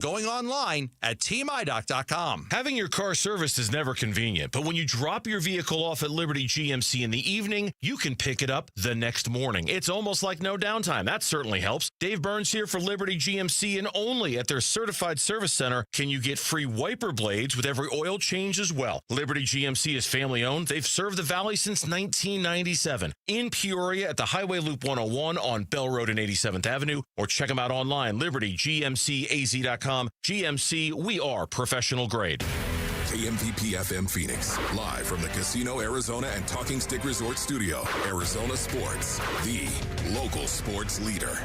Going online at tmidoc.com. Having your car serviced is never convenient, but when you drop your vehicle off at Liberty GMC in the evening, you can pick it up the next morning. It's almost like no downtime. That certainly helps. Dave Burns here for Liberty GMC, and only at their certified service center can you get free wiper blades with every oil change as well. Liberty GMC is family owned. They've served the Valley since 1997. In Peoria at the Highway Loop 101 on Bell Road and 87th Avenue, or check them out online, libertygmcaz.com. GMC, we are professional grade. KMVP FM Phoenix, live from the Casino Arizona and Talking Stick Resort Studio. Arizona Sports, the local sports leader.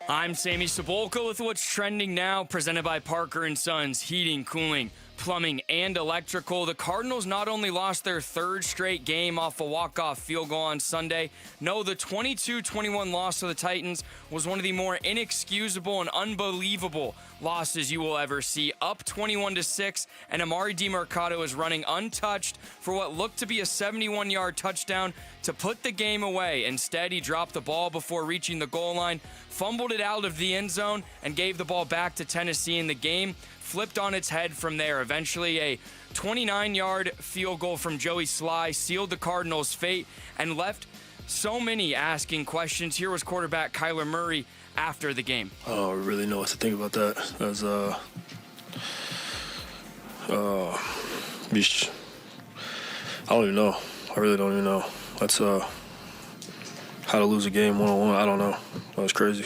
I'm Sammy Sabula with what's trending now, presented by Parker & Sons Heating, Cooling, Plumbing, and Electrical. The Cardinals not only lost their third straight game off a walk-off field goal on Sunday, no, the 22-21 loss to the Titans was one of the more inexcusable and unbelievable losses you will ever see. Up 21-6, and Amari DiMercato is running untouched for what looked to be a 71-yard touchdown to put the game away. Instead, he dropped the ball before reaching the goal line, fumbled it out of the end zone, and gave the ball back to Tennessee in the game. Flipped on its head from there. Eventually, a 29-yard field goal from Joey Sly sealed the Cardinals' fate and left so many asking questions. Here was quarterback Kyler Murray after the game. I don't really know what to think about that. As I don't even know. I really don't even know. That's how to lose a game 1-on-1. I don't know. That was crazy.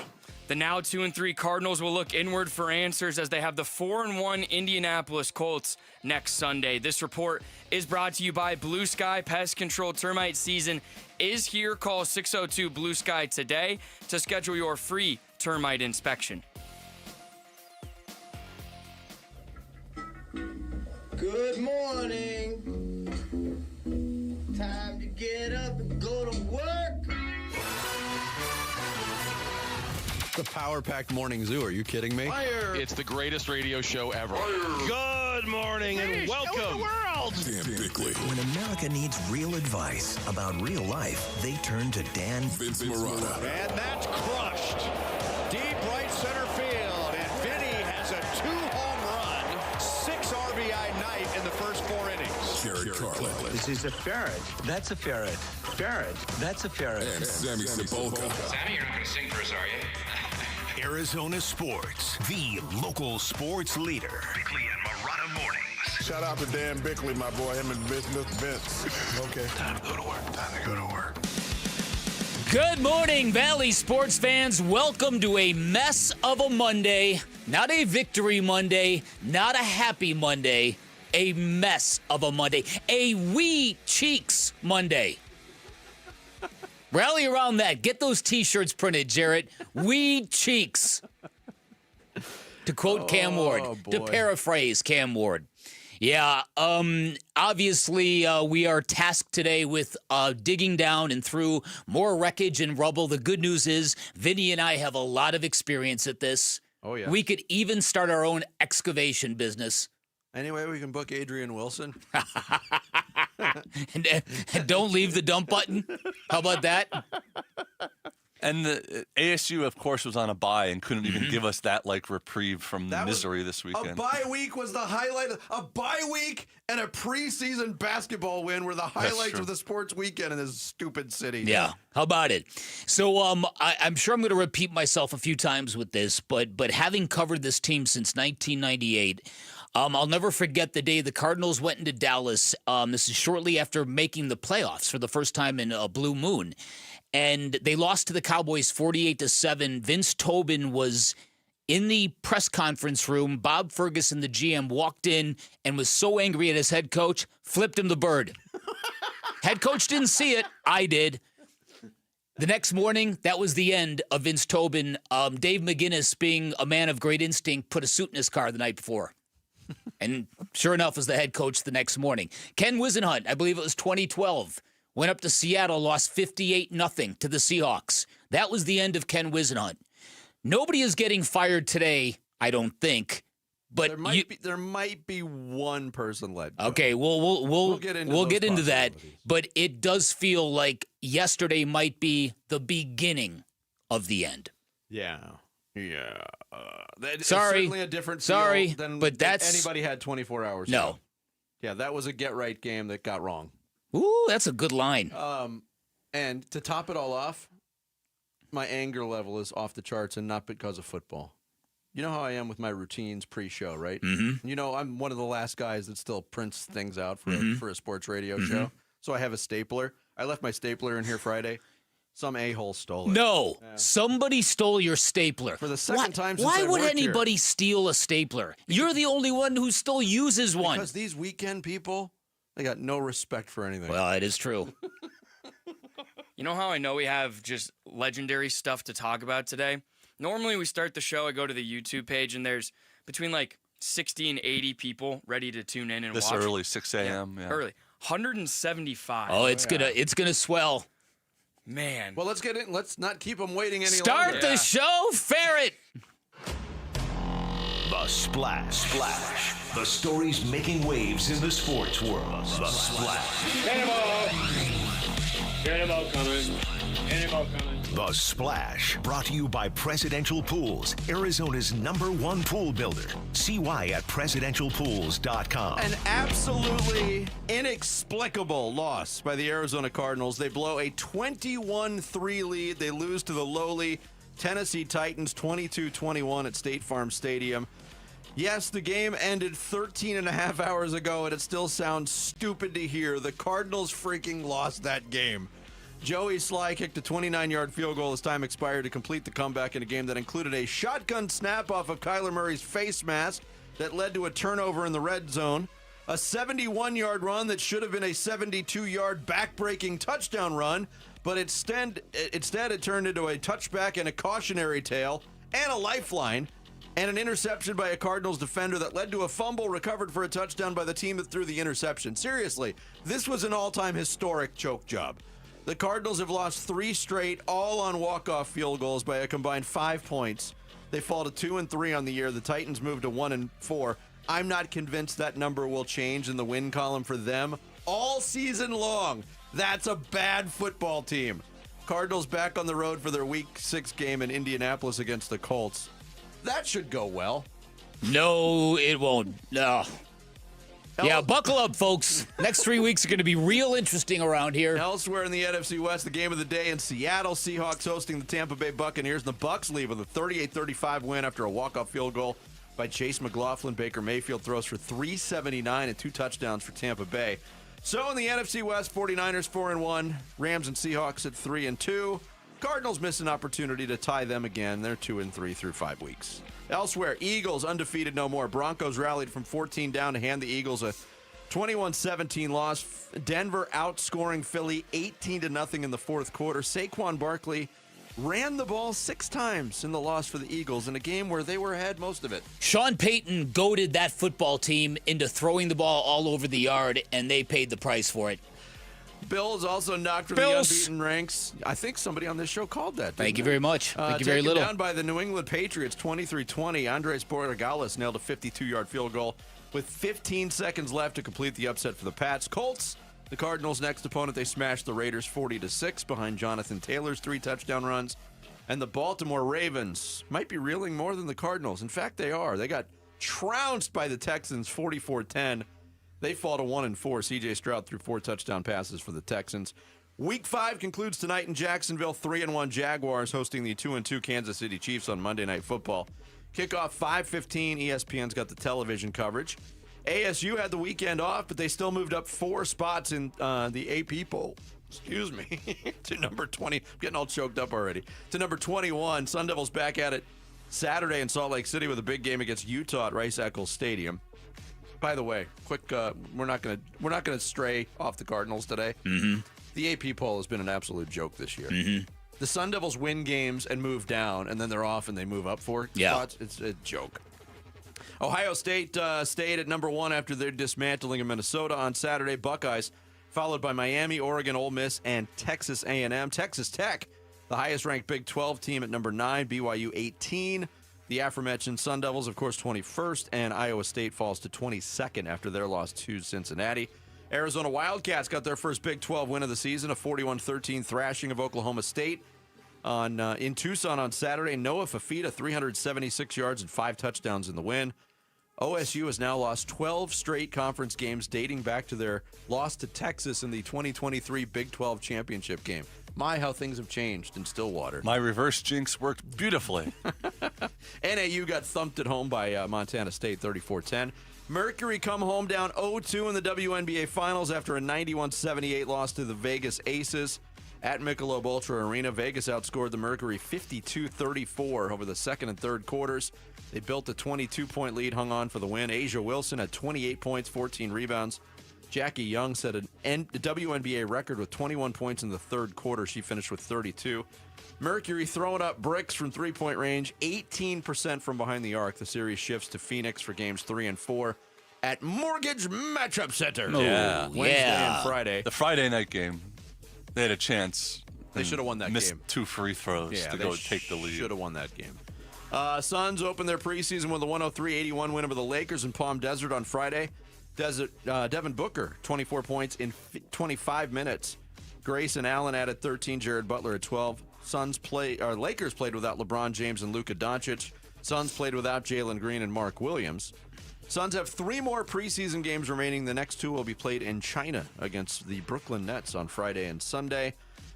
The now 2-3 Cardinals will look inward for answers as they have the 4-1 Indianapolis Colts next Sunday. This report is brought to you by Blue Sky Pest Control. Termite season is here. Call 602 Blue Sky today to schedule your free termite inspection. Good morning. Time to get up and go to work. The power-packed morning zoo. Are you kidding me? Fire. It's the greatest radio show ever. Fire. Good morning and welcome. The world. Dan Bickley. When America needs real advice about real life, they turn to Dan Vince Marotta. And that's crushed. Deep right center field. And Vinny has a 2-home run, 6 RBI night in the first 4 innings. Jared Carlin. This is a ferret. That's a ferret. Ferret. That's a ferret. And Sammy Sabula. Sammy, you're not going to sing for us, are you? Arizona Sports, the local sports leader. Bickley and Marotta mornings. Shout out to Dan Bickley, my boy, him and Vince. Okay. Time to go to work. Time to go to work. Good morning, Valley sports fans. Welcome to a mess of a Monday. Not a victory Monday, not a happy Monday, a mess of a Monday. A wee cheeks Monday. Rally around that. Get those T-shirts printed, Jarrett. Wee cheeks. To quote Cam Ward. To paraphrase Cam Ward. Yeah, obviously we are tasked today with digging down and through more wreckage and rubble. The good news is Vinny and I have a lot of experience at this. Oh, yeah. We could even start our own excavation business. Anyway, we can book Adrian Wilson. and don't leave the dump button. How about that? And the ASU, of course, was on a bye and couldn't even give us that reprieve from the misery this weekend. A bye week was the highlight. A bye week and a preseason basketball win were the highlights of the sports weekend in this stupid city. Yeah. How about it? So I'm sure I'm going to repeat myself a few times with this, but having covered this team since 1998. I'll never forget the day the Cardinals went into Dallas. This is shortly after making the playoffs for the first time in a blue moon. And they lost to the Cowboys 48-7. Vince Tobin was in the press conference room. Bob Ferguson, the GM, walked in and was so angry at his head coach, flipped him the bird. Head coach didn't see it. I did. The next morning, that was the end of Vince Tobin. Dave McGinnis, being a man of great instinct, put a suit in his car the night before. And sure enough, was the head coach the next morning. Ken Wisenhunt, I believe it was 2012, went up to Seattle, lost 58-0 to the Seahawks. That was the end of Ken Wisenhunt. Nobody is getting fired today, I don't think. But there might be one person let go. Okay, we'll get into that. But it does feel like yesterday might be the beginning of the end. Yeah. That Sorry. is certainly a different Sorry, feel than but that's anybody had 24 hours No. ago. Yeah, that was a get-right game that got wrong. Ooh, that's a good line. And to top it all off, my anger level is off the charts, and not because of football. You know how I am with my routines pre-show, right? Mm-hmm. You know, I'm one of the last guys that still prints things out for a sports radio show. So I have a stapler. I left my stapler in here Friday. Some a-hole stole it. No, somebody stole your stapler. For the second time since Why I would worked anybody steal a stapler? You're the only one who still uses one. Because these weekend people, they got no respect for anything. Well, it is true. You know how I know we have just legendary stuff to talk about today? Normally we start the show, I go to the YouTube page, and there's between like 60 and 80 people ready to tune in and this watch. early, 6 a.m. Yeah. Early. 175. Oh, it's gonna swell. Man. Well, let's get in. Let's not keep them waiting any Start longer. the show, Ferret. The Splash. The stories making waves in the sports world. The Splash. Cannonball coming. The Splash, brought to you by Presidential Pools, Arizona's #1 pool builder. See why at presidentialpools.com. An absolutely inexplicable loss by the Arizona Cardinals. They blow a 21-3 lead. They lose to the lowly Tennessee Titans 22-21 at State Farm Stadium. Yes, the game ended 13 and a half hours ago, and it still sounds stupid to hear. The Cardinals freaking lost that game. Joey Sly kicked a 29-yard field goal as time expired to complete the comeback in a game that included a shotgun snap off of Kyler Murray's face mask that led to a turnover in the red zone, a 71-yard run that should have been a 72-yard back-breaking touchdown run, but instead it turned into a touchback and a cautionary tale and a lifeline, and an interception by a Cardinals defender that led to a fumble recovered for a touchdown by the team that threw the interception. Seriously, this was an all-time historic choke job. The Cardinals have lost 3 straight, all on walk-off field goals by a combined 5 points. They fall to 2-3 on the year. The Titans move to 1-4. I'm not convinced that number will change in the win column for them all season long. That's a bad football team. Cardinals back on the road for their Week 6 game in Indianapolis against the Colts. That should go well. No, it won't. No. Yeah, buckle up, folks. Next 3 weeks are going to be real interesting around here. Elsewhere in the NFC West, the game of the day in Seattle, Seahawks hosting the Tampa Bay Buccaneers. The Bucs leave with a 38-35 win after a walk-off field goal by Chase McLaughlin. Baker Mayfield throws for 379 and 2 touchdowns for Tampa Bay. So in the NFC West, 49ers 4-1, Rams and Seahawks at 3-2. Cardinals miss an opportunity to tie them again. They're 2-3 through 5 weeks. Elsewhere, Eagles undefeated no more. Broncos rallied from 14 down to hand the Eagles a 21-17 loss. Denver outscoring Philly 18-0 in the fourth quarter. Saquon Barkley ran the ball 6 times in the loss for the Eagles in a game where they were ahead most of it. Sean Payton goaded that football team into throwing the ball all over the yard, and they paid the price for it. Bills also knocked from the unbeaten ranks. I think somebody on this show called that. Thank you very much. Thank you very taken little. Down by the New England Patriots 23-20. Andres Borregales nailed a 52-yard field goal with 15 seconds left to complete the upset for the Pats. Colts, the Cardinals' next opponent, they smashed the Raiders 40-6 behind Jonathan Taylor's 3 touchdown runs. And the Baltimore Ravens might be reeling more than the Cardinals. In fact, they are. They got trounced by the Texans 44-10. They fall to 1-4. C.J. Stroud threw 4 touchdown passes for the Texans. Week 5 concludes tonight in Jacksonville. 3-1 Jaguars hosting the 2-2 Kansas City Chiefs on Monday Night Football. Kickoff 5:15. ESPN's got the television coverage. ASU had the weekend off, but they still moved up 4 spots in the AP poll. Excuse me. To number 20. I'm getting all choked up already. To number 21. Sun Devils back at it Saturday in Salt Lake City with a big game against Utah at Rice-Eccles Stadium. By the way, quick, we're not gonna stray off the Cardinals today. Mm-hmm. The AP poll has been an absolute joke this year. Mm-hmm. The Sun Devils win games and move down, and then they're off and they move up 4 spots. It's a joke. Ohio State stayed at number 1 after their dismantling of Minnesota on Saturday. Buckeyes followed by Miami, Oregon, Ole Miss, and Texas A&M. Texas Tech, the highest-ranked Big 12 team at number 9. BYU 18. The aforementioned Sun Devils, of course, 21st, and Iowa State falls to 22nd after their loss to Cincinnati. Arizona Wildcats got their first Big 12 win of the season, a 41-13 thrashing of Oklahoma State. in Tucson on Saturday. Noah Fafita, 376 yards and 5 touchdowns in the win. OSU has now lost 12 straight conference games dating back to their loss to Texas in the 2023 Big 12 championship game. My, how things have changed in Stillwater. My reverse jinx worked beautifully. NAU got thumped at home by Montana State, 34-10. Mercury come home down 0-2 in the WNBA Finals after a 91-78 loss to the Vegas Aces. At Michelob Ultra Arena, Vegas outscored the Mercury 52-34 over the second and third quarters. They built a 22-point lead, hung on for the win. Asia Wilson had 28 points, 14 rebounds. Jackie Young set a WNBA record with 21 points in the third quarter. She finished with 32. Mercury throwing up bricks from three-point range, 18% from behind the arc. The series shifts to Phoenix for games 3 and 4 at Mortgage Matchup Center. Yeah. Wednesday and Friday. The Friday night game, they had a chance. They should have won that game. Missed 2 free throws to go take the lead. Should have won that game. Suns opened their preseason with a 103-81 win over the Lakers in Palm Desert on Friday. Devin Booker, 24 points in 25 minutes. Grayson Allen added 13. Jared Butler at 12. Lakers played without LeBron James and Luka Doncic. Suns played without Jalen Green and Mark Williams. Suns have 3 more preseason games remaining. The next 2 will be played in China against the Brooklyn Nets on Friday and Sunday.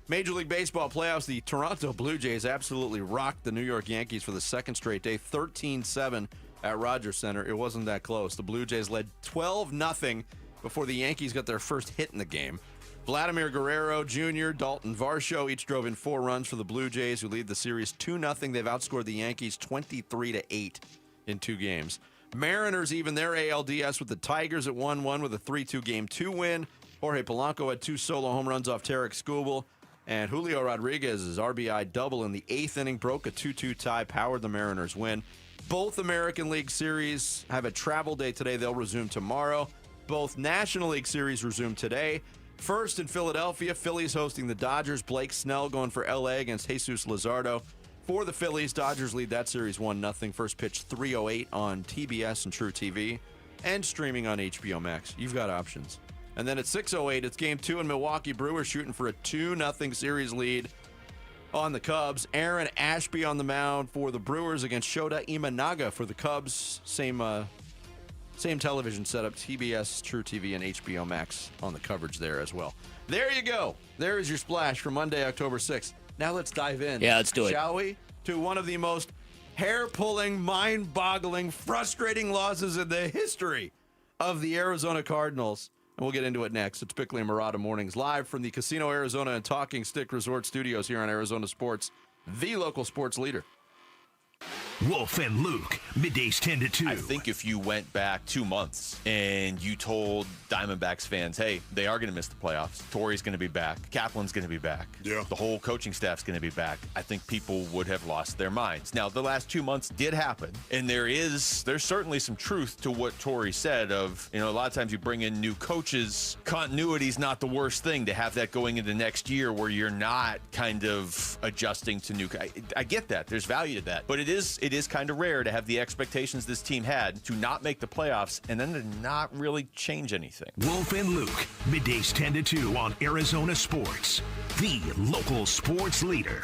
Major League Baseball playoffs, the Toronto Blue Jays absolutely rocked the New York Yankees for the second straight day, 13-7 at Rogers Center. It wasn't that close. The Blue Jays led 12-0 before the Yankees got their first hit in the game. Vladimir Guerrero Jr., Dalton Varsho each drove in 4 runs for the Blue Jays, who lead the series 2-0. They've outscored the Yankees 23-8 in 2 games. Mariners even their ALDS with the Tigers at 1-1 with a 3-2 Game 2 win. Jorge Polanco had 2 solo home runs off Tarek Skubal. And Julio Rodriguez's RBI double in the 8th inning broke a 2-2 tie, powered the Mariners win. Both American League series have a travel day today. They'll resume tomorrow. Both National League series resume today. First in Philadelphia, Phillies hosting the Dodgers. Blake Snell going for LA against Jesus Luzardo. For the Phillies, Dodgers lead that series 1-0. First pitch 3:08 on TBS and True TV and streaming on HBO Max. You've got options. And then at 6:08, it's Game 2 in Milwaukee. Brewers shooting for a 2-0 series lead on the Cubs. Aaron Ashby on the mound for the Brewers against Shota Imanaga for the Cubs. Same television setup, TBS, True TV, and HBO Max on the coverage there as well. There you go. There is your splash for Monday, October 6th. Now let's dive in. Yeah, let's do it. Shall we? To one of the most hair-pulling, mind-boggling, frustrating losses in the history of the Arizona Cardinals. And we'll get into it next. It's Bickley and Murata Mornings live from the Casino Arizona and Talking Stick Resort Studios here on Arizona Sports, the local sports leader. Wolf and Luke, middays 10 to 2. I think if you went back 2 months and you told Diamondbacks fans, hey, they are going to miss the playoffs. Torrey's going to be back. Kaplan's going to be back. Yeah. The whole coaching staff's going to be back. I think people would have lost their minds. Now, the last 2 months did happen, and there's certainly some truth to what Torrey said of, a lot of times you bring in new coaches. Continuity's not the worst thing to have that going into next year where you're not kind of adjusting to new. I get that. There's value to that. But it is kind of rare to have the expectations this team had to not make the playoffs and then to not really change anything. Wolf and Luke, middays 10 to 2 on Arizona Sports, the local sports leader.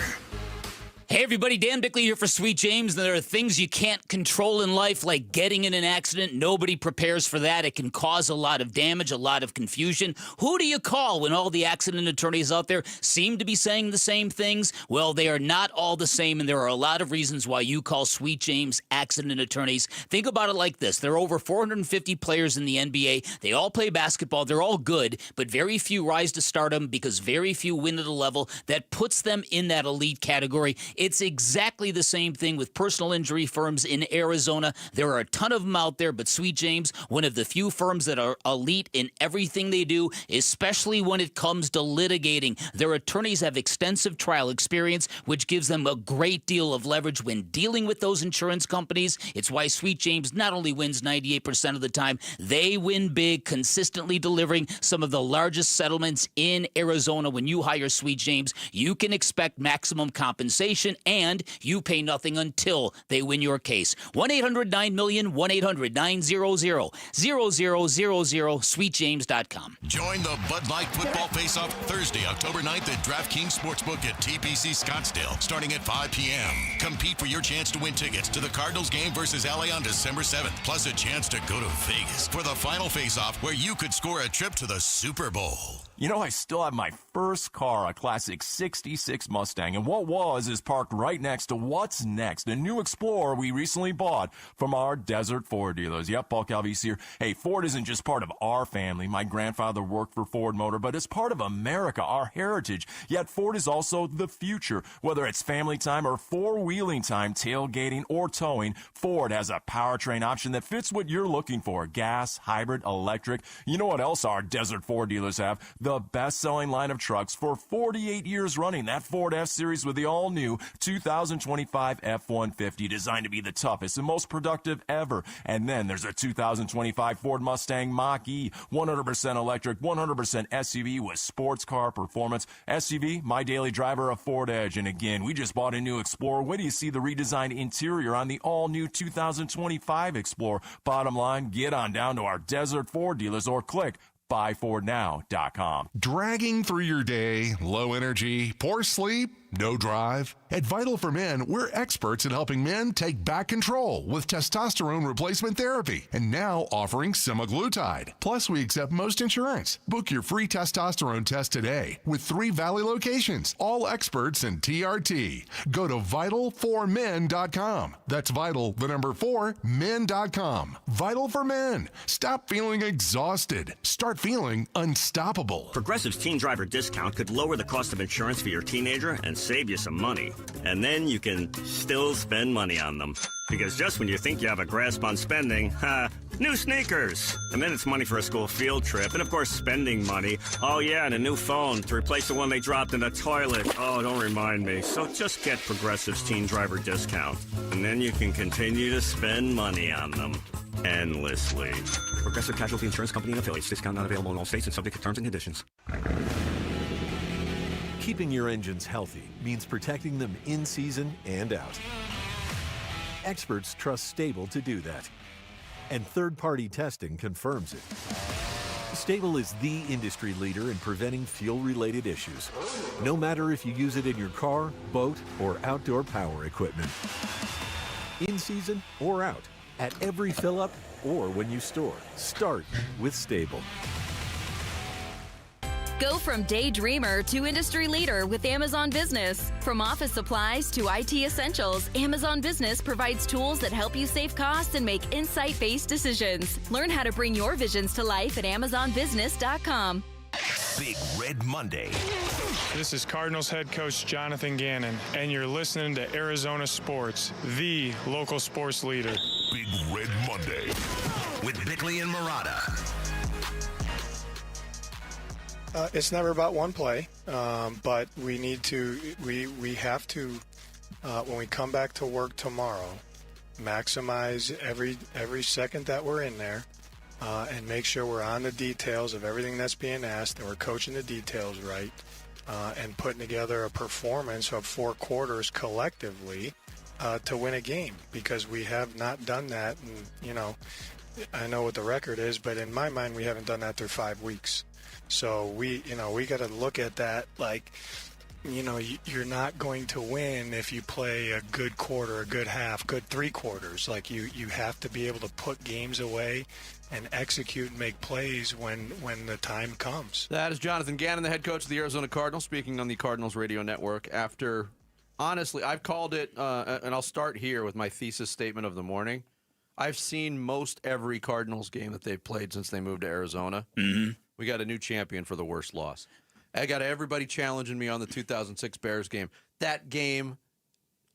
Hey everybody, Dan Bickley here for Sweet James. There are things you can't control in life, like getting in an accident. Nobody prepares for that. It can cause a lot of damage, a lot of confusion. Who do you call when all the accident attorneys out there seem to be saying the same things? Well, they are not all the same, and there are a lot of reasons why you call Sweet James accident attorneys. Think about it like this. There are over 450 players in the NBA. They all play basketball. They're all good, but very few rise to stardom because very few win at a level that puts them in that elite category. It's exactly the same thing with personal injury firms in Arizona. There are a ton of them out there, but Sweet James, one of the few firms that are elite in everything they do, especially when it comes to litigating. Their attorneys have extensive trial experience, which gives them a great deal of leverage when dealing with those insurance companies. It's why Sweet James not only wins 98% of the time, they win big, consistently delivering some of the largest settlements in Arizona. When you hire Sweet James, you can expect maximum compensation. protection, and you pay nothing until they win your case. 1-800-9-MILLION, 1-800-900-0000, sweetjames.com. Join the Bud Light Football Face-Off Thursday, October 9th at DraftKings Sportsbook at TPC Scottsdale, starting at 5 p.m. Compete for your chance to win tickets to the Cardinals game versus LA on December 7th, plus a chance to go to Vegas for the final face-off where you could score a trip to the Super Bowl. You know, I still have my first car, a classic 66 Mustang, and what was is parked right next to what's next, a new Explorer we recently bought from our Desert Ford dealers. Yep, Paul Calvise here. Hey, Ford isn't just part of our family. My grandfather worked for Ford Motor, but it's part of America, our heritage. Yet Ford is also the future. Whether it's family time or four-wheeling time, tailgating or towing, Ford has a powertrain option that fits what you're looking for. Gas, hybrid, electric. You know what else our Desert Ford dealers have? The best-selling line of trucks for 48 years running. That Ford F-Series with the all-new 2025 F-150, designed to be the toughest and most productive ever. And then there's a 2025 Ford Mustang Mach-E, 100% electric, 100% SUV with sports car performance. SUV, my daily driver, a Ford Edge. And again, we just bought a new Explorer. Wait till you see the redesigned interior on the all-new 2025 Explorer. Bottom line, get on down to our Desert Ford dealers or click buyfordnow.com. Dragging through your day, low energy, poor sleep, no drive? At Vital for Men, we're experts in helping men take back control with testosterone replacement therapy, and now offering semaglutide. Plus, we accept most insurance. Book your free testosterone test today with 3 Valley locations, all experts in TRT. Go to vitalformen.com. That's vital, the number 4, men.com. Vital for Men. Stop feeling exhausted. Start feeling unstoppable. Progressive's teen driver discount could lower the cost of insurance for your teenager and save you some money. And then you can still spend money on them. Because just when you think you have a grasp on spending, new sneakers. And then it's money for a school field trip. And of course, spending money. Oh yeah, and a new phone to replace the one they dropped in the toilet. Oh, don't remind me. So just get Progressive's teen driver discount. And then you can continue to spend money on them endlessly. Progressive Casualty Insurance Company and affiliates. Discount not available in all states and subject to terms and conditions. Keeping your engines healthy means protecting them in season and out. Experts trust Stable to do that, and third-party testing confirms it. Stable is the industry leader in preventing fuel-related issues, no matter if you use it in your car, boat, or outdoor power equipment. In season or out, at every fill-up or when you store, start with Stable. Go from daydreamer to industry leader with Amazon Business. From office supplies to IT essentials, Amazon Business provides tools that help you save costs and make insight-based decisions. Learn how to bring your visions to life at AmazonBusiness.com. Big Red Monday. This is Cardinals head coach Jonathan Gannon, and you're listening to Arizona Sports, the local sports leader. Big Red Monday with Bickley and Murata. It's never about one play, but we need to, we have to, when we come back to work tomorrow, maximize every second that we're in there, and make sure we're on the details of everything that's being asked, and we're coaching the details right, and putting together a performance of 4 quarters collectively to win a game, because we have not done that. And, you know, I know what the record is, but in my mind, we haven't done that through 5 weeks. So we got to look at that like, you're not going to win if you play a good quarter, a good half, good 3 quarters. Like you have to be able to put games away and execute and make plays when the time comes. That is Jonathan Gannon, the head coach of the Arizona Cardinals, speaking on the Cardinals radio network after, honestly, I've called it, and I'll start here with my thesis statement of the morning. I've seen most every Cardinals game that they've played since they moved to Arizona. Mm-hmm. We got a new champion for the worst loss. I got everybody challenging me on the 2006 Bears game. That game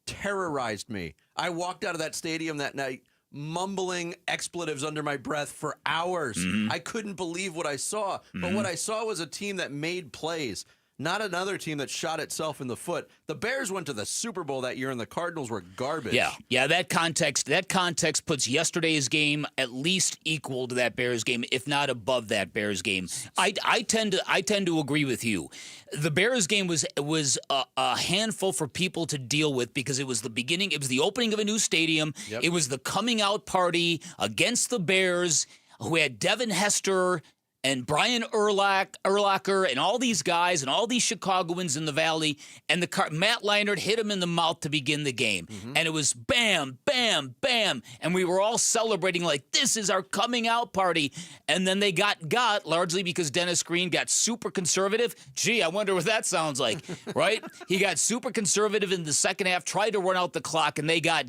terrorized me. I walked out of that stadium that night mumbling expletives under my breath for hours. Mm-hmm. I couldn't believe what I saw. Mm-hmm. But what I saw was a team that made plays. not another team that shot itself in the foot. The Bears went to the Super Bowl that year, and the Cardinals were garbage. Yeah. That context puts yesterday's game at least equal to that Bears game, if not above that Bears game. I tend to agree with you. The Bears game was a handful for people to deal with because it was the beginning. It was the opening of a new stadium. Yep. It was the coming out party against the Bears, who had Devin Hester and Brian Urlacher and all these guys and all these Chicagoans in the Valley, and Matt Leinart hit him in the mouth to begin the game. And it was bam, bam, bam, and we were all celebrating like, this is our coming out party. And then they got largely because Dennis Green got super conservative. Gee, I wonder what that sounds like, right? He got super conservative in the second half, tried to run out the clock, and they got.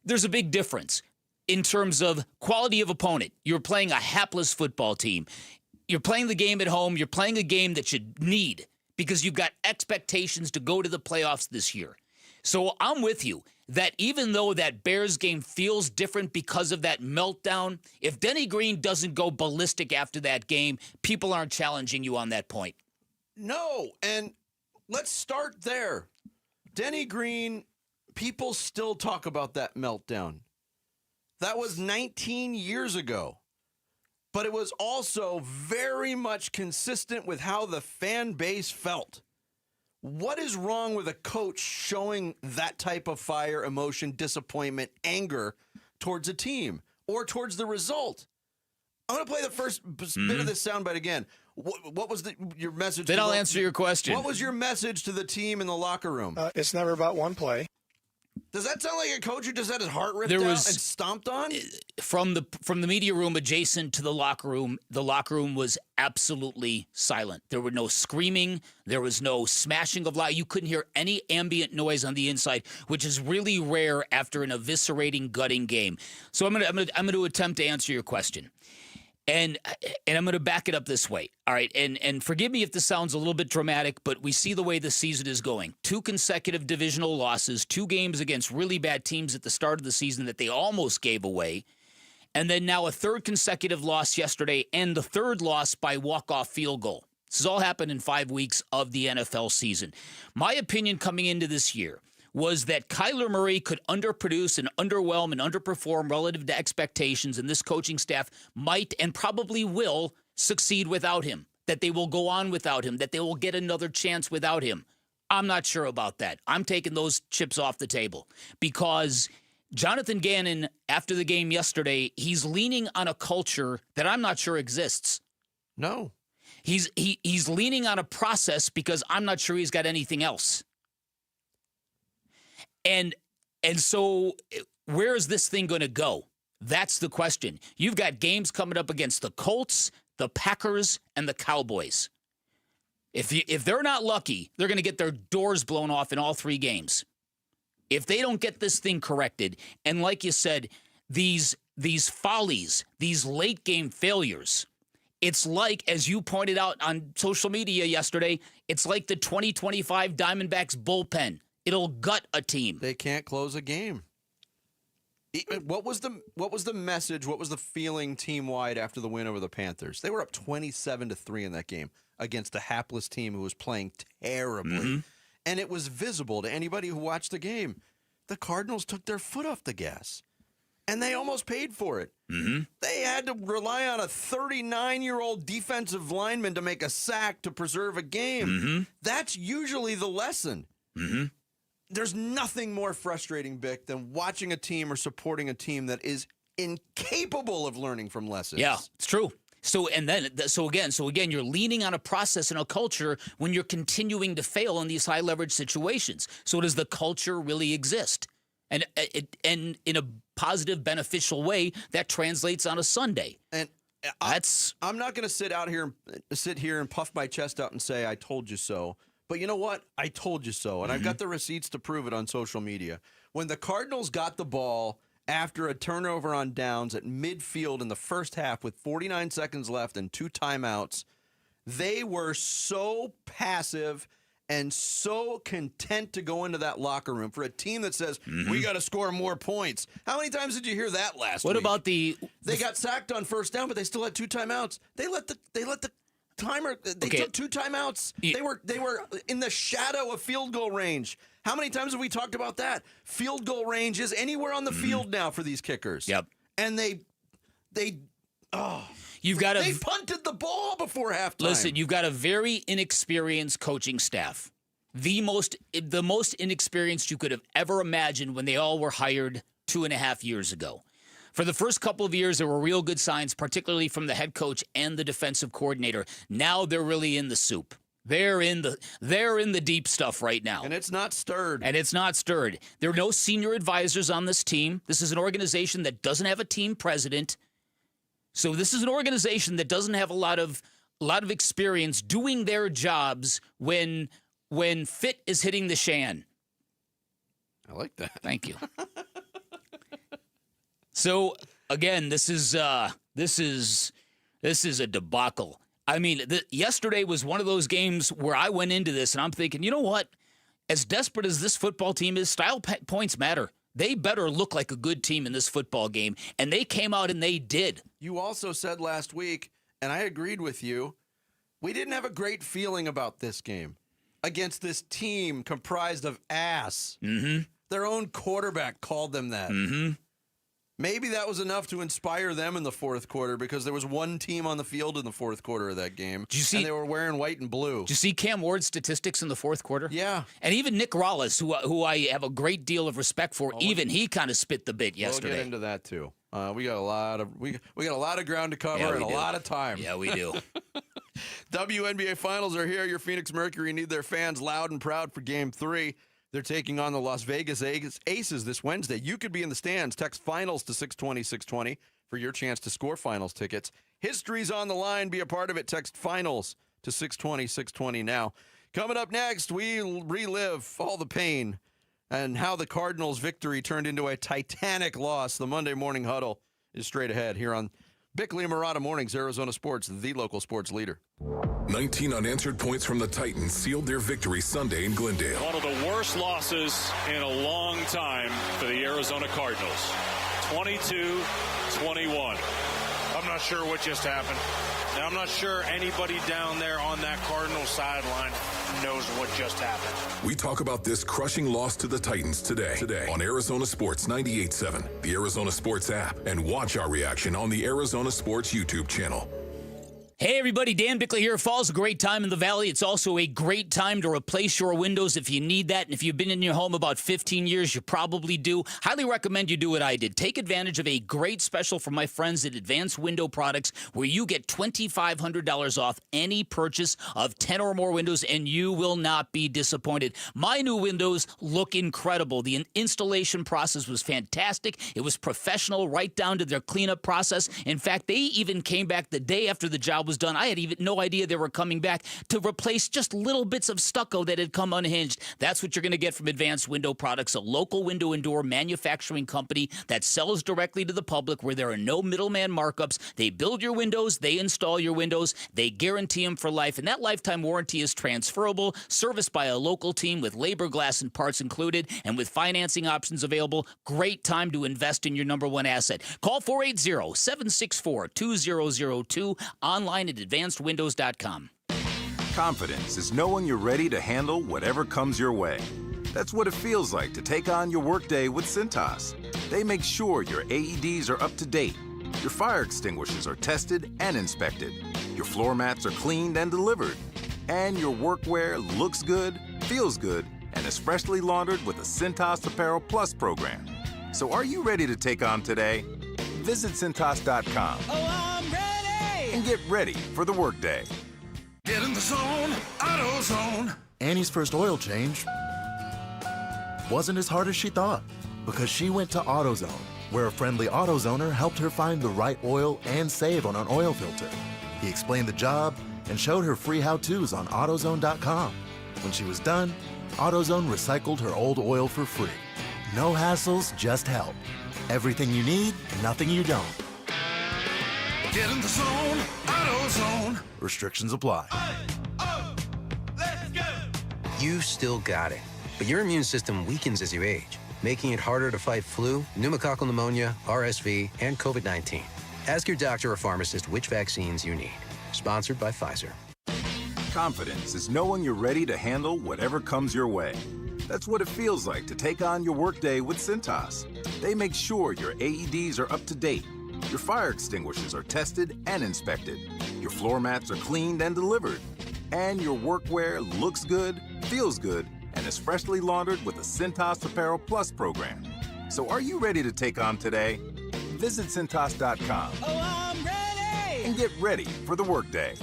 There's a big difference in terms of quality of opponent. You're playing a hapless football team. You're playing the game at home. You're playing a game that you need because you've got expectations to go to the playoffs this year. So I'm with you that even though that Bears game feels different because of that meltdown, if Denny Green doesn't go ballistic after that game, people aren't challenging you on that point. No, and let's start there. Denny Green, people still talk about that meltdown. That was 19 years ago. But it was also very much consistent with how the fan base felt. What is wrong with a coach showing that type of fire, emotion, disappointment, anger towards a team or towards the result? I'm going to play the first bit of this soundbite again. What was your message? Then I'll answer your question. What was your message to the team in the locker room? It's never about one play. Does that sound like a coach who just had his heart ripped out and stomped on? From the media room adjacent to the locker room was absolutely silent. There were no screaming. There was no smashing of loud. You couldn't hear any ambient noise on the inside, which is really rare after an eviscerating, gutting game. So I'm gonna attempt to answer your question. And I'm going to back it up this way. All right. And forgive me if this sounds a little bit dramatic, but we see the way the season is going. 2 consecutive divisional losses, 2 games against really bad teams at the start of the season that they almost gave away. And then now a 3rd consecutive loss yesterday and the 3rd loss by walk-off field goal. This has all happened in 5 weeks of the NFL season. My opinion coming into this year was that Kyler Murray could underproduce and underwhelm and underperform relative to expectations, and this coaching staff might and probably will succeed without him, that they will go on without him, that they will get another chance without him. I'm not sure about that. I'm taking those chips off the table because Jonathan Gannon, after the game yesterday, he's leaning on a culture that I'm not sure exists. No. He's leaning on a process because I'm not sure he's got anything else. And so where is this thing going to go? That's the question. You've got games coming up against the Colts, the Packers, and the Cowboys. If they're not lucky, they're going to get their doors blown off in all 3 games. If they don't get this thing corrected, and like you said, these follies, these late game failures, it's like, as you pointed out on social media yesterday, it's like the 2025 Diamondbacks bullpen. It'll gut a team. They can't close a game. What was the message? What was the feeling team-wide after the win over the Panthers? They were up 27-3 in that game against a hapless team who was playing terribly. Mm-hmm. And it was visible to anybody who watched the game. The Cardinals took their foot off the gas. And they almost paid for it. Mm-hmm. They had to rely on a 39-year-old defensive lineman to make a sack to preserve a game. Mm-hmm. That's usually the lesson. Mm-hmm. There's nothing more frustrating, Bick, than watching a team or supporting a team that is incapable of learning from lessons. Yeah, it's true. So again, you're leaning on a process and a culture when you're continuing to fail in these high leverage situations. So does the culture really exist? And in a positive, beneficial way that translates on a Sunday. And I'm not going to sit here and puff my chest out and say I told you so. But you know what? I told you so. And I've got the receipts to prove it on social media. When the Cardinals got the ball after a turnover on downs at midfield in the first half with 49 seconds left and 2 timeouts, they were so passive and so content to go into that locker room for a team that says, we got to score more points. How many times did you hear that last week? What about They got sacked on first down, but they still had 2 timeouts. They let the timer. They took 2 timeouts. They were in the shadow of field goal range. How many times have we talked about that? Field goal range is anywhere on the field now for these kickers. Yep. And they punted the ball before halftime. Listen, you've got a very inexperienced coaching staff. The most inexperienced you could have ever imagined when they all were hired 2.5 years ago. For the first couple of years, there were real good signs, particularly from the head coach and the defensive coordinator. Now they're really in the soup. They're in the deep stuff right now. And it's not stirred. There are no senior advisors on this team. This is an organization that doesn't have a team president. So this is an organization that doesn't have a lot of experience doing their jobs when fit is hitting the shan. I like that. Thank you. So again, this is a debacle. I mean, yesterday was one of those games where I went into this and I'm thinking, you know what? As desperate as this football team is, style points matter. They better look like a good team in this football game, and they came out and they did. You also said last week, and I agreed with you, we didn't have a great feeling about this game against this team comprised of ass. Mm-hmm. Their own quarterback called them that. Mm-hmm. Maybe that was enough to inspire them in the fourth quarter because there was one team on the field in the fourth quarter of that game. And they were wearing white and blue. Did you see Cam Ward's statistics in the fourth quarter? Yeah. And even Nick Rollis, who I have a great deal of respect for, he kind of spit the bit yesterday. We'll get into that too. We got a lot of ground to cover and a lot of time. Yeah, we do. WNBA Finals are here. Your Phoenix Mercury need their fans loud and proud for Game 3. They're taking on the Las Vegas Aces this Wednesday. You could be in the stands. Text Finals to 620-620 for your chance to score Finals tickets. History's on the line. Be a part of it. Text Finals to 620-620 now. Coming up next, we relive all the pain and how the Cardinals' victory turned into a titanic loss. The Monday Morning Huddle is straight ahead here on Bickley and Murata Mornings, Arizona Sports, the local sports leader. 19 unanswered points from the Titans sealed their victory Sunday in Glendale. One of the worst losses in a long time for the Arizona Cardinals. 22-21. I'm not sure what just happened. And I'm not sure anybody down there on that Cardinal sideline knows what just happened. We talk about this crushing loss to the Titans today on Arizona Sports 98.7, the Arizona Sports app, and watch our reaction on the Arizona Sports YouTube channel. Hey everybody, Dan Bickley here. Fall's a great time in the Valley. It's also a great time to replace your windows if you need that. And if you've been in your home about 15 years, you probably do. Highly recommend you do what I did. Take advantage of a great special from my friends at Advanced Window Products where you get $2,500 off any purchase of 10 or more windows and you will not be disappointed. My new windows look incredible. The installation process was fantastic. It was professional right down to their cleanup process. In fact, they even came back the day after the job was done. I had even no idea they were coming back to replace just little bits of stucco that had come unhinged. That's what you're going to get from Advanced Window Products, a local window and door manufacturing company that sells directly to the public where there are no middleman markups. They build your windows, they install your windows, they guarantee them for life, and that lifetime warranty is transferable, serviced by a local team with labor, glass, and parts included, and with financing options available. Great time to invest in your number one asset. Call 480-764-2002, online at advancedwindows.com. Confidence is knowing you're ready to handle whatever comes your way. That's what it feels like to take on your workday with Cintas. They make sure your AEDs are up to date, your fire extinguishers are tested and inspected, your floor mats are cleaned and delivered, and your workwear looks good, feels good, and is freshly laundered with the Cintas Apparel Plus program. So are you ready to take on today? Visit Cintas.com. And get ready for the workday. Get in the zone, AutoZone. Annie's first oil change wasn't as hard as she thought because she went to AutoZone, where a friendly AutoZoner helped her find the right oil and save on an oil filter. He explained the job and showed her free how-tos on AutoZone.com. When she was done, AutoZone recycled her old oil for free. No hassles, just help. Everything you need, nothing you don't. Get in the zone, AutoZone. Restrictions apply. Let's go. You still got it, but your immune system weakens as you age, making it harder to fight flu, pneumococcal pneumonia, RSV, and COVID-19. Ask your doctor or pharmacist which vaccines you need. Sponsored by Pfizer. Confidence is knowing you're ready to handle whatever comes your way. That's what it feels like to take on your workday with Cintas. They make sure your AEDs are up to date, your fire extinguishers are tested and inspected, your floor mats are cleaned and delivered, and your workwear looks good, feels good, and is freshly laundered with the Cintas Apparel Plus program. So are you ready to take on today? Visit Cintas.com. Oh, I'm ready! And get ready for the workday.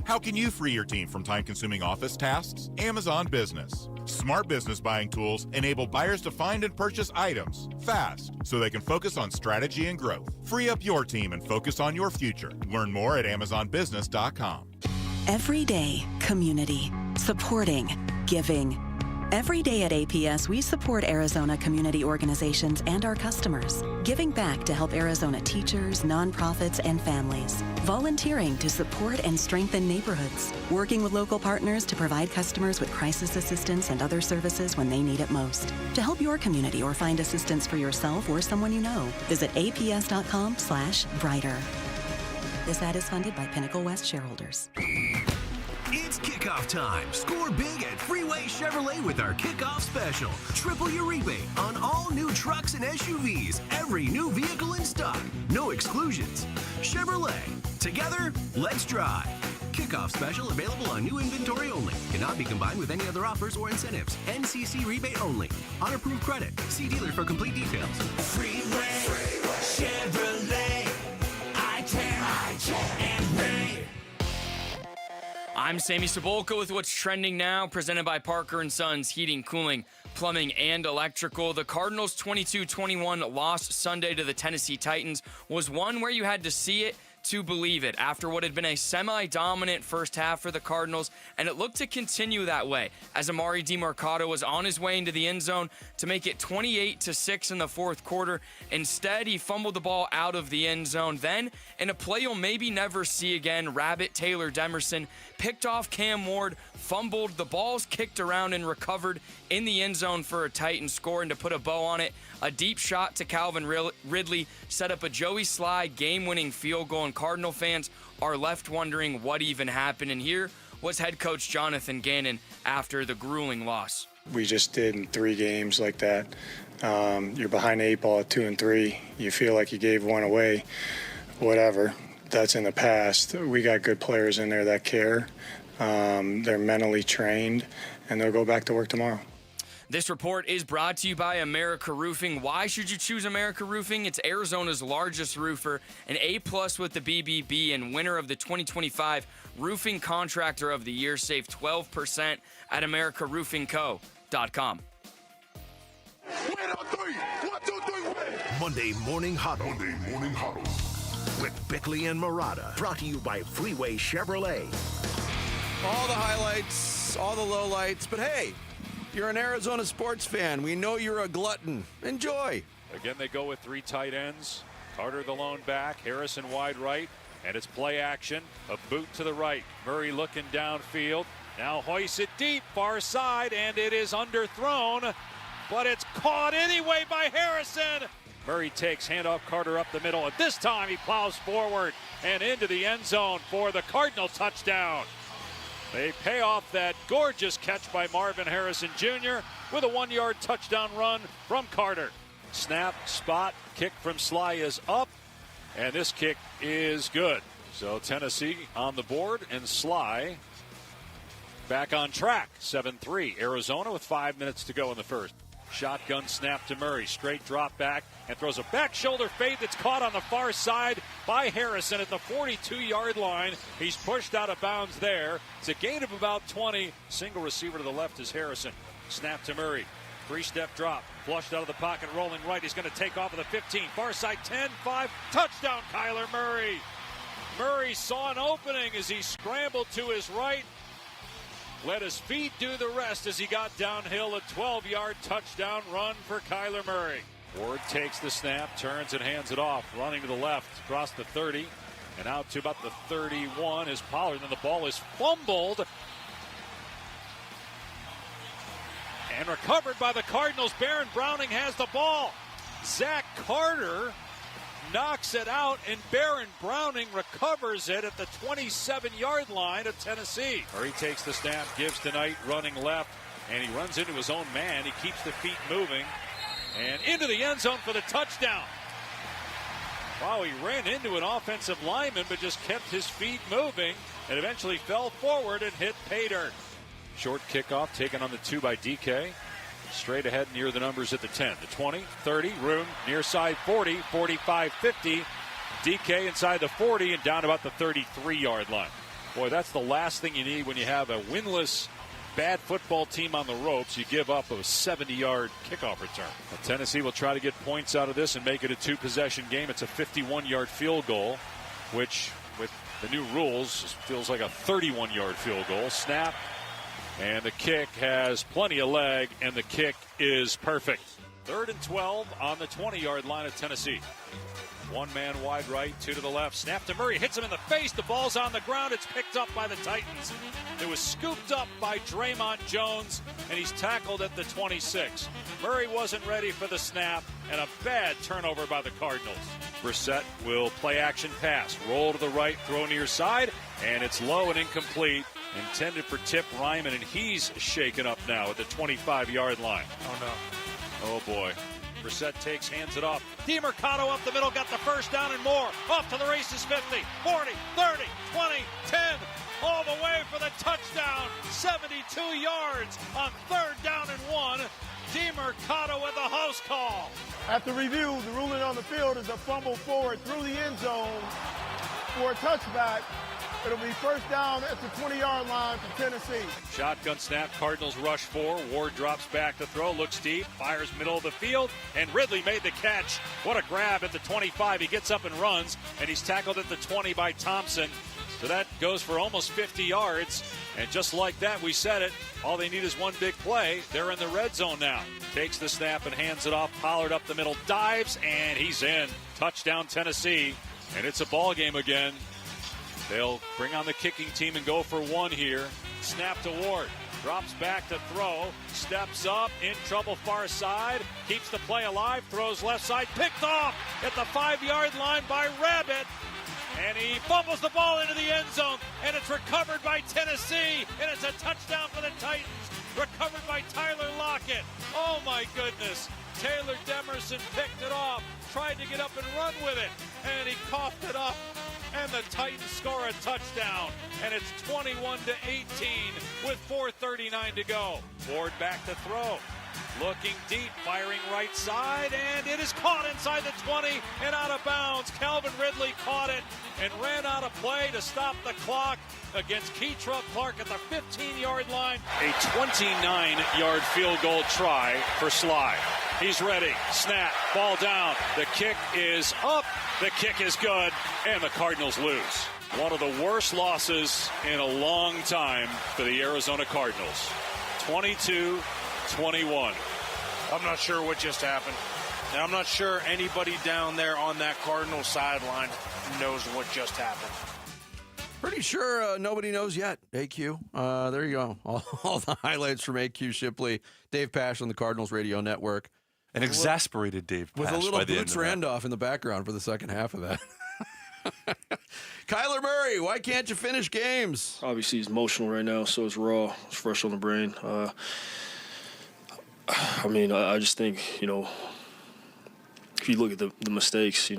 How can you free your team from time-consuming office tasks? Amazon Business. Smart business buying tools enable buyers to find and purchase items fast so they can focus on strategy and growth. Free up your team and focus on your future. Learn more at AmazonBusiness.com. Every day, community. Supporting. Giving. Every day at APS, we support Arizona community organizations and our customers, giving back to help Arizona teachers, nonprofits, and families, volunteering to support and strengthen neighborhoods, working with local partners to provide customers with crisis assistance and other services when they need it most. To help your community or find assistance for yourself or someone you know, visit aps.com/brighter. This ad is funded by Pinnacle West shareholders. It's kickoff time. Score big at Freeway Chevrolet with our kickoff special. Triple your rebate on all new trucks and SUVs. Every new vehicle in stock. No exclusions. Chevrolet. Together, let's drive. Kickoff special available on new inventory only. Cannot be combined with any other offers or incentives. NCC rebate only. On approved credit. See dealer for complete details. Freeway Chevrolet. I can, and Ray. I'm Sammy Sabula with what's trending now, presented by Parker & Sons Heating, Cooling, Plumbing, and Electrical. The Cardinals' 22-21 loss Sunday to the Tennessee Titans was one where you had to see it to believe it after what had been a semi-dominant first half for the Cardinals, and it looked to continue that way as Amari DiMercato was on his way into the end zone to make it 28-6 in the fourth quarter. Instead, he fumbled the ball out of the end zone. Then, in a play you'll maybe never see again, Rabbit Taylor Demerson picked off Cam Ward, fumbled, the ball's kicked around and recovered in the end zone for a Titan score, and to put a bow on it, a deep shot to Calvin Ridley set up a Joey Slye game-winning field goal, and Cardinal fans are left wondering what even happened. And here was head coach Jonathan Gannon after the grueling loss. We just did in 3 games like that. You're behind the 8 ball at 2 and 3. You feel like you gave one away. Whatever. That's in the past. We got good players in there that care. They're mentally trained, and they'll go back to work tomorrow. This report is brought to you by America Roofing. Why should you choose America Roofing? It's Arizona's largest roofer, an A+ with the BBB, and winner of the 2025 Roofing Contractor of the Year. Save 12% at AmericaRoofingCo.com. Monday Morning Huddle. With Bickley and Murata. Brought to you by Freeway Chevrolet. All the highlights, all the lowlights, but hey, you're an Arizona sports fan. We know you're a glutton. Enjoy. Again, they go with 3 tight ends. Carter the lone back, Harrison wide right, and it's play action. A boot to the right. Murray looking downfield. Now hoists it deep, far side, and it is underthrown, but it's caught anyway by Harrison. Murray takes handoff, Carter up the middle, and this time he plows forward and into the end zone for the Cardinal touchdown. They pay off that gorgeous catch by Marvin Harrison Jr. with a 1-yard touchdown run from Carter. Snap, spot, kick from Slye is up, and this kick is good. So Tennessee on the board, and Slye back on track. 7-3. Arizona with 5 minutes to go in the first. Shotgun snap to Murray. Straight drop back and throws a back shoulder fade that's caught on the far side by Harrison at the 42-yard line. He's pushed out of bounds there. It's a gain of about 20. Single receiver to the left is Harrison. Snap to Murray. 3-step drop. Flushed out of the pocket, rolling right. He's going to take off of the 15. Far side 10, 5. Touchdown, Kyler Murray. Murray saw an opening as he scrambled to his right. Let his feet do the rest as he got downhill. A 12-yard touchdown run for Kyler Murray. Ward takes the snap, turns and hands it off. Running to the left, across the 30, and out to about the 31 is Pollard. And the ball is fumbled and recovered by the Cardinals. Baron Browning has the ball. Zach Carter knocks it out, and Baron Browning recovers it at the 27-yard line of Tennessee. Murray takes the snap, gives to Knight, running left, and he runs into his own man. He keeps the feet moving, and into the end zone for the touchdown. Wow, he ran into an offensive lineman, but just kept his feet moving, and eventually fell forward and hit pay dirt. Short kickoff taken on the 2 by DK. Straight ahead near the numbers at the 10, the 20, 30, room near side 40, 45, 50. DK inside the 40 and down about the 33-yard line. Boy, that's the last thing you need when you have a winless, bad football team on the ropes. You give up a 70-yard kickoff return. Now, Tennessee will try to get points out of this and make it a 2-possession game. It's a 51-yard field goal, which with the new rules feels like a 31-yard field goal. Snap. And the kick has plenty of leg, and the kick is perfect. 3rd and 12 on the 20-yard line of Tennessee. One man wide right, 2 to the left. Snap to Murray, hits him in the face. The ball's on the ground. It's picked up by the Titans. It was scooped up by Draymond Jones, and he's tackled at the 26. Murray wasn't ready for the snap, and a bad turnover by the Cardinals. Brissett will play action pass. Roll to the right, throw near side, and it's low and incomplete. Intended for Tip Ryman, and he's shaken up now at the 25-yard line. Oh, no. Oh, boy. Brissett takes, hands it off. DiMercato up the middle, got the first down and more. Off to the races, 50, 40, 30, 20, 10. All the way for the touchdown. 72 yards on 3rd down and 1. DiMercato with a house call. After review, the ruling on the field is a fumble forward through the end zone for a touchback. It'll be first down at the 20-yard line for Tennessee. Shotgun snap, Cardinals rush 4. Ward drops back to throw, looks deep, fires middle of the field, and Ridley made the catch. What a grab at the 25. He gets up and runs, and he's tackled at the 20 by Thompson. So that goes for almost 50 yards. And just like that, we said it, all they need is one big play. They're in the red zone now. Takes the snap and hands it off. Pollard up the middle, dives, and he's in. Touchdown, Tennessee. And it's a ball game again. They'll bring on the kicking team and go for 1 here. Snap to Ward. Drops back to throw. Steps up. In trouble far side. Keeps the play alive. Throws left side. Picked off at the 5-yard line by Rabbit. And he fumbles the ball into the end zone. And it's recovered by Tennessee. And it's a touchdown for the Titans. Recovered by Tyler Lockett. Oh, my goodness. Taylor Demerson picked it off. Tried to get up and run with it. And he coughed it up. And the Titans score a touchdown. And it's 21-18 with 4:39 to go. Ward back to throw. Looking deep, firing right side, and it is caught inside the 20 and out of bounds. Calvin Ridley caught it and ran out of play to stop the clock against Keytrup Clark at the 15-yard line. A 29-yard field goal try for Sly. He's ready. Snap. Ball down. The kick is up. The kick is good. And the Cardinals lose. One of the worst losses in a long time for the Arizona Cardinals. 22-21. I'm not sure what just happened. And I'm not sure anybody down there on that Cardinal sideline knows what just happened. Pretty sure nobody knows yet, AQ. There you go. All the highlights from AQ Shipley, Dave Pash on the Cardinals Radio Network. An exasperated Dave Pash. With a little by the Boots end of Randolph in the background for the second half of that. Kyler Murray, why can't you finish games? Obviously, he's emotional right now, so it's raw. It's fresh on the brain. I just think, if you look at the mistakes, I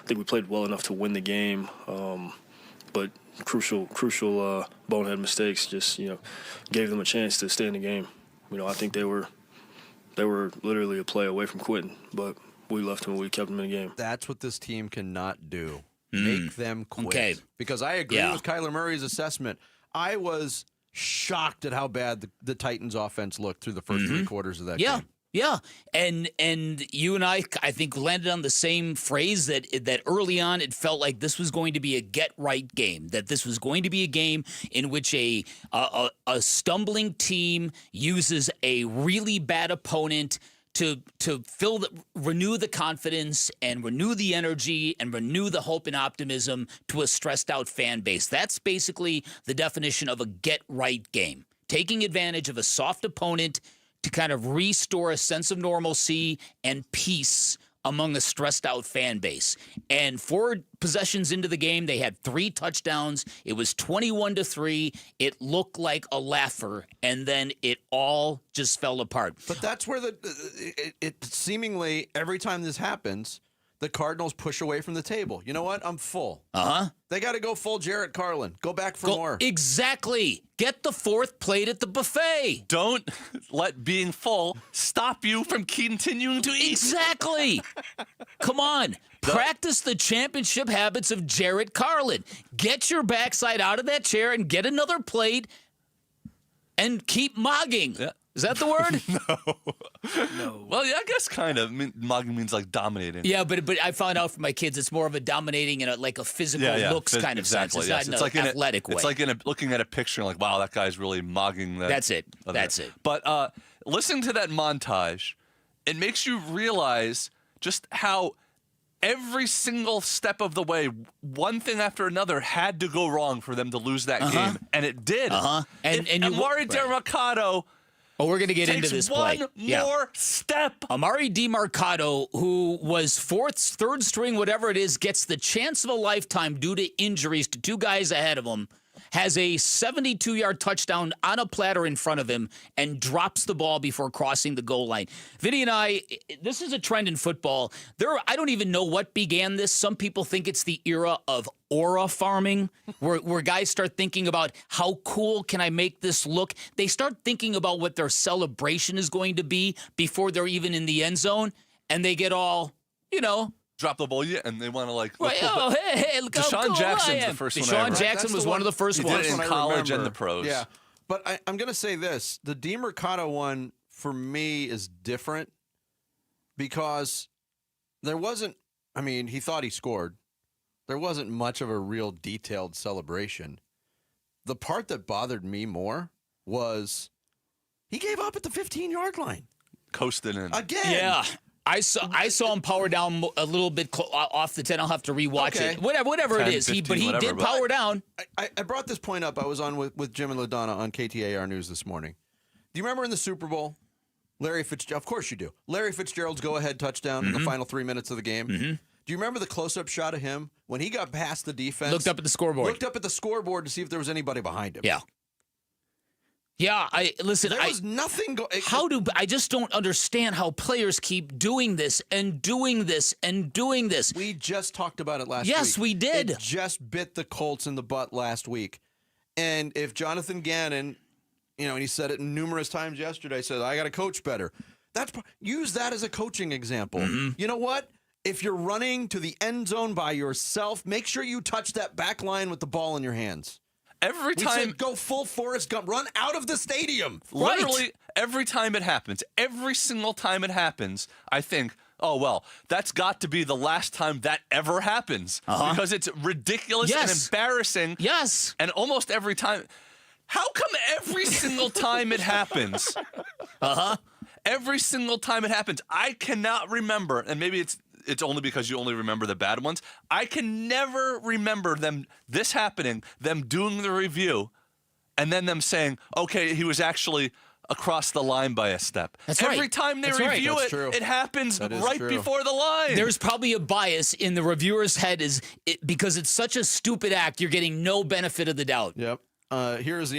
think we played well enough to win the game. But crucial bonehead mistakes just, gave them a chance to stay in the game. I think they were literally a play away from quitting, but we left them and we kept them in the game. That's what this team cannot do. Make them quit. Okay. Because I agree with Kyler Murray's assessment. I was shocked at how bad the Titans offense looked through the first 3 quarters of that game. Yeah, and you and I think landed on the same phrase that early on it felt like this was going to be a get right game, that this was going to be a game in which a stumbling team uses a really bad opponent to renew the confidence and renew the energy and renew the hope and optimism to a stressed out fan base. That's basically the definition of a get right game, taking advantage of a soft opponent to kind of restore a sense of normalcy and peace among a stressed out fan base. And 4 possessions into the game, they had 3 touchdowns. It was 21-3. It looked like a laugher, and then it all just fell apart. But that's where it seemingly every time this happens, the Cardinals push away from the table. You know what? I'm full. They got to go full Jarrett Carlin. Go back for more. Exactly. Get the 4th plate at the buffet. Don't let being full stop you from continuing to eat. Exactly. Come on. Practice the championship habits of Jarrett Carlin. Get your backside out of that chair and get another plate and keep mogging. Yeah. Is that the word? No. Well, yeah, I guess kind of. I mean, mogging means like dominating. Yeah, but I found out from my kids it's more of a dominating in like a physical looks kind of sense. It's not in an athletic way. It's like looking at a picture like, wow, that guy's really mogging that. That's it. That's it. But listening to that montage, it makes you realize just how every single step of the way, one thing after another had to go wrong for them to lose that game, and it did. And Amari DeMarcado. Oh, we're going to get into this play. One more step. Amari DiMercato, who was 4th, 3rd string, whatever it is, gets the chance of a lifetime due to injuries to 2 guys ahead of him, has a 72-yard touchdown on a platter in front of him, and drops the ball before crossing the goal line. Vinny and I, this is a trend in football. I don't even know what began this. Some people think it's the era of aura farming, where guys start thinking about how cool can I make this look. They start thinking about what their celebration is going to be before they're even in the end zone, and they get all, drop the ball, and they want to look. Hey, look how Deshaun cool Jackson's I am. the first one. Deshaun Jackson was one of the first ones. He did it in college and the pros. Yeah, but I'm going to say this: the DiMercato one for me is different because there wasn't. I mean, he thought he scored. There wasn't much of a real detailed celebration. The part that bothered me more was he gave up at the 15-yard line. Coasted in. Again. Yeah. I saw him power down a little bit off the 10. I'll have to rewatch it. Whatever 10, it is. 15, He did power down. I brought this point up. I was on with Jim and LaDonna on KTAR News this morning. Do you remember in the Super Bowl, Larry Fitzgerald? Of course you do. Larry Fitzgerald's go-ahead touchdown in the final 3 minutes of the game. Do you remember the close-up shot of him when he got past the defense? Looked up at the scoreboard. Looked up at the scoreboard to see if there was anybody behind him. Yeah. Yeah, listen. There was nothing. I just don't understand how players keep doing this and doing this and doing this. We just talked about it last week. Yes, we did. It just bit the Colts in the butt last week. And if Jonathan Gannon, and he said it numerous times yesterday, said, I got to coach better. Use that as a coaching example. You know what? If you're running to the end zone by yourself, make sure you touch that back line with the ball in your hands. Every time, we said go full Forrest Gump, run out of the stadium. Literally, every time it happens, every single time it happens, I think, oh, well, that's got to be the last time that ever happens. Because it's ridiculous and embarrassing. Yes. And almost every time. How come every single time it happens? Every single time it happens, I cannot remember, and maybe it's only because you only remember the bad ones. I can never remember this happening, them doing the review, and then them saying, okay, he was actually across the line by a step. That's right. Every time they review it, it happens right before the line. There's probably a bias in the reviewer's head because it's such a stupid act, you're getting no benefit of the doubt. Yep. Here's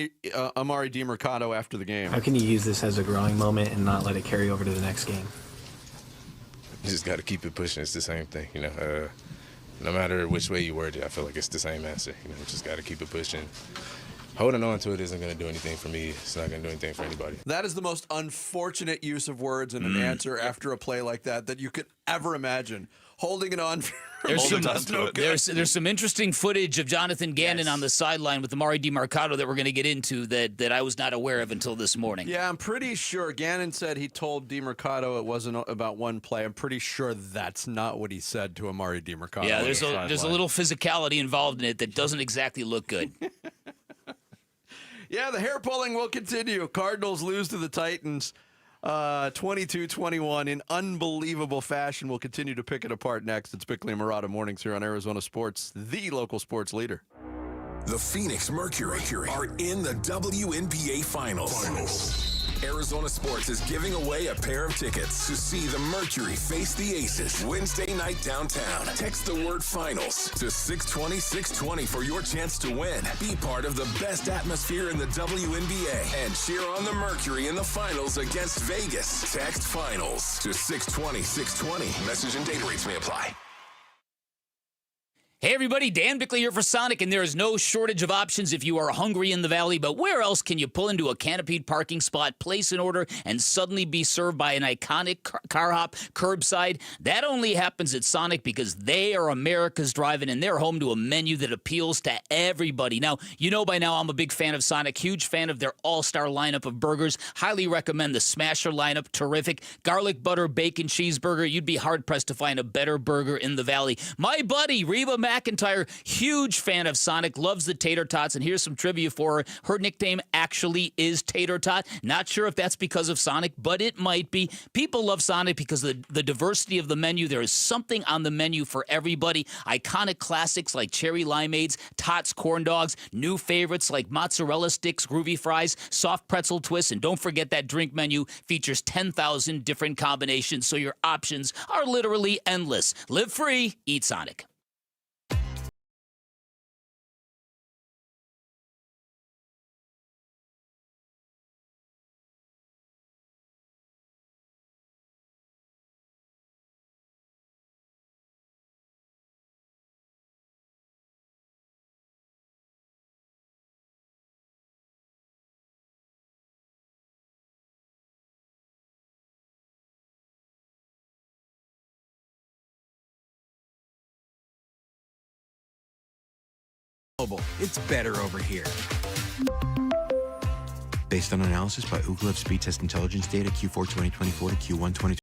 Amari DiMercato after the game. How can you use this as a growing moment and not let it carry over to the next game? You just got to keep it pushing. It's the same thing, no matter which way you word it, I feel like it's the same answer. Just got to keep it pushing. Holding on to it isn't going to do anything for me. It's not going to do anything for anybody. That is the most unfortunate use of words in an answer after a play like that you could ever imagine. Holding it on. There's some interesting footage of Jonathan Gannon on the sideline with Amari DiMercato that we're going to get into that I was not aware of until this morning. Yeah, I'm pretty sure Gannon said he told DiMercato it wasn't about one play. I'm pretty sure that's not what he said to Amari DiMercato. Yeah, there's a little physicality involved in it that doesn't exactly look good. Yeah, the hair pulling will continue. Cardinals lose to the Titans 22-21 in unbelievable fashion. We'll continue to pick it apart next. It's Bickley and Murata Mornings here on Arizona Sports, the local sports leader. The Phoenix Mercury are in the WNBA Finals. Arizona Sports is giving away a pair of tickets to see the Mercury face the Aces Wednesday night downtown. Text the word finals to 620-620 for your chance to win. Be part of the best atmosphere in the WNBA and cheer on the Mercury in the finals against Vegas. Text finals to 620-620. Message and data rates may apply. Hey everybody, Dan Bickley here for Sonic, and there is no shortage of options if you are hungry in the Valley, but where else can you pull into a canopied parking spot, place an order, and suddenly be served by an iconic car hop curbside? That only happens at Sonic because they are America's drive-in, and they're home to a menu that appeals to everybody. Now, you know by now I'm a big fan of Sonic, huge fan of their all-star lineup of burgers. Highly recommend the Smasher lineup, terrific. Garlic butter bacon cheeseburger, you'd be hard-pressed to find a better burger in the Valley. My buddy, Reba McIntyre, huge fan of Sonic, loves the tater tots, and here's some trivia for her. Her nickname actually is Tater Tot. Not sure if that's because of Sonic, but it might be. People love Sonic because of the diversity of the menu. There is something on the menu for everybody. Iconic classics like cherry limeades, Tots corn dogs, new favorites like mozzarella sticks, groovy fries, soft pretzel twists, and don't forget that drink menu features 10,000 different combinations, so your options are literally endless. Live free, eat Sonic. It's better over here. Based on analysis by Ookla of speed test intelligence data Q4 2024 to Q1 2024.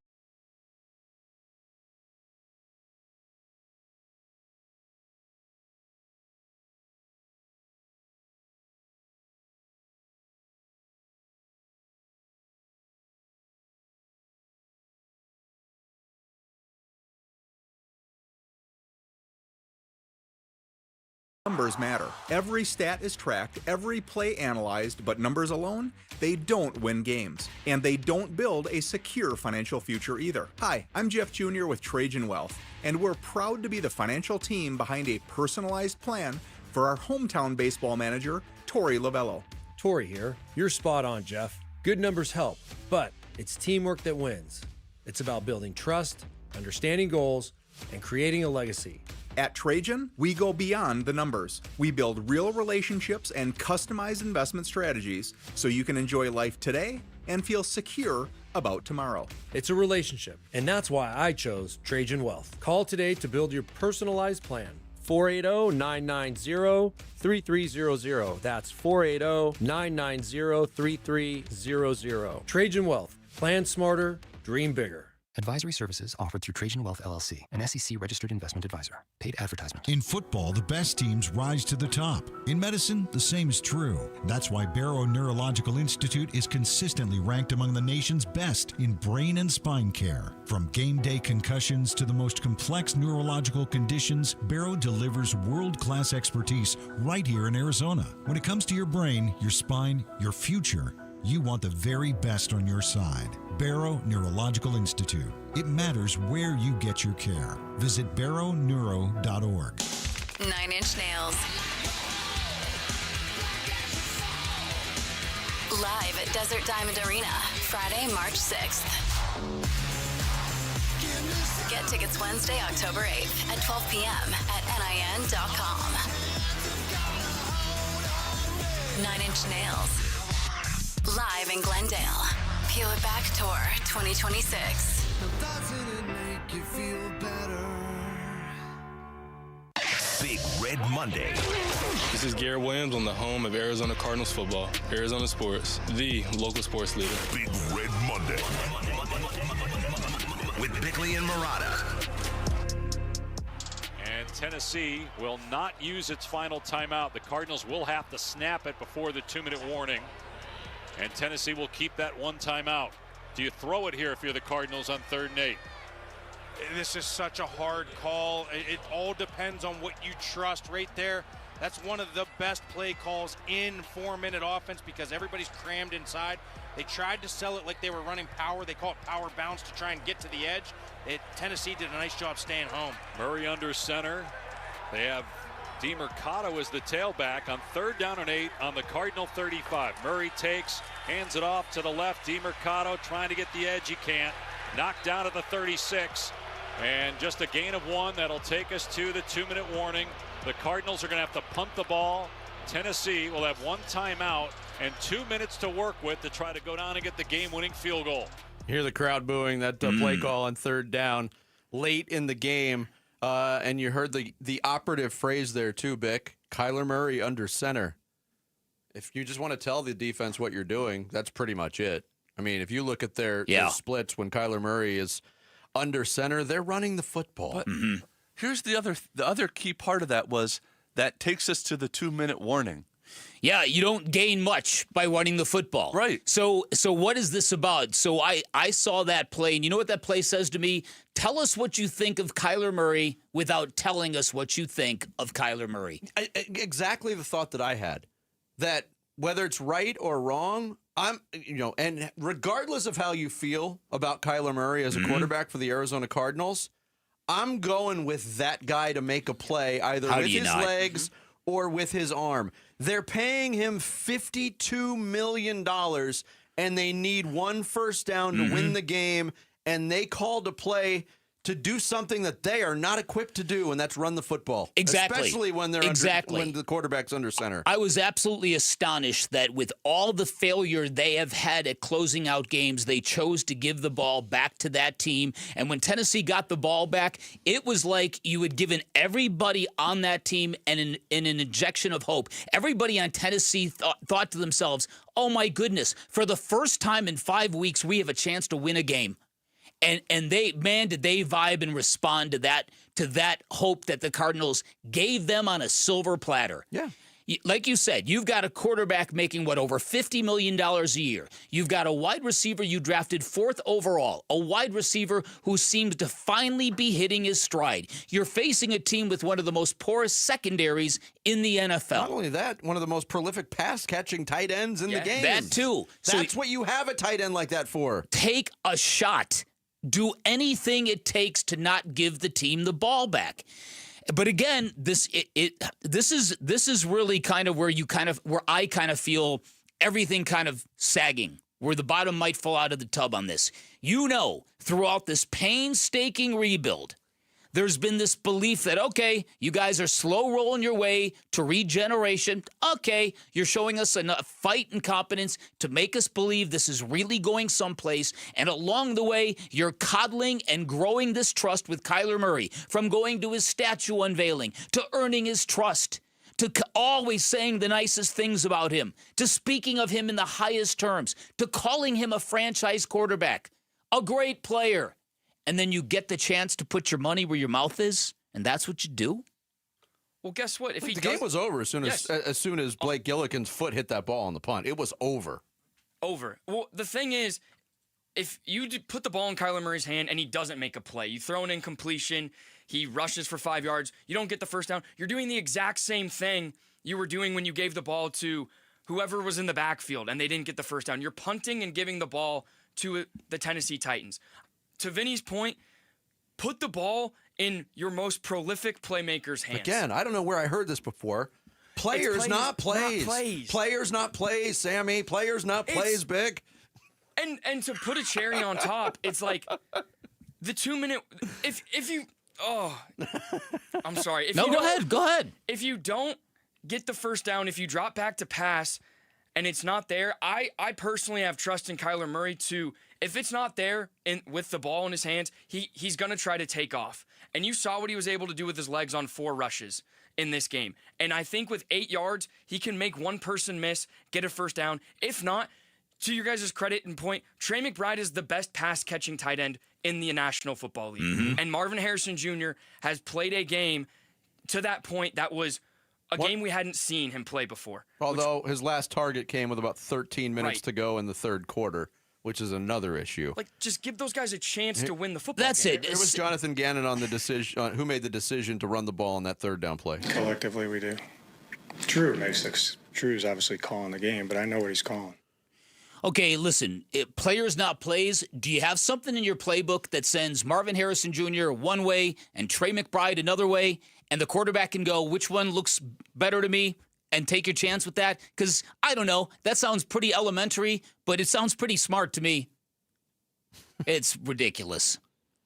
Numbers matter. Every stat is tracked, every play analyzed, but numbers alone, they don't win games. And they don't build a secure financial future either. Hi, I'm Jeff Jr. with Trajan Wealth, and we're proud to be the financial team behind a personalized plan for our hometown baseball manager, Tori Lavello. Tori here. You're spot on, Jeff. Good numbers help, but it's teamwork that wins. It's about building trust, understanding goals, and creating a legacy. At Trajan, we go beyond the numbers. We build real relationships and customize investment strategies so you can enjoy life today and feel secure about tomorrow. It's a relationship, and that's why I chose Trajan Wealth. Call today to build your personalized plan. 480-990-3300. That's 480-990-3300. Trajan Wealth. Plan smarter, dream bigger. Advisory services offered through Trajan Wealth LLC, an SEC-registered investment advisor. Paid advertisement. In football, the best teams rise to the top. In medicine, the same is true. That's why Barrow Neurological Institute is consistently ranked among the nation's best in brain and spine care. From game day concussions to the most complex neurological conditions, Barrow delivers world-class expertise right here in Arizona. When it comes to your brain, your spine, your future, you want the very best on your side. Barrow Neurological Institute. It matters where you get your care. Visit barrowneuro.org. 9 Inch Nails. Live at Desert Diamond Arena, Friday, March 6th. Get tickets Wednesday, October 8th at 12 p.m. at nin.com. 9 Inch Nails. Live in Glendale. Peel It Back Tour 2026. Big Red Monday. This is Garrett Williams on the home of Arizona Cardinals football. Arizona Sports, the local sports leader. Big Red Monday. With Bickley and Murata. And Tennessee will not use its final timeout. The Cardinals will have to snap it before the 2-minute warning. And Tennessee will keep that one timeout. Do you throw it here if you're the Cardinals on 3rd and 8? This is such a hard call. It all depends on what you trust right there. That's one of the best play calls in 4-minute offense because everybody's crammed inside. They tried to sell it like they were running power. They call it power bounce to try and get to the edge. Tennessee did a nice job staying home. Murray under center. They have DeMercado as the tailback on 3rd down and 8 on the Cardinal 35. Murray takes, hands it off to the left. DeMercado trying to get the edge. He can't. Knocked down at the 36. And just a gain of 1. That'll take us to the 2-minute warning. The Cardinals are going to have to punt the ball. Tennessee will have 1 timeout and 2 minutes to work with to try to go down and get the game-winning field goal. Hear the crowd booing that play call on 3rd down late in the game. And you heard the operative phrase there too, Bick. Kyler Murray under center. If you just want to tell the defense what you're doing, that's pretty much it. I mean, if you look at their splits when Kyler Murray is under center, they're running the football. But here's the other key part of that was that takes us to the 2-minute warning. Yeah, you don't gain much by running the football. Right. So what is this about? So I saw that play, and you know what that play says to me? Tell us what you think of Kyler Murray without telling us what you think of Kyler Murray. Exactly the thought that I had. That whether it's right or wrong, and regardless of how you feel about Kyler Murray as a quarterback for the Arizona Cardinals, I'm going with that guy to make a play either with his legs or with his arm. They're paying him $52 million, and they need 1 first down to win the game, and they called a play to do something that they are not equipped to do, and that's run the football. Exactly. Especially when they're when the quarterback's under center. I was absolutely astonished that with all the failure they have had at closing out games, they chose to give the ball back to that team. And when Tennessee got the ball back, it was like you had given everybody on that team an injection of hope. Everybody on Tennessee thought to themselves, oh my goodness, for the first time in 5 weeks, we have a chance to win a game. And they, man, did they vibe and respond to that hope that the Cardinals gave them on a silver platter. Yeah. Like you said, you've got a quarterback making, over $50 million a year. You've got a wide receiver you drafted 4th overall, a wide receiver who seems to finally be hitting his stride. You're facing a team with one of the most porous secondaries in the NFL. Not only that, one of the most prolific pass-catching tight ends in the game. That too. That's what you have a tight end like that for. Take a shot. Do anything it takes to not give the team the ball back. But again, this is really kind of where I kind of feel everything kind of sagging, where the bottom might fall out of the tub on this. Throughout this painstaking rebuild, there's been this belief that, okay, you guys are slow rolling your way to regeneration. Okay, you're showing us enough fight and competence to make us believe this is really going someplace. And along the way, you're coddling and growing this trust with Kyler Murray, from going to his statue unveiling, to earning his trust, to always saying the nicest things about him, to speaking of him in the highest terms, to calling him a franchise quarterback, a great player. And then you get the chance to put your money where your mouth is, and that's what you do? Well, guess what? The game was over as soon as Blake Gillikin's foot hit that ball on the punt. It was over. Over. Well, the thing is, if you put the ball in Kyler Murray's hand and he doesn't make a play, you throw an incompletion, he rushes for 5 yards, you don't get the first down, you're doing the exact same thing you were doing when you gave the ball to whoever was in the backfield and they didn't get the first down. You're punting and giving the ball to the Tennessee Titans. To Vinny's point, put the ball in your most prolific playmaker's hands. Again, I don't know where I heard this before. Players, not plays. Players, not plays, Sammy. Players, not plays, Big. And to put a cherry on top, it's like the 2-minute. If you, I'm sorry. Go ahead. If you don't get the first down, if you drop back to pass, and it's not there, I personally have trust in Kyler Murray to. If it's not there with the ball in his hands, he's going to try to take off. And you saw what he was able to do with his legs on 4 rushes in this game. And I think with 8 yards, he can make one person miss, get a first down. If not, to your guys' credit and point, Trey McBride is the best pass-catching tight end in the National Football League. Mm-hmm. And Marvin Harrison Jr. has played a game to that point that was a game we hadn't seen him play before. Although his last target came with about 13 minutes to go in the 3rd quarter. Which is another issue. Just give those guys a chance to win the football game. That's it. It was Jonathan Gannon on the decision, who made the decision to run the ball on that 3rd down play. Collectively, we do. Drew's obviously calling the game, but I know what he's calling. Okay, listen, players not plays. Do you have something in your playbook that sends Marvin Harrison Jr. one way and Trey McBride another way, and the quarterback can go, which one looks better to me, and take your chance with that? Because, I don't know, that sounds pretty elementary, but it sounds pretty smart to me. It's ridiculous.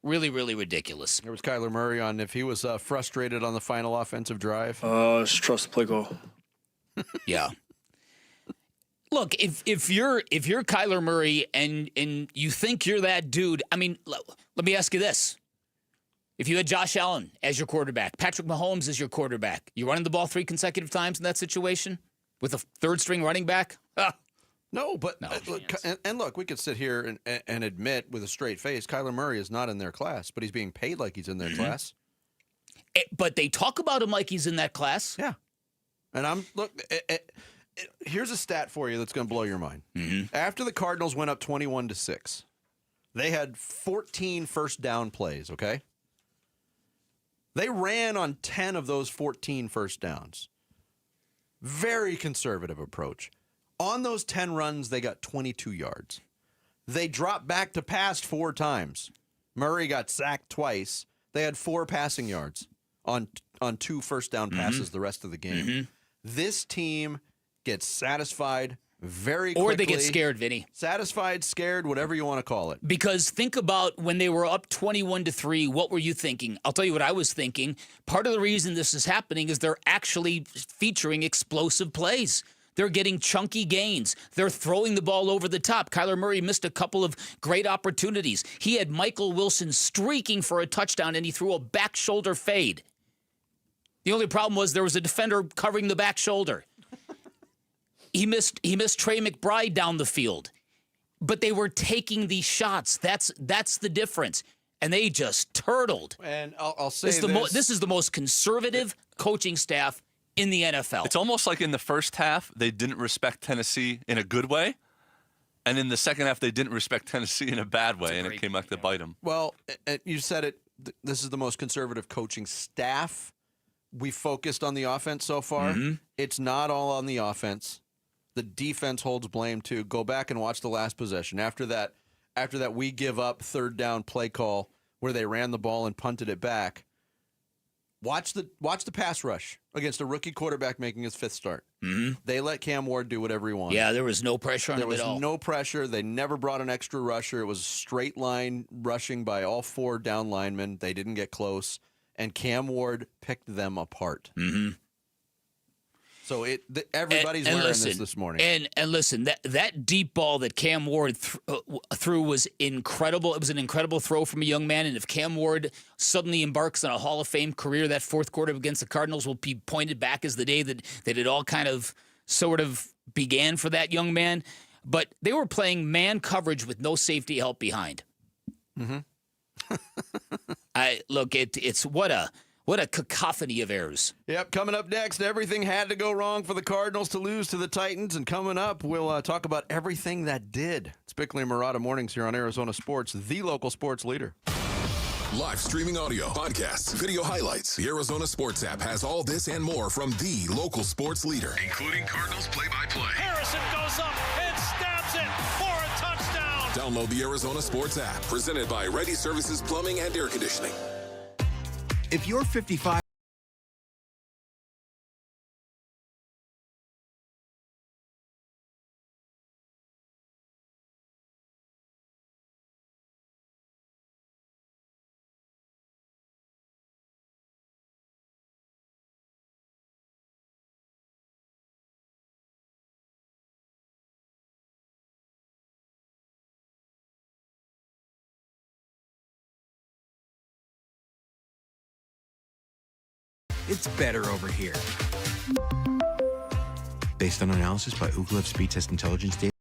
Really, really ridiculous. There was Kyler Murray on if he was frustrated on the final offensive drive. Just trust the play call. Yeah. Look, if you're Kyler Murray and you think you're that dude, I mean, let me ask you this. If you had Josh Allen as your quarterback, Patrick Mahomes as your quarterback, you running the ball 3 consecutive times in that situation with a third-string running back? No, but look, we could sit here and admit with a straight face, Kyler Murray is not in their class, but he's being paid like he's in their class. But they talk about him like he's in that class. Yeah. And here's a stat for you that's going to blow your mind. Mm-hmm. After the Cardinals went up 21-6, they had 14 first down plays, okay? They ran on 10 of those 14 first downs. Very conservative approach. On those 10 runs, they got 22 yards. They dropped back to pass 4 times. Murray got sacked twice. They had 4 passing yards on 2 first down passes the rest of the game. Mm-hmm. This team gets satisfied very quickly. Or they get scared, Vinny. Satisfied, scared, whatever you want to call it. Because think about when they were up 21-3, what were you thinking? I'll tell you what I was thinking. Part of the reason this is happening is they're actually featuring explosive plays. They're getting chunky gains. They're throwing the ball over the top. Kyler Murray missed a couple of great opportunities. He had Michael Wilson streaking for a touchdown, and he threw a back shoulder fade. The only problem was there was a defender covering the back shoulder. He missed Trey McBride down the field. But they were taking these shots. That's the difference. And they just turtled. And I'll say this is the most conservative coaching staff in the NFL. It's almost like in the first half, they didn't respect Tennessee in a good way. And in the second half, they didn't respect Tennessee in a bad way, and it came back to bite them. Well, you said it. This is the most conservative coaching staff. We focused on the offense so far. Mm-hmm. It's not all on the offense. The defense holds blame too. Go back and watch the last possession. After that, we give up third down play call where they ran the ball and punted it back. Watch the pass rush against a rookie quarterback making his 5th start. Mm-hmm. They let Cam Ward do whatever he wanted. Yeah, there was no pressure on him at all. There was no pressure. They never brought an extra rusher. It was a straight line rushing by all 4 down linemen. They didn't get close. And Cam Ward picked them apart. Mm-hmm. So everybody's learning this morning. And listen, that deep ball that Cam Ward threw was incredible. It was an incredible throw from a young man. And if Cam Ward suddenly embarks on a Hall of Fame career, that 4th quarter against the Cardinals will be pointed back as the day that it all kind of sort of began for that young man. But they were playing man coverage with no safety help behind. Mm-hmm. It's what a cacophony of errors. Yep, coming up next, everything had to go wrong for the Cardinals to lose to the Titans. And coming up, we'll talk about everything that did. It's Bickley and Murata Mornings here on Arizona Sports, the local sports leader. Live streaming audio, podcasts, video highlights. The Arizona Sports app has all this and more from the local sports leader, including Cardinals play-by-play. Harrison goes up and stabs it for a touchdown. Download the Arizona Sports app, presented by Ready Services Plumbing and Air Conditioning. If you're 55, it's better over here. based on analysis by Ookla of speed test intelligence data.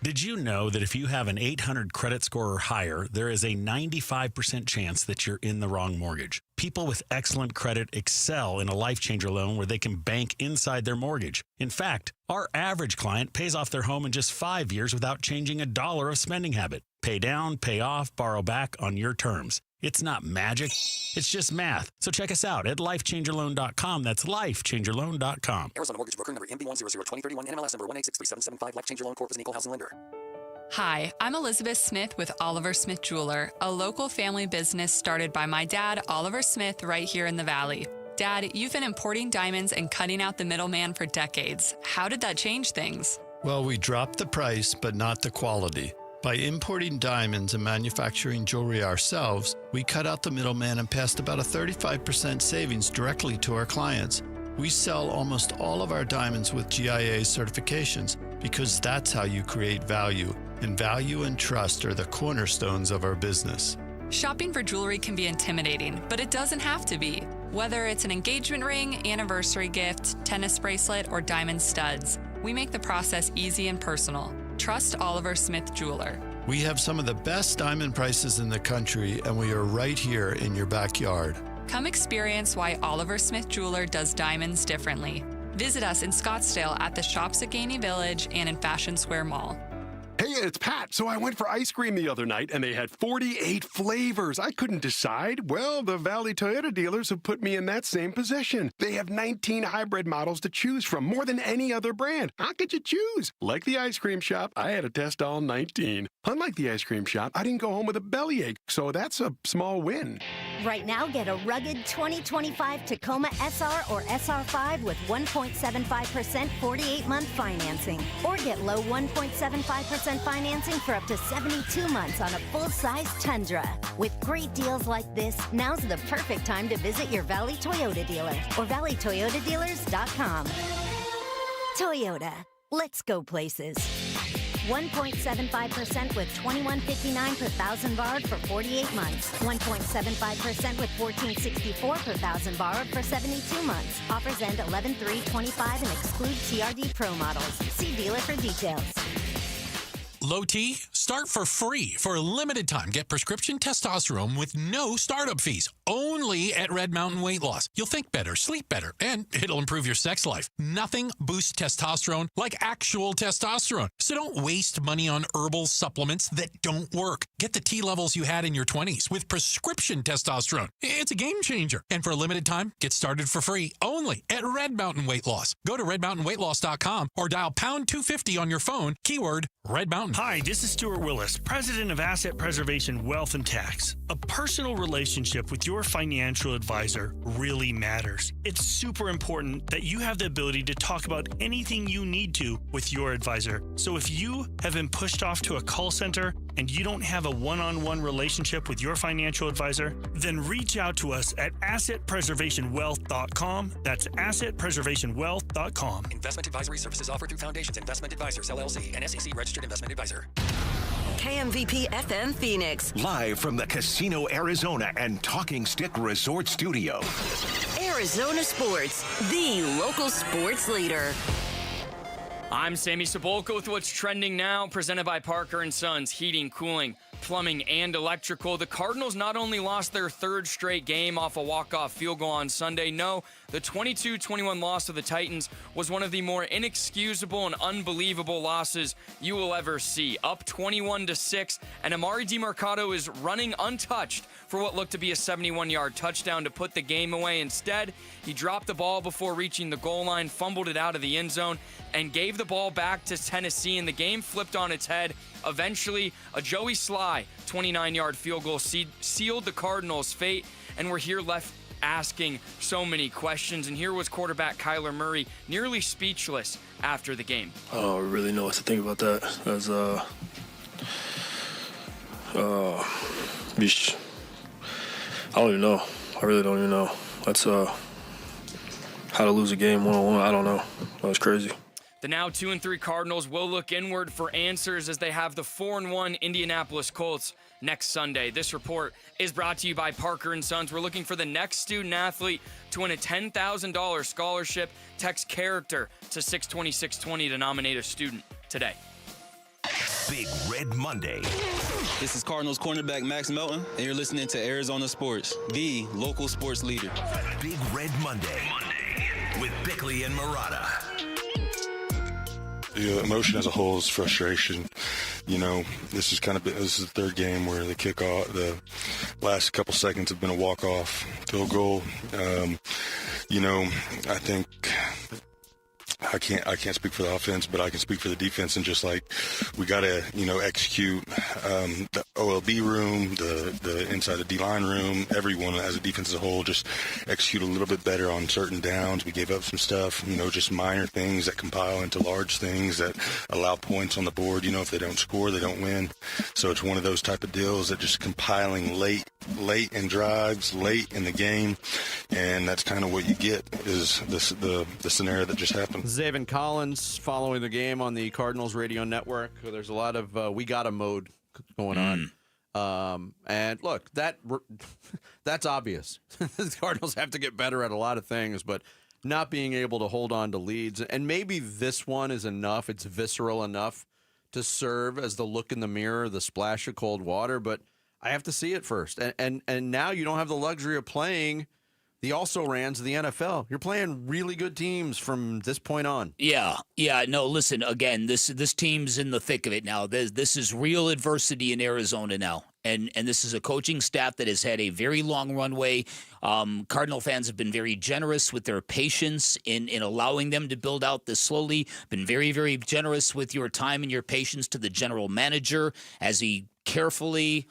Did you know that if you have an 800 credit score or higher, there is a 95% chance that you're in the wrong mortgage? People with excellent credit excel in a Life Changer loan where they can bank inside their mortgage. In fact, our average client pays off their home in just 5 years without changing a dollar of spending habit. Pay down, pay off, borrow back on your terms. It's not magic. It's just math. So check us out at lifechangerloan.com. That's lifechangerloan.com. Arizona Mortgage Broker number MB1002031, NMLS number 1863775. Life Changer Loan Corp is an equal housing lender. Hi, I'm Elizabeth Smith with Oliver Smith Jeweler, a local family business started by my dad, Oliver Smith, right here in the Valley. Dad, you've been importing diamonds and cutting out the middleman for decades. How did that change things? Well, we dropped the price, but not the quality. By importing diamonds and manufacturing jewelry ourselves, we cut out the middleman and passed about a 35% savings directly to our clients. We sell almost all of our diamonds with GIA certifications because that's how you create value, and value and trust are the cornerstones of our business. Shopping for jewelry can be intimidating, but it doesn't have to be. Whether it's an engagement ring, anniversary gift, tennis bracelet, or diamond studs, we make the process easy and personal. Trust Oliver Smith Jeweler. We have some of the best diamond prices in the country, and we are right here in your backyard. Come experience why Oliver Smith Jeweler does diamonds differently. Visit us in Scottsdale at the Shops at Gainey Village and in Fashion Square Mall. Hey, it's Pat. So I went for ice cream the other night, and they had 48 flavors. I couldn't decide. Well, the Valley Toyota dealers have put me in that same position. They have 19 hybrid models to choose from, more than any other brand. How could you choose? Like the ice cream shop, I had to test all 19. Unlike the ice cream shop, I didn't go home with a bellyache, so that's a small win. Right now, get a rugged 2025 Tacoma SR or SR5 with 1.75% 48-month financing. Or get low 1.75% financing for up to 72 months on a full-size Tundra. With great deals like this, now's the perfect time to visit your Valley Toyota dealer or valleytoyotadealers.com. Toyota. Let's go places. 1.75% with $21.59 per thousand borrowed for 48 months. 1.75% with $14.64 per thousand borrowed for 72 months. Offers end 11/3/25 and exclude TRD Pro models. See dealer for details. Low T, start for free for a limited time. Get prescription testosterone with no startup fees. Only at Red Mountain Weight Loss. You'll think better, sleep better, and it'll improve your sex life. Nothing boosts testosterone like actual testosterone. So don't waste money on herbal supplements that don't work. Get the T levels you had in your 20s with prescription testosterone. It's a game changer. And for a limited time, get started for free only at Red Mountain Weight Loss. Go to redmountainweightloss.com or dial pound 250 on your phone, keyword Red Mountain. Hi, this is Stuart Willis, president of Asset Preservation Wealth and Tax. A personal relationship with your financial advisor really matters. It's super important that you have the ability to talk about anything you need to with your advisor. So if you have been pushed off to a call center and you don't have a one-on-one relationship with your financial advisor, then reach out to us at assetpreservationwealth.com. That's assetpreservationwealth.com. Investment advisory services offered through Foundations Investment Advisors, LLC, an SEC registered investment advisor. KMVP FM Phoenix. Live from the Casino Arizona and Talking Stick Resort Studio. Arizona Sports, the local sports leader. I'm Sammy Sabula with what's trending now, presented by Parker & Sons, heating, cooling, plumbing, and electrical. The Cardinals not only lost their third straight game off a walk-off field goal on Sunday, no, the 22-21 loss to the Titans was one of the more inexcusable and unbelievable losses you will ever see. Up 21-6, and Amari DiMercato is running untouched for what looked to be a 71-yard touchdown to put the game away. Instead, he dropped the ball before reaching the goal line, fumbled it out of the end zone, and gave the ball back to Tennessee, and the game flipped on its head. Eventually, a Joey Sly 29-yard field goal sealed the Cardinals' fate, and we're here left asking so many questions. And here was quarterback Kyler Murray nearly speechless after the game. I don't really know what to think about that. As I don't even know. I really don't even know. That's how to lose a game one-on-one. I don't know. That was crazy. The now 2-3 Cardinals will look inward for answers as they have the 4-1 Indianapolis Colts next Sunday. This report is brought to you by Parker & Sons. We're looking for the next student athlete to win a $10,000 scholarship. Text character to 620-620 to nominate a student today. Big Red Monday. This is Cardinals cornerback Max Melton, and you're listening to Arizona Sports, the local sports leader. Big Red Monday with Bickley and Murata. The emotion as a whole is frustration. This is the third game where the kickoff, the last couple seconds have been a walk-off field goal. I think I can't speak for the offense, but I can speak for the defense. And just like we got to, execute the OLB room, the inside the D-line room, everyone as a defense as a whole, just execute a little bit better on certain downs. We gave up some stuff, just minor things that compile into large things that allow points on the board. If they don't score, they don't win. So it's one of those type of deals that just compiling late in drives, late in the game, and that's kind of what you get is the scenario that just happened. Zaven Collins following the game on the Cardinals radio network. There's a lot of we got a mode going on. And look, that's obvious. The Cardinals have to get better at a lot of things, but not being able to hold on to leads. And maybe this one is enough. It's visceral enough to serve as the look in the mirror, the splash of cold water, but I have to see it first. And now you don't have the luxury of playing the also-rans of the NFL. You're playing really good teams from this point on. Yeah. No, listen, again, this team's in the thick of it now. This is real adversity in Arizona now. And this is a coaching staff that has had a very long runway. Cardinal fans have been very generous with their patience in allowing them to build out this slowly. Been very, very generous with your time and your patience to the general manager as he carefully,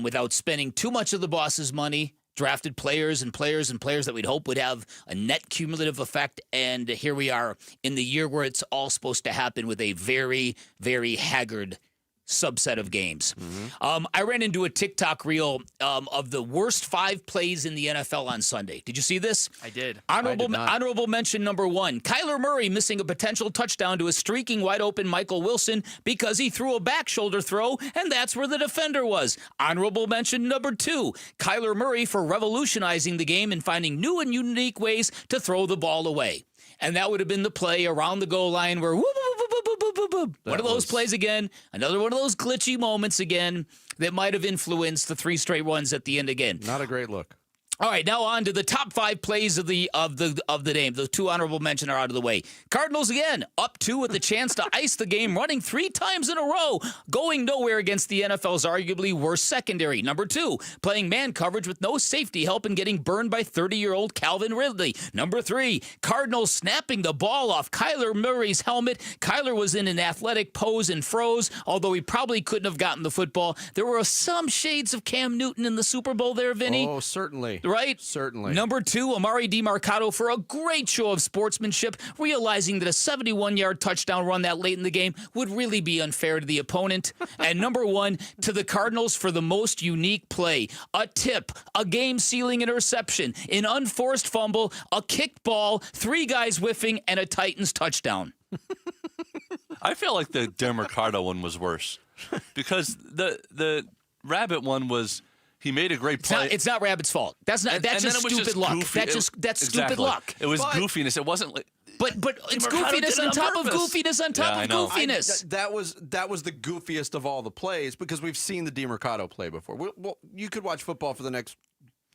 without spending too much of the boss's money, drafted players that we'd hope would have a net cumulative effect. And here we are in the year where it's all supposed to happen with a very, very haggard subset of games. I ran into a TikTok reel of the worst 5 plays in the NFL on Sunday. Did you see this? I did. Honorable mention number 1. Kyler Murray missing a potential touchdown to a streaking wide open Michael Wilson because he threw a back shoulder throw, and that's where the defender was. Honorable mention number 2. Kyler Murray for revolutionizing the game and finding new and unique ways to throw the ball away. And that would have been the play around the goal line where one of those plays again, another one of those glitchy moments again that might have influenced the 3 straight runs at the end again. Not a great look. All right, now on to the top 5 plays of the game. The 2 honorable mention are out of the way. Cardinals again, up 2 with the chance to ice the game, running 3 times in a row, going nowhere against the NFL's arguably worst secondary. Number 2, playing man coverage with no safety help and getting burned by 30-year-old Calvin Ridley. Number 3, Cardinals snapping the ball off Kyler Murray's helmet. Kyler was in an athletic pose and froze, although he probably couldn't have gotten the football. There were some shades of Cam Newton in the Super Bowl there, Vinny. Oh, certainly. Right? Certainly. Number 2, Amari DiMarcado for a great show of sportsmanship, realizing that a 71-yard touchdown run that late in the game would really be unfair to the opponent. And number 1, to the Cardinals for the most unique play. A tip, a game-sealing interception, an unforced fumble, a kicked ball, 3 guys whiffing, and a Titans touchdown. I feel like the DiMarcado one was worse because the Rabbit one was... He made a great play. It's not Rabbit's fault. That's just stupid luck. Goofy. That's stupid luck. It was goofiness. It wasn't like. But it's goofiness on top of goofiness on top of goofiness. That was the goofiest of all the plays because we've seen the DiMarcado play before. Well, you could watch football for the next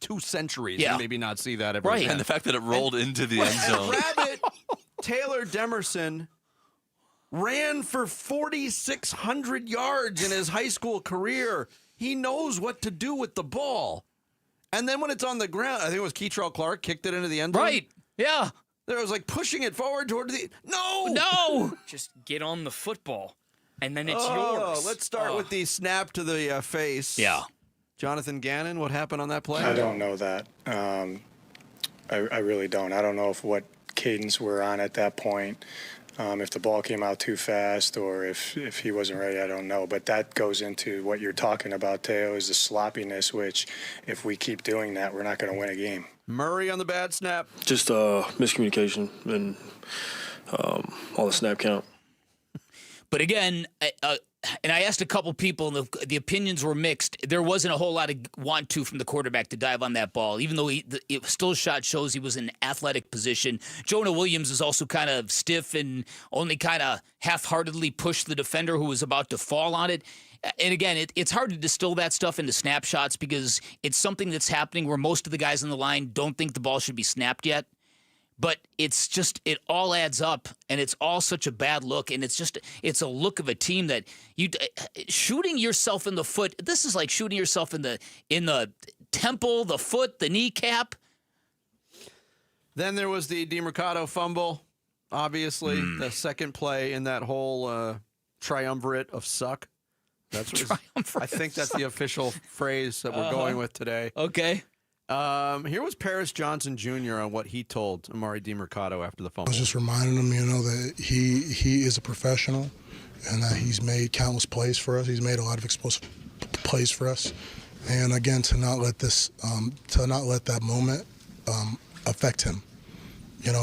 2 centuries and maybe not see that ever again. And the fact that it rolled into the end zone. Rabbit Taylor Demerson ran for 4,600 yards in his high school career. He knows what to do with the ball. And then when it's on the ground, I think it was Keitrell Clark kicked it into the end zone. Right. Yeah. There was like pushing it forward toward the... No! Just get on the football, and then it's yours. Let's start with the snap to the face. Yeah. Jonathan Gannon, what happened on that play? I don't know that. I really don't. I don't know what cadence we're on at that point. If the ball came out too fast or if he wasn't ready, I don't know. But that goes into what you're talking about, Teo, is the sloppiness, which if we keep doing that, we're not going to win a game. Murray on the bad snap. Just miscommunication and all the snap count. But again, and I asked a couple people, and the opinions were mixed. There wasn't a whole lot of want to from the quarterback to dive on that ball, even though it still shot shows he was in athletic position. Jonah Williams is also kind of stiff and only kind of half-heartedly pushed the defender who was about to fall on it. And again, it's hard to distill that stuff into snapshots because it's something that's happening where most of the guys on the line don't think the ball should be snapped yet. But it's just, it all adds up, and it's all such a bad look, and it's a look of a team that shooting yourself in the foot. This is like shooting yourself in the temple, the foot, the kneecap. Then there was the DeMercado fumble, obviously the second play in that whole triumvirate of suck. That's what I think that's the official phrase that we're going with today. Okay. Here was Paris Johnson Jr. on what he told Amari DeMercado after the fumble. I was just reminding him, that he is a professional and that he's made countless plays for us. He's made a lot of explosive plays for us. And again, to not let that moment affect him,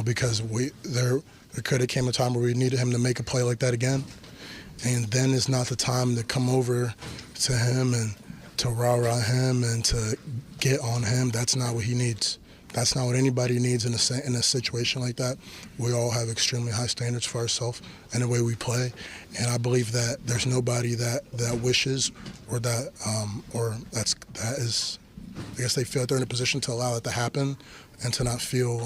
because there could have came a time where we needed him to make a play like that again. And then it's not the time to come over to him and to rah-rah him and to get on him. That's not what he needs. That's not what anybody needs in a situation like that. We all have extremely high standards for ourselves and the way we play. And I believe that there's nobody that wishes or that is, I guess they feel like they're in a position to allow it to happen and to not feel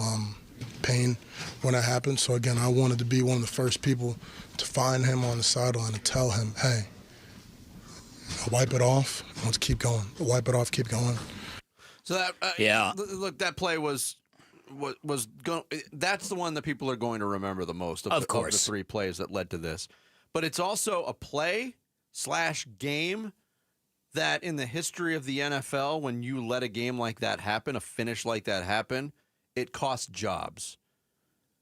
pain when it happens. So again, I wanted to be one of the first people to find him on the sideline and tell him, hey, wipe it off. Let's keep going. Wipe it off. Keep going. So that look, that play was going. That's the one that people are going to remember the most. Of the three plays that led to this, but it's also a play/game that in the history of the NFL, when you let a game like that happen, a finish like that happen, it costs jobs.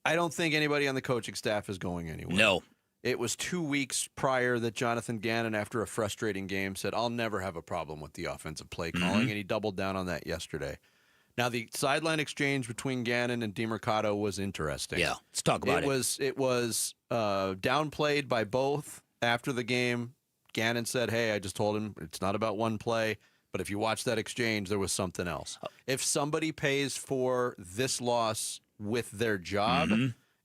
I don't think anybody on the coaching staff is going anywhere. No. It was 2 weeks prior that Jonathan Gannon, after a frustrating game, said, I'll never have a problem with the offensive play calling, and he doubled down on that yesterday. Now, the sideline exchange between Gannon and DeMercado was interesting. Yeah, let's talk about it. It was downplayed by both after the game. Gannon said, hey, I just told him it's not about one play, but if you watch that exchange, there was something else. If somebody pays for this loss with their job,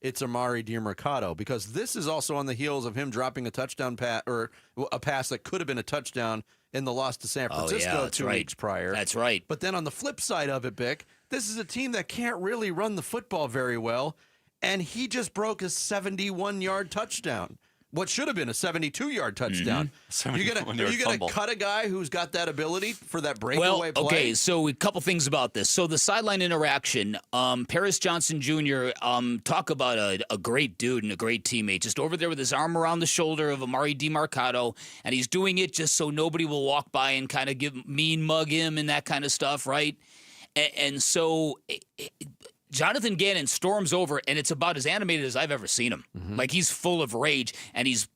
it's Amari DeMercado, because this is also on the heels of him dropping a touchdown pass, or a pass that could have been a touchdown in the loss to San Francisco 2 weeks prior. That's right. But then on the flip side of it, Bick, this is a team that can't really run the football very well, and he just broke a 71-yard touchdown. What should have been a 72-yard touchdown. You're gonna cut a guy who's got that ability for that breakaway play? Okay, so a couple things about this. So the sideline interaction, Paris Johnson Jr., talk about a great dude and a great teammate, just over there with his arm around the shoulder of Amari DeMercado, and he's doing it just so nobody will walk by and kind of mean mug him and that kind of stuff, right? And so Jonathan Gannon storms over, and it's about as animated as I've ever seen him. Like, he's full of rage, and he's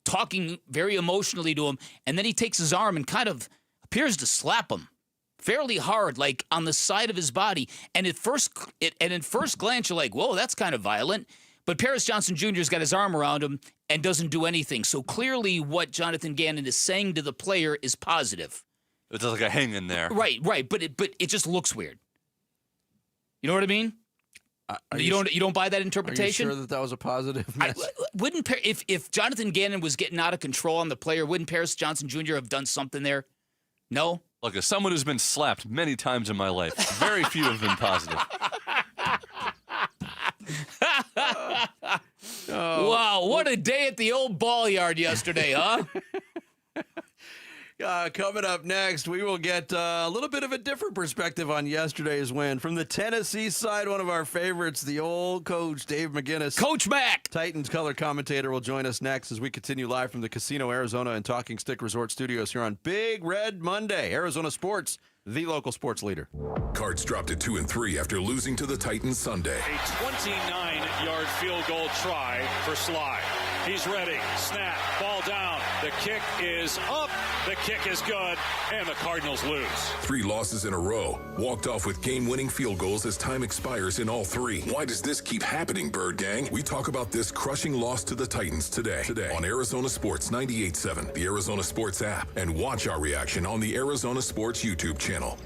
talking very emotionally to him, and then he takes his arm and kind of appears to slap him fairly hard, like on the side of his body. And in first glance, you're like, whoa, that's kind of violent. But Paris Johnson Jr. has got his arm around him and doesn't do anything. So clearly what Jonathan Gannon is saying to the player is positive. It's like a hang in there. Right. But it just looks weird. You know what I mean? You don't buy that interpretation? Are you sure that was a positive message? If Jonathan Gannon was getting out of control on the player, wouldn't Paris Johnson Jr. have done something there? No? Look, as someone who's been slapped many times in my life, very few have been positive. Wow, what a day at the old ball yard yesterday, huh? Coming up next, we will get a little bit of a different perspective on yesterday's win. From the Tennessee side, one of our favorites, the old coach, Dave McGinnis. Coach Mac! Titans color commentator will join us next as we continue live from the Casino Arizona and Talking Stick Resort Studios here on Big Red Monday. Arizona Sports, the local sports leader. Cards dropped to 2-3 after losing to the Titans Sunday. A 29-yard field goal try for Sly. He's ready. Snap. Ball down. The kick is up. The kick is good. And the Cardinals lose. 3 losses in a row. Walked off with game-winning field goals as time expires in all 3. Why does this keep happening, Bird Gang? We talk about this crushing loss to the Titans today on Arizona Sports 98.7, the Arizona Sports app, and watch our reaction on the Arizona Sports YouTube channel.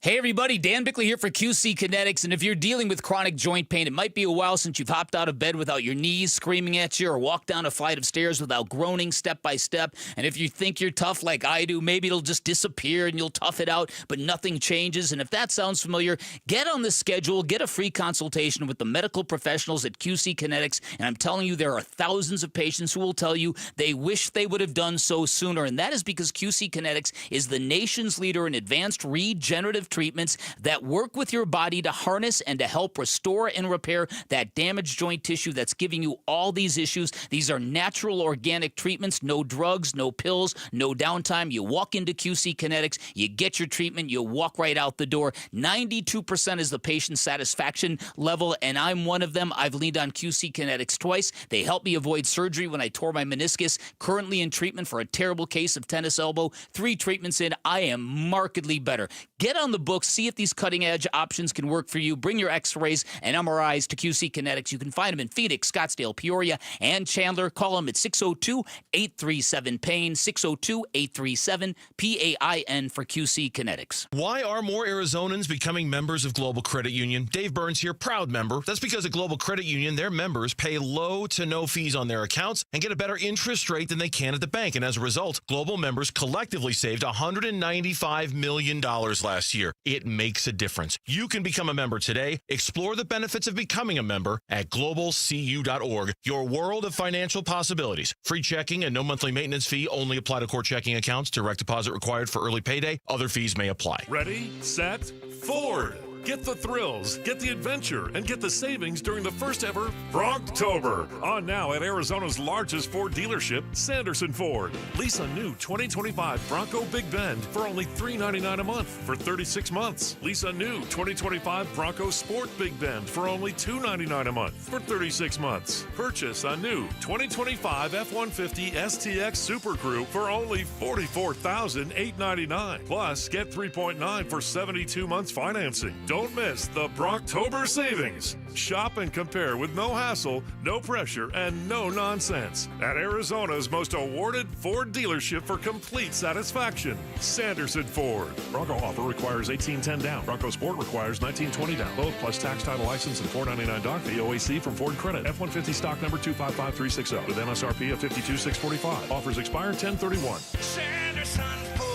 Hey everybody, Dan Bickley here for QC Kinetics, and if you're dealing with chronic joint pain, it might be a while since you've hopped out of bed without your knees screaming at you or walked down a flight of stairs without groaning step by step, and if you think you're tough like I do, maybe it'll just disappear and you'll tough it out, but nothing changes, and if that sounds familiar, get on the schedule, get a free consultation with the medical professionals at QC Kinetics, and I'm telling you, there are thousands of patients who will tell you they wish they would have done so sooner, and that is because QC Kinetics is the nation's leader in advanced regenerative treatments that work with your body to harness and to help restore and repair that damaged joint tissue that's giving you all these issues. These are natural organic treatments, no drugs, no pills, no downtime. You walk into QC Kinetics, you get your treatment, you walk right out the door. 92% is the patient satisfaction level, and I'm one of them. I've leaned on QC Kinetics twice. They helped me avoid surgery when I tore my meniscus. Currently in treatment for a terrible case of tennis elbow. 3 treatments in, I am markedly better. Get on the books, see if these cutting-edge options can work for you. Bring your x-rays and MRIs to QC Kinetics. You can find them in Phoenix, Scottsdale, Peoria, and Chandler. Call them at 602-837-PAIN, 602-837-PAIN for QC Kinetics. Why are more Arizonans becoming members of Global Credit Union? Dave Burns here, proud member. That's because at Global Credit Union, their members pay low to no fees on their accounts and get a better interest rate than they can at the bank. And as a result, Global members collectively saved $195 million last year. It makes a difference. You can become a member today. Explore the benefits of becoming a member at globalcu.org. Your world of financial possibilities. Free checking and no monthly maintenance fee only apply to core checking accounts. Direct deposit required for early payday. Other fees may apply. Ready, set, forward. Get the thrills, get the adventure, and get the savings during the first ever Brocktober. On now at Arizona's largest Ford dealership, Sanderson Ford. Lease a new 2025 Bronco Big Bend for only $399 a month for 36 months. Lease a new 2025 Bronco Sport Big Bend for only $299 a month for 36 months. Purchase a new 2025 F-150 STX Super Crew for only $44,899. Plus, get 3.9 for 72 months financing. Don't miss the Brocktober savings. Shop and compare with no hassle, no pressure, and no nonsense at Arizona's most awarded Ford dealership for complete satisfaction, Sanderson Ford. Bronco offer requires $1,810 down. Bronco Sport requires $1,920 down. Both plus tax, title, license, and $499 dock fee. OAC from Ford Credit. F-150 stock number 255360 with MSRP of $52,645. Offers expire 10/31. Sanderson Ford.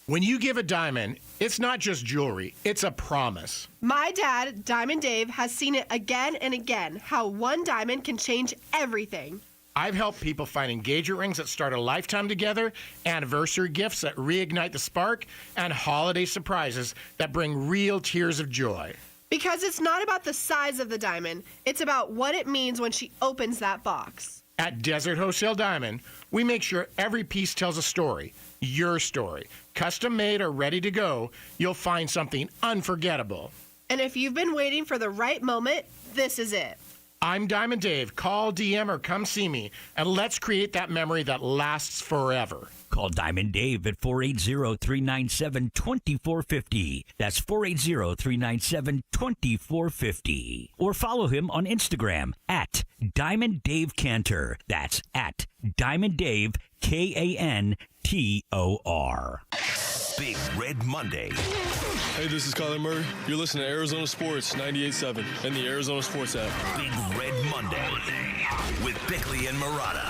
When you give a diamond, it's not just jewelry, it's a promise. My dad, Diamond Dave, has seen it again and again, how one diamond can change everything. I've helped people find engagement rings that start a lifetime together, anniversary gifts that reignite the spark, and holiday surprises that bring real tears of joy. Because it's not about the size of the diamond, it's about what it means when she opens that box. At Desert Wholesale Diamond, we make sure every piece tells a story, your story. Custom made or ready to go, you'll find something unforgettable. And if you've been waiting for the right moment, this is it. I'm Diamond Dave. Call, DM, or come see me, and let's create that memory that lasts forever. Call Diamond Dave at 480-397-2450. That's 480-397-2450. Or follow him on Instagram at Diamond Dave Cantor. That's at Diamond Dave, Kantor. Big Red Monday. Hey, this is Kyler Murray. You're listening to Arizona Sports 98.7 and the Arizona Sports app. Big Red Monday with Bickley and Murata.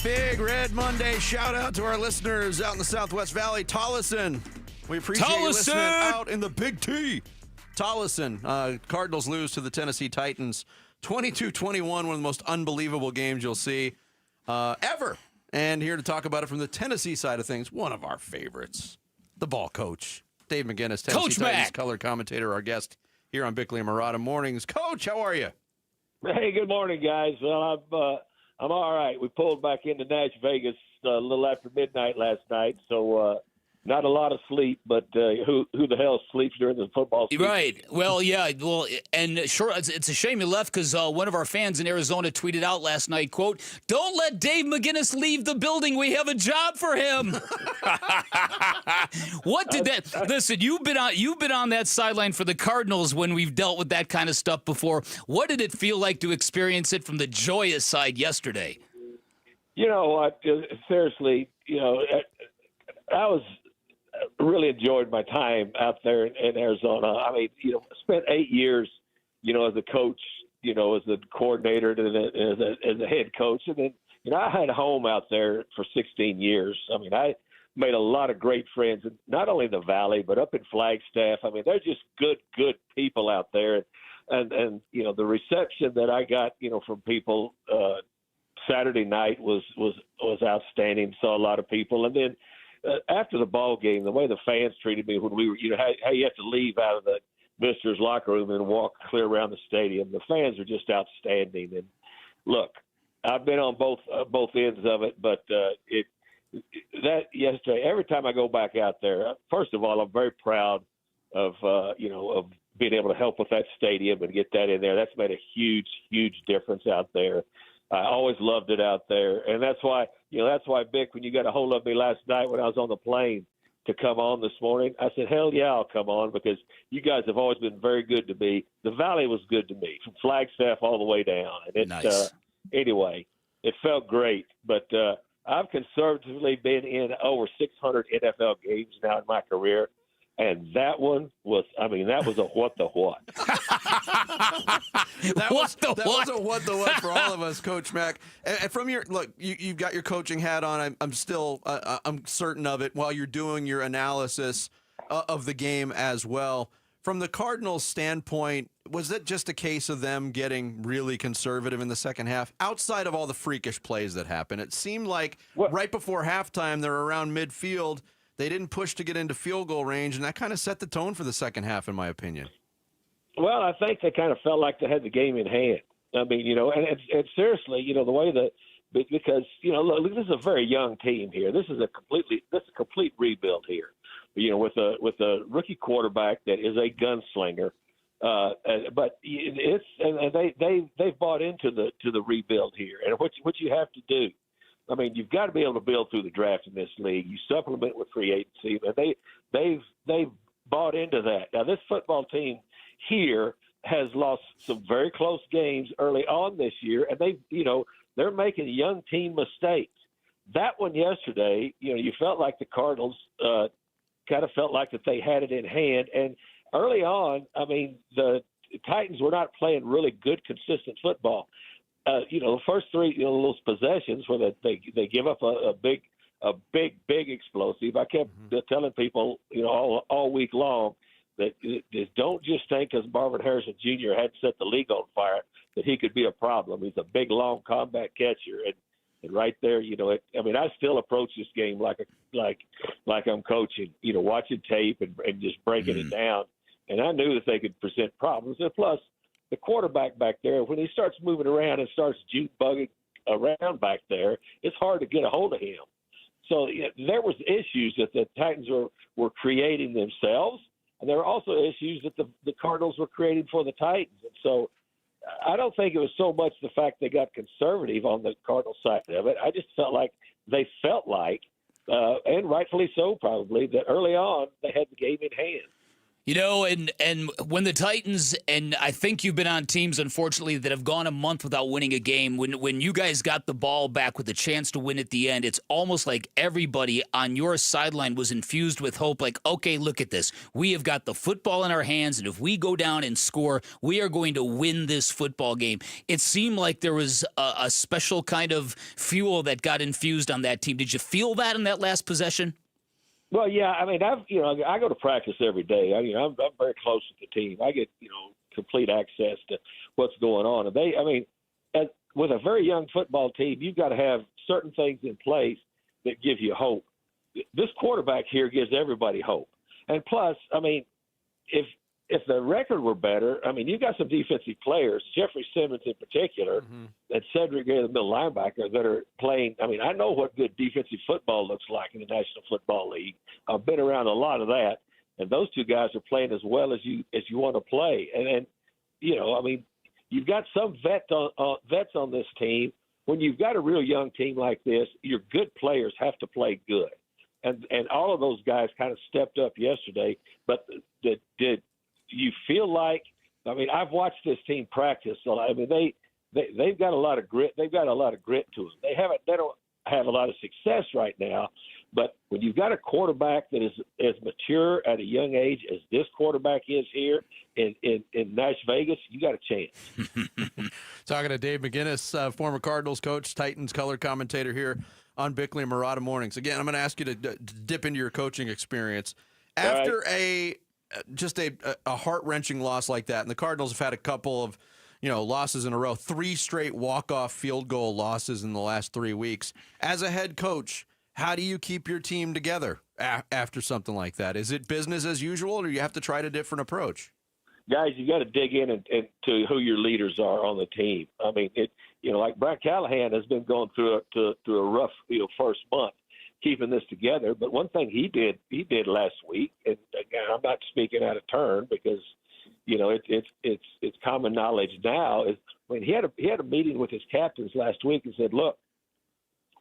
Big Red Monday. Shout out to our listeners out in the Southwest Valley. Tollison. We appreciate you listening out in the Big T. Tollison. Cardinals lose to the Tennessee Titans 22-21. One of the most unbelievable games you'll see ever. And here to talk about it from the Tennessee side of things, one of our favorites, the ball coach, Dave McGinnis, Tennessee Titans color commentator, our guest here on Bickley and Murata Mornings. Coach, how are you? Hey, good morning, guys. Well, I'm all right. We pulled back into Nash Vegas a little after midnight last night, so not a lot of sleep, but who the hell sleeps during the football season? Right. Well, yeah. Well, and sure, it's a shame you left because one of our fans in Arizona tweeted out last night, quote, "Don't let Dave McGinnis leave the building. We have a job for him." What did that? Listen, you've been on that sideline for the Cardinals when we've dealt with that kind of stuff before. What did it feel like to experience it from the joyous side yesterday? You know what? Seriously, I really enjoyed my time out there in Arizona. I mean, spent 8 years, as a coach, as a coordinator, and as a head coach, and then I had a home out there for 16 years. I mean, I made a lot of great friends, not only in the Valley but up in Flagstaff. I mean, they're just good people out there, and the reception that I got, from people Saturday night was outstanding. Saw a lot of people, and then. After the ball game, the way the fans treated me when we were, how you have to leave out of the visitors' locker room and walk clear around the stadium. The fans are just outstanding. And look, I've been on both ends of it, but that yesterday, every time I go back out there, first of all, I'm very proud of of being able to help with that stadium and get that in there. That's made a huge difference out there. I always loved it out there, and that's why Bick, when you got a hold of me last night when I was on the plane to come on this morning, I said, hell yeah, I'll come on, because you guys have always been very good to me. The Valley was good to me from Flagstaff all the way down, and nice. Anyway, it felt great. But I've conservatively been in over 600 NFL games now in my career. And that one was, a what the what. That was a what the what for all of us, Coach Mack. And from you've got your coaching hat on. I'm still, I'm certain of it while you're doing your analysis of the game as well. From the Cardinals' standpoint, was it just a case of them getting really conservative in the second half? Outside of all the freakish plays that happened, it seemed like right before halftime, they're around midfield. They didn't push to get into field goal range, and that kind of set the tone for the second half, in my opinion. Well, I think they kind of felt like they had the game in hand. I mean, and seriously, the way because look, this is a very young team here. This is a complete rebuild here. With a rookie quarterback that is a gunslinger, but they've bought into the rebuild here, and what you have to do. I mean, you've got to be able to build through the draft in this league. You supplement with free agency, and they've bought into that. Now, this football team here has lost some very close games early on this year, and they're making young team mistakes. That one yesterday, you felt like the Cardinals kind of felt like that they had it in hand, and early on, I mean, the Titans were not playing really good, consistent football. The first three those possessions where they give up a big explosive. I kept telling people all week long that don't just think because Marvin Harrison Jr. had set the league on fire that he could be a problem. He's a big, long combat catcher, and right there, I still approach this game like I'm coaching, watching tape and just breaking it down. And I knew that they could present problems, and plus. The quarterback back there, when he starts moving around and starts jute-bugging around back there, it's hard to get a hold of him. So there was issues that the Titans were creating themselves, and there were also issues that the Cardinals were creating for the Titans. And so I don't think it was so much the fact they got conservative on the Cardinals side of it. I just felt like, and rightfully so probably, that early on they had the game in hand. And when the Titans, and I think you've been on teams, unfortunately, that have gone a month without winning a game, when you guys got the ball back with a chance to win at the end, it's almost like everybody on your sideline was infused with hope, like, okay, look at this. We have got the football in our hands, and if we go down and score, we are going to win this football game. It seemed like there was a special kind of fuel that got infused on that team. Did you feel that in that last possession? Well, yeah, I mean, I go to practice every day. I'm very close with the team. I get, complete access to what's going on. And with a very young football team, you've got to have certain things in place that give you hope. This quarterback here gives everybody hope. And plus, I mean, if if the record were better, I mean, you've got some defensive players, Jeffrey Simmons in particular, and Cedric Gray, the middle linebacker, that are playing. I mean, I know what good defensive football looks like in the National Football League. I've been around a lot of that, and those two guys are playing as well as you want to play. And you know, I mean, you've got some vets on this team. When you've got a real young team like this, your good players have to play good. And all of those guys kind of stepped up yesterday. But did you feel like? I mean, I've watched this team practice. So I mean, they've got a lot of grit. They've got a lot of grit to them. They don't have a lot of success right now. But when you've got a quarterback that is as mature at a young age as this quarterback is here in Nash Vegas, you got a chance. Talking to Dave McGinnis, former Cardinals coach, Titans color commentator here on Bickley and Murata Mornings. Again, I'm going to ask you to dip into your coaching experience. After a heart-wrenching loss like that, and the Cardinals have had a couple of losses in a row, 3 straight walk-off field goal losses in the last 3 weeks. As a head coach, how do you keep your team together after something like that? Is it business as usual, or do you have to try a different approach? Guys, you got to dig in and to who your leaders are on the team. I mean, like Brad Callahan has been going through a rough first month keeping this together. But one thing he did last week, and again, I'm not speaking out of turn because it's common knowledge now, is when he had a meeting with his captains last week and said, look,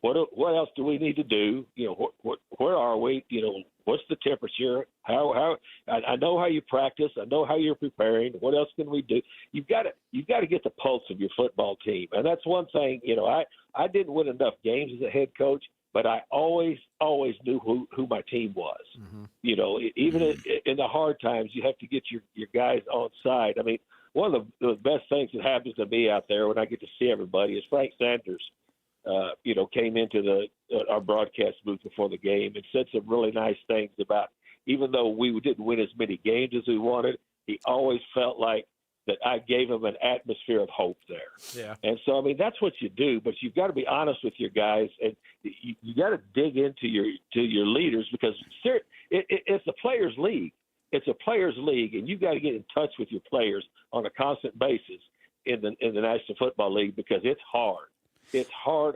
what else do we need to do? Where are we? What's the temperature? How I know how you practice. I know how you're preparing. What else can we do? You've got to get the pulse of your football team, and that's one thing. I didn't win enough games as a head coach, but I always knew who my team was. Even in the hard times, you have to get your guys on side. I mean, one of the best things that happens to me out there when I get to see everybody is Frank Sanders. Came into our broadcast booth before the game and said some really nice things about, even though we didn't win as many games as we wanted, he always felt like that I gave him an atmosphere of hope there. Yeah. And so, I mean, that's what you do, but you've got to be honest with your guys, and you got to dig into your leaders, because it's a players' league. It's a players' league, and you've got to get in touch with your players on a constant basis in the National Football League, because it's hard. It's hard,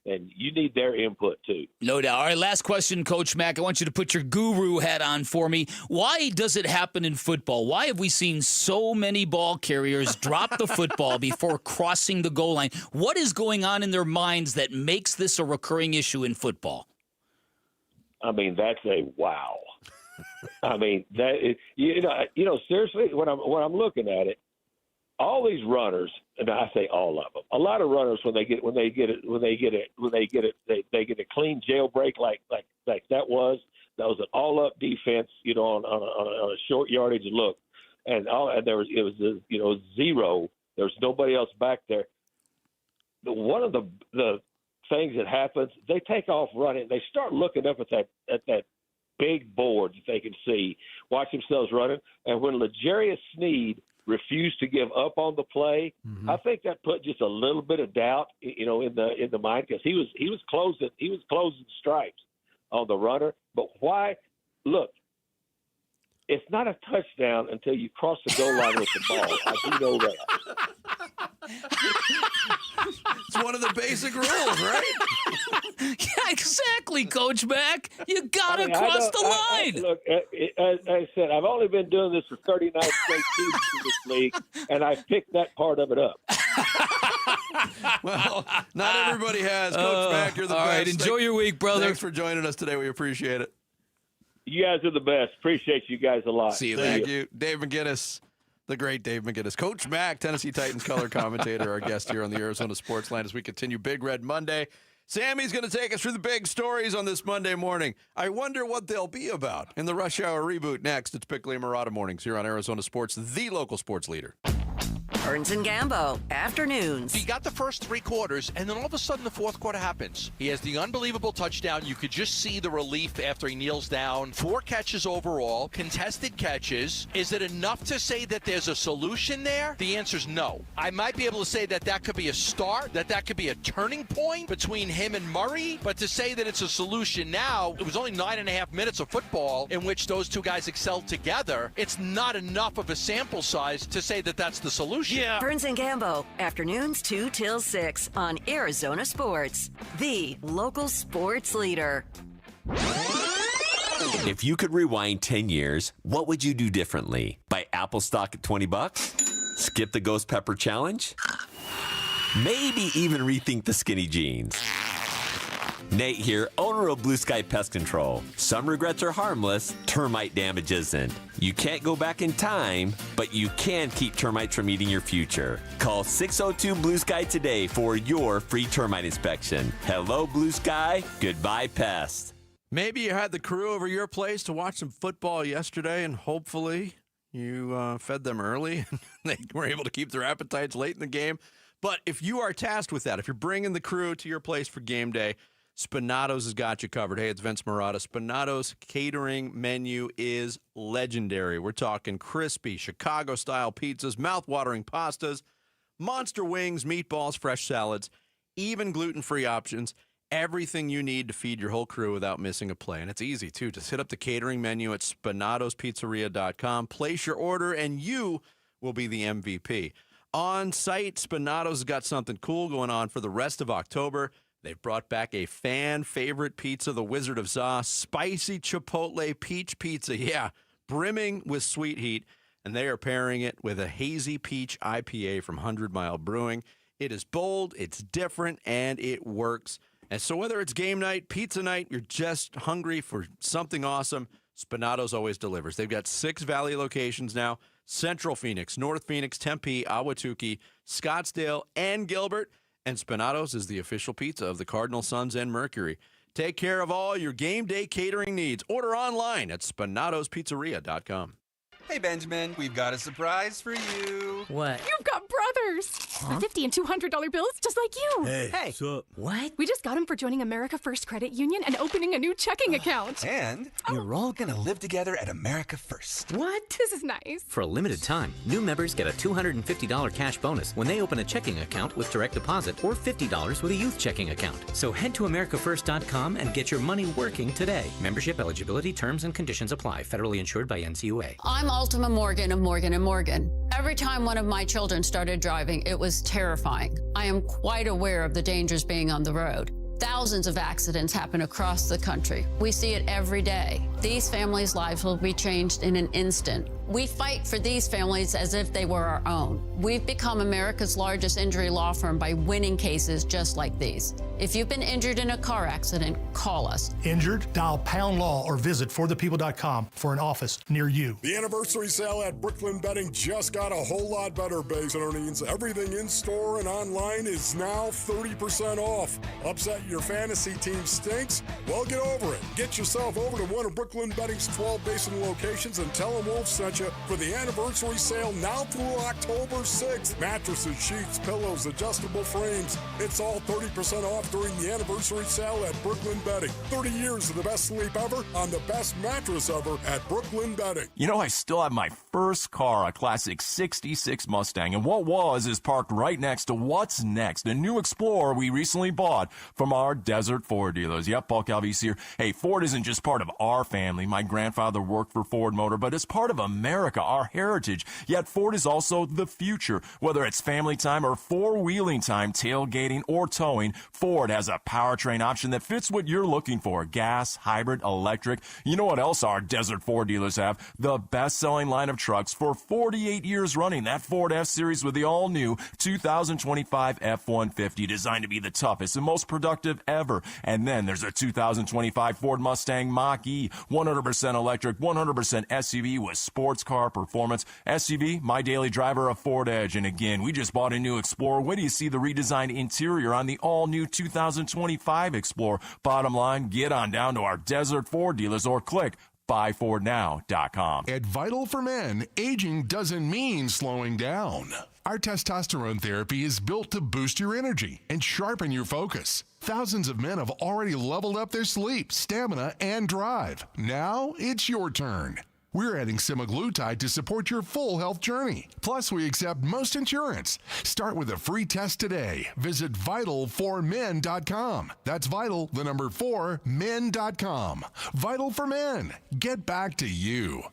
and you need their input too. No doubt. All right, last question, Coach Mack. I want you to put your guru hat on for me. Why does it happen in football? Why have we seen so many ball carriers drop the football before crossing the goal line? What is going on in their minds that makes this a recurring issue in football? I mean, that's a wow. I mean, that is, seriously, when I'm looking at it, all these runners, and I say all of them, a lot of runners when they get a clean jailbreak like that was an all up defense, on a short yardage look, and there was zero. There was nobody else back there. One of the things that happens, they take off running. They start looking up at that big board that they can see, watch themselves running, and when L'Jarius Sneed refused to give up on the play, I think that put just a little bit of doubt, in the mind, because he was closing stripes on the runner. But why? Look, it's not a touchdown until you cross the goal line with the ball. I do know that. It's one of the basic rules, right? Yeah, exactly, Coach Mack. You gotta cross the line. Look, as I said, I've only been doing this for 39 straight seasons in this league, and I've picked that part of it up. Well, not everybody has. Coach Mack, you're the best. All right, enjoy your week, brother. Thanks for joining us today. We appreciate it. You guys are the best. Appreciate you guys a lot. See you. Thank you. Dave McGinnis, the great Dave McGinnis. Coach Mack, Tennessee Titans color commentator, our guest here on the Arizona Sportsline as we continue Big Red Monday. Sammy's going to take us through the big stories on this Monday morning. I wonder what they'll be about in the Rush Hour reboot next. It's Bickley and Murata Mornings here on Arizona Sports, the local sports leader. Burns and Gambo, afternoons. He got the first 3 quarters, and then all of a sudden the fourth quarter happens. He has the unbelievable touchdown. You could just see the relief after he kneels down. 4 catches overall, contested catches. Is it enough to say that there's a solution there? The answer is no. I might be able to say that could be a start, that could be a turning point between him and Murray, but to say that it's a solution now, it was only 9.5 minutes of football in which those 2 guys excelled together. It's not enough of a sample size to say that that's the solution. Yeah. Burns and Gambo, afternoons 2 till 6 on Arizona Sports, the local sports leader. If you could rewind 10 years, what would you do differently? Buy Apple stock at $20? Skip the Ghost Pepper Challenge? Maybe even rethink the skinny jeans. Nate here, owner of Blue Sky Pest Control. Some regrets are harmless, termite damage isn't. You can't go back in time, but you can keep termites from eating your future. Call 602-BLUE-SKY today for your free termite inspection. Hello, Blue Sky. Goodbye, pest. Maybe you had the crew over your place to watch some football yesterday, and hopefully you fed them early and they were able to keep their appetites late in the game. But if you are tasked with that, if you're bringing the crew to your place for game day, Spinato's has got you covered. Hey, it's Vince Marotta. Spinato's catering menu is legendary. We're talking crispy Chicago-style pizzas, mouth-watering pastas, monster wings, meatballs, fresh salads, even gluten-free options. Everything you need to feed your whole crew without missing a play. And it's easy, too. Just hit up the catering menu at spinatospizzeria.com. Place your order, and you will be the MVP. On site, Spinato's got something cool going on for the rest of October. They've brought back a fan-favorite pizza, the Wizard of Zaw, spicy Chipotle peach pizza. Yeah, brimming with sweet heat. And they are pairing it with a hazy peach IPA from 100 Mile Brewing. It is bold, it's different, and it works. And so whether it's game night, pizza night, you're just hungry for something awesome, Spinato's always delivers. They've got 6 Valley locations now: Central Phoenix, North Phoenix, Tempe, Ahwatukee, Scottsdale, and Gilbert. And Spinato's is the official pizza of the Cardinals, Suns, and Mercury. Take care of all your game day catering needs. Order online at spinatospizzeria.com. Hey, Benjamin, we've got a surprise for you. What? You've got brothers. Huh? $50 and $200 bills just like you. Hey, what's up? What? We just got them for joining America First Credit Union and opening a new checking account. And you're all going to live together at America First. What? This is nice. For a limited time, new members get a $250 cash bonus when they open a checking account with direct deposit or $50 with a youth checking account. So head to AmericaFirst.com and get your money working today. Membership eligibility, terms, and conditions apply. Federally insured by NCUA. I'm Ultima Morgan of Morgan & Morgan. Every time one of my children started driving, it was terrifying. I am quite aware of the dangers being on the road. Thousands of accidents happen across the country. We see it every day. These families' lives will be changed in an instant. We fight for these families as if they were our own. We've become America's largest injury law firm by winning cases just like these. If you've been injured in a car accident, call us. Injured? Dial Pound Law or visit forthepeople.com for an office near you. The anniversary sale at Brooklyn Betting just got a whole lot better, base earnings. Everything in store and online is now 30% off. Upset your fantasy team stinks? Well, get over it. Get yourself over to one of Brooklyn Betting's 12 Basin locations and tell them Wolf sent you for the anniversary sale now through October 6th. Mattresses, sheets, pillows, adjustable frames. It's all 30% off during the anniversary sale at Brooklyn Betting. 30 years of the best sleep ever on the best mattress ever at Brooklyn Betting. You know, I still have my first car, a classic 66 Mustang, and what is parked right next to what's next, a new Explorer we recently bought from our Desert Ford dealers. Yep, Paul Calvise here. Hey, Ford isn't just part of our family. My grandfather worked for Ford Motor, but it's part of America, our heritage. Yet Ford is also the future. Whether it's family time or four-wheeling time, tailgating, or towing, Ford has a powertrain option that fits what you're looking for. Gas, hybrid, electric. You know what else our Desert Ford dealers have? The best-selling line of trucks for 48 years running. That Ford F-Series with the all-new 2025 F-150, designed to be the toughest and most productive ever. And then there's a 2025 Ford Mustang Mach-E, 100% electric, 100% SUV with sports car performance. SUV, my daily driver, a Ford Edge. And again, we just bought a new Explorer. Wait till you see the redesigned interior on the all-new 2025 Explorer. Bottom line, get on down to our Desert Ford dealers or click buyfordnow.com. At Vital for Men, aging doesn't mean slowing down. Our testosterone therapy is built to boost your energy and sharpen your focus. Thousands of men have already leveled up their sleep, stamina, and drive. Now it's your turn. We're adding semaglutide to support your full health journey. Plus, we accept most insurance. Start with a free test today. Visit vital4men.com. That's vital, the number 4, men.com. Vital for Men. Get back to you.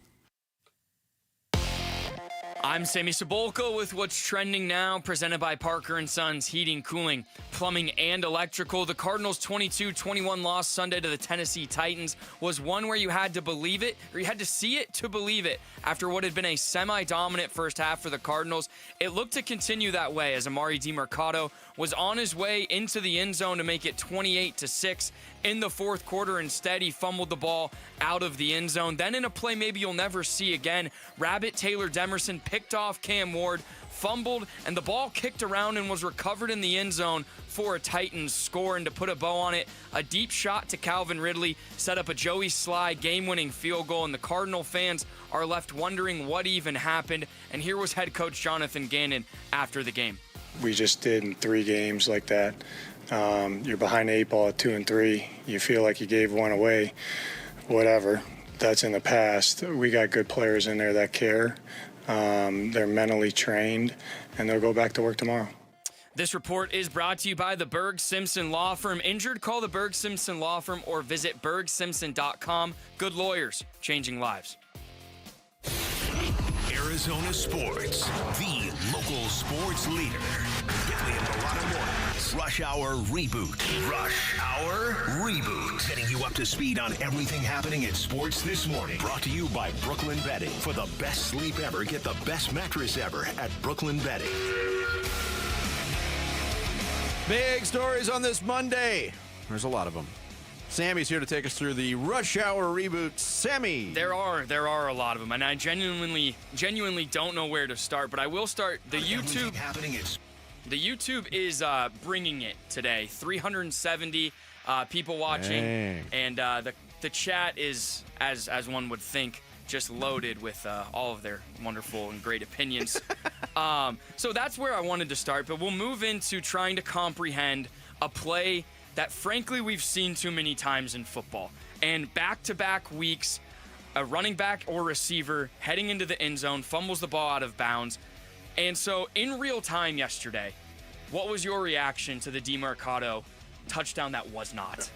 I'm Sammy Sabula with what's trending now, presented by Parker & Sons Heating, Cooling, Plumbing, and Electrical. The Cardinals' 22-21 loss Sunday to the Tennessee Titans was one where you had to believe it, or you had to see it to believe it. After what had been a semi-dominant first half for the Cardinals, it looked to continue that way as Amari DiMercato was on his way into the end zone to make it 28-6 in the fourth quarter. Instead, he fumbled the ball out of the end zone. Then in a play maybe you'll never see again, Rabbit Taylor Demerson picked off Cam Ward, fumbled, and the ball kicked around and was recovered in the end zone for a Titans score. And to put a bow on it, a deep shot to Calvin Ridley set up a Joey Slye game-winning field goal, and the Cardinal fans are left wondering what even happened. And here was head coach Jonathan Gannon after the game. We just did in 3 games like that. You're behind the 8 ball at 2 and 3. You feel like you gave one away. Whatever. That's in the past. We got good players in there that care. They're mentally trained, and they'll go back to work tomorrow. This report is brought to you by the Berg Simpson Law Firm. Injured? Call the Berg Simpson Law Firm or visit bergsimpson.com. Good lawyers, changing lives. Arizona Sports, the local sports leader. Bickley and Barada Mornings. Rush Hour Reboot. Rush Hour Reboot. Getting you up to speed on everything happening in sports this morning. Brought to you by Brooklyn Bedding. For the best sleep ever, get the best mattress ever at Brooklyn Bedding. Big stories on this Monday. There's a lot of them. Sammy's here to take us through the Rush Hour Reboot. Sammy. There are a lot of them, and I genuinely don't know where to start, but I will start. The YouTube is bringing it today. 370 people watching. Dang. And the chat is, as one would think, just loaded with all of their wonderful and great opinions. So that's where I wanted to start, but we'll move into trying to comprehend a play that frankly we've seen too many times in football. And back-to-back weeks, a running back or receiver heading into the end zone fumbles the ball out of bounds. And so in real time yesterday, what was your reaction to the DiMercato touchdown that was not?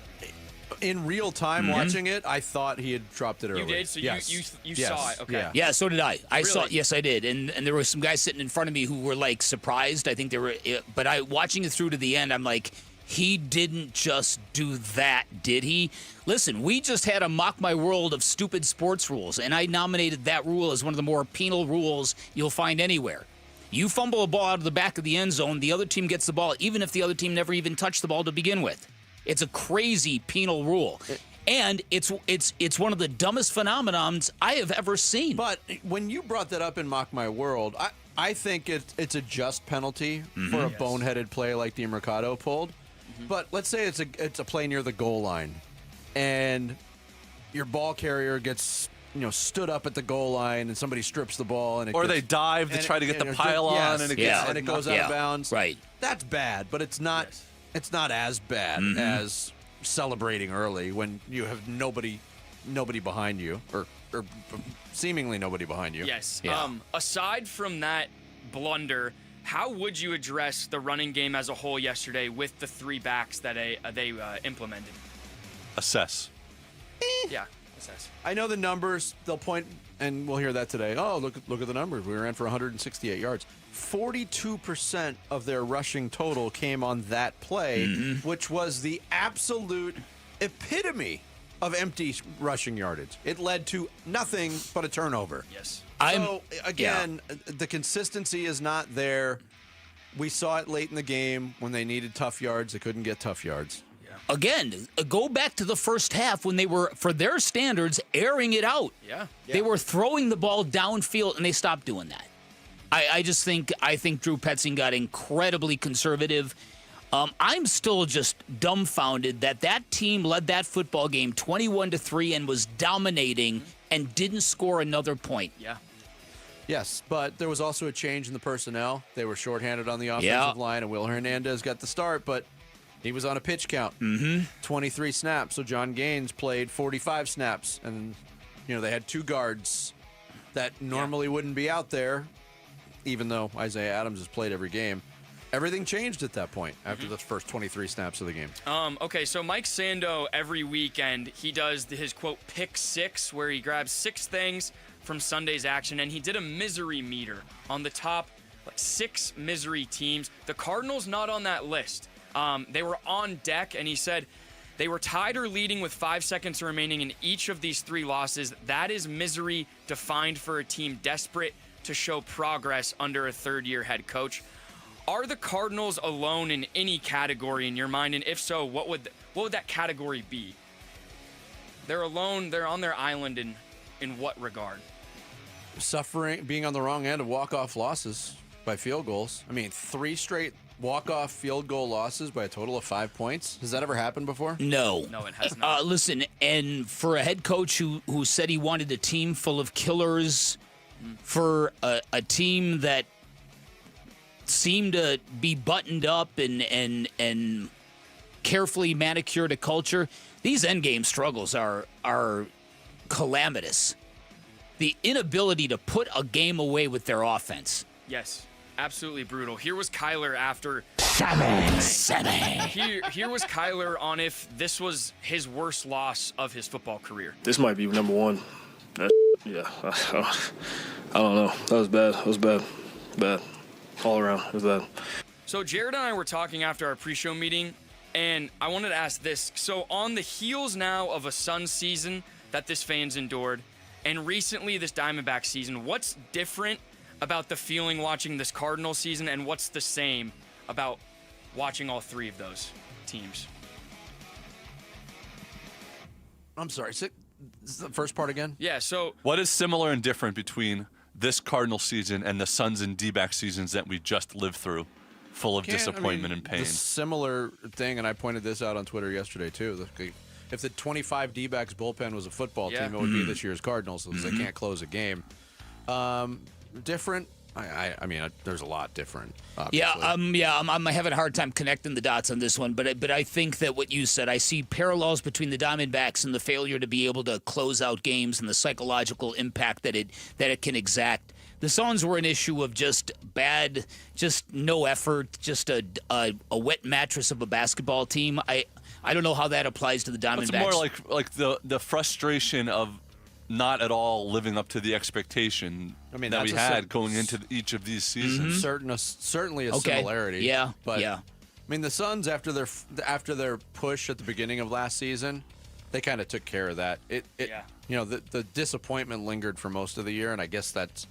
In real time watching it, I thought he had dropped it early. You did? So yes. you saw it? Okay. Yeah, so did I. Really? Saw it. Yes, I did. And there were some guys sitting in front of me who were like surprised. I think they were, but watching it through to the end, I'm like, he didn't just do that, did he? Listen, we just had a mock my world of stupid sports rules, and I nominated that rule as one of the more penal rules you'll find anywhere. You fumble a ball out of the back of the end zone, the other team gets the ball, even if the other team never even touched the ball to begin with. It's a crazy penal rule. And it's one of the dumbest phenomenons I have ever seen. But when you brought that up in Mock My World, I think it's a just penalty for a boneheaded play like DiMercato pulled. But let's say it's a play near the goal line, and your ball carrier gets stood up at the goal line, and somebody strips the ball, and they dive to try to get the pile on, and it goes out of bounds. Right. That's bad, but it's not. Yes. It's not as bad as celebrating early when you have nobody behind you, or seemingly nobody behind you. Yes. Yeah. Aside from that blunder, how would you address the running game as a whole yesterday with the 3 backs that they implemented? Assess. Yeah, assess. I know the numbers. They'll point, and we'll hear that today. Oh, look at the numbers. We ran for 168 yards. 42% of their rushing total came on that play, which was the absolute epitome of empty rushing yardage. It led to nothing but a turnover. Yes. So, again, the consistency is not there. We saw it late in the game when they needed tough yards. They couldn't get tough yards. Again, go back to the first half when they were, for their standards, airing it out. Yeah. They were throwing the ball downfield, and they stopped doing that. I think Drew Petzing got incredibly conservative. I'm still just dumbfounded that team led that football game 21-3 and was dominating and didn't score another point. Yeah. Yes, but there was also a change in the personnel. They were shorthanded on the offensive line, and Will Hernandez got the start, but he was on a pitch count. 23 snaps, so John Gaines played 45 snaps. And, they had 2 guards that normally wouldn't be out there, even though Isaiah Adams has played every game. Everything changed at that point after the first 23 snaps of the game. Okay, so Mike Sando, every weekend, he does his, quote, pick 6, where he grabs 6 things from Sunday's action, and he did a misery meter on the top 6 misery teams. The Cardinals not on that list. They were on deck, and he said they were tied or leading with 5 seconds remaining in each of these 3 losses. That is misery defined for a team desperate to show progress under a third-year head coach. Are the Cardinals alone in any category in your mind? And if so, what would that category be? They're alone. They're on their island in what regard? Suffering, being on the wrong end of walk-off losses by field goals. 3 straight walk-off field goal losses by a total of 5 points. Has that ever happened before? No, it has not. Listen, and for a head coach who said he wanted a team full of killers, for a team that seemed to be buttoned up and carefully manicured a culture, these endgame struggles are calamitous. The inability to put a game away with their offense. Yes, absolutely brutal. Here was Kyler after... Sammy. Here was Kyler on if this was his worst loss of his football career. This might be number 1. Yeah, I don't know. That was bad. It was bad. Bad. All around. It was bad. So Jared and I were talking after our pre-show meeting, and I wanted to ask this. So on the heels now of a Suns season that this fan's endured, and recently this Diamondback season, what's different about the feeling watching this Cardinals season, and what's the same about watching all 3 of those teams? I'm sorry. Is the first part again? Yeah, so... What is similar and different between this Cardinal season and the Suns and D-back seasons that we just lived through, full of disappointment and pain? The similar thing, and I pointed this out on Twitter yesterday, too. If the 25 D-backs bullpen was a football team, it would be this year's Cardinals, because they can't close a game. Different? There's a lot different, obviously. I'm having a hard time connecting the dots on this one, but I think that what you said, I see parallels between the Diamondbacks and the failure to be able to close out games and the psychological impact that it can exact. The Suns were an issue of just no effort, just a wet mattress of a basketball team. I don't know how that applies to the Diamondbacks. It's more like the frustration of not at all living up to the expectation that we had going into each of these seasons. Certainly a similarity. Yeah, but yeah. The Suns, after their push at the beginning of last season, they kind of took care of that. The disappointment lingered for most of the year, and I guess that's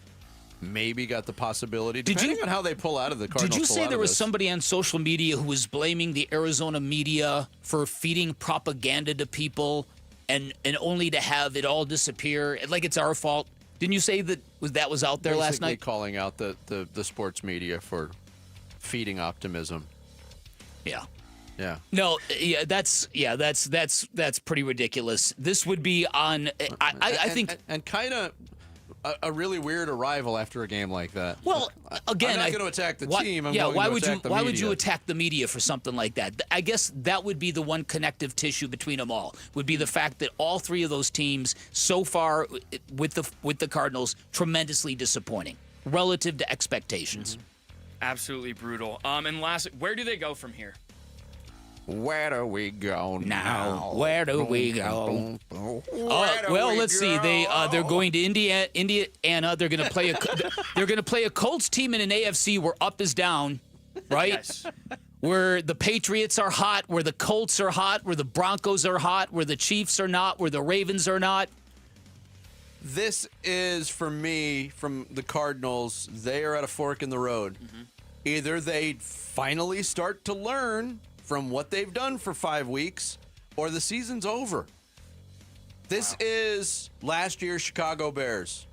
maybe got the possibility, depending on how they pull out of the Cardinals. Did you say there was somebody on social media who was blaming the Arizona media for feeding propaganda to people and only to have it all disappear, like it's our fault? Didn't you say that was out there last night? Calling out the sports media for feeding optimism. Yeah. Yeah. No, that's pretty ridiculous. This would be on I think kind of a really weird arrival after a game like that. Well, again, I'm not going to attack the team. I'm going to attack the media. Why would you attack the media for something like that? I guess that would be the one connective tissue between them all. Would be the fact that all 3 of those teams so far with the Cardinals tremendously disappointing relative to expectations. Absolutely brutal. And last, where do they go from here? Where do we go now? Where do we go? Let's see. They're going to Indiana. They're going to play a Colts team in an AFC where up is down, right? Yes. Where the Patriots are hot, where the Colts are hot, where the Broncos are hot, where the Chiefs are not, where the Ravens are not. This is, for me, from the Cardinals, they are at a fork in the road. Either they finally start to learn from what they've done for 5 weeks, or the season's over. This is last year's Chicago Bears.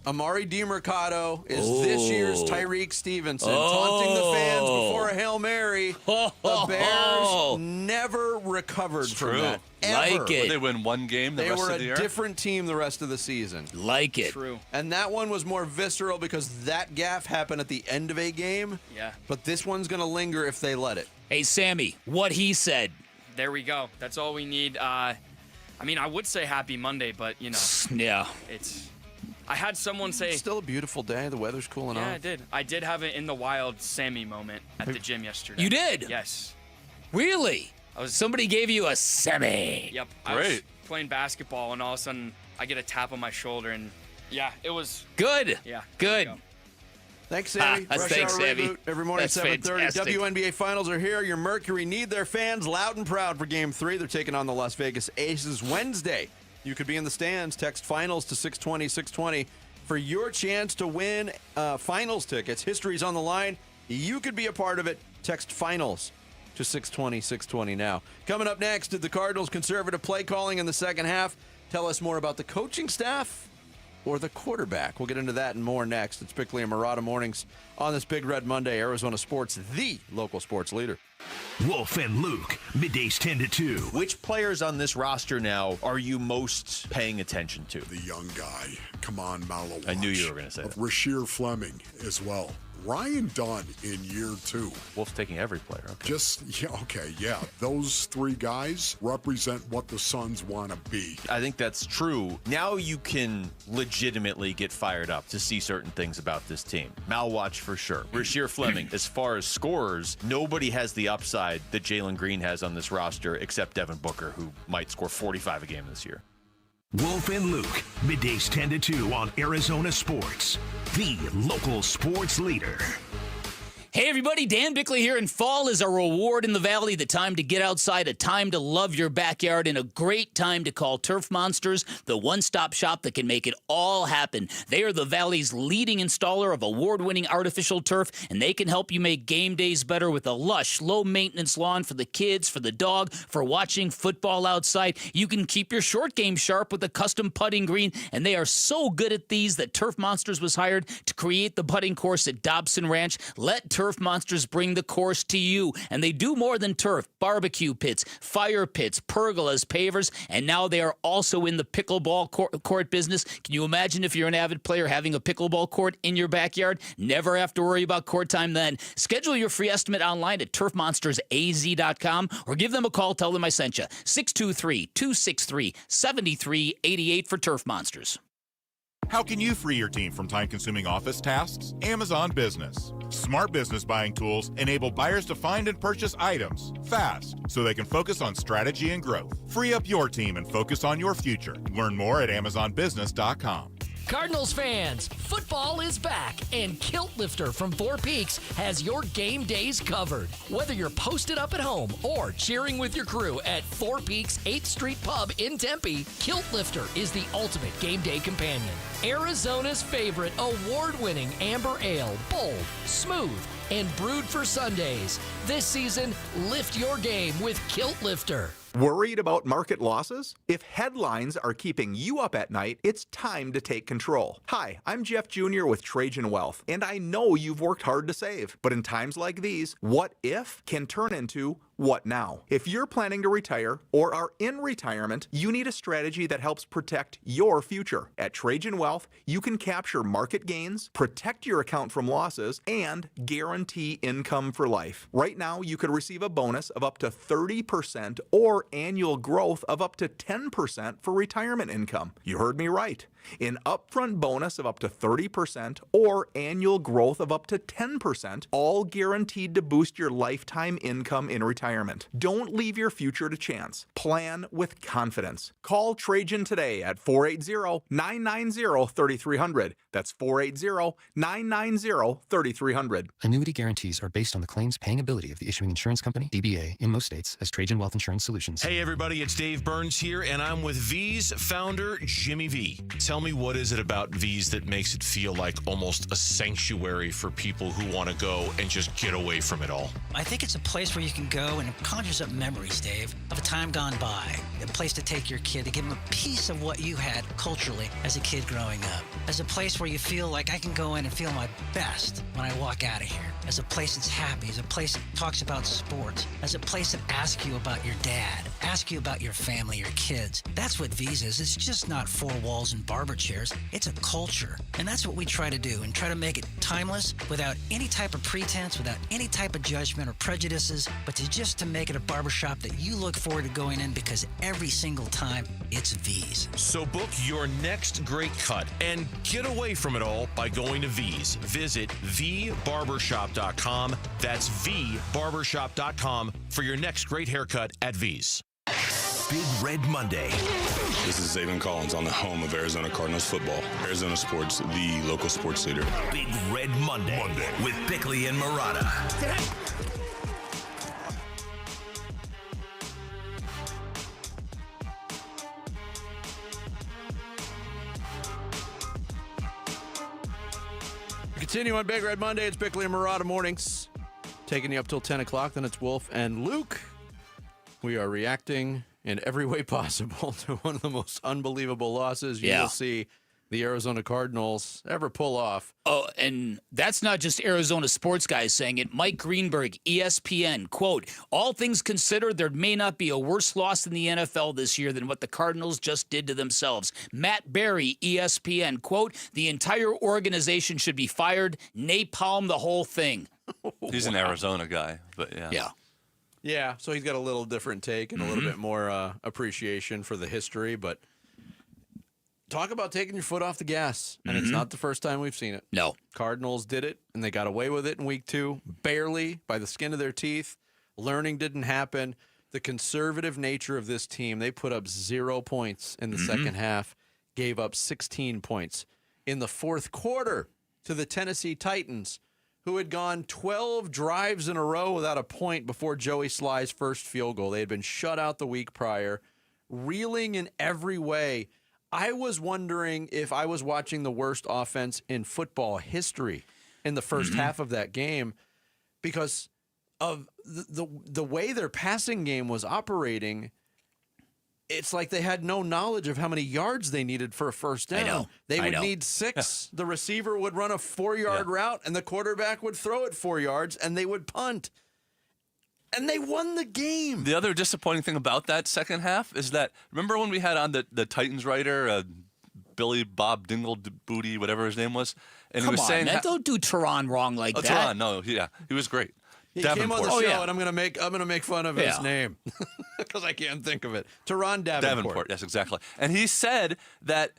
Amari DiMercato is this year's Tyreek Stevenson, taunting the fans before a Hail Mary. Jerry, the Bears never recovered from that. Ever. Like it. They win one game the They rest were of the year. a different team the rest of the season. Like it. True. And that one was more visceral because that gaffe happened at the end of a game. Yeah. But this one's going to linger if they let it. Hey, Sammy, what he said. There we go. That's all we need. I mean, I would say happy Monday, but, Yeah. I had someone say... It's still a beautiful day. The weather's cooling off. Yeah, I did. I did have an in the wild Sammy moment at the gym yesterday. You did? Yes. Really? Somebody gave you a Sammy. Yep. I was playing basketball, and all of a sudden, I get a tap on my shoulder, and yeah, it was... Good. Yeah. Good. Thanks, Sammy. Thanks, Hour Sammy. Reboot every morning That's at 7:30. fantastic. WNBA Finals are here. Your Mercury need their fans loud and proud for Game 3. They're taking on the Las Vegas Aces Wednesday. You could be in the stands. Text Finals to 620-620 for your chance to win Finals tickets. History's on the line. You could be a part of it. Text Finals to 620-620 now. Coming up next, did the Cardinals' conservative play calling in the second half tell us more about the coaching staff or the quarterback? We'll get into that and more next. It's Bickley and Murata Mornings on this Big Red Monday. Arizona Sports, the local sports leader. Wolf and Luke, middays 10 to 2. Which players on this roster now are you most paying attention to? The young guy, Kaman Malawach. I knew you were going to say that. Rasheer Fleming as well. Ryan Dunn in year 2. Wolf's taking every player. Okay. Those three guys represent what the Suns want to be. I think that's true. Now you can legitimately get fired up to see certain things about this team. Malawach for sure. Rasheer Fleming, as far as scorers, nobody has the upside that Jalen Green has on this roster except Devin Booker, who might score 45 a game this year. Wolf and Luke, middays 10 to 2 on Arizona Sports, the local sports leader. Hey everybody, Dan Bickley here, and fall is a reward in the valley, the time to get outside, a time to love your backyard, and a great time to call Turf Monsters, the one-stop shop that can make it all happen. They are the valley's leading installer of award-winning artificial turf, and they can help you make game days better with a lush, low-maintenance lawn for the kids, for the dog, for watching football outside. You can keep your short game sharp with a custom putting green, and they are so good at these that Turf Monsters was hired to create the putting course at Dobson Ranch. Let Turf Monsters bring the course to you, and they do more than turf. Barbecue pits, fire pits, pergolas, pavers, and now they are also in the pickleball court business. Can you imagine if you're an avid player having a pickleball court in your backyard? Never have to worry about court time then. Schedule your free estimate online at turfmonstersaz.com or give them a call. Tell them I sent you. 623-263-7388 for Turf Monsters. How can you free your team from time-consuming office tasks? Amazon Business. Smart business buying tools enable buyers to find and purchase items fast so they can focus on strategy and growth. Free up your team and focus on your future. Learn more at amazonbusiness.com. Cardinals fans, football is back, and Kilt Lifter from Four Peaks has your game days covered. Whether you're posted up at home or cheering with your crew at Four Peaks 8th Street Pub in Tempe, Kilt Lifter is the ultimate game day companion. Arizona's favorite award-winning amber ale, bold, smooth, and brewed for Sundays. This season, lift your game with Kilt Lifter. Worried about market losses? If headlines are keeping you up at night, it's time to take control. Hi, I'm Jeff Jr. with Trajan Wealth, and I know you've worked hard to save. But in times like these, what if can turn into what now? If you're planning to retire or are in retirement, you need a strategy that helps protect your future. At Trajan Wealth, you can capture market gains, protect your account from losses, and guarantee income for life. Right now, you could receive a bonus of up to 30% or annual growth of up to 10% for retirement income. You heard me right. An upfront bonus of up to 30% or annual growth of up to 10%, all guaranteed to boost your lifetime income in retirement. Don't leave your future to chance. Plan with confidence. Call Trajan today at 480-990-3300. That's 480-990-3300. Annuity guarantees are based on the claims paying ability of the issuing insurance company, DBA, in most states as Trajan Wealth Insurance Solutions. Hey everybody, it's Dave Burns here, and I'm with V's founder, Jimmy V. tell me what is it about V's that makes it feel like almost a sanctuary for people who want to go and just get away from it all? I think it's a place where you can go and it conjures up memories, Dave, of a time gone by. A place to take your kid, to give him a piece of what you had culturally as a kid growing up. As a place where you feel like I can go in and feel my best when I walk out of here. As a place that's happy, as a place that talks about sports, as a place that asks you about your dad, asks you about your family, your kids. That's what V's is. It's just not four walls and barber chairs. It's a culture. And that's what we try to do, and try to make it timeless without any type of pretense, without any type of judgment or prejudices, but to make it a barbershop that you look forward to going in because every single time it's V's. So book your next great cut and get away from it all by going to V's. Visit vbarbershop.com. That's vbarbershop.com for your next great haircut at V's. Big Red Monday. This is Zaven Collins on the home of Arizona Cardinals football. Arizona Sports, the local sports leader. Big Red Monday with Bickley and Murata. Continue on Big Red Monday. It's Bickley and Murata mornings. Taking you up till 10 o'clock. Then it's Wolf and Luke. We are reacting in every way possible to one of the most unbelievable losses you will see the Arizona Cardinals ever pull off. Oh, and that's not just Arizona sports guys saying it. Mike Greenberg, ESPN, quote, all things considered, there may not be a worse loss in the NFL this year than what the Cardinals just did to themselves. Matt Berry, ESPN, quote, the entire organization should be fired. Napalm the whole thing. He's an Arizona guy, but yeah. Yeah. Yeah, so he's got a little different take and a little bit more appreciation for the history, but talk about taking your foot off the gas, and it's not the first time we've seen it. No. Cardinals did it, and they got away with it in week 2, barely, by the skin of their teeth. Learning didn't happen. The conservative nature of this team, they put up 0 points in the second half, gave up 16 points in the fourth quarter to the Tennessee Titans, who had gone 12 drives in a row without a point before Joey Sly's first field goal. They had been shut out the week prior, reeling in every way. I was wondering if I was watching the worst offense in football history in the first half of that game because of the way their passing game was operating. It's like they had no knowledge of how many yards they needed for a first down. I know. They would need 6. The receiver would run a 4-yard route, and the quarterback would throw it 4 yards, and they would punt. And they won the game. The other disappointing thing about that second half is that, remember when we had on the Titans writer, Billy Bob Dingle Booty, whatever his name was? And Come he was on, saying man, don't do Tehran wrong like that. Tehran, no, he was great. He came on the Davenport. show, and I'm gonna make fun of his name because I can't think of it. Tehran Davenport. Yes, exactly. And he said that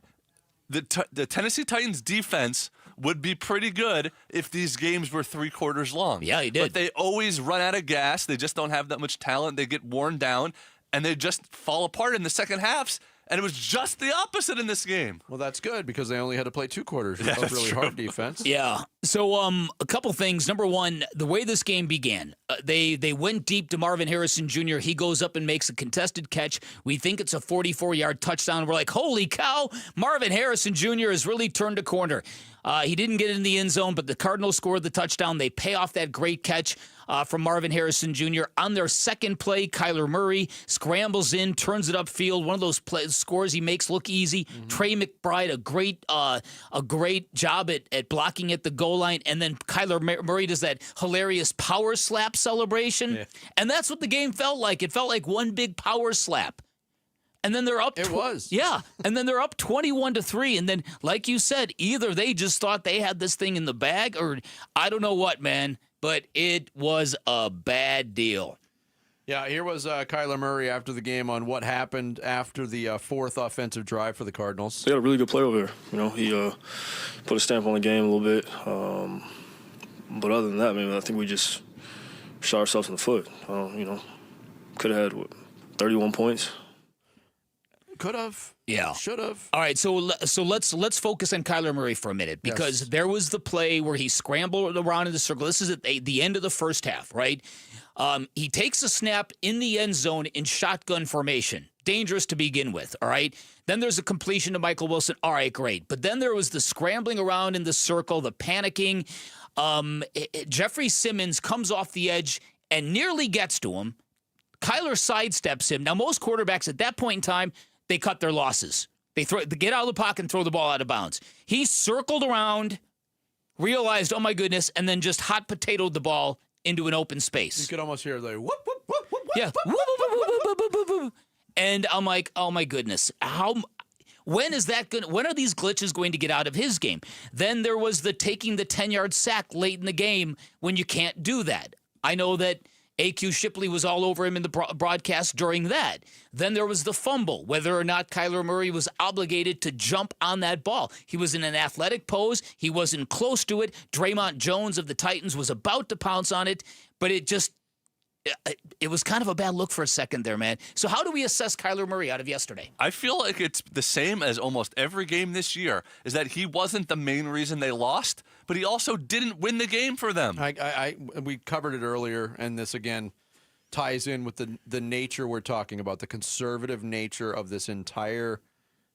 the Tennessee Titans defense would be pretty good if these games were 3 quarters long. Yeah, he did. But they always run out of gas. They just don't have that much talent. They get worn down, and they just fall apart in the second halves. And it was just the opposite in this game. Well, that's good because they only had to play 2 quarters. It was really hard defense. Yeah. So a couple things. Number one, the way this game began, they went deep to Marvin Harrison Jr. He goes up and makes a contested catch. We think it's a 44-yard touchdown. We're like, holy cow, Marvin Harrison Jr. has really turned a corner. He didn't get in the end zone, but the Cardinals scored the touchdown. They pay off that great catch from Marvin Harrison Jr. On their second play, Kyler Murray scrambles in, turns it upfield. One of those scores he makes look easy. Trey McBride, a great job at blocking at the goal line. And then Kyler Murray does that hilarious power slap celebration. Yeah. And that's what the game felt like. It felt like one big power slap. And then they're up. It was. Yeah. And then they're up 21-3. And then, like you said, either they just thought they had this thing in the bag or I don't know what, man. But it was a bad deal. Yeah, here was Kyler Murray after the game on what happened after the fourth offensive drive for the Cardinals. They got a really good player over there. You know, he put a stamp on the game a little bit. But other than that, man, I think we just shot ourselves in the foot. You know, could have had 31 points. Could have. Yeah. Should have. All right, so let's focus on Kyler Murray for a minute because there was the play where he scrambled around in the circle. This is at the end of the first half, right? He takes a snap in the end zone in shotgun formation. dangerous to begin with, all right? Then there's a completion to Michael Wilson. All right, great. But then there was the scrambling around in the circle, the panicking. Jeffrey Simmons comes off the edge and nearly gets to him. Kyler sidesteps him. Now, most quarterbacks at that point in time, they cut their losses. They get out of the pocket and throw the ball out of bounds. He circled around, realized, oh my goodness, and then just hot potatoed the ball into an open space. You could almost hear the whoop, whoop, whoop, whoop, yeah. whoop, whoop, whoop, whoop, whoop, whoop. And I'm like, oh my goodness, when is that going? When are these glitches going to get out of his game? Then there was the taking the 10-yard sack late in the game when you can't do that. I know that A.Q. Shipley was all over him in the broadcast during that. Then there was the fumble, whether or not Kyler Murray was obligated to jump on that ball. He was in an athletic pose. He wasn't close to it. Draymond Jones of the Titans was about to pounce on it, but it was kind of a bad look for a second there, man. So how do we assess Kyler Murray out of yesterday? I feel like it's the same as almost every game this year, is that he wasn't the main reason they lost, but he also didn't win the game for them. We covered it earlier, and this, again, ties in with the nature we're talking about, the conservative nature of this entire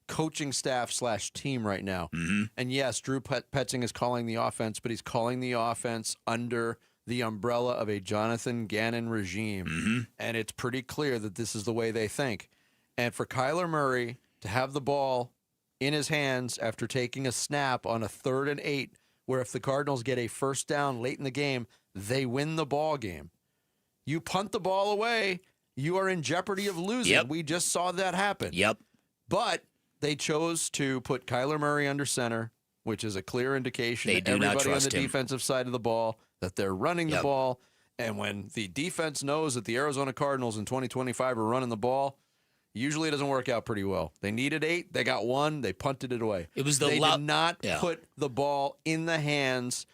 coaching staff / team right now. Mm-hmm. And yes, Drew Petzing is calling the offense, but he's calling the offense under the umbrella of a Jonathan Gannon regime. Mm-hmm. And it's pretty clear that this is the way they think. And for Kyler Murray to have the ball in his hands after taking a snap on a 3rd and 8, where if the Cardinals get a first down late in the game, they win the ball game. You punt the ball away, you are in jeopardy of losing. Yep. We just saw that happen. Yep. But they chose to put Kyler Murray under center, which is a clear indication They to do not everybody on trust the him. defensive side of the ball that they're running the Yep. ball. And when the defense knows that the Arizona Cardinals in 2025 are running the ball, usually it doesn't work out pretty well. They needed 8, they got 1, they punted it away. It was they did not put the ball in the hands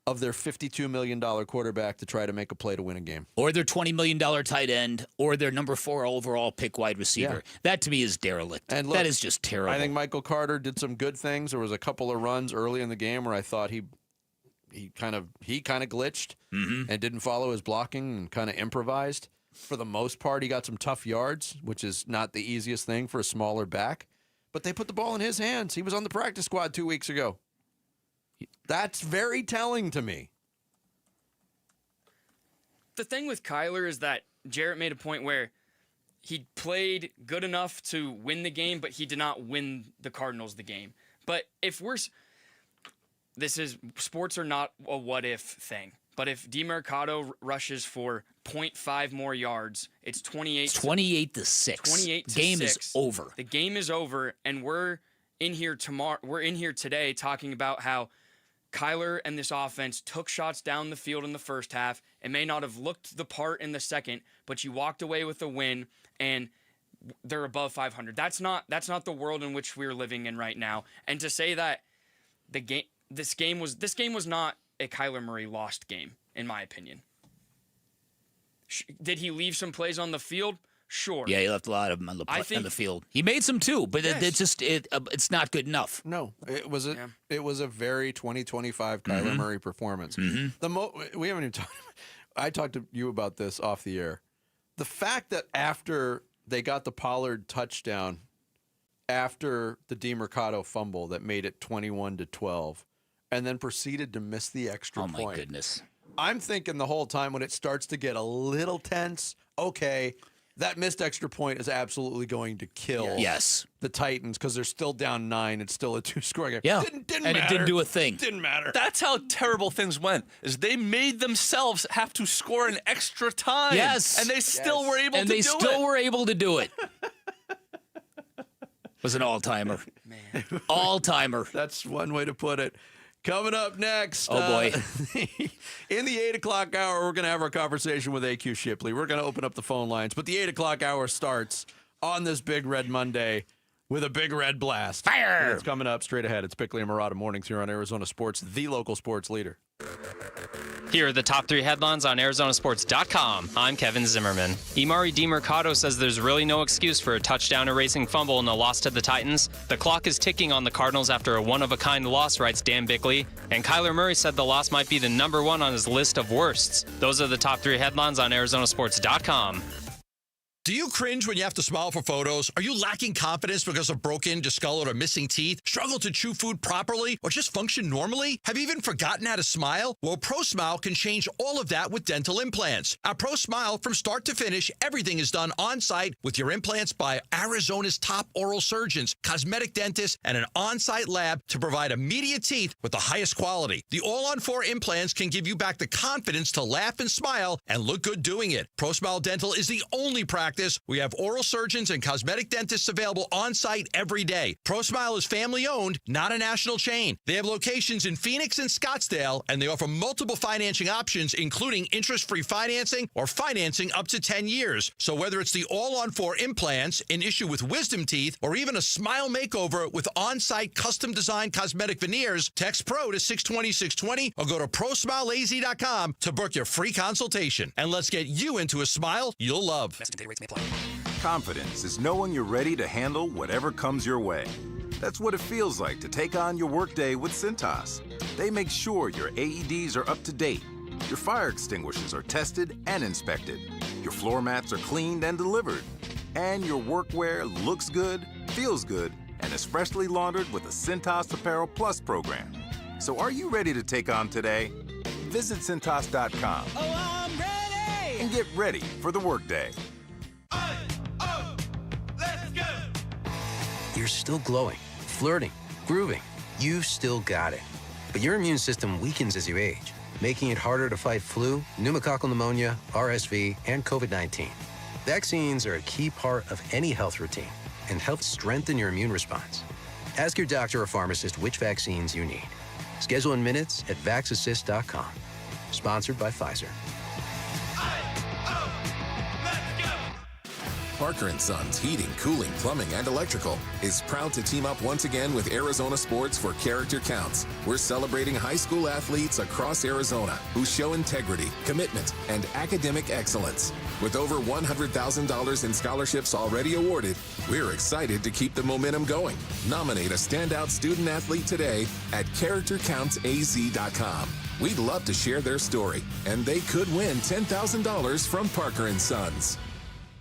of their $52 million quarterback to try to make a play to win a game. Or their $20 million tight end, or their number 4 overall pick wide receiver. Yeah. That to me is derelict. And look, that is just terrible. I think Michael Carter did some good things. There was a couple of runs early in the game where I thought he kind of glitched Mm-hmm. and didn't follow his blocking and kind of improvised. For the most part, he got some tough yards, which is not the easiest thing for a smaller back. But they put the ball in his hands. He was on the practice squad 2 weeks ago. That's very telling to me. The thing with Kyler is that Jarrett made a point where he played good enough to win the game, but he did not win the Cardinals the game. But sports are not a what-if thing. But if DeMercado rushes for 0.5 more yards, it's 28 to 6. 28 to game 6. is over. The game is over, and we're in here tomorrow. We're in here today talking about how Kyler and this offense took shots down the field in the first half. It may not have looked the part in the second, but you walked away with a win, and they're above 500. That's not the world in which we're living in right now. And to say that this game was not a Kyler Murray lost game, in my opinion. Did he leave some plays on the field? Sure. Yeah, he left a lot of them on the field. He made some too, but it's not good enough. No, it was a very 2025 Kyler Mm-hmm. Murray performance. Mm-hmm. We haven't even talked. I talked to you about this off the air. The fact that after they got the Pollard touchdown, after the DeMercado fumble that made it 21-12, and then proceeded to miss the extra point. Oh my goodness! I'm thinking the whole time when it starts to get a little tense. Okay. That missed extra point is absolutely going to kill the Titans because they're still down 9. It's still a 2-score game. Yeah, didn't and matter. it didn't do a thing. Didn't matter. That's how terrible things went. Is they made themselves have to score an extra time. Yes, and they still were able to do it. And they still were able to do it. Was an all-timer. Man, all-timer. That's one way to put it. Coming up next. Oh, boy. In the 8 o'clock hour, we're going to have our conversation with A.Q. Shipley. We're going to open up the phone lines. But the 8 o'clock hour starts on this Big Red Monday with a Big Red Blast. Fire! And it's coming up straight ahead. It's Bickley and Murata Mornings here on Arizona Sports, the local sports leader. Here are the top 3 headlines on ArizonaSports.com. I'm Kevin Zimmerman. Imari DeMercado says there's really no excuse for a touchdown erasing fumble in a loss to the Titans. The clock is ticking on the Cardinals after a one-of-a-kind loss, writes Dan Bickley. And Kyler Murray said the loss might be the number 1 on his list of worsts. Those are the top 3 headlines on ArizonaSports.com. Do you cringe when you have to smile for photos? Are you lacking confidence because of broken, discolored, or missing teeth? Struggle to chew food properly or just function normally? Have you even forgotten how to smile? Well, ProSmile can change all of that with dental implants. At ProSmile, from start to finish, everything is done on-site with your implants by Arizona's top oral surgeons, cosmetic dentists, and an on-site lab to provide immediate teeth with the highest quality. The all-on-4 implants can give you back the confidence to laugh and smile and look good doing it. ProSmile Dental is the only practice. We have oral surgeons and cosmetic dentists available on-site every day. ProSmile is family-owned, not a national chain. They have locations in Phoenix and Scottsdale, and they offer multiple financing options, including interest-free financing or financing up to 10 years. So whether it's the all-on-4 implants, an issue with wisdom teeth, or even a smile makeover with on-site custom-designed cosmetic veneers, text PRO to 620-620 or go to ProSmileAZ.com to book your free consultation. And let's get you into a smile you'll love. Confidence is knowing you're ready to handle whatever comes your way. That's what it feels like to take on your workday with Cintas. They make sure your AEDs are up to date, your fire extinguishers are tested and inspected, your floor mats are cleaned and delivered, and your workwear looks good, feels good, and is freshly laundered with the Cintas Apparel Plus program. So are you ready to take on today? Visit Cintas.com. Oh, I'm ready! And get ready for the workday. You're still glowing, flirting, grooving. You've still got it. But your immune system weakens as you age, making it harder to fight flu, pneumococcal pneumonia, RSV, and COVID-19. Vaccines are a key part of any health routine and help strengthen your immune response. Ask your doctor or pharmacist which vaccines you need. Schedule in minutes at vaxassist.com. Sponsored by Pfizer. Parker & Sons Heating, Cooling, Plumbing, and Electrical is proud to team up once again with Arizona Sports for Character Counts. We're celebrating high school athletes across Arizona who show integrity, commitment, and academic excellence. With over $100,000 in scholarships already awarded, we're excited to keep the momentum going. Nominate a standout student athlete today at CharacterCountsAZ.com. We'd love to share their story, and they could win $10,000 from Parker & Sons.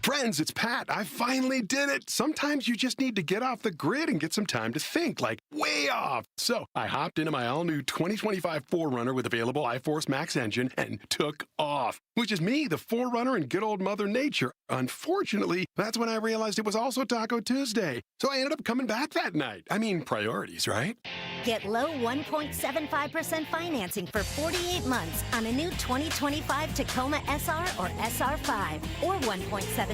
Friends, it's Pat. I finally did it. Sometimes you just need to get off the grid and get some time to think, like way off. So I hopped into my all-new 2025 4Runner with available iForce Max engine and took off, which is me, the 4Runner and good old Mother Nature. Unfortunately, that's when I realized it was also Taco Tuesday. So I ended up coming back that night. I mean, priorities, right? Get low 1.75% financing for 48 months on a new 2025 Tacoma SR or SR5, or 1.75%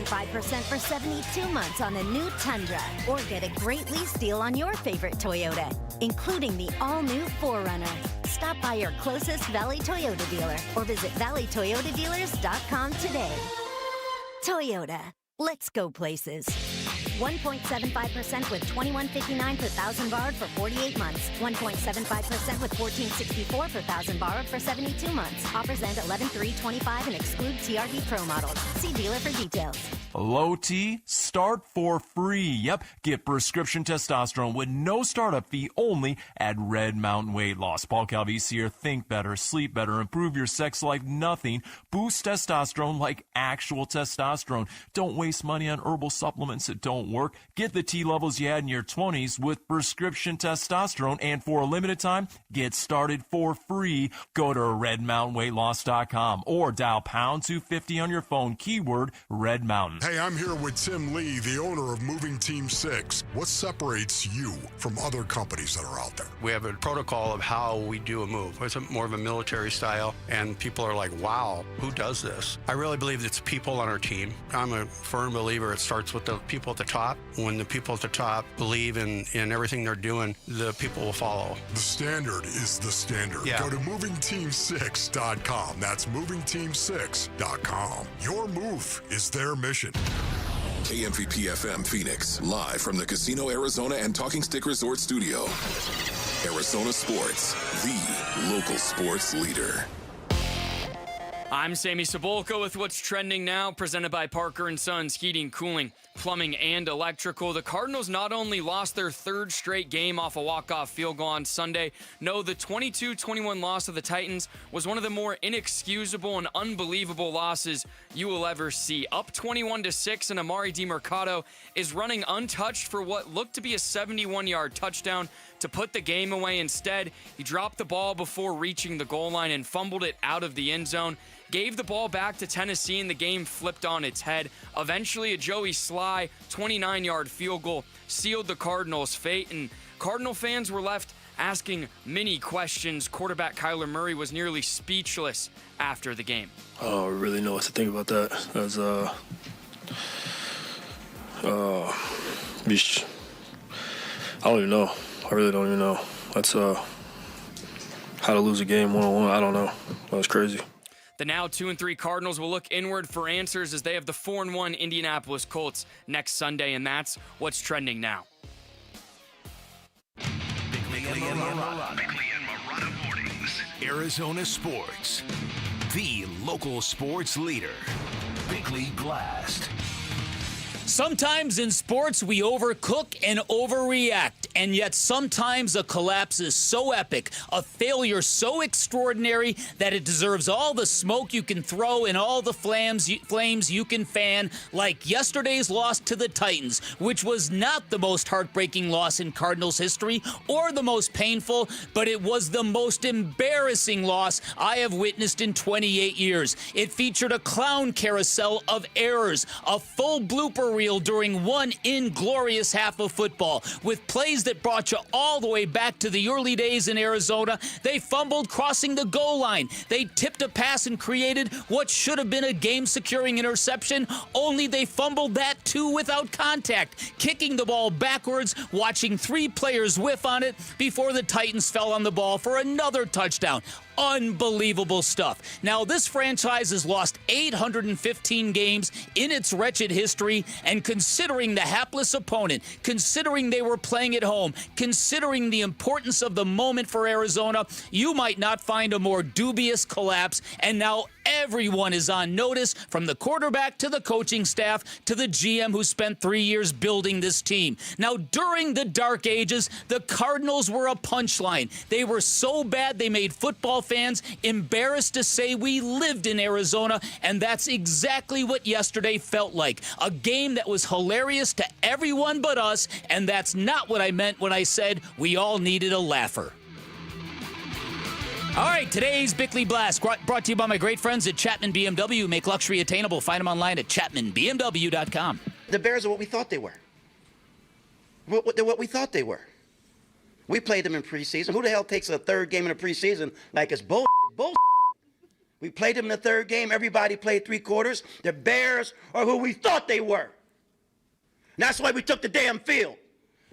for 72 months on a new Tundra, or get a great lease deal on your favorite Toyota, including the all-new 4Runner. Stop by your closest Valley Toyota dealer or visit valleytoyotadealers.com today. Toyota, let's go places. 1.75% with $21.59 per thousand borrowed for 48 months. 1.75% with $14.64 per thousand borrowed for 72 months. Offers end 11/3/25 and exclude TRD Pro models. See dealer for details. Low T, start for free. Yep, get prescription testosterone with no startup fee only at Red Mountain Weight Loss. Paul Calvisi here. Think better, sleep better, improve your sex life. Nothing. Boost testosterone like actual testosterone. Don't waste money on herbal supplements that don't work. Get the T levels you had in your 20s with prescription testosterone, and for a limited time, get started for free. Go to redmountainweightloss.com or dial pound 250 on your phone, keyword Red Mountain. Hey, I'm here with Tim Lee, the owner of Moving Team 6. What separates you from other companies that are out there? We have a protocol of how we do a move. It's more of a military style, and people are like, wow, who does this? I really believe it's people on our team. I'm a firm believer it starts with the people at the top. When the people at the top believe in everything they're doing, the people will follow. The standard is the standard. Yeah. Go to movingteam6.com. That's movingteam6.com. Your move is their mission. KMVP FM Phoenix, live from the Casino Arizona and Talking Stick Resort Studio. Arizona Sports, the local sports leader. I'm Sammy Sabula with what's trending now, presented by Parker & Sons Heating, Cooling, Plumbing, and Electrical. The Cardinals not only lost their third straight game off a walk-off field goal on Sunday, no, the 22-21 loss of the Titans was one of the more inexcusable and unbelievable losses you will ever see. Up 21-6, and Amari DiMercato is running untouched for what looked to be a 71-yard touchdown to put the game away. Instead, he dropped the ball before reaching the goal line and fumbled it out of the end zone. Gave the ball back to Tennessee, and the game flipped on its head. Eventually, a Joey Sly 29-yard field goal sealed the Cardinals' fate, and Cardinal fans were left asking many questions. Quarterback Kyler Murray was nearly speechless after the game. I don't really know what to think about that. As I don't even know. I really don't even know. That's how to lose a game one-on-one. I don't know. That was crazy. The now 2-3 Cardinals will look inward for answers as they have the 4-1 Indianapolis Colts next Sunday, and that's what's trending now. Bickley and Marotta mornings. Arizona Sports, the local sports leader. Bickley Blast. Sometimes in sports we overcook and overreact, and yet sometimes a collapse is so epic, a failure so extraordinary that it deserves all the smoke you can throw and all the flames you can fan, like yesterday's loss to the Titans, which was not the most heartbreaking loss in Cardinals history or the most painful, but it was the most embarrassing loss I have witnessed in 28 years. It featured a clown carousel of errors, a full blooper reel during one inglorious half of football, with plays that brought you all the way back to the early days in Arizona. They fumbled crossing the goal line. They tipped a pass and created what should have been a game-securing interception, only they fumbled that too without contact, kicking the ball backwards, watching three players whiff on it before the Titans fell on the ball for another touchdown. Unbelievable stuff. Now, this franchise has lost 815 games in its wretched history, and considering the hapless opponent, considering they were playing at home, considering the importance of the moment for Arizona, you might not find a more dubious collapse, and now everyone is on notice, from the quarterback to the coaching staff to the GM who spent 3 years building this team. Now, during the dark ages, the Cardinals were a punchline. They were so bad they made football fans embarrassed to say we lived in Arizona, and that's exactly what yesterday felt like. A game that was hilarious to everyone but us, and that's not what I meant when I said we all needed a laugher. All right, today's Bickley Blast brought to you by my great friends at Chapman BMW. Make luxury attainable. Find them online at chapmanbmw.com. The Bears are what we thought they were. They're what we thought they were. We played them in preseason. Who the hell takes a third game in the preseason like it's bull? We played them in the third game. Everybody played 3 quarters. The Bears are who we thought they were. And that's why we took the damn field.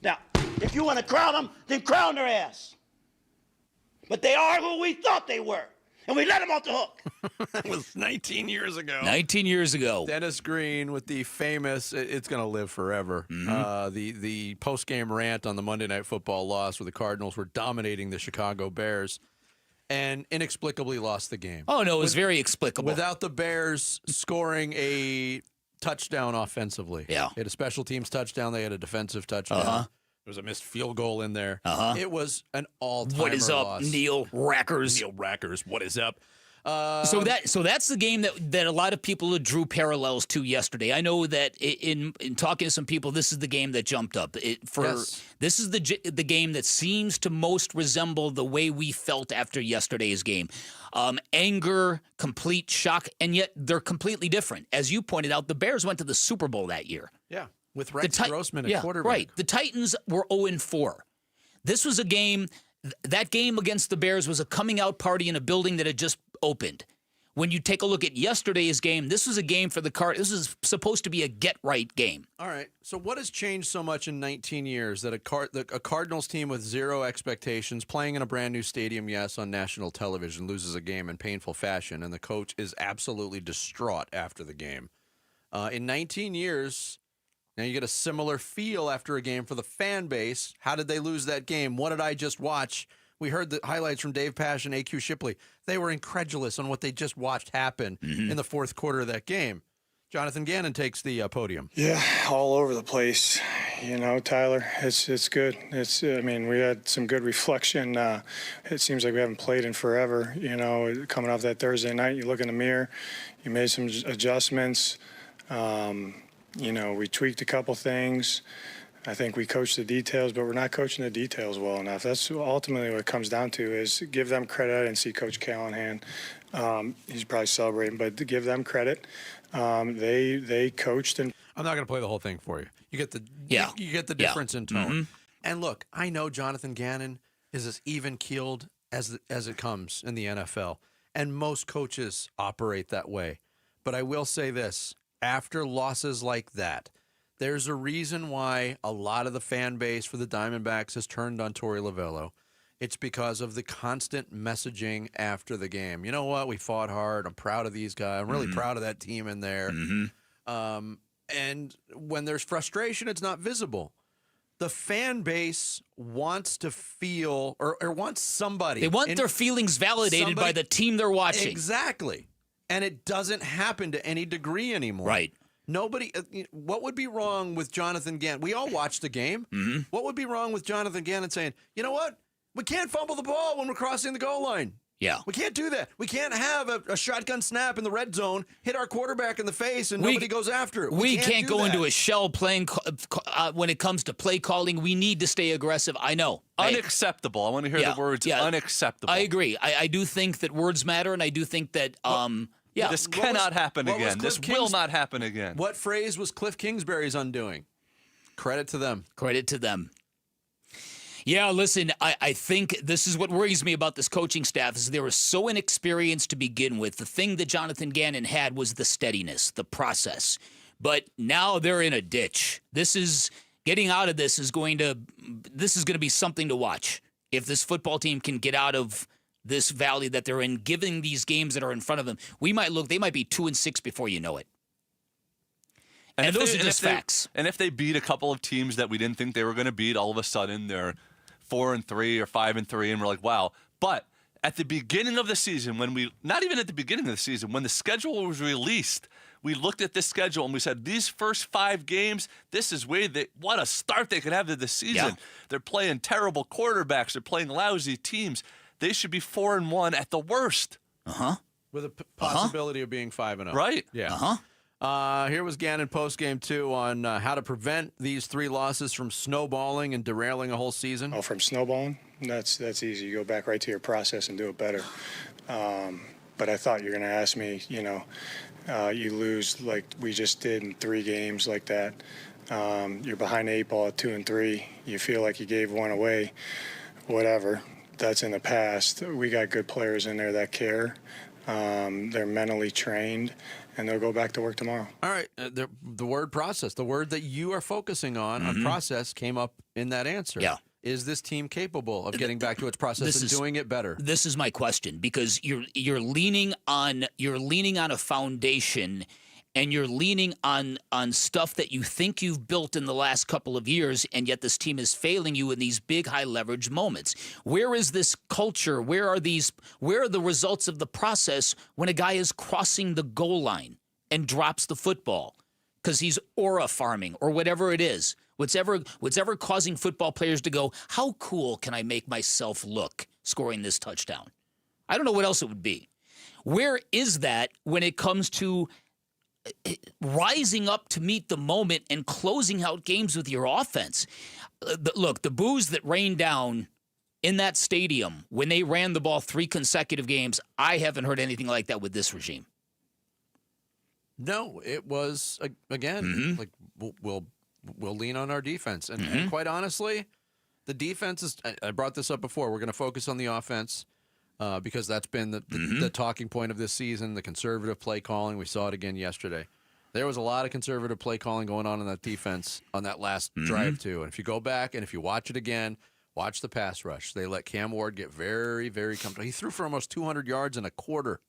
Now, if you want to crown them, then crown their ass. But they are who we thought they were. And we let them off the hook. That was 19 years ago. 19 years ago. Dennis Green with the famous, it's going to live forever, the post-game rant on the Monday Night Football loss where the Cardinals were dominating the Chicago Bears and inexplicably lost the game. Oh, no, it was very explicable. Without the Bears scoring a touchdown offensively. Yeah. They had a special teams touchdown. They had a defensive touchdown. There was a missed field goal in there. It was an all-timer What is up, loss. Neil Rackers? Neil Rackers, what is up? So that's the game that a lot of people drew parallels to yesterday. I know that in talking to some people, this is the game that jumped up. This is the game that seems to most resemble the way we felt after yesterday's game. Anger, complete shock, and yet they're completely different. As you pointed out, the Bears went to the Super Bowl that year. Yeah, with Rex Grossman at quarterback. Right. The Titans were 0-4. This was a game. That game against the Bears was a coming out party in a building that had just opened. When you take a look at yesterday's game, this was a game for the Cardinals. This is supposed to be a get-right game. All right. So what has changed so much in 19 years that a Cardinals team with zero expectations, playing in a brand-new stadium, yes, on national television, loses a game in painful fashion, and the coach is absolutely distraught after the game? In 19 years, now you get a similar feel after a game for the fan base. How did they lose that game? What did I just watch? We heard the highlights from Dave Pash and A.Q. Shipley. They were incredulous on what they just watched happen in the fourth quarter of that game. Jonathan Gannon takes the podium. Yeah, all over the place. Tyler, it's good. We had some good reflection. It seems like we haven't played in forever. Coming off that Thursday night, you look in the mirror, you made some adjustments. We tweaked a couple things. I think we coached the details, but we're not coaching the details well enough. That's ultimately what it comes down to, is give them credit. I didn't see Coach Callahan. He's probably celebrating, but to give them credit. They coached. And I'm not going to play the whole thing for you. You get the difference in tone. And look, I know Jonathan Gannon is as even-keeled as it comes in the NFL, and most coaches operate that way. But I will say this, after losses like that, there's a reason why a lot of the fan base for the Diamondbacks has turned on Torey Lovello. It's because of the constant messaging after the game. You know what? We fought hard. I'm proud of these guys. I'm really proud of that team in there. And when there's frustration, it's not visible. The fan base wants to feel or wants somebody. They want their feelings validated by the team they're watching. Exactly. And it doesn't happen to any degree anymore. Right. Nobody. What would be wrong with Jonathan Gannon? We all watched the game. What would be wrong with Jonathan Gannon saying, you know what? We can't fumble the ball when we're crossing the goal line. Yeah. We can't do that. We can't have a shotgun snap in the red zone, hit our quarterback in the face, and nobody goes after it. We can't go into a shell playing when it comes to play calling. We need to stay aggressive. I know. Unacceptable. I want to hear the words unacceptable. I agree. I do think that words matter, and I do think that this cannot happen again. This will not happen again. What phrase was Cliff Kingsbury's undoing? Credit to them. Credit to them. Yeah, listen, I think this is what worries me about this coaching staff is they were so inexperienced to begin with. The thing that Jonathan Gannon had was the steadiness, the process. But now they're in a ditch. Getting out of this is going to be something to watch. If this football team can get out of this valley that they're in, given these games that are in front of them, they might be 2-6 before you know it. And those are just facts. And if they beat a couple of teams that we didn't think they were going to beat, all of a sudden they're 4-3 or 5-3, and we're like, wow. But at the beginning of the season, not even at the beginning of the season, when the schedule was released, we looked at this schedule and we said, these first 5 games, this is what a start they could have to the season. Yeah. They're playing terrible quarterbacks. They're playing lousy teams. They should be 4-1 at the worst. With a possibility of being 5-0. Right. Yeah. Here was Gannon post-game, too, on how to prevent these 3 losses from snowballing and derailing a whole season. Oh, from snowballing? That's easy. You go back right to your process and do it better. But I thought you were going to ask me, you lose like we just did in 3 games like that. You're behind the 8 ball at 2-3. You feel like you gave one away. Whatever. That's in the past. We got good players in there that care. They're mentally trained, and they'll go back to work tomorrow. All right. The word process, the word that you are focusing on process, came up in that answer. Yeah. Is this team capable of getting back to its process and doing it better? This is my question, because you're leaning on a foundation, and you're leaning on stuff that you think you've built in the last couple of years, and yet this team is failing you in these big high leverage moments. Where is this culture? Where are the results of the process when a guy is crossing the goal line and drops the football because he's aura farming or whatever it is? What's ever causing football players to go, how cool can I make myself look scoring this touchdown? I don't know what else it would be. Where is that when it comes to rising up to meet the moment and closing out games with your offense? Look, the boos that rained down in that stadium when they ran the ball 3 consecutive games, I haven't heard anything like that with this regime. No, it was, again, like we'll lean on our defense. And quite honestly, the defense is, I brought this up before, we're going to focus on the offense. Because that's been the talking point of this season, the conservative play calling. We saw it again yesterday. There was a lot of conservative play calling going on in that defense on that last drive, too. And if you go back and if you watch it again, watch the pass rush. They let Cam Ward get very, very comfortable. He threw for almost 200 yards in a quarter.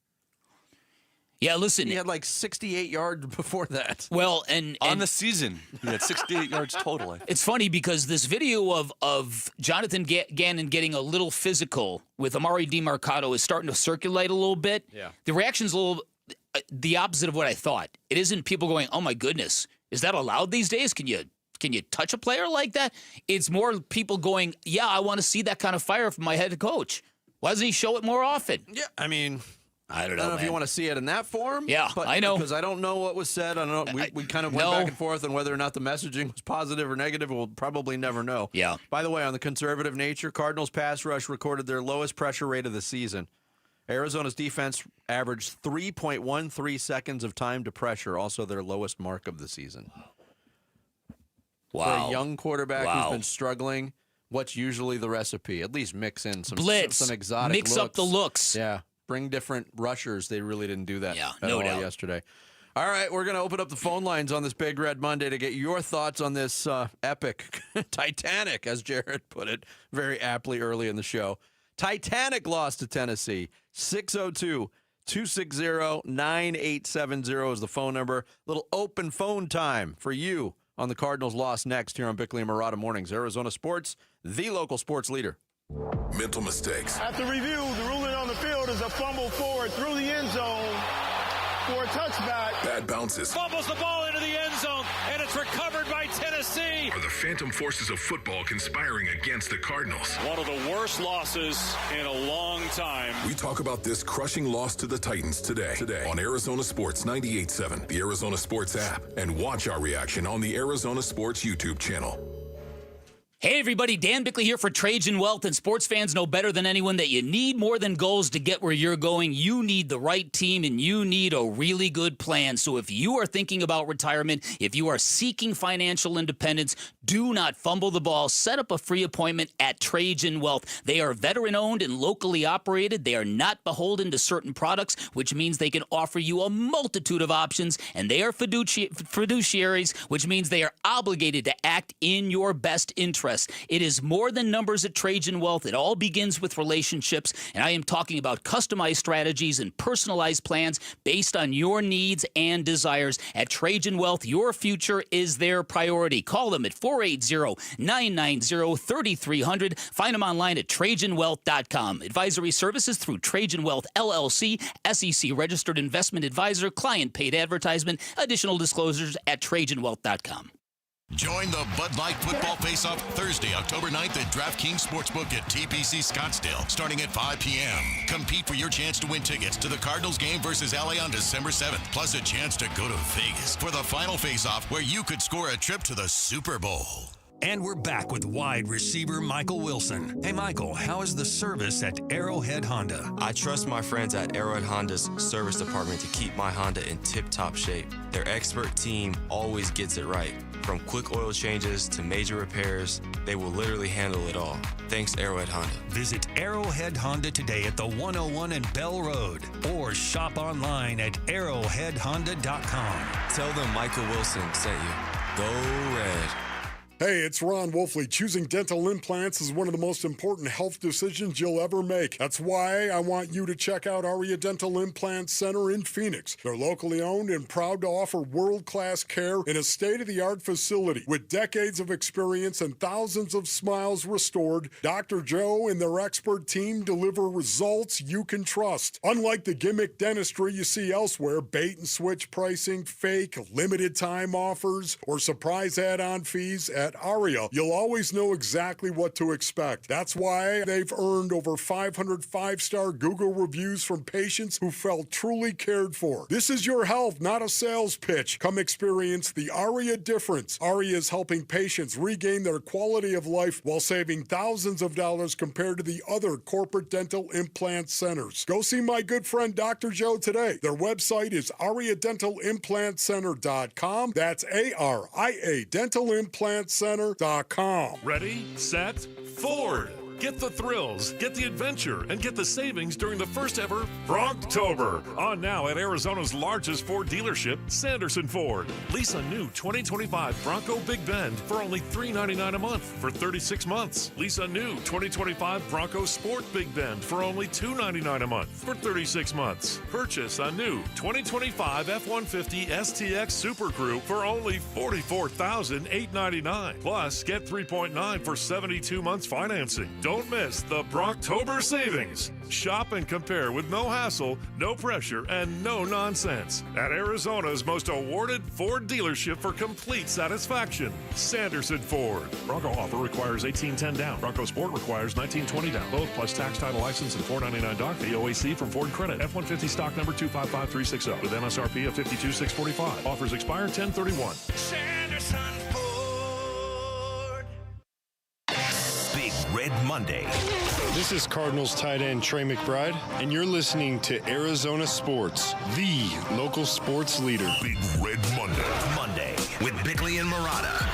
Yeah, listen. He had like 68 yards before that. Well, and on the season, he had 68 yards total. It's funny because this video of Jonathan Gannon getting a little physical with Amari DiMercato is starting to circulate a little bit. Yeah. The reaction's a little the opposite of what I thought. It isn't people going, "Oh my goodness, is that allowed these days? Can you touch a player like that?" It's more people going, "Yeah, I want to see that kind of fire from my head coach. Why doesn't he show it more often?" Yeah, I mean, I don't know, if you want to see it in that form. Yeah, but, I know. Because I don't know what was said. I don't know. We kind of went back and forth on whether or not the messaging was positive or negative. We'll probably never know. Yeah. By the way, on the conservative nature, Cardinals pass rush recorded their lowest pressure rate of the season. Arizona's defense averaged 3.13 seconds of time to pressure, also their lowest mark of the season. Wow. For a young quarterback who's been struggling, what's usually the recipe? At least mix in some blitz, some exotic mix looks. up the looks. Yeah. Bring different rushers. They really didn't do that at no all doubt. yesterday. All right, we're going to open up the phone lines on this Big Red Monday to get your thoughts on this epic Titanic, as Jared put it very aptly early in the show. Titanic loss to Tennessee. 602-260-9870 is the phone number. Little open phone time for you on the Cardinals loss next here on Bickley and Murata Mornings. Arizona Sports, the local sports leader. Mental mistakes. At the review, the ruling on the field is a fumble forward through the end zone for a touchback. Bad bounces. Fumbles the ball into the end zone, and it's recovered by Tennessee. Are the phantom forces of football conspiring against the Cardinals? One of the worst losses in a long time. We talk about this crushing loss to the Titans today on Arizona Sports 98.7, the Arizona Sports app, and watch our reaction on the Arizona Sports YouTube channel. Hey everybody, Dan Bickley here for Trajan Wealth, and sports fans know better than anyone that you need more than goals to get where you're going. You need the right team, and you need a really good plan. So if you are thinking about retirement, if you are seeking financial independence, do not fumble the ball. Set up a free appointment at Trajan Wealth. They are veteran-owned and locally operated. They are not beholden to certain products, which means they can offer you a multitude of options, and they are fiduciaries, which means they are obligated to act in your best interest. It is more than numbers at Trajan Wealth. It all begins with relationships, and I am talking about customized strategies and personalized plans based on your needs and desires. At Trajan Wealth, your future is their priority. Call them at 480-990-3300. Find them online at TrajanWealth.com. Advisory services through Trajan Wealth, LLC, SEC registered investment advisor, client paid advertisement. Additional disclosures at TrajanWealth.com. Join the Bud Light Football Face-Off Thursday, October 9th at DraftKings Sportsbook at TPC Scottsdale, starting at 5 p.m. Compete for your chance to win tickets to the Cardinals game versus LA on December 7th, plus a chance to go to Vegas for the final face-off where you could score a trip to the Super Bowl. And we're back with wide receiver Michael Wilson. Hey, Michael, how is the service at Arrowhead Honda? I trust my friends at Arrowhead Honda's service department to keep my Honda in tip-top shape. Their expert team always gets it right. From quick oil changes to major repairs, they will literally handle it all. Thanks, Arrowhead Honda. Visit Arrowhead Honda today at the 101 and Bell Road, or shop online at arrowheadhonda.com. Tell them Michael Wilson sent you. Go Red. Hey, it's Ron Wolfley. Choosing dental implants is one of the most important health decisions you'll ever make. That's why I want you to check out Aria Dental Implant Center in Phoenix. They're locally owned and proud to offer world-class care in a state-of-the-art facility. With decades of experience and thousands of smiles restored, Dr. Joe and their expert team deliver results you can trust. Unlike the gimmick dentistry you see elsewhere, bait-and-switch pricing, fake, limited-time offers, or surprise add-on fees, at Aria, you'll always know exactly what to expect. That's why they've earned over 500 five-star Google reviews from patients who felt truly cared for. This is your health, not a sales pitch. Come experience the Aria difference. Aria is helping patients regain their quality of life while saving thousands of dollars compared to the other corporate dental implant centers. Go see my good friend Dr. Joe today. Their website is ariadentalimplantcenter.com. That's ARIA Dental Implant Center.com. Ready, set, forward. Get the thrills, get the adventure, and get the savings during the first ever Bronktober. On now at Arizona's largest Ford dealership, Sanderson Ford. Lease a new 2025 Bronco Big Bend for only $399 a month for 36 months. Lease a new 2025 Bronco Sport Big Bend for only $299 a month for 36 months. Purchase a new 2025 F-150 STX Super Crew for only $44,899. Plus, get 3.9 for 72 months financing. Don't miss the Bronktober savings. Shop and compare with no hassle, no pressure, and no nonsense at Arizona's most awarded Ford dealership for complete satisfaction, Sanderson Ford. Bronco offer requires $1,810 down. Bronco Sport requires $1,920 down. Both plus tax, title, license, and $499 doc fee. OAC from Ford Credit. F-150 stock number 255360 with MSRP of $52,645. Offers expire 10/31. Sanderson Ford. Big Red Monday. This is Cardinals tight end Trey McBride, and you're listening to Arizona Sports, the local sports leader. Big Red Monday with Bickley and Murata.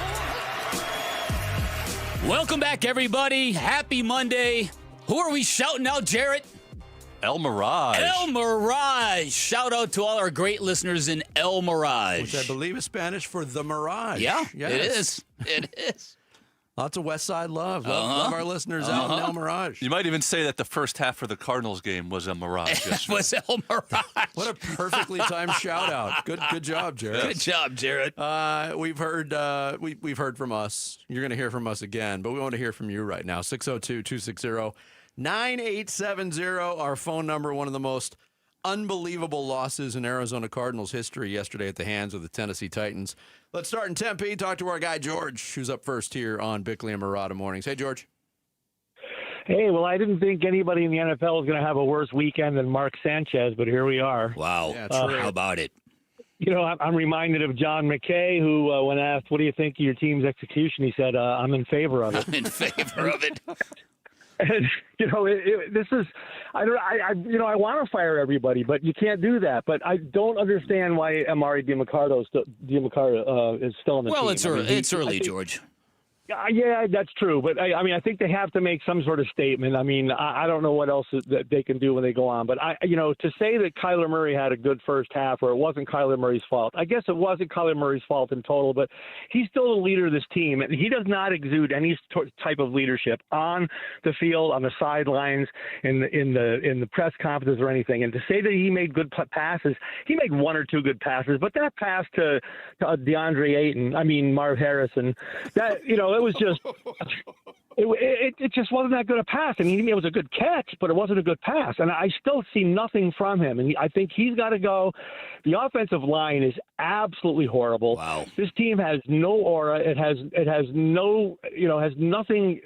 Welcome back, everybody. Happy Monday. Who are we shouting out, Jarrett? El Mirage. El Mirage. Shout out to all our great listeners in El Mirage. Which I believe is Spanish for the Mirage. Yeah, yes. it is. It is. Lots of West Side love. Love our listeners out in El Mirage. You might even say that the first half of the Cardinals game was a mirage. It was El Mirage. What a perfectly timed shout out. Good job, Jared. Good job, Jared. We've heard from us. You're going to hear from us again, but we want to hear from you right now. 602-260-9870. Our phone number, one of the most unbelievable losses in Arizona Cardinals history yesterday at the hands of the Tennessee Titans. Let's start in Tempe. Talk to our guy, George, who's up first here on Bickley and Murata Mornings. Hey, George. Hey, well, I didn't think anybody in the NFL was going to have a worse weekend than Mark Sanchez, but here we are. Wow. Yeah, how about it? You know, I'm reminded of John McKay, who, when asked, what do you think of your team's execution, he said, I'm in favor of it. I'm in favor of it. And, you know, this is, I want to fire everybody, but you can't do that. But I don't understand why Amari DiMarcado is still in the team. Well, it's early, George. Yeah, that's true. But, I think they have to make some sort of statement. I mean, I don't know what else that they can do when they go on. But, to say that Kyler Murray had a good first half or it wasn't Kyler Murray's fault, I guess it wasn't Kyler Murray's fault in total, but he's still the leader of this team. And he does not exude any type of leadership on the field, on the sidelines, in the press conferences or anything. And to say that he made good passes, he made one or two good passes. But that pass to DeAndre Marv Harrison, that, it was just it just wasn't that good a pass. I mean, it was a good catch, but it wasn't a good pass. And I still see nothing from him. And I think he's got to go. The offensive line is absolutely horrible. Wow. This team has no aura. It has no, has nothing.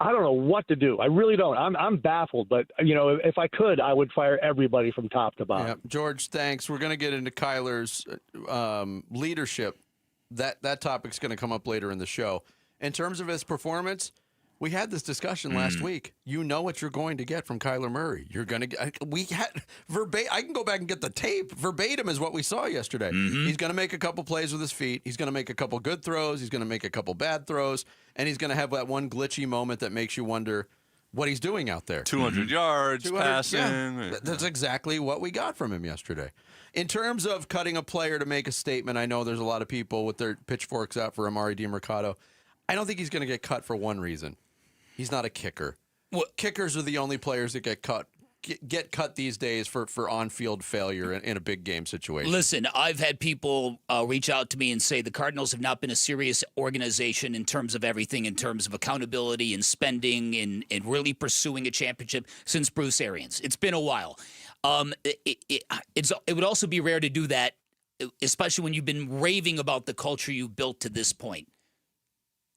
I don't know what to do. I really don't. I'm baffled. But, if I could, I would fire everybody from top to bottom. Yeah. George, thanks. We're going to get into Kyler's leadership. That topic's going to come up later in the show. In terms of his performance, we had this discussion last week. You know what you're going to get from Kyler Murray. You're going to get. I can go back and get the tape. Verbatim is what we saw yesterday. Mm-hmm. He's going to make a couple plays with his feet. He's going to make a couple good throws. He's going to make a couple bad throws, and he's going to have that one glitchy moment that makes you wonder what he's doing out there. 200 yards, passing. Yeah, that's exactly what we got from him yesterday. In terms of cutting a player to make a statement, I know there's a lot of people with their pitchforks out for Amari DiMarcado. I don't think he's going to get cut for one reason. He's not a kicker. Kickers are the only players that get cut these days for on-field failure in a big game situation. Listen, I've had people reach out to me and say the Cardinals have not been a serious organization in terms of everything, in terms of accountability and spending and really pursuing a championship since Bruce Arians. It's been a while. It would also be rare to do that, especially when you've been raving about the culture you've built to this point.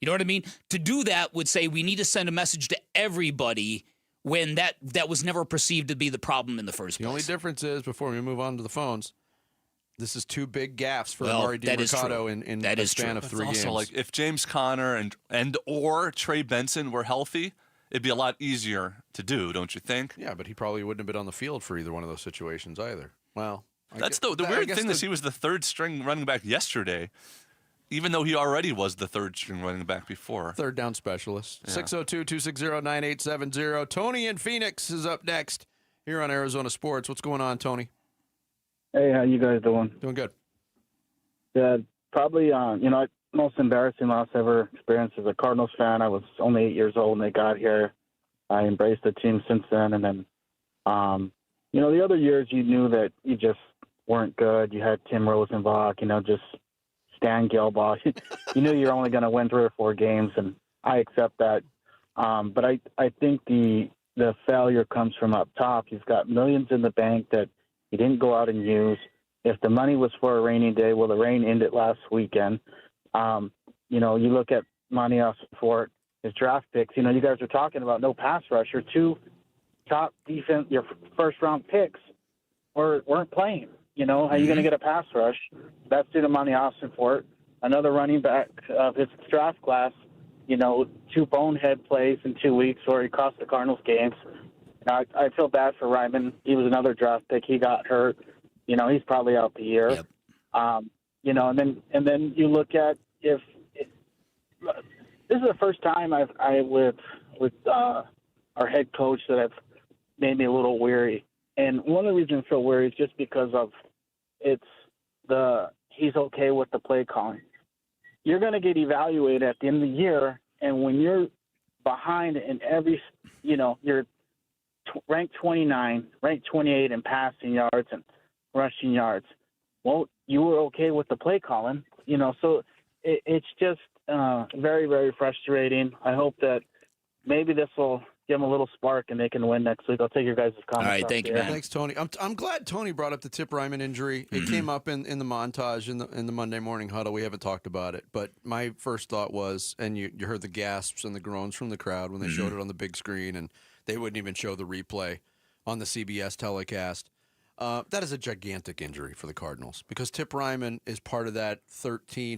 You know what I mean? To do that would say we need to send a message to everybody when that was never perceived to be the problem in the first place. The only difference is, before we move on to the phones, this is two big gaffes for Amari DiMarcado in a span of 3 games. Also, like, if James Conner and or Trey Benson were healthy, it'd be a lot easier to do, don't you think? Yeah, but he probably wouldn't have been on the field for either one of those situations either. Well, that's the weird thing is he was the third string running back yesterday. even though he already was the third string running back before. Third down specialist. Yeah. 602-260-9870. Tony in Phoenix is up next here on Arizona Sports. What's going on, Tony? Hey, how you guys doing? Doing good. Yeah, probably, most embarrassing loss I ever experienced as a Cardinals fan. I was only 8 years old when they got here. I embraced the team since then. And then, the other years you knew that you just weren't good. You had Tim Rosenbach, just Stan Gelbach. You knew you're only going to win 3 or 4 games, and I accept that. But I think the failure comes from up top. You've got millions in the bank that you didn't go out and use. If the money was for a rainy day, well, the rain ended last weekend. You look at Manias for his draft picks. You guys are talking about no pass rush. Your 2 top defense, your first-round picks weren't playing. How are you going to get a pass rush? That's due to Manias for it. Another running back of his draft class, 2 bonehead plays in 2 weeks where he cost the Cardinals games. I feel bad for Ryman. He was another draft pick. He got hurt. He's probably out the year. Yep. And then you look at if this is the first time I with our head coach that have made me a little weary. And one of the reasons I feel weary is just because of he's okay with the play calling. You're going to get evaluated at the end of the year, and when you're behind in every, you're ranked 29, ranked 28 in passing yards and rushing yards. Well, you were okay with the play calling, so it's just very, very frustrating. I hope that maybe this will give them a little spark and they can win next week. I'll take your guys' comments. All right, thank you, man. Thanks, Tony. I'm glad Tony brought up the Tip Ryman injury. It came up in the montage in the Monday morning huddle. We haven't talked about it, but my first thought was, and you heard the gasps and the groans from the crowd when they showed it on the big screen, and they wouldn't even show the replay on the CBS telecast. That is a gigantic injury for the Cardinals because Tip Ryman is part of that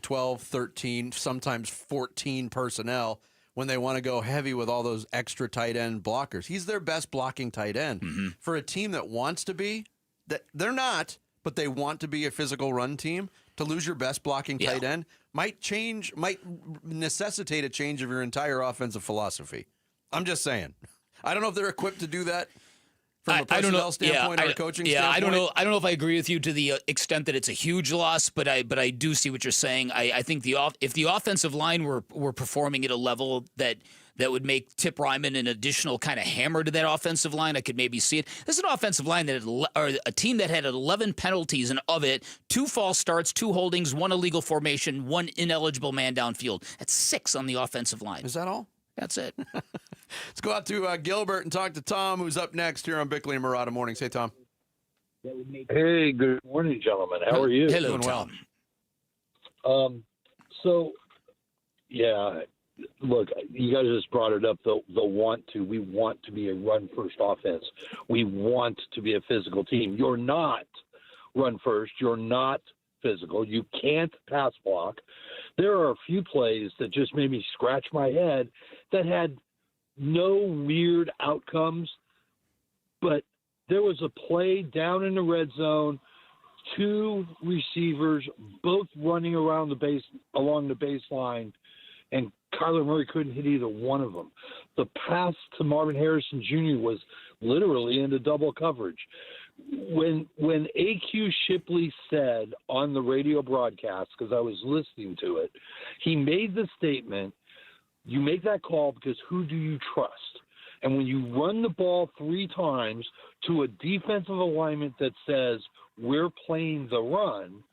12, 13, sometimes 14 personnel when they want to go heavy with all those extra tight end blockers. He's their best blocking tight end. For a team that wants to be, that they're not, but they want to be a physical run team, to lose your best blocking tight end might necessitate a change of your entire offensive philosophy. I'm just saying. I don't know if they're equipped to do that from a personnel standpoint or a coaching standpoint. I don't know if I agree with you to the extent that it's a huge loss, but I do see what you're saying. I think if the offensive line were performing at a level that would make Tip Ryman an additional kind of hammer to that offensive line, I could maybe see it. This is an offensive line or a team that had 11 penalties, and of it, 2 false starts, 2 holdings, 1 illegal formation, 1 ineligible man downfield. That's 6 on the offensive line. Is that all? That's it. Let's go out to Gilbert and talk to Tom, who's up next here on Bickley and Murata Mornings. Hey, Tom. Hey, good morning, gentlemen. How are you? Hello, Tom. Look, you guys just brought it up, the want to. We want to be a run-first offense. We want to be a physical team. You're not run-first. You're not physical. You can't pass block. There are a few plays that just made me scratch my head that had no weird outcomes, but there was a play down in the red zone, 2 receivers both running around along the baseline, and Kyler Murray couldn't hit either one of them. The pass to Marvin Harrison Jr. was literally into double coverage. When A.Q. Shipley said on the radio broadcast, because I was listening to it, he made the statement, you make that call because who do you trust? And when you run the ball 3 times to a defensive alignment that says we're playing the run,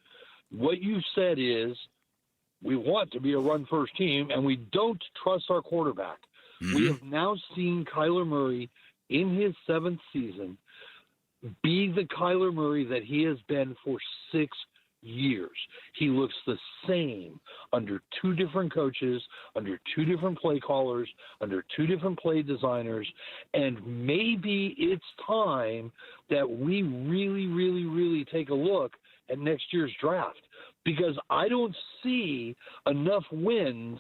what you said is we want to be a run-first team, and we don't trust our quarterback. We have now seen Kyler Murray in his 7th season be the Kyler Murray that he has been for 6 years. He looks the same under 2 different coaches, under 2 different play callers, under 2 different play designers, and maybe it's time that we really, really, really take a look at next year's draft, because I don't see enough wins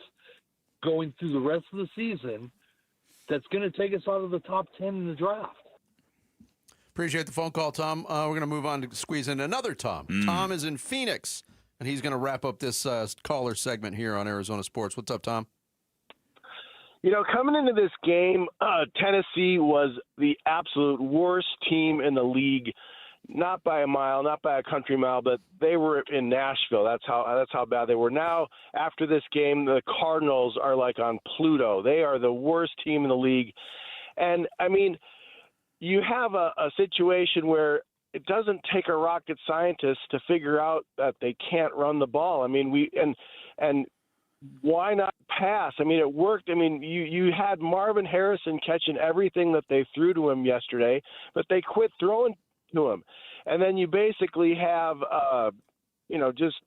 going through the rest of the season that's going to take us out of the top 10 in the draft. Appreciate the phone call, Tom. We're going to move on to squeeze in another Tom. Tom is in Phoenix and he's going to wrap up this caller segment here on Arizona Sports. What's up, Tom? Coming into this game, Tennessee was the absolute worst team in the league. Not by a mile, not by a country mile, but they were in Nashville. That's how bad they were. Now, after this game, the Cardinals are like on Pluto. They are the worst team in the league. And, I mean, you have a situation where it doesn't take a rocket scientist to figure out that they can't run the ball. I mean, and why not pass? I mean, it worked. I mean, you had Marvin Harrison catching everything that they threw to him yesterday, but they quit throwing to him. And then you basically have, just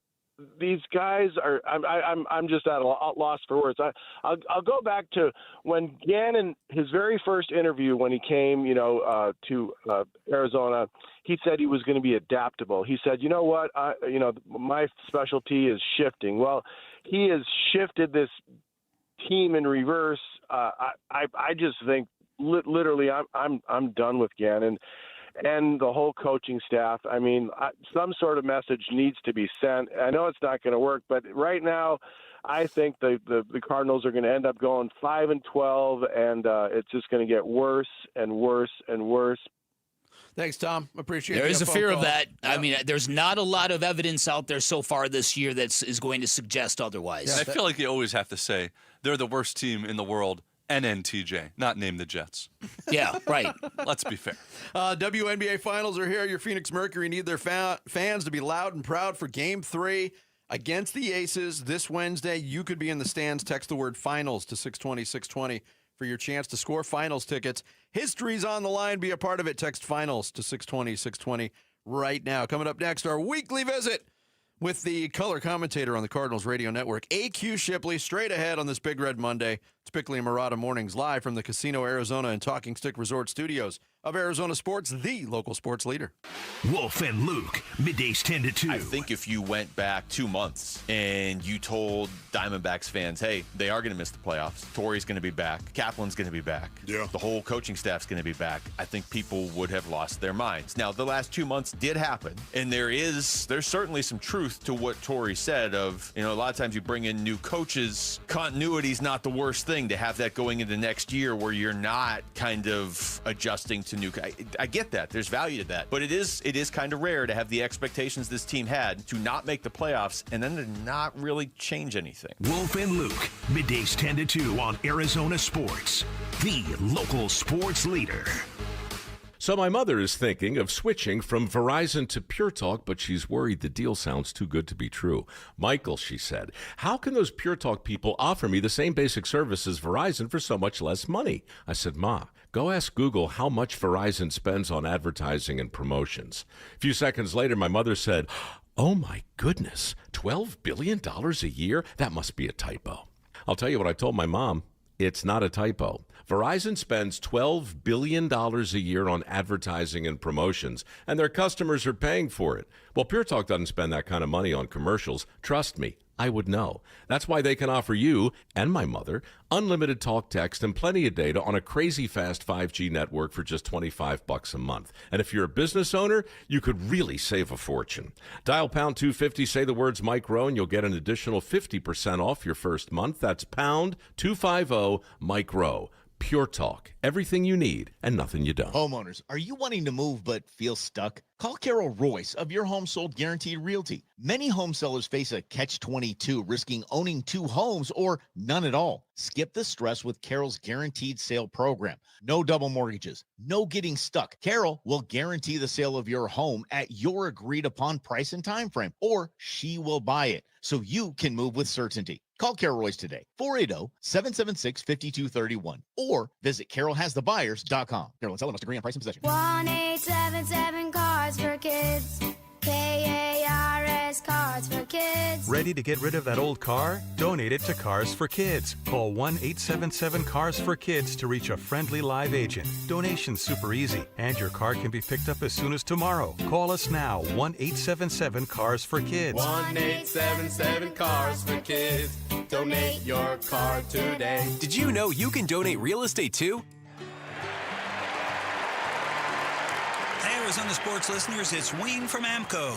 these guys are. I'm just at a loss for words. I'll go back to when Gannon, his very first interview when he came, to Arizona. He said he was going to be adaptable. He said, you know what, my specialty is shifting. Well, he has shifted this team in reverse. I just think literally I'm done with Gannon and the whole coaching staff. I mean, some sort of message needs to be sent. I know it's not going to work, but right now I think the Cardinals are going to end up going 5-12, and it's just going to get worse and worse and worse. Thanks, Tom. Appreciate it. There is a fear of that. Yeah. I mean, there's not a lot of evidence out there so far this year that is going to suggest otherwise. Yeah, I feel like you always have to say they're the worst team in the world, NNTJ, not name the Jets. Yeah, right. Let's be fair. WNBA Finals are here. Your Phoenix Mercury need their fans to be loud and proud for Game 3 against the Aces this Wednesday. You could be in the stands. Text the word finals to 620-620 for your chance to score finals tickets. History's on the line. Be a part of it. Text finals to 620-620 right now. Coming up next, our weekly visit with the color commentator on the Cardinals Radio Network, A.Q. Shipley, straight ahead on this Big Red Monday. It's Bickley and Murata Mornings live from the Casino Arizona and Talking Stick Resort Studios of Arizona Sports, the local sports leader. Wolf and Luke, middays 10 to 2. I think if you went back 2 months and you told Diamondbacks fans, hey, they are going to miss the playoffs. Torrey's going to be back. Kaplan's going to be back. Yeah. The whole coaching staff's going to be back. I think people would have lost their minds. Now, the last 2 months did happen, and there's certainly some truth to what Torrey said of, a lot of times you bring in new coaches. Continuity's not the worst thing to have that going into next year where you're not kind of adjusting to new. I get that. There's value to that. But it is kind of rare to have the expectations this team had to not make the playoffs and then to not really change anything. Wolf and Luke, middays 10 to 2 on Arizona Sports, the local sports leader. So my mother is thinking of switching from Verizon to Pure Talk, but she's worried the deal sounds too good to be true. Michael, she said, how can those Pure Talk people offer me the same basic service as Verizon for so much less money? I said, Ma, go ask Google how much Verizon spends on advertising and promotions. A few seconds later, my mother said, oh my goodness, $12 billion a year? That must be a typo. I'll tell you what I told my mom. It's not a typo. Verizon spends $12 billion a year on advertising and promotions, and their customers are paying for it. Well, Pure Talk doesn't spend that kind of money on commercials. Trust me, I would know. That's why they can offer you and my mother unlimited talk, text, and plenty of data on a crazy fast 5G network for just $25 a month. And if you're a business owner, you could really save a fortune. Dial pound 250, say the words Mike Rowe, and you'll get an additional 50% off your first month. That's pound 250 Mike Rowe. Pure Talk. Everything you need and nothing you don't. Homeowners, are you wanting to move but feel stuck? Call Carol Royce of Your Home Sold Guaranteed Realty. Many home sellers face a catch-22, risking owning 2 homes or none at all. Skip the stress with Carol's Guaranteed Sale Program. No double mortgages, no getting stuck. Carol will guarantee the sale of your home at your agreed-upon price and time frame, or she will buy it so you can move with certainty. Call Carol Royce today, 480-776-5231, or visit carolhasthebuyers.com. Carol and seller must agree on price and possession. 1-877 Cars for Kids. KARS Cars for Kids. Ready to get rid of that old car? Donate it to Cars for Kids. Call 1-877 Cars for Kids to reach a friendly live agent. Donation's super easy, and your car can be picked up as soon as tomorrow. Call us now, 1-877 Cars for Kids. 1-877 Cars for Kids. Donate your car today. Did you know you can donate real estate too? Hey, Arizona sports listeners, it's Wayne from AMCO.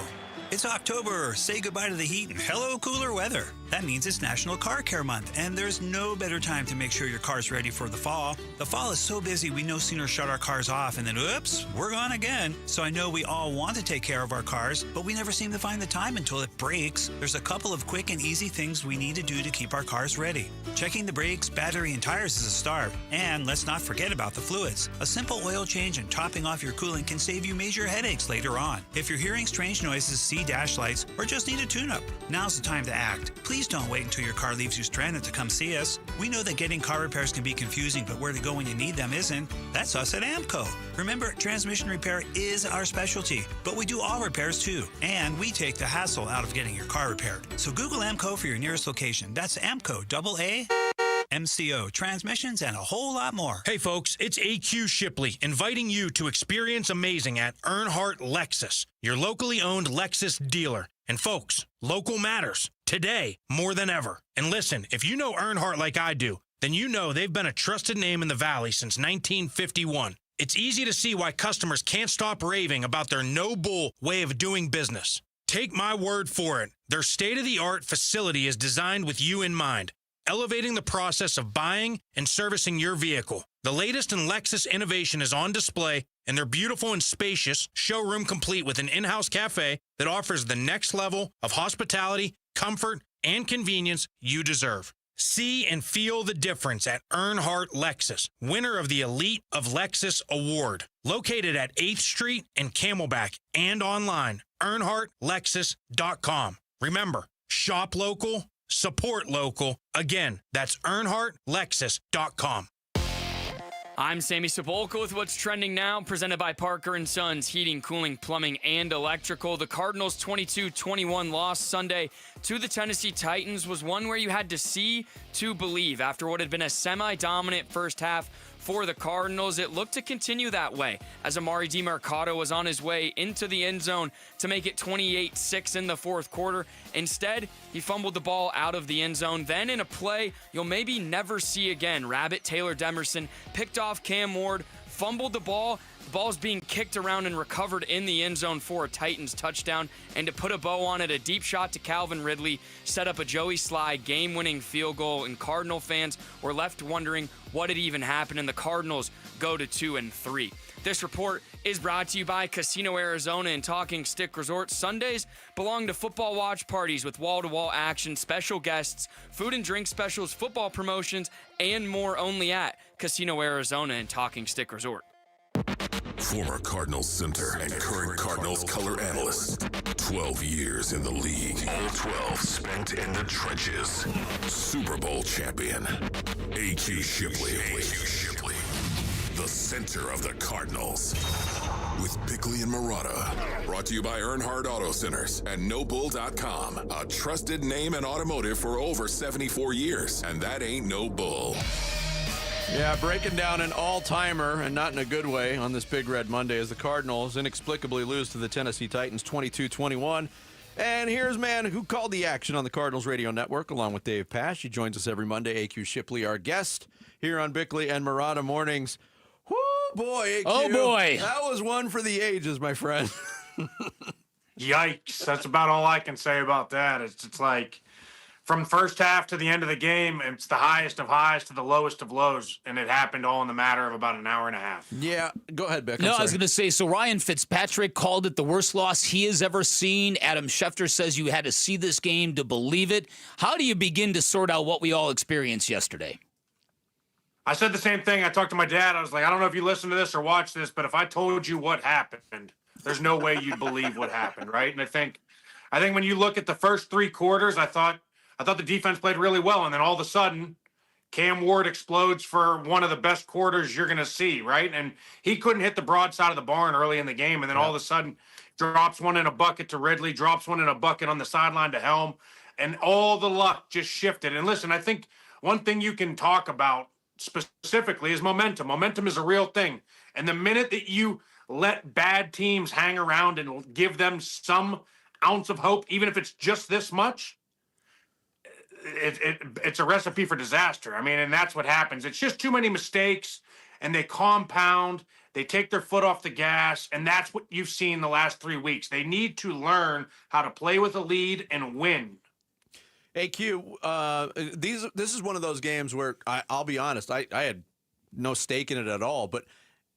It's October. Say goodbye to the heat and hello cooler weather. That means it's National Car Care Month, and there's no better time to make sure your car's ready for the fall. The fall is so busy, we no sooner shut our cars off and then, oops, we're gone again. So I know we all want to take care of our cars, but we never seem to find the time until it breaks. There's a couple of quick and easy things we need to do to keep our cars ready. Checking the brakes, battery, and tires is a start. And let's not forget about the fluids. A simple oil change and topping off your coolant can save you major headaches later on. If you're hearing strange noises, see dash lights, or just need a tune-up, now's the time to act. Please don't wait until your car leaves you stranded to come see us. We know that getting car repairs can be confusing, but where to go when you need them isn't. That's us at AMCO. Remember, transmission repair is our specialty, but we do all repairs too. And we take the hassle out of getting your car repaired. So Google AMCO for your nearest location. That's AMCO, double A. MCO, transmissions, and a whole lot more. Hey folks, it's AQ Shipley inviting you to experience amazing at Earnhardt Lexus, your locally owned Lexus dealer. And folks, local matters, today more than ever. And listen, if you know Earnhardt like I do, then you know they've been a trusted name in the Valley since 1951. It's easy to see why customers can't stop raving about their no-bull way of doing business. Take my word for it, their state-of-the-art facility is designed with you in mind, elevating the process of buying and servicing your vehicle. The latest in Lexus innovation is on display in their beautiful and spacious showroom, complete with an in-house cafe that offers the next level of hospitality, comfort, and convenience you deserve. See and feel the difference at Earnhardt Lexus, winner of the Elite of Lexus Award. Located at 8th Street and Camelback, and online, EarnhardtLexus.com. Remember, shop local, support local. Again, that's EarnhardtLexus.com. I'm Sammy Sabula with what's trending now, presented by Parker & Sons Heating, Cooling, Plumbing, and Electrical. The Cardinals' 22-21 loss Sunday to the Tennessee Titans was one where you had to see to believe. After what had been a semi-dominant first half for the Cardinals, it looked to continue that way as Amari DiMercato was on his way into the end zone to make it 28-6 in the fourth quarter. Instead, he fumbled the ball out of the end zone. Then in a play you'll maybe never see again, Rabbit Taylor Demerson picked off Cam Ward, fumbled the ball. The ball's being kicked around and recovered in the end zone for a Titans touchdown. And to put a bow on it, a deep shot to Calvin Ridley set up a Joey Sly game-winning field goal, and Cardinal fans were left wondering what had even happened, and the Cardinals go to 2-3. This report is brought to you by Casino Arizona and Talking Stick Resort. Sundays belong to football watch parties with wall-to-wall action, special guests, food and drink specials, football promotions, and more, only at Casino Arizona and Talking Stick Resort. Former Cardinals center and current Cardinals color analyst. 12 years in the league. All 12 spent in the trenches. Super Bowl champion. AQ Shipley. The center of the Cardinals. With Bickley and Murata. Brought to you by Earnhardt Auto Centers and NoBull.com. A trusted name in automotive for over 74 years. And that ain't no bull. Yeah, breaking down an all-timer, and not in a good way, on this Big Red Monday as the Cardinals inexplicably lose to the Tennessee Titans 22-21. And here's man who called the action on the Cardinals Radio Network, along with Dave Pasch. He joins us every Monday. AQ Shipley, our guest here on Bickley and Murata Mornings. Whoo, boy, AQ. Oh, boy. That was one for the ages, my friend. Yikes. That's about all I can say about that. It's like, from first half to the end of the game, it's the highest of highs to the lowest of lows, and it happened all in the matter of about an hour and a half. Yeah, go ahead, Beck. No, I was going to say, so Ryan Fitzpatrick called it the worst loss he has ever seen. Adam Schefter says you had to see this game to believe it. How do you begin to sort out what we all experienced yesterday? I said the same thing. I talked to my dad. I was like, I don't know if you listen to this or watch this, but if I told you what happened, there's no way you'd believe what happened, right? And I think when you look at the first three quarters, I thought the defense played really well, and then all of a sudden, Cam Ward explodes for one of the best quarters you're going to see, right? And he couldn't hit the broad side of the barn early in the game, and then all of a sudden drops one in a bucket to Ridley, drops one in a bucket on the sideline to Helm, and all the luck just shifted. And listen, I think one thing you can talk about specifically is momentum. Momentum is a real thing. And the minute that you let bad teams hang around and give them some ounce of hope, even if it's just this much, it's a recipe for disaster. I mean, and that's what happens. It's just too many mistakes, and they compound. They take their foot off the gas, and that's what you've seen the last 3 weeks. They need to learn how to play with a lead and win. Hey, Q, this is one of those games where I'll be honest, I had no stake in it at all, but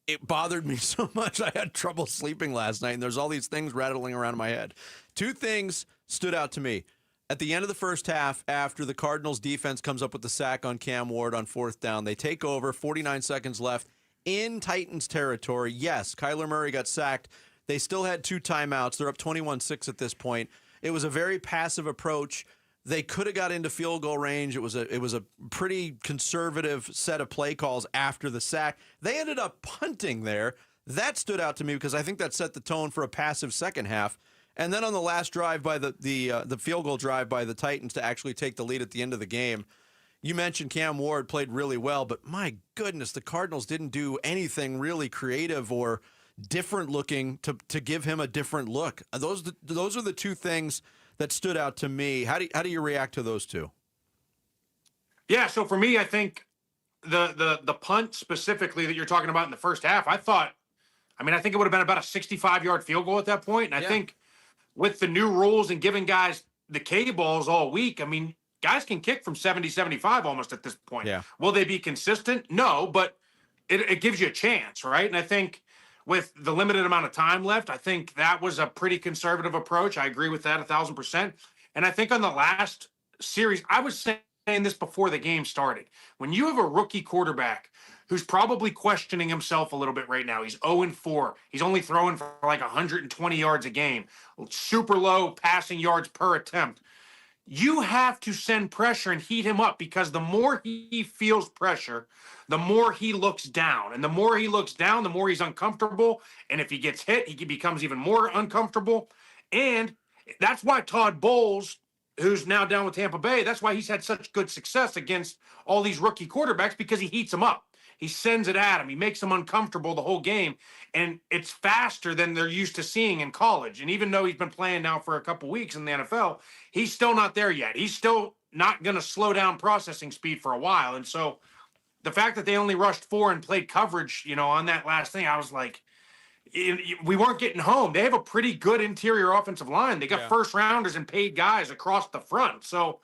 it bothered me so much I had trouble sleeping last night, and there's all these things rattling around in my head. Two things stood out to me. At the end of the first half, after the Cardinals defense comes up with the sack on Cam Ward on 4th down, they take over, 49 seconds left in Titans territory. Yes, Kyler Murray got sacked. They still had 2 timeouts. They're up 21-6 at this point. It was a very passive approach. They could have got into field goal range. It was a pretty conservative set of play calls after the sack. They ended up punting there. That stood out to me because I think that set the tone for a passive second half. And then on the last drive by the field goal drive by the Titans to actually take the lead at the end of the game, you mentioned Cam Ward played really well, but my goodness, the Cardinals didn't do anything really creative or different looking to give him a different look. Those are the two things that stood out to me. How do you react to those two? Yeah, so for me, I think the punt specifically that you're talking about in the first half, I think it would have been about a 65-yard field goal at that point. And I think with the new rules and giving guys the K balls all week, I mean, guys can kick from 70, 75 almost at this point. Yeah. Will they be consistent? No, but it gives you a chance, right? And I think with the limited amount of time left, I think that was a pretty conservative approach. I agree with that 1,000%. And I think on the last series, I was saying this before the game started. When you have a rookie quarterback who's probably questioning himself a little bit right now, he's 0-4. He's only throwing for like 120 yards a game, super low passing yards per attempt. You have to send pressure and heat him up, because the more he feels pressure, the more he looks down. And the more he looks down, the more he's uncomfortable. And if he gets hit, he becomes even more uncomfortable. And that's why Todd Bowles, who's now down with Tampa Bay, that's why he's had such good success against all these rookie quarterbacks, because he heats them up. He sends it at him. He makes them uncomfortable the whole game. And it's faster than they're used to seeing in college. And even though he's been playing now for a couple weeks in the NFL, he's still not there yet. He's still not going to slow down processing speed for a while. And so the fact that they only rushed 4 and played coverage, on that last thing, I was like, we weren't getting home. They have a pretty good interior offensive line. They got first rounders and paid guys across the front. So,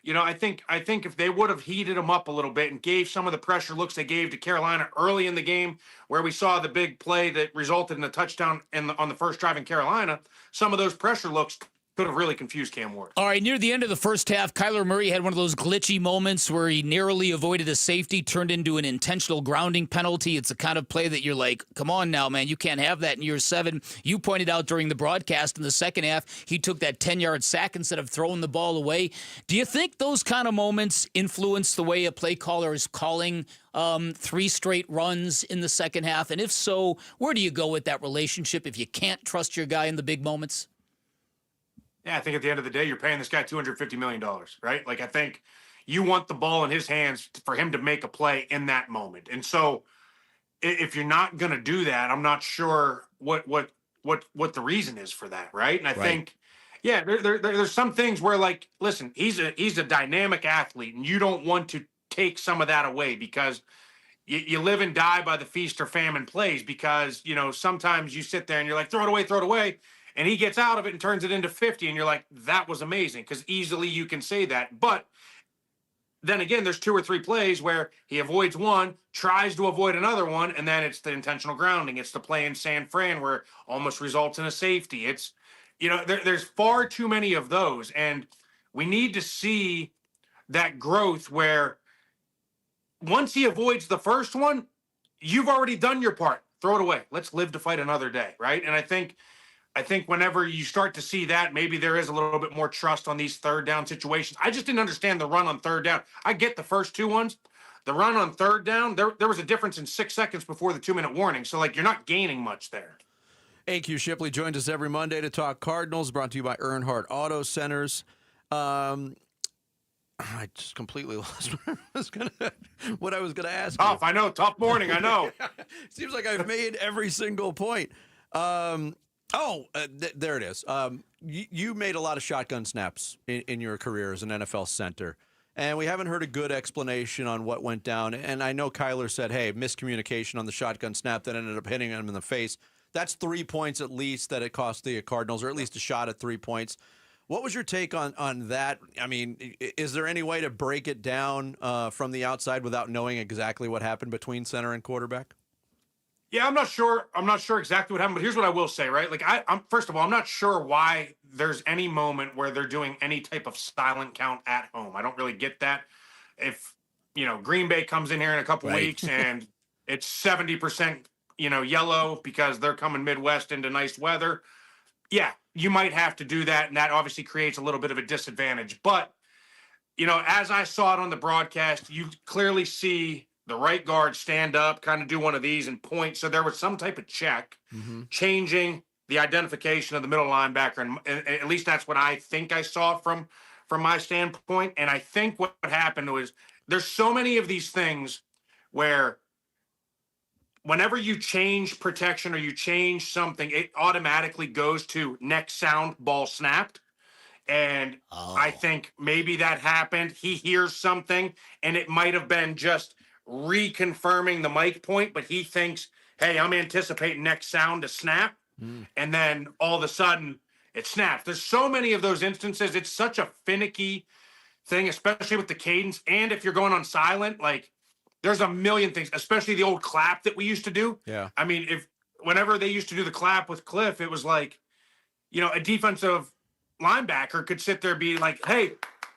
I think if they would have heated them up a little bit and gave some of the pressure looks they gave to Carolina early in the game, where we saw the big play that resulted in a touchdown on the first drive in Carolina, some of those pressure looks could have really confused Cam Ward. All right, near the end of the first half, Kyler Murray had one of those glitchy moments where he narrowly avoided a safety, turned into an intentional grounding penalty. It's the kind of play that you're like, come on now, man, you can't have that in year 7. You pointed out during the broadcast in the second half, he took that 10-yard sack instead of throwing the ball away. Do you think those kind of moments influence the way a play caller is calling 3 straight runs in the second half? And if so, where do you go with that relationship if you can't trust your guy in the big moments? Yeah, I think at the end of the day, you're paying this guy $250 million, right? Like, I think you want the ball in his hands for him to make a play in that moment. And so if you're not going to do that, I'm not sure what the reason is for that, right? And I think, there's some things where, like, listen, he's a dynamic athlete, and you don't want to take some of that away, because you live and die by the feast or famine plays, because, sometimes you sit there and you're like, throw it away. And he gets out of it and turns it into 50, and you're like, that was amazing, because easily you can say that. But then again, there's 2 or 3 plays where he avoids one, tries to avoid another one, and then it's the intentional grounding. It's the play in San Fran where it almost results in a safety. It's, there's far too many of those, and we need to see that growth where once he avoids the first one, you've already done your part. Throw it away. Let's live to fight another day, right? And I think whenever you start to see that, maybe there is a little bit more trust on these third down situations. I just didn't understand the run on third down. I get the first 2 ones. The run on third down, there was a difference in 6 seconds before the 2-minute warning. So, like, you're not gaining much there. AQ Shipley joins us every Monday to talk Cardinals, brought to you by Earnhardt Auto Centers. I just completely lost what I was gonna ask. Tough, I know. Tough morning, I know. Seems like I've made every single point. There it is. You made a lot of shotgun snaps in your career as an NFL center. And we haven't heard a good explanation on what went down. And I know Kyler said, hey, miscommunication on the shotgun snap that ended up hitting him in the face. That's 3 points at least that it cost the Cardinals, or at least a shot at 3 points. What was your take on that? I mean, is there any way to break it down from the outside without knowing exactly what happened between center and quarterback? Yeah, I'm not sure. I'm not sure exactly what happened, but here's what I will say, right? Like, I'm first of all, I'm not sure why there's any moment where they're doing any type of silent count at home. I don't really get that. If, Green Bay comes in here in a couple weeks and it's 70%, yellow because they're coming Midwest into nice weather, yeah, you might have to do that, and that obviously creates a little bit of a disadvantage. But, as I saw it on the broadcast, you clearly see the right guard stand up, kind of do one of these and point. So there was some type of check changing the identification of the middle linebacker. And at least that's what I think I saw from my standpoint. And I think what happened was there's so many of these things where whenever you change protection or you change something, it automatically goes to next sound, ball snapped. And I think maybe that happened. He hears something, and it might have been just reconfirming the mic point, but he thinks, hey, I'm anticipating next sound to snap. And then all of a sudden it snaps. There's so many of those instances. It's such a finicky thing, especially with the cadence. And if you're going on silent, like there's a million things, especially the old clap that we used to do. Yeah. I mean, whenever they used to do the clap with Cliff, it was like, a defensive linebacker could sit there and be like, hey,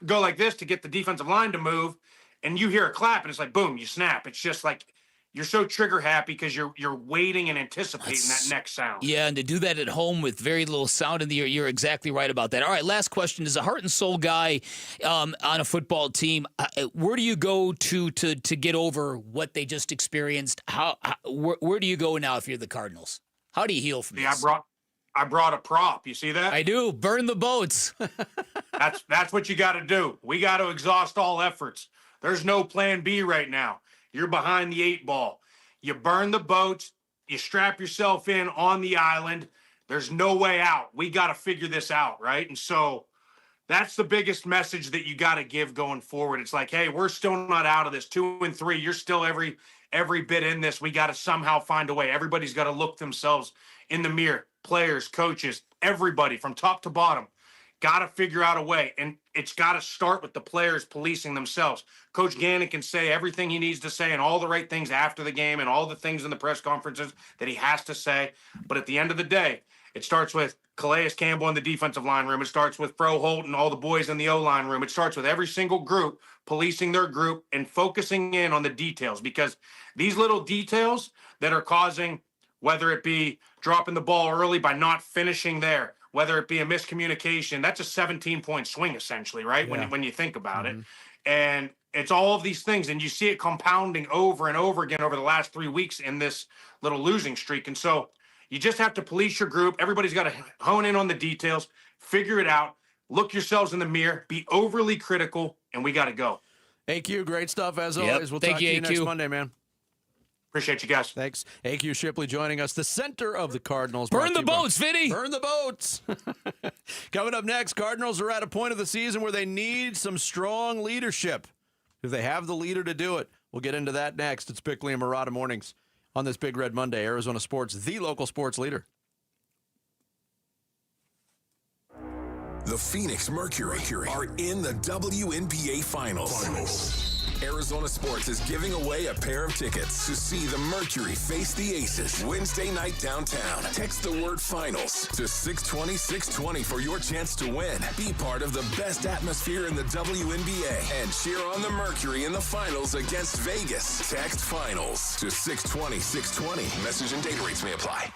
go like this to get the defensive line to move. And you hear a clap, and it's like, boom, you snap. It's just like you're so trigger happy because you're waiting and anticipating that next sound. Yeah, and to do that at home with very little sound in the ear, you're exactly right about that. All right, last question. As a heart and soul guy on a football team, where do you go to get over what they just experienced? Where do you go now if you're the Cardinals? How do you heal from this? I brought a prop. You see that? I do. Burn the boats. That's what you got to do. We got to exhaust all efforts. There's no plan B right now. You're behind the 8 ball. You burn the boats. You strap yourself in on the island. There's no way out. We got to figure this out, right? And so that's the biggest message that you got to give going forward. It's like, hey, we're still not out of this. 2 and 3, you're still every bit in this. We got to somehow find a way. Everybody's got to look themselves in the mirror. Players, coaches, everybody from top to bottom. Got to figure out a way, and it's got to start with the players policing themselves. Coach Gannon can say everything he needs to say and all the right things after the game and all the things in the press conferences that he has to say. But at the end of the day, it starts with Calais Campbell in the defensive line room. It starts with Fro Holt and all the boys in the O-line room. It starts with every single group policing their group and focusing in on the details, because these little details that are causing, whether it be dropping the ball early by not finishing there, whether it be a miscommunication, that's a 17-point swing essentially, right? Yeah. When you think about it. And it's all of these things, and you see it compounding over and over again over the last 3 weeks in this little losing streak. And so you just have to police your group. Everybody's got to hone in on the details, figure it out, look yourselves in the mirror, be overly critical, and we got to go. AQ, great stuff as always. We'll talk to you next Monday, man. Appreciate you guys. Thanks. AQ Shipley joining us, the center of the Cardinals. Burn the boats, Vinny. Burn the boats. Coming up next, Cardinals are at a point of the season where they need some strong leadership. Do they have the leader to do it? We'll get into that next. It's Bickley and Murata Mornings on this Big Red Monday. Arizona Sports, the local sports leader. The Phoenix Mercury are in the WNBA Finals. Arizona Sports is giving away a pair of tickets to see the Mercury face the Aces Wednesday night downtown. Text the word finals to 620-620 for your chance to win. Be part of the best atmosphere in the WNBA and cheer on the Mercury in the finals against Vegas. Text finals to 620-620. Message and data rates may apply.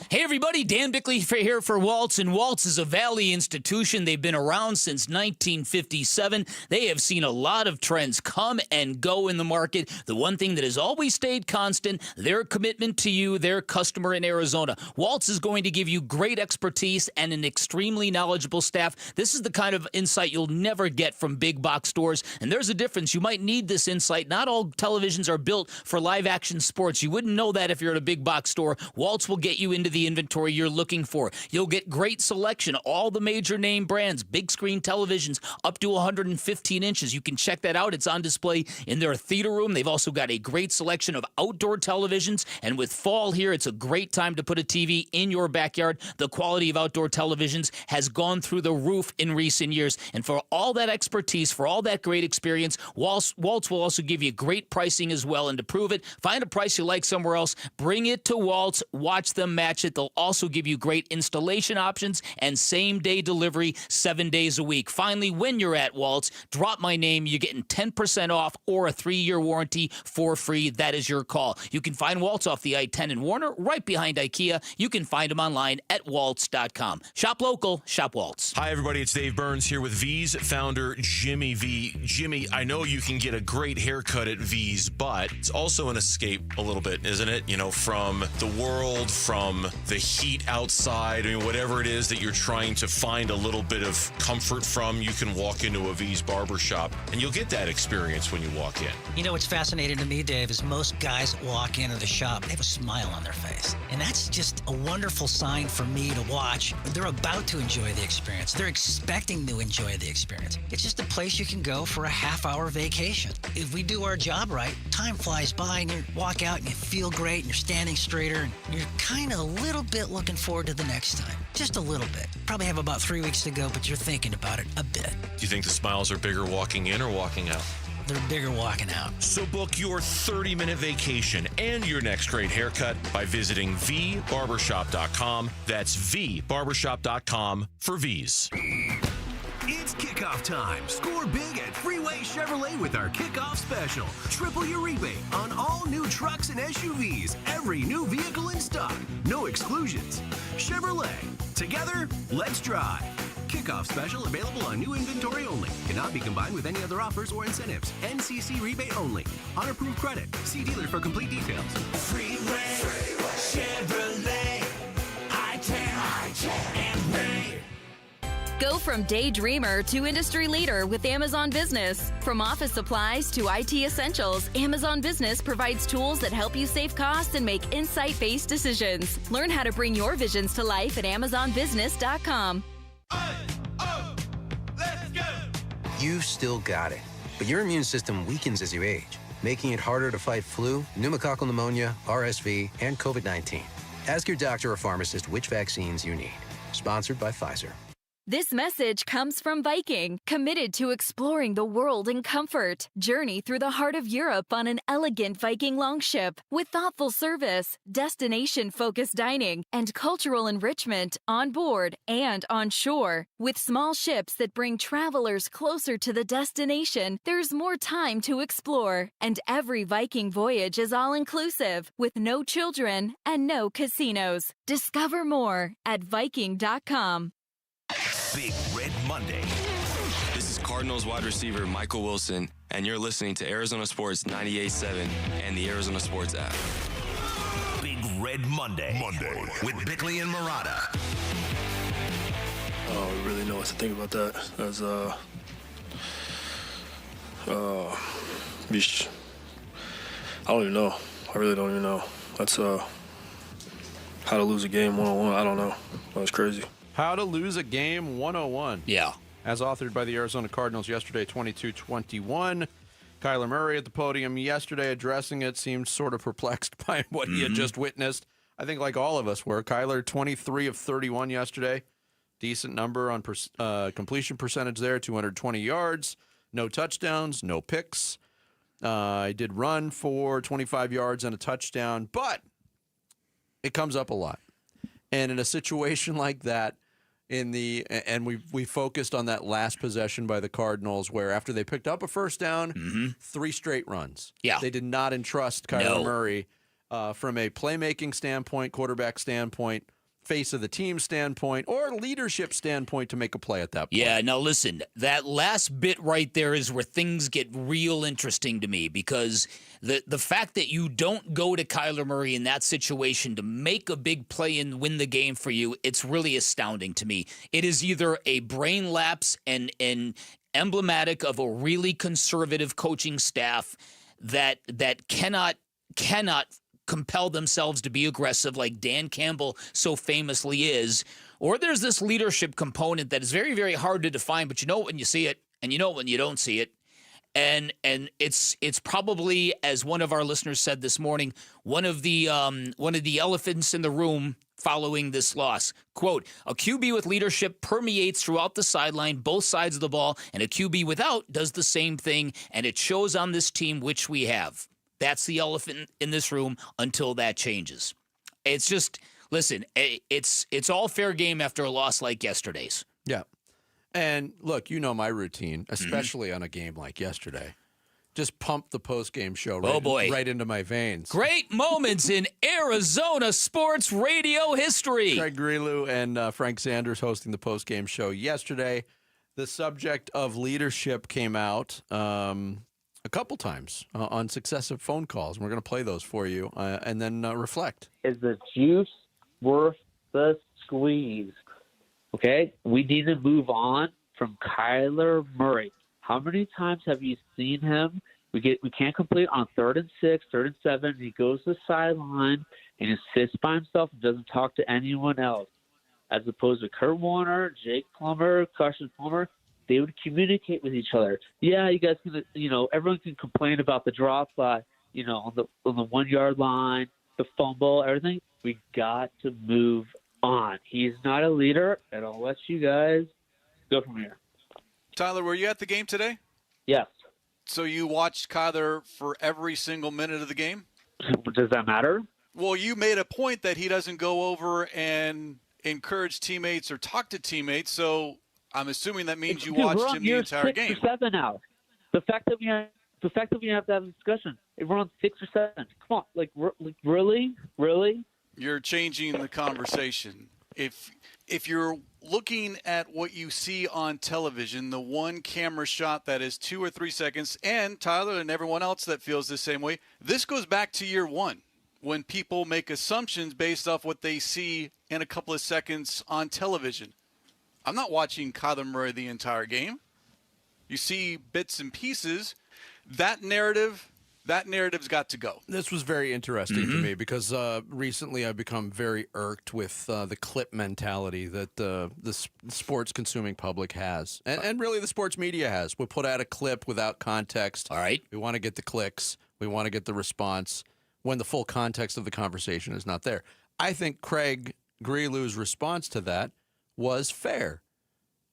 Hey everybody, Dan Bickley here for Waltz, and Waltz is a Valley institution. They've been around since 1957. They have seen a lot of trends come and go in the market. The one thing that has always stayed constant, their commitment to you, their customer in Arizona. Waltz is going to give you great expertise and an extremely knowledgeable staff. This is the kind of insight you'll never get from big box stores, and there's a difference. You might need this insight. Not all televisions are built for live action sports. You wouldn't know that if you're at a big box store. Waltz will get you into of the inventory you're looking for. You'll get great selection, all the major name brands, big screen televisions up to 115 inches. You can check that out. It's on display in their theater room. They've also got a great selection of outdoor televisions, and with fall here, it's a great time to put a TV in your backyard. The quality of outdoor televisions has gone through the roof in recent years, and for all that expertise, for all that great experience, Waltz will also give you great pricing as well. And to prove it, find a price you like somewhere else, bring it to Waltz, watch them match it. They'll also give you great installation options and same-day delivery 7 days a week. Finally, when you're at Waltz, drop my name. You're getting 10% off or a 3-year warranty for free. That is your call. You can find Waltz off the I-10 in Warner, right behind IKEA. You can find them online at waltz.com. Shop local, shop Waltz. Hi, everybody. It's Dave Burns here with V's founder, Jimmy V. Jimmy, I know you can get a great haircut at V's, but it's also an escape a little bit, isn't it? You know, from the world, from the heat outside, I mean, whatever it is that you're trying to find a little bit of comfort from, you can walk into a V's barbershop, and you'll get that experience when you walk in. You know what's fascinating to me, Dave, is most guys walk into the shop, they have a smile on their face. And that's just a wonderful sign for me to watch. They're about to enjoy the experience. They're expecting to enjoy the experience. It's just a place you can go for a half-hour vacation. If we do our job right, time flies by and you walk out and you feel great and you're standing straighter and you're kind of a little bit looking forward to the next time. Just a little bit. Probably have about 3 weeks to go, but you're thinking about it a bit. Do you think the smiles are bigger walking in or walking out? They're bigger walking out. So book your 30-minute vacation and your next great haircut by visiting vbarbershop.com. That's vbarbershop.com for V's. It's kickoff time. Score big at Freeway Chevrolet with our kickoff special. Triple your rebate on all new trucks and SUVs. Every new vehicle in stock. No exclusions. Chevrolet. Together, let's drive. Kickoff special available on new inventory only. Cannot be combined with any other offers or incentives. NCC rebate only. On approved credit. See dealer for complete details. Freeway, Chevrolet, I-10, and Ray. Go from daydreamer to industry leader with Amazon Business. From office supplies to IT essentials, Amazon Business provides tools that help you save costs and make insight-based decisions. Learn how to bring your visions to life at AmazonBusiness.com. You've still got it, but your immune system weakens as you age, making it harder to fight flu, pneumococcal pneumonia, RSV, and COVID-19. Ask your doctor or pharmacist which vaccines you need. Sponsored by Pfizer. This message comes from Viking, committed to exploring the world in comfort. Journey through the heart of Europe on an elegant Viking longship with thoughtful service, destination-focused dining, and cultural enrichment on board and on shore. With small ships that bring travelers closer to the destination, there's more time to explore. And every Viking voyage is all-inclusive, with no children and no casinos. Discover more at Viking.com. Big Red Monday. This is Cardinals wide receiver Michael Wilson, and you're listening to Arizona Sports 98.7 and the Arizona Sports app. Big Red Monday. With Bickley and Murata. I don't really know what to think about that. As I don't even know. I really don't even know. That's how to lose a game 1-on-1. I don't know. That was crazy. How to Lose a Game 101. Yeah. As authored by the Arizona Cardinals yesterday, 22-21. Kyler Murray at the podium yesterday addressing it seemed sort of perplexed by what he had just witnessed. I think like all of us were. Kyler, 23 of 31 yesterday. Decent number on completion percentage there, 220 yards. No touchdowns, no picks. I did run for 25 yards and a touchdown, but it comes up a lot. And in a situation like that, we focused on that last possession by the Cardinals where after they picked up a first down, 3 straight runs. Yeah. They did not entrust Kyler Murray from a playmaking standpoint, quarterback standpoint, face of the team standpoint, or leadership standpoint to make a play at that point. Yeah, now listen, that last bit right there is where things get real interesting to me because the fact that you don't go to Kyler Murray in that situation to make a big play and win the game for you, it's really astounding to me. It is either a brain lapse and emblematic of a really conservative coaching staff that cannot compel themselves to be aggressive like Dan Campbell so famously is, or there's this leadership component that is very, very hard to define, but you know it when you see it, and you know it when you don't see it. And it's probably, as one of our listeners said this morning, one of the elephants in the room following this loss. Quote, a QB with leadership permeates throughout the sideline, both sides of the ball, and a QB without does the same thing, and it shows on this team, which we have. That's the elephant in this room until that changes. It's just, listen, it's all fair game after a loss like yesterday's. Yeah. And look, you know my routine, especially on a game like yesterday. Just pump the post-game show right into my veins. Great moments in Arizona sports radio history. Craig Grelu and Frank Sanders hosting the post-game show yesterday. The subject of leadership came out a couple times on successive phone calls. We're going to play those for you and then reflect. Is the juice worth the squeeze? Okay, we need to move on from Kyler Murray. How many times have you seen him? We can't complete on 3rd and 6, 3rd and 7. He goes to the sideline and he sits by himself and doesn't talk to anyone else. As opposed to Kurt Warner, Jake Plummer, Carson Palmer, they would communicate with each other. Yeah, you guys can, everyone can complain about the drop by, on the 1 yard line, the fumble, everything. We got to move on. He's not a leader, and I'll let you guys go from here. Tyler, were you at the game today? Yes. So you watched Kyler for every single minute of the game? Does that matter? Well, you made a point that he doesn't go over and encourage teammates or talk to teammates, so I'm assuming that means you watched him the entire game. 6 or 7 now. The fact that we have to have a discussion. We're on 6 or 7. Come on, really? You're changing the conversation. If you're looking at what you see on television, the one camera shot that is 2 or 3 seconds, and Tyler and everyone else that feels the same way, this goes back to year one when people make assumptions based off what they see in a couple of seconds on television. I'm not watching Kyler Murray the entire game. You see bits and pieces. That narrative's got to go. This was very interesting to me because recently I've become very irked with the clip mentality that the sports-consuming public has. And really the sports media has. We'll put out a clip without context. All right. We want to get the clicks. We want to get the response when the full context of the conversation is not there. I think Craig Grelu's response to that was fair.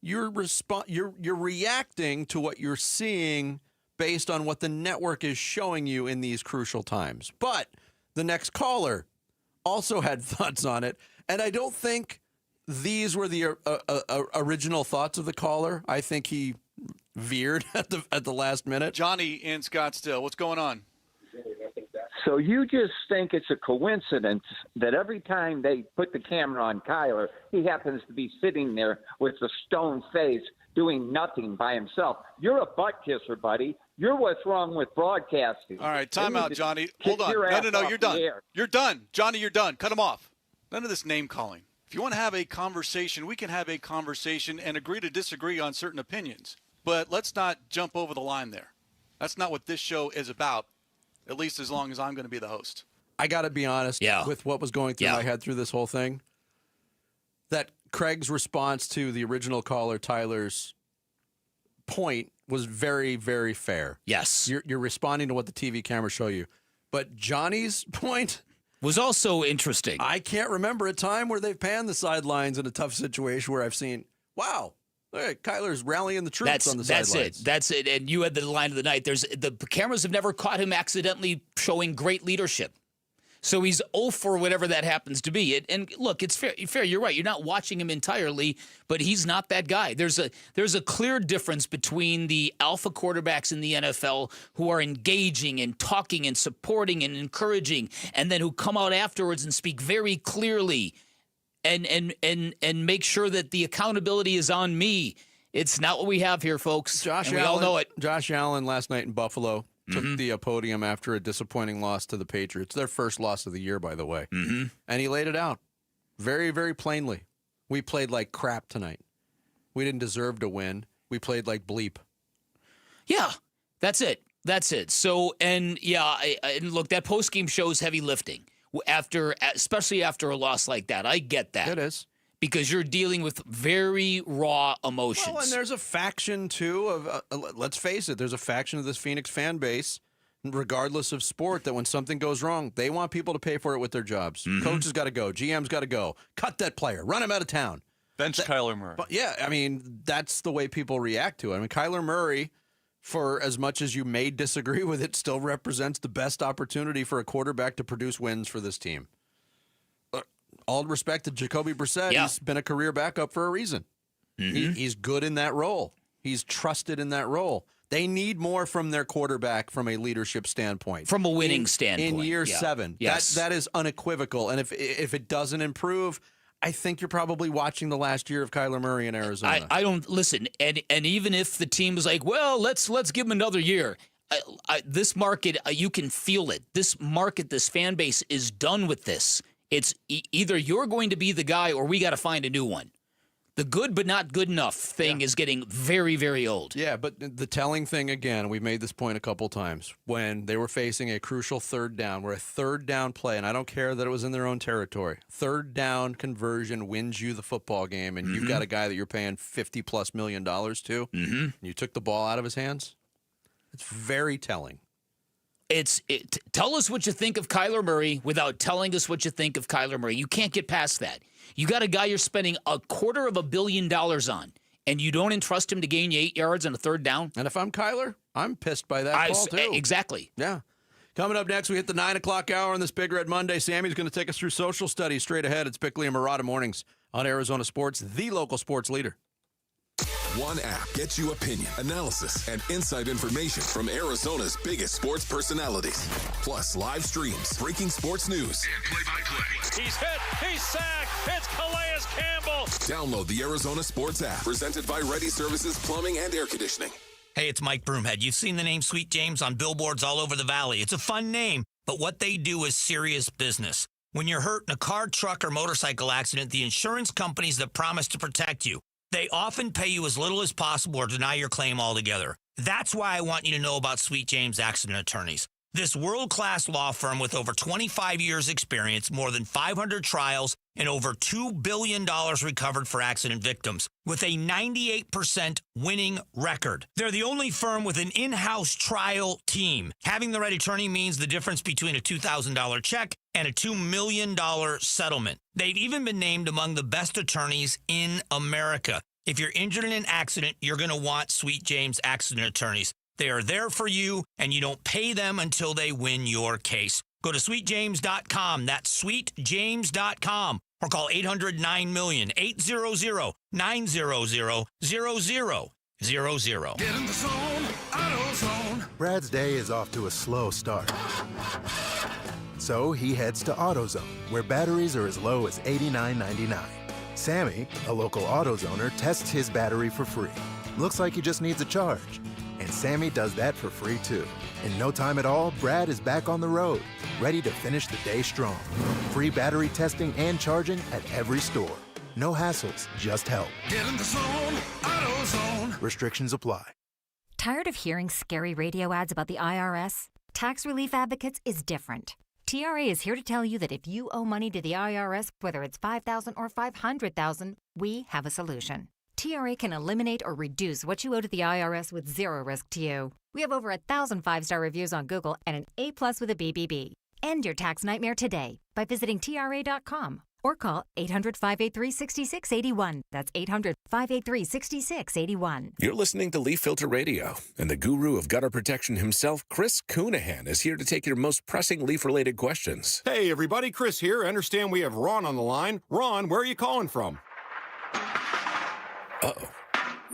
You're reacting to what you're seeing based on what the network is showing you in these crucial times. But the next caller also had thoughts on it, and I don't think these were the original thoughts of the caller. I think he veered at the last minute. Johnny in Scottsdale, what's going on? So you just think it's a coincidence that every time they put the camera on Kyler, he happens to be sitting there with a stone face doing nothing by himself. You're a butt kisser, buddy. You're what's wrong with broadcasting. All right, time out, Johnny. Hold on. No, you're done. You're done. Johnny, you're done. Cut him off. None of this name calling. If you want to have a conversation, we can have a conversation and agree to disagree on certain opinions. But let's not jump over the line there. That's not what this show is about, at least as long as I'm going to be the host. I got to be honest with what was going through my head through this whole thing. That Craig's response to the original caller, Tyler's point, was very, very fair. Yes. You're responding to what the TV cameras show you. But Johnny's point was also interesting. I can't remember a time where they've panned the sidelines in a tough situation where I've seen, wow, Kyler's rallying the troops on the sidelines. That's it. And you had the line of the night. The cameras have never caught him accidentally showing great leadership. So he's 0 for whatever that happens to be. And look, it's fair. You're right. You're not watching him entirely, but he's not that guy. There's a clear difference between the alpha quarterbacks in the NFL who are engaging and talking and supporting and encouraging, and then who come out afterwards and speak very clearly and make sure that the accountability is on me. It's not what we have here, folks. We all know it. Josh Allen last night in Buffalo took the podium after a disappointing loss to the Patriots. Their first loss of the year, by the way. And he laid it out very, very plainly. We played like crap tonight. We didn't deserve to win. We played like bleep. Yeah, that's it. That's it. So, and yeah, and look, that post-game show is heavy lifting, especially after a loss like that. I get that. It is. Because you're dealing with very raw emotions. Well, and there's a faction, too, of, let's face it, there's a faction of this Phoenix fan base, regardless of sport, that when something goes wrong, they want people to pay for it with their jobs. Coach has got to go. GM's got to go. Cut that player. Run him out of town. Bench Kyler Murray. But yeah, I mean, that's the way people react to it. I mean, Kyler Murray, for as much as you may disagree with it, still represents the best opportunity for a quarterback to produce wins for this team. All respect to Jacoby Brissett. Yeah. He's been a career backup for a reason. He's good in that role. He's trusted in that role. They need more from their quarterback from a leadership standpoint. From a winning standpoint. In year 7. Yes. That is unequivocal. And if it doesn't improve, I think you're probably watching the last year of Kyler Murray in Arizona. I don't listen. And even if the team was like, well, let's give him another year. This market, you can feel it. This market, this fan base is done with this. It's either you're going to be the guy or we got to find a new one. The good but not good enough thing is getting very, very old. Yeah, but the telling thing, again, we've made this point a couple times, when they were facing a crucial third down, where a third down play, and I don't care that it was in their own territory, third down conversion wins you the football game, and you've got a guy that you're paying $50+ million to, and you took the ball out of his hands. It's very telling. Tell us what you think of Kyler Murray without telling us what you think of Kyler Murray. You can't get past that. You got a guy you're spending $250 million on, and you don't entrust him to gain you 8 yards on a third down? And if I'm Kyler, I'm pissed by that call, too. Exactly. Yeah. Coming up next, we hit the 9 o'clock hour on this Big Red Monday. Sammy's going to take us through social studies straight ahead. It's Bickley and Murata Mornings on Arizona Sports, the local sports leader. One app gets you opinion, analysis, and inside information from Arizona's biggest sports personalities. Plus live streams, breaking sports news, and play-by-play. He's hit. He's sacked. It's Calais Campbell. Download the Arizona Sports app, presented by Ready Services Plumbing and Air Conditioning. Hey, it's Mike Broomhead. You've seen the name Sweet James on billboards all over the valley. It's a fun name, but what they do is serious business. When you're hurt in a car, truck, or motorcycle accident, the insurance companies that promise to protect you, they often pay you as little as possible or deny your claim altogether. That's why I want you to know about Sweet James Accident Attorneys. This world-class law firm with over 25 years experience, more than 500 trials, and over $2 billion recovered for accident victims, with a 98% winning record. They're the only firm with an in-house trial team. Having the right attorney means the difference between a $2,000 check and a $2 million settlement. They've even been named among the best attorneys in America. If you're injured in an accident, you're going to want Sweet James Accident Attorneys. They are there for you, and you don't pay them until they win your case. Go to sweetjames.com. That's sweetjames.com. Or call 800-9-MILLION, 800-900-0000. Get in the zone, AutoZone. Brad's day is off to a slow start. So he heads to AutoZone, where batteries are as low as $89.99. Sammy, a local AutoZoner, tests his battery for free. Looks like he just needs a charge. And Sammy does that for free, too. In no time at all, Brad is back on the road, ready to finish the day strong. Free battery testing and charging at every store. No hassles, just help. Get in the zone, AutoZone. Restrictions apply. Tired of hearing scary radio ads about the IRS? Tax Relief Advocates is different. TRA is here to tell you that if you owe money to the IRS, whether it's $5,000 or $500,000, we have a solution. TRA can eliminate or reduce what you owe to the IRS with zero risk to you. We have over 1,000 5-star reviews on Google and an A+ with a BBB. End your tax nightmare today by visiting TRA.com or call 800-583-6681. That's 800-583-6681. You're listening to Leaf Filter Radio, and the guru of gutter protection himself, Chris Coonahan, is here to take your most pressing leaf-related questions. Hey, everybody, Chris here. I understand we have Ron on the line. Ron, where are you calling from? Uh-oh.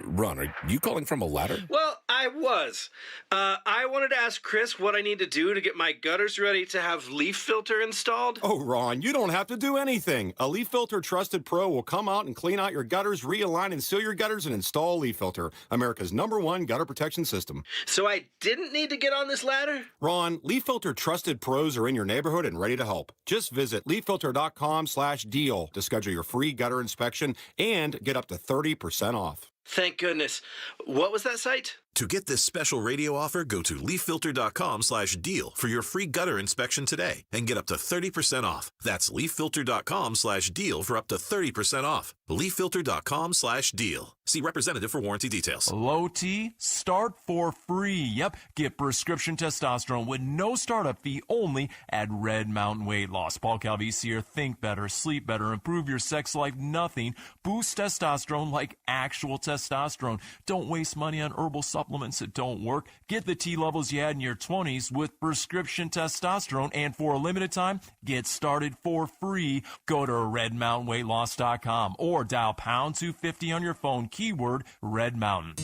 Ron, are you calling from a ladder? Well, I was. I wanted to ask Chris what I need to do to get my gutters ready to have leaf filter installed. Oh, Ron, you don't have to do anything. A Leaf Filter Trusted Pro will come out and clean out your gutters, realign and seal your gutters, and install Leaf Filter, America's #1 gutter protection system. So I didn't need to get on this ladder? Ron, Leaf Filter Trusted Pros are in your neighborhood and ready to help. Just visit leaffilter.com/deal to schedule your free gutter inspection and get up to 30% off. Thank goodness. What was that site? To get this special radio offer, go to leaffilter.com/deal for your free gutter inspection today and get up to 30% off. That's leaffilter.com/deal for up to 30% off. leaffilter.com/deal. See representative for warranty details. Low T, start for free. Yep, get prescription testosterone with no startup fee only at Red Mountain Weight Loss. Paul Calvisi here. Think better, sleep better, improve your sex life. Nothing. Boost testosterone like actual testosterone. Don't waste money on herbal supplements that don't work. Get the T levels you had in your 20s with prescription testosterone, and for a limited time, get started for free. Go to redmountainweightloss.com or dial pound 250 on your phone, keyword Red Mountain.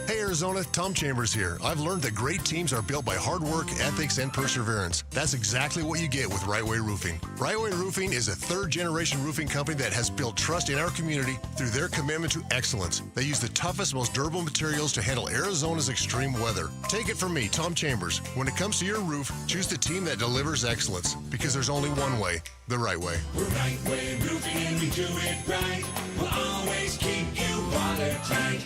Hey Arizona, Tom Chambers here. I've learned that great teams are built by hard work, ethics, and perseverance. That's exactly what you get with Right Way Roofing. Right Way Roofing is a third-generation roofing company that has built trust in our community through their commitment to excellence. They use the toughest, most durable materials to handle Arizona's extreme weather. Take it from me, Tom Chambers. When it comes to your roof, choose the team that delivers excellence, because there's only one way, the right way. We're Right Way Roofing and we do it right. We'll always keep you watertight.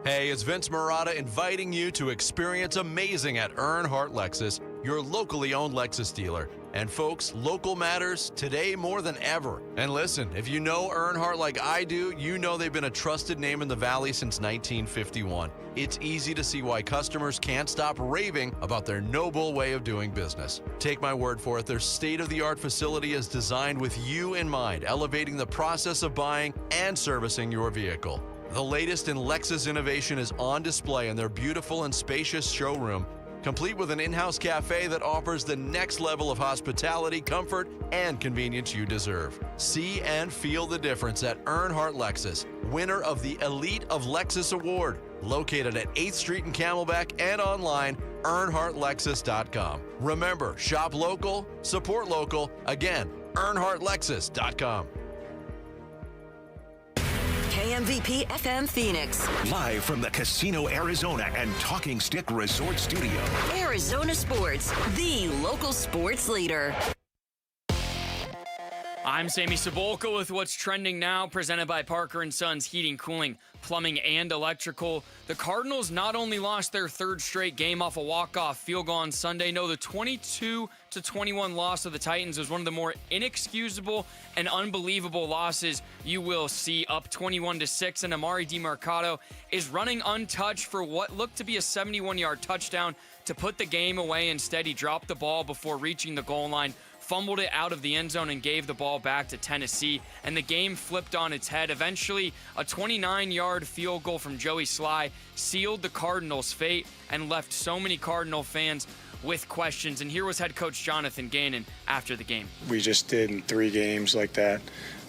Hey, it's Vince Marotta inviting you to experience amazing at Earnhardt Lexus, your locally owned Lexus dealer. And folks, local matters today more than ever. And listen, if you know Earnhardt like I do, you know they've been a trusted name in the Valley since 1951. It's easy to see why customers can't stop raving about their noble way of doing business. Take my word for it, their state-of-the-art facility is designed with you in mind, elevating the process of buying and servicing your vehicle. The latest in Lexus innovation is on display in their beautiful and spacious showroom, complete with an in-house cafe that offers the next level of hospitality, comfort, and convenience you deserve. See and feel the difference at Earnhardt Lexus, winner of the Elite of Lexus Award, located at 8th Street in Camelback and online, earnhardtlexus.com. Remember, shop local, support local. Again, earnhardtlexus.com. KMVP FM Phoenix. Live from the Casino Arizona and Talking Stick Resort Studio. Arizona Sports, the local sports leader. I'm Sammy Sabula with what's trending now, presented by Parker & Sons Heating, Cooling, Plumbing, and Electrical. The Cardinals not only lost their third straight game off a walk-off field goal on Sunday, no, the 22-21 loss of the Titans was one of the more inexcusable and unbelievable losses you will see, up 21-6, and Amari DiMercato is running untouched for what looked to be a 71-yard touchdown to put the game away. Instead, he dropped the ball before reaching the goal line, fumbled it out of the end zone, and gave the ball back to Tennessee, and the game flipped on its head. Eventually, a 29-yard field goal from Joey Sly sealed the Cardinals' fate and left so many Cardinal fans with questions. And here was head coach Jonathan Gannon after the game. We just did in 3 games like that.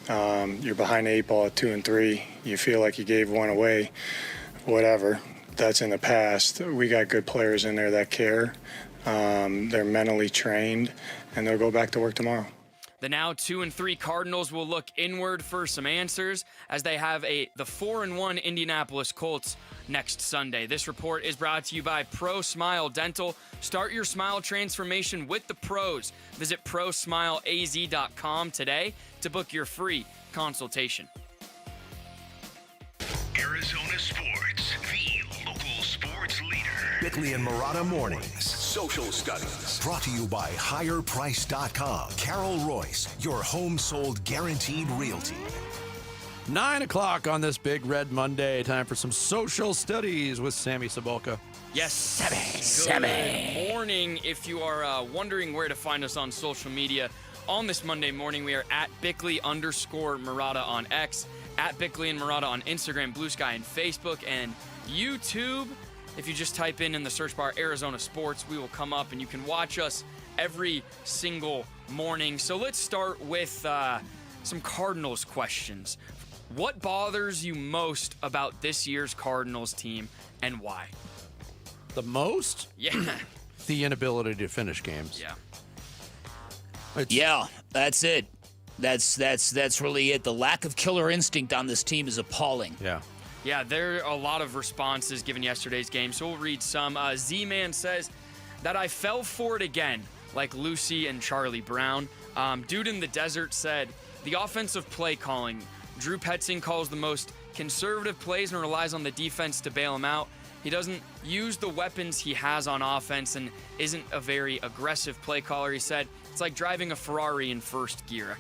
You're behind the 8 ball at 2 and 3. You feel like you gave one away. Whatever. That's in the past. We got good players in there that care. They're mentally trained, and they'll go back to work tomorrow. The now 2-3 Cardinals will look inward for some answers as they have the 4-1 Indianapolis Colts next Sunday. This report is brought to you by Pro Smile Dental. Start your smile transformation with the pros. Visit prosmileaz.com today to book your free consultation. Arizona Sports, the local sports leader. Bickley and Marotta Mornings. Social Studies. Brought to you by HigherPrice.com. Carol Royce, your home sold guaranteed realty. 9 o'clock on this big red Monday. Time for some social studies with Sammy Sabula. Yes, Sammy. Good morning. If you are wondering where to find us on social media on this Monday morning, we are at Bickley_Marotta on X, at Bickley and Marotta on Instagram, Blue Sky, and Facebook, and YouTube. If you just type in the search bar Arizona Sports, we will come up and you can watch us every single morning. So let's start with some Cardinals questions. What bothers you most about this year's Cardinals team and why? The most? Yeah. The inability to finish games. Yeah. Yeah, that's it. That's really it. The lack of killer instinct on this team is appalling. Yeah. Yeah, there are a lot of responses given yesterday's game, so we'll read some. Z-Man says that I fell for it again, like Lucy and Charlie Brown. Dude in the Desert said, the offensive play calling. Drew Petzing calls the most conservative plays and relies on the defense to bail him out. He doesn't use the weapons he has on offense and isn't a very aggressive play caller. He said, it's like driving a Ferrari in first gear.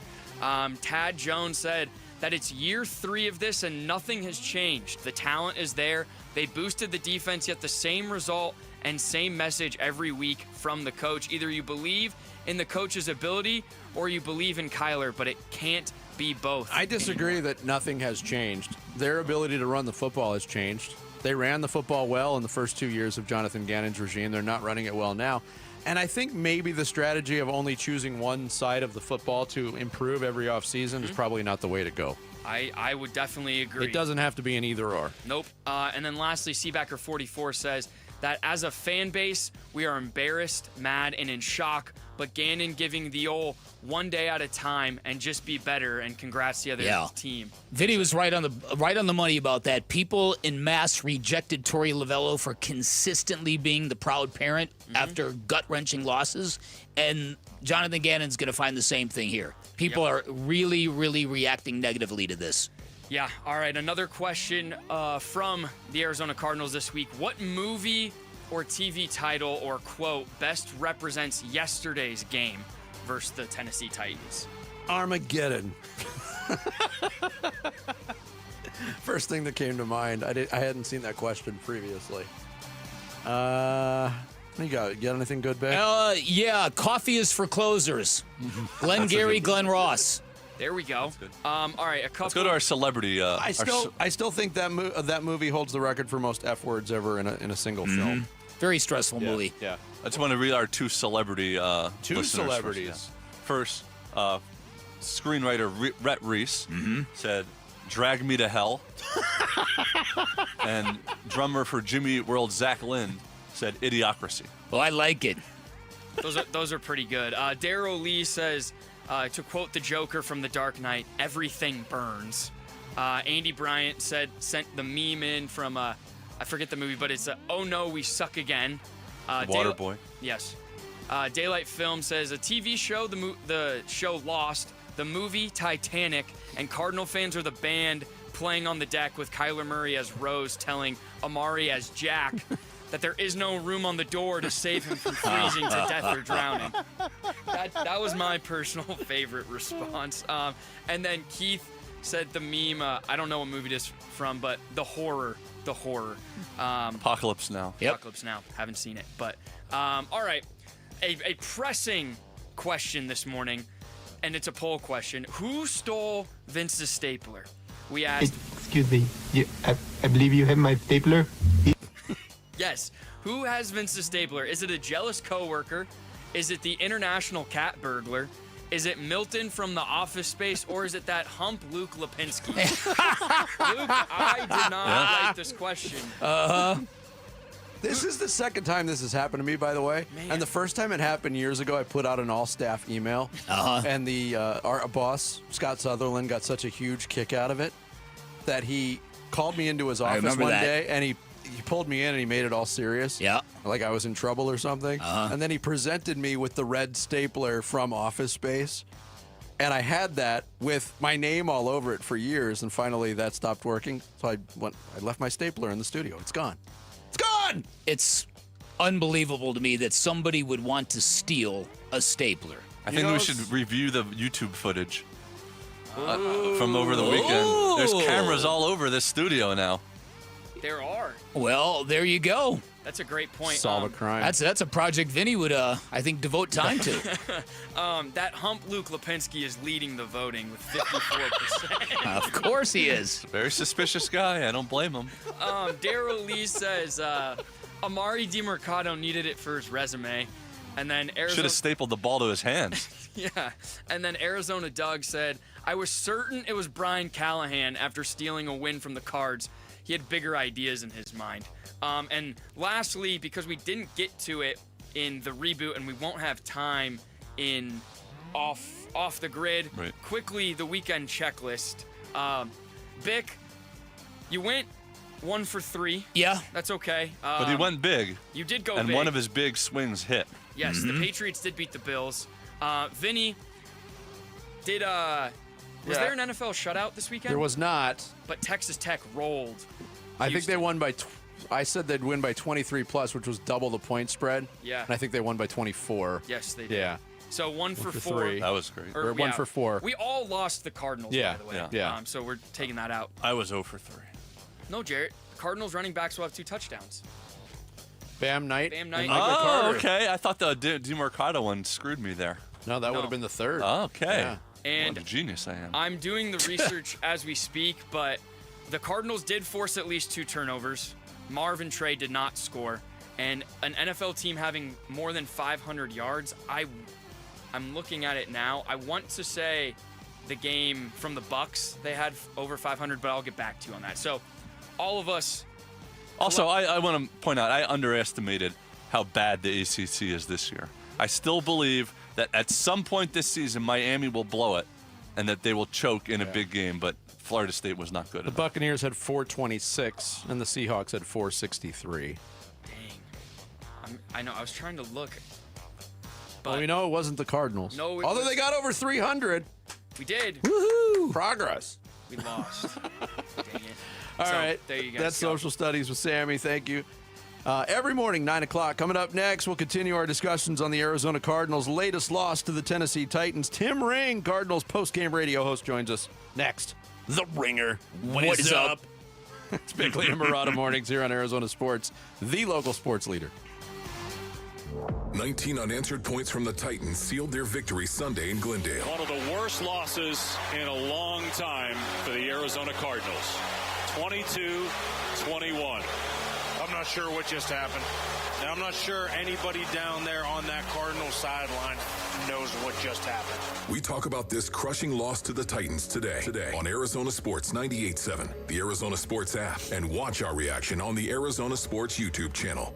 Tad Jones said that it's year 3 of this and nothing has changed. The talent is there. They boosted the defense, yet the same result and same message every week from the coach. Either you believe in the coach's ability or you believe in Kyler, but it can't be both. I disagree that nothing has changed. Their ability to run the football has changed. They ran the football well in the first 2 years of Jonathan Gannon's regime. They're not running it well now. And I think maybe the strategy of only choosing one side of the football to improve every offseason is probably not the way to go. I would definitely agree. It doesn't have to be an either or. Nope. And then lastly, Seabacker44 says that as a fan base, we are embarrassed, mad, and in shock. But Gannon giving the old one day at a time and just be better. And congrats to the other team. Vinny was right on the money about that. People in mass rejected Torey Lovello for consistently being the proud parent after gut-wrenching losses, and Jonathan Gannon's going to find the same thing here. People are really, really reacting negatively to this. Yeah. All right. Another question from the Arizona Cardinals this week. What movie or TV title or quote best represents yesterday's game versus the Tennessee Titans? Armageddon. First thing that came to mind. I hadn't seen that question previously. You got anything good, Beck? Yeah, Coffee is for Closers. Glenn Gary, Glenn Ross. There we go. All right, a couple. Let's go to our celebrity. I still think that movie holds the record for most F words ever in a single film. Very stressful movie. Yeah. I just want to read our 2 celebrity listeners celebrities. First, screenwriter Rhett Reese said, "Drag Me to Hell," and drummer for Jimmy Eat World Zach Lind said, "Idiocracy." Well, I like it. Those are pretty good. Darryl Lee says, to quote the Joker from The Dark Knight, "Everything burns." Andy Bryant sent the meme in from I forget the movie, but it's "Oh no, we suck again." Waterboy. Yes. Daylight Film says a TV show, the show Lost, the movie Titanic, and Cardinal fans are the band playing on the deck with Kyler Murray as Rose telling Amari as Jack that there is no room on the door to save him from freezing to death or drowning. That was my personal favorite response. And then Keith said the meme, I don't know what movie it is from, but The Horror. Apocalypse Now. Yep. Apocalypse Now. Haven't seen it. But, all right. A pressing question this morning, and it's a poll question. Who stole Vince's stapler? We asked. Excuse me. I believe you have my stapler. Yes. Who has Vince's stapler? Is it a jealous coworker? Is it the international cat burglar? Is it Milton from The Office Space, or is it that hump Luke Lipinski? Luke, I did not like this question. This is the second time this has happened to me, by the way. Man. And the first time it happened years ago, I put out an all-staff email. And our boss, Scott Sutherland, got such a huge kick out of it that he called me into his office one day, and he pulled me in and he made it all serious. Yeah. Like I was in trouble or something. And then he presented me with the red stapler from Office Space. And I had that with my name all over it for years. And finally that stopped working. So I left my stapler in the studio. It's gone. It's gone! It's unbelievable to me that somebody would want to steal a stapler. I think we should review the YouTube footage from over the weekend. There's cameras all over this studio now. There are. Well, there you go. That's a great point. Solve a crime. That's a project Vinny would, I think, devote time to. That hump Luke Lipinski is leading the voting with 54%. Of course he is. Very suspicious guy. I don't blame him. Darryl Lee says Amari DiMercado needed it for his resume. And then Arizona should have stapled the ball to his hands. Yeah. And then Arizona Doug said, I was certain it was Brian Callahan after stealing a win from the Cards. He had bigger ideas in his mind. And lastly, because we didn't get to it in the reboot and we won't have time in off the grid, quickly the weekend checklist. Bick, you went 1 for 3. Yeah. That's okay. But he went big. You did go and big. And one of his big swings hit. Yes, the Patriots did beat the Bills. Vinny, Was there an NFL shutout this weekend? There was not. But Texas Tech rolled. I think they won by. I said they'd win by 23 plus, which was double the point spread. Yeah. And I think they won by 24. Yes, they did. Yeah. So one for 4. 3. That was great. Or 1 for 4. We all lost the Cardinals, Yeah, by the way. yeah. So we're taking that out. I was 0 for 3. No, Jarrett. The Cardinals running backs will have 2 touchdowns. Bam Knight. Bam Knight. and Michael Oh, Carter. okay. I thought the DeMarcado one screwed me there. No, that would have been the third. Oh, okay. Yeah. And what a genius I am. I'm doing the research as we speak, but the Cardinals did force at least 2 turnovers. Marvin Trey did not score. And an NFL team having more than 500 yards, I'm looking at it now. I want to say the game from the Bucks, they had over 500, but I'll get back to you on that. So all of us. Also, I want to point out, I underestimated how bad the ACC is this year. I still believe that at some point this season, Miami will blow it and that they will choke in a big game, but Florida State was not good The enough. Buccaneers had 426, and the Seahawks had 463. I know, I was trying to look. But Well, we know it wasn't the Cardinals. No, it Although was- they got over 300. We did. Woohoo! Progress. We lost. Dang it. All So, right. there you guys That's go. Social Studies with Sammy. Thank you. Every morning, 9 o'clock. Coming up next, we'll continue our discussions on the Arizona Cardinals' latest loss to the Tennessee Titans. Tim Ring, Cardinals post-game radio host, joins us next. The Ringer. What is up? It's Bickley and Murata Mornings here on Arizona Sports, the local sports leader. 19 unanswered points from the Titans sealed their victory Sunday in Glendale. One of the worst losses in a long time for the Arizona Cardinals. 22-21. I'm not sure what just happened. And I'm not sure anybody down there on that Cardinal sideline knows what just happened. We talk about this crushing loss to the Titans today on Arizona Sports 98.7, the Arizona Sports app, and watch our reaction on the Arizona Sports YouTube channel.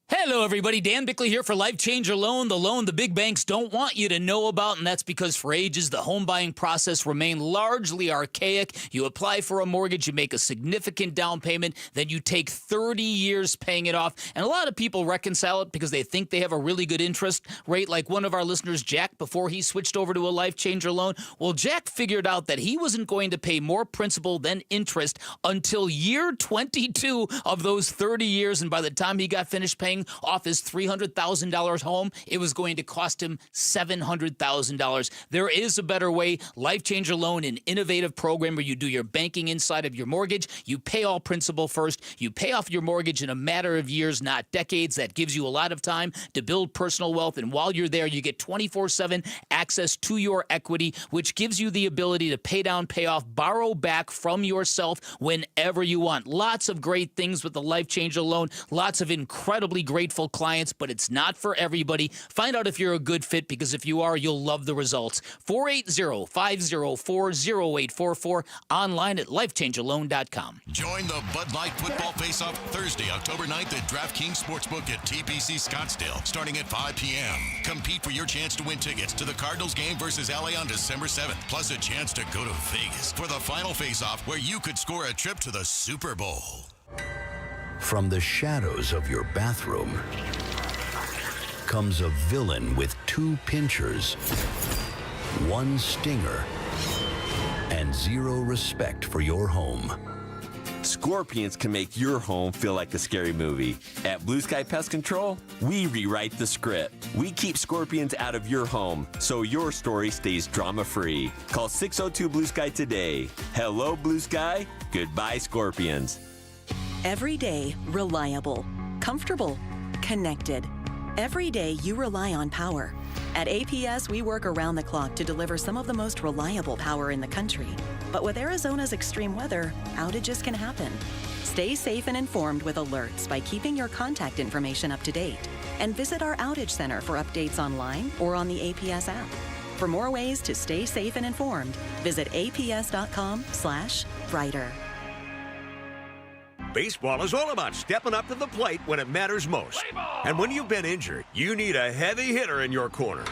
Hello, everybody. Dan Bickley here for Life Changer Loan, the loan the big banks don't want you to know about, and that's because for ages, the home buying process remained largely archaic. You apply for a mortgage, you make a significant down payment, then you take 30 years paying it off, and a lot of people reconcile it because they think they have a really good interest rate, like one of our listeners, Jack, before he switched over to a Life Changer Loan. Well, Jack figured out that he wasn't going to pay more principal than interest until year 22 of those 30 years, and by the time he got finished paying off his $300,000 home, it was going to cost him $700,000. There is a better way. Life Changer Loan, an innovative program where you do your banking inside of your mortgage. You pay all principal first. You pay off your mortgage in a matter of years, not decades. That gives you a lot of time to build personal wealth. And while you're there, you get 24/7 access to your equity, which gives you the ability to pay down, pay off, borrow back from yourself whenever you want. Lots of great things with the Life Changer Loan. Lots of incredibly grateful clients, but it's not for everybody. Find out if you're a good fit, because if you are, you'll love the results. 480-504-0844, online at lifechangerloan.com. Join the Bud Light Football Face-Off Thursday, October 9th at DraftKings Sportsbook at TPC Scottsdale, starting at 5 p.m. Compete for your chance to win tickets to the Cardinals game versus LA on December 7th, plus a chance to go to Vegas for the final face-off where you could score a trip to the Super Bowl. From the shadows of your bathroom comes a villain with 2 pinchers, 1 stinger, and 0 respect for your home. Scorpions can make your home feel like a scary movie. At Blue Sky Pest Control, we rewrite the script. We keep scorpions out of your home so your story stays drama-free. Call 602-BLUE-SKY today. Hello, Blue Sky. Goodbye, scorpions. Every day, reliable, comfortable, connected. Every day you rely on power. At APS, we work around the clock to deliver some of the most reliable power in the country. But with Arizona's extreme weather, outages can happen. Stay safe and informed with alerts by keeping your contact information up to date. And visit our outage center for updates online or on the APS app. For more ways to stay safe and informed, visit aps.com/brighter. Baseball is all about stepping up to the plate when it matters most. And when you've been injured, you need a heavy hitter in your corner.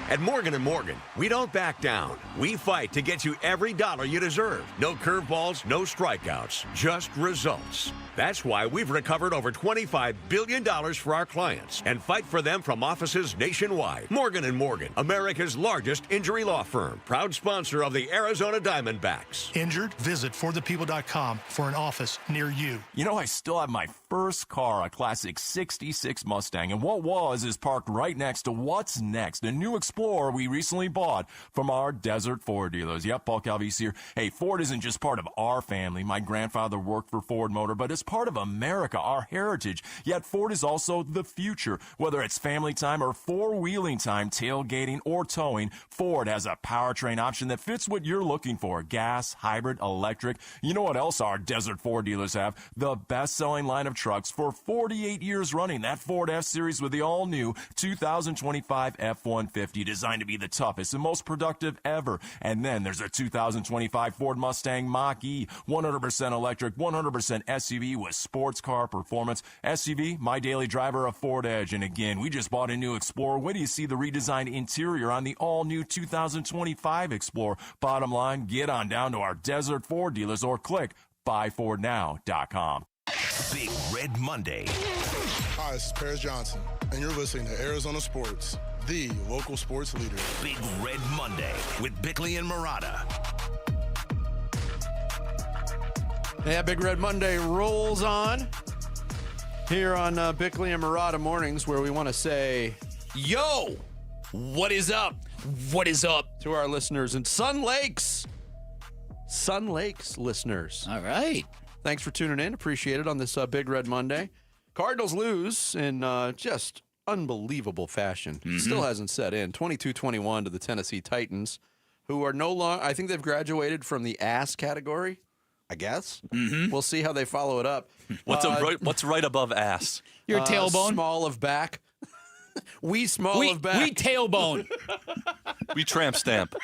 At Morgan & Morgan, we don't back down. We fight to get you every dollar you deserve. No curveballs, no strikeouts, just results. That's why we've recovered over $25 billion for our clients and fight for them from offices nationwide. Morgan & Morgan, America's largest injury law firm, proud sponsor of the Arizona Diamondbacks. Injured? Visit forthepeople.com for an office near you. You know, I still have my first car, a classic 66 Mustang, and what was is parked right next to what's next, a new Explorer we recently bought from our Desert Ford dealers. Yep, Paul Calvise here. Hey, Ford isn't just part of our family. My grandfather worked for Ford Motor, but it's part of America, our heritage. Yet Ford is also the future. Whether it's family time or four-wheeling time, tailgating or towing, Ford has a powertrain option that fits what you're looking for. Gas, hybrid, electric. You know what else our Desert Ford dealers have? The best-selling line of trucks for 48 years running. That Ford F-Series with the all-new 2025 F-150, designed to be the toughest and most productive ever. And then there's a 2025 Ford Mustang Mach-E, 100% electric, 100% SUV with sports car performance. SUV, my daily driver, a Ford Edge. And again, we just bought a new Explorer. Wait till you see the redesigned interior on the all-new 2025 Explorer. Bottom line, get on down to our Desert Ford dealers or click buyfordnow.com. Big Red Monday. Hi, this is Paris Johnson, and you're listening to Arizona Sports, the local sports leader. Big Red Monday with Bickley and Murata. Yeah, Big Red Monday rolls on here on Bickley and Murata Mornings, where we want to say, yo, what is up? What is up? To our listeners in Sun Lakes listeners. All right. Thanks for tuning in. Appreciate it on this Big Red Monday. Cardinals lose in just unbelievable fashion. Still hasn't set in. 22-21 to the Tennessee Titans, who are no longer, I think they've graduated from the ass category, I guess. We'll see how they follow it up. What's right above ass? Your tailbone? Small of back. We small of back. We tailbone. We tramp stamp.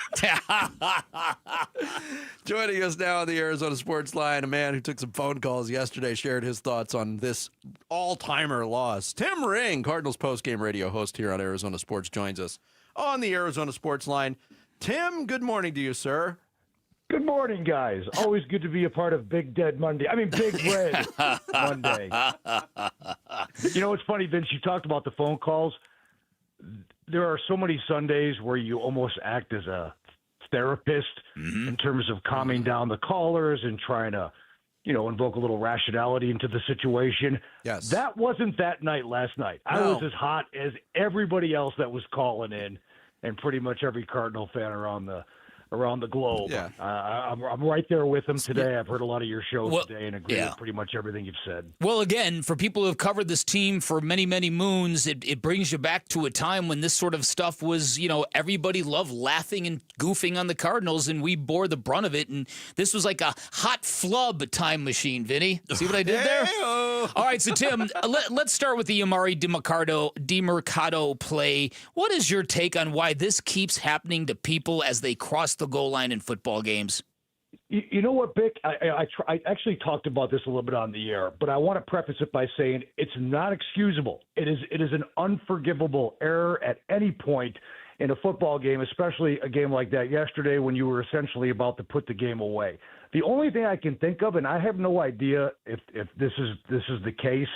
Joining us now on the Arizona Sports Line, a man who took some phone calls yesterday, shared his thoughts on this all-timer loss. Tim Ring, Cardinals postgame radio host here on Arizona Sports, joins us on the Arizona Sports Line. Tim, good morning to you, sir. Good morning, guys. Always good to be a part of Big Red Monday. You know, it's funny, Vince, you talked about the phone calls. There are so many Sundays where you almost act as a therapist in terms of calming down the callers and trying to, invoke a little rationality into the situation. Yes. That wasn't that night last night. I was as hot as everybody else that was calling in, and pretty much every Cardinal fan around the globe. Yeah. I'm right there with them today. I've heard a lot of your shows today and agree with pretty much everything you've said. Well, again, for people who have covered this team for many, many moons, it brings you back to a time when this sort of stuff was, everybody loved laughing and goofing on the Cardinals, and we bore the brunt of it. And this was like a hot flub time machine, Vinny. See what I did there? All right, so Tim, let's start with the Amari DiMercado play. What is your take on why this keeps happening to people as they cross the goal line in football games? You know what, Bick? I actually talked about this a little bit on the air, but I want to preface it by saying it's not excusable. It is an unforgivable error at any point in a football game, especially a game like that yesterday when you were essentially about to put the game away. The only thing I can think of, and I have no idea if this is the case,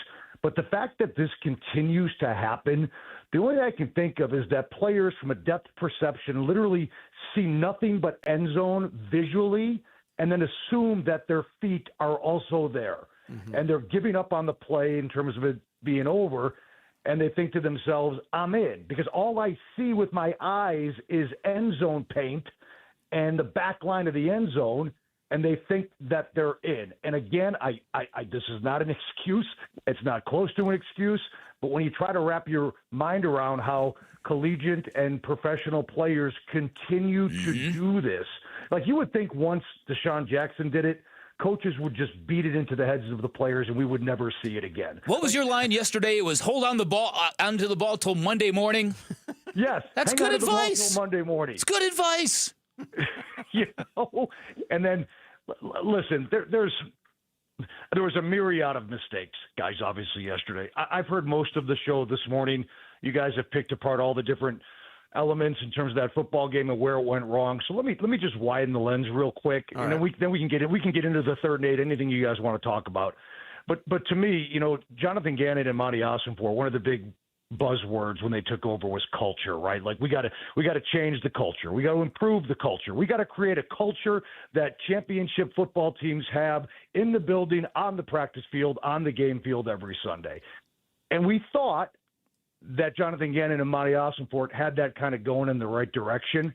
but the fact that this continues to happen, the only thing I can think of is that players from a depth perception literally see nothing but end zone visually and then assume that their feet are also there. And they're giving up on the play in terms of it being over, and they think to themselves, I'm in, because all I see with my eyes is end zone paint and the back line of the end zone, and they think that they're in. And again, I this is not an excuse. It's not close to an excuse. But when you try to wrap your mind around how collegiate and professional players continue to do this, like you would think once Deshaun Jackson did it, coaches would just beat it into the heads of the players and we would never see it again. What was your line yesterday? It was hold on the ball onto the ball till Monday morning. Yes, that's good advice. Monday morning. It's good advice. And then listen, there was a myriad of mistakes, guys, obviously yesterday. I've heard most of the show this morning. You guys have picked apart all the different elements in terms of that football game and where it went wrong. So let me just widen the lens real quick, and then we can get into the third and eight, anything you guys want to talk about. But to me, Jonathan Gannon and Monty Ossenfort, one of the big buzzwords when they took over was culture, right? Like we got to change the culture. We got to improve the culture. We got to create a culture that championship football teams have in the building, on the practice field, on the game field every Sunday. And we thought that Jonathan Gannon and Monty Ossenfort had that kind of going in the right direction.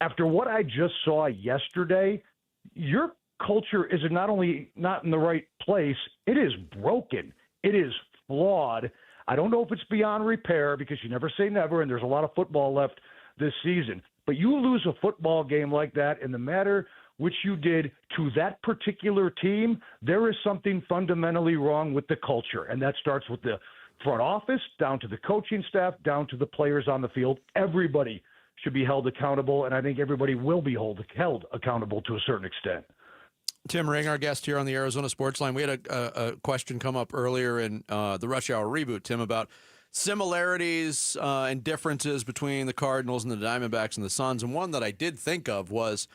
After what I just saw yesterday, your culture is not only not in the right place, it is broken. It is flawed. I don't know if it's beyond repair because you never say never, and there's a lot of football left this season. But you lose a football game like that in the matter which you did to that particular team, there is something fundamentally wrong with the culture. And that starts with the front office, down to the coaching staff, down to the players on the field. Everybody should be held accountable, and I think everybody will be held accountable to a certain extent. Tim Ring, our guest here on the Arizona Sports Line. We had a question come up earlier in the Rush Hour Reboot, Tim, about similarities and differences between the Cardinals and the Diamondbacks and the Suns. And one that I did think of was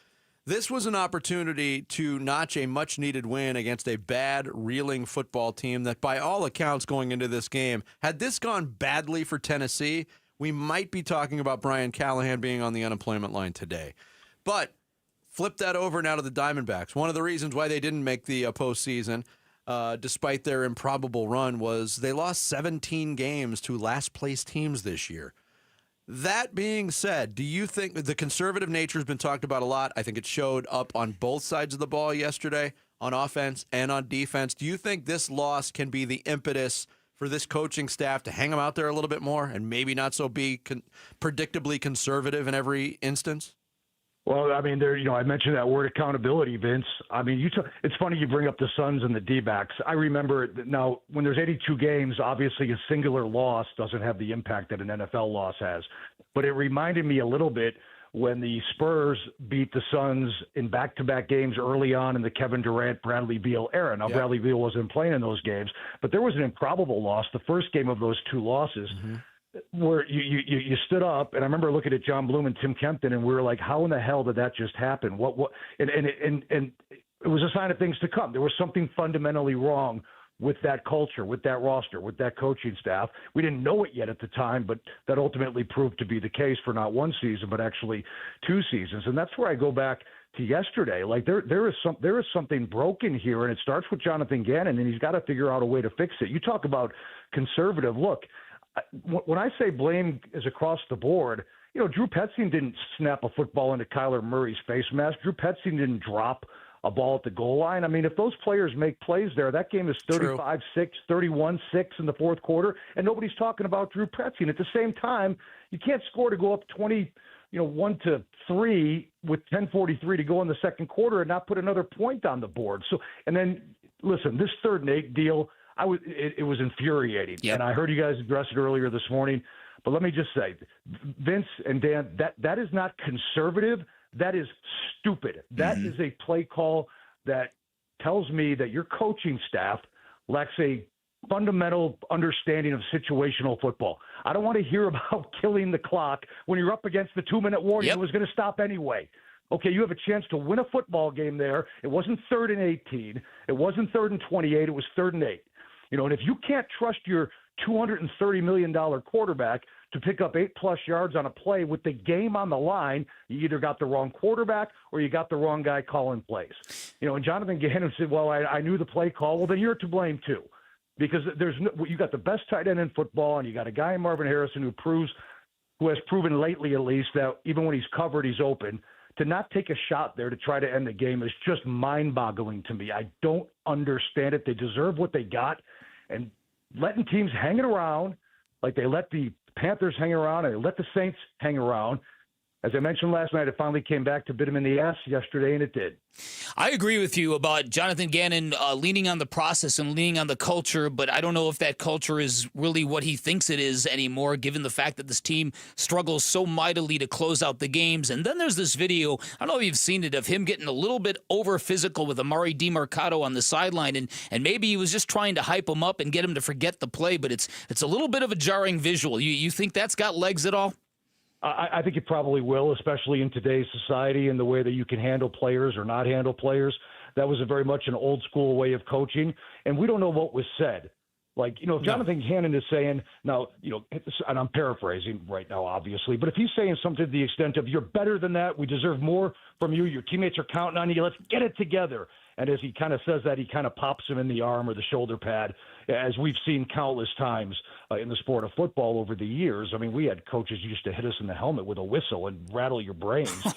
this was an opportunity to notch a much-needed win against a bad, reeling football team that, by all accounts, going into this game, had this gone badly for Tennessee, we might be talking about Brian Callahan being on the unemployment line today. But flip that over now to the Diamondbacks. One of the reasons why they didn't make the postseason, despite their improbable run, was they lost 17 games to last-place teams this year. That being said, do you think the conservative nature has been talked about a lot? I think it showed up on both sides of the ball yesterday, on offense and on defense. Do you think this loss can be the impetus for this coaching staff to hang them out there a little bit more and maybe not so be predictably conservative in every instance? Well, I mean, I mentioned that word accountability, Vince. I mean, it's funny you bring up the Suns and the D-backs. I remember now when there's 82 games, obviously a singular loss doesn't have the impact that an NFL loss has. But it reminded me a little bit when the Spurs beat the Suns in back-to-back games early on in the Kevin Durant, Bradley Beal era. Now, Bradley Beal wasn't playing in those games, but there was an improbable loss, the first game of those two losses. Mm-hmm. Where you stood up, and I remember looking at John Bloom and Tim Kempton, and we were like, "How in the hell did that just happen?" And it was a sign of things to come. There was something fundamentally wrong with that culture, with that roster, with that coaching staff. We didn't know it yet at the time, but that ultimately proved to be the case for not one season, but actually 2 seasons. And that's where I go back to yesterday. Like there is something broken here, and it starts with Jonathan Gannon, and he's got to figure out a way to fix it. You talk about conservative. Look, when I say blame is across the board, Drew Petzing didn't snap a football into Kyler Murray's face mask. Drew Petzing didn't drop a ball at the goal line. I mean, if those players make plays there, that game is 35-6, 31-6 in the fourth quarter, and nobody's talking about Drew Petzing. At the same time, you can't score to go up 1-3 with 10:43 to go in the second quarter and not put another point on the board. So, and then listen, this 3rd and 8 deal, it was infuriating. Yep. And I heard you guys address it earlier this morning. But let me just say, Vince and Dan, that is not conservative. That is stupid. That is a play call that tells me that your coaching staff lacks a fundamental understanding of situational football. I don't want to hear about killing the clock when you're up against the 2-minute warning. It was going to stop anyway. Okay, you have a chance to win a football game there. It wasn't 3rd and 18. It wasn't 3rd and 28. It was 3rd and 8. And if you can't trust your $230 million quarterback to pick up 8+ yards on a play with the game on the line, you either got the wrong quarterback or you got the wrong guy calling plays. And Jonathan Gannon said, well, I knew the play call. Well, then you're to blame too, because you got the best tight end in football, and you got a guy in Marvin Harrison who has proven lately at least that even when he's covered, he's open. To not take a shot there to try to end the game is just mind-boggling to me. I don't understand it. They deserve what they got. And letting teams hanging around like they let the Panthers hang around and they let the Saints hang around. As I mentioned last night, it finally came back to bit him in the ass yesterday, and it did. I agree with you about Jonathan Gannon leaning on the process and leaning on the culture, but I don't know if that culture is really what he thinks it is anymore, given the fact that this team struggles so mightily to close out the games. And then there's this video, I don't know if you've seen it, of him getting a little bit over physical with Amari DiMercato on the sideline, and maybe he was just trying to hype him up and get him to forget the play, but it's a little bit of a jarring visual. You think that's got legs at all? I think it probably will, especially in today's society and the way that you can handle players or not handle players. that was a very much an old school way of coaching, and we don't know what was said. Like, if Jonathan Gannon is saying, now, and I'm paraphrasing right now, obviously, but if he's saying something to the extent of, you're better than that, we deserve more from you, your teammates are counting on you, let's get it together. And as he kind of says that, he kind of pops him in the arm or the shoulder pad, as we've seen countless times in the sport of football over the years. I mean, we had coaches who used to hit us in the helmet with a whistle and rattle your brains.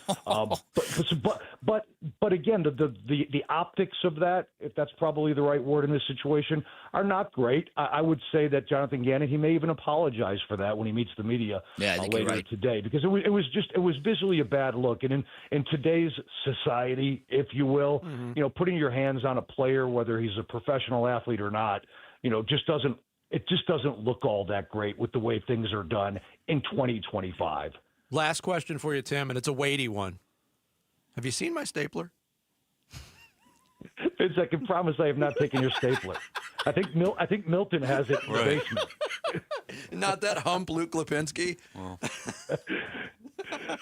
But again, the optics of that, if that's probably the right word in this situation, are not great. I would say that Jonathan Gannon, he may even apologize for that when he meets the media later today, because it was visually a bad look. And in today's society, if you will, putting your hands on a player, whether he's a professional athlete or not, just doesn't look all that great with the way things are done in 2025. Last question for you, Tim, and it's a weighty one. Have you seen my stapler? Vince, I can promise I have not taken your stapler. I think Milton has it in the basement. Not that hump, Luke Lipinski. Well.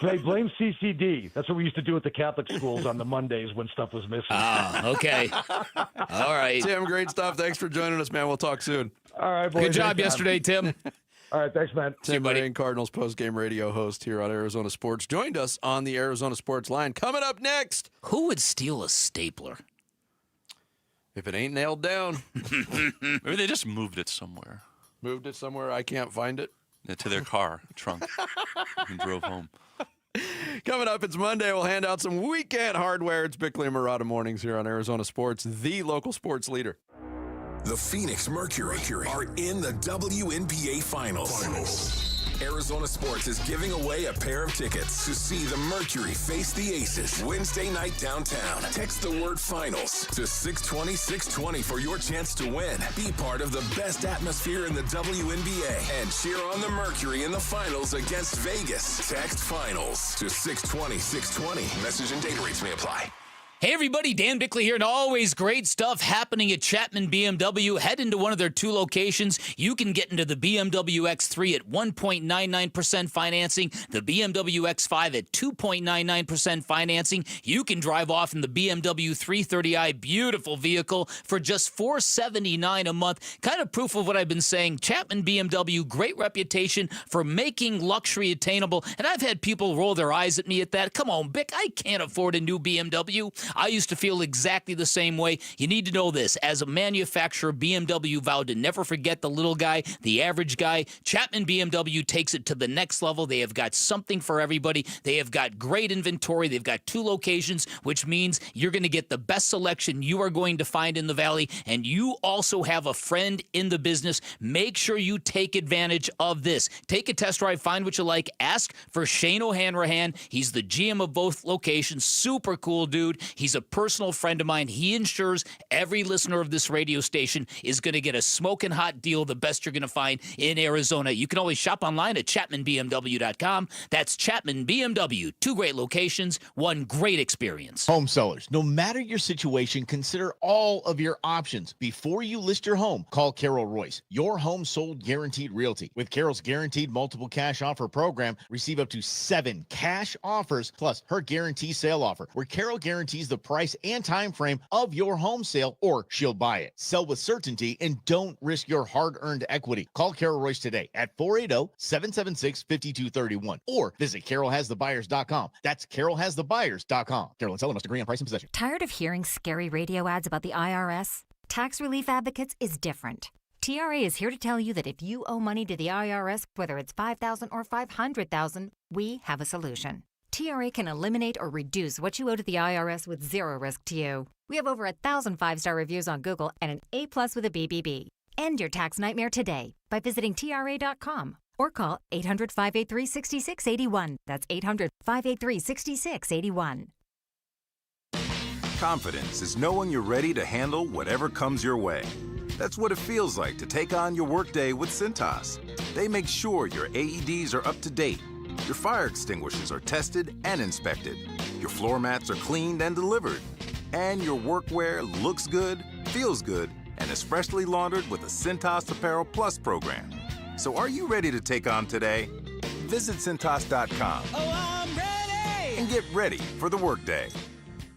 Hey, blame CCD. That's what we used to do at the Catholic schools on the Mondays when stuff was missing. Ah, okay. All right. Tim, great stuff. Thanks for joining us, man. We'll talk soon. All right, boys. Good job yesterday, Tim. All right, thanks, man. Tim Moraine, Cardinals postgame radio host here on Arizona Sports, joined us on the Arizona Sports line. Coming up next. Who would steal a stapler? If it ain't nailed down. Maybe they just moved it somewhere. Moved it somewhere. I can't find it. To their car trunk and drove home. Coming up, it's Monday. We'll hand out some weekend hardware. It's Bickley and Murata Mornings here on Arizona Sports, the local sports leader. The Phoenix Mercury are in the WNBA Finals. Arizona Sports is giving away a pair of tickets to see the Mercury face the Aces Wednesday night downtown. Text the word finals to 620-620 for your chance to win. Be part of the best atmosphere in the WNBA and cheer on the Mercury in the finals against Vegas. Text finals to 620-620. Message and data rates may apply. Hey everybody, Dan Bickley here, and always great stuff happening at Chapman BMW. Head into one of their two locations. You can get into the BMW X3 at 1.99% financing, the BMW X5 at 2.99% financing. You can drive off in the BMW 330i, beautiful vehicle, for just $479 a month. Kind of proof of what I've been saying. Chapman BMW, great reputation for making luxury attainable, and I've had people roll their eyes at me at that. Come on, Bick, I can't afford a new BMW. I used to feel exactly the same way. You need to know this. As a manufacturer, BMW vowed to never forget the little guy, the average guy. Chapman BMW takes it to the next level. They have got something for everybody. They have got great inventory. They've got two locations, which means you're going to get the best selection you are going to find in the Valley, and you also have a friend in the business. Make sure you take advantage of this. Take a test drive, find what you like. Ask for Shane O'Hanrahan. He's the GM of both locations. Super cool dude. He's a personal friend of mine. He ensures every listener of this radio station is going to get a smoking hot deal, the best you're going to find in Arizona. You can always shop online at ChapmanBMW.com. That's Chapman BMW. Two great locations, one great experience. Home sellers, no matter your situation, consider all of your options. Before you list your home, call Carol Royce, your home sold guaranteed realty. With Carol's guaranteed multiple cash offer program, receive up to 7 cash offers plus her guarantee sale offer, where Carol guarantees the price and time frame of your home sale, or she'll buy it. Sell with certainty and don't risk your hard-earned equity. Call Carol Royce today at 480-776-5231 or visit carolhasthebuyers.com. That's carolhasthebuyers.com. Carol and seller must agree on price and possession. Tired of hearing scary radio ads about the IRS? Tax Relief Advocates is different. TRA is here to tell you that if you owe money to the IRS, whether it's $5,000 or $500,000, we have a solution. TRA can eliminate or reduce what you owe to the IRS with zero risk to you. We have over 1,000 5-star reviews on Google and an A+ with a BBB. End your tax nightmare today by visiting TRA.com or call 800-583-6681. That's 800-583-6681. Confidence is knowing you're ready to handle whatever comes your way. That's what it feels like to take on your workday with Cintas. They make sure your AEDs are up to date, your fire extinguishers are tested and inspected, your floor mats are cleaned and delivered, and your workwear looks good, feels good, and is freshly laundered with a Cintas Apparel Plus program. So are you ready to take on today? Visit Cintas.com and get ready for the workday.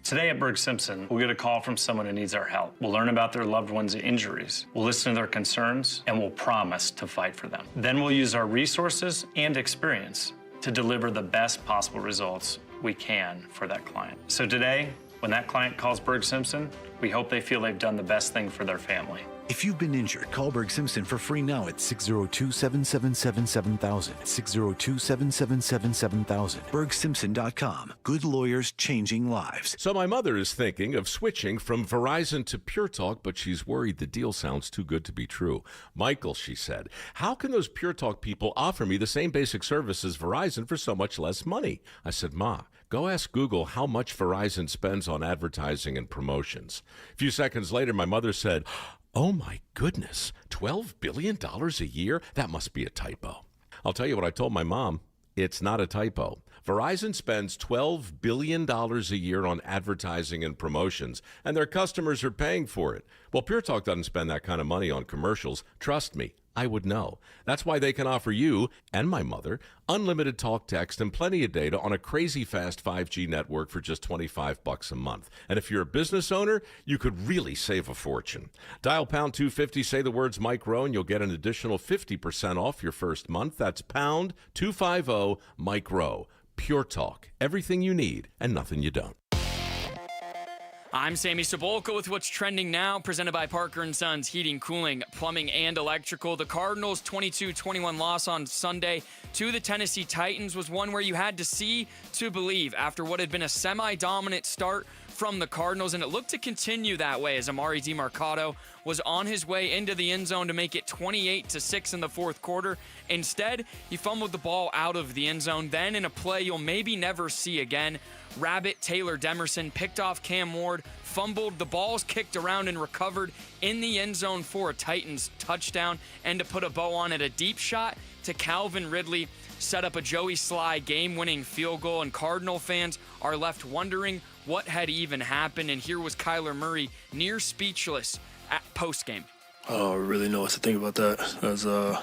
Today at Berg Simpson, we'll get a call from someone who needs our help. We'll learn about their loved one's injuries. We'll listen to their concerns, and we'll promise to fight for them. Then we'll use our resources and experience to deliver the best possible results we can for that client. So today, when that client calls Berg Simpson, we hope they feel they've done the best thing for their family. If you've been injured, call Berg Simpson for free now at 602-777-7000. 602-777-7000. BergSimpson.com. Good lawyers changing lives. So my mother is thinking of switching from Verizon to Pure Talk, but she's worried the deal sounds too good to be true. Michael, she said, how can those Pure Talk people offer me the same basic service as Verizon for so much less money? I said, Ma, go ask Google how much Verizon spends on advertising and promotions. A few seconds later, my mother said, oh my goodness, $12 billion a year? That must be a typo. I'll tell you what I told my mom. It's not a typo. Verizon spends $12 billion a year on advertising and promotions, and their customers are paying for it. Well, Pure Talk doesn't spend that kind of money on commercials. Trust me, I would know. That's why they can offer you and my mother unlimited talk, text, and plenty of data on a crazy fast 5G network for just $25 a month. And if you're a business owner, you could really save a fortune. Dial pound 250, say the words Mike Rowe, and you'll get an additional 50% off your first month. That's pound 250 Mike Rowe. Pure Talk. Everything you need and nothing you don't. I'm Sammy Sabula with what's trending now, presented by Parker & Sons Heating, Cooling, Plumbing, and Electrical. The Cardinals' 22-21 loss on Sunday to the Tennessee Titans was one where you had to see to believe after what had been a semi-dominant start from the Cardinals, and it looked to continue that way as Amari DiMercato was on his way into the end zone to make it 28-6 in the fourth quarter. Instead, he fumbled the ball out of the end zone. Then in a play you'll maybe never see again, Rabbit Taylor Demerson picked off Cam Ward, fumbled, the ball's kicked around and recovered in the end zone for a Titans touchdown, and to put a bow on it, a deep shot to Calvin Ridley set up a Joey Sly game-winning field goal, and Cardinal fans are left wondering what had even happened. And here was Kyler Murray, near speechless at postgame. I don't really know what to think about that. As I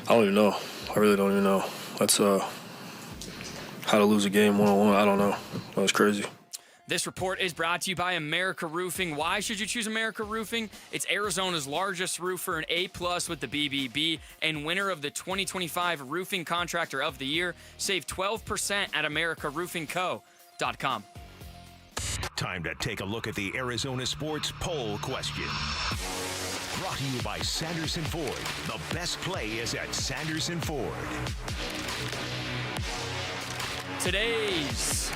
don't even know. I really don't even know. That's how to lose a game one-on-one. I don't know. That was crazy. This report is brought to you by America Roofing. Why should you choose America Roofing? It's Arizona's largest roofer, an A+ with the BBB, and winner of the 2025 Roofing Contractor of the Year. Save 12% at AmericaRoofingCo.com. Time to take a look at the Arizona Sports Poll Question. Brought to you by Sanderson Ford. The best play is at Sanderson Ford. Today's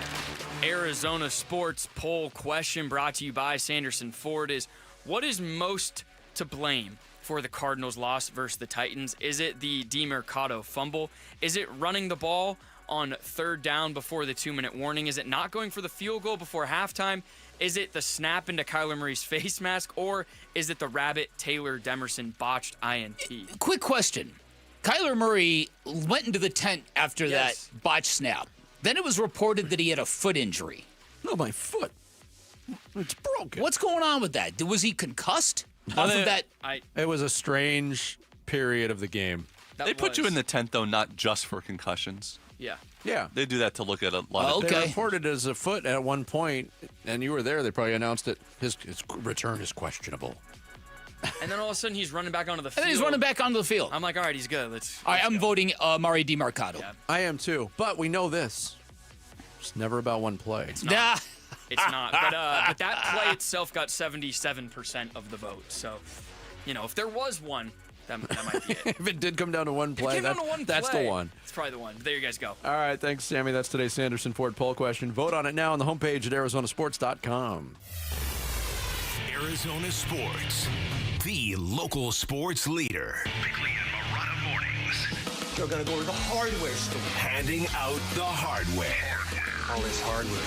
Arizona Sports Poll Question, brought to you by Sanderson Ford, is what is most to blame for the Cardinals' loss versus the Titans? Is it the DiMercato fumble? Is it running the ball on third down before the 2-minute warning? Is it not going for the field goal before halftime? Is it the snap into Kyler Murray's face mask? Or is it the Rabbit Taylor Demerson botched INT? Quick question. Kyler Murray went into the tent after that botched snap. Then it was reported that he had a foot injury. No, my foot. It's broken. What's going on with that? Was he concussed? It was a strange period of the game. They put you in the tent, though, not just for concussions. Yeah. Yeah. They do that to look at a lot of They reported it as a foot at one point, and you were there. They probably announced that his return is questionable. And then all of a sudden he's running back onto the field. And he's running back onto the field. I'm like, all right, he's good. All right, I'm voting Amari DiMercato. Yeah. I am too. But we know this. It's never about one play. It's not. It's not. But that play itself got 77% of the vote. So, if there was one, that might be it. If it did come down to one play, that's the one. It's probably the one. There you guys go. All right, thanks, Sammy. That's today's Sanderson Ford poll question. Vote on it now on the homepage at ArizonaSports.com. Arizona Sports, the local sports leader. Bickley and Marotta mornings. They're going to go to the hardware store. Handing out the hardware. All this hardware.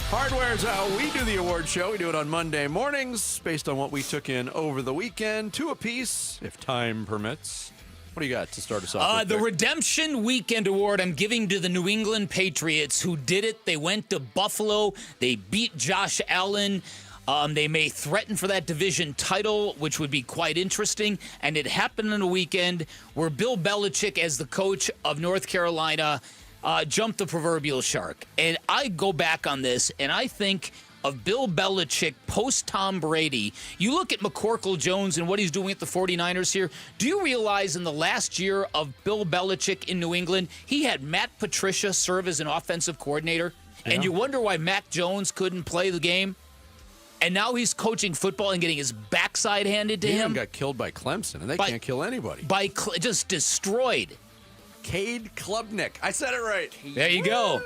Hardware's how we do the award show. We do it on Monday mornings based on what we took in over the weekend. 2 apiece, if time permits. What do you got to start us off with? The Redemption Weekend Award I'm giving to the New England Patriots, who did it. They went to Buffalo. They beat Josh Allen. They may threaten for that division title, which would be quite interesting. And it happened on a weekend where Bill Belichick, as the coach of North Carolina, jumped the proverbial shark. And I go back on this, and I think of Bill Belichick post-Tom Brady. You look at McCorkle Jones and what he's doing at the 49ers here. Do you realize in the last year of Bill Belichick in New England, he had Matt Patricia serve as an offensive coordinator? Yeah. And you wonder why Mac Jones couldn't play the game? And now he's coaching football and getting his backside handed to him. He got killed by Clemson, and they can't kill anybody. Just destroyed. Cade Klubnik. I said it right. There you go.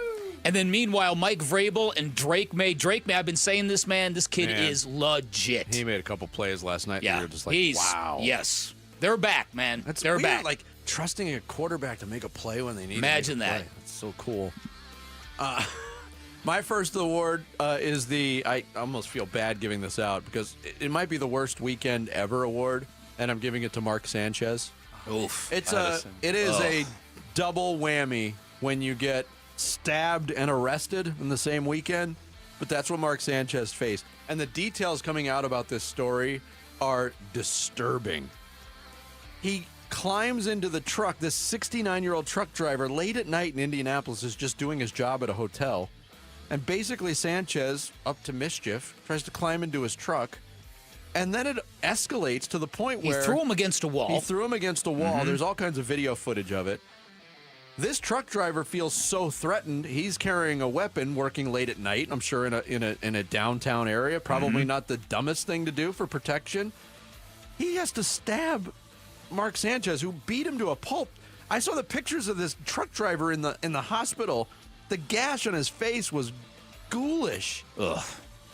And then meanwhile, Mike Vrabel and Drake May. I've been saying this kid is legit. He made a couple plays last night. Yeah. And we were just like, wow. Yes. They're back, man. They're weird, back. Like trusting a quarterback to make a play when they need Imagine to make a that. play. That's so cool. My first award is I almost feel bad giving this out because it might be the worst weekend ever award, and I'm giving it to Mark Sanchez. Oof. It is a double whammy when you get stabbed and arrested in the same weekend, but that's what Mark Sanchez faced. And the details coming out about this story are disturbing. He climbs into the truck. This 69-year-old truck driver late at night in Indianapolis is just doing his job at a hotel. And basically Sanchez, up to mischief, tries to climb into his truck. And then it escalates to the point where he threw him against a wall. Mm-hmm. There's all kinds of video footage of it. This truck driver feels so threatened. He's carrying a weapon, working late at night. I'm sure in a downtown area. Probably not the dumbest thing to do for protection. He has to stab Mark Sanchez, who beat him to a pulp. I saw the pictures of this truck driver in the hospital. The gash on his face was ghoulish. Ugh.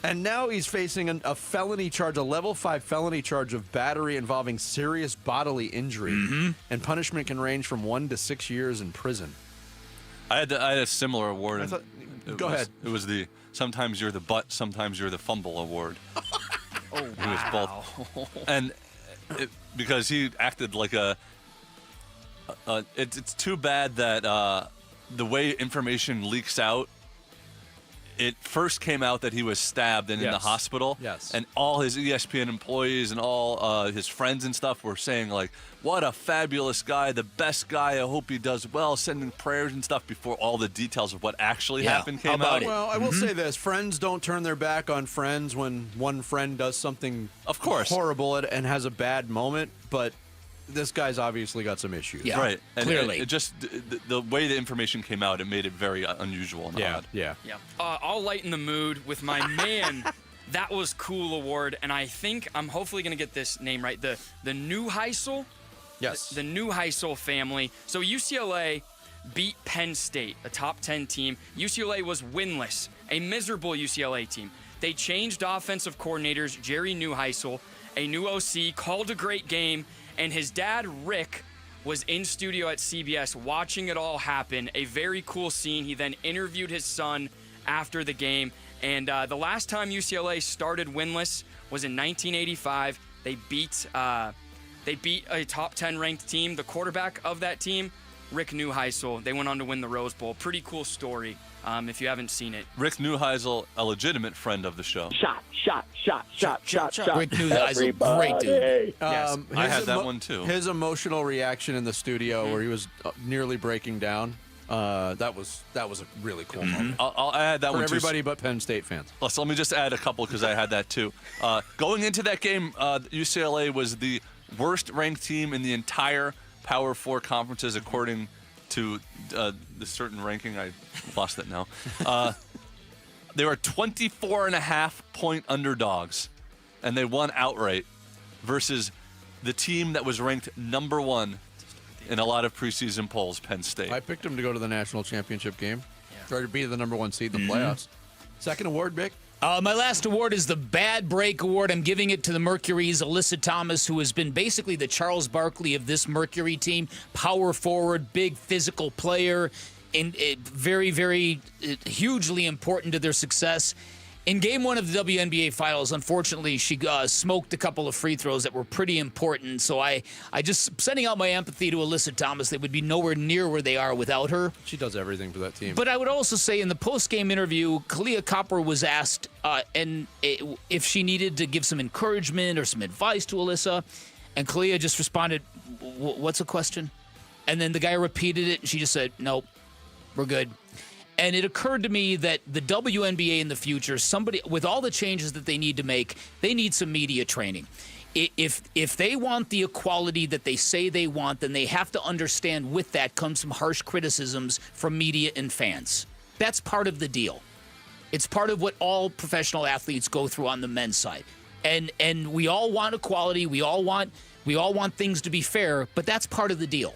And now he's facing a felony charge, a level 5 felony charge of battery involving serious bodily injury. Mm-hmm. And punishment can range from 1 to 6 years in prison. I had a similar award. Go ahead. It was the sometimes you're the butt, sometimes you're the fumble award. Oh, He was both. And because he acted like it's too bad that the way information leaks out, it first came out that he was stabbed and in the hospital. Yes. And all his ESPN employees and all his friends and stuff were saying, like, what a fabulous guy, the best guy. I hope he does well, sending prayers and stuff before all the details of what actually happened came out. Well, I will say this. Friends don't turn their back on friends when one friend does something horrible and has a bad moment, but this guy's obviously got some issues. Yeah, right. And clearly. It just, the way the information came out, it made it very unusual and odd. Yeah. I'll lighten the mood with my man. That was cool award, and I think I'm hopefully going to get this name right. The Neuheisel? Yes. The Neuheisel family. So UCLA beat Penn State, a top 10 team. UCLA was winless, a miserable UCLA team. They changed offensive coordinators. Jerry Neuheisel, a new OC, called a great game, and his dad, Rick, was in studio at CBS watching it all happen. A very cool scene. He then interviewed his son after the game. And the last time UCLA started winless was in 1985. They beat a top 10 ranked team. The quarterback of that team, Rick Neuheisel. They went on to win the Rose Bowl. Pretty cool story if you haven't seen it. Rick Neuheisel, a legitimate friend of the show. Shot. Rick Neuheisel, great dude. Yes. I had that one too. His emotional reaction in the studio where he was nearly breaking down, that was a really cool moment. I'll add that For one everybody but Penn State fans. So let me just add a couple because I had that too. Going into that game, UCLA was the worst ranked team in the entire Power 4 conferences according to the certain ranking. I lost it now. They were 24.5-point underdogs, and they won outright versus the team that was ranked number 1 in a lot of preseason polls, Penn State. I picked him to go to the national championship game. Try to beat the number 1 seed in the playoffs. Second award, Bick? My last award is the Bad Break Award. I'm giving it to the Mercury's Alyssa Thomas, who has been basically the Charles Barkley of this Mercury team. Power forward, big physical player, and very, very hugely important to their success. In game one of the WNBA Finals, unfortunately, she smoked a couple of free throws that were pretty important. So I just sending out my empathy to Alyssa Thomas. They would be nowhere near where they are without her. She does everything for that team. But I would also say in the post-game interview, Kalia Copper was asked if she needed to give some encouragement or some advice to Alyssa. And Kalia just responded, "What's the question?" And then the guy repeated it, and she just said, "Nope, we're good." And it occurred to me that the WNBA in the future, somebody with all the changes that they need to make, they need some media training. If they want the equality that they say they want, then they have to understand with that comes some harsh criticisms from media and fans. That's part of the deal. It's part of what all professional athletes go through on the men's side. And we all want equality. We all want things to be fair, but that's part of the deal.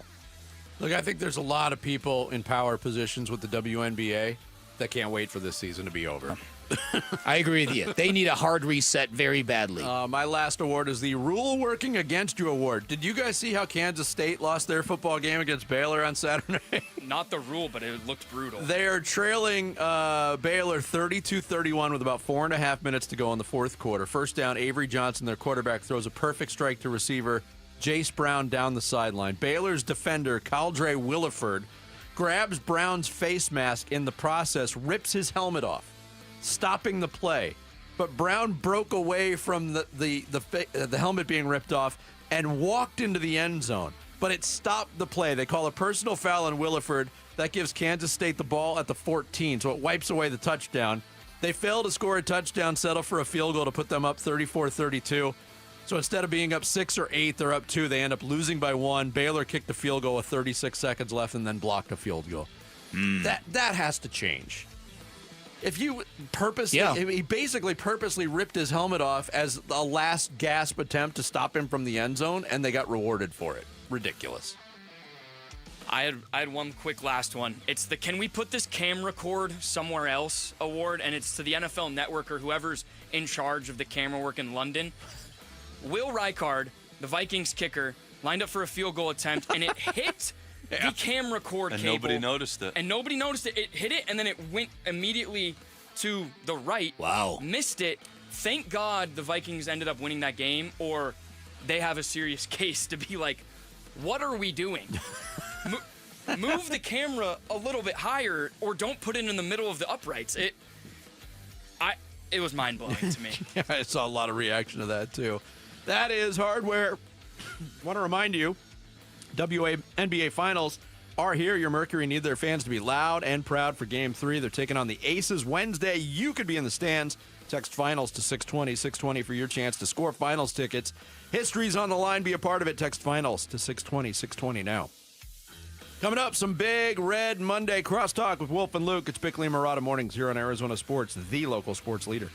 Look, I think there's a lot of people in power positions with the WNBA that can't wait for this season to be over. I agree with you. They need a hard reset very badly. My last award is the Rule Working Against You Award. Did you guys see how Kansas State lost their football game against Baylor on Saturday? Not the rule, but it looked brutal. They are trailing Baylor 32-31 with about 4.5 minutes to go in the fourth quarter. First down, Avery Johnson, their quarterback, throws a perfect strike to receiver Jace Brown down the sideline. Baylor's defender, Caldre Williford, grabs Brown's face mask in the process, rips his helmet off, stopping the play. But Brown broke away from the helmet being ripped off and walked into the end zone. But it stopped the play. They call a personal foul on Williford. That gives Kansas State the ball at the 14, so it wipes away the touchdown. They fail to score a touchdown, settle for a field goal to put them up 34-32. So instead of being up 6 or 8, they're up 2. They end up losing by 1. Baylor kicked the field goal with 36 seconds left and then blocked a field goal. That has to change. If you he basically purposely ripped his helmet off as a last gasp attempt to stop him from the end zone, and they got rewarded for it. Ridiculous. I had one quick last one. It's the Can We Put This Camera Cord Somewhere Else award, and it's to the NFL Network or whoever's in charge of the camera work in London. Will Rijkaard, the Vikings kicker, lined up for a field goal attempt, and it hit the camera cord and cable. Nobody noticed it. And nobody noticed it. It hit it, and then it went immediately to the right. Wow. Missed it. Thank God the Vikings ended up winning that game, or they have a serious case to be like, what are we doing? Move the camera a little bit higher, or don't put it in the middle of the uprights. It was mind-blowing to me. Yeah, I saw a lot of reaction to that, too. That is hardware. Want to remind you, WNBA Finals are here. Your Mercury need their fans to be loud and proud for Game 3. They're taking on the Aces Wednesday. You could be in the stands. Text Finals to 620 for your chance to score Finals tickets. History's on the line. Be a part of it. Text Finals to 620 now. Coming up, some big Red Monday crosstalk with Wolf and Luke. It's Bickley and Murata Mornings here on Arizona Sports, the local sports leader.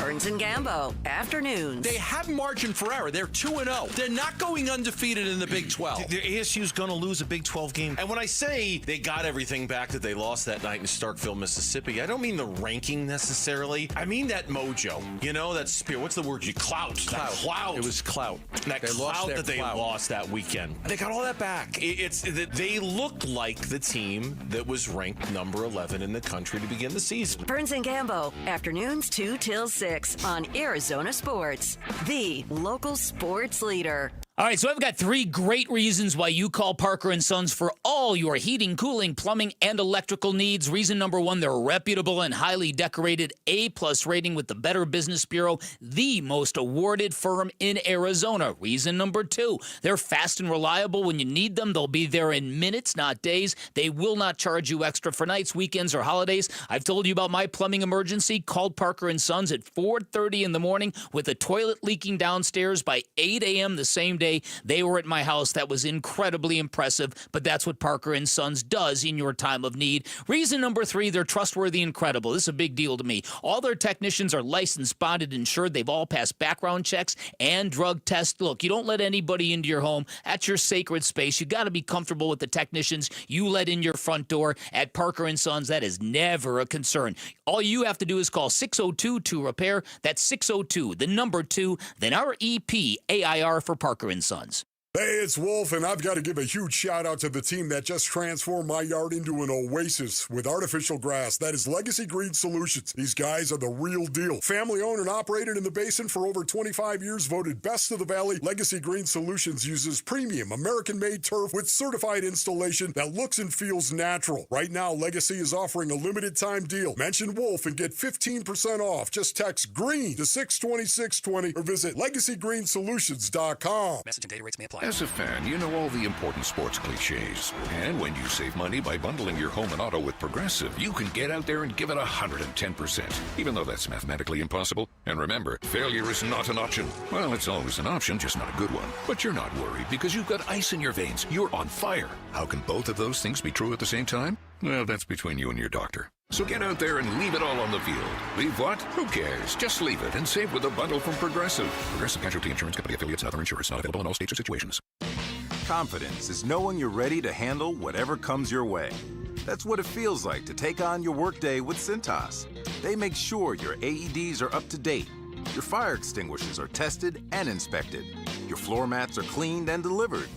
Burns and Gambo, afternoons. They have margin for error. They're 2-0. They're not going undefeated in the Big 12. The ASU's going to lose a Big 12 game. And when I say they got everything back that they lost that night in Starkville, Mississippi, I don't mean the ranking necessarily. I mean that mojo. You know, that spirit. What's the word? Clout. Clout. It was clout. That clout that they lost that weekend. They got all that back. They looked like the team that was ranked number 11 in the country to begin the season. Burns and Gambo, afternoons 2 till 6 on Arizona Sports, the local sports leader. All right, so I've got 3 great reasons why you call Parker & Sons for all your heating, cooling, plumbing, and electrical needs. Reason number 1, they're reputable and highly decorated, A-plus rating with the Better Business Bureau, the most awarded firm in Arizona. Reason number 2, they're fast and reliable. When you need them, they'll be there in minutes, not days. They will not charge you extra for nights, weekends, or holidays. I've told you about my plumbing emergency. Called Parker & Sons at 4:30 in the morning with a toilet leaking downstairs by 8 a.m. the same day. They were at my house. That was incredibly impressive, but that's what Parker & Sons does in your time of need. Reason number 3, they're trustworthy and credible. This is a big deal to me. All their technicians are licensed, bonded, insured. They've all passed background checks and drug tests. Look, you don't let anybody into your home. That's your sacred space. You got to be comfortable with the technicians you let in your front door. At Parker & Sons, that is never a concern. All you have to do is call 602-2-REPAIR. That's 602, the number 2, then REPAIR for Parker & Sons. Hey, it's Wolf, and I've got to give a huge shout out to the team that just transformed my yard into an oasis with artificial grass. That is Legacy Green Solutions. These guys are the real deal. Family owned and operated in the basin for over 25 years, voted best of the valley. Legacy Green Solutions uses premium American-made turf with certified installation that looks and feels natural. Right now, Legacy is offering a limited time deal. Mention Wolf and get 15% off. Just text GREEN to 620-620 or visit LegacyGreenSolutions.com. Message and data rates may apply. As a fan, you know all the important sports cliches. And when you save money by bundling your home and auto with Progressive, you can get out there and give it 110%, even though that's mathematically impossible. And remember, failure is not an option. Well, it's always an option, just not a good one. But you're not worried because you've got ice in your veins. You're on fire. How can both of those things be true at the same time? Well, that's between you and your doctor. So get out there and leave it all on the field. Leave what? Who cares? Just leave it and save with a bundle from Progressive. Progressive Casualty Insurance Company affiliates and other insurers not available in all states or situations. Confidence is knowing you're ready to handle whatever comes your way. That's what it feels like to take on your workday with Cintas. They make sure your AEDs are up to date, your fire extinguishers are tested and inspected, your floor mats are cleaned and delivered,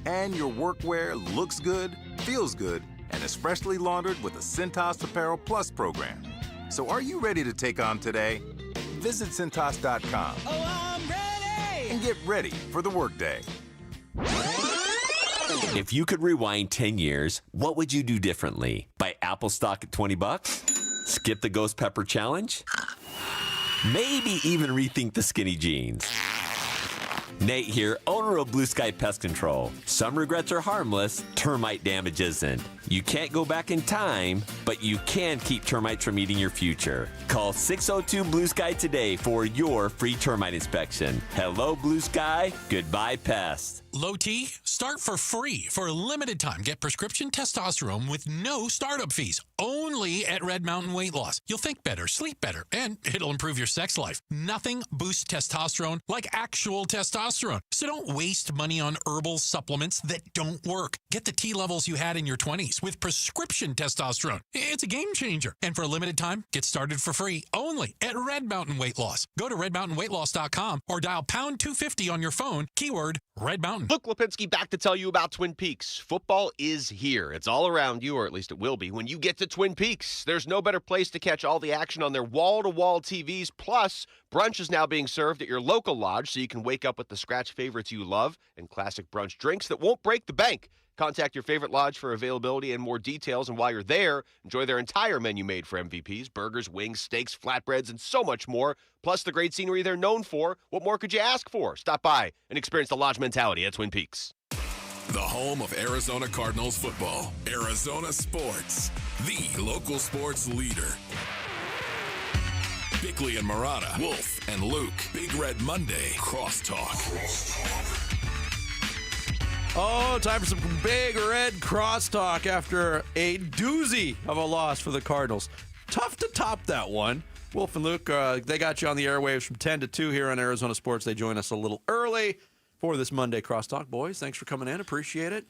and your workwear looks good, feels good, and is freshly laundered with a Cintas Apparel Plus program. So are you ready to take on today? Visit Cintas.com. Oh, I'm ready! And get ready for the workday. If you could rewind 10 years, what would you do differently? Buy Apple stock at $20? Skip the Ghost Pepper Challenge? Maybe even rethink the skinny jeans. Nate here, owner of Blue Sky Pest Control. Some regrets are harmless, termite damage isn't. You can't go back in time, but you can keep termites from eating your future. Call 602-BLUE-SKY today for your free termite inspection. Hello, Blue Sky. Goodbye, pests. Low T, start for free for a limited time. Get prescription testosterone with no startup fees. Only at Red Mountain Weight Loss. You'll think better, sleep better, and it'll improve your sex life. Nothing boosts testosterone like actual testosterone. So don't waste money on herbal supplements that don't work. Get the T levels you had in your 20s with prescription testosterone. It's a game changer. And for a limited time, get started for free only at Red Mountain Weight Loss. Go to redmountainweightloss.com or dial pound 250 on your phone, keyword Red Mountain. Luke Lipinski back to tell you about Twin Peaks. Football is here. It's all around you, or at least it will be, when you get to Twin Peaks. There's no better place to catch all the action on their wall-to-wall TVs. Plus, brunch is now being served at your local lodge, so you can wake up with the scratch favorites you love and classic brunch drinks that won't break the bank. Contact your favorite lodge for availability and more details. And while you're there, enjoy their entire menu made for MVPs, burgers, wings, steaks, flatbreads, and so much more. Plus the great scenery they're known for. What more could you ask for? Stop by and experience the lodge mentality at Twin Peaks. The home of Arizona Cardinals football. Arizona Sports, the local sports leader. Bickley and Murata, Wolf and Luke. Big Red Monday Crosstalk. Oh, time for some big red crosstalk after a doozy of a loss for the Cardinals. Tough to top that one. Wolf and Luke, they got you on the airwaves from 10 to 2 here on Arizona Sports. They join us a little early for this Monday crosstalk. Boys, thanks for coming in. Appreciate it.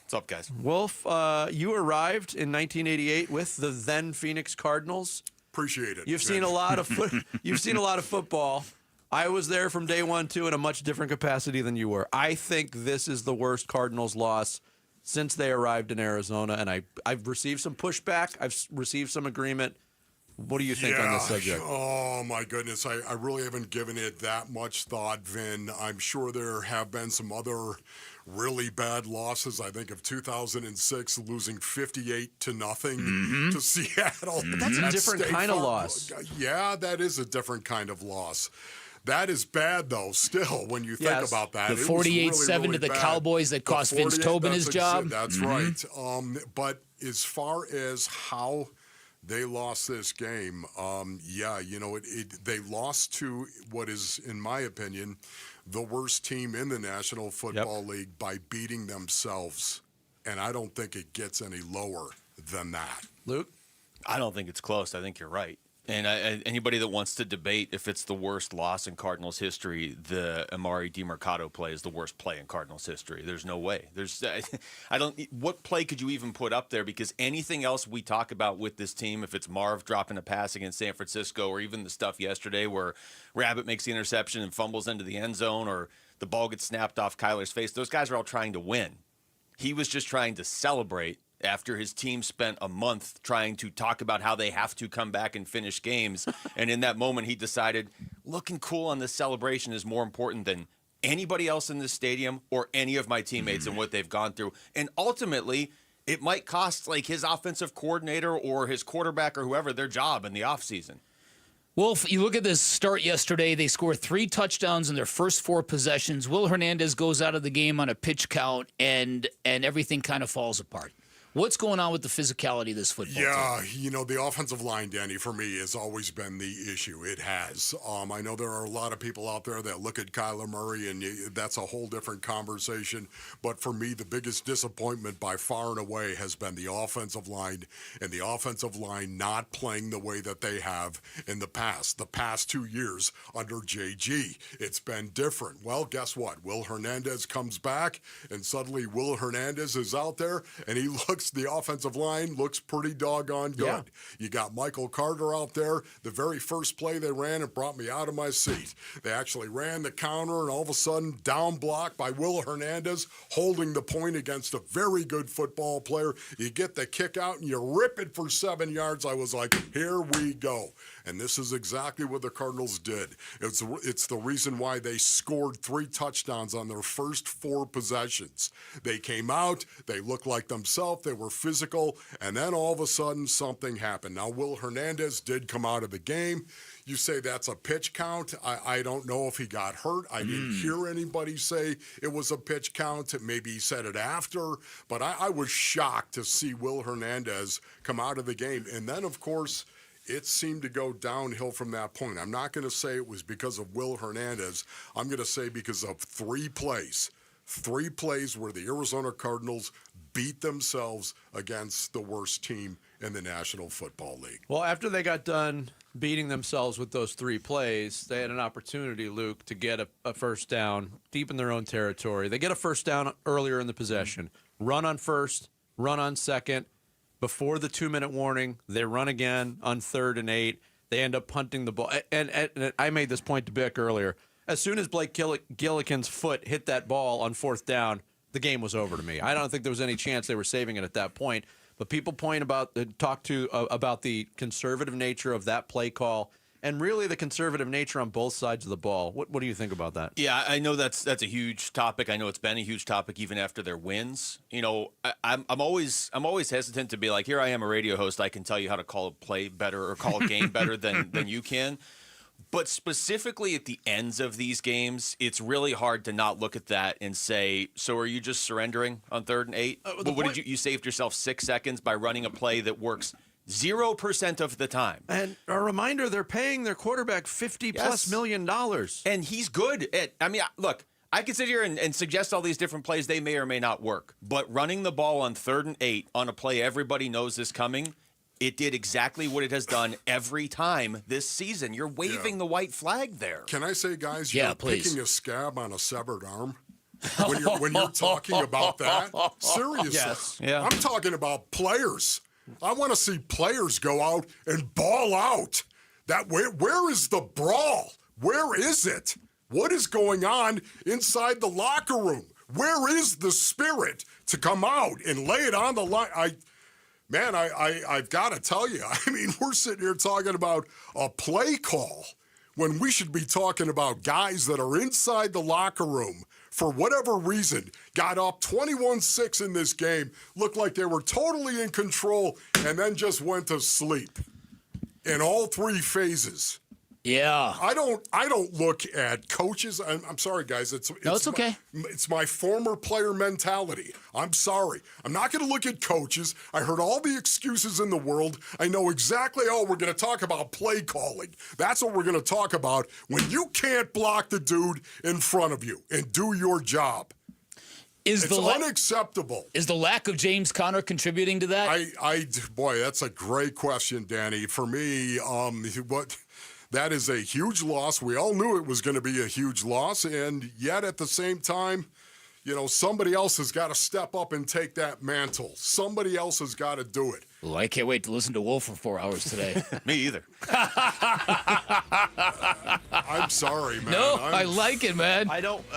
What's up, guys? Wolf, you arrived in 1988 with the then Phoenix Cardinals. Appreciate it. You've seen a lot of You've seen a lot of football. I was there from day one, too, in a much different capacity than you were. I think this is the worst Cardinals loss since they arrived in Arizona, and I've received some pushback. I've received some agreement. What do you think on this subject? Oh, my goodness. I really haven't given it that much thought, Vin. I'm sure there have been some other really bad losses. I think of 2006 losing 58-0 to Seattle. But that's a different kind of loss. Yeah, that is a different kind of loss. That is bad, though, still, when you think about that. The 48-7 to the bad. Cowboys that cost Vince Tobin his job. That's right. But as far as how they lost this game, they lost to what is, in my opinion, the worst team in the National Football League by beating themselves. And I don't think it gets any lower than that. Luke? I don't think it's close. I think you're right. And anybody that wants to debate if it's the worst loss in Cardinals history, the Amari DiMercato play is the worst play in Cardinals history. There's no way. What play could you even put up there? Because anything else we talk about with this team, if it's Marv dropping a pass against San Francisco, or even the stuff yesterday where Rabbit makes the interception and fumbles into the end zone, or the ball gets snapped off Kyler's face, those guys are all trying to win. He was just trying to celebrate after his team spent a month trying to talk about how they have to come back and finish games. And in that moment, he decided looking cool on this celebration is more important than anybody else in this stadium or any of my teammates and what they've gone through. And ultimately, it might cost like his offensive coordinator or his quarterback or whoever their job in the offseason. Well, if you look at this start yesterday, they scored 3 touchdowns in their first 4 possessions. Will Hernandez goes out of the game on a pitch count, and everything kind of falls apart. What's going on with the physicality of this football team? The offensive line, Danny, for me has always been the issue. It has. I know there are a lot of people out there that look at Kyler Murray, and that's a whole different conversation. But for me, the biggest disappointment by far and away has been the offensive line, and the offensive line not playing the way that they have in the past 2 years under JG. It's been different. Well, guess what? Will Hernandez comes back, and suddenly Will Hernandez is out there, and he looks. The offensive line looks pretty doggone good. Yeah. You got Michael Carter out there. The very first play they ran, it brought me out of my seat. They actually ran the counter, and all of a sudden, down block by Will Hernandez, holding the point against a very good football player. You get the kick out, and you rip it for 7 yards. I was like, here we go. And this is exactly what the Cardinals did. It's the reason why they scored 3 touchdowns on their first 4 possessions. They came out, they looked like themselves, they were physical, and then all of a sudden something happened. Now, Will Hernandez did come out of the game. You say that's a pitch count. I don't know if he got hurt. I didn't hear anybody say it was a pitch count. Maybe he said it after. But I was shocked to see Will Hernandez come out of the game. And then, of course, it seemed to go downhill from that point. I'm not going to say it was because of Will Hernandez. I'm going to say because of 3 plays. 3 plays where the Arizona Cardinals beat themselves against the worst team in the National Football League. Well, after they got done beating themselves with those 3 plays, they had an opportunity, Luke, to get a first down deep in their own territory. They get a first down earlier in the possession. Run on first, run on second. Before the 2-minute warning, they run again on 3rd and 8. They end up punting the ball. And I made this point to Bick earlier. As soon as Blake Gillikin's foot hit that ball on 4th down, the game was over to me. I don't think there was any chance they were saving it at that point. But people talk about the conservative nature of that play call, and really the conservative nature on both sides of the ball. What do you think about that? Yeah, I know that's a huge topic. I know it's been a huge topic even after their wins. I'm always hesitant to be like, here I am, a radio host. I can tell you how to call a play better or call a game better than you can. But specifically at the ends of these games, it's really hard to not look at that and say, so are you just surrendering on 3rd and 8? What did you saved yourself 6 seconds by running a play that works 0% of the time. And a reminder, they're paying their quarterback $50+ million. And he's good at, look, I can sit here and suggest all these different plays. They may or may not work. But running the ball on 3rd and 8 on a play everybody knows is coming, it did exactly what it has done every time this season. You're waving the white flag there. Can I say, guys, you're picking a scab on a severed arm? When you're talking about that? Seriously. Yes. Yeah. I'm talking about players. I want to see players go out and ball out. Where is the brawl? Where is it? What is going on inside the locker room? Where is the spirit to come out and lay it on the line? I've got to tell you, we're sitting here talking about a play call when we should be talking about guys that are inside the locker room for whatever reason, got up 21-6 in this game, looked like they were totally in control, and then just went to sleep in all 3 phases. Yeah. I don't look at coaches. I'm sorry, guys. It's okay. It's my former player mentality. I'm sorry. I'm not going to look at coaches. I heard all the excuses in the world. I know exactly, we're going to talk about play calling. That's what we're going to talk about when you can't block the dude in front of you and do your job. It's unacceptable. Is the lack of James Conner contributing to that? Boy, that's a great question, Danny. For me, that is a huge loss. We all knew it was going to be a huge loss, and yet at the same time, somebody else has got to step up and take that mantle. Somebody else has got to do it. Well, I can't wait to listen to Wolf for 4 hours today. Me either. I'm sorry, man. No, I like it, man.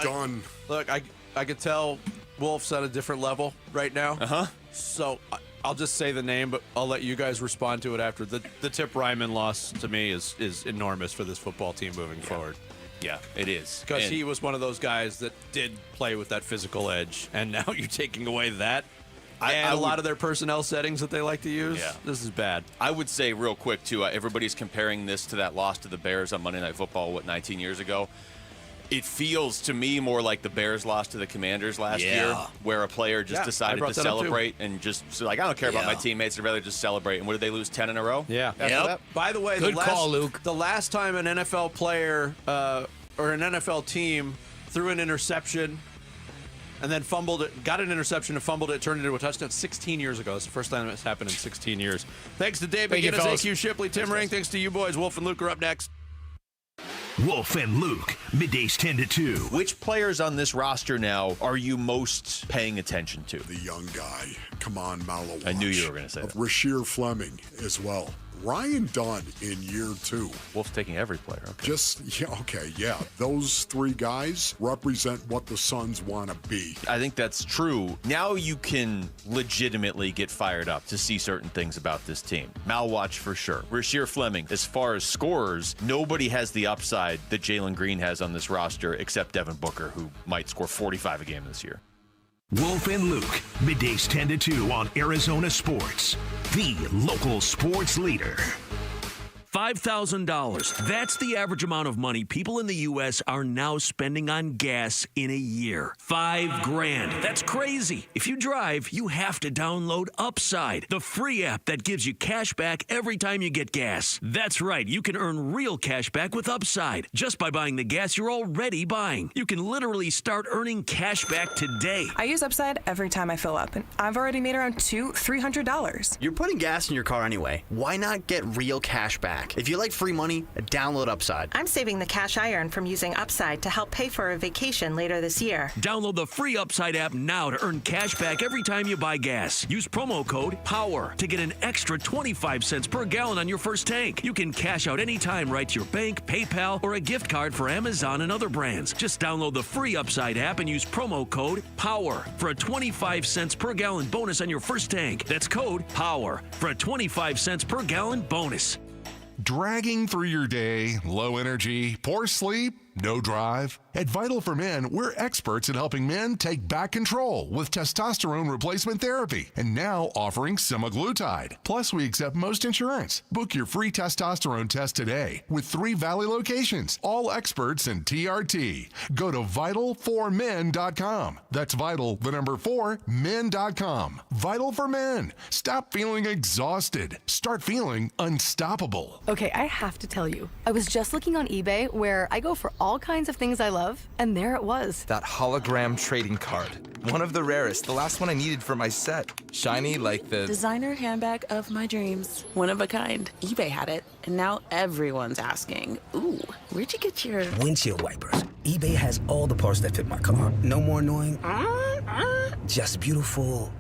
Done. Look, I could tell Wolf's at a different level right now. Uh-huh. So I'll just say the name, but I'll let you guys respond to it after. The Tip Ryman loss, to me, is enormous for this football team moving forward. Yeah, it is. Because he was one of those guys that did play with that physical edge, and now you're taking away that. And a lot of their personnel settings that they like to use. Yeah. This is bad. I would say real quick, too, everybody's comparing this to that loss to the Bears on Monday Night Football, 19 years ago? It feels to me more like the Bears lost to the Commanders last year, where a player just decided to celebrate and just I don't care about my teammates. I'd rather just celebrate. And what did they lose, 10 in a row? Yeah. That? By the way, Good call, Luke. The last time an NFL player or an NFL team threw an interception and then fumbled it, got an interception and fumbled it, turned it into a touchdown 16 years ago. It's the first time it's happened in 16 years. Thanks to Dave McGinnis, AQ Shipley, Tim Ring. Thanks to you boys. Wolf and Luke are up next. Wolf and Luke, middays 10 to 2. Which players on this roster now are you most paying attention to? The young guy. Come on, Malawach. I knew you were going to say that. Rasheer Fleming as well. Ryan Dunn in year 2. Wolf's taking every player. Okay. Those 3 guys represent what the Suns want to be. I think that's true. Now you can legitimately get fired up to see certain things about this team. Malwatch for sure. Rasheer Fleming, as far as scorers, nobody has the upside that Jalen Green has on this roster except Devin Booker, who might score 45 a game this year. Wolf and Luke, middays 10 to 2 on Arizona Sports, the local sports leader. $5,000. That's the average amount of money people in the U.S. are now spending on gas in a year. $5,000. That's crazy. If you drive, you have to download Upside, the free app that gives you cash back every time you get gas. That's right. You can earn real cash back with Upside just by buying the gas you're already buying. You can literally start earning cash back today. I use Upside every time I fill up, and I've already made around $300. You're putting gas in your car anyway. Why not get real cash back? If you like free money, download Upside. I'm saving the cash I earn from using Upside to help pay for a vacation later this year. Download the free Upside app now to earn cash back every time you buy gas. Use promo code POWER to get an extra 25 cents per gallon on your first tank. You can cash out anytime right to your bank, PayPal, or a gift card for Amazon and other brands. Just download the free Upside app and use promo code POWER for a 25 cents per gallon bonus on your first tank. That's code POWER for a 25 cents per gallon bonus. Dragging through your day, low energy, poor sleep, no drive? At Vital for Men, we're experts in helping men take back control with testosterone replacement therapy, and now offering semaglutide. Plus, we accept most insurance. Book your free testosterone test today with 3 Valley locations, all experts in TRT. Go to vital4men.com. That's vital, the number 4, men.com. Vital for Men. Stop feeling exhausted. Start feeling unstoppable. Okay, I have to tell you, I was just looking on eBay where I go for all kinds of things I love, and there it was. That hologram trading card. One of the rarest, the last one I needed for my set. Shiny like the designer handbag of my dreams. One of a kind. eBay had it, and now everyone's asking, ooh, where'd you get your windshield wipers? eBay has all the parts that fit my car. No more annoying, just beautiful.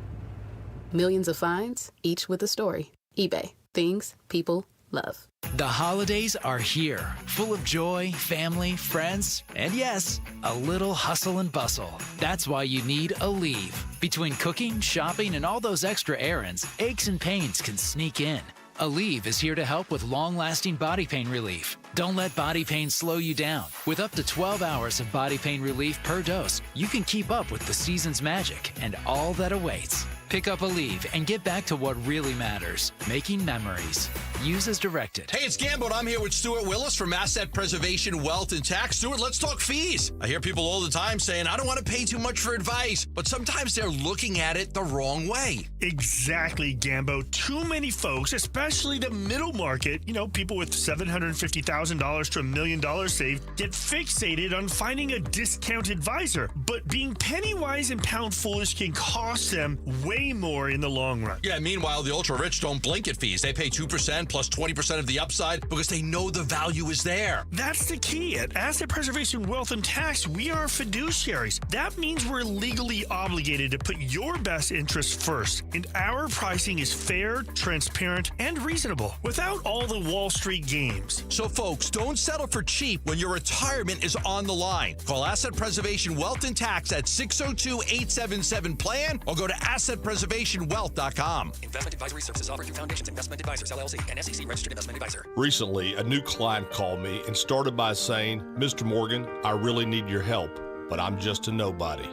Millions of finds, each with a story. eBay. Things people love. The holidays are here, full of joy, family, friends, and yes, a little hustle and bustle. That's why you need Aleve. Between cooking, shopping, and all those extra errands, aches and pains can sneak in. Aleve is here to help with long-lasting body pain relief. Don't let body pain slow you down. With up to 12 hours of body pain relief per dose, you can keep up with the season's magic and all that awaits. Pick up Aleve and get back to what really matters, making memories. Use as directed. Hey, it's Gambo, and I'm here with Stuart Willis from Asset Preservation Wealth and Tax. Stuart, let's talk fees. I hear people all the time saying, I don't want to pay too much for advice, but sometimes they're looking at it the wrong way. Exactly, Gambo. Too many folks, especially the middle market, people with $750,000 to $1 million saved, get fixated on finding a discount advisor. But being penny wise and pound foolish can cost them way more in the long run. Yeah, meanwhile, the ultra-rich don't blink at fees. They pay 2% plus 20% of the upside because they know the value is there. That's the key. At Asset Preservation Wealth and Tax, we are fiduciaries. That means we're legally obligated to put your best interests first. And our pricing is fair, transparent, and reasonable without all the Wall Street games. So, folks, don't settle for cheap when your retirement is on the line. Call Asset Preservation Wealth and Tax at 602-877-PLAN or go to assetpreservationwealth.com. Investment advisory services offered through Foundations Investment Advisors, LLC, and SEC registered investment advisor. Recently, a new client called me and started by saying, Mr. Morgan, I really need your help, but I'm just a nobody.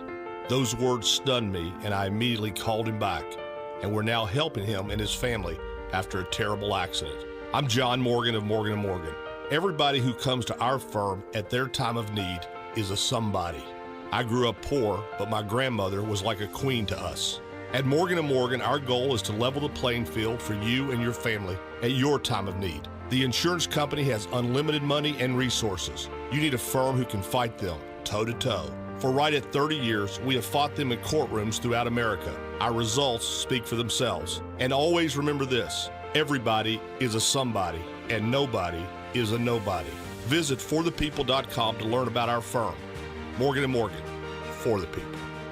Those words stunned me, and I immediately called him back, and we're now helping him and his family after a terrible accident. I'm John Morgan of Morgan & Morgan. Everybody who comes to our firm at their time of need is a somebody. I grew up poor, but my grandmother was like a queen to us. At Morgan & Morgan, our goal is to level the playing field for you and your family at your time of need. The insurance company has unlimited money and resources. You need a firm who can fight them toe-to-toe. For right at 30 years, we have fought them in courtrooms throughout America. Our results speak for themselves. And always remember this, everybody is a somebody, and nobody is a nobody. Visit forthepeople.com to learn about our firm. Morgan & Morgan, for the people.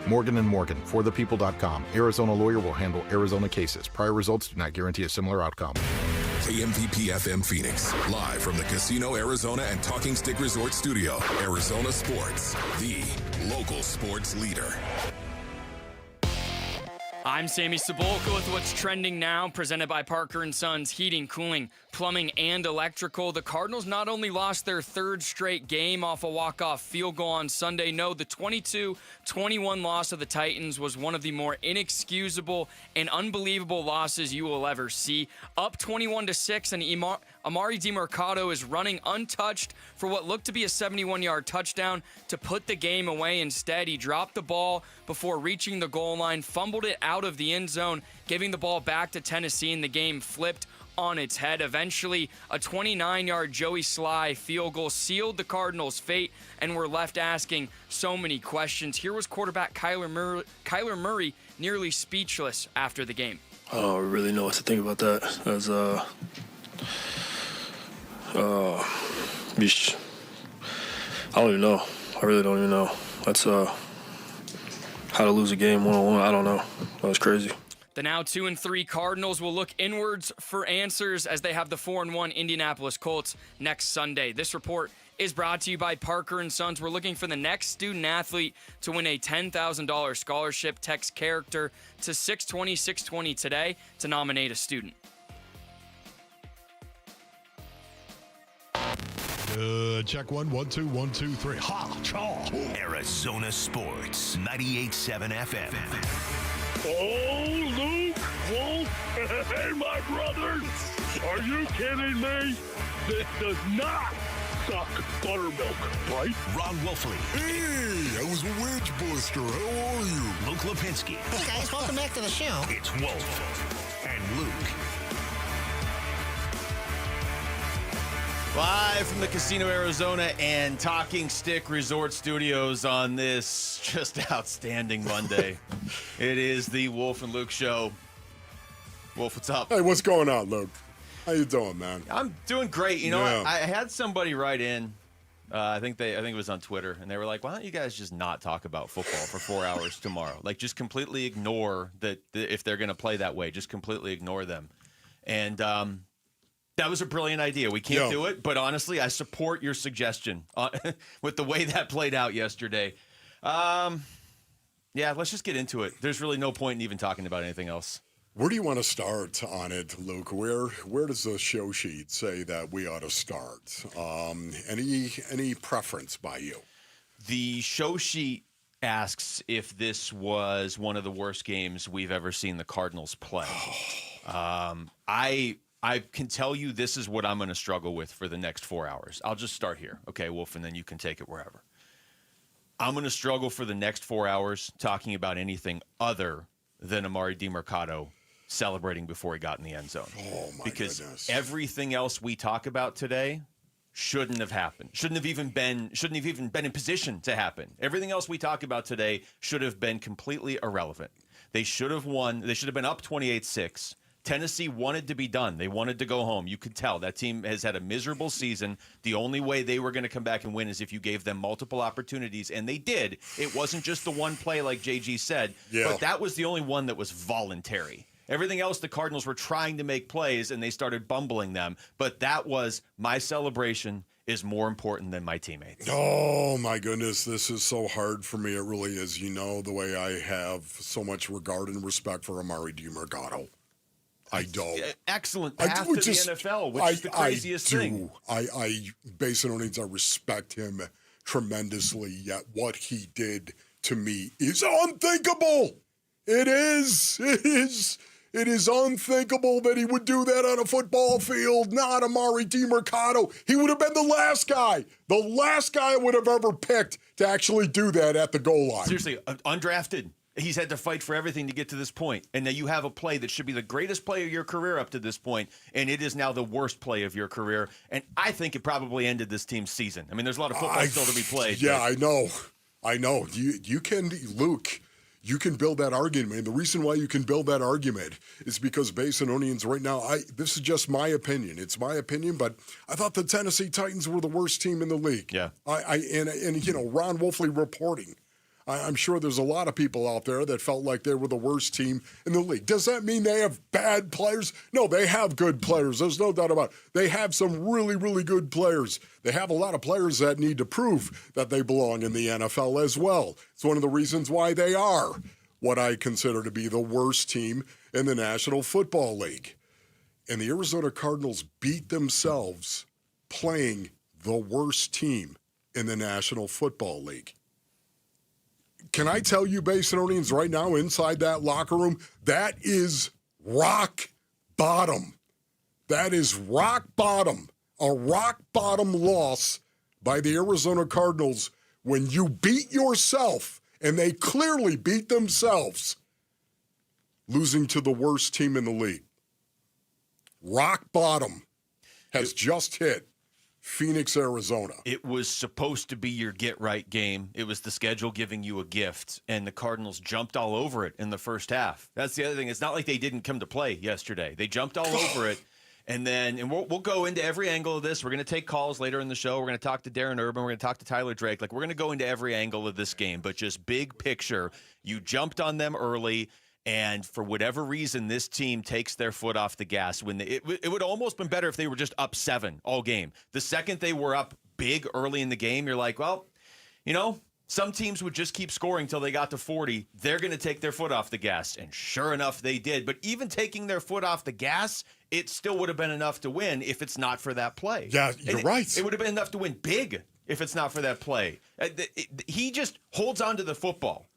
Morgan & Morgan, forthepeople.com. Arizona lawyer will handle Arizona cases. Prior results do not guarantee a similar outcome. KMVP FM Phoenix, live from the Casino Arizona and Talking Stick Resort Studio. Arizona Sports, the local sports leader. I'm Sammy Sabula with what's trending now, presented by Parker & Sons Heating, Cooling, Plumbing, and Electrical. The Cardinals not only lost their third straight game off a walk-off field goal on Sunday, no, the 22-21 loss of the Titans was one of the more inexcusable and unbelievable losses you will ever see. Up 21-6, and Amari DiMercato is running untouched for what looked to be a 71-yard touchdown to put the game away. Instead, he dropped the ball before reaching the goal line, fumbled it out of the end zone, giving the ball back to Tennessee, and the game flipped on its head. Eventually, a 29-yard Joey Sly field goal sealed the Cardinals' fate, and we're left asking so many questions. Here was quarterback Kyler Murray nearly speechless after the game. I don't really know what to think about that. As I don't even know. I really don't even know. That's how to lose a game one-on-one. I don't know. That was crazy. The now 2-3 Cardinals will look inwards for answers as they have the 4-1 Indianapolis Colts next Sunday. This report is brought to you by Parker & Sons. We're looking for the next student athlete to win a $10,000 scholarship. Text character to 620-620 today to nominate a student. Check 1, 1, 2, 1, 2, 3. Ha! Chaw! Arizona Sports, 98.7 FM. Oh, Luke, Wolf, and my brothers. Are you kidding me? This does not suck buttermilk, right? Ron Wolfley. Hey, I was a wedge buster. How are you? Luke Lipinski. Hey, guys, welcome back to the show. It's Wolf and Luke. Live from the Casino Arizona and Talking Stick Resort Studios on this just outstanding Monday. It is the Wolf and Luke Show. Wolf, what's up? Hey, what's going on, Luke? How you doing, man? I'm doing great. You know, Yeah. I had somebody write in. I think it was on Twitter, and they were like, "Why don't you guys just not talk about football for 4 hours tomorrow? Like, just completely ignore that if they're going to play that way, just completely ignore them." And that was a brilliant idea. We can't do it, but honestly, I support your suggestion with the way that played out yesterday. Yeah, let's just get into it. There's really no point in even talking about anything else. Where do you want to start on it, Luke? Where does the show sheet say that we ought to start? Any preference by you? The show sheet asks if this was one of the worst games we've ever seen the Cardinals play. I can tell you this is what I'm going to struggle with for the next 4 hours. I'll just start here, okay, Wolf, and then you can take it wherever. I'm going to struggle for the next 4 hours talking about anything other than Amari DiMercato celebrating before he got in the end zone. Oh, my goodness. Everything else we talk about today shouldn't have happened. Shouldn't have even been in position to happen. Everything else we talk about today should have been completely irrelevant. They should have won. They should have been up 28-6. Tennessee wanted to be done. They wanted to go home. You could tell that team has had a miserable season. The only way they were going to come back and win is if you gave them multiple opportunities, and they did. It wasn't just the one play like JG said, but that was the only one that was voluntary. Everything else, the Cardinals were trying to make plays, and they started bumbling them. But that was my celebration is more important than my teammates. Oh, my goodness. This is so hard for me. It really is. You know, the way I have so much regard and respect for Amari DiMercato. I don't. Excellent path to the NFL, which is the craziest thing. Basin Onions, I respect him tremendously, yet what he did to me is unthinkable. It is unthinkable that he would do that on a football field, not Amari DiMercato. He would have been the last guy I would have ever picked to actually do that at the goal line. Seriously, undrafted. He's had to fight for everything to get to this point. And now you have a play that should be the greatest play of your career up to this point, and it is now the worst play of your career. And I think it probably ended this team's season. I mean, there's a lot of football still to be played. Yeah, I know. You can, Luke, you can build that argument. And the reason why you can build that argument is because Basin Onions right now, this is just my opinion. It's my opinion, but I thought the Tennessee Titans were the worst team in the league. Yeah. And you know, Ron Wolfley reporting. I'm sure there's a lot of people out there that felt like they were the worst team in the league. Does that mean they have bad players? No, they have good players. There's no doubt about it. They have some really, really good players. They have a lot of players that need to prove that they belong in the NFL as well. It's one of the reasons why they are what I consider to be the worst team in the National Football League. And the Arizona Cardinals beat themselves playing the worst team in the National Football League. Can I tell you, Basin Onions, right now inside that locker room, that is rock bottom. That is rock bottom. A rock bottom loss by the Arizona Cardinals when you beat yourself, and they clearly beat themselves, losing to the worst team in the league. Rock bottom has just hit Phoenix, Arizona. It was supposed to be your get-right game. It was the schedule giving you a gift, and the Cardinals jumped all over it in the first half. That's the other thing. It's not like they didn't come to play yesterday. They jumped all over it, and we'll go into every angle of this. We're going to take calls later in the show. We're going to talk to Darren Urban. We're going to talk to Tyler Drake. We're going to go into every angle of this game, but just big picture, you jumped on them early. And for whatever reason, this team takes their foot off the gas. It would almost been better if they were just up 7 all game. The second they were up big early in the game, you're like, well, you know, some teams would just keep scoring until they got to 40. They're going to take their foot off the gas. And sure enough, they did. But even taking their foot off the gas, it still would have been enough to win if it's not for that play. Yeah, you're right. It would have been enough to win big if it's not for that play. He just holds on to the football.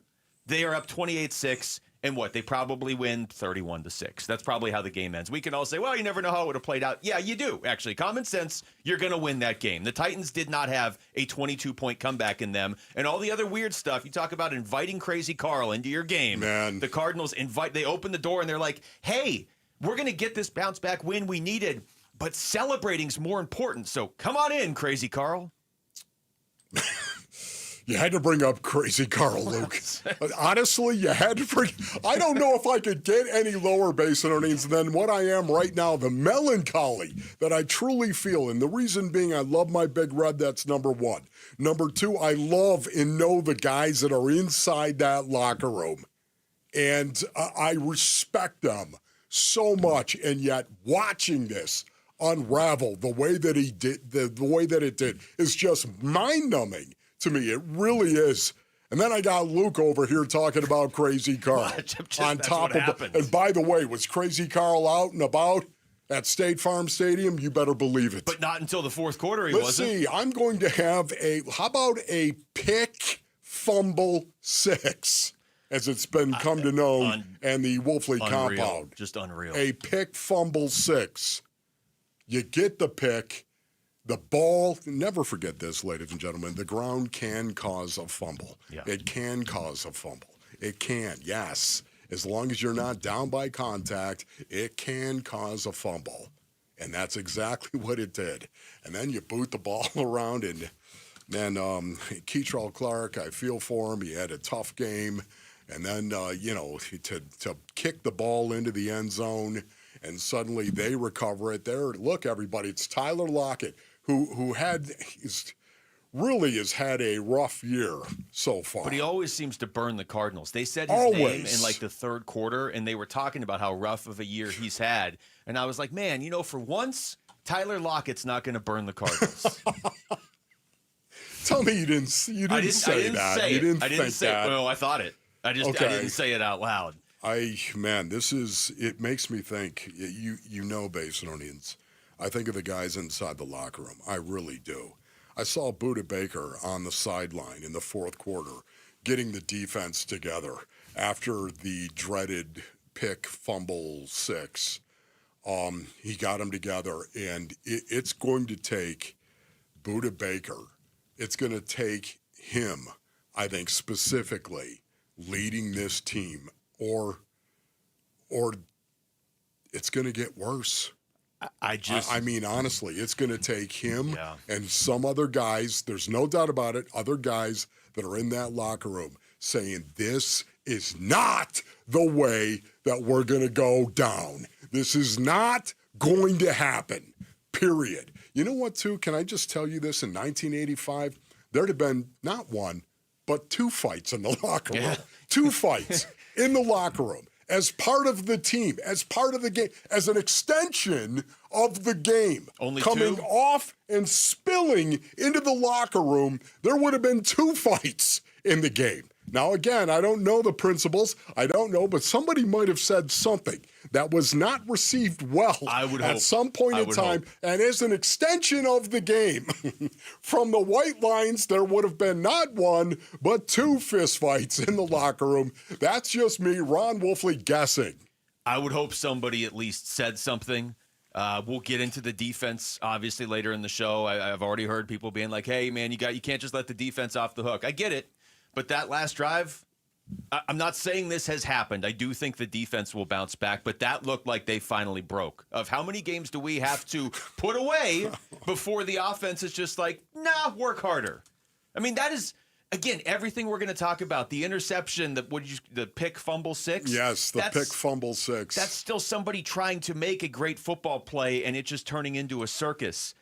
They are up 28-6. And what? They probably win 31-6. That's probably how the game ends. We can all say, well, you never know how it would have played out. Yeah, you do, actually. Common sense, you're going to win that game. The Titans did not have a 22-point comeback in them. And all the other weird stuff, you talk about inviting Crazy Carl into your game. Man. The Cardinals they open the door and they're like, hey, we're going to get this bounce-back win we needed, but celebrating's more important. So come on in, Crazy Carl. You had to bring up Crazy Carl, Luke. Honestly, you had to bring... I don't know if I could get any lower Basin Onions than what I am right now. The melancholy that I truly feel. And the reason being I love my Big Red, that's number one. Number two, I love and know the guys that are inside that locker room. And I respect them so much. And yet watching this unravel the way that he did, the way that it did, is just mind-numbing. To me, it really is. And then I got Luke over here talking about Crazy Carl. On top of it. And by the way, was Crazy Carl out and about at State Farm Stadium? You better believe it. But not until the fourth quarter he wasn't. Let's see. I'm going to have how about a pick fumble 6, as it's been come to know, and the Wolfley compound. Just unreal. A pick fumble 6. You get the pick. The ball, never forget this, ladies and gentlemen, the ground can cause a fumble. Yeah. It can cause a fumble. It can, yes. As long as you're not down by contact, it can cause a fumble. And that's exactly what it did. And then you boot the ball around, and then Keitrell Clark, I feel for him. He had a tough game. And then, to kick the ball into the end zone, and suddenly they recover it. Look, everybody, it's Tyler Lockett, who really has had a rough year so far. But he always seems to burn the Cardinals. They said his name in like the third quarter, and they were talking about how rough of a year he's had. And I was like, man, for once, Tyler Lockett's not going to burn the Cardinals. Tell me you didn't say that. You didn't think that. No, I thought it. I didn't say it out loud. It makes me think, Basinonians, I think of the guys inside the locker room. I really do. I saw Budda Baker on the sideline in the fourth quarter getting the defense together after the dreaded pick fumble 6. He got them together, and it's going to take Budda Baker. It's going to take him, I think, specifically leading this team, or it's going to get worse. I mean, honestly, it's going to take him and some other guys, there's no doubt about it, other guys that are in that locker room saying this is not the way that we're going to go down. This is not going to happen, period. You know what, too? Can I just tell you this? In 1985, there'd have been not one, but 2 fights in the locker room. 2 fights in the locker room. As part of the team, as part of the game, as an extension of the game. Only coming 2? Off and spilling into the locker room, there would have been 2 fights in the game. Now, again, I don't know the principles. I don't know, but somebody might have said something that was not received well at some point in time. And as an extension of the game, from the white lines, there would have been not 1, but 2 fistfights in the locker room. That's just me, Ron Wolfley, guessing. I would hope somebody at least said something. We'll get into the defense, obviously, later in the show. I've already heard people being like, hey, man, you can't just let the defense off the hook. I get it. But that last drive, I'm not saying this has happened. I do think the defense will bounce back, but that looked like they finally broke. Of how many games do we have to put away before the offense is just like, nah, work harder? I mean, that is, again, everything we're going to talk about. The interception, the pick fumble 6? Yes, the pick fumble 6. That's still somebody trying to make a great football play, and it just turning into a circus.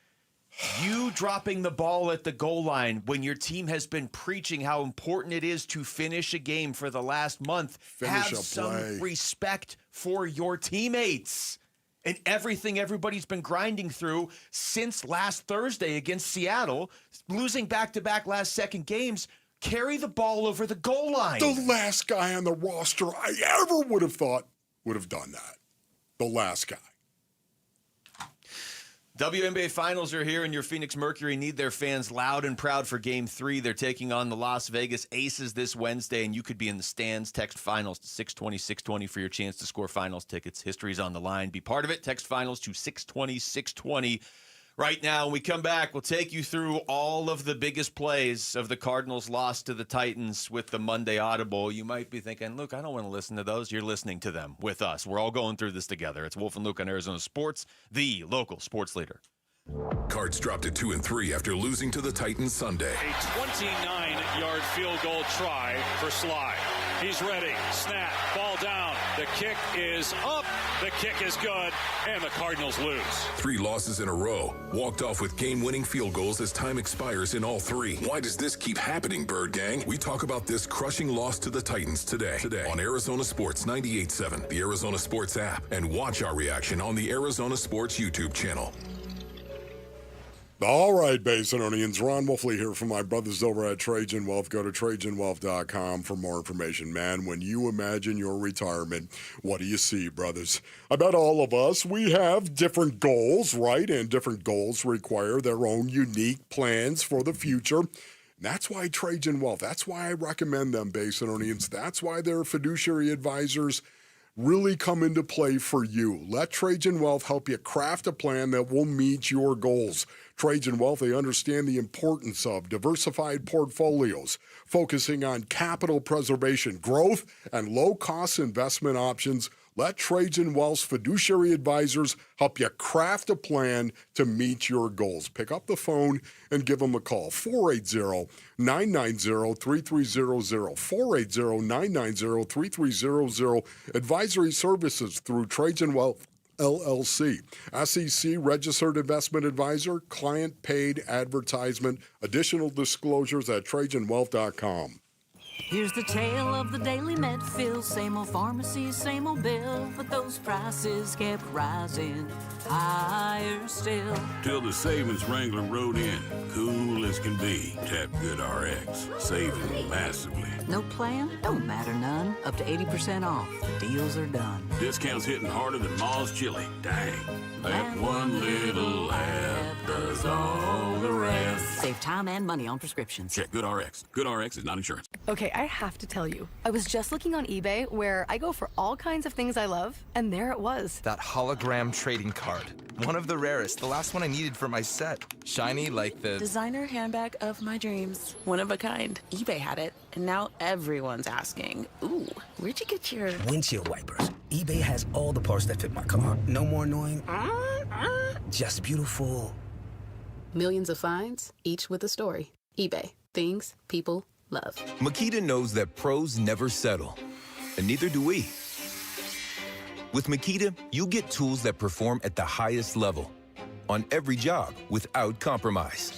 You dropping the ball at the goal line when your team has been preaching how important it is to finish a game for the last month. Have some respect for your teammates and everything everybody's been grinding through since last Thursday against Seattle, losing back-to-back last-second games. Carry the ball over the goal line. The last guy on the roster I ever would have thought would have done that. The last guy. WNBA Finals are here, and your Phoenix Mercury need their fans loud and proud for Game 3. They're taking on the Las Vegas Aces this Wednesday, and you could be in the stands. Text Finals to 620-620 for your chance to score Finals tickets. History's on the line. Be part of it. Text Finals to 620-620. Right now, when we come back, we'll take you through all of the biggest plays of the Cardinals' loss to the Titans with the Monday Audible. You might be thinking, Luke, I don't want to listen to those. You're listening to them with us. We're all going through this together. It's Wolf and Luke on Arizona Sports, the local sports leader. Cards dropped to 2-3 after losing to the Titans Sunday. A 29-yard field goal try for Sly. He's ready. Snap. Ball down. The kick is up. The kick is good. And the Cardinals lose. 3 losses in a row. Walked off with game-winning field goals as time expires in all 3. Why does this keep happening, Bird Gang? We talk about this crushing loss to the Titans today on Arizona Sports 98.7, the Arizona Sports app, and watch our reaction on the Arizona Sports YouTube channel. All right, Basinonians. Ron Wolfley here from my brothers over at Trajan Wealth. Go to TrajanWealth.com for more information. Man, when you imagine your retirement, what do you see, brothers? I bet all of us, we have different goals, right? And different goals require their own unique plans for the future. And that's why Trajan Wealth, that's why I recommend them, Basinonians. That's why they're fiduciary advisors. really come into play for you. Let Trajan Wealth help you craft a plan that will meet your goals. Trajan Wealth, they understand the importance of diversified portfolios, focusing on capital preservation, growth, and low-cost investment options. Let Trajan Wealth's fiduciary advisors help you craft a plan to meet your goals. Pick up the phone and give them a call. 480-990-3300. 480-990-3300. Advisory services through Trajan Wealth LLC. SEC registered investment advisor, client paid advertisement. Additional disclosures at TrajanWealth.com. Here's the tale of the daily med fill. Same old pharmacy, same old bill. But those prices kept rising higher still. Till the savings wrangler rode in. Cool as can be. Tap Good RX. Saving massively. No plan? Don't matter none. Up to 80% off. Deals are done. Discounts hitting harder than Ma's chili. Dang. That one little app does all the rest. Save time and money on prescriptions. Check Good RX. Good RX is not insurance. Okay, I have to tell you, I was just looking on eBay where I go for all kinds of things I love, and there it was. That hologram trading card. One of the rarest. The last one I needed for my set. Shiny like the designer handbag of my dreams. One of a kind. eBay had it, and now everyone's asking, ooh, where'd you get your windshield wipers? eBay has all the parts that fit my car. No more annoying, just beautiful. Millions of finds, each with a story. eBay. Things people love. Makita knows that pros never settle, and neither do we. With Makita, you get tools that perform at the highest level on every job without compromise.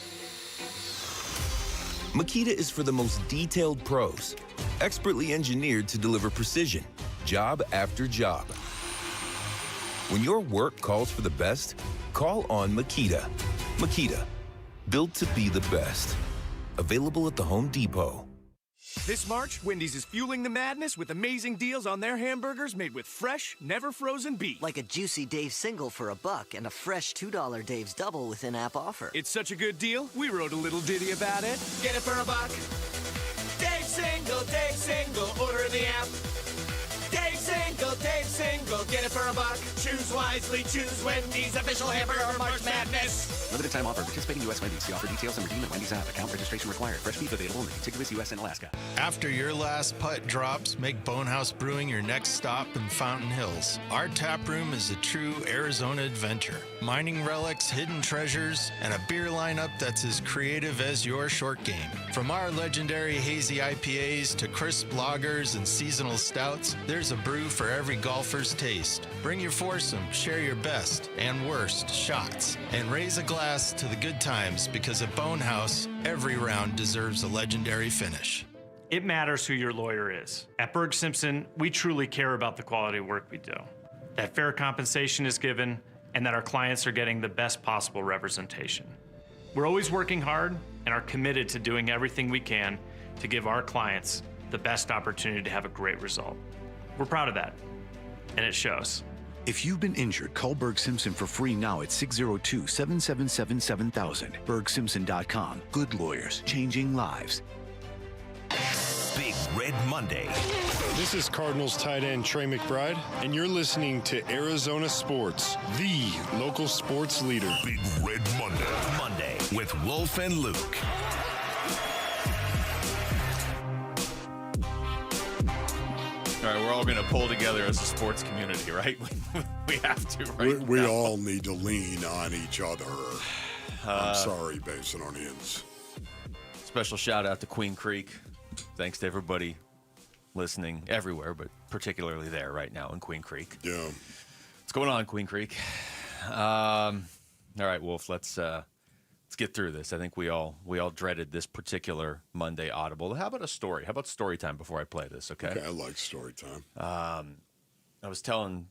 Makita is for the most detailed pros, expertly engineered to deliver precision, job after job. When your work calls for the best, call on Makita. Makita, built to be the best. Available at the Home Depot. This March, Wendy's is fueling the madness with amazing deals on their hamburgers made with fresh, never frozen beef. Like a juicy Dave's single for $1 and a fresh $2 Dave's double with in-app offer. It's such a good deal, we wrote a little ditty about it. Get it for $1. Dave's single, order in the app. Dave's single, get it for $1. Choose wisely, choose Wendy's, official hamburger March Madness. Limited time offer. Participating U.S. Wendy's. See offer details and redeem at Wendy's app. Account registration required. Fresh beef available in the contiguous U.S. and Alaska. After your last putt drops, make Bonehouse Brewing your next stop in Fountain Hills. Our tap room is a true Arizona adventure. Mining relics, hidden treasures, and a beer lineup that's as creative as your short game. From our legendary hazy IPAs to crisp lagers and seasonal stouts, there's a brew for every golfer's taste. Bring your foursome, share your best and worst shots, and raise a glass to the good times, because at Bonehouse, every round deserves a legendary finish. It matters who your lawyer is. At Berg Simpson, we truly care about the quality of work we do, that fair compensation is given, and that our clients are getting the best possible representation. We're always working hard and are committed to doing everything we can to give our clients the best opportunity to have a great result. We're proud of that, and it shows. If you've been injured, call Berg Simpson for free now at 602-777-7000. BergSimpson.com. Good lawyers, changing lives. Big Red Monday. This is Cardinals tight end Trey McBride, and you're listening to Arizona Sports, the local sports leader. Big Red Monday. Monday with Wolf and Luke. All right, we're all going to pull together as a sports community, right? We have to, right? We all need to lean on each other. I'm sorry, Basinonians. Special shout out to Queen Creek. Thanks to everybody listening everywhere, but particularly there right now in Queen Creek. Yeah. What's going on, Queen Creek? All right, Wolf, let's get through this. I think we all dreaded this particular Monday Audible. How about a story? How about story time before I play this, okay? Okay, I like story time. I was telling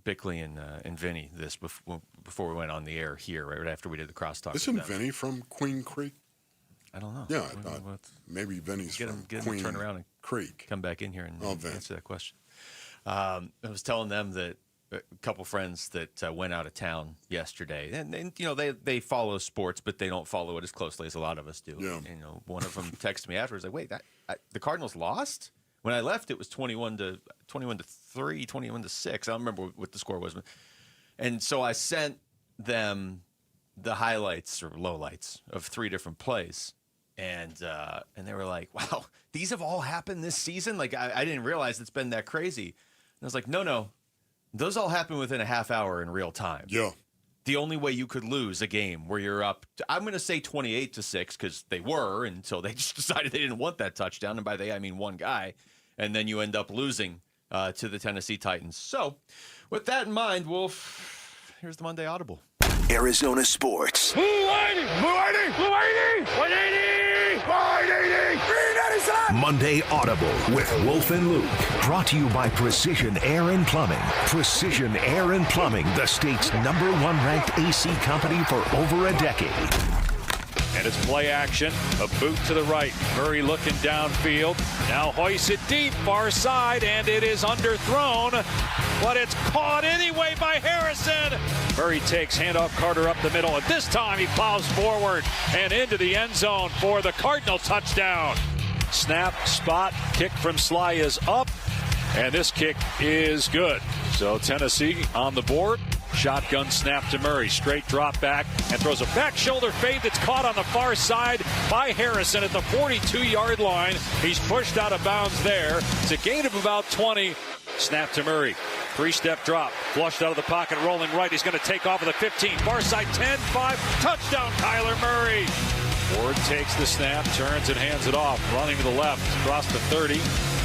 Bickley and Vinny this before we went on the air here, right after we did the crosstalk. Isn't Vinny from Queen Creek? I don't know. Yeah, I thought maybe Vinny's from Queen turn around and Creek. Come back in here and answer that question. I was telling them that a couple friends that went out of town yesterday, and you know they follow sports, but they don't follow it as closely as a lot of us do. Yeah. And, you know, one of them texted me afterwards like, "Wait, the Cardinals lost?" When I left, it was 21 to 3, 21 to 6. I don't remember what the score was. And so I sent them the highlights or lowlights of 3 different plays. And they were like, wow, these have all happened this season? Like, I didn't realize it's been that crazy. And I was like, no. Those all happen within a half hour in real time. Yeah. The only way you could lose a game where you're up, I'm going to say 28 to 6 because they were until they just decided they didn't want that touchdown. And by they, I mean one guy. And then you end up losing to the Tennessee Titans. So with that in mind, Wolf, here's the Monday Audible. Arizona Sports. Blue 80! Blue 80! Blue 80! 180! 180! Green 87! Monday Audible with Wolf and Luke. Brought to you by Precision Air and Plumbing. Precision Air and Plumbing, the state's #1 ranked AC company for over a decade. And it's play action. A boot to the right. Murray looking downfield. Now hoists it deep, far side, and it is underthrown. But it's caught anyway by Harrison. Murray takes handoff Carter up the middle. And this time he plows forward and into the end zone for the Cardinal touchdown. Snap, spot, kick from Sly is up. And this kick is good. So Tennessee on the board. Shotgun snap to Murray. Straight drop back and throws a back shoulder fade that's caught on the far side by Harrison at the 42-yard line. He's pushed out of bounds there. It's a gain of about 20. Snap to Murray. 3-step drop. Flushed out of the pocket, rolling right. He's going to take off of the 15. Far side 10, 5. Touchdown, Kyler Murray. Ward takes the snap, turns and hands it off. Running to the left, across the 30.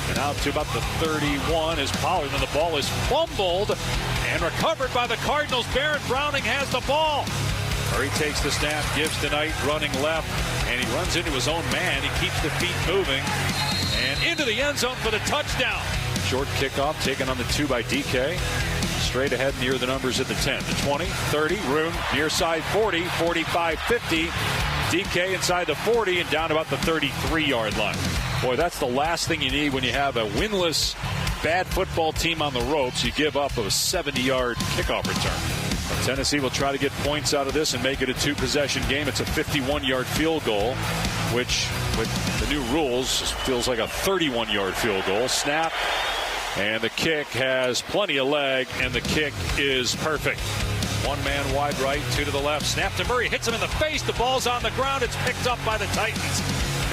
And out to about the 31 is Pollard, and the ball is fumbled and recovered by the Cardinals. Barrett Browning has the ball. Murray takes the snap, gives to Knight, running left, and he runs into his own man. He keeps the feet moving and into the end zone for the touchdown. Short kickoff taken on the 2 by DK. Straight ahead near the numbers at the 10, the 20, 30, room near side 40, 45, 50. DK inside the 40 and down about the 33-yard line. Boy, that's the last thing you need when you have a winless, bad football team on the ropes. You give up a 70-yard kickoff return. Tennessee will try to get points out of this and make it a 2-possession game. It's a 51-yard field goal, which with the new rules feels like a 31-yard field goal. Snap, and the kick has plenty of leg, and the kick is perfect. 1 man wide right, 2 to the left. Snap to Murray, hits him in the face. The ball's on the ground. It's picked up by the Titans.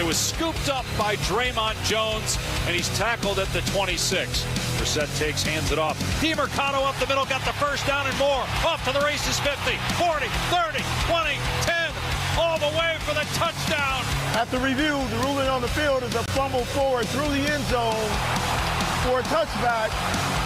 It was scooped up by Draymond Jones, and he's tackled at the 26. Brissett takes, hands it off. DiMercado up the middle, got the first down and more. Off to the races, 50, 40, 30, 20, 10, all the way for the touchdown. After review, the ruling on the field is a fumble forward through the end zone for a touchback.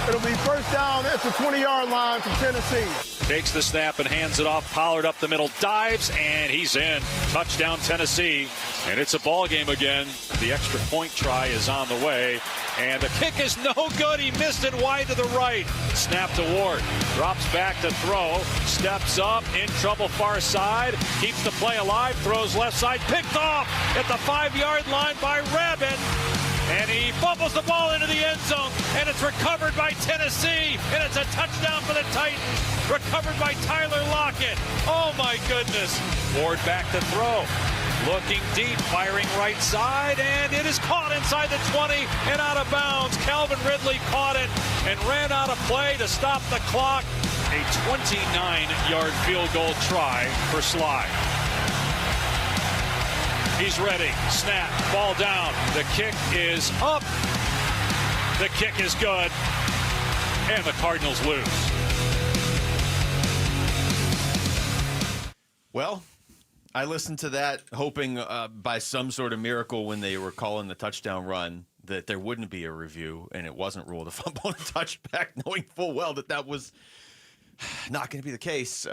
It'll be first down at the 20-yard line for Tennessee. Takes the snap and hands it off. Pollard up the middle, dives, and he's in. Touchdown, Tennessee. And it's a ball game again. The extra point try is on the way. And the kick is no good. He missed it wide to the right. Snap to Ward. Drops back to throw. Steps up. In trouble far side. Keeps the play alive. Throws left side. Picked off at the 5-yard line by Rabbit. And he fumbles the ball into the end zone, and it's recovered by Tennessee, and it's a touchdown for the Titans. Recovered by Tyler Lockett. Oh, my goodness. Ward back to throw. Looking deep, firing right side, and it is caught inside the 20 and out of bounds. Calvin Ridley caught it and ran out of play to stop the clock. A 29-yard field goal try for Sly. He's ready. Snap. Ball down. The kick is up. The kick is good. And the Cardinals lose. Well, I listened to that hoping by some sort of miracle when they were calling the touchdown run that there wouldn't be a review, and it wasn't ruled a fumble and touchback, knowing full well that was not going to be the case.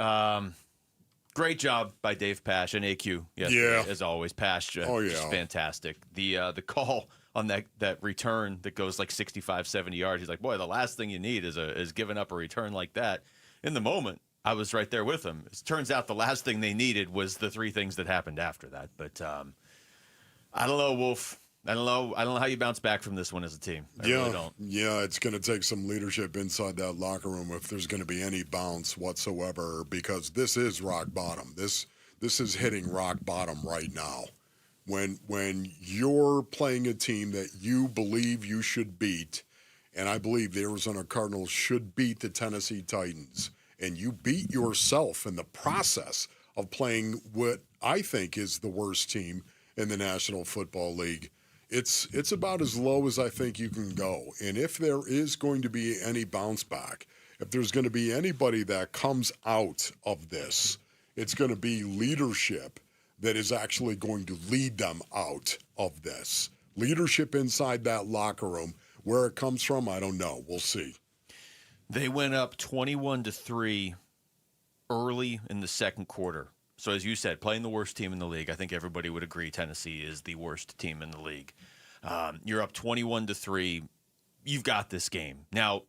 Great job by Dave Pasch and AQ. Yes, as always, Pasch just fantastic. The call on that return that goes like 65, 70 yards. He's like, boy, the last thing you need is giving up a return like that. In the moment, I was right there with him. It turns out the last thing they needed was the 3 things that happened after that. But I don't know, Wolf. I don't know how you bounce back from this one as a team. I really don't. Yeah, it's going to take some leadership inside that locker room if there's going to be any bounce whatsoever, because this is rock bottom. This is hitting rock bottom right now. when you're playing a team that you believe you should beat, and I believe the Arizona Cardinals should beat the Tennessee Titans, and you beat yourself in the process of playing what I think is the worst team in the National Football League, it's about as low as I think you can go. And if there is going to be any bounce back, if there's going to be anybody that comes out of this, it's going to be leadership that is actually going to lead them out of this. Leadership inside that locker room. Where it comes from, I don't know. We'll see. They went up 21-3 early in the second quarter. So as you said, playing the worst team in the league, I think everybody would agree Tennessee is the worst team in the league. You're up 21-3. You've got this game. Now,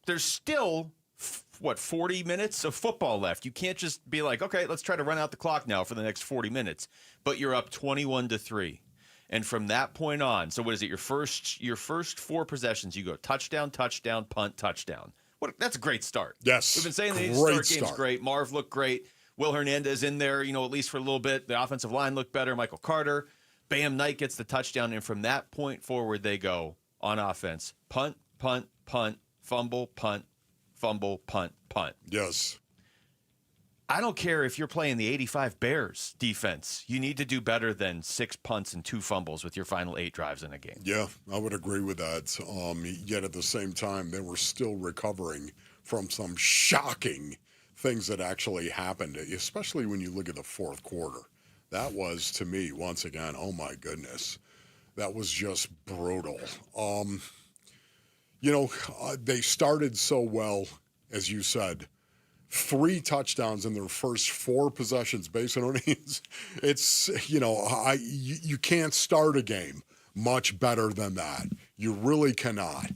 there's still, 40 minutes of football left. You can't just be like, okay, let's try to run out the clock now for the next 40 minutes. But you're up 21-3. And from that point on, so what is it? Your first 4 possessions, you go touchdown, touchdown, punt, touchdown. That's a great start. Yes. We've been saying the start game's great. Marv looked great. Will Hernandez in there, at least for a little bit. The offensive line looked better. Michael Carter. Bam Knight gets the touchdown. And from that point forward, they go on offense. Punt, punt, punt, fumble, punt, fumble, punt, punt. Yes. I don't care if you're playing the 85 Bears defense. You need to do better than 6 punts and 2 fumbles with your final 8 drives in a game. Yeah, I would agree with that. Yet at the same time, they were still recovering from some shocking things that actually happened, especially when you look at the fourth quarter. That was, to me, once again, oh my goodness, that was just brutal. They started so well, as you said. 3 touchdowns in their first 4 possessions based on earnings. It's, you can't start a game much better than that. You really cannot.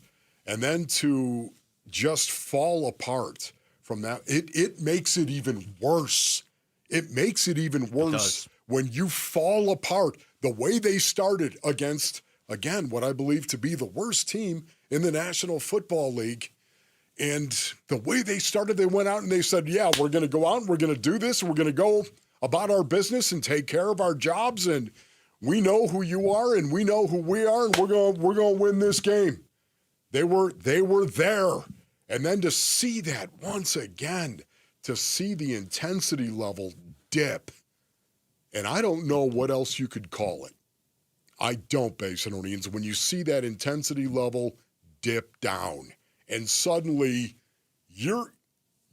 And then to just fall apart from that, it makes it even worse. It makes it even worse when you fall apart the way they started against, again, what I believe to be the worst team in the National Football League. And the way they started, they went out and they said, yeah, we're going to go out and we're going to do this. We're going to go about our business and take care of our jobs. And we know who you are and we know who we are. And we're going to win this game. They were there. And then to see that once again, to see the intensity level dip. And I don't know what else you could call it. I don't, Basin O'Neans. When you see that intensity level dip down. And suddenly, you're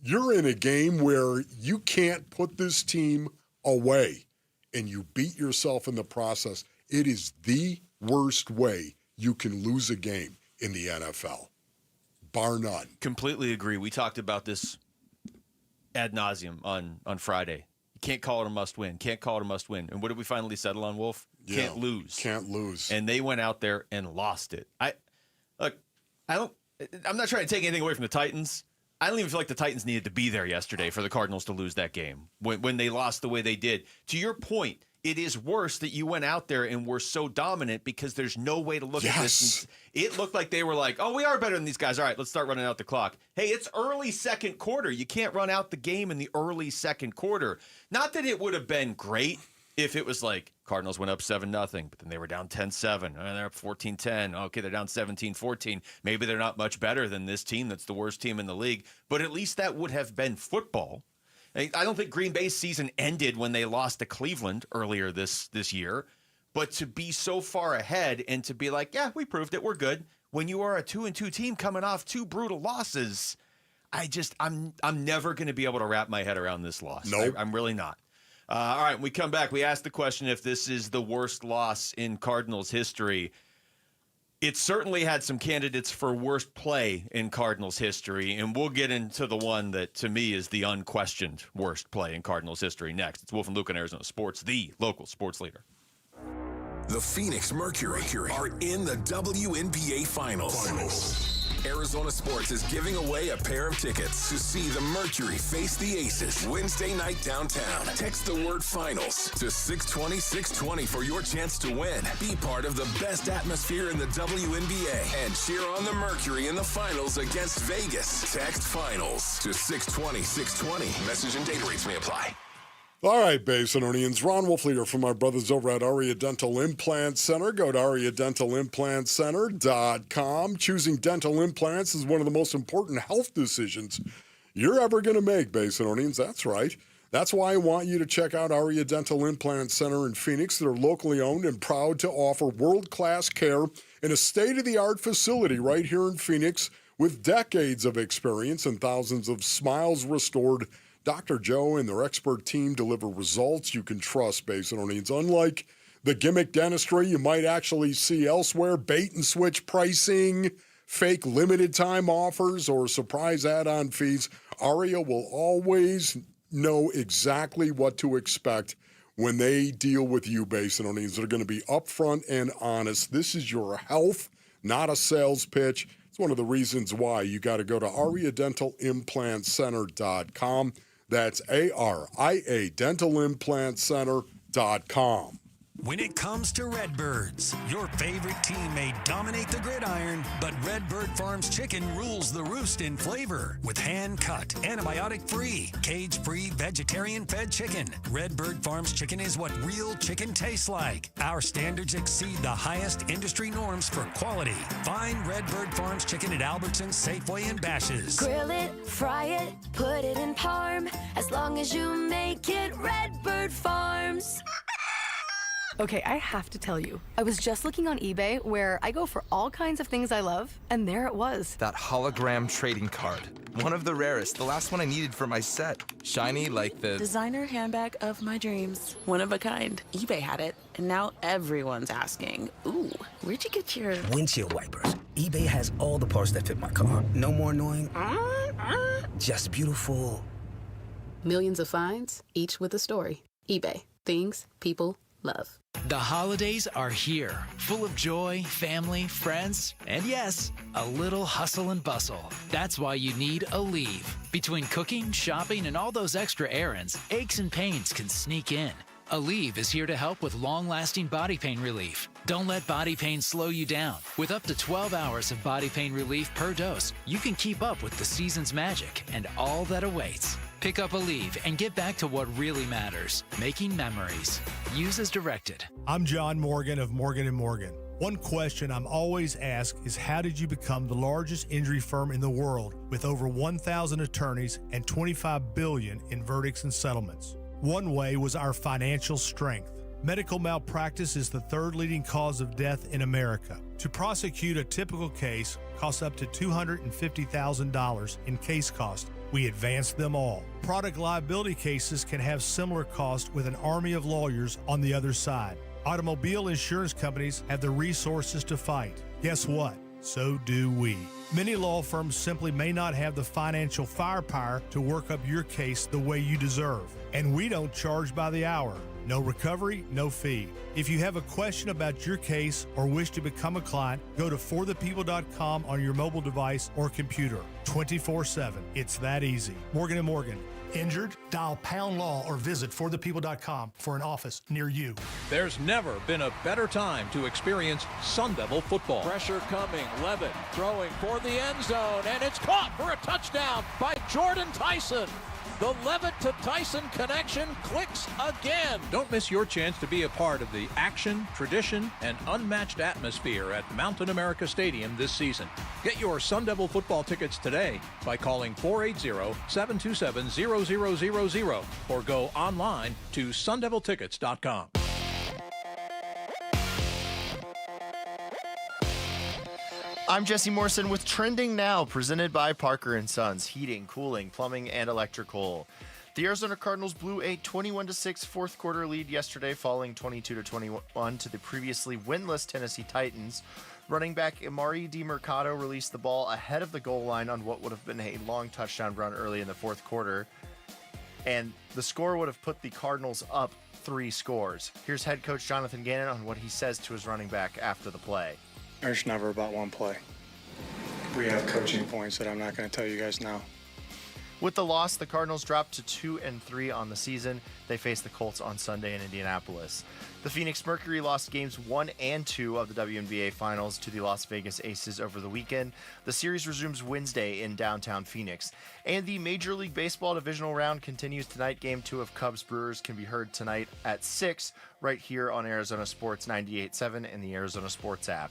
in a game where you can't put this team away, and you beat yourself in the process. It is the worst way you can lose a game in the NFL, bar none. Completely agree. We talked about this ad nauseum on Friday. You can't call it a must-win. Can't call it a must-win. And what did we finally settle on, Wolf? Yeah, can't lose. Can't lose. And they went out there and lost it. I'm not trying to take anything away from the Titans. I don't even feel like the Titans needed to be there yesterday for the Cardinals to lose that game when they lost the way they did. To your point, it is worse that you went out there and were so dominant because there's no way to look at this. It looked like they were like, oh, we are better than these guys. All right, let's start running out the clock. Hey, it's early second quarter. You can't run out the game in the early second quarter. Not that it would have been great if it was like Cardinals went up 7-0, but then they were down 10-7, and they're up 14-10. Okay, they're down 17-14. Maybe they're not much better than this team that's the worst team in the league, but at least that would have been football. I don't think Green Bay's season ended when they lost to Cleveland earlier this year, but to be so far ahead and to be like, yeah, we proved it, we're good. When you are a 2-2 team coming off 2 brutal losses, I'm never going to be able to wrap my head around this loss. Nope. I'm really not. All right, when we come back, we asked the question if this is the worst loss in Cardinals history. It certainly had some candidates for worst play in Cardinals history, and we'll get into the one that, to me, is the unquestioned worst play in Cardinals history next. It's Wolf and Luke on Arizona Sports, the local sports leader. The Phoenix Mercury are in the WNBA Finals. Arizona Sports is giving away a pair of tickets to see the Mercury face the Aces Wednesday night downtown. Text the word finals to 620-620 for your chance to win. Be part of the best atmosphere in the WNBA and cheer on the Mercury in the finals against Vegas. Text finals to 620-620. Message and data rates may apply. All right, Basinonians. Ron Wolf here from my brothers over at Aria Dental Implant Center. Go to ariadentalimplantcenter.com. Choosing dental implants is one of the most important health decisions you're ever going to make, Basinonians. That's right. That's why I want you to check out Aria Dental Implant Center in Phoenix. They're locally owned and proud to offer world-class care in a state-of-the-art facility right here in Phoenix with decades of experience and thousands of smiles restored. Dr. Joe and their expert team deliver results you can trust, Basinonians. Unlike the gimmick dentistry you might actually see elsewhere, bait-and-switch pricing, fake limited-time offers, or surprise add-on fees, Aria will always know exactly what to expect when they deal with you, Basinonians. They're going to be upfront and honest. This is your health, not a sales pitch. It's one of the reasons why you got to go to ariadentalimplantcenter.com. That's ARIA dentalimplantcenter.com. When it comes to Redbirds, your favorite team may dominate the gridiron, but Redbird Farms chicken rules the roost in flavor. With hand-cut, antibiotic-free, cage-free, vegetarian-fed chicken, Redbird Farms chicken is what real chicken tastes like. Our standards exceed the highest industry norms for quality. Find Redbird Farms chicken at Albertsons, Safeway, and Bash's'. Grill it, fry it, put it in parm. As long as you make it Redbird Farms. Okay, I have to tell you, I was just looking on eBay where I go for all kinds of things I love, and there it was. That hologram trading card. One of the rarest, the last one I needed for my set. Shiny like the designer handbag of my dreams. One of a kind. eBay had it, and now everyone's asking, ooh, where'd you get your windshield wipers? eBay has all the parts that fit my car. No more annoying, just beautiful. Millions of finds, each with a story. eBay. Things people love. The holidays are here, full of joy, family, friends, and yes, a little hustle and bustle. That's why you need Aleve. Between cooking, shopping, and all those extra errands, aches and pains can sneak in. Aleve is here to help with long-lasting body pain relief. Don't let body pain slow you down. With up to 12 hours of body pain relief per dose, you can keep up with the season's magic and all that awaits. Pick up Aleve and get back to what really matters, making memories. Use as directed. I'm John Morgan of Morgan & Morgan. One question I'm always asked is, how did you become the largest injury firm in the world with over 1,000 attorneys and $25 billion in verdicts and settlements? One way was our financial strength. Medical malpractice is the third leading cause of death in America. To prosecute a typical case costs up to $250,000 in case cost. We advance them all. Product liability cases can have similar costs with an army of lawyers on the other side. Automobile insurance companies have the resources to fight. Guess what? So do we. Many law firms simply may not have the financial firepower to work up your case the way you deserve. And we don't charge by the hour. No recovery, no fee. If you have a question about your case or wish to become a client, go to forthepeople.com on your mobile device or computer. 24/7. It's that easy. Morgan & Morgan. Injured? Dial pound law or visit forthepeople.com for an office near you. There's never been a better time to experience Sun Devil football. Pressure coming. Levitt throwing for the end zone, and it's caught for a touchdown by Jordan Tyson. The Levitt to Tyson connection clicks again. Don't miss your chance to be a part of the action, tradition, and unmatched atmosphere at Mountain America Stadium this season. Get your Sun Devil football tickets today by calling 480-727-0000 or go online to sundeviltickets.com. I'm Jesse Morrison with Trending Now, presented by Parker & Sons, heating, cooling, plumbing, and electrical. The Arizona Cardinals blew a 21-6 fourth quarter lead yesterday, falling 22-21 to the previously winless Tennessee Titans. Running back Amari DiMercato released the ball ahead of the goal line on what would have been a long touchdown run early in the fourth quarter, and the score would have put the Cardinals up 3 scores. Here's head coach Jonathan Gannon on what he says to his running back after the play. It's never about one play. We have coaching points that I'm not going to tell you guys now. With the loss, the Cardinals dropped to 2-3 on the season. They face the Colts on Sunday in Indianapolis. The Phoenix Mercury lost games 1 and 2 of the WNBA Finals to the Las Vegas Aces over the weekend. The series resumes Wednesday in downtown Phoenix. And the Major League Baseball divisional round continues tonight. Game 2 of Cubs-Brewers can be heard tonight at 6 right here on Arizona Sports 98.7 and the Arizona Sports app.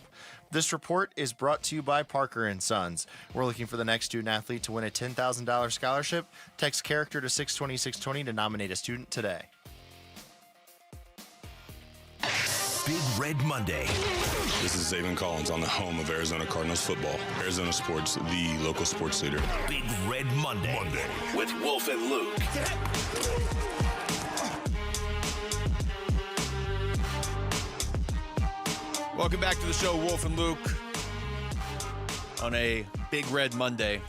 This report is brought to you by Parker & Sons. We're looking for the next student-athlete to win a $10,000 scholarship. Text character to 620-620 to nominate a student today. Big Red Monday. This is Zaven Collins on the home of Arizona Cardinals football. Arizona Sports, the local sports leader. Big Red Monday. With Wolf and Luke. Welcome back to the show, Wolf and Luke, on a Big Red Monday.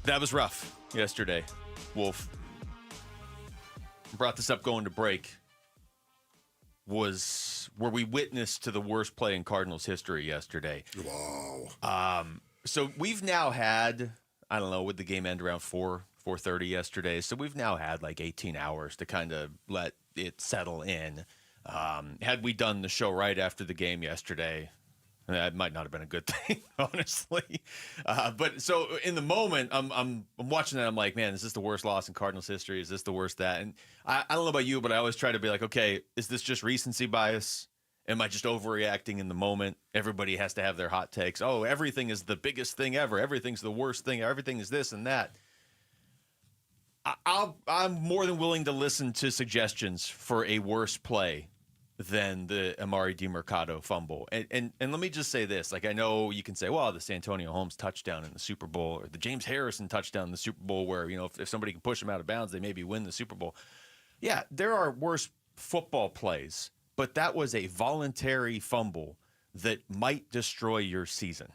That was rough yesterday, Wolf. Brought this up going to break. Were we witness to the worst play in Cardinals history yesterday? Wow. So we've now had, I don't know, would the game end around 4:30 yesterday? So we've now had like 18 hours to kind of let it settle in. Had we done the show right after the game yesterday, that might not have been a good thing, honestly. But so in the moment, I'm watching that. I'm like, man, is this the worst loss in Cardinals history? Is this the worst that? And I don't know about you, but I always try to be like, okay, is this just recency bias? Am I just overreacting in the moment? Everybody has to have their hot takes. Oh, everything is the biggest thing ever. Everything's the worst thing. Everything is this and that. I'm more than willing to listen to suggestions for a worse play than the Amari DiMercato fumble. And let me just say this. Like, I know you can say, well, the Santonio Holmes touchdown in the Super Bowl or the James Harrison touchdown in the Super Bowl where, you know, if somebody can push them out of bounds, they maybe win the Super Bowl. Yeah, there are worse football plays, but that was a voluntary fumble that might destroy your season.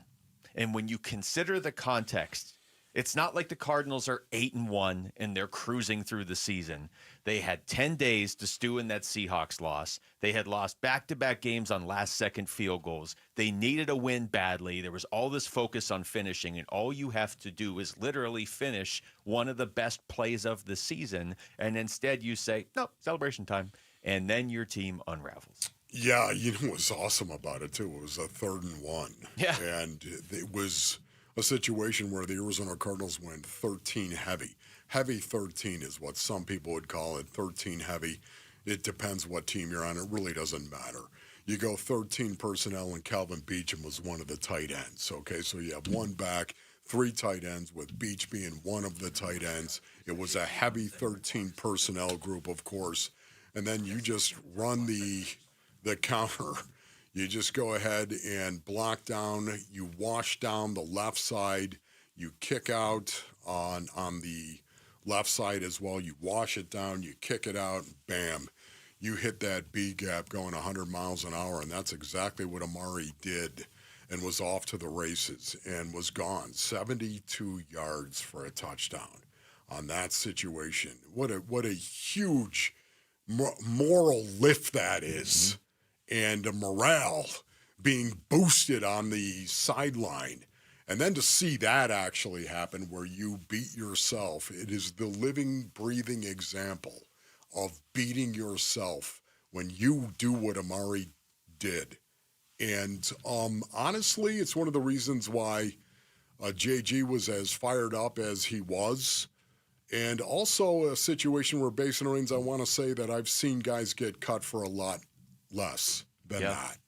And when you consider the context, it's not like the Cardinals are 8-1 and they're cruising through the season. They had 10 days to stew in that Seahawks loss. They had lost back-to-back games on last-second field goals. They needed a win badly. There was all this focus on finishing, and all you have to do is literally finish one of the best plays of the season, and instead you say, no, celebration time, and then your team unravels. Yeah, you know what's awesome about it, too? It was a 3rd and 1. Yeah. And it was a situation where the Arizona Cardinals went 13 heavy. Heavy 13 is what some people would call it, 13 heavy. It depends what team you're on. It really doesn't matter. You go 13 personnel, and Calvin Beachum was one of the tight ends. Okay, so you have one back, 3 tight ends, with Beach being one of the tight ends. It was a heavy 13 personnel group, of course. And then you just run the counter. You just go ahead and block down. You wash down the left side. You kick out on the left side as well. You wash it down. You kick it out. Bam. You hit that B gap going 100 miles an hour, and that's exactly what Amari did and was off to the races and was gone. 72 yards for a touchdown on that situation. What a huge moral lift that is. And a morale being boosted on the sideline. And then to see that actually happen where you beat yourself, it is the living, breathing example of beating yourself when you do what Amari did. And honestly, it's one of the reasons why JG was as fired up as he was. And also a situation where Basin Reigns, I want to say that I've seen guys get cut for a lot less than that.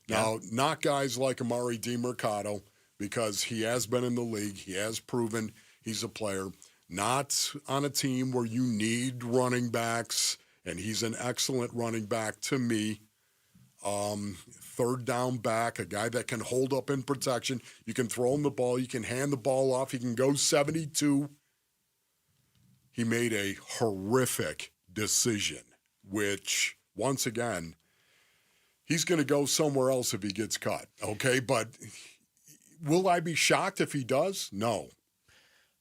Now, not guys like Amari DiMercato, because he has been in the league. He has proven he's a player. Not on a team where you need running backs, and he's an excellent running back to me. 3rd down back, a guy that can hold up in protection. You can throw him the ball. You can hand the ball off. He can go 72. He made a horrific decision, which, once again, he's going to go somewhere else if he gets cut, okay? But will I be shocked if he does? No.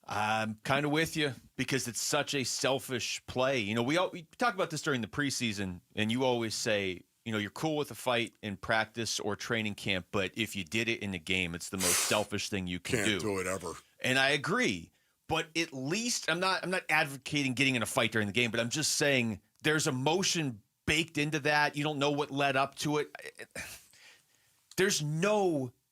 I'm kind of with you because it's such a selfish play. You know, we talk about this during the preseason, and you always say, you know, you're cool with a fight in practice or training camp, but if you did it in the game, it's the most selfish thing you can do. Can't do it ever. And I agree. But at least I'm not advocating getting in a fight during the game, but I'm just saying there's emotion baked into that. You don't know what led up to it.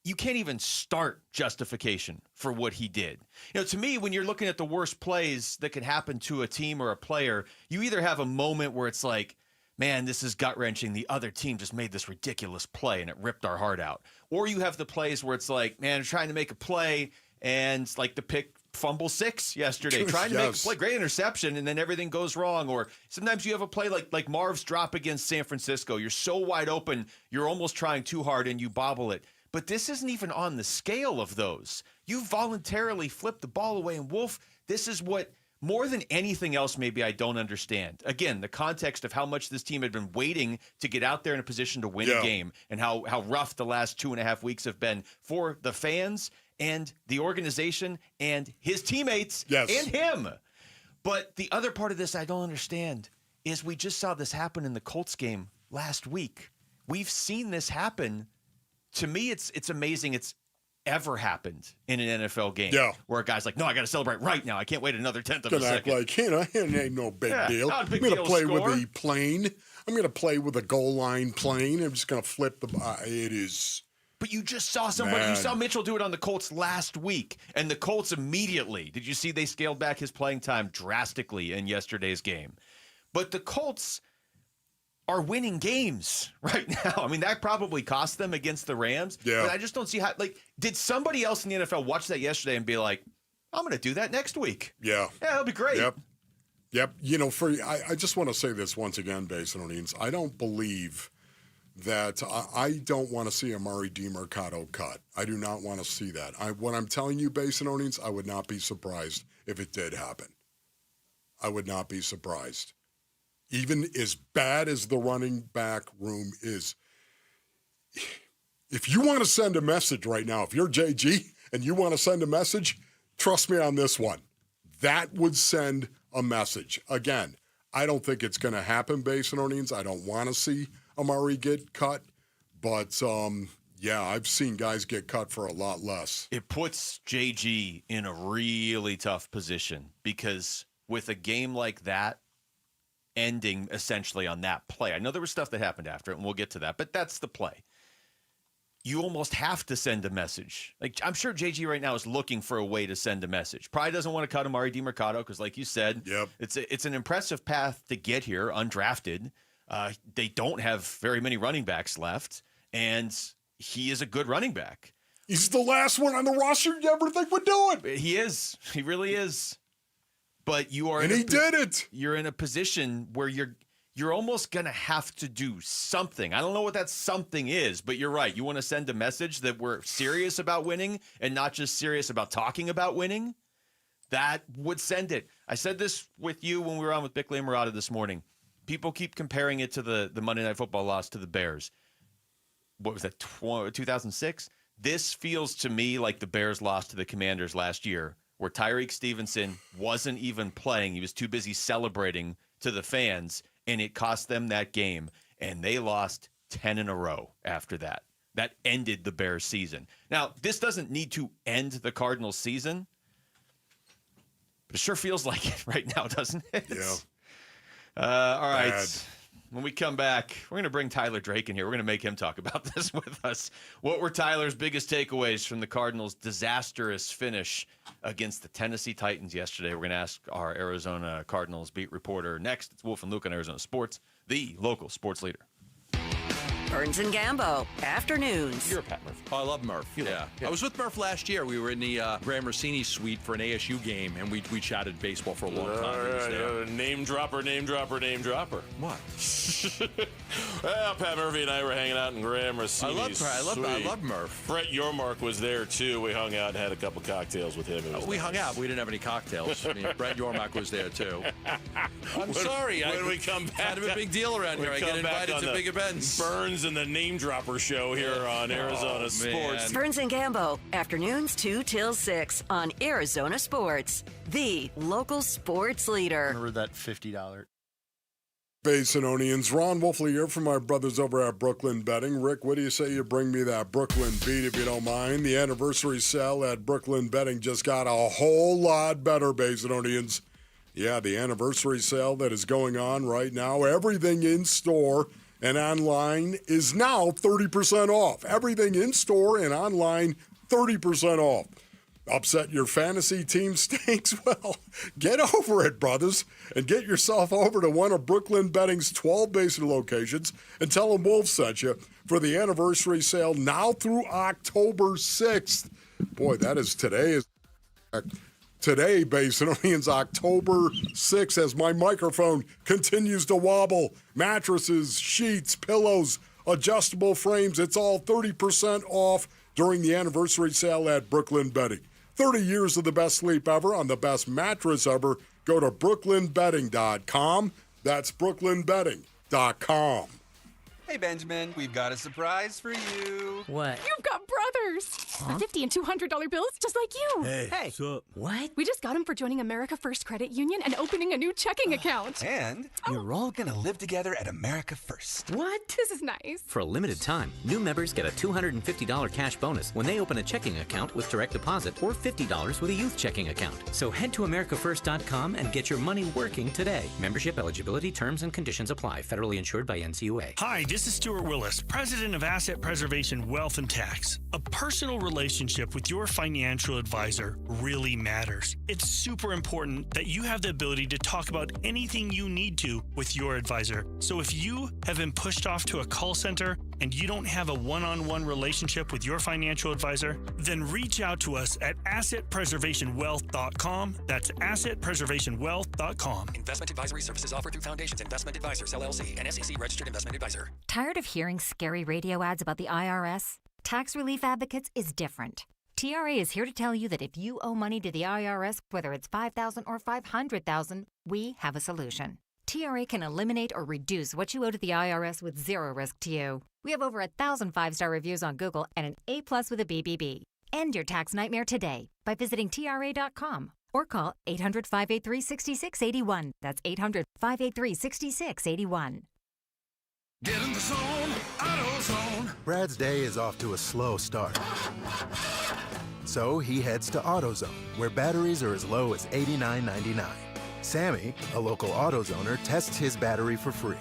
You can't even start justification for what he did. To me, when you're looking at the worst plays that could happen to a team or a player, you either have a moment where it's like, man, this is gut-wrenching. The other team just made this ridiculous play and it ripped our heart out. Or you have the plays where it's like, man, they're trying to make a play and it's like the pick fumble 6 yesterday, trying to make a play, great interception, and then everything goes wrong. Or sometimes you have a play like Marv's drop against San Francisco. You're so wide open, you're almost trying too hard and you bobble it. But this isn't even on the scale of those. You voluntarily flipped the ball away, and Wolf, this is what, more than anything else, maybe I don't understand. Again, the context of how much this team had been waiting to get out there in a position to win a game, and how rough the last 2.5 weeks have been for the fans and the organization and his teammates and him. But the other part of this I don't understand is we just saw this happen in the Colts game last week. We've seen this happen. To me, it's amazing it's ever happened in an NFL game where a guy's like, no, I got to celebrate right now. I can't wait another tenth of a second. Like, it ain't no big deal. I'm going to play with the plane. I'm going to play with a goal line plane. I'm just going to flip the it is. But you just saw somebody. You saw Mitchell do it on the Colts last week, and the Colts immediately. Did you see they scaled back his playing time drastically in yesterday's game? But the Colts are winning games right now. I mean, that probably cost them against the Rams. Yeah. But I just don't see how. Did somebody else in the NFL watch that yesterday and be like, I'm going to do that next week? Yeah. Yeah, that'll be great. Yep. I just want to say this once again, Basinonians. I don't believe that I don't want to see Amari DiMercato cut. I do not want to see that. What I'm telling you, Basinonians, I would not be surprised if it did happen. I would not be surprised. Even as bad as the running back room is, if you want to send a message right now, if you're JG and you want to send a message, trust me on this one. That would send a message. Again, I don't think it's going to happen, Basinonians. I don't want to see Amari get cut. But, I've seen guys get cut for a lot less. It puts JG in a really tough position because with a game like that, ending essentially on that play. I know there was stuff that happened after it, and we'll get to that, but that's the play. You almost have to send a message. I'm sure JG right now is looking for a way to send a message. Probably doesn't want to cut Amari DiMercato because, like you said, it's an impressive path to get here, undrafted. They don't have very many running backs left, and he is a good running back. He's the last one on the roster you ever think would do it. He is. He really is. But you are, and he did it. You're in a position where you're almost gonna have to do something. I don't know what that something is, but you're right. You want to send a message that we're serious about winning and not just serious about talking about winning. That would send it. I said this with you when we were on with Bickley and Murata this morning. People keep comparing it to the Monday Night Football loss to the Bears. What was that? 2006. This feels to me like the Bears lost to the Commanders last year, where Tyreek Stevenson wasn't even playing. He was too busy celebrating to the fans, and it cost them that game. And they lost 10 in a row after that. That ended the Bears season. Now, this doesn't need to end the Cardinals season, but it sure feels like it right now, doesn't it? Yeah. All right. Bad. When we come back, we're going to bring Tyler Drake in here. We're going to make him talk about this with us. What were Tyler's biggest takeaways from the Cardinals' disastrous finish against the Tennessee Titans yesterday? We're going to ask our Arizona Cardinals beat reporter next. It's Wolf and Luke on Arizona Sports, the local sports leader. Burns and Gambo, afternoons. You're a Pat Murphy. Oh, I love Murph. Yeah. I was with Murph last year. We were in the Graham Rossini suite for an ASU game, and we chatted baseball for a long time. Name dropper. What? Well, Pat Murphy and I were hanging out in Graham Rossini's I love Murph. Brett Yormark was there, too. We hung out and had a couple cocktails with him. We hung out. We didn't have any cocktails. I mean, Brett Yormark was there, too. I'm sorry. When we come back, kind of a big deal around here. I get invited to big events. Burns and the Name Dropper show here on Arizona Sports. Burns and Gambo, afternoons 2 till 6 on Arizona Sports, the local sports leader. Remember that $50 Basinonians, Ron Wolfley here from my brothers over at Brooklyn Betting. Rick, what do you say you bring me that Brooklyn beat if you don't mind? The anniversary sale at Brooklyn Betting just got a whole lot better, Basinonians. Yeah, the anniversary sale that is going on right now. Everything in store and online is now 30% off. Everything in store and online, 30% off. Upset your fantasy team stinks? Well, get over it, brothers, and get yourself over to one of Brooklyn Betting's 12 Basin locations and tell them Wolf sent you for the anniversary sale now through October 6th. Boy, that is today. Today, Basinonians, October 6th, as my microphone continues to wobble. Mattresses, sheets, pillows, adjustable frames, it's all 30% off during the anniversary sale at Brooklyn Betting. 30 years of the best sleep ever on the best mattress ever. Go to brooklynbetting.com. That's brooklynbetting.com. Hey, Benjamin, we've got a surprise for you. What? You've got brothers. Huh? $50 and $200 bills, just like you. Hey, what's up? What? We just got them for joining America First Credit Union and opening a new checking account. And you're all gonna live together at America First. What? This is nice. For a limited time, new members get a $250 cash bonus when they open a checking account with direct deposit or $50 with a youth checking account. So head to AmericaFirst.com and get your money working today. Membership eligibility, terms, and conditions apply. Federally insured by NCUA. Hi, this is Stuart Willis, President of Asset Preservation Wealth and Tax. A personal relationship with your financial advisor really matters. It's super important that you have the ability to talk about anything you need to with your advisor. So if you have been pushed off to a call center and you don't have a one-on-one relationship with your financial advisor, then reach out to us at assetpreservationwealth.com. That's assetpreservationwealth.com. Investment advisory services offered through Foundations Investment Advisors, LLC, an SEC registered investment advisor. Tired of hearing scary radio ads about the IRS? Tax Relief Advocates is different. TRA is here to tell you that if you owe money to the IRS, whether it's $5,000 or $500,000, we have a solution. TRA can eliminate or reduce what you owe to the IRS with zero risk to you. We have over 1,000 5-star reviews on Google and an A+ with a BBB. End your tax nightmare today by visiting TRA.com or call 800-583-6681. That's 800-583-6681. Get in the zone, AutoZone. Brad's day is off to a slow start. So he heads to AutoZone, where batteries are as low as $89.99. Sammy, a local AutoZoner, tests his battery for free.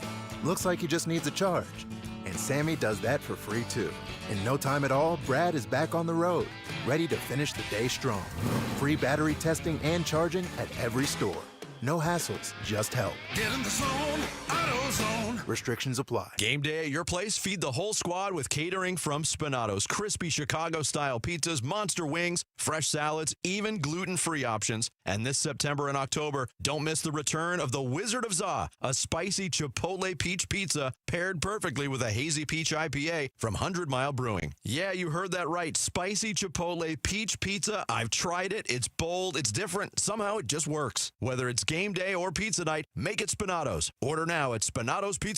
Looks like he just needs a charge. And Sammy does that for free too. In no time at all, Brad is back on the road, ready to finish the day strong. Free battery testing and charging at every store. No hassles, just help. Get in the zone, AutoZone. Restrictions apply. Game day at your place? Feed the whole squad with catering from Spinato's. Crispy Chicago-style pizzas, monster wings, fresh salads, even gluten-free options. And this September and October, don't miss the return of the Wizard of Za, a spicy Chipotle peach pizza paired perfectly with a hazy peach IPA from 100 Mile Brewing. Yeah, you heard that right. Spicy Chipotle peach pizza. I've tried it. It's bold. It's different. Somehow it just works. Whether it's game day or pizza night, make it Spinato's. Order now at SpinatosPizzeria.com.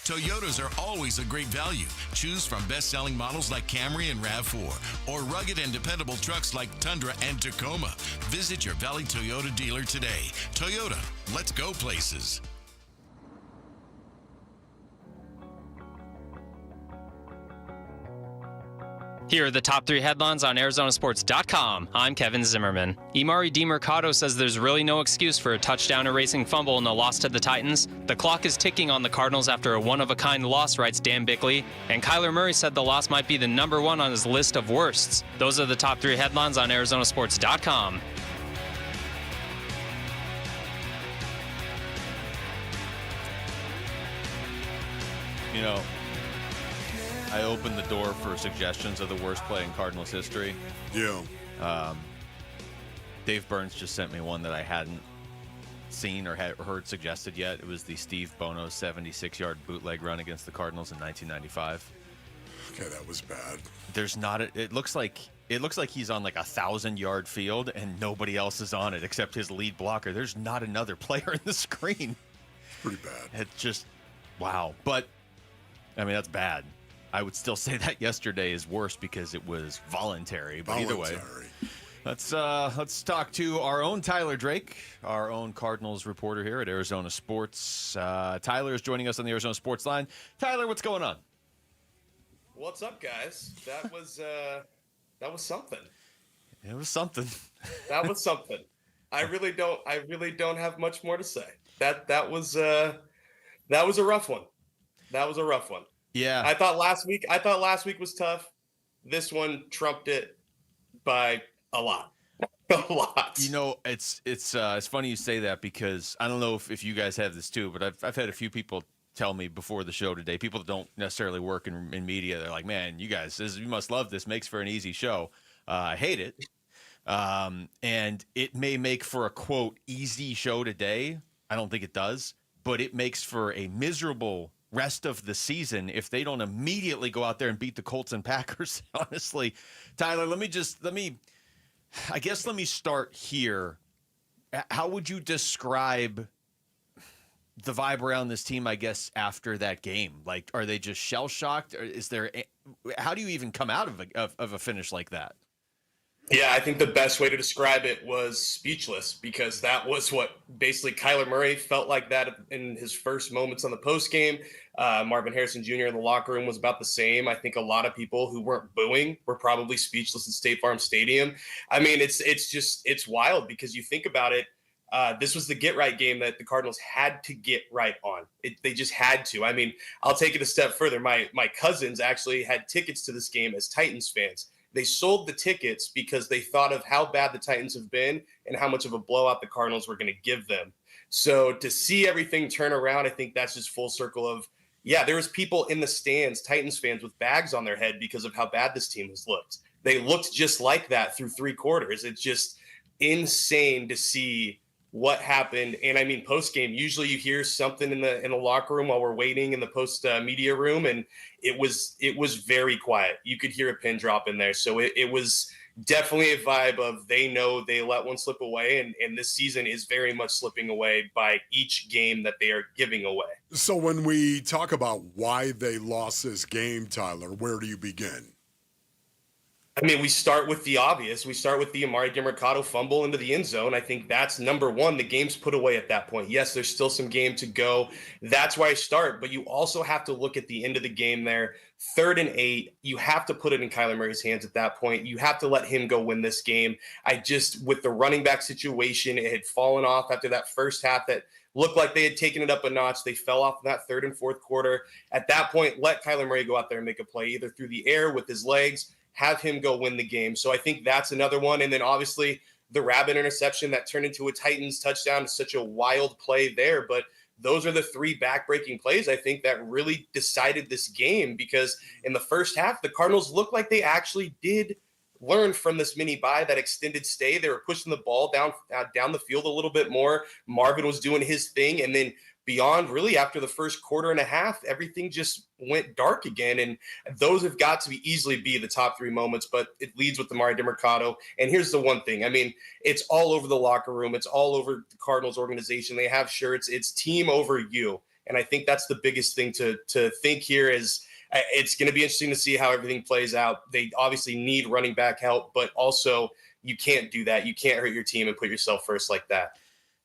Toyotas are always a great value. Choose from best-selling models like Camry and RAV4 or rugged and dependable trucks like Tundra and Tacoma. Visit your Valley Toyota dealer today. Toyota, let's go places. Here are the top 3 headlines on ArizonaSports.com. I'm Kevin Zimmerman. Emari Demercado says there's really no excuse for a touchdown erasing fumble in the loss to the Titans. The clock is ticking on the Cardinals after a one-of-a-kind loss, writes Dan Bickley. And Kyler Murray said the loss might be the number 1 on his list of worsts. Those are the top 3 headlines on ArizonaSports.com. You know, I opened the door for suggestions of the worst play in Cardinals history. Yeah. Dave Burns just sent me one that I hadn't seen or had heard suggested yet. It was the Steve Bono 76-yard bootleg run against the Cardinals in 1995. Okay, that was bad. There's not a, it looks like he's on like 1,000-yard field and nobody else is on it except his lead blocker. There's not another player in the screen. Pretty bad. It's just wow. But I mean, that's bad. I would still say that yesterday is worse because it was voluntary. But either way, Let's talk to our own Tyler Drake, our own Cardinals reporter here at Arizona Sports. Tyler is joining us on the Arizona Sports Line. Tyler, what's going on? What's up, guys? That was something. It was something. That was something. I really don't have much more to say. That was a rough one. That was a rough one. Yeah. I thought last week was tough. This one trumped it by a lot. A lot. You know, it's funny you say that, because I don't know if you guys have this too, but I've had a few people tell me before the show today, people that don't necessarily work in media, they're like, man, you guys, you must love this. Makes for an easy show. I hate it. And it may make for a, quote, easy show today. I don't think it does, but it makes for a miserable rest of the season if they don't immediately go out there and beat the Colts and Packers. Honestly, Tyler, let me start here. How would you describe the vibe around this team, I guess, after that game? Like, are they just shell-shocked? Or how do you even come out of a finish like that? Yeah, I think the best way to describe it was speechless, because that was what basically Kyler Murray felt like that in his first moments on the post game. Marvin Harrison Jr. in the locker room was about the same. I think a lot of people who weren't booing were probably speechless in State Farm Stadium. I mean, it's wild, because you think about it. This was the get-right game that the Cardinals had to get right on. They just had to. I mean, I'll take it a step further. My cousins actually had tickets to this game as Titans fans. They sold the tickets because they thought of how bad the Titans have been and how much of a blowout the Cardinals were going to give them. So to see everything turn around, I think that's just full circle of, yeah, there was people in the stands, Titans fans, with bags on their head because of how bad this team has looked. They looked just like that through three quarters. It's just insane to see what happened. And I mean, post game, usually you hear something in the locker room while we're waiting in the post media room, and it was very quiet. You could hear a pin drop in there. So it was definitely a vibe of, they know they let one slip away, and this season is very much slipping away by each game that they are giving away. So when we talk about why they lost this game, Tyler, where do you begin? I mean, we start with the obvious. We start with the Amari DiMercato fumble into the end zone. I think that's number one. The game's put away at that point. Yes, there's still some game to go. That's why I start. But you also have to look at the end of the game there. 3rd and 8, you have to put it in Kyler Murray's hands at that point. You have to let him go win this game. With the running back situation, it had fallen off after that first half that looked like they had taken it up a notch. They fell off in that 3rd and 4th quarter. At that point, let Kyler Murray go out there and make a play, either through the air with his legs, have him go win the game. So I think that's another one. And then obviously the Rabbit interception that turned into a Titans touchdown is such a wild play there. But those are the 3 backbreaking plays, I think, that really decided this game, because in the first half, the Cardinals looked like they actually did learn from this mini bye, that extended stay. They were pushing the ball down the field a little bit more. Marvin was doing his thing. And then beyond, really, after the first quarter and a half, everything just went dark again. And those have got to easily be the top 3 moments, but it leads with Amari DiMercato. And here's the one thing. I mean, it's all over the locker room. It's all over the Cardinals organization. They have shirts. It's team over you. And I think that's the biggest thing to think here is, it's going to be interesting to see how everything plays out. They obviously need running back help, but also you can't do that. You can't hurt your team and put yourself first like that.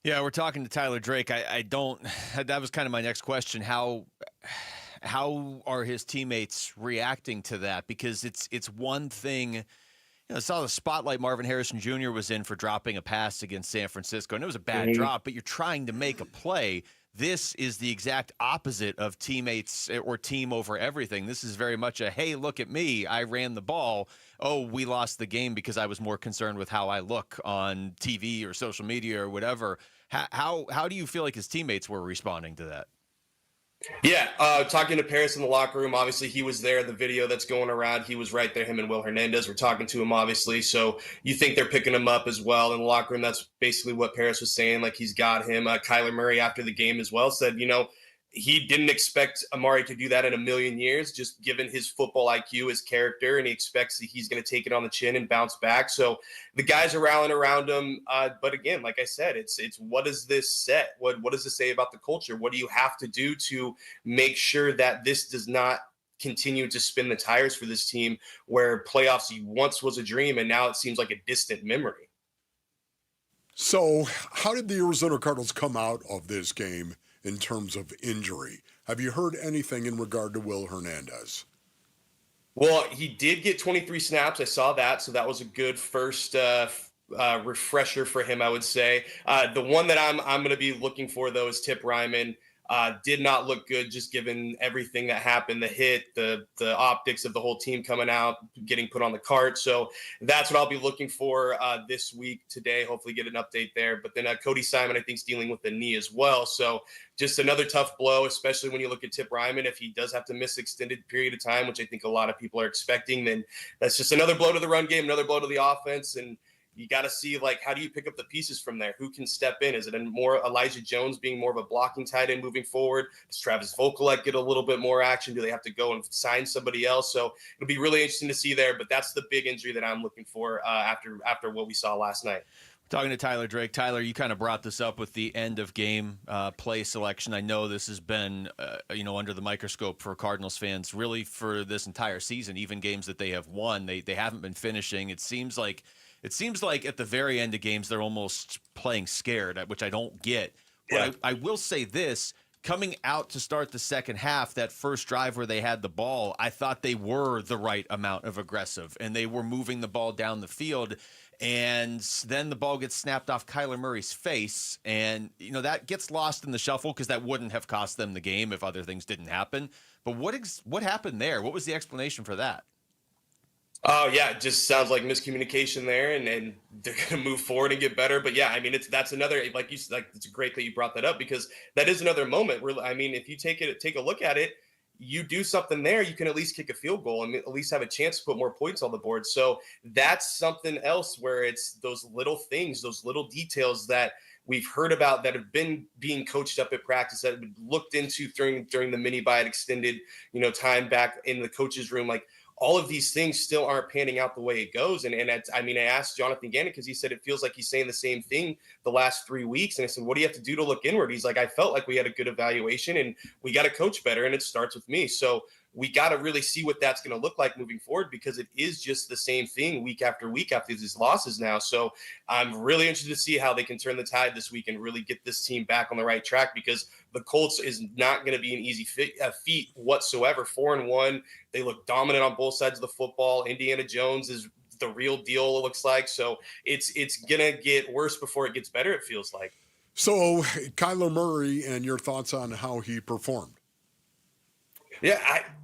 Yeah, we're talking to Tyler Drake. That was kind of my next question. How are his teammates reacting to that? Because it's one thing, I saw the spotlight Marvin Harrison Jr. was in for dropping a pass against San Francisco, and it was a bad drop, but you're trying to make a play. This is the exact opposite of teammates or team over everything. This is very much a, hey, look at me, I ran the ball. Oh, we lost the game because I was more concerned with how I look on TV or social media or whatever. How do you feel like his teammates were responding to that? Yeah, talking to Paris in the locker room, obviously he was there. The video that's going around, he was right there. Him and Will Hernandez were talking to him, obviously. So you think they're picking him up as well in the locker room. That's basically what Paris was saying. Like, he's got him. Kyler Murray after the game as well said, he didn't expect Amari to do that in a million years, just given his football IQ, his character, and he expects that he's going to take it on the chin and bounce back. So the guys are rallying around him. But again, like I said, it's what does this set? What does this say about the culture? What do you have to do to make sure that this does not continued to spin the tires for this team, where playoffs once was a dream and now it seems like a distant memory. So how did the Arizona Cardinals come out of this game in terms of injury? Have you heard anything in regard to Will Hernandez? Well, he did get 23 snaps. I saw that. So that was a good first refresher for him, I would say. The one that I'm going to be looking for, though, is Tip Ryman. Did not look good, just given everything that happened, the hit, the optics of the whole team coming out, getting put on the cart. So that's what I'll be looking for this week today. Hopefully get an update there. But then Cody Simon, I think, is dealing with the knee as well. So just another tough blow, especially when you look at Tip Ryman. If he does have to miss extended period of time, which I think a lot of people are expecting, then that's just another blow to the run game, another blow to the offense. And you got to see, like, how do you pick up the pieces from there? Who can step in? Is it more Elijah Jones being more of a blocking tight end moving forward? Does Travis Vokolek get a little bit more action? Do they have to go and sign somebody else? So it'll be really interesting to see there. But that's the big injury that I'm looking for after what we saw last night. Talking to Tyler Drake. Tyler, you kind of brought this up with the end of game play selection. I know this has been, under the microscope for Cardinals fans really for this entire season. Even games that they have won, they haven't been finishing. It seems like at the very end of games, they're almost playing scared, which I don't get. But I will say this, coming out to start the second half, that first drive where they had the ball, I thought they were the right amount of aggressive, and they were moving the ball down the field. And then the ball gets snapped off Kyler Murray's face, and that gets lost in the shuffle because that wouldn't have cost them the game if other things didn't happen. But what happened there? What was the explanation for that? Oh, yeah, it just sounds like miscommunication there, and they're going to move forward and get better. But, yeah, I mean, that's another, it's great that you brought that up because that is another moment where, I mean, if you take a look at it, you do something there, you can at least kick a field goal and at least have a chance to put more points on the board. So that's something else where it's those little things, those little details that we've heard about that have been being coached up at practice, that have been looked into during the mini bye extended, time back in the coach's room. Like, all of these things still aren't panning out the way it goes. And I asked Jonathan Gannon because he said it feels like he's saying the same thing the last 3 weeks. And I said, what do you have to do to look inward? He's like, I felt like we had a good evaluation and we got to coach better. And it starts with me. So we got to really see what that's going to look like moving forward because it is just the same thing week after week after these losses now. So I'm really interested to see how they can turn the tide this week and really get this team back on the right track because the Colts is not going to be an easy feat whatsoever. 4-1. They look dominant on both sides of the football. Indiana Jones is the real deal, it looks like. So it's going to get worse before it gets better, it feels like. So Kyler Murray and your thoughts on how he performed. Yeah,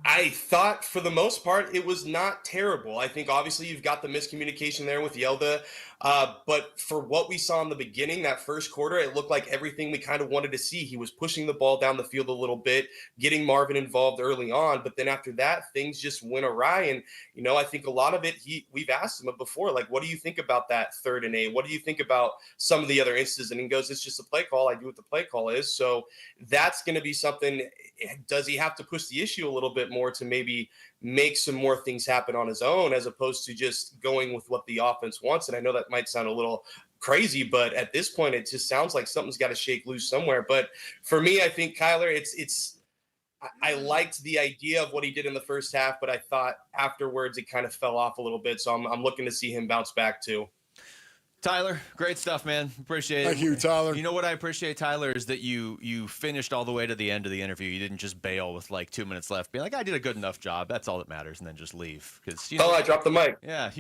I thought for the most part it was not terrible. I think obviously you've got the miscommunication there with Yelda. But for what we saw in the beginning, that first quarter, it looked like everything we kind of wanted to see. He was pushing the ball down the field a little bit, getting Marvin involved early on. But then after that, things just went awry. And, I think a lot of it, we've asked him before, like, what do you think about that 3rd and 8? What do you think about some of the other instances? And he goes, it's just a play call. I do what the play call is. So that's going to be something. Does he have to push the issue a little bit more to maybe make some more things happen on his own as opposed to just going with what the offense wants? And I know that might sound a little crazy, but at this point, it just sounds like something's got to shake loose somewhere. But for me, I think Kyler, I liked the idea of what he did in the first half, but I thought afterwards it kind of fell off a little bit. So I'm looking to see him bounce back too. Tyler, great stuff, man. Appreciate it. Thank you, Tyler. You know what I appreciate, Tyler, is that you finished all the way to the end of the interview. You didn't just bail with like 2 minutes left, being like, I did a good enough job. That's all that matters, and then just leave. Because I dropped the mic. Yeah,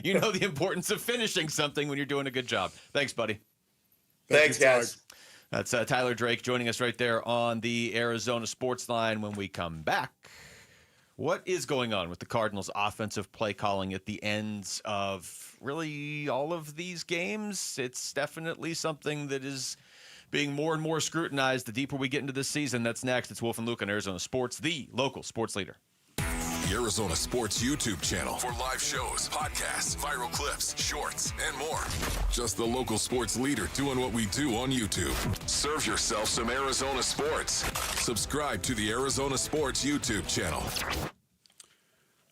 you know the importance of finishing something when you're doing a good job. Thanks, buddy. Thanks, guys. That's Tyler Drake joining us right there on the Arizona Sports Line. When we come back, what is going on with the Cardinals' offensive play calling at the ends of really all of these games? It's definitely something that is being more and more scrutinized the deeper we get into this season. That's next. It's Wolf and Luke on Arizona Sports, the local sports leader. The Arizona Sports YouTube channel for live shows, podcasts, viral clips, shorts, and more. Just the local sports leader doing what we do on YouTube. Serve yourself some Arizona sports. Subscribe to the Arizona Sports YouTube channel.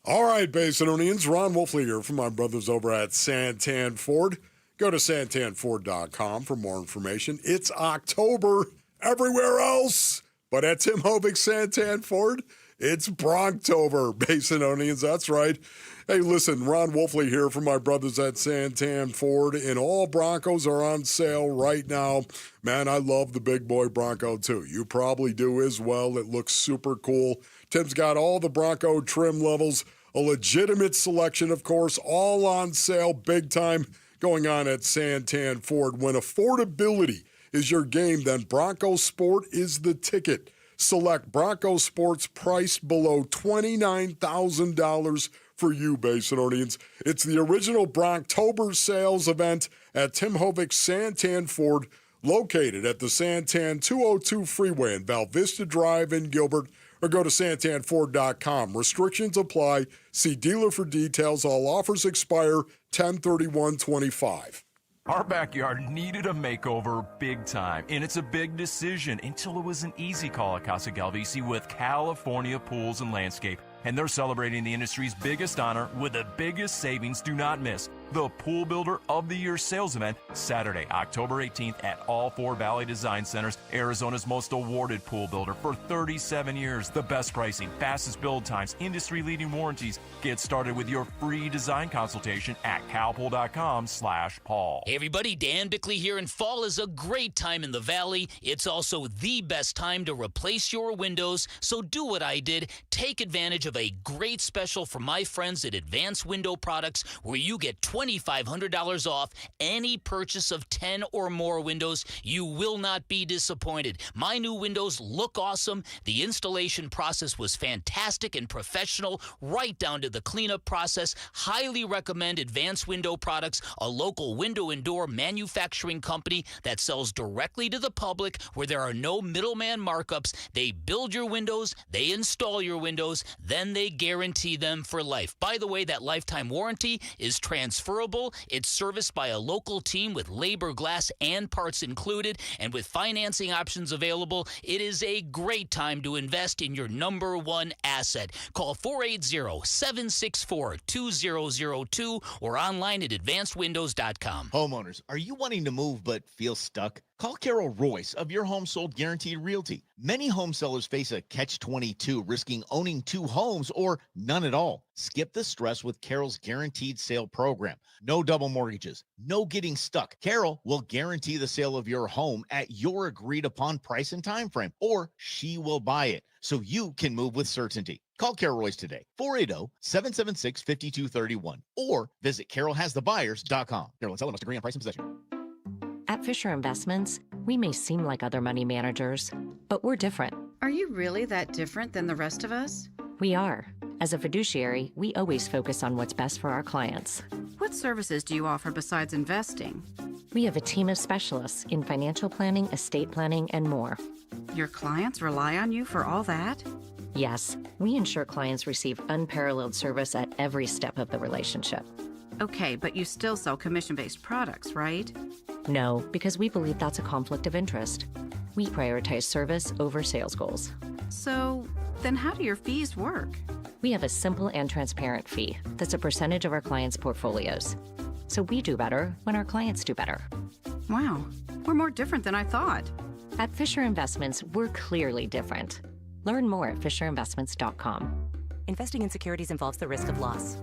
All right, Basinonians, Ron Wolfley here from my brothers over at Santan Ford. Go to santanford.com for more information. It's October everywhere else, but at Tim Hobick Santan Ford, It's Bronktober, Basinonians, that's right. Hey, listen, Ron Wolfley here from my brothers at Santan Ford, and all Broncos are on sale right now. Man, I love the big boy Bronco, too. You probably do as well. It looks super cool. Tim's got all the Bronco trim levels, a legitimate selection, of course, all on sale big time going on at Santan Ford. When affordability is your game, then Bronco Sport is the ticket. Select Bronco Sports priced below $29,000 for you, Basinonians. It's the original Bronktober sales event at Tim Hovik Santan Ford, located at the Santan 202 Freeway in Val Vista Drive in Gilbert, or go to santanford.com. Restrictions apply. See dealer for details. All offers expire 10/31/25. Our backyard needed a makeover big time, and it's a big decision until it was an easy call at Casa Galvisi with California Pools and Landscape. And they're celebrating the industry's biggest honor with the biggest savings. Do not miss the Pool Builder of the Year sales event Saturday, October 18th at all 4 Valley Design Centers, Arizona's most awarded pool builder for 37 years. The best pricing, fastest build times, industry-leading warranties. Get started with your free design consultation at calpool.com/Paul. Hey everybody, Dan Bickley here, and fall is a great time in the Valley. It's also the best time to replace your windows, so do what I did. Take advantage of a great special from my friends at Advanced Window Products, where you get $2,500 off any purchase of 10 or more windows. You will not be disappointed. My new windows look awesome. The installation process was fantastic and professional, right down to the cleanup process. Highly recommend Advanced Window Products, a local window and door manufacturing company that sells directly to the public, where there are no middleman markups. They build your windows, they install your windows, then they guarantee them for life. By the way, that lifetime warranty is transferable. It's serviced by a local team with labor, glass, and parts included. And with financing options available, it is a great time to invest in your number one asset. Call 480-764-2002 or online at advancedwindows.com. Homeowners, are you wanting to move but feel stuck? Call Carol Royce of Your Home Sold Guaranteed Realty. Many home sellers face a catch-22, risking owning 2 homes or none at all. Skip the stress with Carol's Guaranteed Sale Program. No double mortgages, no getting stuck. Carol will guarantee the sale of your home at your agreed-upon price and time frame, or she will buy it so you can move with certainty. Call Carol Royce today, 480-776-5231, or visit carolhasthebuyers.com. Carol and seller must agree on price and possession. At Fisher Investments, we may seem like other money managers, but we're different. Are you really that different than the rest of us? We are. As a fiduciary, we always focus on what's best for our clients. What services do you offer besides investing? We have a team of specialists in financial planning, estate planning, and more. Your clients rely on you for all that? Yes, we ensure clients receive unparalleled service at every step of the relationship. Okay, but you still sell commission-based products, right? No, because we believe that's a conflict of interest. We prioritize service over sales goals. So, then how do your fees work? We have a simple and transparent fee that's a percentage of our clients' portfolios. So we do better when our clients do better. Wow, we're more different than I thought. At Fisher Investments, we're clearly different. Learn more at FisherInvestments.com. Investing in securities involves the risk of loss.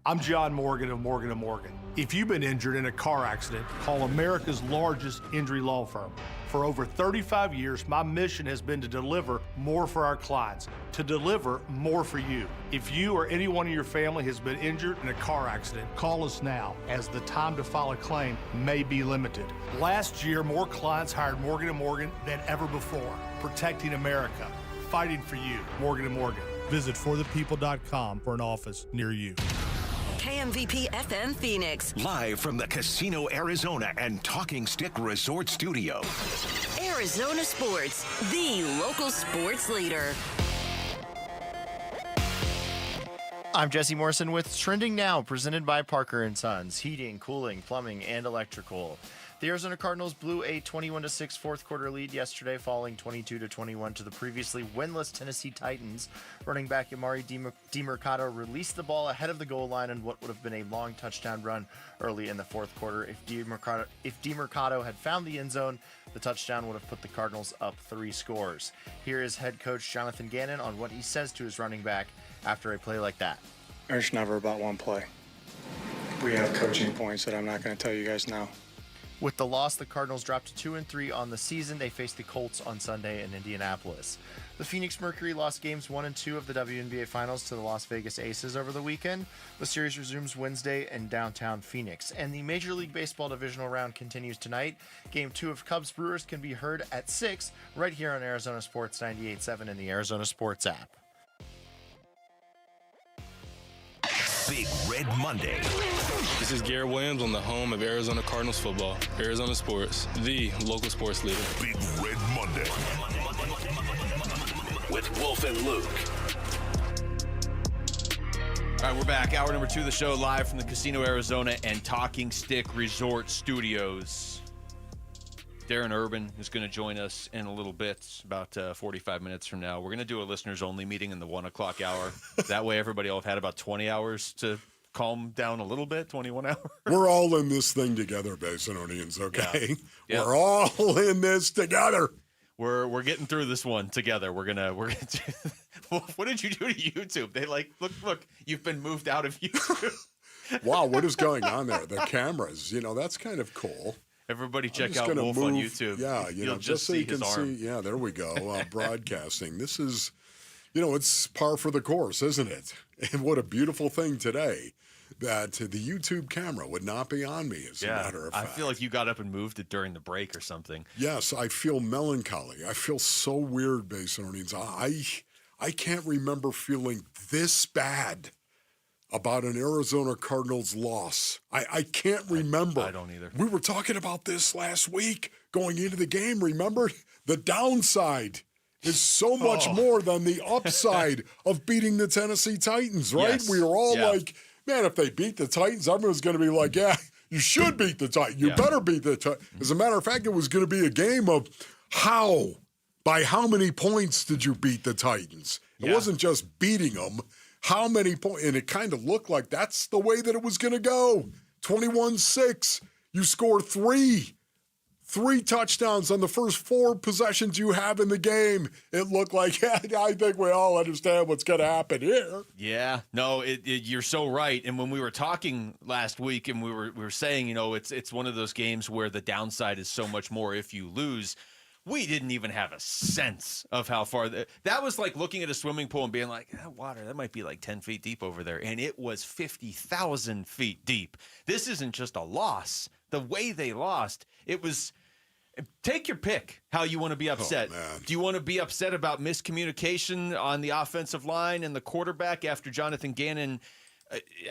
I'm John Morgan of Morgan & Morgan. If you've been injured in a car accident, call America's largest injury law firm. For over 35 years, my mission has been to deliver more for our clients, to deliver more for you. If you or anyone in your family has been injured in a car accident, call us now, as the time to file a claim may be limited. Last year, more clients hired Morgan & Morgan than ever before, protecting America, fighting for you. Morgan & Morgan. Visit forthepeople.com for an office near you. KMVP FM Phoenix. Live from the Casino Arizona and Talking Stick Resort Studio. Arizona Sports, the local sports leader. I'm Jesse Morrison with Trending Now, presented by Parker & Sons, heating, cooling, plumbing, and electrical. The Arizona Cardinals blew a 21-6 fourth quarter lead yesterday, falling 22-21 to the previously winless Tennessee Titans. Running back Amari DiMercato released the ball ahead of the goal line in what would have been a long touchdown run early in the fourth quarter. If DiMercato had found the end zone, the touchdown would have put the Cardinals up 3 scores. Here is head coach Jonathan Gannon on what he says to his running back after a play like that. It's never about one play. We have coaching points that I'm not going to tell you guys now. With the loss, the Cardinals dropped to 2-3 on the season. They faced the Colts on Sunday in Indianapolis. The Phoenix Mercury lost games 1 and 2 of the WNBA Finals to the Las Vegas Aces over the weekend. The series resumes Wednesday in downtown Phoenix. And the Major League Baseball divisional round continues tonight. Game 2 of Cubs Brewers can be heard at 6 right here on Arizona Sports 98.7 and the Arizona Sports app. Big Red Monday. This is Garrett Williams on the home of Arizona Cardinals football. Arizona Sports, the local sports leader. Big Red Monday. With Wolf and Luke. All right, we're back. Hour number 2 of the show, live from the Casino Arizona and Talking Stick Resort Studios. Darren Urban is going to join us in a little bit, about 45 minutes from now. We're going to do a listeners-only meeting in the 1 o'clock hour. That way everybody will have had about 20 hours to calm down a little bit, 21 hours. We're all in this thing together, Basinonians, okay? Yeah. We're all in this together. We're getting through this one together. We're gonna what did you do to YouTube? They look, you've been moved out of YouTube. Wow, what is going on there? The cameras, that's kind of cool. Everybody check out Wolf on YouTube. Yeah, You'll just so see you can his arm. see. Yeah, there we go. Broadcasting. This is, it's par for the course, isn't it? And what a beautiful thing today that the YouTube camera would not be on me, as a matter of fact. I feel like you got up and moved it during the break or something. Yes, I feel melancholy. I feel so weird, Basinonians. I can't remember feeling this bad about an Arizona Cardinals loss. I can't remember. I don't either. We were talking about this last week going into the game, remember? The downside is so much more than the upside of beating the Tennessee Titans, right? Yes. We were all like, man, if they beat the Titans, everyone's going to be like, yeah, you should beat the Titans. You better beat the Titans. As a matter of fact, it was going to be a game of by how many points did you beat the Titans? It wasn't just beating them. How many points? And it kind of looked like that's the way that it was going to go. 21-6. You score 3 touchdowns on the first 4 possessions you have in the game. It looked like, I think we all understand what's going to happen here. Yeah, no, you're so right. And when we were talking last week, and we were saying, it's one of those games where the downside is so much more if you lose. We didn't even have a sense of how far that was like looking at a swimming pool and being like, that water, that might be like 10 feet deep over there. And it was 50,000 feet deep. This isn't just a loss. The way they lost, it was, take your pick how you want to be upset. Do you want to be upset about miscommunication on the offensive line and the quarterback after Jonathan Gannon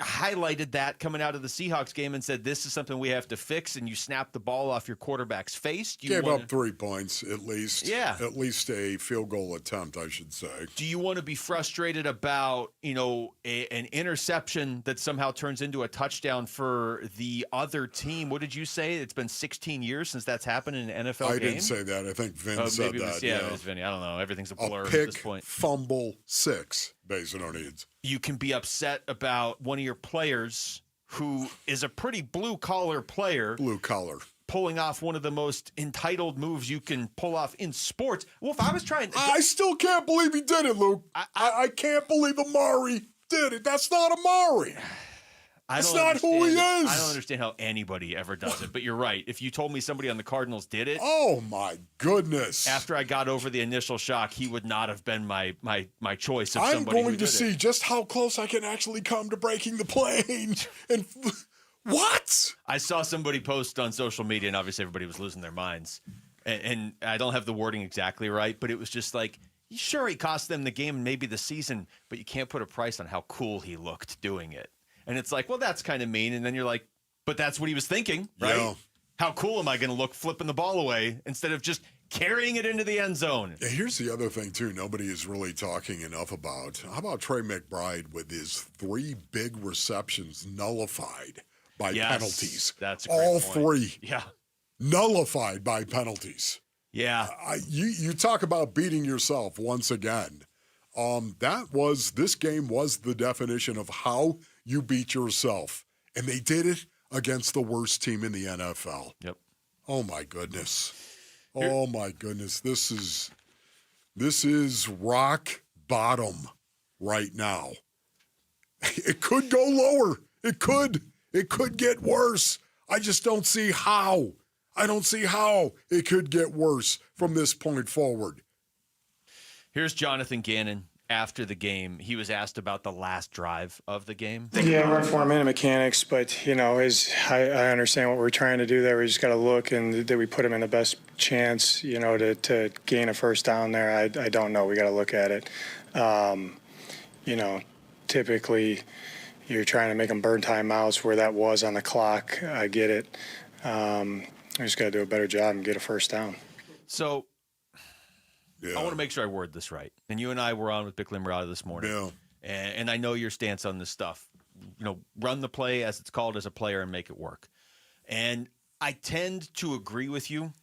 highlighted that coming out of the Seahawks game and said, this is something we have to fix, and you snapped the ball off your quarterback's face? Gave up 3 points at least. Yeah. At least a field goal attempt, I should say. Do you want to be frustrated about, an interception that somehow turns into a touchdown for the other team? What did you say? It's been 16 years since that's happened in an NFL game? I didn't say that. I think Vin said that. It was Vinny. I don't know. Everything's a blur at this point. Fumble 6, Basinonians. You can be upset about one of your players who is a pretty blue-collar player. Blue-collar. Pulling off one of the most entitled moves you can pull off in sports. Wolf, I was trying... I still can't believe he did it, Luke. I can't believe Amari did it. That's not Amari. That's not who he is. I don't understand how anybody ever does it, but you're right. If you told me somebody on the Cardinals did it... Oh, my goodness. After I got over the initial shock, he would not have been my choice of somebody I'm going to see just how close I can actually come to breaking the plane. And what? I saw somebody post on social media, and obviously everybody was losing their minds. And I don't have the wording exactly right, but it was just like, sure, he cost them the game and maybe the season, but you can't put a price on how cool he looked doing it. And it's like, well, that's kind of mean. And then you're like, but that's what he was thinking, right? Yeah. How cool am I going to look flipping the ball away instead of just carrying it into the end zone? Yeah, here's the other thing, too, nobody is really talking enough about. How about Trey McBride with his 3 big receptions nullified by penalties? That's a great all point. 3. Yeah. nullified by penalties. Yeah. You talk about beating yourself once again. This game was the definition of how you beat yourself. And they did it against the worst team in the NFL. Yep. Oh my goodness. Oh my goodness. This is rock bottom right now. It could go lower. It could get worse. I just don't see how. I don't see how it could get worse from this point forward. Here's Jonathan Gannon after the game. He was asked about the last drive of the game. Yeah, we're 4-minute mechanics, but, I understand what we're trying to do there. We just got to look, and did we put him in the best chance, to gain a first down there? I don't know. We got to look at it. Typically you're trying to make them burn timeouts where that was on the clock. I get it. We just got to do a better job and get a first down. So I want to make sure I word this right. And you and I were on with Bickley Blast this morning. Yeah. And I know your stance on this stuff. Run the play, as it's called, as a player and make it work. And I tend to agree with you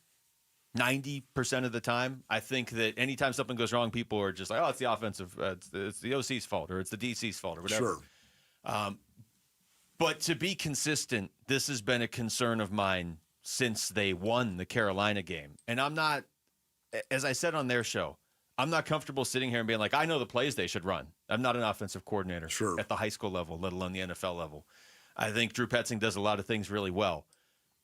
90% of the time. I think that anytime something goes wrong, people are just like, oh, it's the offensive, it's the OC's fault, or it's the DC's fault, or whatever. Sure. But to be consistent, this has been a concern of mine since they won the Carolina game. And I'm not, as I said on their show, I'm not comfortable sitting here and being like, I know the plays they should run. I'm not an offensive coordinator at the high school level, let alone the NFL level. I think Drew Petzing does a lot of things really well.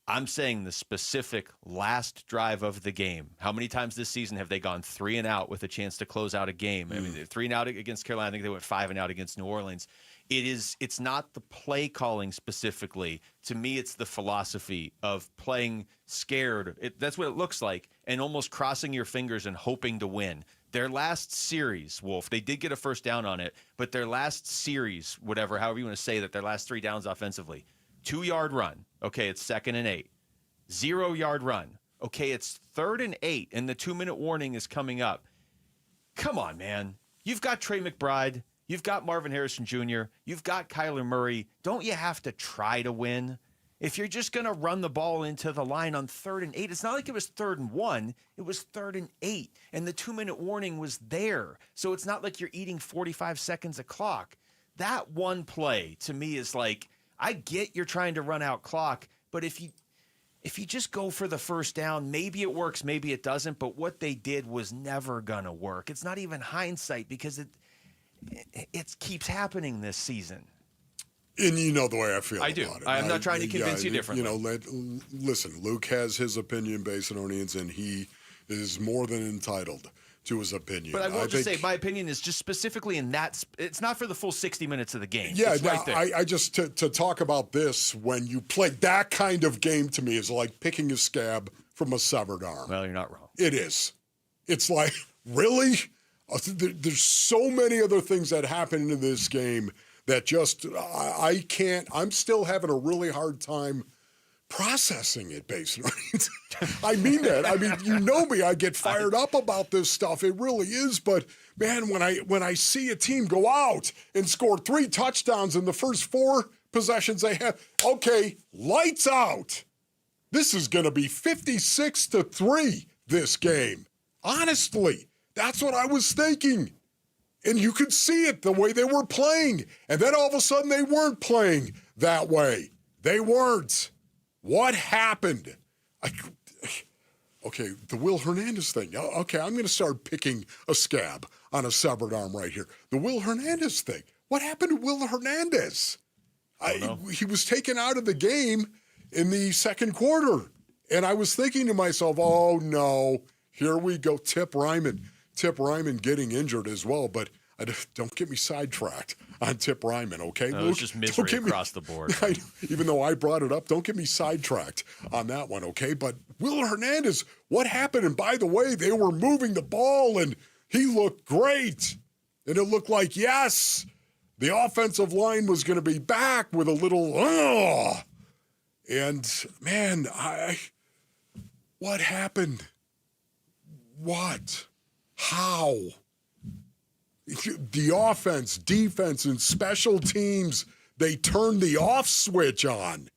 I'm saying the specific last drive of the game. How many times this season have they gone 3 and out with a chance to close out a game? I mean, 3 and out against Carolina. I think they went 5 and out against New Orleans. It's not the play calling specifically. To me, it's the philosophy of playing scared. That's what it looks like, and almost crossing your fingers and hoping to win. Their last series, Wolf, they did get a first down on it, but their last series, however you want to say that, their last 3 downs offensively, 2-yard run. Okay, it's 2nd and 8. 0-yard run. Okay, it's 3rd and 8, and the 2-minute warning is coming up. Come on, man. You've got Trey McBride. You've got Marvin Harrison Jr. You've got Kyler Murray. Don't you have to try to win? If you're just going to run the ball into the line on 3rd and 8, it's not like it was 3rd and 1. It was 3rd and 8, and the 2-minute warning was there. So it's not like you're eating 45 seconds of clock. That one play, to me, is like, I get you're trying to run out clock, but if you just go for the first down, maybe it works, maybe it doesn't, but what they did was never going to work. It's not even hindsight because it keeps happening this season. And you know the way I feel. I do. About it. I'm not trying to convince you differently. Listen, Luke has his opinion based on onions, and he is more than entitled to his opinion. But I will just say, my opinion is just specifically in that. It's not for the full 60 minutes of the game. Yeah, it's right there. I just to talk about this, when you play that kind of game, to me is like picking a scab from a severed arm. Well, you're not wrong. It is. It's like, really? There's so many other things that happen in this game that just I can't. I'm still having a really hard time processing it, basically. I mean that. I mean, you know me. I get fired up about this stuff. It really is. But man, when I see a team go out and score 3 touchdowns in the first 4 possessions they have, okay, lights out. This is going to be 56-3 this game. Honestly, that's what I was thinking. And you could see it the way they were playing. And then all of a sudden they weren't playing that way. They weren't. What happened? Okay, the Will Hernandez thing. Okay, I'm going to start picking a scab on a severed arm right here. The Will Hernandez thing. What happened to Will Hernandez? He was taken out of the game in the second quarter. And I was thinking to myself, oh, no, here we go. Tip Ryman getting injured as well. But don't get me sidetracked on Tip Ryman, okay? No, it's just misery across the board. Even though I brought it up, don't get me sidetracked on that one, okay? But Will Hernandez, what happened? And by the way, they were moving the ball, and he looked great. And it looked like, yes, the offensive line was going to be back with a little, And, man, what happened? What? How? The offense, defense, and special teams, they turned the off switch on.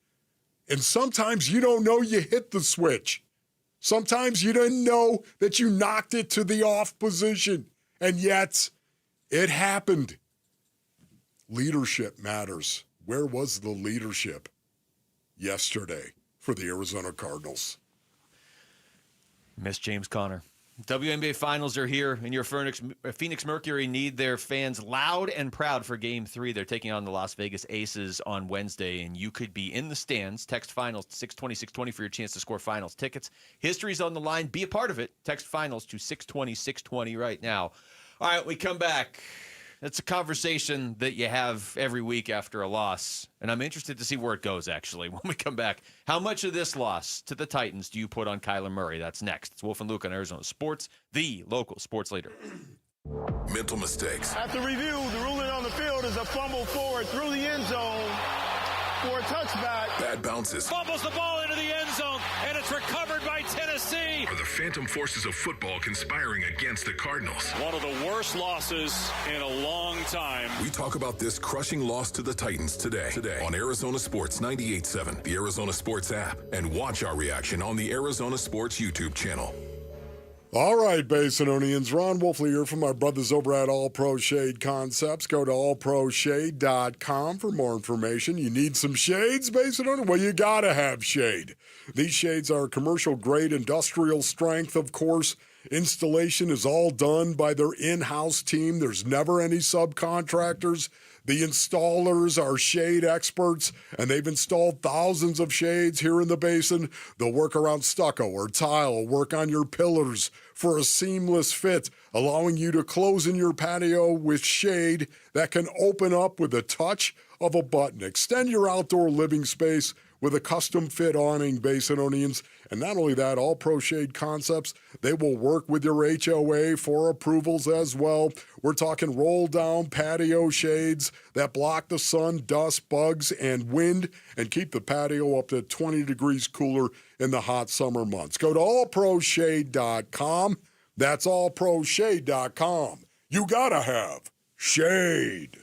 And sometimes you don't know you hit the switch. Sometimes you didn't know that you knocked it to the off position. And yet, it happened. Leadership matters. Where was the leadership yesterday for the Arizona Cardinals? Miss James Conner. WNBA Finals are here, and your Phoenix Mercury need their fans loud and proud for Game 3. They're taking on the Las Vegas Aces on Wednesday, and you could be in the stands. Text Finals to 620-620 for your chance to score Finals tickets. History's on the line. Be a part of it. Text Finals to 620-620 right now. All right, we come back. It's a conversation that you have every week after a loss, and I'm interested to see where it goes, actually, when we come back. How much of this loss to the Titans do you put on Kyler Murray? That's next. It's Wolf and Luke on Arizona Sports, the local sports leader. Mental mistakes. After review, the ruling on the field is a fumble forward through the end zone for a touchback. Bad bounces. Fumbles the ball into the end zone, and it's recovered by Tennessee. Are the phantom forces of football conspiring against the Cardinals? One of the worst losses in a long time. We talk about this crushing loss to the Titans today on Arizona Sports 98.7, the Arizona Sports app, and watch our reaction on the Arizona Sports YouTube channel. All right, Basinonians. Ron Wolfley here from my brothers over at All Pro Shade Concepts. Go to allproshade.com for more information. You need some shades, Basinonian? Well, you got to have shade. These shades are commercial-grade industrial strength, of course. Installation is all done by their in-house team. There's never any subcontractors. The installers are shade experts, and they've installed thousands of shades here in the basin. They'll work around stucco or tile, work on your pillars for a seamless fit, allowing you to close in your patio with shade that can open up with the touch of a button. Extend your outdoor living space with a custom-fit awning, Basinonians. And not only that, All Pro Shade Concepts, they will work with your HOA for approvals as well. We're talking roll-down patio shades that block the sun, dust, bugs, and wind, and keep the patio up to 20 degrees cooler in the hot summer months. Go to allproshade.com. That's allproshade.com. You gotta have shade.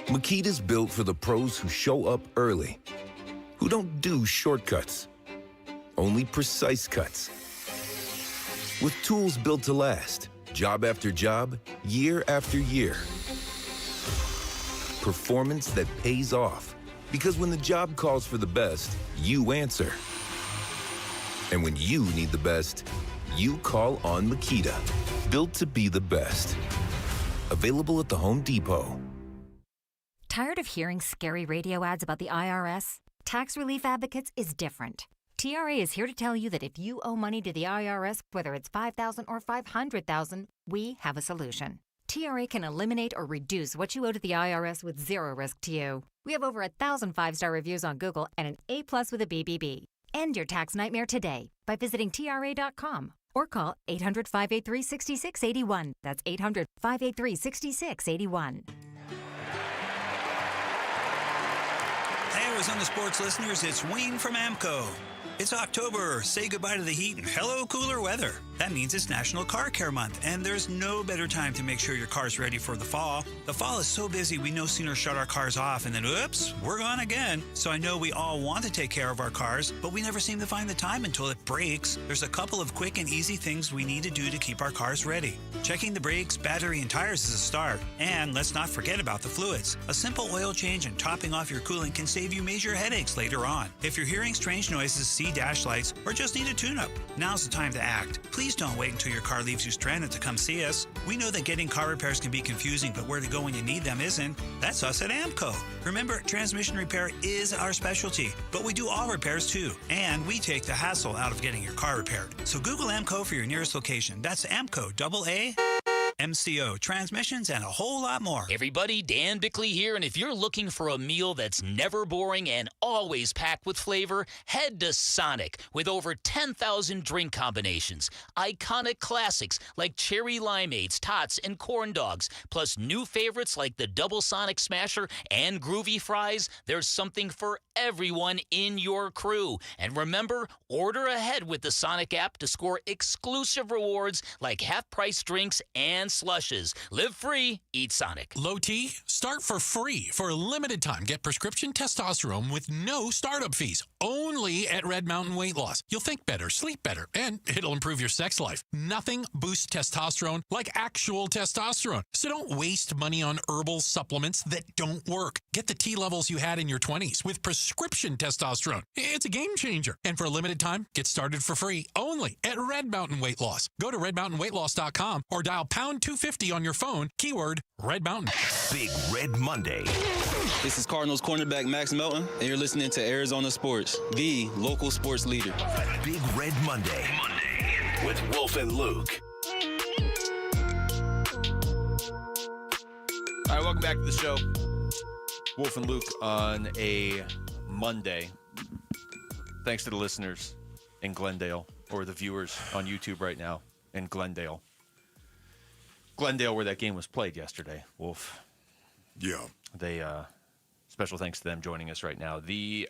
Makita's built for the pros who show up early, who don't do shortcuts, only precise cuts. With tools built to last, job after job, year after year. Performance that pays off, because when the job calls for the best, you answer. And when you need the best, you call on Makita. Built to be the best. Available at the Home Depot. Tired of hearing scary radio ads about the IRS? Tax Relief Advocates is different. TRA is here to tell you that if you owe money to the IRS, whether it's $5,000 or $500,000, we have a solution. TRA can eliminate or reduce what you owe to the IRS with zero risk to you. We have over 1,000 5-star reviews on Google and an A+ with a BBB. End your tax nightmare today by visiting TRA.com or call 800-583-6681. That's 800-583-6681. Hey, Arizona sports listeners, it's Wayne from AMCO. It's October. Say goodbye to the heat and hello cooler weather. That means it's National Car Care Month, and there's no better time to make sure your car's ready for the fall. The fall is so busy, we no sooner shut our cars off and then, oops, we're gone again. So I know we all want to take care of our cars, but we never seem to find the time until it breaks. There's a couple of quick and easy things we need to do to keep our cars ready. Checking the brakes, battery, and tires is a start. And let's not forget about the fluids. A simple oil change and topping off your coolant can save you major headaches later on. If you're hearing strange noises, see dash lights, or just need a tune-up, now's the time to act. Please don't wait until your car leaves you stranded to come see us. We know that getting car repairs can be confusing, but where to go when you need them isn't. That's us at AMCO. Remember, transmission repair is our specialty, but we do all repairs too, and we take the hassle out of getting your car repaired. So Google AMCO for your nearest location. That's AMCO, AA. MCO, transmissions, and a whole lot more. Everybody, Dan Bickley here, and if you're looking for a meal that's never boring and always packed with flavor, head to Sonic with over 10,000 drink combinations, iconic classics like cherry limeades, tots, and corn dogs, plus new favorites like the Double Sonic Smasher and Groovy Fries. There's something for everyone in your crew. And remember, order ahead with the Sonic app to score exclusive rewards like half-price drinks and and slushes. Live free, eat Sonic. Low T, start for free. For a limited time, get prescription testosterone with no startup fees. Only at Red Mountain Weight Loss. You'll think better, sleep better, and it'll improve your sex life. Nothing boosts testosterone like actual testosterone. So don't waste money on herbal supplements that don't work. Get the T levels you had in your 20s with prescription testosterone. It's a game changer. And for a limited time, get started for free only at Red Mountain Weight Loss. Go to redmountainweightloss.com or dial pound 250 on your phone, keyword Red Mountain. Big Red Monday. This is Cardinals cornerback Max Melton, and you're listening to Arizona Sports, the local sports leader. Big Red Monday. With Wolf and Luke. All right, welcome back to the show. Wolf and Luke on a Monday. Thanks to the listeners in Glendale, or the viewers on YouTube right now in Glendale. Glendale, where that game was played yesterday, Wolf. Yeah. They special thanks to them joining us right now. The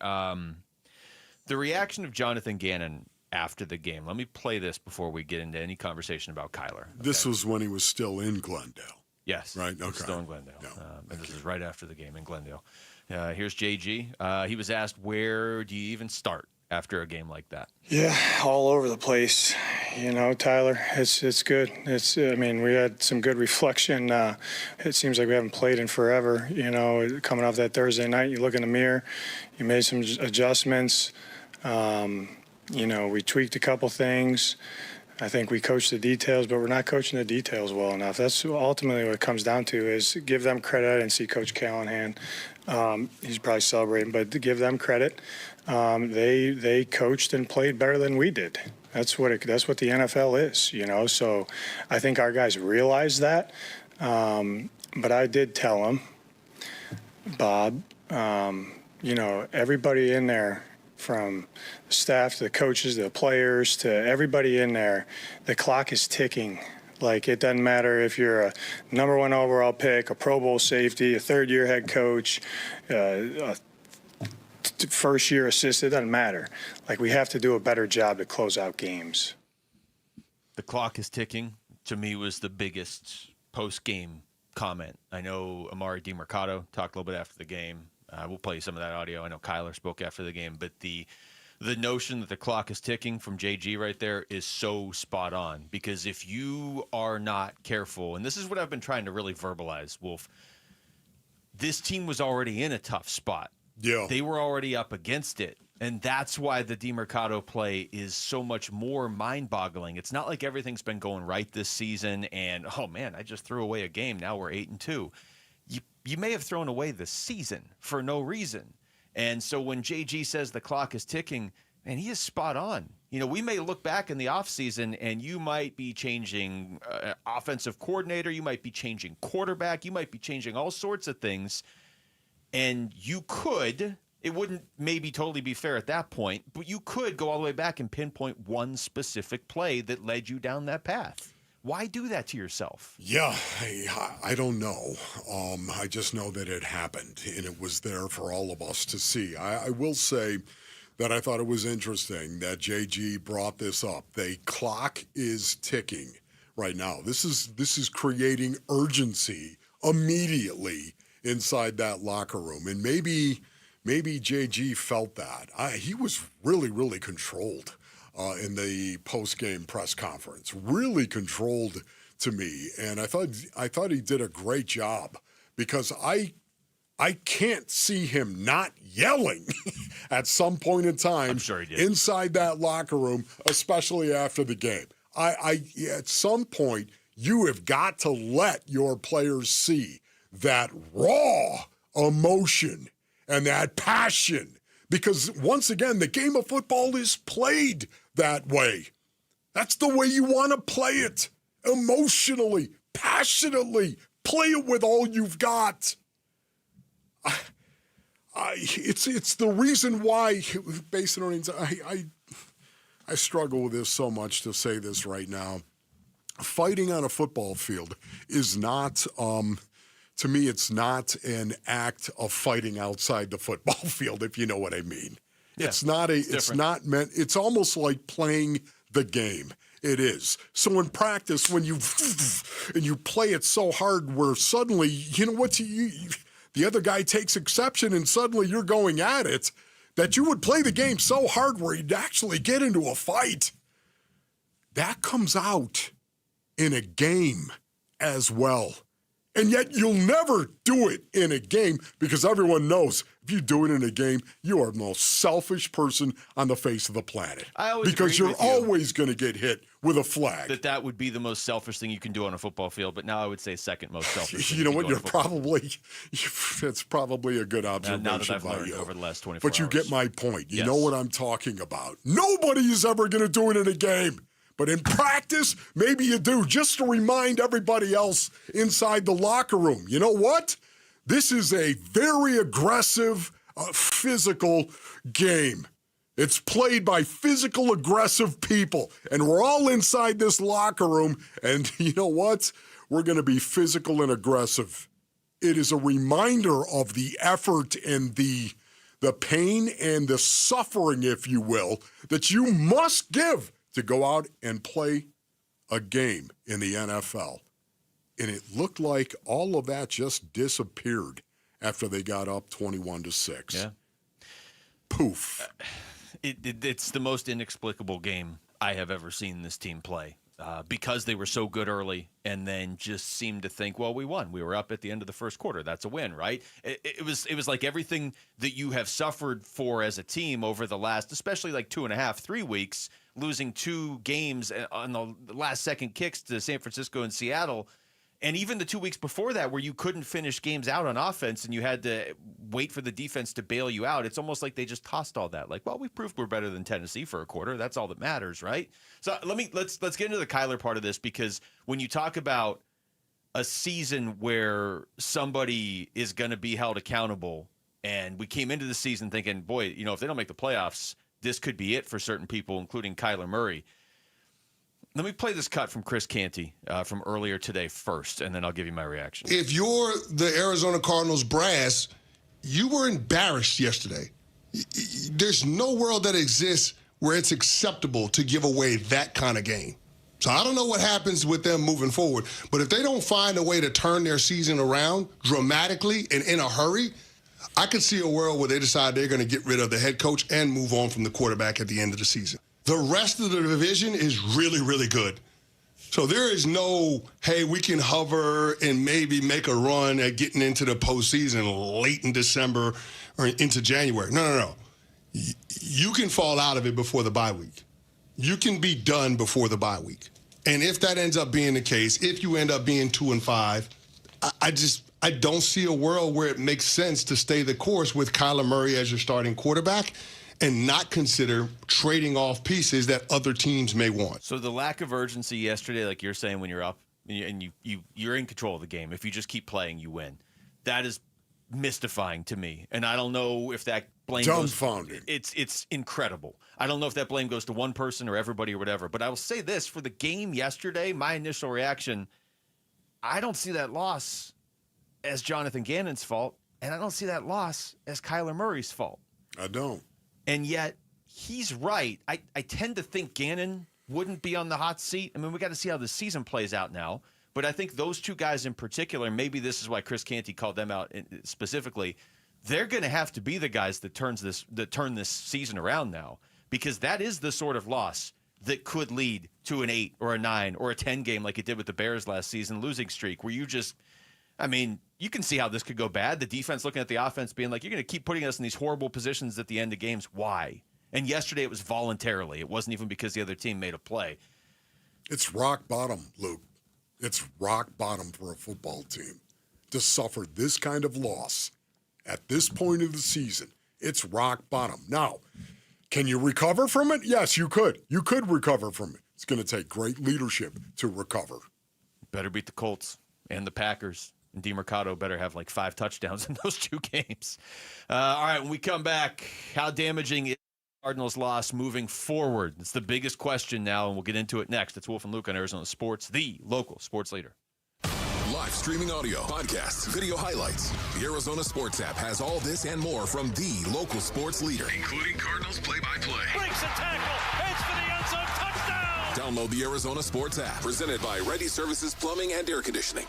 reaction of Jonathan Gannon after the game. Let me play this before we get into any conversation about Kyler. Okay? This was when he was still in Glendale. Yes. Right? Okay. Still in Glendale. Yeah. And this is right after the game in Glendale. Here's JG. He was asked, where do you even start after a game like that? Yeah, all over the place. You know, Tyler, it's good. We had some good reflection. It seems like we haven't played in forever. You know, coming off that Thursday night, you look in the mirror, you made some adjustments. You know, we tweaked a couple things. I think we coached the details, but we're not coaching the details well enough. That's ultimately what it comes down to, is give them credit. I didn't see Coach Callahan. He's probably celebrating, but to give them credit. They coached and played better than we did. That's what the NFL is, you know. So I think our guys realize that. But I did tell them, Bob, you know, everybody in there, from the staff to the coaches to the players to everybody in there, the clock is ticking. Like, it doesn't matter if you're a number 1 overall pick, a Pro Bowl safety, a third-year head coach, a first-year assistant, it doesn't matter. Like, we have to do a better job to close out games. The clock is ticking, to me, was the biggest post-game comment. I know Amari DiMercato talked a little bit after the game. We'll play you some of that audio. I know Kyler spoke after the game, but the notion that the clock is ticking from JG right there is so spot on, because if you are not careful, and this is what I've been trying to really verbalize, Wolf, this team was already in a tough spot. Yeah. They were already up against it, and that's why the DiMercato play is so much more mind-boggling. It's not like everything's been going right this season, and, oh, man, I just threw away a game. Now we're 8-2. You may have thrown away the season for no reason. And so when JG says the clock is ticking, man, he is spot on. You know, we may look back in the offseason and you might be changing offensive coordinator, you might be changing quarterback, you might be changing all sorts of things. And you could, it wouldn't maybe totally be fair at that point, but you could go all the way back and pinpoint one specific play that led you down that path. Why do that to yourself? Yeah, I don't know. I just know that it happened, and it was there for all of us to see. I will say that I thought it was interesting that JG brought this up. The clock is ticking right now. This is creating urgency immediately inside that locker room, and maybe JG felt that. He was really, really controlled in the post-game press conference, really controlled to me, and I thought he did a great job, because I can't see him not yelling at some point in time. I'm sure he did. Inside that locker room, especially after the game. At some point, you have got to let your players see that raw emotion and that passion, because once again, the game of football is played that way. That's the way you want to play it. Emotionally, passionately, play it with all you've got. It's the reason why, based on I struggle with this so much to say this right now. Fighting on a football field is not, to me, it's not an act of fighting outside the football field, if you know what I mean. Yeah, it's not meant, it's almost like playing the game. It is. So in practice, when you play it so hard where suddenly, you know what, the other guy takes exception and suddenly you're going at it, that you would play the game so hard where you'd actually get into a fight. That comes out in a game as well. And yet you'll never do it in a game because everyone knows if you do it in a game, you are the most selfish person on the face of the planet. I always because agree you're with you always going to get hit with a flag. That would be the most selfish thing you can do on a football field, but now I would say second most selfish. You know what? That's probably a good observation now that I've by learned you. over the last 24 But you hours. get my point. You Yes. know what I'm talking about. Nobody is ever going to do it in a game. But in practice, maybe you do, just to remind everybody else inside the locker room. You know what? This is a very aggressive, physical game. It's played by physical, aggressive people. And we're all inside this locker room. And you know what? We're going to be physical and aggressive. It is a reminder of the effort and the pain and the suffering, if you will, that you must give to go out and play a game in the NFL. And it looked like all of that just disappeared after they got up 21-6. Yeah. Poof. It's the most inexplicable game I have ever seen this team play because they were so good early and then just seemed to think, well, we won. We were up at the end of the first quarter. That's a win, right? It was like everything that you have suffered for as a team over the last, especially like 2.5, 3 weeks, losing 2 games on the last second kicks to San Francisco and Seattle. And even the 2 weeks before that where you couldn't finish games out on offense and you had to wait for the defense to bail you out, it's almost like they just tossed all that. Like, well, we proved we're better than Tennessee for a quarter. That's all that matters, right? So let's get into the Kyler part of this, because when you talk about a season where somebody is going to be held accountable, and we came into the season thinking, boy, you know, if they don't make the playoffs, this could be it for certain people, including Kyler Murray. Let me play this cut from Chris Canty from earlier today first, and then I'll give you my reaction. If you're the Arizona Cardinals brass, you were embarrassed yesterday. There's no world that exists where it's acceptable to give away that kind of game. So I don't know what happens with them moving forward, but if they don't find a way to turn their season around dramatically and in a hurry, I could see a world where they decide they're going to get rid of the head coach and move on from the quarterback at the end of the season. The rest of the division is really, really good. So there is no, hey, we can hover and maybe make a run at getting into the postseason late in December or into January. No. You can fall out of it before the bye week. You can be done before the bye week. And if that ends up being the case, if you end up being 2-5, I don't see a world where it makes sense to stay the course with Kyler Murray as your starting quarterback and not consider trading off pieces that other teams may want. So the lack of urgency yesterday, like you're saying, when you're up and you're in control of the game, if you just keep playing, you win. That is mystifying to me. And I don't know if that blame dumbfounding. It's incredible. I don't know if that blame goes to one person or everybody or whatever. But I will say this, for the game yesterday, my initial reaction, I don't see that loss as Jonathan Gannon's fault, and I don't see that loss as Kyler Murray's fault. I don't. And yet, he's right. I tend to think Gannon wouldn't be on the hot seat. I mean, we got to see how the season plays out now. But I think those two guys in particular, maybe this is why Chris Canty called them out specifically, they're going to have to be the guys that turn this season around now, because that is the sort of loss that could lead to an 8 or a 9 or a 10 game like it did with the Bears last season, losing streak, where you just, I mean, you can see how this could go bad. The defense looking at the offense being like, you're going to keep putting us in these horrible positions at the end of games. Why? And yesterday it was voluntarily. It wasn't even because the other team made a play. It's rock bottom, Luke. It's rock bottom for a football team to suffer this kind of loss at this point of the season. It's rock bottom. Now, can you recover from it? Yes, you could. You could recover from it. It's going to take great leadership to recover. Better beat the Colts and the Packers. And DeMercado better have like 5 touchdowns in those 2 games. All right, when we come back, how damaging is the Cardinals' loss moving forward? It's the biggest question now, and we'll get into it next. It's Wolf and Luke on Arizona Sports, the local sports leader. Live streaming audio, podcasts, video highlights. The Arizona Sports app has all this and more from the local sports leader, including Cardinals play-by-play. Breaks a tackle, heads for the end zone, touchdown! Download the Arizona Sports app, presented by Ready Services Plumbing and Air Conditioning.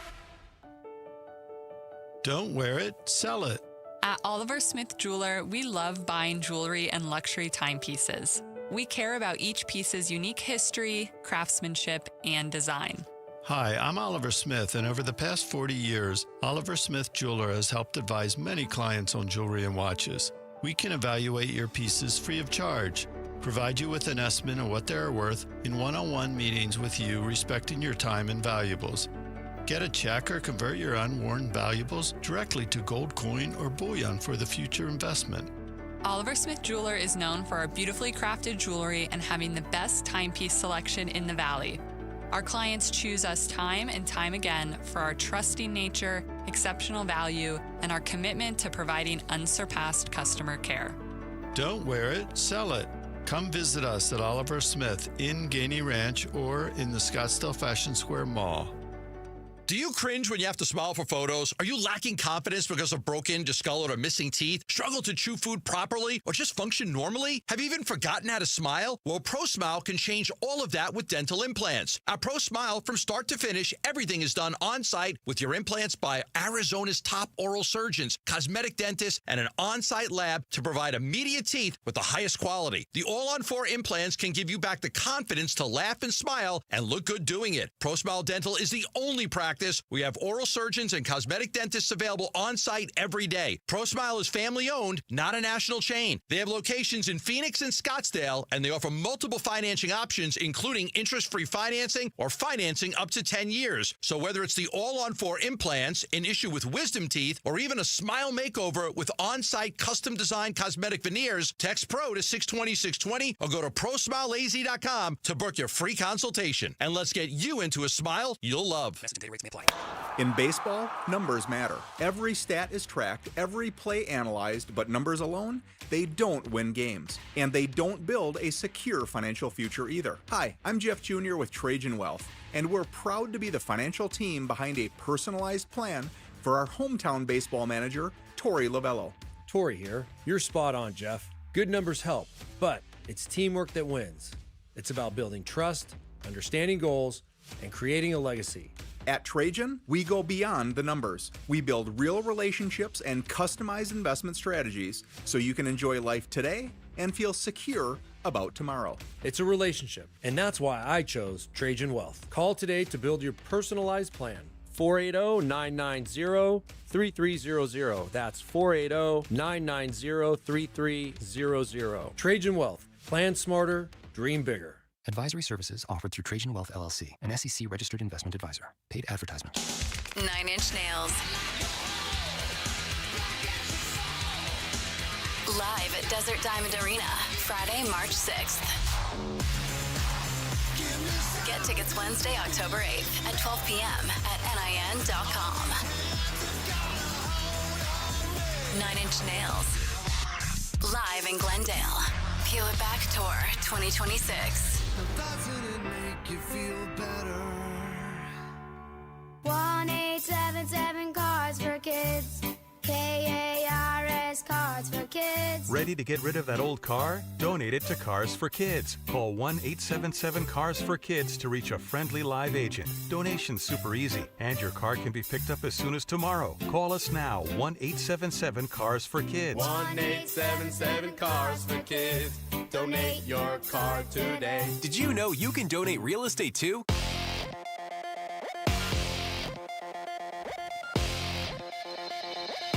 Don't wear it, sell it. At Oliver Smith Jeweler, we love buying jewelry and luxury timepieces. We care about each piece's unique history, craftsmanship, and design. Hi, I'm Oliver Smith, and over the past 40 years, Oliver Smith Jeweler has helped advise many clients on jewelry and watches. We can evaluate your pieces free of charge, provide you with an estimate of what they are worth in one-on-one meetings with you, respecting your time and valuables. Get a check or convert your unworn valuables directly to gold coin or bullion for the future investment. Oliver Smith Jeweler is known for our beautifully crafted jewelry and having the best timepiece selection in the Valley. Our clients choose us time and time again for our trusting nature, exceptional value, and our commitment to providing unsurpassed customer care. Don't wear it, sell it. Come visit us at Oliver Smith in Gainey Ranch or in the Scottsdale Fashion Square Mall. Do you cringe when you have to smile for photos? Are you lacking confidence because of broken, discolored, or missing teeth? Struggle to chew food properly or just function normally? Have you even forgotten how to smile? Well, ProSmile can change all of that with dental implants. At ProSmile, from start to finish, everything is done on-site with your implants by Arizona's top oral surgeons, cosmetic dentists, and an on-site lab to provide immediate teeth with the highest quality. The all-on-4 implants can give you back the confidence to laugh and smile and look good doing it. ProSmile Dental is the only practice. We have oral surgeons and cosmetic dentists available on-site every day. ProSmile is family-owned, not a national chain. They have locations in Phoenix and Scottsdale, and they offer multiple financing options, including interest-free financing or financing up to 10 years. So whether it's the all-on-4 implants, an issue with wisdom teeth, or even a smile makeover with on-site custom-designed cosmetic veneers, text PRO to 620-620 or go to ProSmileAZ.com to book your free consultation. And let's get you into a smile you'll love. In baseball, numbers matter. Every stat is tracked, every play analyzed, but numbers alone, they don't win games. And they don't build a secure financial future either. Hi, I'm Jeff Jr. with Trajan Wealth, and we're proud to be the financial team behind a personalized plan for our hometown baseball manager, Tori Lavello. Tori here. You're spot on, Jeff. Good numbers help, but it's teamwork that wins. It's about building trust, understanding goals, and creating a legacy. At Trajan, we go beyond the numbers. We build real relationships and customized investment strategies so you can enjoy life today and feel secure about tomorrow. It's a relationship, and that's why I chose Trajan Wealth. Call today to build your personalized plan. 480-990-3300. That's 480-990-3300. Trajan Wealth. Plan smarter, dream bigger. Advisory services offered through Trajan Wealth LLC, an SEC-registered investment advisor. Paid advertisement. 9 Inch Nails. Live at Desert Diamond Arena, Friday, March 6th. Get tickets Wednesday, October 8th at 12 p.m. at NIN.com. 9 Inch Nails. Live in Glendale. Peel It Back Tour 2026. Doesn't it make you feel better? 1-877 Cards for Kids. KARS Cards for Kids. Ready to get rid of that old car? Donate it to Cars for Kids. Call 1-877-CARS for Kids to reach a friendly live agent. Donation's super easy, and your car can be picked up as soon as tomorrow. Call us now, 1-877-CARS for Kids. 1-877 Cars for Kids. Donate your car today. Did you know you can donate real estate too?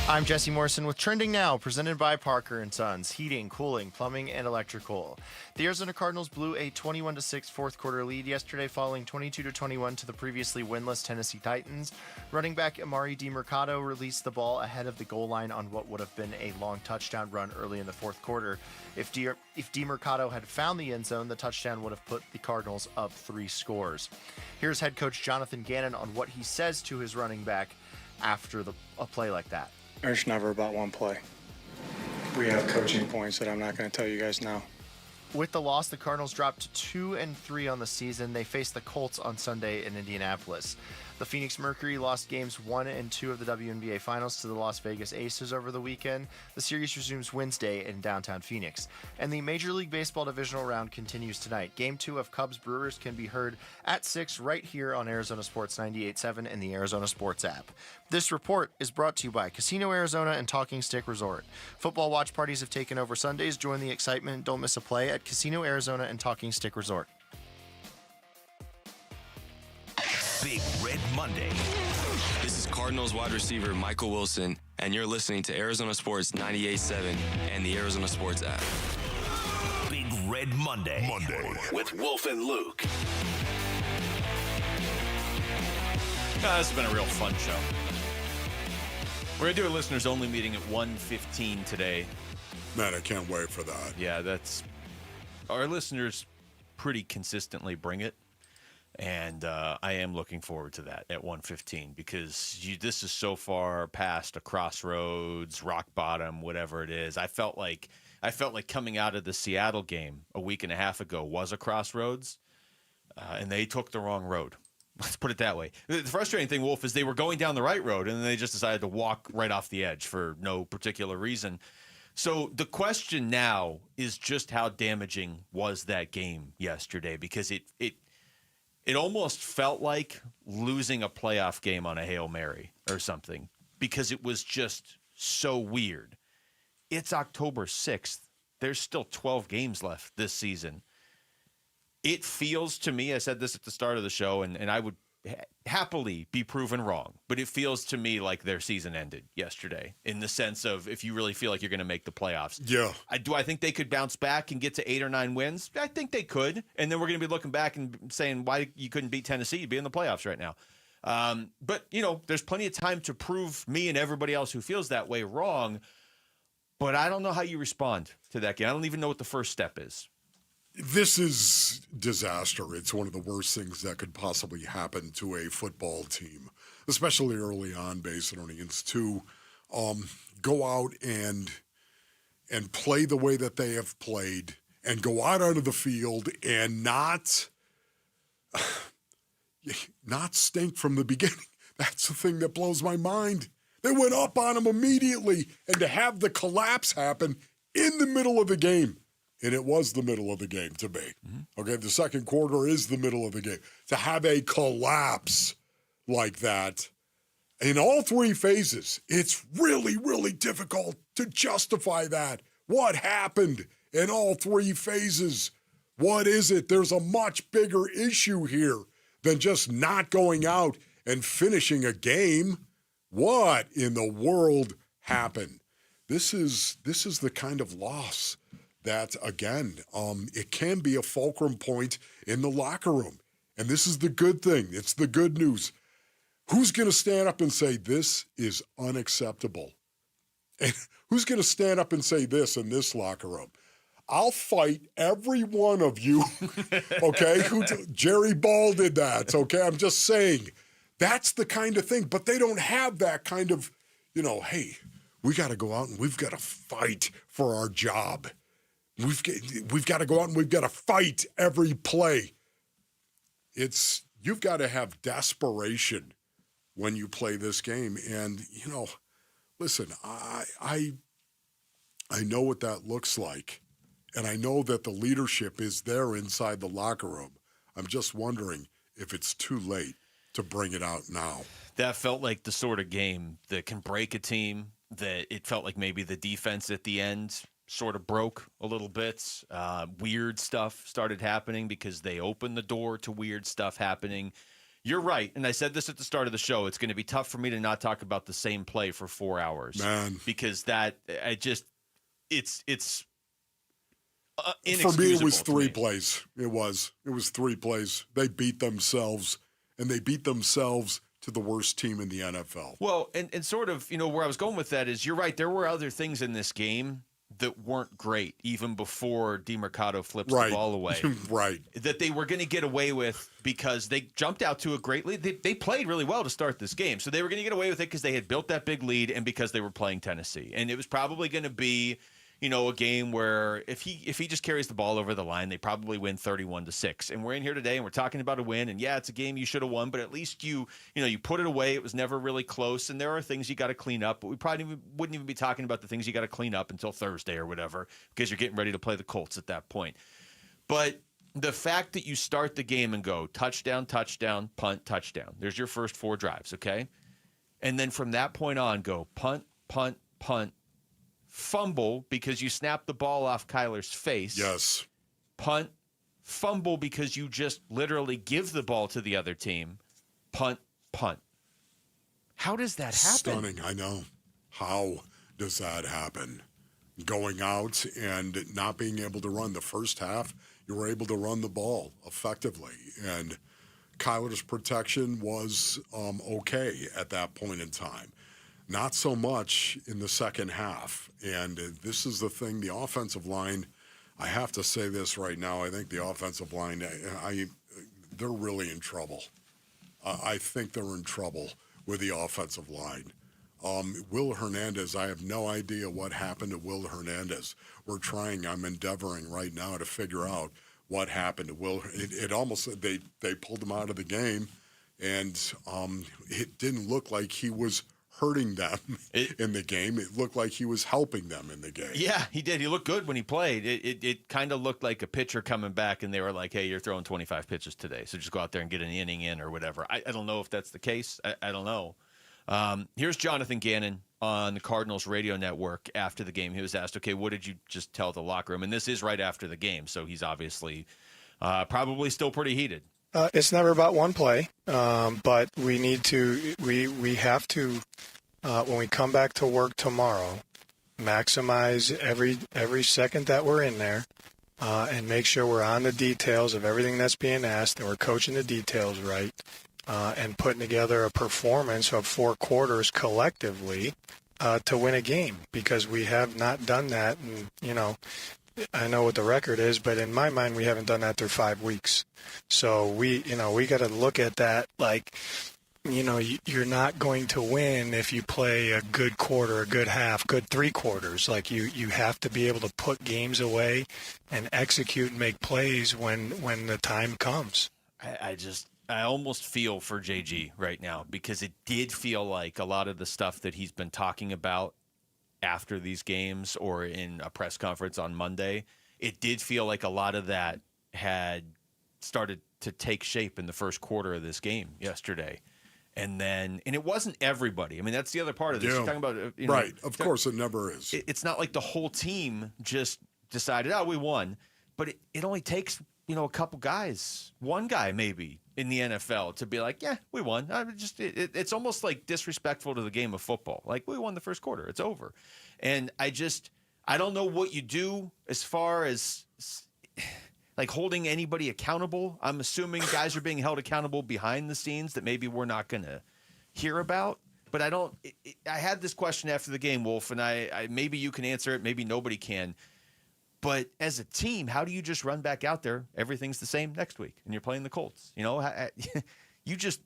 I'm Jesse Morrison with Trending Now, presented by Parker & Sons, heating, cooling, plumbing, and electrical. The Arizona Cardinals blew a 21-6 fourth quarter lead yesterday, falling 22-21 to the previously winless Tennessee Titans. Running back Amari DiMercato released the ball ahead of the goal line on what would have been a long touchdown run early in the fourth quarter. If DiMercato had found the end zone, the touchdown would have put the Cardinals up 3 scores. Here's head coach Jonathan Gannon on what he says to his running back after a play like that. It's never about one play. We have coaching points that I'm not going to tell you guys now. With the loss, the Cardinals dropped to 2-3 on the season. They face the Colts on Sunday in Indianapolis. The Phoenix Mercury lost games 1 and 2 of the WNBA Finals to the Las Vegas Aces over the weekend. The series resumes Wednesday in downtown Phoenix. And the Major League Baseball divisional round continues tonight. Game 2 of Cubs Brewers can be heard at 6 right here on Arizona Sports 98.7 and the Arizona Sports app. This report is brought to you by Casino Arizona and Talking Stick Resort. Football watch parties have taken over Sundays. Join the excitement. Don't miss a play at Casino Arizona and Talking Stick Resort. Big Red Monday. This is Cardinals wide receiver Michael Wilson, and you're listening to Arizona Sports 98.7 and the Arizona Sports app. Big Red Monday. With Wolf and Luke. This has been a real fun show. We're going to do a listeners-only meeting at 1:15 today. Man, I can't wait for that. Yeah, that's... Our listeners pretty consistently bring it. And I am looking forward to that at 1:15 because this is so far past a crossroads, rock bottom, whatever it is. I felt like coming out of the Seattle game a week and a half ago was a crossroads, and they took the wrong road. Let's put it that way. The frustrating thing, Wolf, is they were going down the right road, and then they just decided to walk right off the edge for no particular reason. So the question now is just how damaging was that game yesterday? Because it almost felt like losing a playoff game on a Hail Mary or something because it was just so weird. It's October 6th. There's still 12 games left this season. It feels to me, I said this at the start of the show, and I would happily be proven wrong, but it feels to me like their season ended yesterday in the sense of if you really feel like you're going to make the playoffs. Yeah. Do I think they could bounce back and get to 8 or 9 wins? I think they could. And then we're going to be looking back and saying why you couldn't beat Tennessee. You'd be in the playoffs right now. But, there's plenty of time to prove me and everybody else who feels that way wrong. But I don't know how you respond to that game. I don't even know what the first step is. This is disaster. It's one of the worst things that could possibly happen to a football team, especially early on, Basinonians, to go out and play the way that they have played and go out onto the field and not stink from the beginning. That's the thing that blows my mind. They went up on them immediately, and to have the collapse happen in the middle of the game. And it was the middle of the game to me. Mm-hmm. Okay, the second quarter is the middle of the game. To have a collapse like that in all 3 phases, it's really, really difficult to justify that. What happened in all 3 phases? What is it? There's a much bigger issue here than just not going out and finishing a game. What in the world happened? This is the kind of loss that, again, it can be a fulcrum point in the locker room. And this is the good thing. It's the good news. Who's going to stand up and say, this is unacceptable? And who's going to stand up and say this in this locker room? I'll fight every one of you, okay? Jerry Ball did that, okay? I'm just saying. That's the kind of thing. But they don't have that kind of, hey, we got to go out and we've got to fight for our job. We've got to go out and we've got to fight every play. You've got to have desperation when you play this game. And, listen, I know what that looks like. And I know that the leadership is there inside the locker room. I'm just wondering if it's too late to bring it out now. That felt like the sort of game that can break a team, that it felt like maybe the defense at the end sort of broke a little bit. Weird stuff started happening because they opened the door to weird stuff happening. You're right, and I said this at the start of the show. It's going to be tough for me to not talk about the same play for 4 hours, man, because it's for me, it was 3 plays. It was 3 plays. They beat themselves, and they beat themselves to the worst team in the NFL. Well, and sort of, where I was going with that is you're right. There were other things in this game that weren't great even before DeMercado flips the ball away. Right. That they were going to get away with because they jumped out to a great lead. They played really well to start this game. So they were going to get away with it because they had built that big lead and because they were playing Tennessee. And it was probably going to be, a game where if he just carries the ball over the line, they probably win 31-6. And we're in here today and we're talking about a win. And yeah, it's a game you should have won, but at least you put it away. It was never really close. And there are things you got to clean up, but we probably wouldn't even be talking about the things you got to clean up until Thursday or whatever, because you're getting ready to play the Colts at that point. But the fact that you start the game and go touchdown, touchdown, punt, touchdown. There's your first 4 drives, okay? And then from that point on, go punt, punt, punt, fumble because you snapped the ball off Kyler's face. Yes. Punt, fumble because you just literally give the ball to the other team. Punt, punt. How does that happen? Stunning, I know. How does that happen? Going out and not being able to run the first half, you were able to run the ball effectively. And Kyler's protection was okay at that point in time. Not so much in the second half. And this is the thing, the offensive line, I have to say this right now, I think the offensive line, they're really in trouble. I think they're in trouble with the offensive line. Will Hernandez, I have no idea what happened to Will Hernandez. I'm endeavoring right now to figure out what happened to Will. It almost, they pulled him out of the game, and it didn't look like he was hurting them in the game. It looked like he was helping them in the game. Yeah, he did. He looked good when he played. It kind of looked like a pitcher coming back, and they were like, hey, you're throwing 25 pitches today, so just go out there and get an inning in or whatever. I don't know if that's the case. I don't know. Here's Jonathan Gannon on the Cardinals radio network after the game. He was asked, okay, what did you just tell the locker room? And this is right after the game, so he's obviously probably still pretty heated. It's never about one play, but we have to, when we come back to work tomorrow, maximize every second that we're in there and make sure we're on the details of everything that's being asked and we're coaching the details right and putting together a performance of 4 quarters collectively to win a game, because we have not done that. And, I know what the record is, but in my mind, we haven't done that through 5 weeks. So we got to look at that like, you're not going to win if you play a good quarter, a good half, good 3 quarters. Like you have to be able to put games away and execute and make plays when the time comes. I almost feel for JG right now, because it did feel like a lot of the stuff that he's been talking about after these games or in a press conference on Monday, it did feel like a lot of that had started to take shape in the first quarter of this game yesterday. And it wasn't everybody. I mean, that's the other part of this. Yeah. You're talking about, right. Of course, it never is. It's not like the whole team just decided, we won. But it only takes, a couple guys, one guy maybe in the NFL to be like, yeah, we won. It's almost like disrespectful to the game of football. Like, we won the first quarter. It's over. And I don't know what you do as far as like holding anybody accountable. I'm assuming guys are being held accountable behind the scenes that maybe we're not going to hear about. But I had this question after the game, Wolf, and I maybe you can answer it, maybe nobody can. But as a team, how do you just run back out there? Everything's the same next week, and you're playing the Colts. You just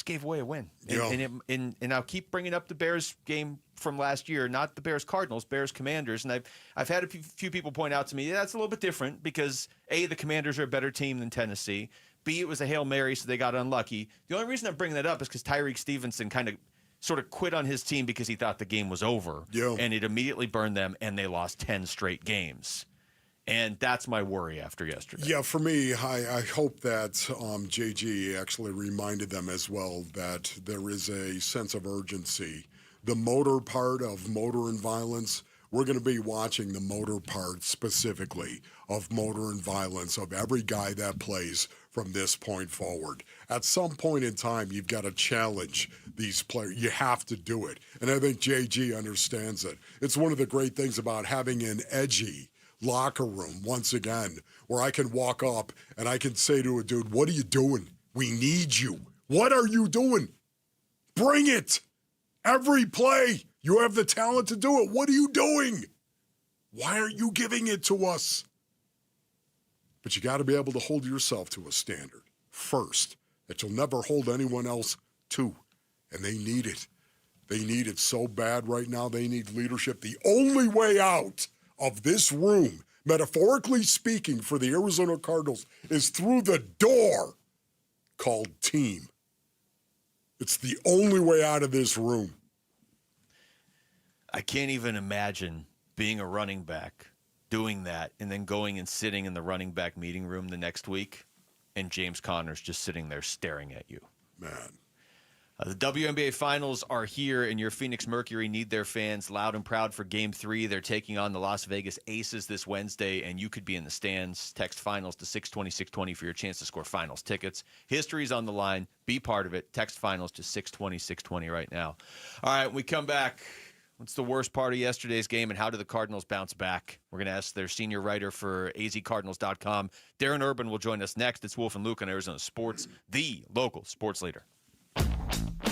gave away a win. And I'll keep bringing up the Bears game from last year, not the Bears Cardinals, Bears Commanders. And I've had a few people point out to me, that's a little bit different because A, the Commanders are a better team than Tennessee. B, it was a Hail Mary, so they got unlucky. The only reason I'm bringing that up is because Tyreek Stevenson kind of sort of quit on his team because he thought the game was over. Yeah. And it immediately burned them, and they lost 10 straight games. And that's my worry after yesterday. Yeah, for me, I hope that JG actually reminded them as well that there is a sense of urgency. The motor part of motor and violence, we're going to be watching the motor part specifically of motor and violence of every guy that plays from this point forward. At some point in time, you've got to challenge these players. You have to do it. And I think JG understands it. It's one of the great things about having an edgy locker room, once again, where I can walk up and I can say to a dude, what are you doing? We need you. What are you doing? Bring it. Every play, you have the talent to do it. What are you doing? Why aren't you giving it to us? But you got to be able to hold yourself to a standard first that you'll never hold anyone else to. And they need it. They need it so bad right now. They need leadership. The only way out of this room, metaphorically speaking, for the Arizona Cardinals is through the door called team. It's the only way out of this room. I can't even imagine being a running back, doing that, and then going and sitting in the running back meeting room the next week, and James Conner's just sitting there staring at you. Man. The WNBA Finals are here, and your Phoenix Mercury need their fans loud and proud for Game 3. They're taking on the Las Vegas Aces this Wednesday, and you could be in the stands. Text Finals to 620-620 for your chance to score Finals tickets. History's on the line. Be part of it. Text Finals to 620-620 right now. All right, when we come back, what's the worst part of yesterday's game, and how do the Cardinals bounce back? We're going to ask their senior writer for azcardinals.com. Darren Urban will join us next. It's Wolf and Luke on Arizona Sports, the local sports leader.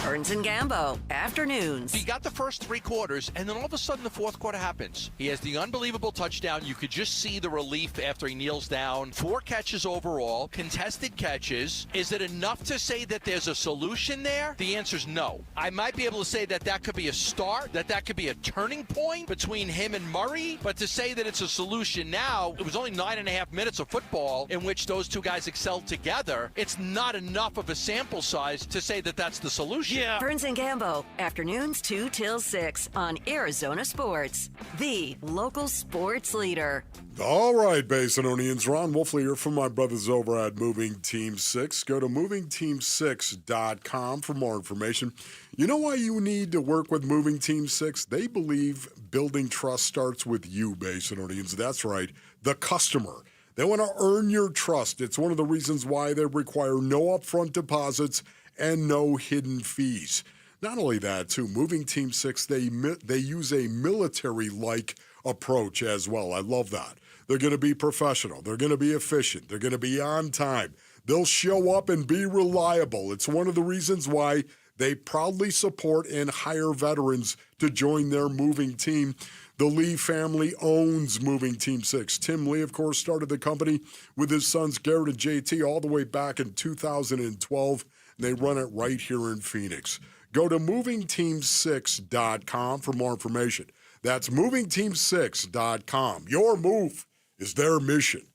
Burns and Gambo, afternoons. He got the first 3 quarters, and then all of a sudden the fourth quarter happens. He has the unbelievable touchdown. You could just see the relief after he kneels down. 4 catches overall, contested catches. Is it enough to say that there's a solution there? The answer is no. I might be able to say that that could be a start, that could be a turning point between him and Murray, but to say that it's a solution now, it was only 9.5 minutes of football in which those 2 guys excelled together. It's not enough of a sample size to say that that's the solution. Yeah. Burns and Gambo, afternoons 2 till 6 on Arizona Sports, the local sports leader. All right, Basinonians. Ron Wolfley here from my brothers over at Moving Team 6. Go to movingteam6.com for more information. You know why you need to work with Moving Team 6? They believe building trust starts with you, Basinonians. That's right, the customer. They want to earn your trust. It's one of the reasons why they require no upfront deposits and no hidden fees. Not only that, too, Moving Team 6, they use a military-like approach as well. I love that. They're going to be professional. They're going to be efficient. They're going to be on time. They'll show up and be reliable. It's one of the reasons why they proudly support and hire veterans to join their moving team. The Lee family owns Moving Team 6. Tim Lee, of course, started the company with his sons Garrett and JT all the way back in 2012. They run it right here in Phoenix. Go to movingteam6.com for more information. That's movingteam6.com. Your move is their mission.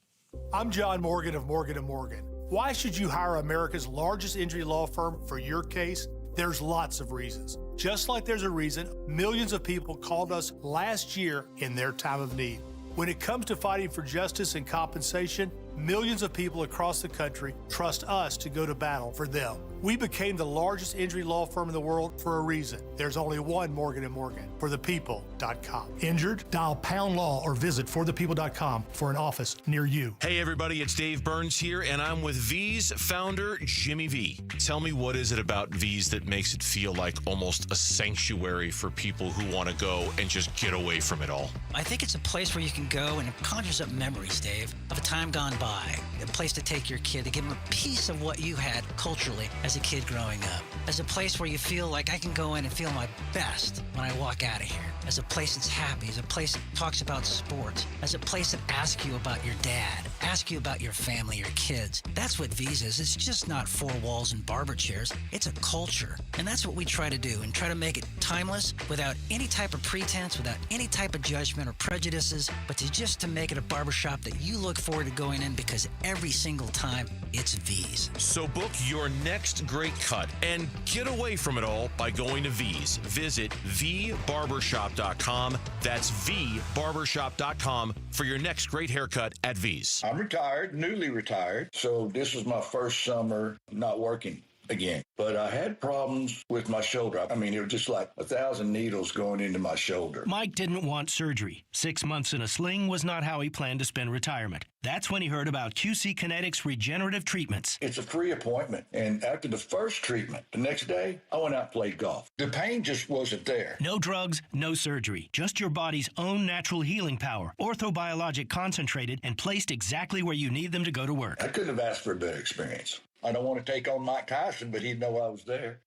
I'm John Morgan of Morgan & Morgan. Why should you hire America's largest injury law firm for your case? There's lots of reasons. Just like there's a reason millions of people called us last year in their time of need. When it comes to fighting for justice and compensation, millions of people across the country trust us to go to battle for them. We became the largest injury law firm in the world for a reason. There's only one Morgan & Morgan, forthepeople.com. Injured? Dial #law or visit forthepeople.com for an office near you. Hey everybody, it's Dave Burns here, and I'm with V's founder, Jimmy V. Tell me, what is it about V's that makes it feel like almost a sanctuary for people who want to go and just get away from it all? I think it's a place where you can go and it conjures up memories, Dave, of a time gone by. A place to take your kid, to give them a piece of what you had culturally as a kid growing up. As a place where you feel like I can go in and feel my best when I walk out of here. As a place that's happy, as a place that talks about sports, as a place that asks you about your dad, asks you about your family, your kids. That's what V's is. It's just not 4 walls and barber chairs. It's a culture. And that's what we try to do, and try to make it timeless without any type of pretense, without any type of judgment or prejudices, but to make it a barbershop that you look forward to going in, because every single time it's V's. So book your next great cut and get away from it all by going to V's. Visit vbarbershop.com. That's vbarbershop.com for your next great haircut at V's. I'm retired, newly retired, so this was my first summer not working again. But I had problems with my shoulder. I mean, it was just like 1,000 needles going into my shoulder. Mike didn't want surgery. 6 months in a sling was not how he planned to spend retirement. That's when he heard about QC Kinetics regenerative treatments. It's a free appointment. And after the first treatment, the next day, I went out and played golf. The pain just wasn't there. No drugs, no surgery. Just your body's own natural healing power. Orthobiologic concentrated and placed exactly where you need them to go to work. I couldn't have asked for a better experience. I don't want to take on Mike Tyson, but he'd know I was there.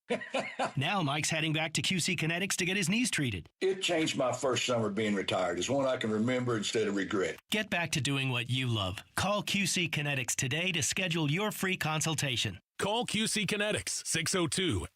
Now Mike's heading back to QC Kinetics to get his knees treated. It changed my first summer being retired. It's one I can remember instead of regret. Get back to doing what you love. Call QC Kinetics today to schedule your free consultation. Call QC Kinetics,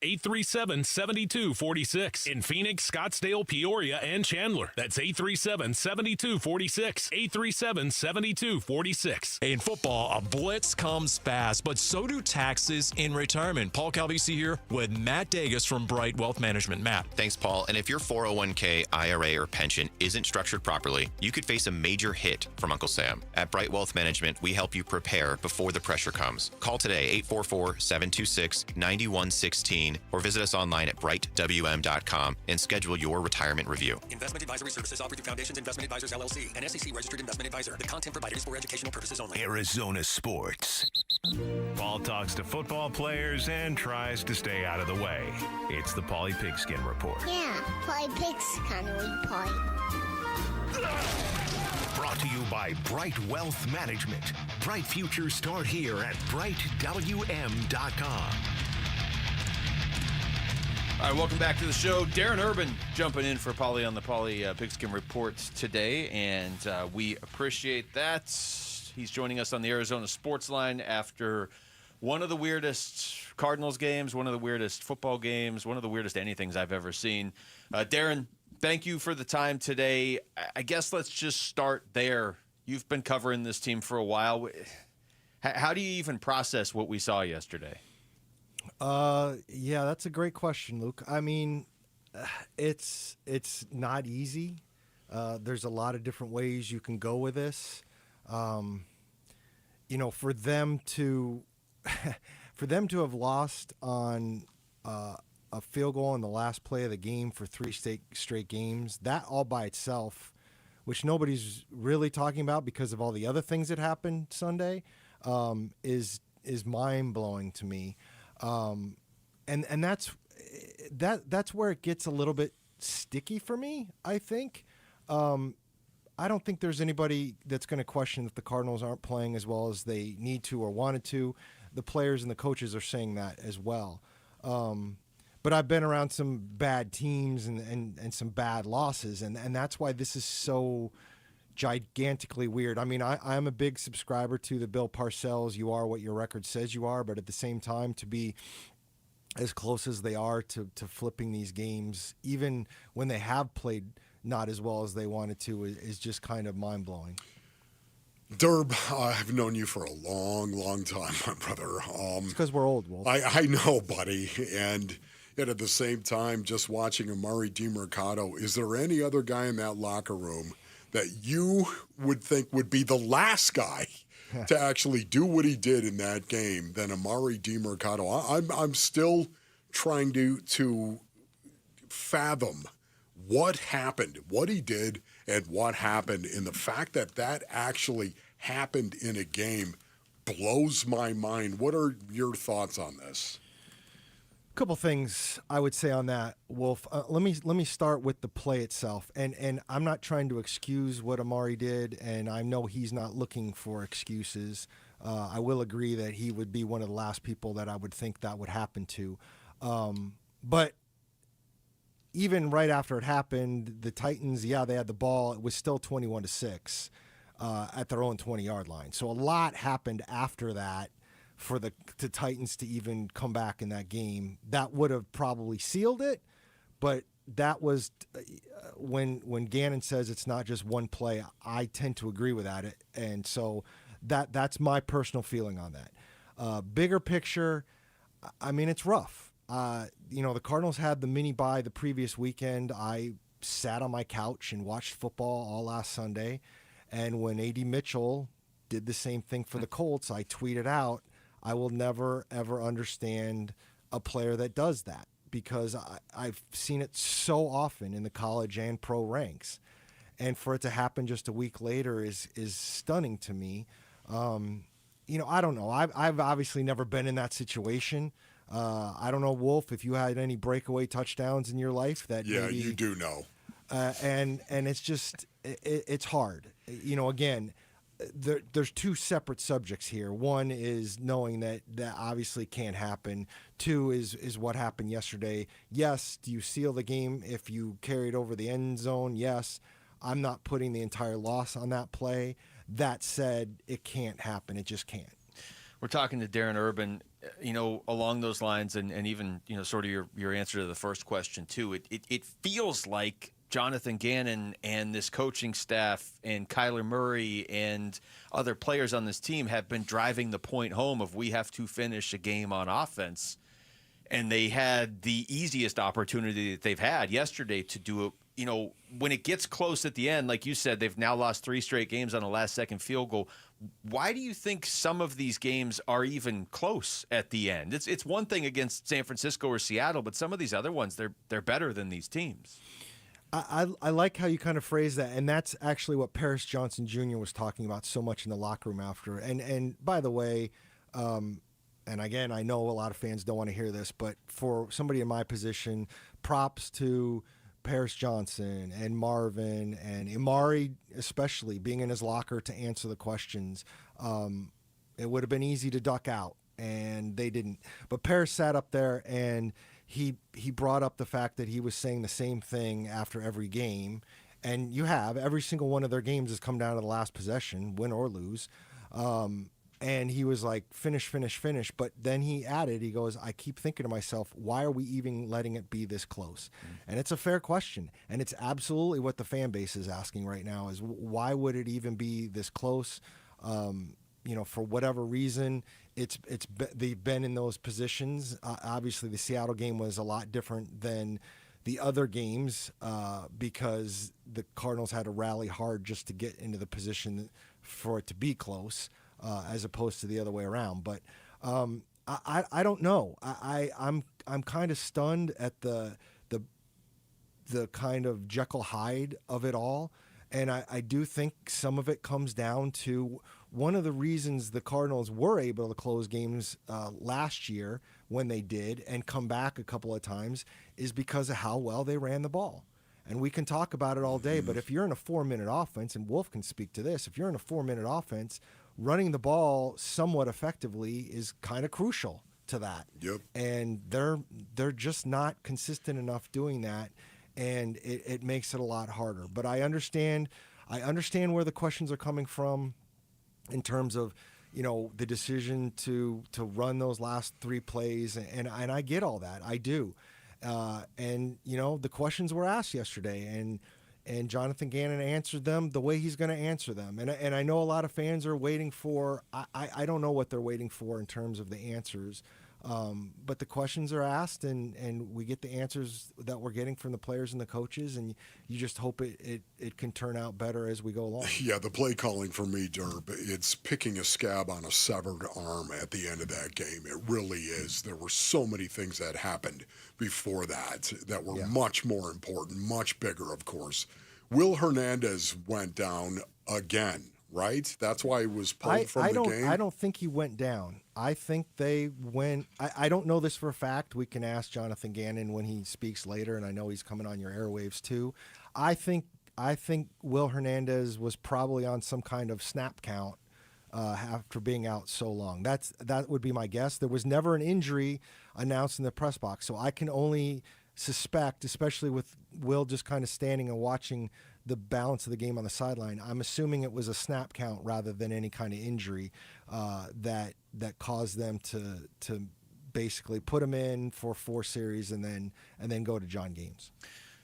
602-837-7246. In Phoenix, Scottsdale, Peoria, and Chandler. That's 837-7246. 837-7246. In football, a blitz comes fast, but so do taxes in retirement. Paul Calvisi here with Matt Dagas from Bright Wealth Management. Matt. Thanks, Paul. And if your 401k, IRA, or pension isn't structured properly, you could face a major hit from Uncle Sam. At Bright Wealth Management, we help you prepare before the pressure comes. Call today, 844-726-9116, or visit us online at brightwm.com and schedule your retirement review. Investment advisory services offered through Foundations Investment Advisors, LLC, an SEC-registered investment advisor. The content provided is for educational purposes only. Arizona Sports. Paul talks to football players and tries to stay out of the way. It's the Paulie Pigskin Report. Yeah, Paulie Pigs kind of weak point. Brought to you by Bright Wealth Management. Bright futures start here at brightwm.com. All right, welcome back to the show. Darren Urban jumping in for Paulie on the Paulie Pigskin Report today, and we appreciate that. He's joining us on the Arizona Sports Line after one of the weirdest Cardinals games, one of the weirdest football games, one of the weirdest anythings I've ever seen. Darren, thank you for the time today. I guess let's just start there. You've been covering this team for a while. How do you even process what we saw yesterday? Yeah, that's a great question, Luke. I mean, it's not easy. There's a lot of different ways you can go with this. For them to have lost on a field goal in the last play of the game for 3 straight games, that all by itself, which nobody's really talking about because of all the other things that happened Sunday, is mind-blowing to me. And that's where it gets a little bit sticky for me, I think. I don't think there's anybody that's going to question that the Cardinals aren't playing as well as they need to or wanted to. The players and the coaches are saying that as well. But I've been around some bad teams and some bad losses, and that's why this is so gigantically weird. I mean, I'm a big subscriber to the Bill Parcells, you are what your record says you are, but at the same time, to be as close as they are to flipping these games, even when they have played not as well as they wanted to, is just kind of mind-blowing. Derb, I've known you for a long, long time, my brother. It's because we're old, Wolf. I know, buddy, and yet at the same time, just watching Amari DiMercato, is there any other guy in that locker room that you would think would be the last guy to actually do what he did in that game than Amari DiMercato? I'm still trying to fathom what happened, what he did, and what happened. And the fact that actually happened in a game blows my mind. What are your thoughts on this? Couple things I would say on that, Wolf. Let me start with the play itself, and I'm not trying to excuse what Amari did, and I know he's not looking for excuses. I will agree that he would be one of the last people that I would think that would happen to. But even right after it happened, the Titans, they had the ball. It was still 21-6 at their own 20-yard line. So a lot happened after that for the Titans to even come back in that game. That would have probably sealed it, but that was when Gannon says it's not just one play, I tend to agree with that. And so that's my personal feeling on that. Bigger picture, I mean, it's rough. The Cardinals had the mini bye the previous weekend. I sat on my couch and watched football all last Sunday. And when A.D. Mitchell did the same thing for the Colts, I tweeted out, I will never, ever understand a player that does that, because I've seen it so often in the college and pro ranks. And for it to happen just a week later is stunning to me. I don't know. I've obviously never been in that situation. I don't know, Wolf, if you had any breakaway touchdowns in your life that maybe, you do know. And it's just it's hard. Again, there's two separate subjects here. One is knowing that obviously can't happen. Two is what happened yesterday. Yes, do you seal the game if you carried over the end zone? Yes. I'm not putting the entire loss on that play. That said, it can't happen. It just can't. We're talking to Darren Urban. along those lines, and even sort of your answer to the first question too, it feels like Jonathan Gannon and this coaching staff and Kyler Murray and other players on this team have been driving the point home of we have to finish a game on offense. And they had the easiest opportunity that they've had yesterday to do it. When it gets close at the end, like you said, they've now lost 3 straight games on a last-second field goal. Why do you think some of these games are even close at the end? It's one thing against San Francisco or Seattle, but some of these other ones, they're better than these teams. I like how you kind of phrase that, and that's actually what Paris Johnson Jr. was talking about so much in the locker room after. And by the way, and again, I know a lot of fans don't want to hear this, but for somebody in my position, props to Paris Johnson and Marvin and Amari, especially being in his locker to answer the questions. It would have been easy to duck out, and they didn't. But Paris sat up there and he brought up the fact that he was saying the same thing after every game, and every single one of their games has come down to the last possession, win or lose. And he was like, finish. But then he added, he goes, I keep thinking to myself, why are we even letting it be this close? And it's a fair question. And it's absolutely what the fan base is asking right now is why would it even be this close? For whatever reason, they've been in those positions. Obviously, the Seattle game was a lot different than the other games because the Cardinals had to rally hard just to get into the position for it to be close. As opposed to the other way around, but I don't know. I'm kind of stunned at the kind of Jekyll Hyde of it all, and I do think some of it comes down to one of the reasons the Cardinals were able to close games last year when they did and come back a couple of times is because of how well they ran the ball. And we can talk about it all day, but if you're in a 4-minute offense, and Wolf can speak to this, if you're in a 4-minute offense, running the ball somewhat effectively is kind of crucial to that. Yep. And they're just not consistent enough doing that, and it makes it a lot harder. But I understand where the questions are coming from in terms of, the decision to run those last 3 plays, and I get all that. I do. And the questions were asked yesterday, and Jonathan Gannon answered them the way he's going to answer them. And I know a lot of fans are waiting for, I don't know what they're waiting for in terms of the answers. But the questions are asked, and we get the answers that we're getting from the players and the coaches, and you just hope it can turn out better as we go along. Yeah, the play calling for me, Derb, it's picking a scab on a severed arm at the end of that game. It really is. There were so many things that happened before that were much more important, much bigger, of course. Will Hernandez went down again, right? That's why he was pulled from the game? I don't think he went down. I think they went – I don't know this for a fact. We can ask Jonathan Gannon when he speaks later, and I know he's coming on your airwaves too. I think Will Hernandez was probably on some kind of snap count after being out so long. That would be my guess. There was never an injury announced in the press box, so I can only suspect, especially with Will just kind of standing and watching the balance of the game on the sideline, I'm assuming it was a snap count rather than any kind of injury that caused them to basically put him in for 4 series and then go to John Gaines.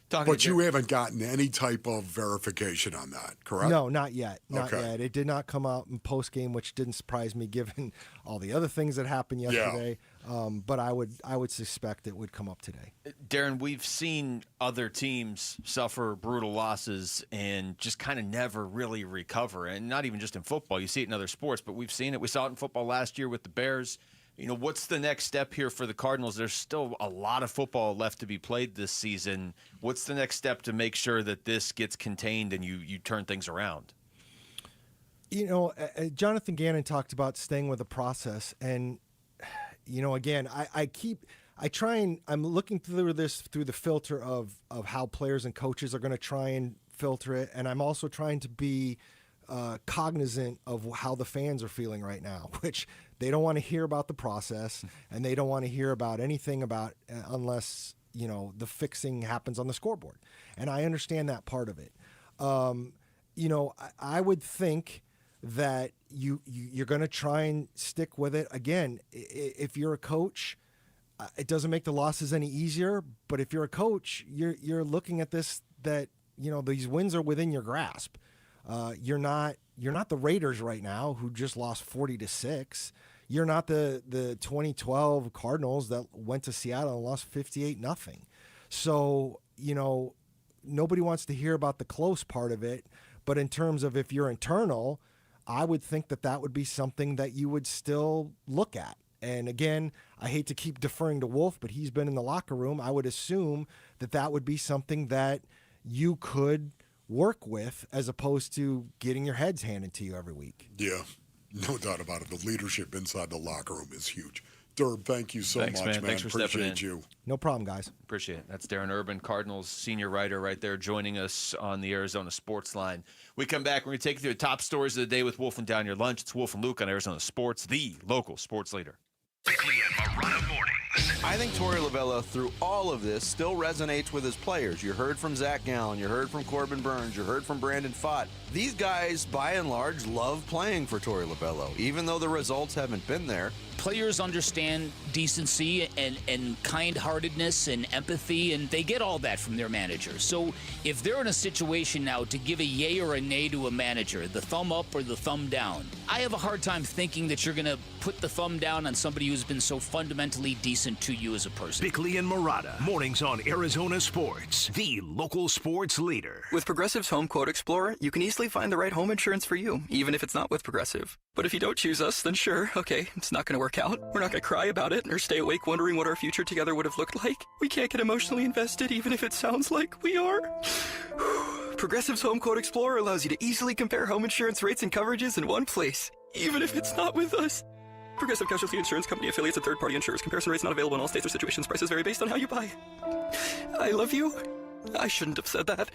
But you haven't gotten any type of verification on that, correct? No, not yet. Not yet. It did not come out in post-game, which didn't surprise me given all the other things that happened yesterday. Yeah. But I would suspect it would come up today. Darren, we've seen other teams suffer brutal losses and just kind of never really recover. And not even just in football. You see it in other sports, but we've seen it. We saw it in football last year with the Bears. What's the next step here for the Cardinals? There's still a lot of football left to be played this season. What's the next step to make sure that this gets contained and you turn things around? Jonathan Gannon talked about staying with the process. And, again, I'm looking through this through the filter of how players and coaches are going to try and filter it. And I'm also trying to be cognizant of how the fans are feeling right now, which they don't want to hear about the process, and they don't want to hear about anything about unless the fixing happens on the scoreboard. And I understand that part of it. I would think that you're going to try and stick with it. Again, if you're a coach, it doesn't make the losses any easier. But if you're a coach, you're looking at this that these wins are within your grasp. You're not the Raiders right now who just lost 40-6. You're not the 2012 Cardinals that went to Seattle and lost 58-0. So nobody wants to hear about the close part of it. But in terms of if you're internal, I would think that would be something that you would still look at. And again, I hate to keep deferring to Wolf, but he's been in the locker room. I would assume that would be something that you could work with as opposed to getting your heads handed to you every week. Yeah, no doubt about it. The leadership inside the locker room is huge. Derb, thank you so much, man. Thanks for stepping in. You. No problem, guys. Appreciate it. That's Darren Urban, Cardinals senior writer right there, joining us on the Arizona Sports Line. We come back, we're going to take you through the top stories of the day with Wolf and Down Your Lunch. It's Wolf and Luke on Arizona Sports, the local sports leader. Bickley and Marotta mornings. I think Torey Lovullo, through all of this, still resonates with his players. You heard from Zach Gallen, you heard from Corbin Burns, you heard from Brandon Pfaadt. These guys, by and large, love playing for Torey Lovullo, even though the results haven't been there. Players understand decency and kind-heartedness and empathy, and they get all that from their manager. So if they're in a situation now to give a yay or a nay to a manager, the thumb up or the thumb down, I have a hard time thinking that you're going to put the thumb down on somebody who's been so fundamentally decent to you as a person. Bickley and Marotta, mornings on Arizona Sports, the local sports leader. With Progressive's Home Quote Explorer, you can easily find the right home insurance for you, even if it's not with Progressive. But if you don't choose us, then sure, okay, it's not going to work out. We're not going to cry about it or stay awake wondering what our future together would have looked like. We can't get emotionally invested even if it sounds like we are. Progressive's Home Quote Explorer allows you to easily compare home insurance rates and coverages in one place, even if it's not with us. Progressive Casualty Insurance Company affiliates and third-party insurers. Comparison rates not available in all states or situations. Prices vary based on how you buy. I love you. I shouldn't have said that.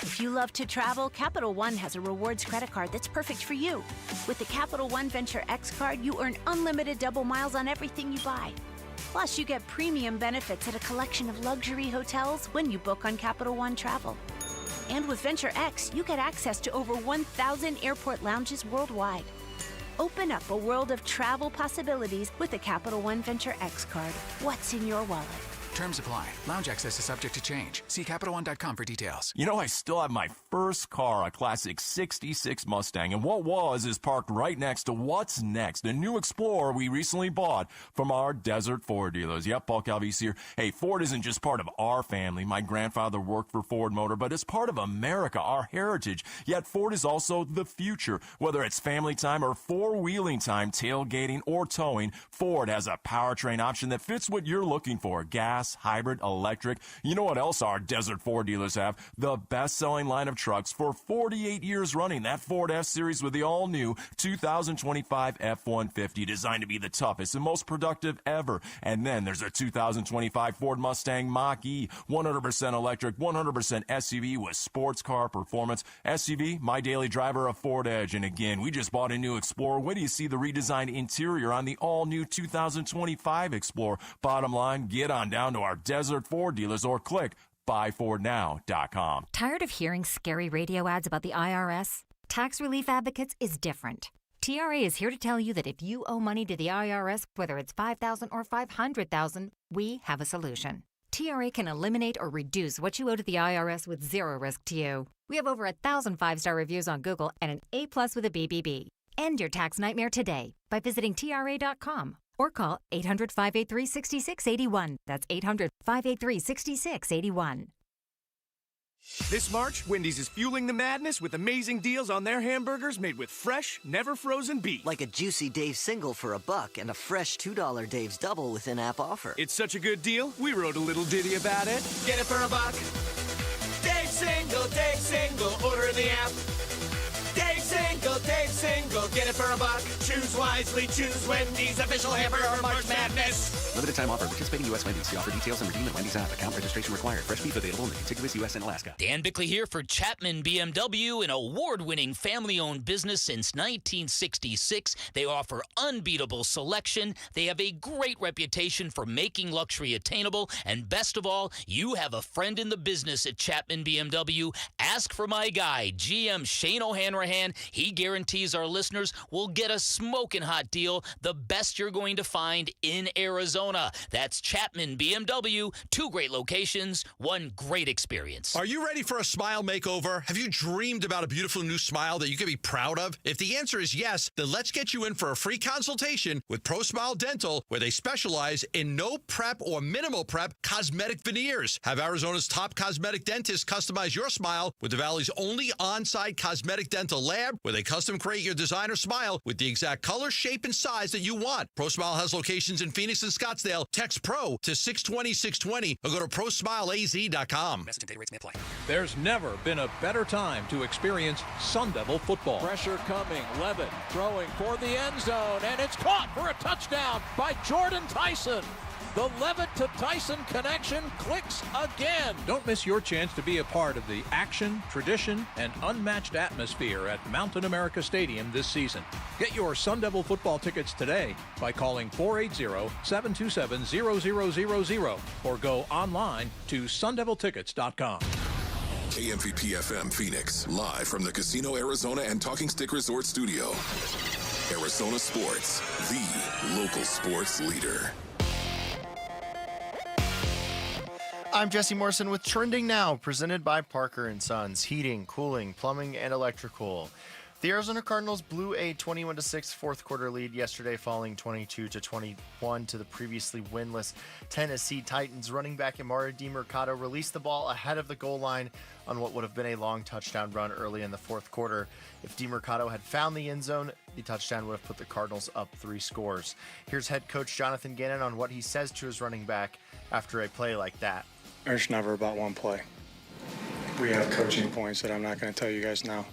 If you love to travel, Capital One has a rewards credit card that's perfect for you. With the Capital One Venture X card, you earn unlimited double miles on everything you buy. Plus, you get premium benefits at a collection of luxury hotels when you book on Capital One Travel. And with Venture X, you get access to over 1,000 airport lounges worldwide. Open up a world of travel possibilities with the Capital One Venture X card. What's in your wallet? Terms apply. Lounge access is subject to change. See CapitalOne.com for details. You know, I still have my first car, a classic 66 Mustang, and what is parked right next to what's next, a new Explorer we recently bought from our Desert Ford dealers. Yep, Paul Calvise here. Hey, Ford isn't just part of our family. My grandfather worked for Ford Motor, but it's part of America, our heritage. Yet Ford is also the future. Whether it's family time or four-wheeling time, tailgating or towing, Ford has a powertrain option that fits what you're looking for. Gas, hybrid, electric. You know what else our Desert Ford dealers have? The best-selling line of trucks for 48 years running. That Ford F-Series with the all-new 2025 F-150, designed to be the toughest and most productive ever. And then there's a 2025 Ford Mustang Mach-E, 100% electric, 100% SUV with sports car performance. SUV, my daily driver, a Ford Edge. And again, we just bought a new Explorer. When do you see the redesigned interior on the all-new 2025 Explorer? Bottom line, get on down to our Desert Ford dealers or click buyfordnow.com. Tired of hearing scary radio ads about the IRS? Tax Relief Advocates is different. TRA is here to tell you that if you owe money to the IRS, whether it's $5,000 or $500,000, we have a solution. TRA can eliminate or reduce what you owe to the IRS with zero risk to you. We have over 1,000 5-star reviews on Google and an A+ with a BBB. End your tax nightmare today by visiting TRA.com. Or call 800-583-6681. That's 800-583-6681. This March, Wendy's is fueling the madness with amazing deals on their hamburgers made with fresh, never frozen beef. Like a juicy Dave's single for $1 and a fresh $2 Dave's double with in-app offer. It's such a good deal, we wrote a little ditty about it. Get it for $1. Dave's single, order in the app. Dave's single, get it for $1. Choose wisely, choose Wendy's official hamburger March Madness. Limited time offer. Participating U.S. Wendy's. See offer details and redeem at Wendy's app. Account registration required. Fresh beef available in the contiguous U.S. and Alaska. Dan Bickley here for Chapman BMW, an award-winning family-owned business since 1966. They offer unbeatable selection. They have a great reputation for making luxury attainable. And best of all, you have a friend in the business at Chapman BMW. Ask for my guy, GM Shane O'Hanrahan. He guarantees our listeners will get a smoking hot deal, the best you're going to find in Arizona. That's Chapman BMW. 2 great locations, 1 great experience. Are you ready for a smile makeover? Have you dreamed about a beautiful new smile that you can be proud of? If the answer is yes, then let's get you in for a free consultation with Pro Smile Dental, where they specialize in no prep or minimal prep cosmetic veneers. Have Arizona's top cosmetic dentists customize your smile with the Valley's only on-site cosmetic dental lab, where they custom create your designer smile with the exact color, shape, and size that you want. Pro Smile has locations in Phoenix and Scottsdale. Text PRO to 620-620 or go to ProSmileAZ.com. Message and data rates may apply. There's never been a better time to experience Sun Devil football. Pressure coming. Levitt throwing for the end zone, and it's caught for a touchdown by Jordan Tyson. The Levitt to Tyson connection clicks again. Don't miss your chance to be a part of the action, tradition, and unmatched atmosphere at Mountain America Stadium this season. Get your Sun Devil football tickets today by calling 480-727-0000 or go online to sundeviltickets.com. KMVP FM Phoenix, live from the Casino Arizona and Talking Stick Resort Studio. Arizona Sports, the local sports leader. I'm Jesse Morrison with Trending Now, presented by Parker & Sons, heating, cooling, plumbing, and electrical. The Arizona Cardinals blew a 21-6 fourth quarter lead yesterday, falling 22-21 to the previously winless Tennessee Titans. Running back Amari DiMercado released the ball ahead of the goal line on what would have been a long touchdown run early in the fourth quarter. If DiMercado had found the end zone, the touchdown would have put the Cardinals up 3 scores. Here's head coach Jonathan Gannon on what he says to his running back after a play like that. It's never about one play. We have coaching points that I'm not going to tell you guys now.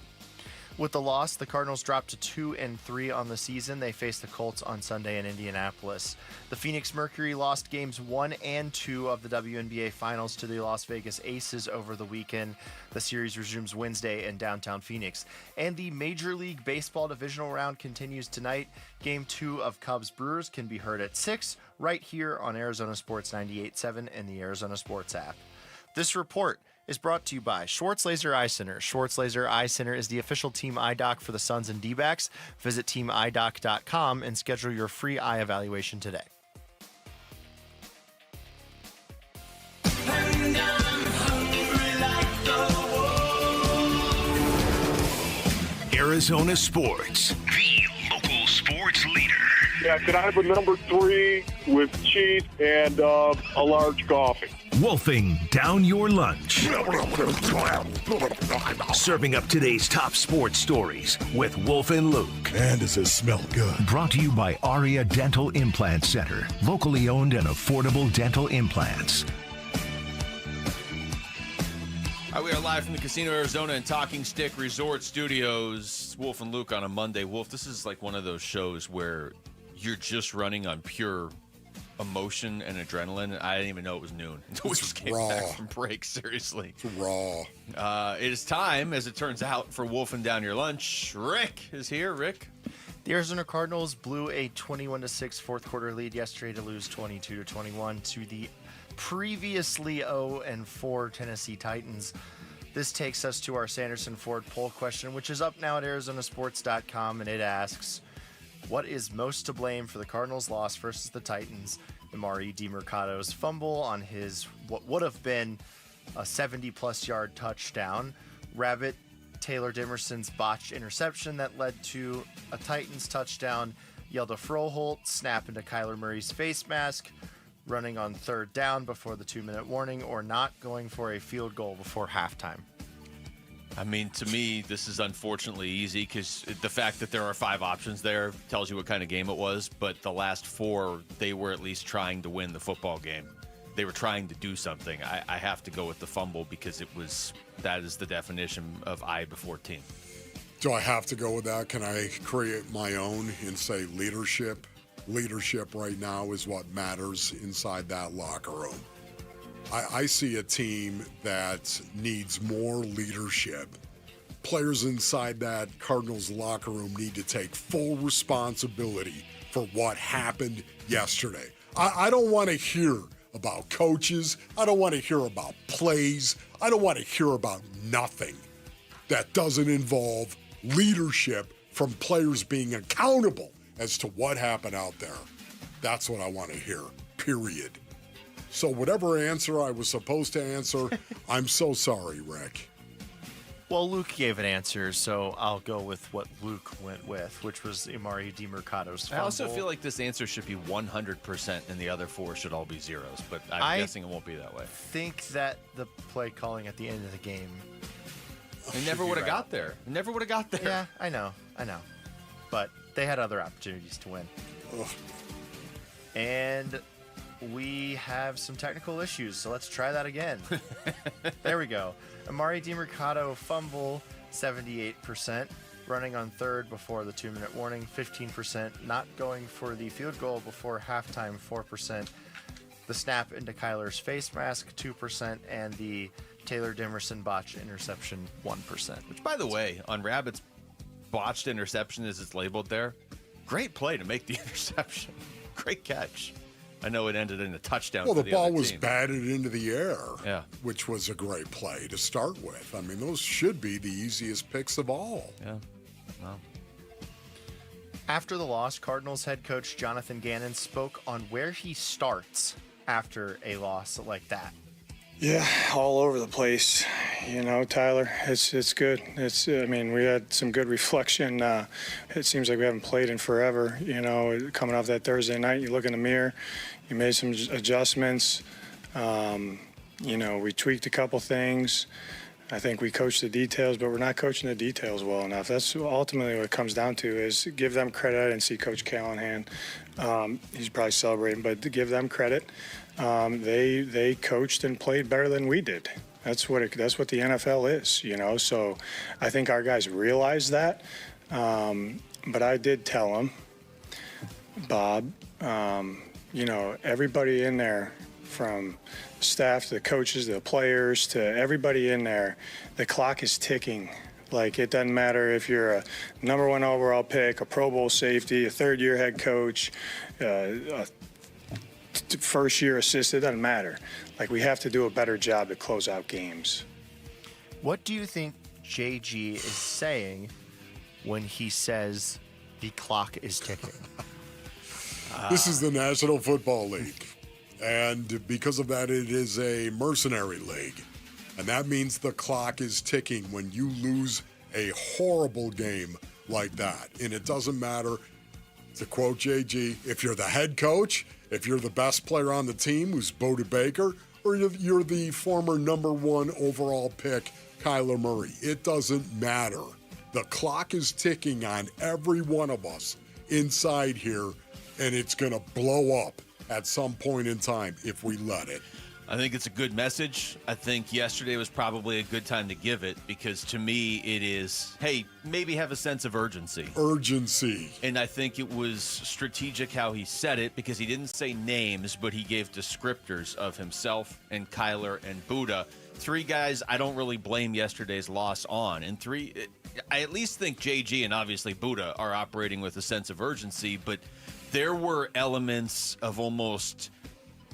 With the loss, the Cardinals dropped to 2-3 on the season. They face the Colts on Sunday in Indianapolis. The Phoenix Mercury lost games 1 and 2 of the WNBA Finals to the Las Vegas Aces over the weekend. The series resumes Wednesday in downtown Phoenix. And the Major League Baseball divisional round continues tonight. Game 2 of Cubs Brewers can be heard at 6 right here on Arizona Sports 98.7 and the Arizona Sports app. This report is brought to you by Schwartz Laser Eye Center. Schwartz Laser Eye Center is the official team eye doc for the Suns and D-backs. Visit teamidoc.com and schedule your free eye evaluation today. Arizona Sports, the local sports leader. Yeah, can I have a number 3 with cheese and a large coffee? Wolfing down your lunch. Serving up today's top sports stories with Wolf and Luke. Man, does it smell good. Brought to you by Aria Dental Implant Center. Locally owned and affordable dental implants. We are live from the Casino Arizona and Talking Stick Resort Studios. Wolf and Luke on a Monday. Wolf, this is like one of those shows where you're just running on pure emotion and adrenaline. I didn't even know it was noon until we just came back from break. Seriously. It's raw. It is time, as it turns out, for Wolfing Down Your Lunch. Rick is here. Rick? The Arizona Cardinals blew a 21-6 fourth quarter lead yesterday to lose 22-21 to the previously 0-4 Tennessee Titans. This takes us to our Sanderson Ford poll question, which is up now at arizonasports.com, and it asks, what is most to blame for the Cardinals' loss versus the Titans? Amari DiMercado's fumble on his what would have been a 70-plus yard touchdown, Rabbit Taylor Dimerson's botched interception that led to a Titans touchdown, Yelda Froholt snap into Kyler Murray's face mask, running on third down before the 2-minute warning, or not going for a field goal before halftime. I mean, to me, this is unfortunately easy because the fact that there are 5 options there tells you what kind of game it was. But the last 4, they were at least trying to win the football game. They were trying to do something. I have to go with the fumble because that is the definition of I before team. Do I have to go with that? Can I create my own and say leadership? leadership right now is what matters inside that locker room. I see a team that needs more leadership. Players inside that Cardinals locker room need to take full responsibility for what happened yesterday. I don't want to hear about coaches. I don't want to hear about plays. I don't want to hear about nothing that doesn't involve leadership from players being accountable as to what happened out there. That's what I want to hear, period. So whatever answer I was supposed to answer, I'm so sorry, Rick. Well, Luke gave an answer, so I'll go with what Luke went with, which was Emari DeMercado's fumble. I also feel like this answer should be 100% and the other 4 should all be zeros, but I'm guessing it won't be that way. I think that the play calling at the end of the game... They never would have got there. They never would have got there. Yeah, I know. But they had other opportunities to win. Ugh. And we have some technical issues, so let's try that again. There we go. Emari DeMercado fumble, 78%. Running on third before the 2-minute warning, 15%. Not going for the field goal before halftime, 4%. The snap into Kyler's face mask, 2%. And the Taylor Demerson botched interception, 1%. Which, by the way, on Rabbit's botched interception, as it's labeled there, great play to make the interception. Great catch. I know it ended in a touchdown. Well, for the the ball other was team. batted into the air, Yeah. which was a great play to start with. I mean, those should be the easiest picks of all. Yeah. Well. After the loss, Cardinals head coach Jonathan Gannon spoke on where he starts after a loss like that. Yeah, all over the place. You know, Tyler, it's good. We had some good reflection. It seems like we haven't played in forever. You know, coming off that Thursday night, you look in the mirror, you made some adjustments. We tweaked a couple things. I think we coached the details, but we're not coaching the details well enough. That's ultimately what it comes down to, is give them credit. I didn't see Coach Callahan. He's probably celebrating, but to give them credit. They coached and played better than we did. That's what the NFL is, you know. So I think our guys realize that. But I did tell them, Bob, everybody in there, from staff to the coaches to the players to everybody in there, the clock is ticking. Like, it doesn't matter if you're a number 1 overall pick, a Pro Bowl safety, a third-year head coach, a first-year assistant, it doesn't matter. Like, we have to do a better job to close out games. What do you think JG is saying when he says the clock is ticking? This is the National Football League. And because of that, it is a mercenary league. And that means the clock is ticking when you lose a horrible game like that. And it doesn't matter, to quote JG, if you're the head coach, if you're the best player on the team, who's Budda Baker, or you're the former number 1 overall pick, Kyler Murray. It doesn't matter. The clock is ticking on every one of us inside here, and it's going to blow up at some point in time if we let it. I think it's a good message. I think yesterday was probably a good time to give it, because to me it is, hey, maybe have a sense of urgency. Urgency. And I think it was strategic how he said it, because he didn't say names, but he gave descriptors of himself and Kyler and Budda. 3 guys I don't really blame yesterday's loss on. And 3, I at least think JG and obviously Budda are operating with a sense of urgency, but there were elements of almost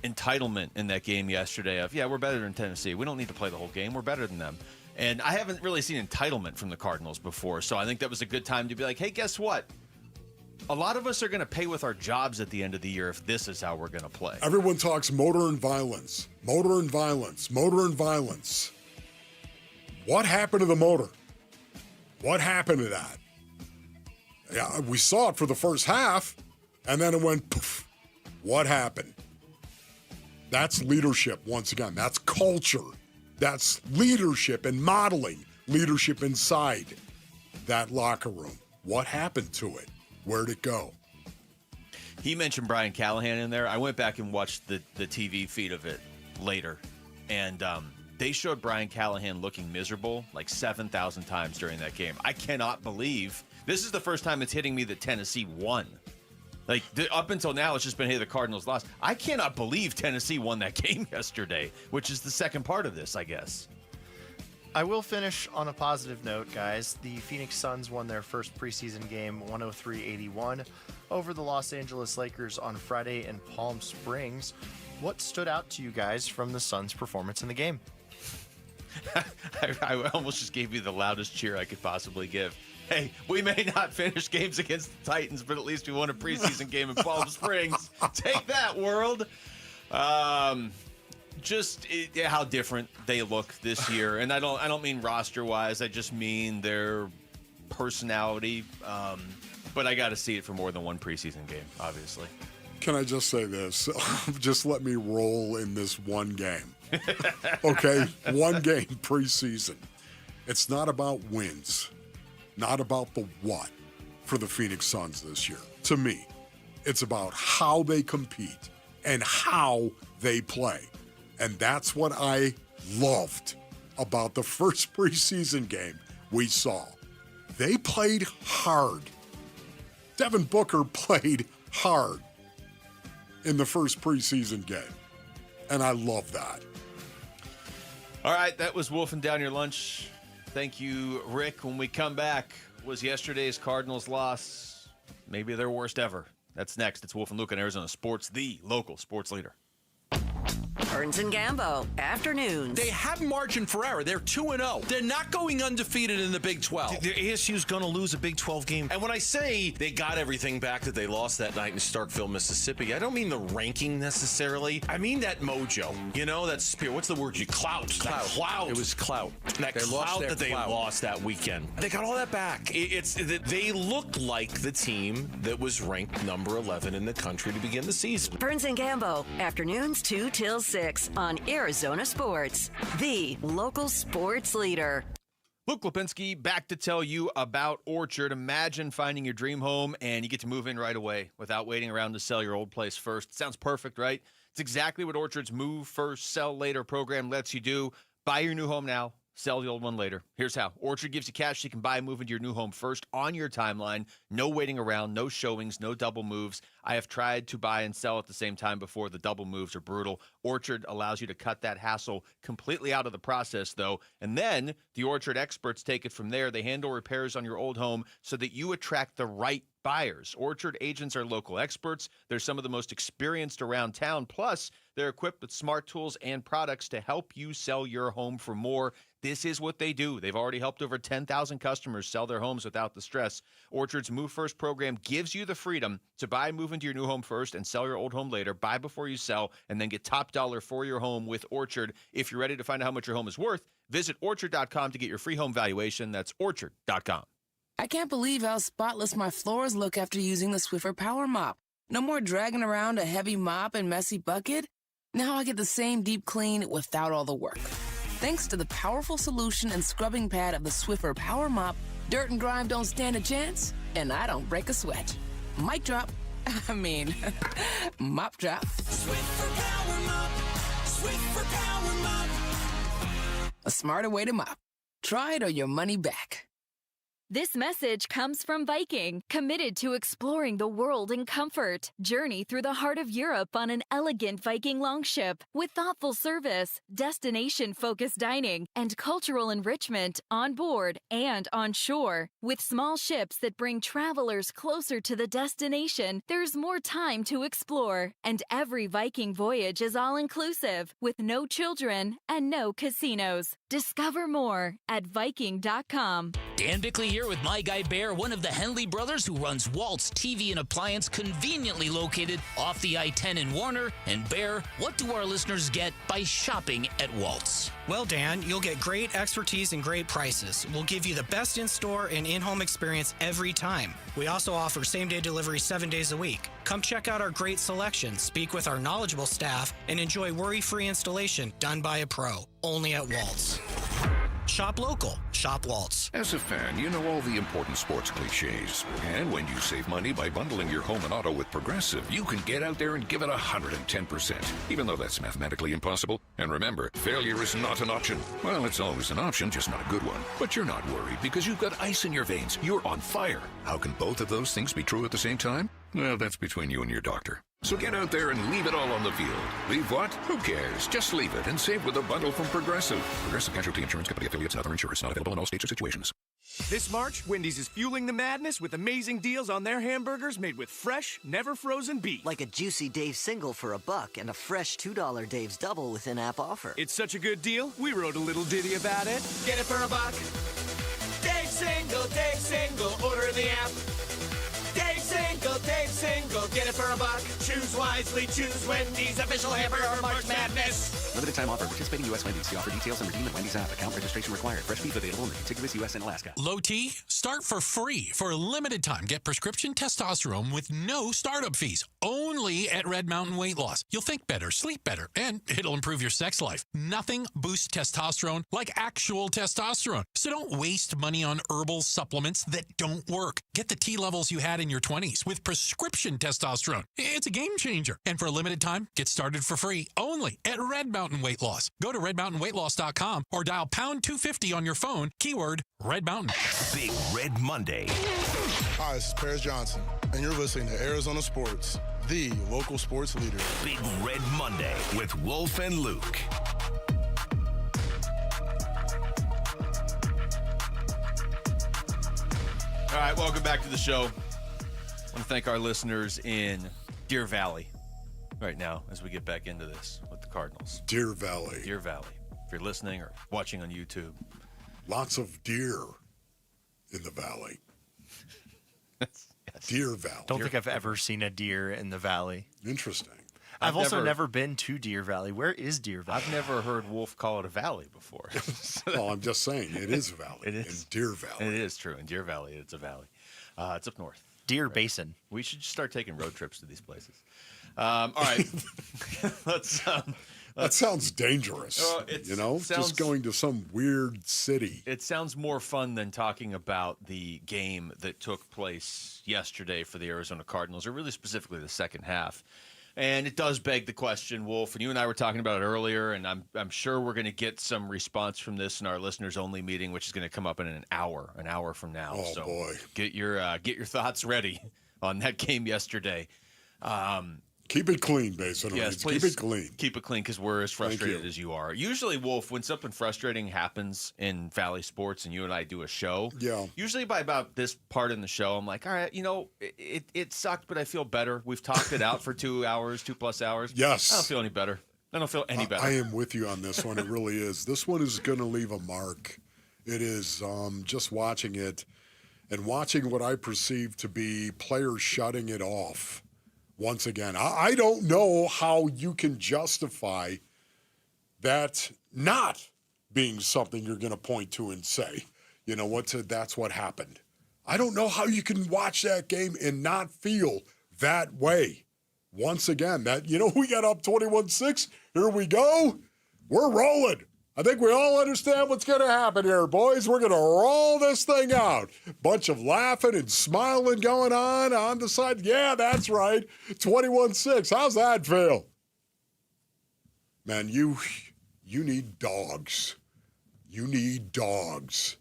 entitlement in that game yesterday of, yeah, we're better than Tennessee. We don't need to play the whole game. We're better than them. And I haven't really seen entitlement from the Cardinals before, so I think that was a good time to be like, hey, guess what? A lot of us are going to pay with our jobs at the end of the year if this is how we're going to play. Everyone talks motor and violence. Motor and violence. Motor and violence. What happened to the motor? What happened to that? Yeah, we saw it for the first half, and then it went poof. What happened? That's leadership once again. That's culture. That's leadership and modeling leadership inside that locker room. What happened to it? Where'd it go? He mentioned Brian Callahan in there. I went back and watched the TV feed of it later, and they showed Brian Callahan looking miserable like 7,000 times during that game. I cannot believe this is the first time it's hitting me that Tennessee won. Like, up until now, it's just been, hey, the Cardinals lost. I cannot believe Tennessee won that game yesterday, which is the second part of this, I guess. I will finish on a positive note, guys. The Phoenix Suns won their first preseason game 103-81 over the Los Angeles Lakers on Friday in Palm Springs. What stood out to you guys from the Suns' performance in the game? I almost just gave you the loudest cheer I could possibly give. Hey, we may not finish games against the Titans, but at least we won a preseason game in Palm Springs. Take that, world. How different they look this year, and I don't mean roster-wise. I just mean their personality. But I got to see it for more than one preseason game, obviously. Can I just say this? Just let me roll in this one game. Okay, one game preseason. It's not about wins. Not about the what for the Phoenix Suns this year. To me, it's about how they compete and how they play. And that's what I loved about the first preseason game we saw. They played hard. Devin Booker played hard in the first preseason game. And I love that. All right, that was Wolfing Down Your Lunch. Thank you, Rick. When we come back, was yesterday's Cardinals loss maybe their worst ever? That's next. It's Wolf and Luke on Arizona Sports, the local sports leader. Burns and Gambo, afternoons. They have margin for error. They're 2-0. They're not going undefeated in the Big 12. The ASU's going to lose a Big 12 game. And when I say they got everything back that they lost that night in Starkville, Mississippi, I don't mean the ranking necessarily. I mean that mojo. You know, that spirit. What's the word? Clout. Clout. It was clout. That clout that they lost that weekend. They got all that back. They look like the team that was ranked number 11 in the country to begin the season. Burns and Gambo, afternoons 2 till 6 on Arizona Sports, the local sports leader. Luke Lipinski back to tell you about Orchard. Imagine finding your dream home and you get to move in right away without waiting around to sell your old place first. Sounds perfect, right? It's exactly what Orchard's Move First, Sell Later program lets you do. Buy your new home now, sell the old one later. Here's how. Orchard gives you cash so you can buy and move into your new home first on your timeline. No waiting around, no showings, no double moves. I have tried to buy and sell at the same time before. The double moves are brutal. Orchard allows you to cut that hassle completely out of the process, though. And then the Orchard experts take it from there. They handle repairs on your old home so that you attract the right buyers. Orchard agents are local experts. They're some of the most experienced around town. Plus, they're equipped with smart tools and products to help you sell your home for more. This is what they do. They've already helped over 10,000 customers sell their homes without the stress. Orchard's Move First program gives you the freedom to buy and move into your new home first and sell your old home later. Buy before you sell and then get top dollar for your home with Orchard. If you're ready to find out how much your home is worth, visit Orchard.com to get your free home valuation. That's Orchard.com. I can't believe how spotless my floors look after using the Swiffer Power Mop. No more dragging around a heavy mop and messy bucket. Now I get the same deep clean without all the work. Thanks to the powerful solution and scrubbing pad of the Swiffer Power Mop, dirt and grime don't stand a chance, and I don't break a sweat. Mic drop. Mop drop. Swiffer Power Mop. Swiffer Power Mop. A smarter way to mop. Try it or your money back. This message comes from Viking, committed to exploring the world in comfort. Journey through the heart of Europe on an elegant Viking longship with thoughtful service, destination-focused dining, and cultural enrichment on board and on shore. With small ships that bring travelers closer to the destination, there's more time to explore. And every Viking voyage is all-inclusive, with no children and no casinos. Discover more at Viking.com. Dan Bickley here with my guy Bear, one of the Henley brothers who runs Walt's TV and Appliance, conveniently located off the I-10 in Warner. And Bear, what do our listeners get by shopping at Walt's? Well, Dan, you'll get great expertise and great prices. We'll give you the best in-store and in-home experience every time. We also offer same-day delivery 7 days a week. Come check out our great selection, speak with our knowledgeable staff, and enjoy worry-free installation done by a pro. Only at Walt's. Shop local. Shop Waltz. As a fan, you know all the important sports cliches. And when you save money by bundling your home and auto with Progressive, you can get out there and give it 110%, even though that's mathematically impossible. And remember, failure is not an option. Well, it's always an option, just not a good one. But you're not worried because you've got ice in your veins. You're on fire. How can both of those things be true at the same time? Well, that's between you and your doctor. So get out there and leave it all on the field. Leave what? Who cares? Just leave it and save with a bundle from Progressive. Progressive Casualty Insurance Company affiliates and other insurers. Not available in all states or situations. This March, Wendy's is fueling the madness with amazing deals on their hamburgers made with fresh, never frozen beef. Like a juicy Dave's single for $1 and a fresh $2 Dave's double with in-app offer. It's such a good deal, we wrote a little ditty about it. Get it for $1. Dave's single, order in the app. Dave's single, get it for $1. Choose wisely, choose Wendy's, official hamburger March Madness. Limited time offer. Participating U.S. Wendy's. See offer details and redeem at Wendy's app. Account registration required. Fresh beef available in the contiguous U.S. and Alaska. Low T, start for free. For a limited time, get prescription testosterone with no startup fees. Only at Red Mountain Weight Loss. You'll think better, sleep better, and it'll improve your sex life. Nothing boosts testosterone like actual testosterone. So don't waste money on herbal supplements that don't work. Get the T levels you had in your 20s with prescription testosterone. It's a game changer. And for a limited time, get started for free only at Red Mountain Weight Loss. Go to redmountainweightloss.com or dial pound 250 on your phone, keyword Red Mountain. Big Red Monday. Hi, this is Paris Johnson, and you're listening to Arizona Sports, the local sports leader. Big Red Monday with Wolf and Luke. All right, welcome back to the show. I want to thank our listeners in Deer Valley right now as we get back into this with the Cardinals. Deer Valley. Deer Valley. If you're listening or watching on YouTube. Lots of deer in the valley. Yes. Deer Valley. Don't think I've ever seen a deer in the valley. Interesting. I've also never been to Deer Valley. Where is Deer Valley? I've never heard Wolf call it a valley before. Well, I'm just saying, it is a valley. It is. In Deer Valley. It is true. In Deer Valley, it's a valley. It's up north. Deer Basin. We should just start taking road trips to these places. All right. That sounds dangerous. Sounds, just going to some weird city. It sounds more fun than talking about the game that took place yesterday for the Arizona Cardinals, or really specifically the second half. And it does beg the question, Wolf, and you and I were talking about it earlier, and I'm sure we're going to get some response from this in our listeners-only meeting, which is going to come up in an hour from now. Oh, so boy. Get your thoughts ready on that game yesterday. Keep it clean, Basin. Yes, please. Keep it clean. Keep it clean because we're as frustrated as you are. Usually, Wolf, when something frustrating happens in Valley Sports and you and I do a show, usually by about this part in the show, I'm like, all right, it sucked, but I feel better. We've talked it out for 2 hours, 2+ hours. Yes. I don't feel any better. I don't feel any better. I am with you on this one. It really is. This one is going to leave a mark. It is just watching it and watching what I perceive to be players shutting it off. Once again, I don't know how you can justify that not being something you're going to point to and say, that's what happened. I don't know how you can watch that game and not feel that way. Once again, we got up 21-6. Here we go. We're rolling. I think we all understand what's going to happen here, boys. We're going to roll this thing out. Bunch of laughing and smiling going on the side. Yeah, that's right. 21-6. How's that feel? Man, you need dogs. You need dogs.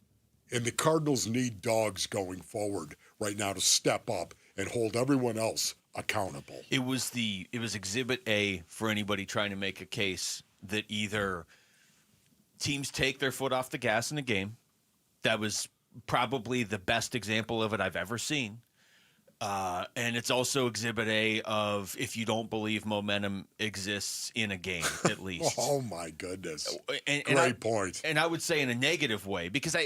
And the Cardinals need dogs going forward right now to step up and hold everyone else accountable. It was Exhibit A for anybody trying to make a case that either teams take their foot off the gas in a game. That was probably the best example of it I've ever seen. And it's also Exhibit A of if you don't believe momentum exists in a game, at least. Oh, my goodness. Great point. And I would say in a negative way because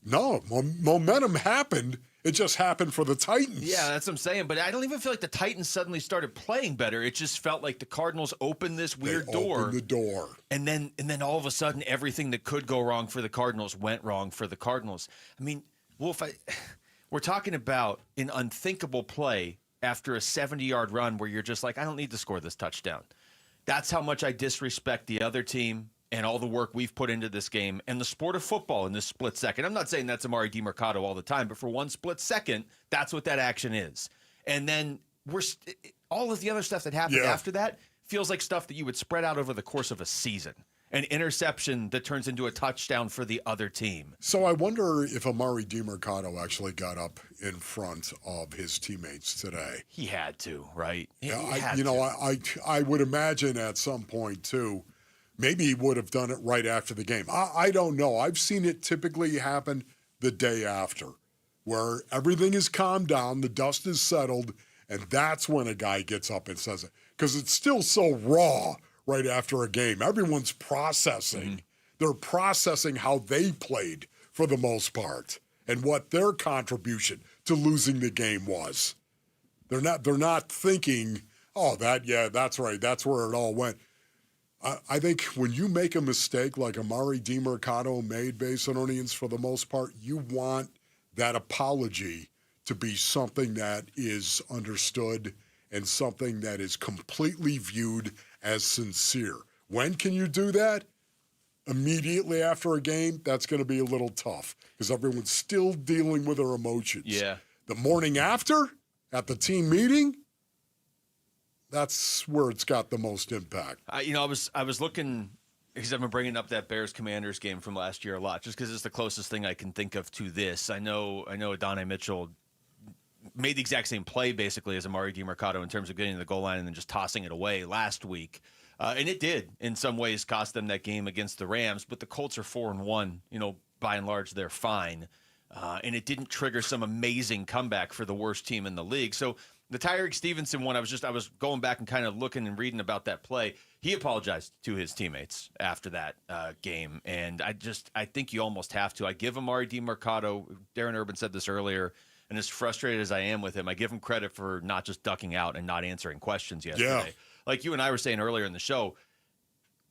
No, momentum happened. It just happened for the Titans. Yeah, that's what I'm saying. But I don't even feel like the Titans suddenly started playing better. It just felt like the Cardinals opened this weird door. Opened the door. And then all of a sudden, everything that could go wrong for the Cardinals went wrong for the Cardinals. I mean, Wolf, we're talking about an unthinkable play after a 70-yard run where you're just like, I don't need to score this touchdown. That's how much I disrespect the other team and all the work we've put into this game and the sport of football in this split second. I'm not saying that's Amari DiMercato all the time, but for one split second, that's what that action is. And then all of the other stuff that happened after that feels like stuff that you would spread out over the course of a season. an interception that turns into a touchdown for the other team. So I wonder if Amari DiMercato actually got up in front of his teammates today. He had to, right? I would imagine at some point too, maybe he would have done it right after the game. I don't know. I've seen it typically happen the day after, where everything is calmed down, the dust is settled, and that's when a guy gets up and says it. Because it's still so raw right after a game. Everyone's processing. Mm-hmm. They're processing how they played for the most part and what their contribution to losing the game was. They're not thinking, that's right, that's where it all went. I think when you make a mistake like Amari DiMercato made, Basinonians, for the most part, you want that apology to be something that is understood and something that is completely viewed as sincere. When can you do that? Immediately after a game? That's going to be a little tough because everyone's still dealing with their emotions. Yeah. The morning after, at the team meeting, that's where it's got the most impact. I was looking, because I've been bringing up that Bears-Commanders game from last year a lot, just because it's the closest thing I can think of to this. I know Adonai Mitchell made the exact same play, basically, as Amari DiMercato in terms of getting to the goal line and then just tossing it away last week. And it did, in some ways, cost them that game against the Rams. But the Colts are 4-1. By and large, they're fine. And it didn't trigger some amazing comeback for the worst team in the league. So the Tyreek Stevenson one, I was going back and kind of looking and reading about that play. He apologized to his teammates after that game. And I think you almost have to. I give Amari DiMercato, Darren Urban said this earlier, and as frustrated as I am with him, I give him credit for not just ducking out and not answering questions yesterday. Yeah. Like you and I were saying earlier in the show,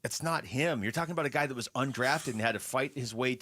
it's not him. You're talking about a guy that was undrafted and had to fight his way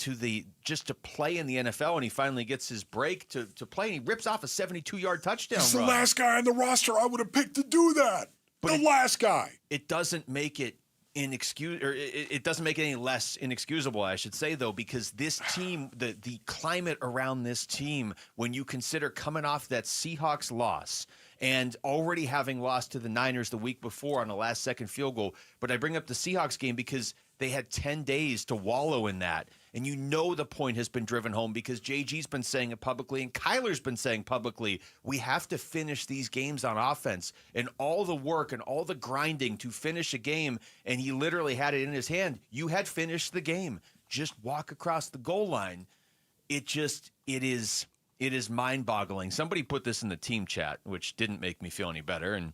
just to play in the NFL, and he finally gets his break to play, and he rips off a 72-yard touchdown run. He's the last guy on the roster I would have picked to do that. But the last guy. It doesn't make it it doesn't make it any less inexcusable, I should say, though, because this team, the climate around this team, when you consider coming off that Seahawks loss and already having lost to the Niners the week before on a last-second field goal. But I bring up the Seahawks game because they had 10 days to wallow in that. And the point has been driven home because JG's been saying it publicly and Kyler's been saying publicly, we have to finish these games on offense. And all the work and all the grinding to finish a game, and he literally had it in his hand. You had finished the game. Just walk across the goal line. It is mind-boggling. Somebody put this in the team chat, which didn't make me feel any better, and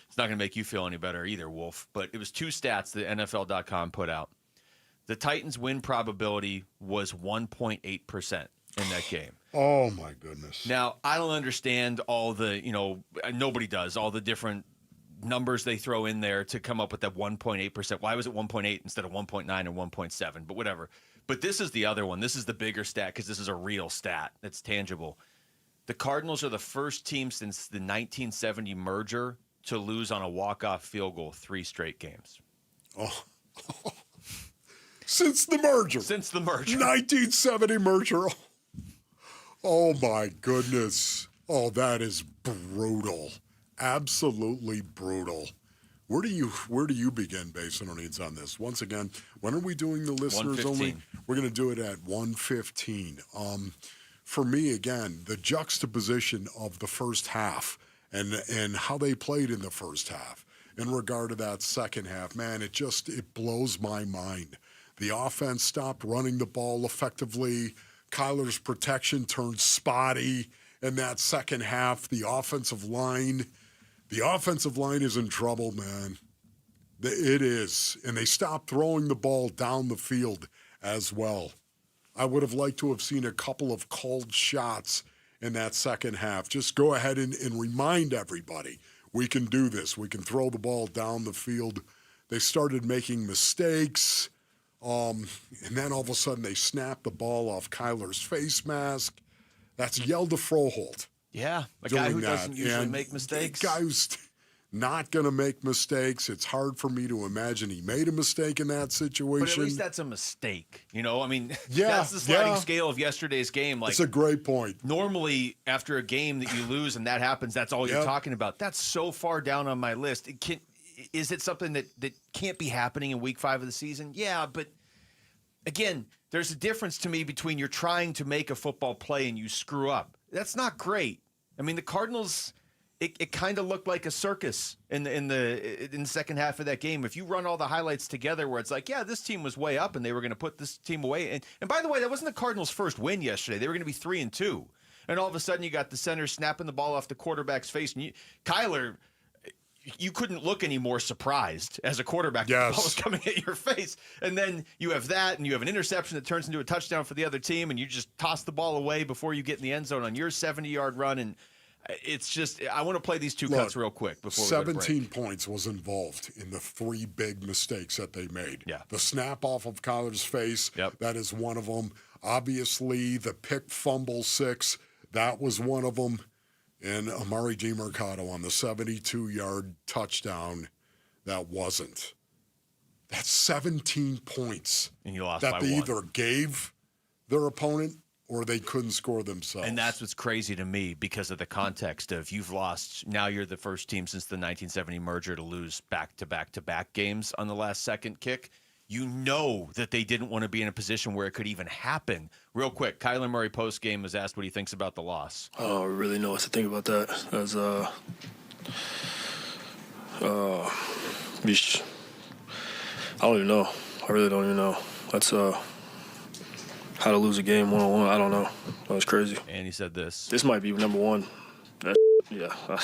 it's not going to make you feel any better either, Wolf. But it was two stats that NFL.com put out. The Titans' win probability was 1.8% in that game. Oh, my goodness. Now, I don't understand all the, nobody does, all the different numbers they throw in there to come up with that 1.8%. Why was it 1.8 instead of 1.9 or 1.7? But whatever. But this is the other one. This is the bigger stat because this is a real stat that's tangible. The Cardinals are the first team since the 1970 merger to lose on a walk-off field goal 3 straight games. Oh. Since the merger. 1970 merger. Oh, my goodness. Oh, that is brutal. Absolutely brutal. Where do you begin, Basinonians, on this? Once again, when are we doing the listeners 1:15. only? We're going to do it at 1:15. For me, again, the juxtaposition of the first half and how they played in the first half in regard to that second half, man, it blows my mind. The offense stopped running the ball effectively. Kyler's protection turned spotty in that second half. The offensive line is in trouble, man. It is. And they stopped throwing the ball down the field as well. I would have liked to have seen a couple of called shots in that second half. Just go ahead and remind everybody, we can do this. We can throw the ball down the field. They started making mistakes. And then all of a sudden they snapped the ball off Kyler's face mask. That's Yelda Froholt. Yeah, a guy who doesn't usually make mistakes. A guy who's not going to make mistakes. It's hard for me to imagine he made a mistake in that situation. But at least that's a mistake. That's the sliding scale of yesterday's game. That's a great point. Normally, after a game that you lose and that happens, that's all you're talking about. That's so far down on my list. is it something that can't be happening in week 5 of the season? Yeah, but again, there's a difference to me between you're trying to make a football play and you screw up. That's not great. I mean, the Cardinals, it kind of looked like a circus in the second half of that game. If you run all the highlights together where it's like, yeah, this team was way up and they were going to put this team away. And by the way, that wasn't the Cardinals' first win yesterday. They were going to be 3-2. And all of a sudden you got the center snapping the ball off the quarterback's face. And Kyler, you couldn't look any more surprised as a quarterback. Yes. The ball was coming at your face. And then you have that, and you have an interception that turns into a touchdown for the other team, and you just toss the ball away before you get in the end zone on your 70-yard run. And it's just, I want to play these two cuts real quick before we go to break. 17 points was involved in the 3 big mistakes that they made. Yeah. The snap off of Kyler's face, that is one of them. Obviously, the pick fumble 6, that was one of them. And Amari DiMercato on the 72-yard touchdown, that wasn't. That's 17 points. And you lost that by they 1. either gave their opponent or they couldn't score themselves. And that's what's crazy to me because of the context of you've lost. Now you're the first team since the 1970 merger to lose back-to-back-to-back games on the last second kick. You know that they didn't want to be in a position where it could even happen. Real quick, Kyler Murray post-game was asked what he thinks about the loss. I don't really know what to think about that. As I don't even know. I really don't even know. That's how to lose a game 1-on-1. I don't know. That was crazy. And he said this. This might be number 1. Yeah. I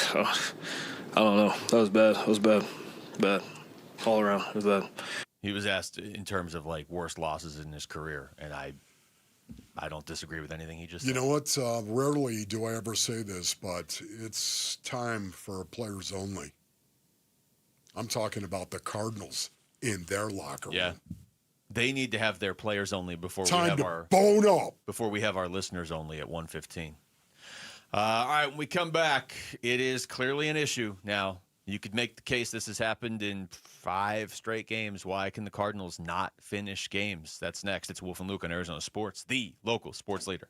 don't know. That was bad. It was bad. Bad. All around. It was bad. He was asked in terms of like worst losses in his career, and I don't disagree with anything he just said. You know what? Rarely do I ever say this, but it's time for players only. I'm talking about the Cardinals in their locker room. Yeah. They need to have their players only before Time we have to our bone up. Before we have our listeners only at 1:15. All right, when we come back, it is clearly an issue now. You could make the case this has happened in 5 straight games. Why can the Cardinals not finish games? That's next. It's Wolf and Luke on Arizona Sports, the local sports leader.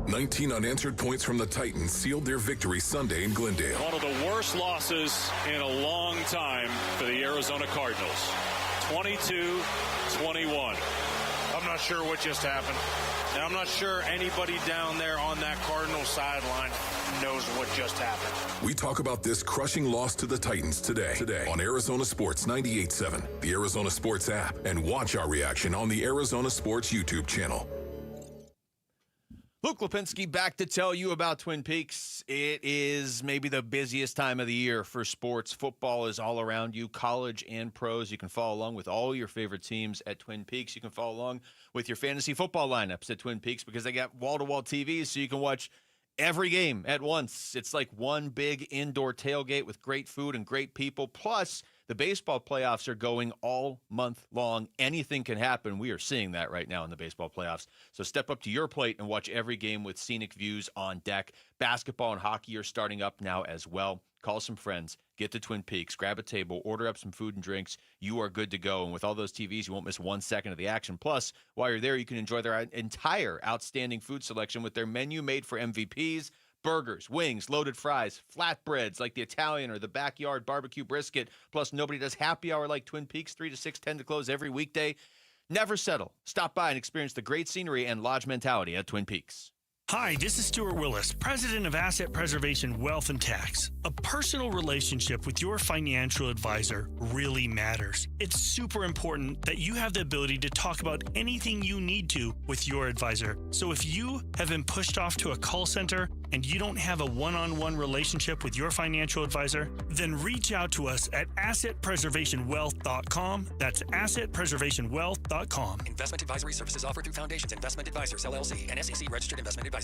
19 unanswered points from the Titans sealed their victory Sunday in Glendale. One of the worst losses in a long time for the Arizona Cardinals. 22-21. I'm not sure what just happened. And I'm not sure anybody down there on that Cardinals sideline knows what just happened. We talk about this crushing loss to the Titans today on Arizona Sports 98.7, the Arizona Sports app, and watch our reaction on the Arizona Sports YouTube channel. Luke Lipinski back to tell you about Twin Peaks. It is maybe the busiest time of the year for sports. Football is all around you, college and pros. You can follow along with all your favorite teams at Twin Peaks. You can follow along with your fantasy football lineups at Twin Peaks because they got wall-to-wall TVs so you can watch every game at once. It's like one big indoor tailgate with great food and great people. Plus, the baseball playoffs are going all month long. Anything can happen. We are seeing that right now in the baseball playoffs. So step up to your plate and watch every game with scenic views on deck. Basketball and hockey are starting up now as well. Call some friends. Get to Twin Peaks. Grab a table. Order up some food and drinks. You are good to go. And with all those TVs, you won't miss 1 second of the action. Plus, while you're there, you can enjoy their entire outstanding food selection with their menu made for MVPs. Burgers, wings, loaded fries, flatbreads like the Italian or the backyard barbecue brisket. Plus, nobody does happy hour like Twin Peaks, 3 to 6, 10 to close every weekday. Never settle. Stop by and experience the great scenery and lodge mentality at Twin Peaks. Hi, this is Stuart Willis, President of Asset Preservation Wealth and Tax. A personal relationship with your financial advisor really matters. It's super important that you have the ability to talk about anything you need to with your advisor. So if you have been pushed off to a call center and you don't have a one-on-one relationship with your financial advisor, then reach out to us at assetpreservationwealth.com. That's assetpreservationwealth.com. Investment advisory services offered through Foundations Investment Advisors, LLC, an SEC registered investment advisor.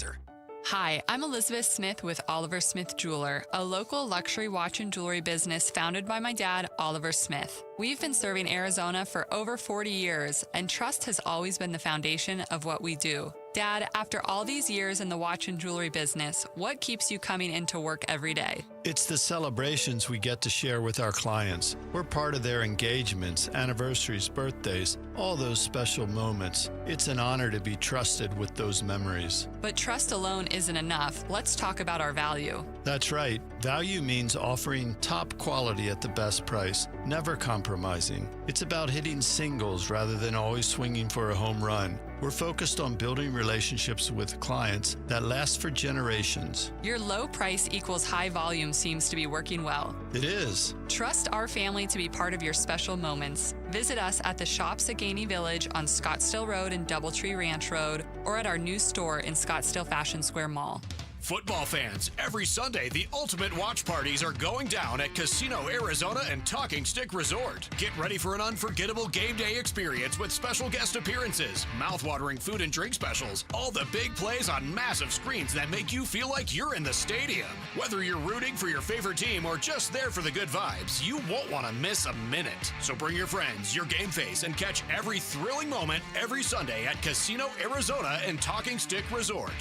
Hi, I'm Elizabeth Smith with Oliver Smith Jeweler, a local luxury watch and jewelry business founded by my dad, Oliver Smith. We've been serving Arizona for over 40 years, and trust has always been the foundation of what we do. Dad, after all these years in the watch and jewelry business, what keeps you coming into work every day? It's the celebrations we get to share with our clients. We're part of their engagements, anniversaries, birthdays, all those special moments. It's an honor to be trusted with those memories. But trust alone isn't enough. Let's talk about our value. That's right. Value means offering top quality at the best price, never compromising. It's about hitting singles rather than always swinging for a home run. We're focused on building relationships with clients that last for generations. Your low price equals high volume seems to be working well. It is. Trust our family to be part of your special moments. Visit us at the shops at Gainey Village on Scottsdale Road and Doubletree Ranch Road, or at our new store in Scottsdale Fashion Square Mall. Football fans, every Sunday, the ultimate watch parties are going down at Casino Arizona and Talking Stick Resort. Get ready for an unforgettable game day experience with special guest appearances, mouth-watering food and drink specials, all the big plays on massive screens that make you feel like you're in the stadium. Whether you're rooting for your favorite team or just there for the good vibes, you won't want to miss a minute. So bring your friends, your game face, and catch every thrilling moment every Sunday at Casino Arizona and Talking Stick Resort.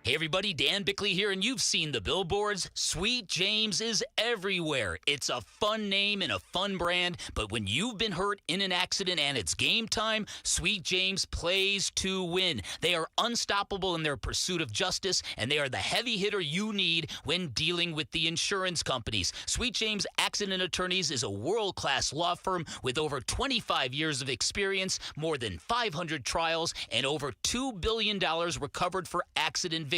Hey everybody, Dan Bickley here, and you've seen the billboards. Sweet James is everywhere. It's a fun name and a fun brand, but when you've been hurt in an accident and it's game time, Sweet James plays to win. They are unstoppable in their pursuit of justice, and they are the heavy hitter you need when dealing with the insurance companies. Sweet James Accident Attorneys is a world-class law firm with over 25 years of experience, more than 500 trials, and over $2 billion recovered for accident victims.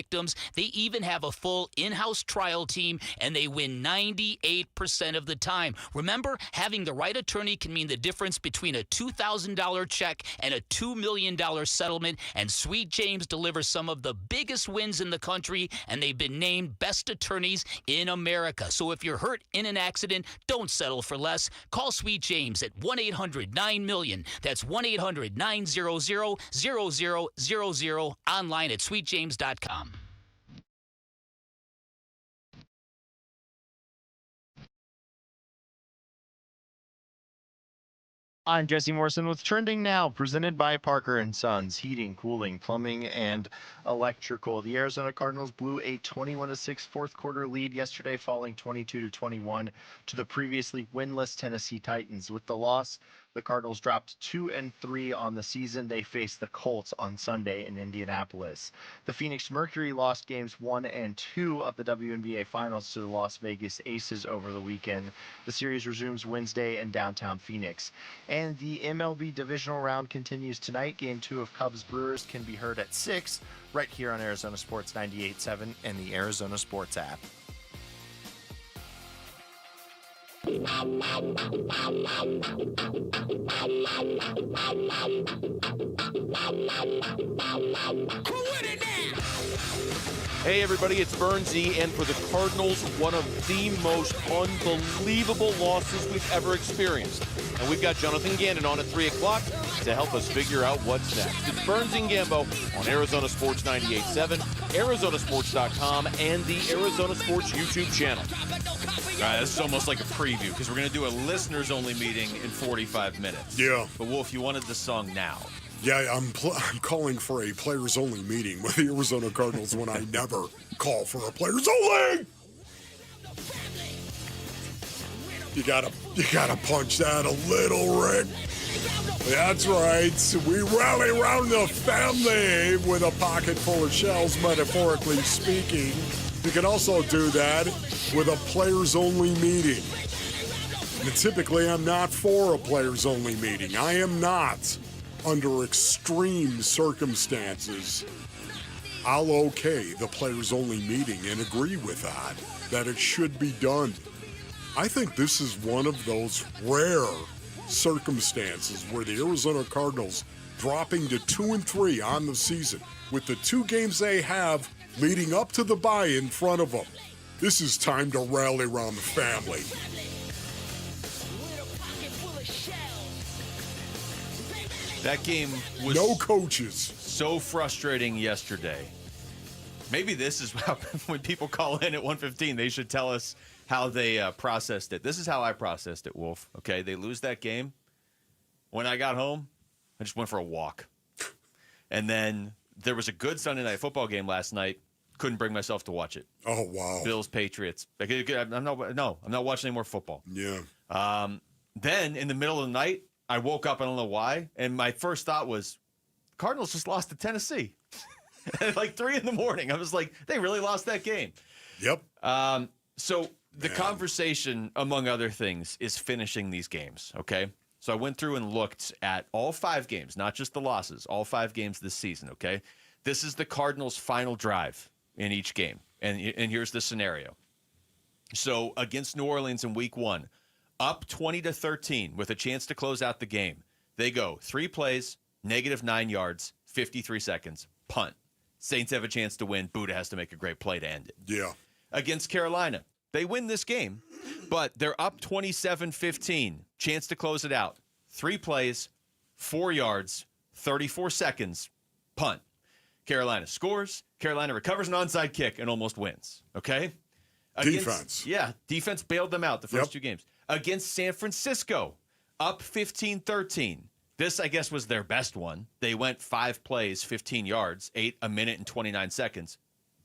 They even have a full in-house trial team, and they win 98% of the time. Remember, having the right attorney can mean the difference between a $2,000 check and a $2 million settlement, and Sweet James delivers some of the biggest wins in the country, and they've been named best attorneys in America. So if you're hurt in an accident, don't settle for less. Call Sweet James at 1-800-9-MILLION. That's 1-800-900-0000, online at sweetjames.com. I'm Jesse Morrison with Trending Now, presented by Parker & Sons, heating, cooling, plumbing, and electrical. The Arizona Cardinals blew a 21-6 fourth quarter lead yesterday, falling 22-21 to the previously winless Tennessee Titans. With the loss, the Cardinals dropped 2-3 on the season. They faced the Colts on Sunday in Indianapolis. The Phoenix Mercury lost games 1 and 2 of the WNBA Finals to the Las Vegas Aces over the weekend. The series resumes Wednesday in downtown Phoenix. And the MLB divisional round continues tonight. Game 2 of Cubs Brewers can be heard at 6 right here on Arizona Sports 98.7 and the Arizona Sports app. Hey everybody, it's Burnsy, and for the Cardinals, one of the most unbelievable losses we've ever experienced. And we've got Jonathan Gannon on at 3 o'clock to help us figure out what's next. It's Burnsy and Gambo on Arizona Sports 98.7, ArizonaSports.com, and the Arizona Sports YouTube channel. All right, this is almost like a preview because we're going to do a listeners-only meeting in 45 minutes. Yeah. But Wolf, you wanted the song now. Yeah, I'm calling for a players-only meeting with the Arizona Cardinals when I never call for a players-only. You gotta punch that a little, Rick. That's right. We rally around the family with a pocket full of shells, metaphorically speaking. You can also do that with a players-only meeting. And typically, I'm not for a players-only meeting. I am not. Under extreme circumstances, I'll okay the players-only meeting and agree with that it should be done. I think this is one of those rare circumstances where the Arizona Cardinals dropping to 2-3 on the season with the 2 games they have leading up to the bye in front of them. This is time to rally around the family. That game was no coaches. So frustrating yesterday. Maybe this is how, when people call in at 1:15, they should tell us how they processed it. This is how I processed it, Wolf. Okay, they lose that game. When I got home, I just went for a walk. And then There was a good Sunday Night Football game last night. Couldn't bring myself to watch it. Oh, wow. Bills, Patriots. I'm not watching any more football. Yeah. Then in the middle of the night, I woke up, I don't know why, and my first thought was, Cardinals just lost to Tennessee. At like 3 in the morning. I was like, they really lost that game. Yep. So the conversation, among other things, is finishing these games, okay? So I went through and looked at all 5 games, not just the losses, all 5 games this season, okay? This is the Cardinals' final drive in each game. And here's the scenario. So against New Orleans in week 1, up 20-13 with a chance to close out the game. They go 3 plays, -9 yards, 53 seconds, punt. Saints have a chance to win. Buddha has to make a great play to end it. Yeah. Against Carolina, they win this game, but they're up 27-15. Chance to close it out. 3 plays, 4 yards, 34 seconds, punt. Carolina scores. Carolina recovers an onside kick and almost wins. Okay? Defense. Yeah, defense bailed them out the first 2 games. Against San Francisco, up 15-13. This, I guess, was their best one. They went 5 plays, 15 yards, 1 minute and 29 seconds,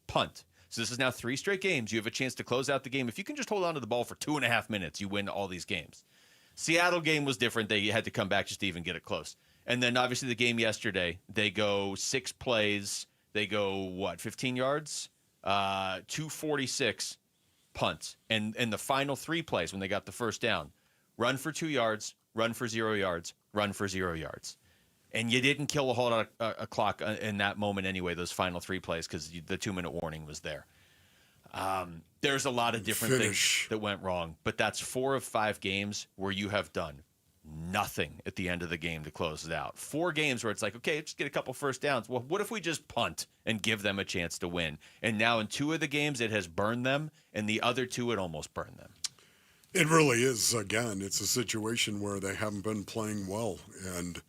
punt. So this is now 3 straight games. You have a chance to close out the game. If you can just hold on to the ball for 2.5 minutes, you win all these games. Seattle game was different. They had to come back just to even get it close. And then obviously the game yesterday, they go 6 plays. They go, 15 yards? 246, punt. And the final 3 plays when they got the first down, run for 2 yards, run for 0 yards, run for 0 yards. And you didn't kill a whole lot of clock in that moment anyway, those final 3 plays, because the 2-minute warning was there. There's a lot of different things that went wrong, but that's 4 of 5 games where you have done nothing at the end of the game to close it out. 4 games where it's like, okay, just get a couple first downs. Well, what if we just punt and give them a chance to win? And now in 2 of the games, it has burned them, and the other 2, it almost burned them. It really is. Again, it's a situation where they haven't been playing well. And,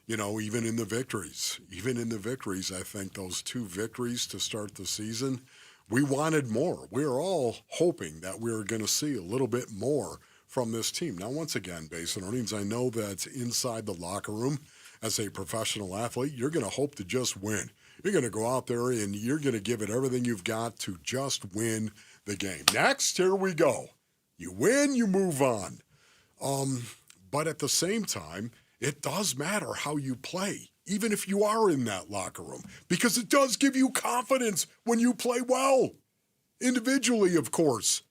even in the victories, I think those 2 victories to start the season, we wanted more. We were all hoping that we were going to see a little bit more from this team. Now, once again, Basin Earnings, I know that inside the locker room, as a professional athlete, you're going to hope to just win. You're going to go out there and you're going to give it everything you've got to just win the game. Next, here we go. You win, you move on. But at the same time, it does matter how you play, even if you are in that locker room, because it does give you confidence when you play well. Individually, of course.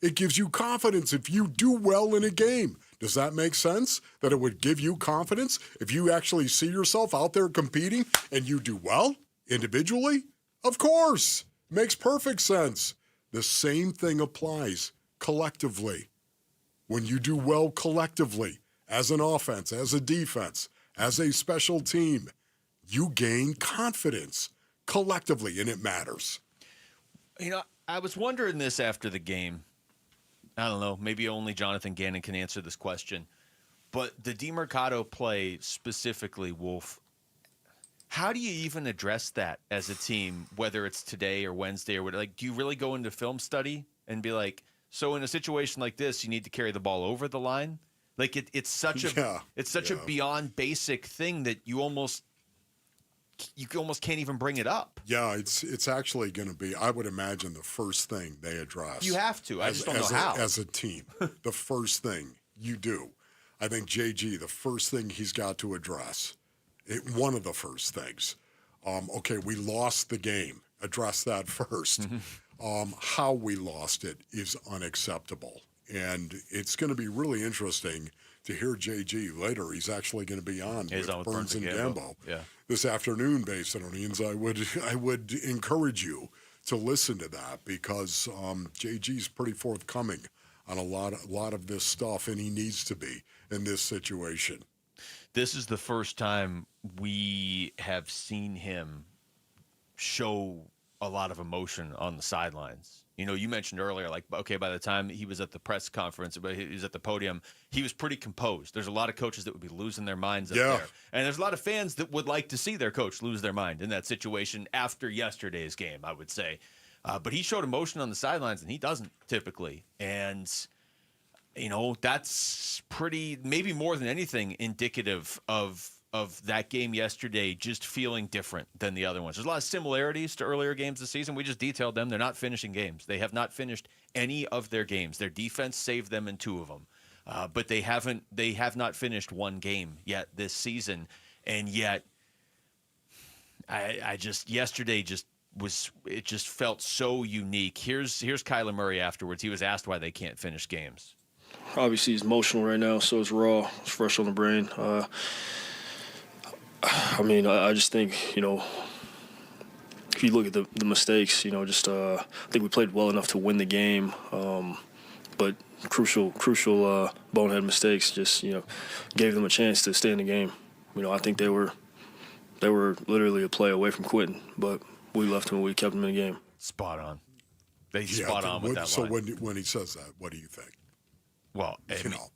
It gives you confidence if you do well in a game. Does that make sense? That it would give you confidence if you actually see yourself out there competing and you do well individually? Of course. Makes perfect sense. The same thing applies collectively. When you do well collectively, as an offense, as a defense, as a special team, you gain confidence collectively, and it matters. I was wondering this after the game. I don't know, maybe only Jonathan Gannon can answer this question. But the DeMercado play specifically, Wolf, how do you even address that as a team, whether it's today or Wednesday or whatever? Like, do you really go into film study and be like, so in a situation like this, you need to carry the ball over the line? Like, it's such a beyond basic thing that you almost can't even bring it up. Yeah, it's actually going to be, I would imagine, the first thing they address. You have to. I just don't know how. As a team, the first thing you do. I think JG, the first thing he's got to address, one of the first things, okay, we lost the game. Address that first. How we lost it is unacceptable. And it's going to be really interesting to hear JG later. He's actually going to be on with Burns and Gambo this afternoon, based on Onions. I would encourage you to listen to that because JG's pretty forthcoming on a lot of this stuff, and he needs to be in this situation. This is the first time we have seen him show a lot of emotion on the sidelines. You mentioned earlier, like, okay, by the time he was at the press conference, but he was at the podium, he was pretty composed. There's a lot of coaches that would be losing their minds up there. And there's a lot of fans that would like to see their coach lose their mind in that situation after yesterday's game, I would say. But he showed emotion on the sidelines, and he doesn't typically. And, that's pretty, maybe more than anything, indicative of of that game yesterday just feeling different than the other ones. There's a lot of similarities to earlier games this season. We just detailed them. They're not finishing games. They have not finished any of their games. Their defense saved them in 2 of them. But they have not finished one game yet this season. And yet yesterday just felt so unique. Here's Kyler Murray afterwards. He was asked why they can't finish games. Obviously, he's emotional right now, so it's raw. It's fresh on the brain. I just think, if you look at the mistakes, I think we played well enough to win the game, but crucial bonehead mistakes just, gave them a chance to stay in the game. I think they were literally a play away from quitting, but we left them and we kept them in the game. Spot on. Spot on with that so line. So when he says that, what do you think? Well,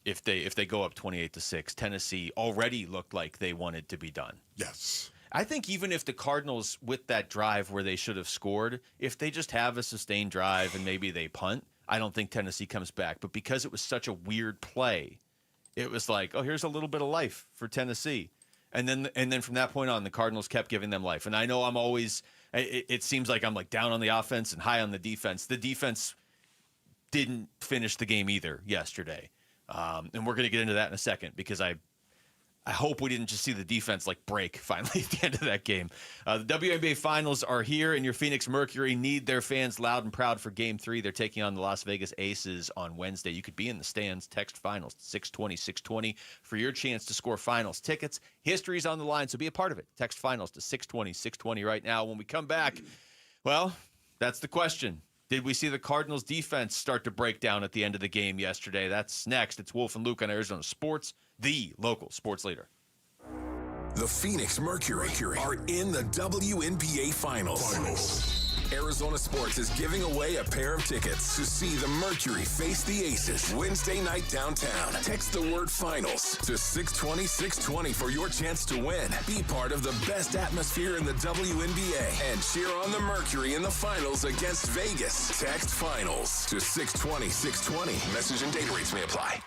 if they go up 28-6, Tennessee already looked like they wanted to be done. Yes. I think even if the Cardinals, with that drive where they should have scored, if they just have a sustained drive and maybe they punt, I don't think Tennessee comes back. But because it was such a weird play, it was like, oh, here's a little bit of life for Tennessee. And then from that point on, the Cardinals kept giving them life. And I know it seems like I'm like down on the offense and high on the defense. The defense didn't finish the game either yesterday. And we're going to get into that in a second because I hope we didn't just see the defense like break finally at the end of that game. The WNBA Finals are here, and your Phoenix Mercury need their fans loud and proud for Game 3. They're taking on the Las Vegas Aces on Wednesday. You could be in the stands. Text Finals to 620-620 for your chance to score Finals tickets. History's on the line, so be a part of it. Text Finals to 620-620 right now. When we come back, well, that's the question. Did we see the Cardinals defense start to break down at the end of the game yesterday? That's next. It's Wolf and Luke on Arizona Sports, the local sports leader. The Phoenix Mercury are in the WNBA Finals. Arizona Sports is giving away a pair of tickets to see the Mercury face the Aces Wednesday night downtown. Text the word finals to 620-620 for your chance to win. Be part of the best atmosphere in the WNBA and cheer on the Mercury in the finals against Vegas. Text finals to 620-620. Message and data rates may apply.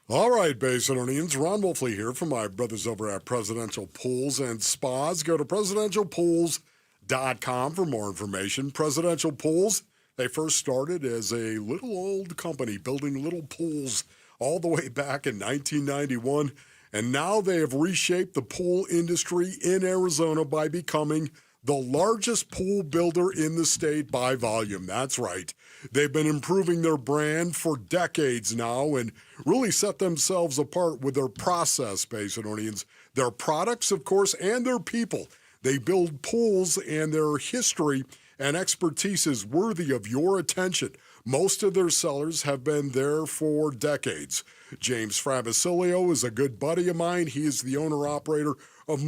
All right, Basinonians, Ron Wolfley here from my brothers over at Presidential Pools and Spas. Go to presidentialpools.com for more information. Presidential Pools, they first started as a little old company building little pools all the way back in 1991, and now they have reshaped the pool industry in Arizona by becoming the largest pool builder in the state by volume. That's right. They've been improving their brand for decades now and really set themselves apart with their process, Basinonians, their products, of course, and their people. They build pools, and their history and expertise is worthy of your attention. Most of their sellers have been there for decades. James Fravasilio is a good buddy of mine. He is the owner-operator of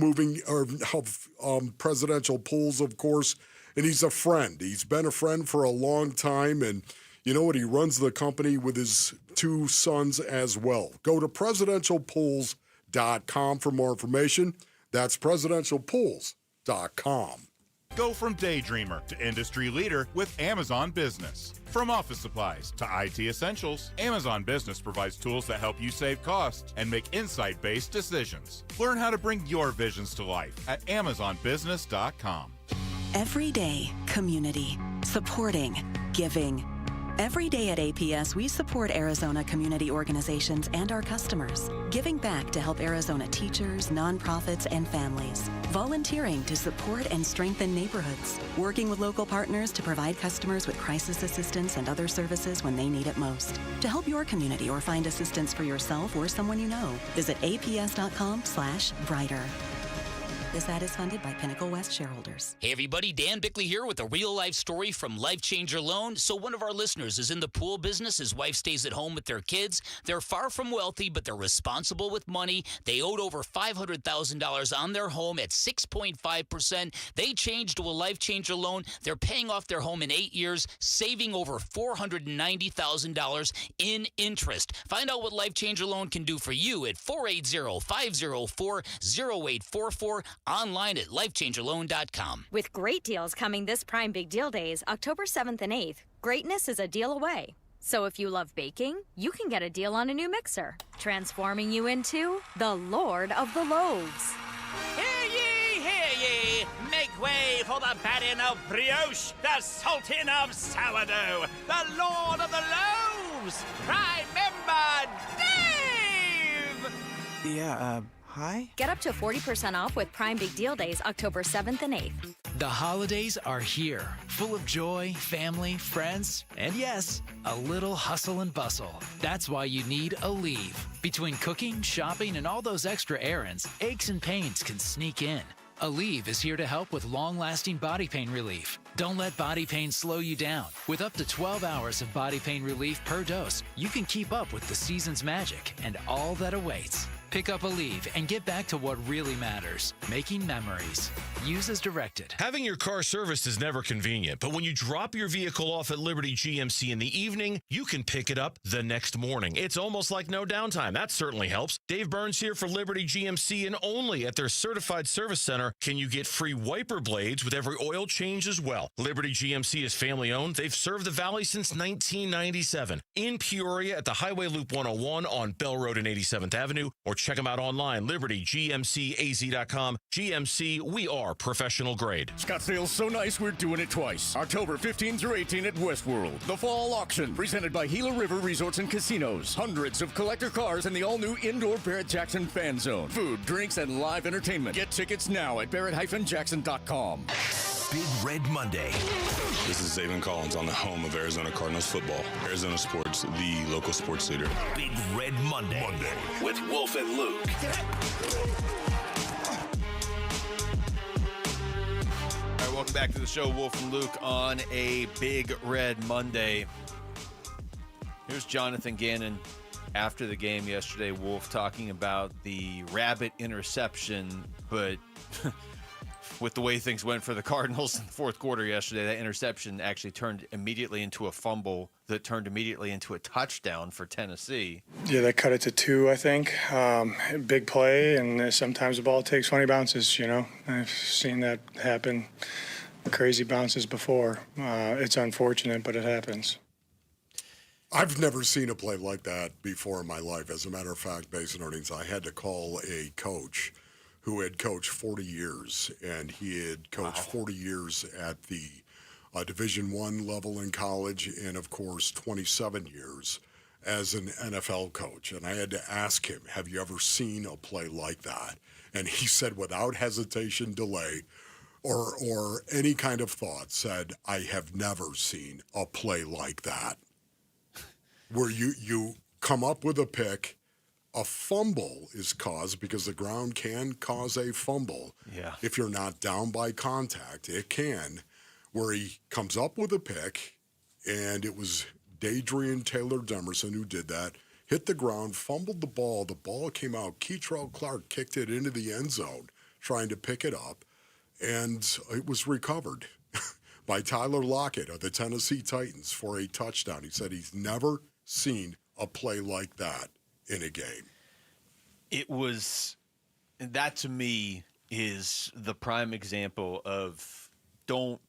Presidential Pools, of course, and he's a friend. He's been a friend for a long time, and you know what? He runs the company with his 2 sons as well. Go to presidentialpools.com for more information. That's presidentialpools.com. Go from daydreamer to industry leader with Amazon Business. From office supplies to IT essentials, Amazon Business provides tools that help you save costs and make insight-based decisions. Learn how to bring your visions to life at amazonbusiness.com. Every day, community, supporting, giving. Every day at APS, we support Arizona community organizations and our customers, giving back to help Arizona teachers, nonprofits, and families, volunteering to support and strengthen neighborhoods, working with local partners to provide customers with crisis assistance and other services when they need it most. To help your community or find assistance for yourself or someone you know, visit aps.com/brighter. This ad is funded by Pinnacle West shareholders. Hey everybody, Dan Bickley here with a real-life story from Life Changer Loan. So one of our listeners is in the pool business. His wife stays at home with their kids. They're far from wealthy, but they're responsible with money. They owed over $500,000 on their home at 6.5%. They changed to a Life Changer Loan. They're paying off their home in 8 years, saving over $490,000 in interest. Find out what Life Changer Loan can do for you at 480-504-0844. Online at lifechangerloan.com. With great deals coming this Prime Big Deal Days, October 7th and 8th, greatness is a deal away. So if you love baking, you can get a deal on a new mixer, transforming you into the Lord of the Loaves. Make way for the Baron of Brioche, the Sultan of Sourdough, the Lord of the Loaves, Prime Member Dave! Yeah, hi? Get up to 40% off with Prime Big Deal Days October 7th and 8th. The holidays are here, full of joy, family, friends, and yes, a little hustle and bustle. That's why you need Aleve. Between cooking, shopping, and all those extra errands, aches and pains can sneak in. Aleve is here to help with long-lasting body pain relief. Don't let body pain slow you down. With up to 12 hours of body pain relief per dose, you can keep up with the season's magic and all that awaits. Pick up Aleve and get back to what really matters, making memories. Use as directed. Having your car serviced is never convenient, but when you drop your vehicle off at Liberty GMC in the evening, you can pick it up the next morning. It's almost like no downtime. That certainly helps. Dave Burns here for Liberty GMC, and only at their certified service center can you get free wiper blades with every oil change as well. Liberty GMC is family owned. They've served the Valley since 1997. In Peoria at the Highway Loop 101 on Bell Road and 87th Avenue, or check them out online, libertygmcaz.com. GMC, we are professional grade. Scottsdale's so nice, we're doing it twice. October 15 through 18 at Westworld. The Fall Auction, presented by Gila River Resorts and Casinos. Hundreds of collector cars and the all-new indoor Barrett-Jackson fan zone. Food, drinks, and live entertainment. Get tickets now at barrett-jackson.com. Big Red Monday. This is Zaven Collins on the home of Arizona Cardinals football. Arizona Sports, the local sports leader. Big Red Monday. With Wolf and Luke. All right, welcome back to the show, Wolf and Luke, on a Big Red Monday. Here's Jonathan Gannon after the game yesterday, Wolf, talking about the rabbit interception, but with the way things went for the Cardinals in the fourth quarter yesterday, that interception actually turned immediately into a fumble that turned immediately into a touchdown for Tennessee. Yeah, that cut it to 2, I think. Big play, and sometimes the ball takes funny bounces, you know. I've seen that happen, crazy bounces before. It's unfortunate, but it happens. I've never seen a play like that before in my life. As a matter of fact, Basin Earnings, I had to call a coach who had coached 40 years, and he had coached 40 years at the Division I level in college, and of course 27 years as an NFL coach. And I had to ask him, have you ever seen a play like that? And he said, without hesitation, delay, or any kind of thought, said, I have never seen a play like that, where you come up with a pick. A fumble is caused because the ground can cause a fumble. Yeah. If you're not down by contact, it can. Where he comes up with a pick, and it was Dadrian Taylor-Demerson who did that, hit the ground, fumbled the ball. The ball came out. Keitrell Clark kicked it into the end zone, trying to pick it up, and it was recovered by Tyler Lockett of the Tennessee Titans for a touchdown. He said he's never seen a play like that in a game. It was, that to me is the prime example of don't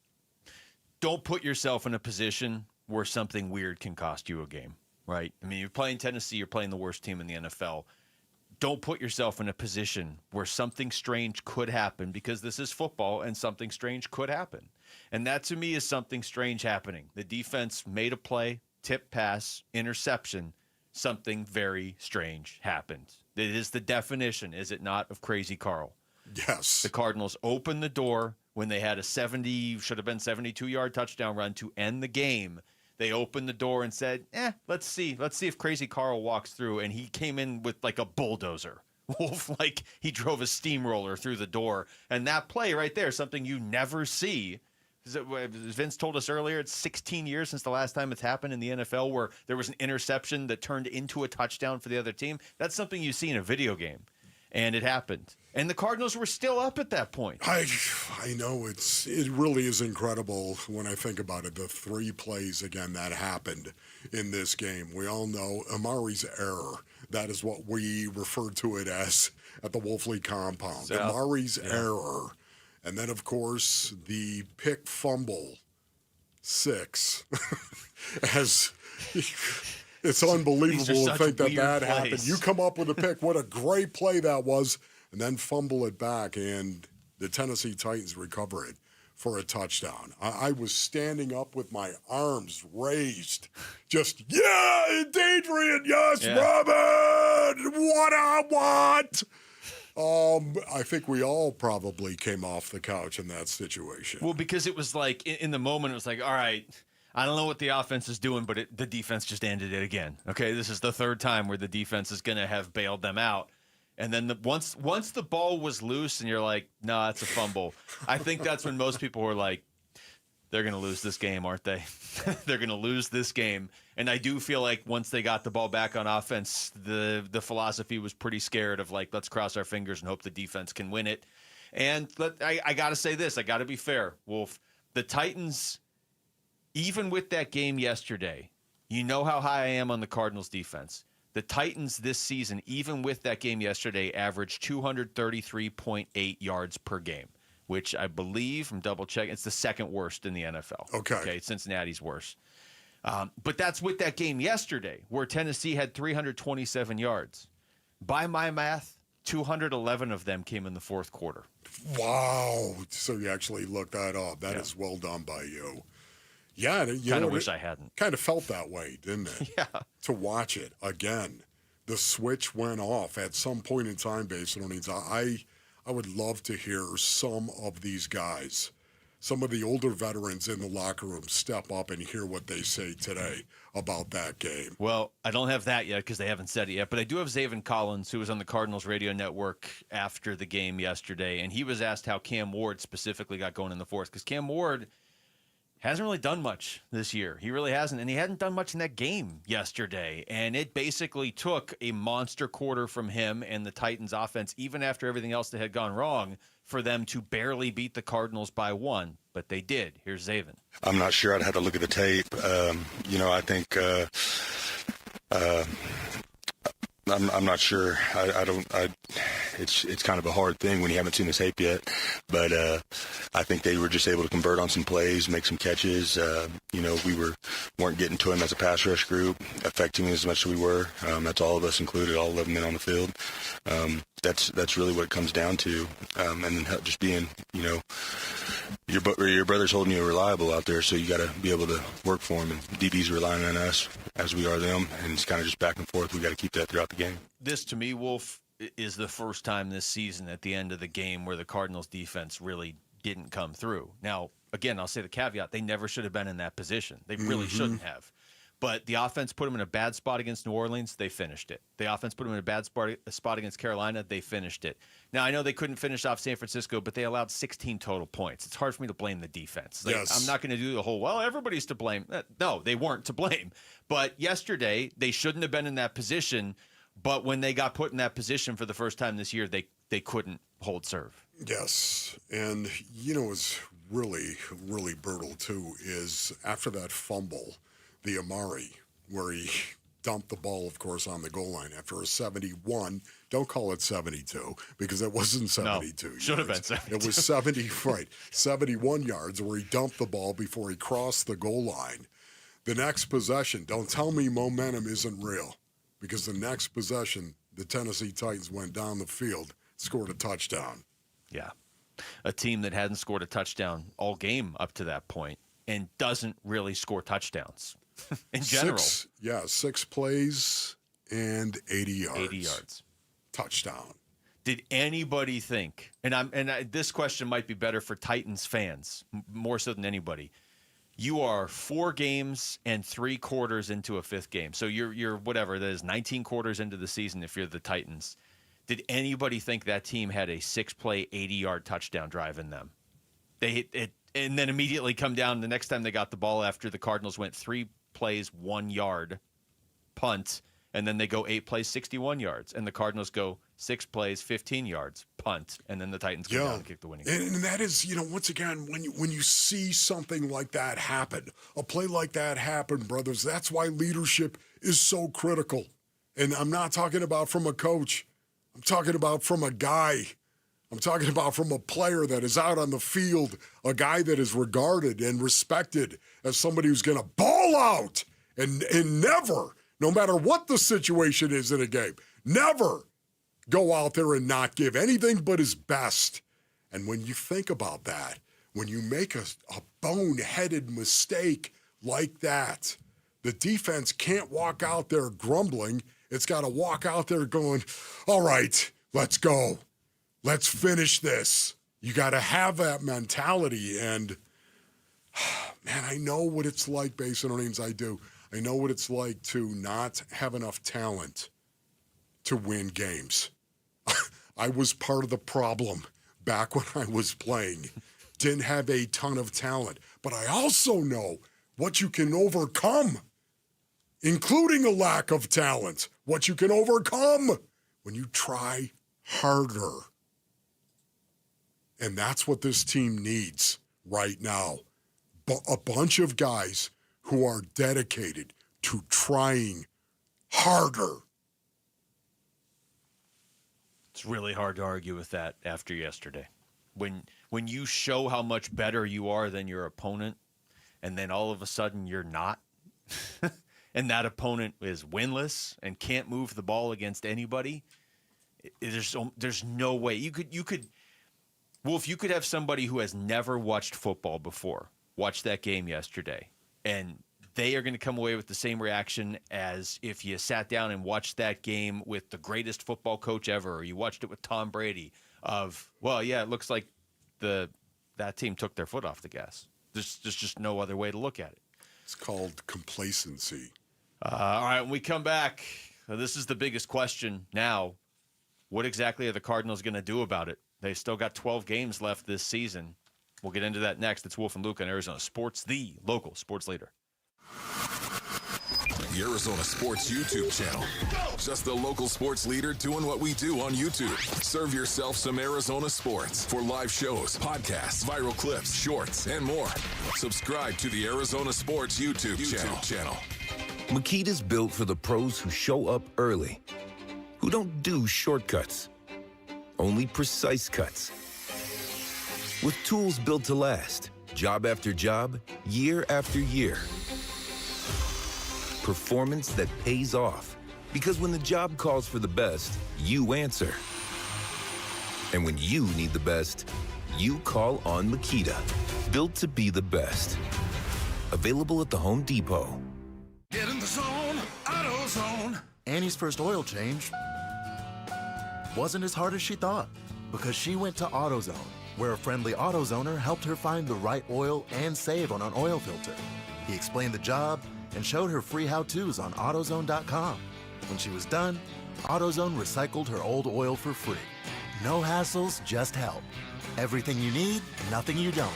put yourself in a position where something weird can cost you a game, right? I mean, you're playing Tennessee, you're playing the worst team in the NFL. Don't put yourself in a position where something strange could happen, because this is football and something strange could happen. And that to me is something strange happening. The defense made a play, tip pass, interception. Something very strange happened. It is the definition, is it not, of crazy Carl? Yes. The Cardinals opened the door when they had a 72-yard touchdown run to end the game. They opened the door and said, let's see if crazy Carl walks through. And he came in with like a bulldozer. Wolf, like he drove a steamroller through the door. And that play right there, something you never see. Vince told us earlier, it's 16 years since the last time it's happened in the NFL where there was an interception that turned into a touchdown for the other team. That's something you see in a video game, and it happened. And the Cardinals were still up at that point. I know it really is incredible when I think about it. The 3 plays, again, that happened in this game. We all know Amari's error. That is what we refer to it as at the Wolf League compound. So, Amari's error. And then, of course, the pick fumble 6. It's unbelievable to think that happened. You come up with a pick. What a great play that was. And then fumble it back. And the Tennessee Titans recover it for a touchdown. I was standing up with my arms raised. Just, yeah, Adrian, yes, yeah. Robin, what I want. I think we all probably came off the couch in that situation. Well, because it was like, in the moment, it was like, all right, I don't know what the offense is doing, but the defense just ended it again. Okay, this is the third time where the defense is going to have bailed them out. And then once the ball was loose and you're like, no, that's a fumble. I think that's when most people were like, they're going to lose this game, aren't they? They're going to lose this game. And I do feel like once they got the ball back on offense, the philosophy was pretty scared of like, let's cross our fingers and hope the defense can win it. And I got to say this. I got to be fair, Wolf. The Titans, even with that game yesterday, you know how high I am on the Cardinals defense. The Titans this season, even with that game yesterday, averaged 233.8 yards per game, which I believe, I'm double-checking, it's the second worst in the NFL. Okay, Cincinnati's worse. But that's with that game yesterday, where Tennessee had 327 yards. By my math, 211 of them came in the fourth quarter. Wow. So you actually looked that up. That is well done by you. Yeah, you kind of wish I hadn't. Kind of felt that way, didn't it? Yeah. To watch it again, the switch went off at some point in time based on these. I would love to hear some of these guys, some of the older veterans in the locker room, step up and hear what they say today about that game. Well, I don't have that yet because they haven't said it yet, but I do have Zaven Collins, who was on the Cardinals radio network after the game yesterday, and he was asked how Cam Ward specifically got going in the fourth, because Cam Ward hasn't really done much this year. He really hasn't, and he hadn't done much in that game yesterday, and it basically took a monster quarter from him and the Titans offense, even after everything else that had gone wrong, for them to barely beat the Cardinals by one, but they did. Here's Zaven. I'm not sure. I'd have to look at the tape. I think I'm not sure. It's kind of a hard thing when you haven't seen the tape yet, but I think they were just able to convert on some plays, make some catches. We weren't getting to him as a pass rush group, affecting him as much as we were. That's all of us included, all 11 men on the field. That's really what it comes down to. And then just being, your brother's holding you reliable out there, so you got to be able to work for him. And DB's relying on us as we are them, and it's kind of just back and forth. We got to keep that throughout the game. This, to me, Wolf, is the first time this season at the end of the game where the Cardinals defense really didn't come through. Now, again, I'll say the caveat, they never should have been in that position. They really shouldn't have. But the offense put them in a bad spot against New Orleans. They finished it. The offense put them in a bad spot against Carolina. They finished it. Now, I know they couldn't finish off San Francisco, but they allowed 16 total points. It's hard for me to blame the defense. I'm not going to do the whole, well, everybody's to blame. No, they weren't to blame. But yesterday, they shouldn't have been in that position. But when they got put in that position for the first time this year, they couldn't hold serve. Yes. And, what's really, really brutal, too, is after that fumble, the Amari, where he dumped the ball, of course, on the goal line after a 71. Don't call it 72 because it wasn't 72. No, should have been 72. It was 71 yards where he dumped the ball before he crossed the goal line. The next possession, don't tell me momentum isn't real, because the next possession, the Tennessee Titans went down the field, scored a touchdown. Yeah. A team that hadn't scored a touchdown all game up to that point and doesn't really score touchdowns in general. 6 plays and 80 yards. 80 yards. Touchdown. Did anybody think, this question might be better for Titans fans, more so than anybody. You are 4 games and 3 quarters into a 5th game. So you're whatever that is, 19 quarters into the season if you're the Titans. Did anybody think that team had a 6-play, 80-yard touchdown drive in them? They hit it, and then immediately come down the next time they got the ball after the Cardinals went 3 plays, 1 yard, punt, and then they go 8 plays, 61 yards, and the Cardinals go 6 plays, 15 yards, punt, and then the Titans come down and kick the winning goal. And that is, once again, when you see something like that happen, a play like that happen, brothers, that's why leadership is so critical. And I'm not talking about from a coach. I'm talking about from a guy. I'm talking about from a player that is out on the field, a guy that is regarded and respected as somebody who's going to ball out and never, no matter what the situation is in a game, never go out there and not give anything but his best. And when you think about that, when you make a boneheaded mistake like that, the defense can't walk out there grumbling. It's got to walk out there going, all right, let's go. Let's finish this. You got to have that mentality. And, man, I know what it's like based on earnings. I do. I know what it's like to not have enough talent to win games. I was part of the problem back when I was playing. Didn't have a ton of talent. But I also know what you can overcome, including a lack of talent. What you can overcome when you try harder. And that's what this team needs right now. A bunch of guys who are dedicated to trying harder. It's really hard to argue with that after yesterday. When you show how much better you are than your opponent, and then all of a sudden you're not, and that opponent is winless and can't move the ball against anybody, there's no way. You could, Wolf, you could have somebody who has never watched football before watch that game yesterday, and they are going to come away with the same reaction as if you sat down and watched that game with the greatest football coach ever, or you watched it with Tom Brady of, well, yeah, it looks like that team took their foot off the gas. There's just no other way to look at it. It's called complacency. All right, when we come back, this is the biggest question now. What exactly are the Cardinals going to do about it? They've still got 12 games left this season. We'll get into that next. It's Wolf and Luke on Arizona Sports, the local sports leader. The Arizona Sports YouTube channel. Just the local sports leader doing what we do on YouTube. Serve yourself some Arizona sports for live shows, podcasts, viral clips, shorts, and more. Subscribe to the Arizona Sports YouTube channel. Makita's built for the pros who show up early, who don't do shortcuts, only precise cuts. With tools built to last, job after job, year after year. Performance that pays off, because when the job calls for the best, you answer. And when you need the best, you call on Makita. Built to be the best. Available at the Home Depot. Get in the zone, AutoZone. Annie's first oil change wasn't as hard as she thought, because she went to AutoZone, where a friendly AutoZoner helped her find the right oil and save on an oil filter. He explained the job and showed her free how-tos on AutoZone.com. When she was done, AutoZone recycled her old oil for free. No hassles, just help. Everything you need, nothing you don't.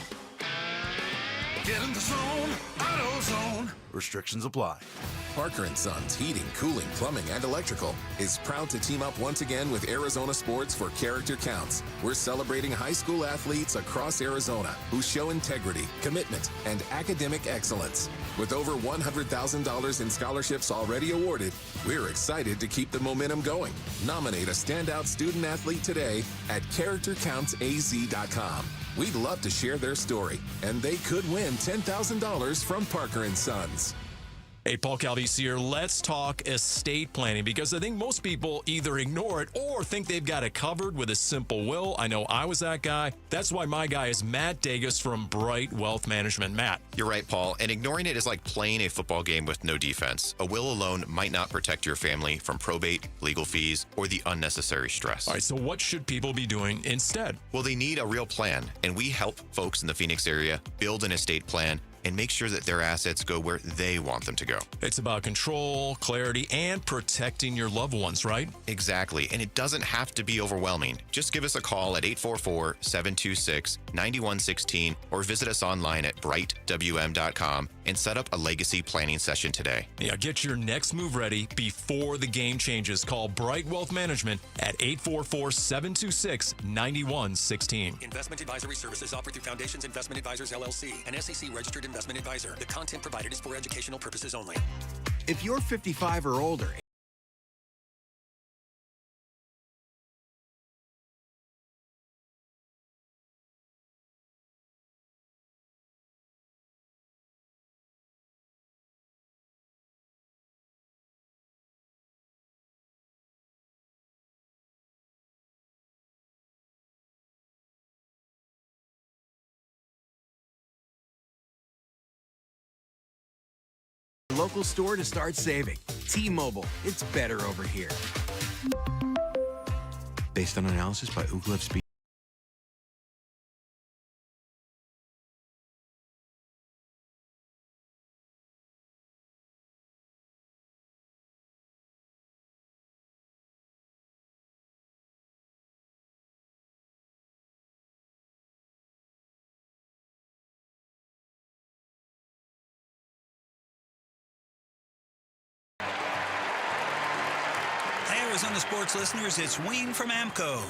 Get in the zone, AutoZone. Restrictions apply. Parker & Sons Heating, Cooling, Plumbing, and Electrical is proud to team up once again with Arizona Sports for Character Counts. We're celebrating high school athletes across Arizona who show integrity, commitment, and academic excellence. With over $100,000 in scholarships already awarded, we're excited to keep the momentum going. Nominate a standout student athlete today at CharacterCountsAZ.com. We'd love to share their story, and they could win $10,000 from Parker & Sons. Hey, Paul Calvese here. Let's talk estate planning, because I think most people either ignore it or think they've got it covered with a simple will. I know I was that guy. That's why my guy is Matt Dagas from Bright Wealth Management. Matt. You're right, Paul. And ignoring it is like playing a football game with no defense. A will alone might not protect your family from probate, legal fees, or the unnecessary stress. All right, so what should people be doing instead? Well, they need a real plan, and we help folks in the Phoenix area build an estate plan and make sure that their assets go where they want them to go. It's about control, clarity, and protecting your loved ones, right? Exactly, and it doesn't have to be overwhelming. Just give us a call at 844-726-9116 or visit us online at brightwm.com and set up a legacy planning session today. Yeah, get your next move ready before the game changes. Call Bright Wealth Management at 844-726-9116. Investment advisory services offered through Foundations Investment Advisors, LLC, an SEC-registered investment advisor. The content provided is for educational purposes only. If you're 55 or older local store to start saving. T-Mobile, it's better over here. Based on analysis by Ookla Speed. Hi, Arizona sports listeners. It's Wayne from AMCO.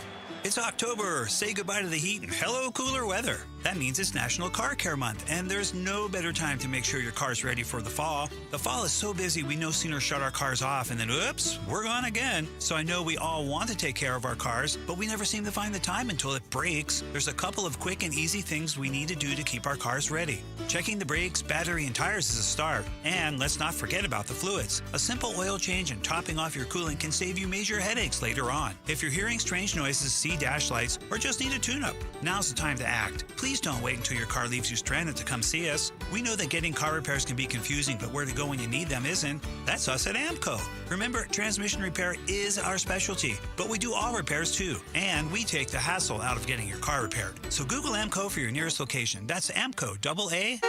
It's October. Say goodbye to the heat and hello cooler weather. That means it's National Car Care Month, and there's no better time to make sure your car's ready for the fall. The fall is so busy, we no sooner shut our cars off and then, oops, we're gone again. So I know we all want to take care of our cars, but we never seem to find the time until it breaks. There's a couple of quick and easy things we need to do to keep our cars ready. Checking the brakes, battery, and tires is a start. And let's not forget about the fluids. A simple oil change and topping off your coolant can save you major headaches later on. If you're hearing strange noises, see dash lights, or just need a tune-up, now's the time to act. Please don't wait until your car leaves you stranded to come see us. We know that getting car repairs can be confusing, but where to go when you need them isn't. That's us at AMCO. Remember, transmission repair is our specialty, but we do all repairs too, and we take the hassle out of getting your car repaired. So Google AMCO for your nearest location. That's AMCO, AA,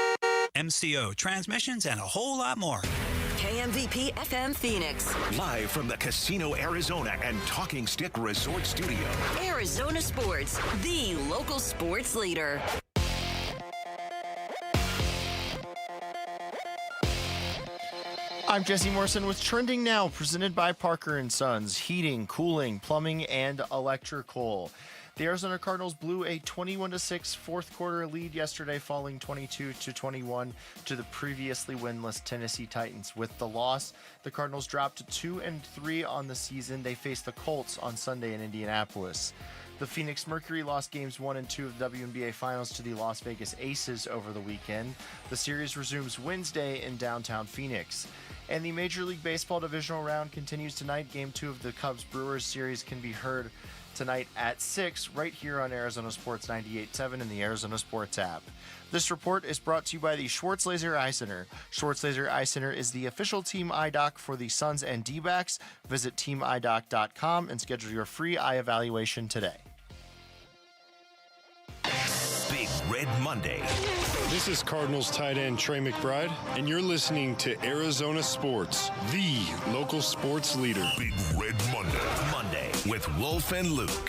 MCO, transmissions, and a whole lot more. KMVP FM Phoenix. Live from the Casino Arizona and Talking Stick Resort Studio. Arizona Sports, the local sports leader. I'm Jesse Morrison with Trending Now, presented by Parker & Sons, heating, cooling, plumbing, and electrical. The Arizona Cardinals blew a 21-6 fourth quarter lead yesterday, falling 22-21 to the previously winless Tennessee Titans. With the loss, the Cardinals dropped to 2-3 on the season. They face the Colts on Sunday in Indianapolis. The Phoenix Mercury lost games 1 and 2 of the WNBA Finals to the Las Vegas Aces over the weekend. The series resumes Wednesday in downtown Phoenix. And the Major League Baseball divisional round continues tonight. Game 2 of the Cubs-Brewers series can be heard tonight at 6 right here on Arizona Sports 98.7 and the Arizona Sports app. This report is brought to you by the Schwartz Laser Eye Center. Schwartz Laser Eye Center is the official team eye doc for the Suns and D-backs. Visit teamidoc.com and schedule your free eye evaluation today. Big Red Monday. This is Cardinals tight end Trey McBride, and you're listening to Arizona Sports, the local sports leader. Big Red Monday. Monday with Wolf and Luke.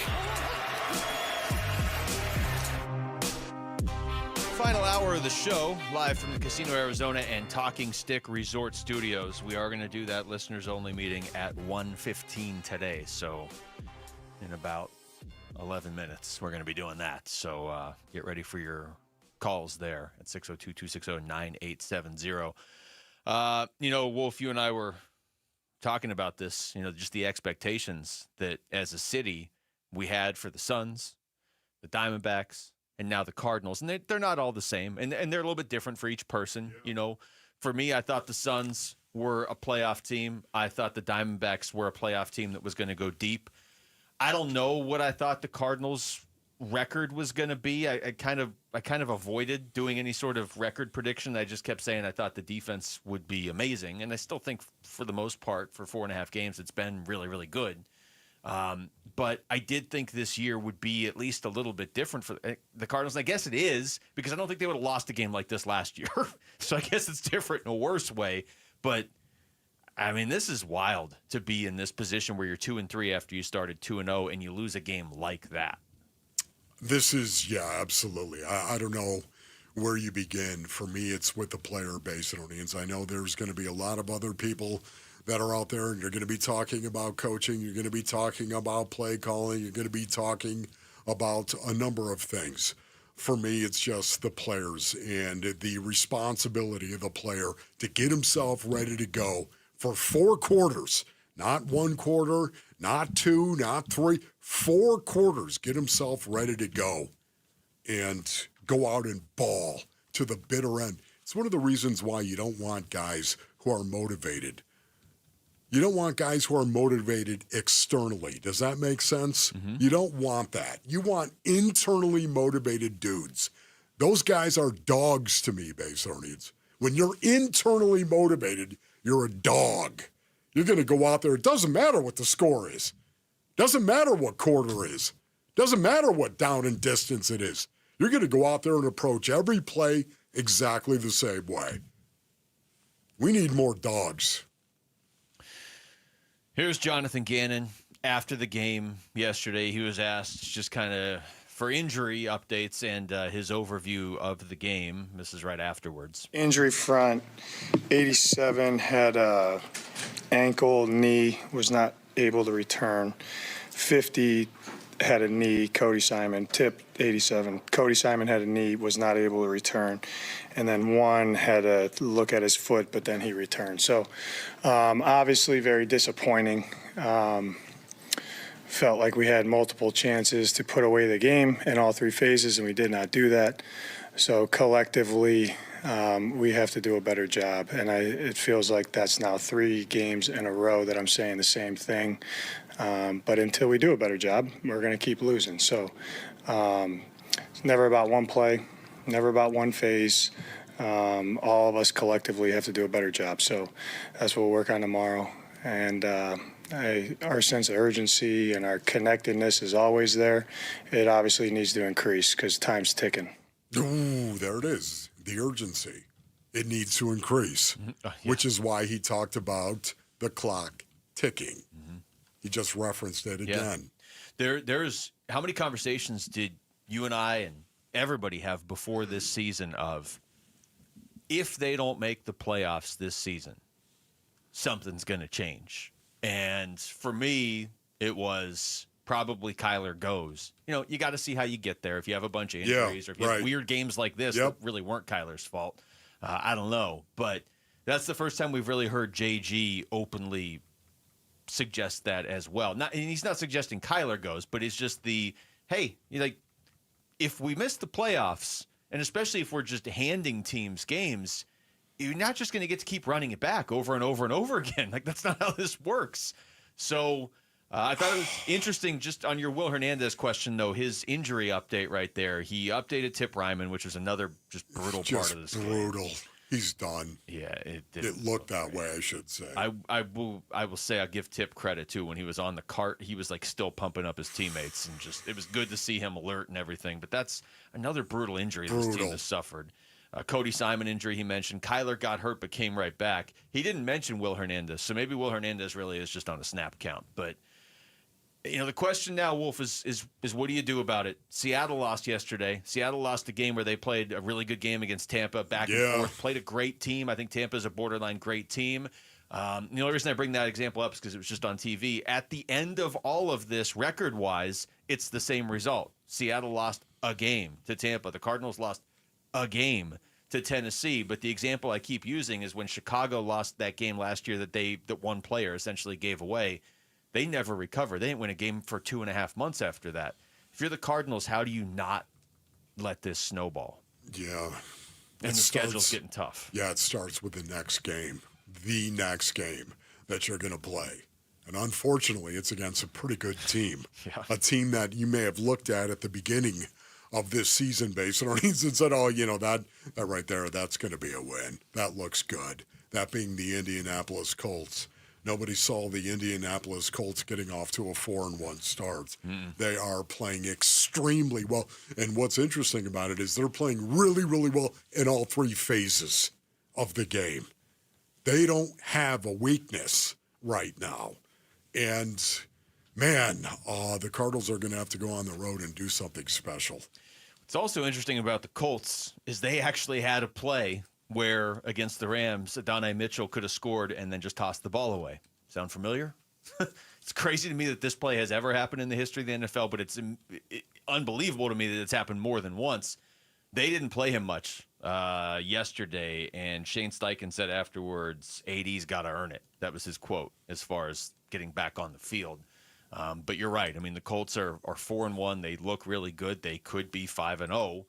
Final hour of the show, live from the Casino Arizona and Talking Stick Resort Studios. We are going to do that listeners-only meeting at 1:15 today, so in about 11 minutes, we're going to be doing that. So get ready for your calls there at 602-260-9870. Wolf, you and I were talking about this, just the expectations that as a city we had for the Suns, the Diamondbacks, and now the Cardinals. And they're not all the same, and they're a little bit different for each person. Yeah. For me, I thought the Suns were a playoff team. I thought the Diamondbacks were a playoff team that was going to go deep. I don't know what I thought the Cardinals' record was going to be. I kind of avoided doing any sort of record prediction. I just kept saying I thought the defense would be amazing, and I still think for the most part for 4.5 games it's been really, really good. But I did think this year would be at least a little bit different for the Cardinals. And I guess it is, because I don't think they would have lost a game like this last year. So I guess it's different in a worse way. But I mean, this is wild to be in this position where you're 2-3 after you started 2-0 and you lose a game like that. This is, yeah, absolutely. I don't know where you begin. For me, it's with the player base, Orleans. I know there's going to be a lot of other people that are out there, and you're going to be talking about coaching. You're going to be talking about play calling. You're going to be talking about a number of things. For me, it's just the players and the responsibility of the player to get himself ready to go for 4 quarters, not 1 quarter, not 2, not 3, 4 quarters. Get himself ready to go and go out and ball to the bitter end. It's one of the reasons why you don't want guys who are motivated. You don't want guys who are motivated externally. Does that make sense? Mm-hmm. You don't want that. You want internally motivated dudes. Those guys are dogs to me, Base Orleans. When you're internally motivated, you're a dog. You're going to go out there. It doesn't matter what the score is. Doesn't matter what quarter is. Doesn't matter what down and distance it is. You're going to go out there and approach every play exactly the same way. We need more dogs. Here's Jonathan Gannon after the game yesterday. He was asked just kind of for injury updates and his overview of the game. This is right afterwards. Injury front, 87 had a ankle, knee, was not able to return. 50 had a knee, Cody Simon. Tip, 87. Cody Simon had a knee, was not able to return. And then one had a look at his foot, but then he returned. So obviously very disappointing. Felt like we had multiple chances to put away the game in all three phases, and we did not do that. So collectively, we have to do a better job. And it feels like that's now 3 games in a row that I'm saying the same thing. But until we do a better job, we're going to keep losing. So it's never about one play, never about one phase. All of us collectively have to do a better job. So that's what we'll work on tomorrow. And our sense of urgency and our connectedness is always there. It obviously needs to increase because time's ticking. Ooh, there it is. The urgency. It needs to increase, which is why he talked about the clock ticking. He just referenced it again. There's how many conversations did you and I and everybody have before this season of if they don't make the playoffs this season, something's going to change. And for me, it was probably Kyler goes. You know, you got to see how you get there. If you have a bunch of injuries or if you have weird games like this that really weren't Kyler's fault, I don't know. But that's the first time we've really heard JG openly suggest that as well. And he's not suggesting Kyler goes, but it's just hey, if we miss the playoffs, and especially if we're just handing teams games, you're not just going to get to keep running it back over and over and over again. That's not how this works. So I thought it was interesting just on your Will Hernandez question, though, his injury update right there. He updated Tip Ryman, which was another just brutal part of this brutal. game. He's done. Yeah, it looked that way, I should say. I will say I'll give Tip credit, too. When he was on the cart, he was still pumping up his teammates. And it was good to see him alert and everything. But that's another brutal injury this team has suffered. Cody Simon injury he mentioned. Kyler got hurt but came right back. He didn't mention Will Hernandez, so maybe Will Hernandez really is just on a snap count. But the question now, Wolf, is what do you do about it? Seattle lost yesterday. Seattle lost a game where they played a really good game against Tampa, back and forth. Played a great team. I think Tampa's a borderline great team. The only reason I bring that example up is because it was just on TV. At the end of all of this, record-wise, it's the same result. Seattle lost a game to Tampa. The Cardinals lost a game to Tennessee, but the example I keep using is when Chicago lost that game last year that one player essentially gave away. They never recovered. They didn't win a game for 2.5 months after that. If you're the Cardinals, how do you not let this snowball? Yeah. And the schedule's getting tough. Yeah, it starts with the next game that you're going to play. And unfortunately, it's against a pretty good team. A team that you may have looked at the beginning of this season based on needs and said, that right there, that's going to be a win. That looks good. That being the Indianapolis Colts. Nobody saw the Indianapolis Colts getting off to a 4-1 start. They are playing extremely well. And what's interesting about it is they're playing really, really well in all 3 phases of the game. They don't have a weakness right now. And, man, the Cardinals are going to have to go on the road and do something special. What's also interesting about the Colts is they actually had a play where against the Rams, Adonai Mitchell could have scored and then just tossed the ball away. Sound familiar? It's crazy to me that this play has ever happened in the history of the NFL, but it's unbelievable to me that it's happened more than once. They didn't play him much yesterday, and Shane Steichen said afterwards, AD's got to earn it. That was his quote as far as getting back on the field. But you're right. I mean, the Colts are 4-1. They look really good. They could be 5-0.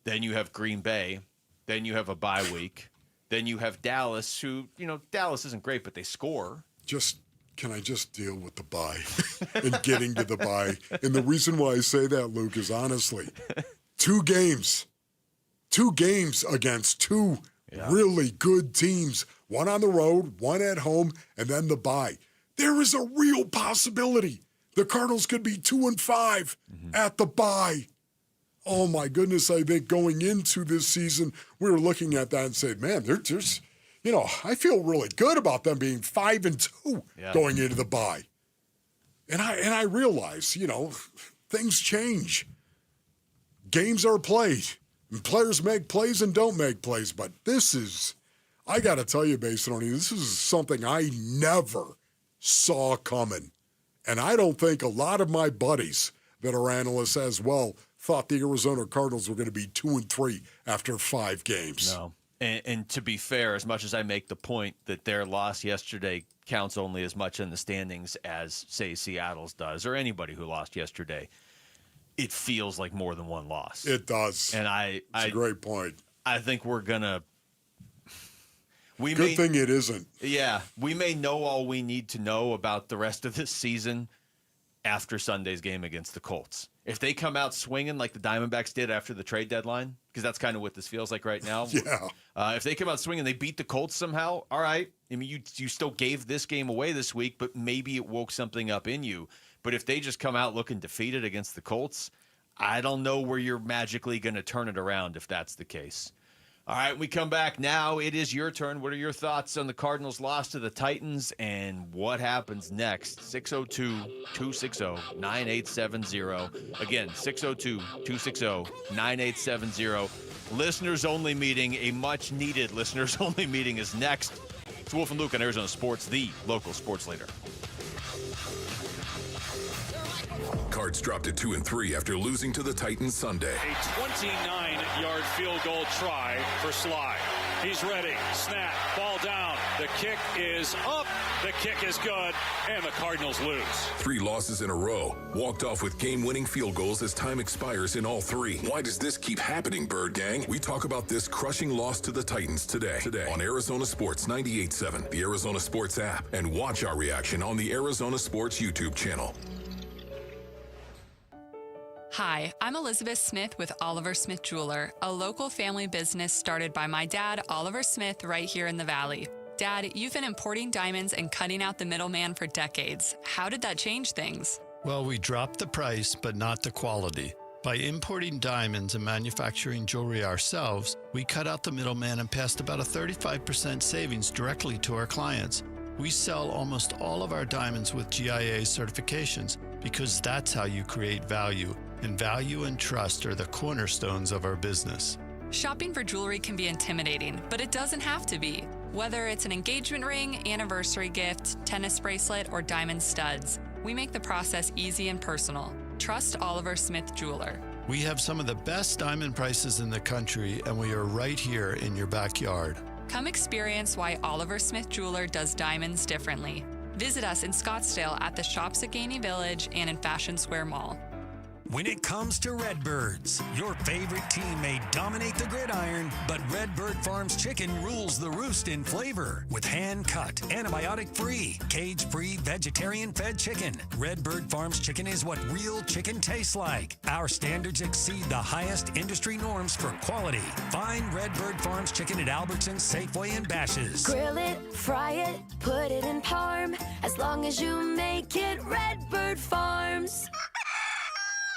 Then you have Green Bay. Then you have a bye week. Then you have Dallas, who, Dallas isn't great, but they score. Can I just deal with the bye and getting to the bye? And the reason why I say that, Luke, is honestly, 2 games against 2 really good teams. One on the road, one at home, and then the bye. There is a real possibility the Cardinals could be 2-5 at the bye. Oh, my goodness, I think going into this season, we were looking at that and saying, man, there's I feel really good about them being 5-2 going into the bye. And I realize, things change. Games are played. And players make plays and don't make plays. But I got to tell you, Basinoni, this is something I never saw coming. And I don't think a lot of my buddies that are analysts as well thought the Arizona Cardinals were going to be 2-3 after 5 games. No. And to be fair, as much as I make the point that their loss yesterday counts only as much in the standings as, say, Seattle's does, or anybody who lost yesterday, it feels like more than one loss. It does. And it's a great point. I think we're going to... Good thing it isn't. Yeah. We may know all we need to know about the rest of this season after Sunday's game against the Colts. If they come out swinging like the Diamondbacks did after the trade deadline, because that's kind of what this feels like right now. Yeah. If they come out swinging, they beat the Colts somehow, all right. I mean, you still gave this game away this week, but maybe it woke something up in you. But if they just come out looking defeated against the Colts, I don't know where you're magically going to turn it around if that's the case. All right, we come back now. It is your turn. What are your thoughts on the Cardinals' loss to the Titans and what happens next? 602-260-9870. Again, 602-260-9870. Listeners only meeting, a much needed listeners only meeting is next. It's Wolf and Luke on Arizona Sports, the local sports leader. Cards dropped to 2-3 after losing to the Titans Sunday. A 29-yard field goal try for Sly. He's ready. Snap. Ball down. The kick is up. The kick is good. And the Cardinals lose. 3 losses in a row. Walked off with game-winning field goals as time expires in all 3. Why does this keep happening, Bird Gang? We talk about this crushing loss to the Titans today on Arizona Sports 98.7, the Arizona Sports app, and watch our reaction on the Arizona Sports YouTube channel. Hi, I'm Elizabeth Smith with Oliver Smith Jeweler, a local family business started by my dad, Oliver Smith, right here in the Valley. Dad, you've been importing diamonds and cutting out the middleman for decades. How did that change things? Well, we dropped the price, but not the quality. By importing diamonds and manufacturing jewelry ourselves, we cut out the middleman and passed about a 35% savings directly to our clients. We sell almost all of our diamonds with GIA certifications because that's how you create value. And value and trust are the cornerstones of our business. Shopping for jewelry can be intimidating, but it doesn't have to be. Whether it's an engagement ring, anniversary gift, tennis bracelet, or diamond studs, we make the process easy and personal. Trust Oliver Smith Jeweler. We have some of the best diamond prices in the country, and we are right here in your backyard. Come experience why Oliver Smith Jeweler does diamonds differently. Visit us in Scottsdale at the Shops at Gainey Village and in Fashion Square Mall. When it comes to Redbirds, your favorite team may dominate the gridiron, but Redbird Farms chicken rules the roost in flavor. With hand-cut, antibiotic-free, cage-free, vegetarian-fed chicken, Redbird Farms chicken is what real chicken tastes like. Our standards exceed the highest industry norms for quality. Find Redbird Farms chicken at Albertsons, Safeway, and Bash's'. Grill it, fry it, put it in parm. As long as you make it Redbird Farms.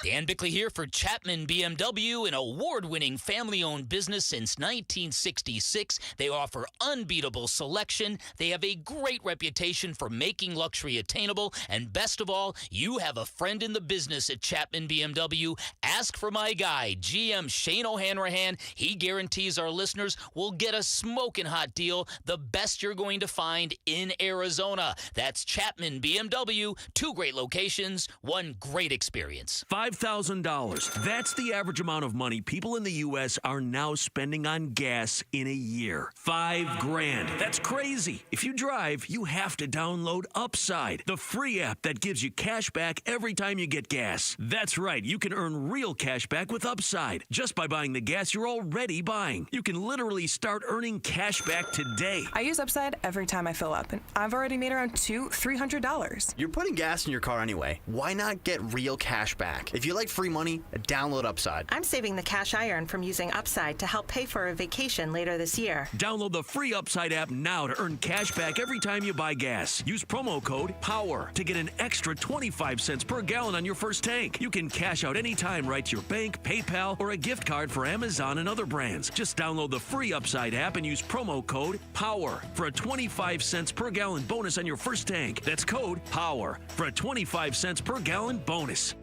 Dan Bickley here for Chapman BMW, an award-winning family-owned business since 1966. They offer unbeatable selection. They have a great reputation for making luxury attainable. And best of all, you have a friend in the business at Chapman BMW. Ask for my guy, GM Shane O'Hanrahan. He guarantees our listeners will get a smoking hot deal, the best you're going to find in Arizona. That's Chapman BMW. 2 great locations, 1 great experience. $5,000. That's the average amount of money people in the U.S. are now spending on gas in a year. $5,000. That's crazy. If you drive, you have to download Upside, the free app that gives you cash back every time you get gas. That's right. You can earn real cash back with Upside just by buying the gas you're already buying. You can literally start earning cash back today. I use Upside every time I fill up, and I've already made around $200-300. You're putting gas in your car anyway. Why not get real cash back? If you like free money, download Upside. I'm saving the cash I earn from using Upside to help pay for a vacation later this year. Download the free Upside app now to earn cash back every time you buy gas. Use promo code POWER to get an extra 25 cents per gallon on your first tank. You can cash out anytime right to your bank, PayPal, or a gift card for Amazon and other brands. Just download the free Upside app and use promo code POWER for a 25 cents per gallon bonus on your first tank. That's code POWER for a 25 cents per gallon bonus.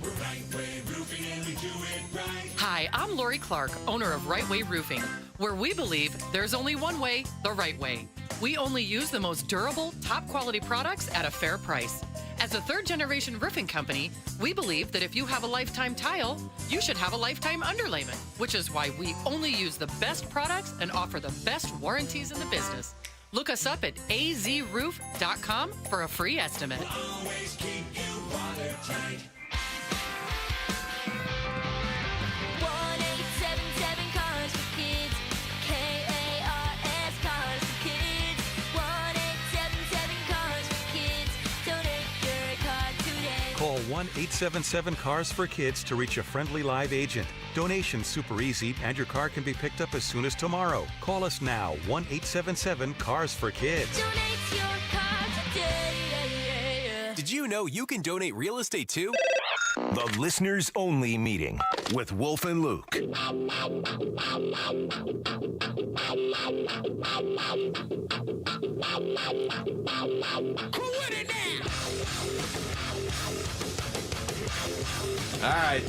We're Right Way Roofing and we do it right. Hi, I'm Lori Clark, owner of Right Way Roofing, where we believe there's only one way, the right way. We only use the most durable, top quality products at a fair price. As a third-generation roofing company, we believe that if you have a lifetime tile, you should have a lifetime underlayment, which is why we only use the best products and offer the best warranties in the business. Look us up at azroof.com for a free estimate. We'll always keep you watertight. 1877 Cars for Kids. K-A-R-S Cars for Kids. 1877 Cars for Kids. Donate your car today. Call 1-877-CARS for Kids to reach a friendly live agent. Donation's super easy, and your car can be picked up as soon as tomorrow. Call us now, 1-877-CARS for Kids. Donate your car today. Did you know you can donate real estate too? The listeners only meeting with Wolf and Luke. All right.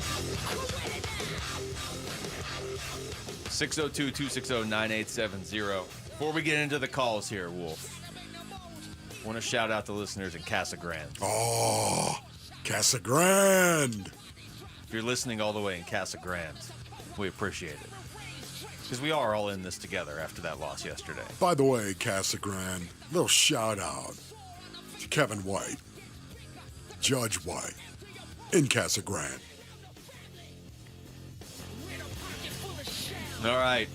602-260-9870. Before we get into the calls here, Wolf, I want to shout out the listeners in Casa Grande. Oh, Casa Grande. If you're listening all the way in Casa Grande, we appreciate it. Because we are all in this together after that loss yesterday. By the way, Casa Grande, little shout out to Kevin White, Judge White, in Casa Grande. All right.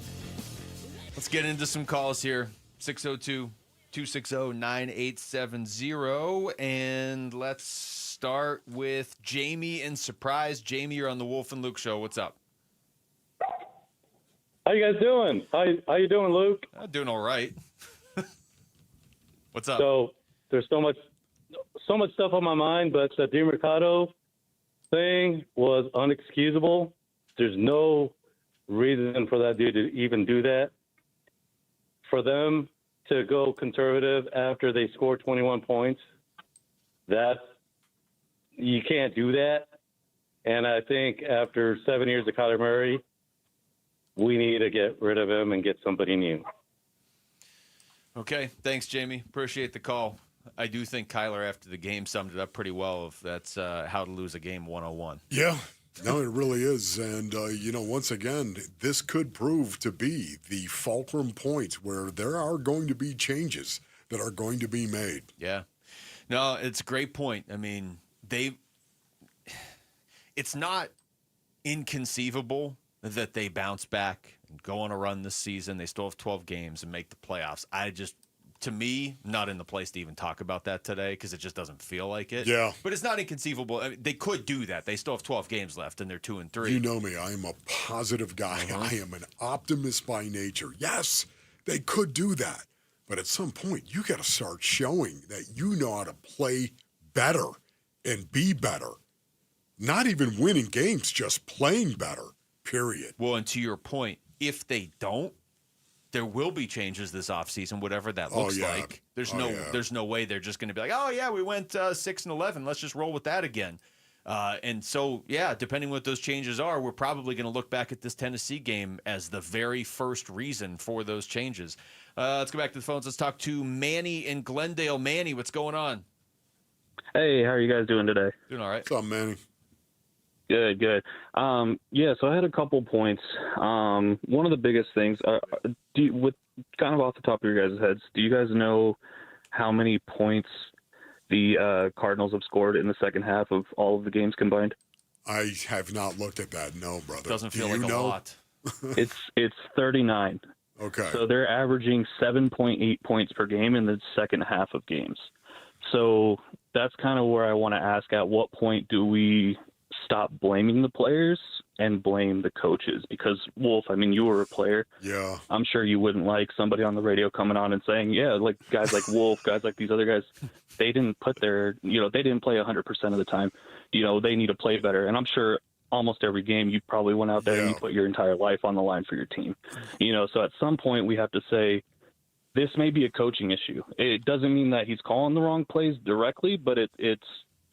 Let's get into some calls here. 602-260-9870. And let's start with Jamie in Surprise. Jamie, you're on the Wolf and Luke Show. What's up? How you guys doing? How you doing, Luke? I'm doing all right. What's up? So there's so much stuff on my mind, but the DiMercato thing was unexcusable. There's no reason for that dude to even do that. For them to go conservative after they score 21 points, you can't do that. And I think after 7 years of Kyler Murray, we need to get rid of him and get somebody new. Okay. Thanks, Jamie. Appreciate the call. I do think Kyler, after the game, summed it up pretty well. If that's how to lose a game 101. Yeah. No, it really is. And, once again, this could prove to be the fulcrum point where there are going to be changes that are going to be made. Yeah. No, it's a great point. I mean, it's not inconceivable that they bounce back and go on a run this season. They still have 12 games and make the playoffs. To me, not in the place to even talk about that today because it just doesn't feel like it. Yeah. But it's not inconceivable. I mean, they could do that. They still have 12 games left, and they're 2-3. You know me. I am a positive guy. I am an optimist by nature. Yes, they could do that. But at some point, you got to start showing that you know how to play better and be better. Not even winning games, just playing better, period. Well, and to your point, if they don't, there will be changes this offseason, whatever that looks like. There's no way they're just going to be like, oh, yeah, we went 6-11. Let's just roll with that again. And so, yeah, depending what those changes are, we're probably going to look back at this Tennessee game as the very first reason for those changes. Let's go back to the phones. Let's talk to Manny in Glendale. Manny, what's going on? Hey, how are you guys doing today? Doing all right. What's up, Manny? Good. So I had a couple points. One of the biggest things, with kind of off the top of your guys' heads, do you guys know how many points the Cardinals have scored in the second half of all of the games combined? I have not looked at that. No, brother. Doesn't feel like a lot. It's 39. Okay. So they're averaging 7.8 points per game in the second half of games. So that's kind of where I want to ask, at what point do we stop blaming the players and blame the coaches. Because, Wolf, I mean, you were a player. Yeah. I'm sure you wouldn't like somebody on the radio coming on and saying, yeah, like guys like Wolf, guys like these other guys, they didn't put their, they didn't play 100% of the time. They need to play better. And I'm sure almost every game you probably went out there and you put your entire life on the line for your team. So at some point we have to say, this may be a coaching issue. It doesn't mean that he's calling the wrong plays directly, but it's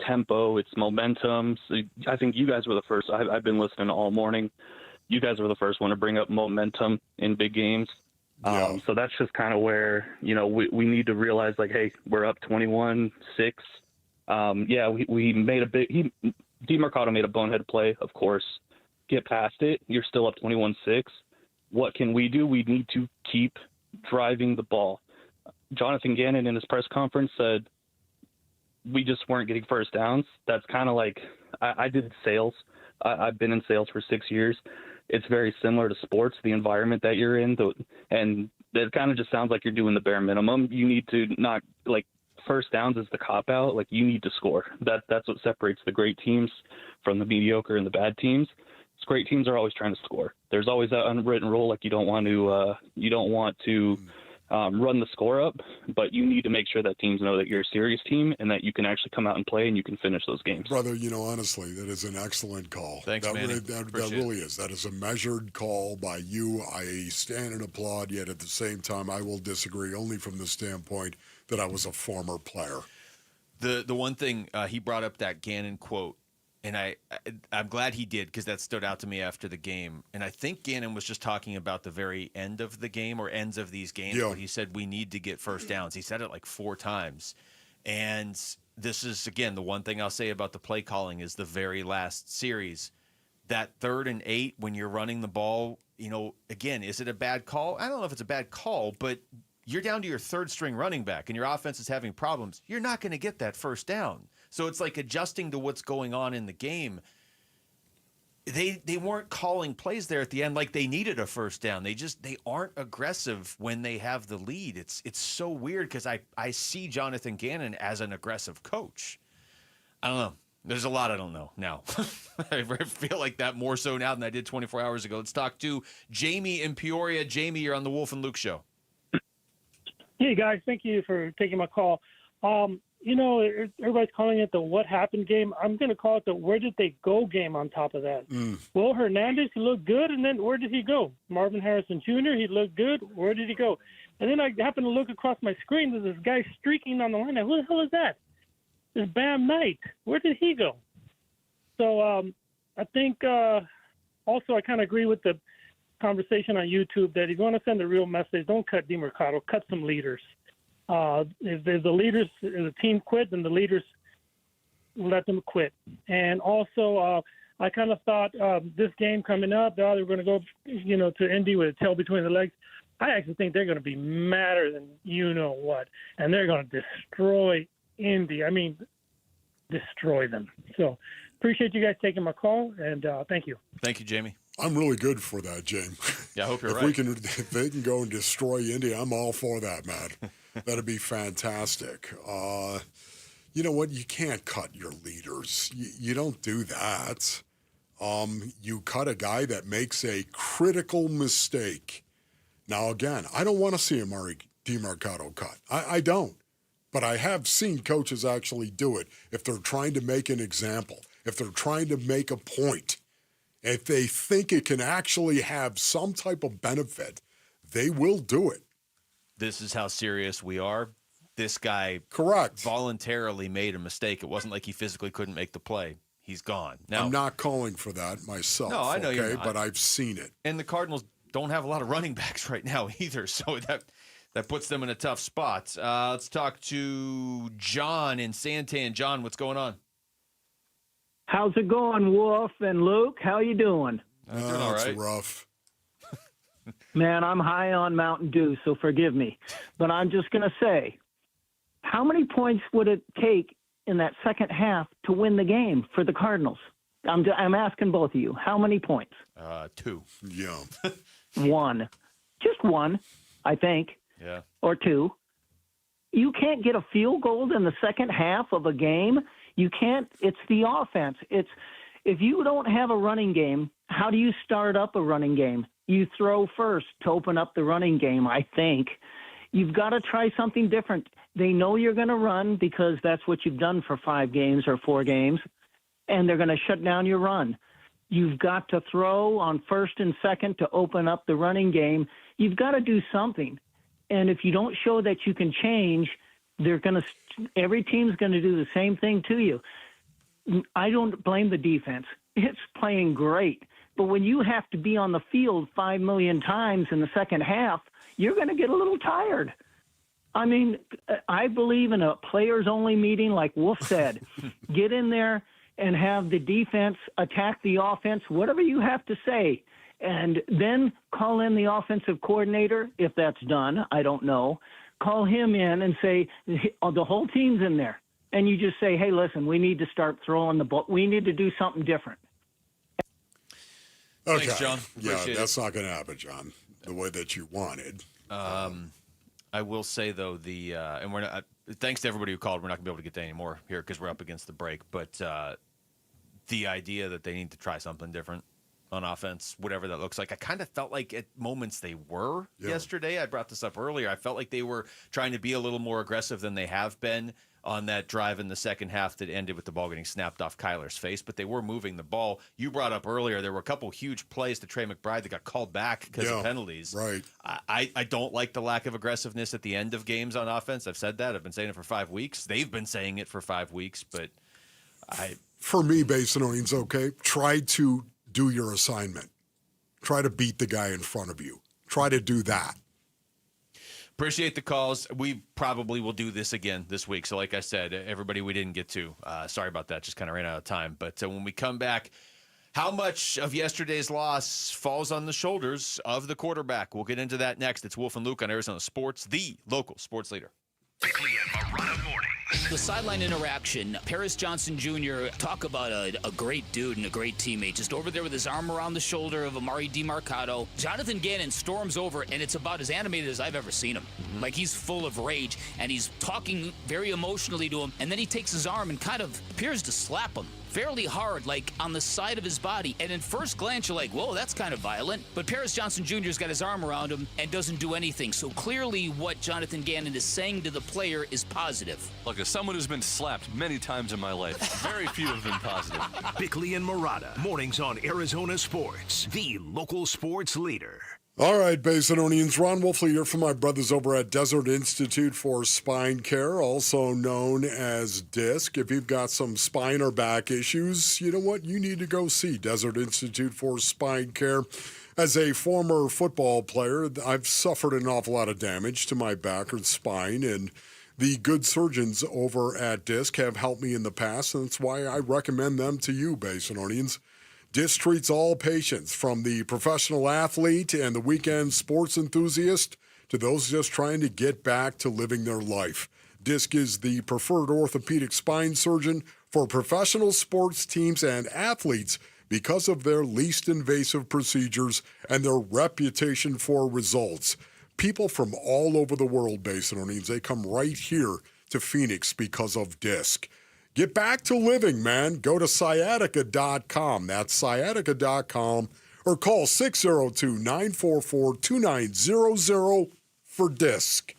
tempo, it's momentum. So I think you guys were the first. I've been listening all morning. You guys were the first one to bring up momentum in big games. So that's just kind of where, we need to realize, like, hey, we're up 21-6. We made DeMarcado made a bonehead play, of course. Get past it. You're still up 21-6. What can we do? We need to keep driving the ball. Jonathan Gannon in his press conference said we just weren't getting first downs. That's kind of like I did sales. I've been in sales for 6 years. It's very similar to sports, the environment that you're in, and it kind of just sounds like you're doing the bare minimum. You need to not, like, first downs is the cop-out. Like, you need to score. That's what separates the great teams from the mediocre and the bad teams. Great teams are always trying to score. There's always that unwritten rule, like you don't want to run the score up, but you need to make sure that teams know that you're a serious team and that you can actually come out and play and you can finish those games. Brother, honestly, that is an excellent call. Thanks, Manny. That really is. That is a measured call by you. I stand and applaud, yet at the same time, I will disagree only from the standpoint that I was a former player. The one thing he brought up, that Gannon quote, and I'm glad he did, because that stood out to me after the game. And I think Gannon was just talking about the very end of the game, or ends of these games, where he said we need to get first downs. He said it like 4 times. And this is, again, the one thing I'll say about the play calling is the very last series. That 3rd and 8, when you're running the ball, again, is it a bad call? I don't know if it's a bad call, but you're down to your 3rd string running back and your offense is having problems. You're not going to get that first down. So it's like adjusting to what's going on in the game. They weren't calling plays there at the end like they needed a first down. They aren't aggressive when they have the lead. It's so weird, because I see Jonathan Gannon as an aggressive coach. I don't know. There's a lot I don't know now. I feel like that more so now than I did 24 hours ago. Let's talk to Jamie in Peoria. Jamie, you're on the Wolf and Luke Show. Hey, guys. Thank you for taking my call. Everybody's calling it the what happened game. I'm going to call it the where did they go game on top of that. Will Hernandez, he looked good, and then where did he go? Marvin Harrison Jr., he looked good. Where did he go? And then I happened to look across my screen. There's this guy streaking on the line. Who the hell is that? It's Bam Knight. Where did he go? So I think also I kind of agree with the conversation on YouTube that if you want to send a real message, don't cut DeMarcado, cut some leaders. If the leaders, if the team quit, then the leaders let them quit. And also, I kind of thought this game coming up, they're going to go, to Indy with a tail between the legs. I actually think they're going to be madder than what, and they're going to destroy Indy. I mean, destroy them. So appreciate you guys taking my call, and thank you. Thank you, Jamie. I'm really good for that, James. Yeah, I hope you're right. If they can go and destroy Indy, I'm all for that, man. That'd be fantastic. You know what? You can't cut your leaders. You don't do that. You cut a guy that makes a critical mistake. Now, again, I don't want to see Amari DeMarcado cut. I don't. But I have seen coaches actually do it if they're trying to make an example, if they're trying to make a point. If they think it can actually have some type of benefit, they will do it. This is how serious we are. This guy voluntarily made a mistake. It wasn't like he physically couldn't make the play. He's gone. Now, I'm not calling for that myself. No, I know you're not. But I've seen it. And the Cardinals don't have a lot of running backs right now either, so that puts them in a tough spot. Let's talk to John in Santan. John, what's going on? How's it going, Wolf and Luke? How you doing? Doing all right. It's rough. Man, I'm high on Mountain Dew, so forgive me. But I'm just going to say, how many points would it take in that second half to win the game for the Cardinals? I'm asking both of you. How many points? 2. Yeah. 1. Just 1, I think. Yeah. Or 2. You can't get a field goal in the second half of a game. You can't. It's the offense. If you don't have a running game, how do you start up a running game? You throw first to open up the running game, I think. You've got to try something different. They know you're going to run because that's what you've done for 5 games or 4 games, and they're going to shut down your run. You've got to throw on first and second to open up the running game. You've got to do something. And if you don't show that you can change, every team's going to do the same thing to you. I don't blame the defense. It's playing great. But when you have to be on the field 5 million times in the second half, you're going to get a little tired. I mean, I believe in a players-only meeting, like Wolf said. Get in there and have the defense attack the offense, whatever you have to say, and then call in the offensive coordinator, if that's done. I don't know. Call him in and say, the whole team's in there. And you just say, hey, listen, we need to start throwing the ball. We need to do something different. Okay. Thanks, John. Yeah, that's not going to happen, John, the way that you wanted. I will say, though, and we're not. Thanks to everybody who called. We're not going to be able to get to any more here because we're up against the break. But the idea that they need to try something different on offense, whatever that looks like, I kind of felt like at moments they were yesterday. I brought this up earlier. I felt like they were trying to be a little more aggressive than they have been on that drive in the second half that ended with the ball getting snapped off Kyler's face, but they were moving the ball. You brought up earlier there were a couple huge plays to Trey McBride that got called back because of penalties. Right. I don't like the lack of aggressiveness at the end of games on offense. I've said that. I've been saying it for 5 weeks. They've been saying it for 5 weeks, but For me, Basinonians, okay, try to do your assignment. Try to beat the guy in front of you. Try to do that. Appreciate the calls. We probably will do this again this week. So like I said, everybody we didn't get to, sorry about that. Just kind of ran out of time. But when we come back, how much of yesterday's loss falls on the shoulders of the quarterback? We'll get into that next. It's Wolf and Luke on Arizona Sports, the local sports leader. Bickley and Morana mornings. The sideline interaction, Paris Johnson Jr., talk about a great dude and a great teammate. Just over there with his arm around the shoulder of Amari DiMercato. Jonathan Gannon storms over, and it's about as animated as I've ever seen him. Like, he's full of rage, and he's talking very emotionally to him, and then he takes his arm and kind of appears to slap him fairly hard, like on the side of his body. And in first glance, you're like, whoa, that's kind of violent. But Paris Johnson Jr.'s got his arm around him and doesn't do anything. So clearly what Jonathan Gannon is saying to the player is positive. Look, as someone who's been slapped many times in my life, very few have been positive. Bickley and Morana, mornings on Arizona Sports, the local sports leader. All right, Basinonians, Ron Wolfley here from my brothers over at Desert Institute for Spine Care, also known as DISC. If you've got some spine or back issues, you know what? You need to go see Desert Institute for Spine Care. As a former football player, I've suffered an awful lot of damage to my back or spine, and the good surgeons over at DISC have helped me in the past, and that's why I recommend them to you, Basinonians. DISC treats all patients, from the professional athlete and the weekend sports enthusiast to those just trying to get back to living their life. DISC is the preferred orthopedic spine surgeon for professional sports teams and athletes because of their least invasive procedures and their reputation for results. People from all over the world, Basinonians, they come right here to Phoenix because of DISC. Get back to living, man. Go to sciatica.com. That's sciatica.com. Or call 602-944-2900 for DISC.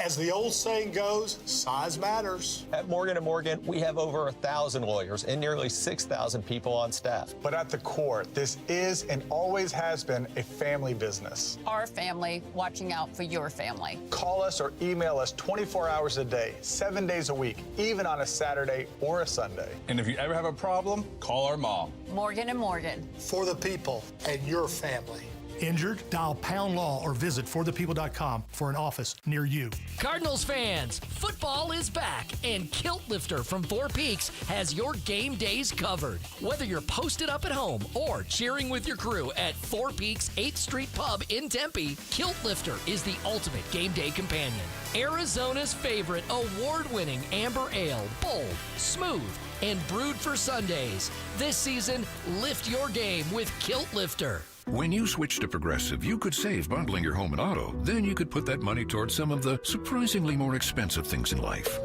As the old saying goes, size matters. At Morgan & Morgan, we have over 1,000 lawyers and nearly 6,000 people on staff. But at the core, this is and always has been a family business. Our family watching out for your family. Call us or email us 24 hours a day, 7 days a week, even on a Saturday or a Sunday. And if you ever have a problem, call our mom. Morgan & Morgan. For the people and your family. Injured? Dial Pound Law or visit forthepeople.com for an office near you. Cardinals fans, football is back, and Kilt Lifter from Four Peaks has your game days covered. Whether you're posted up at home or cheering with your crew at Four Peaks 8th Street Pub in Tempe, Kilt Lifter is the ultimate game day companion. Arizona's favorite award-winning amber ale, bold, smooth, and brewed for Sundays. This season, lift your game with Kilt Lifter. When you switch to Progressive, you could save bundling your home and auto. Then you could put that money towards some of the surprisingly more expensive things in life.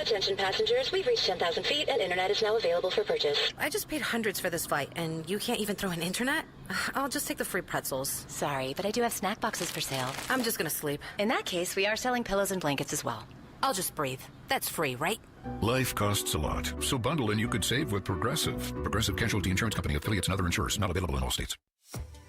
Attention passengers, we've reached 10,000 feet and internet is now available for purchase. I just paid hundreds for this flight, and you can't even throw in internet? I'll just take the free pretzels. Sorry, but I do have snack boxes for sale. I'm just gonna sleep. In that case, we are selling pillows and blankets as well. I'll just breathe. That's free, right? Life costs a lot, so bundle and you could save with Progressive. Progressive Casualty Insurance Company, affiliates, and other insurers. Not available in all states.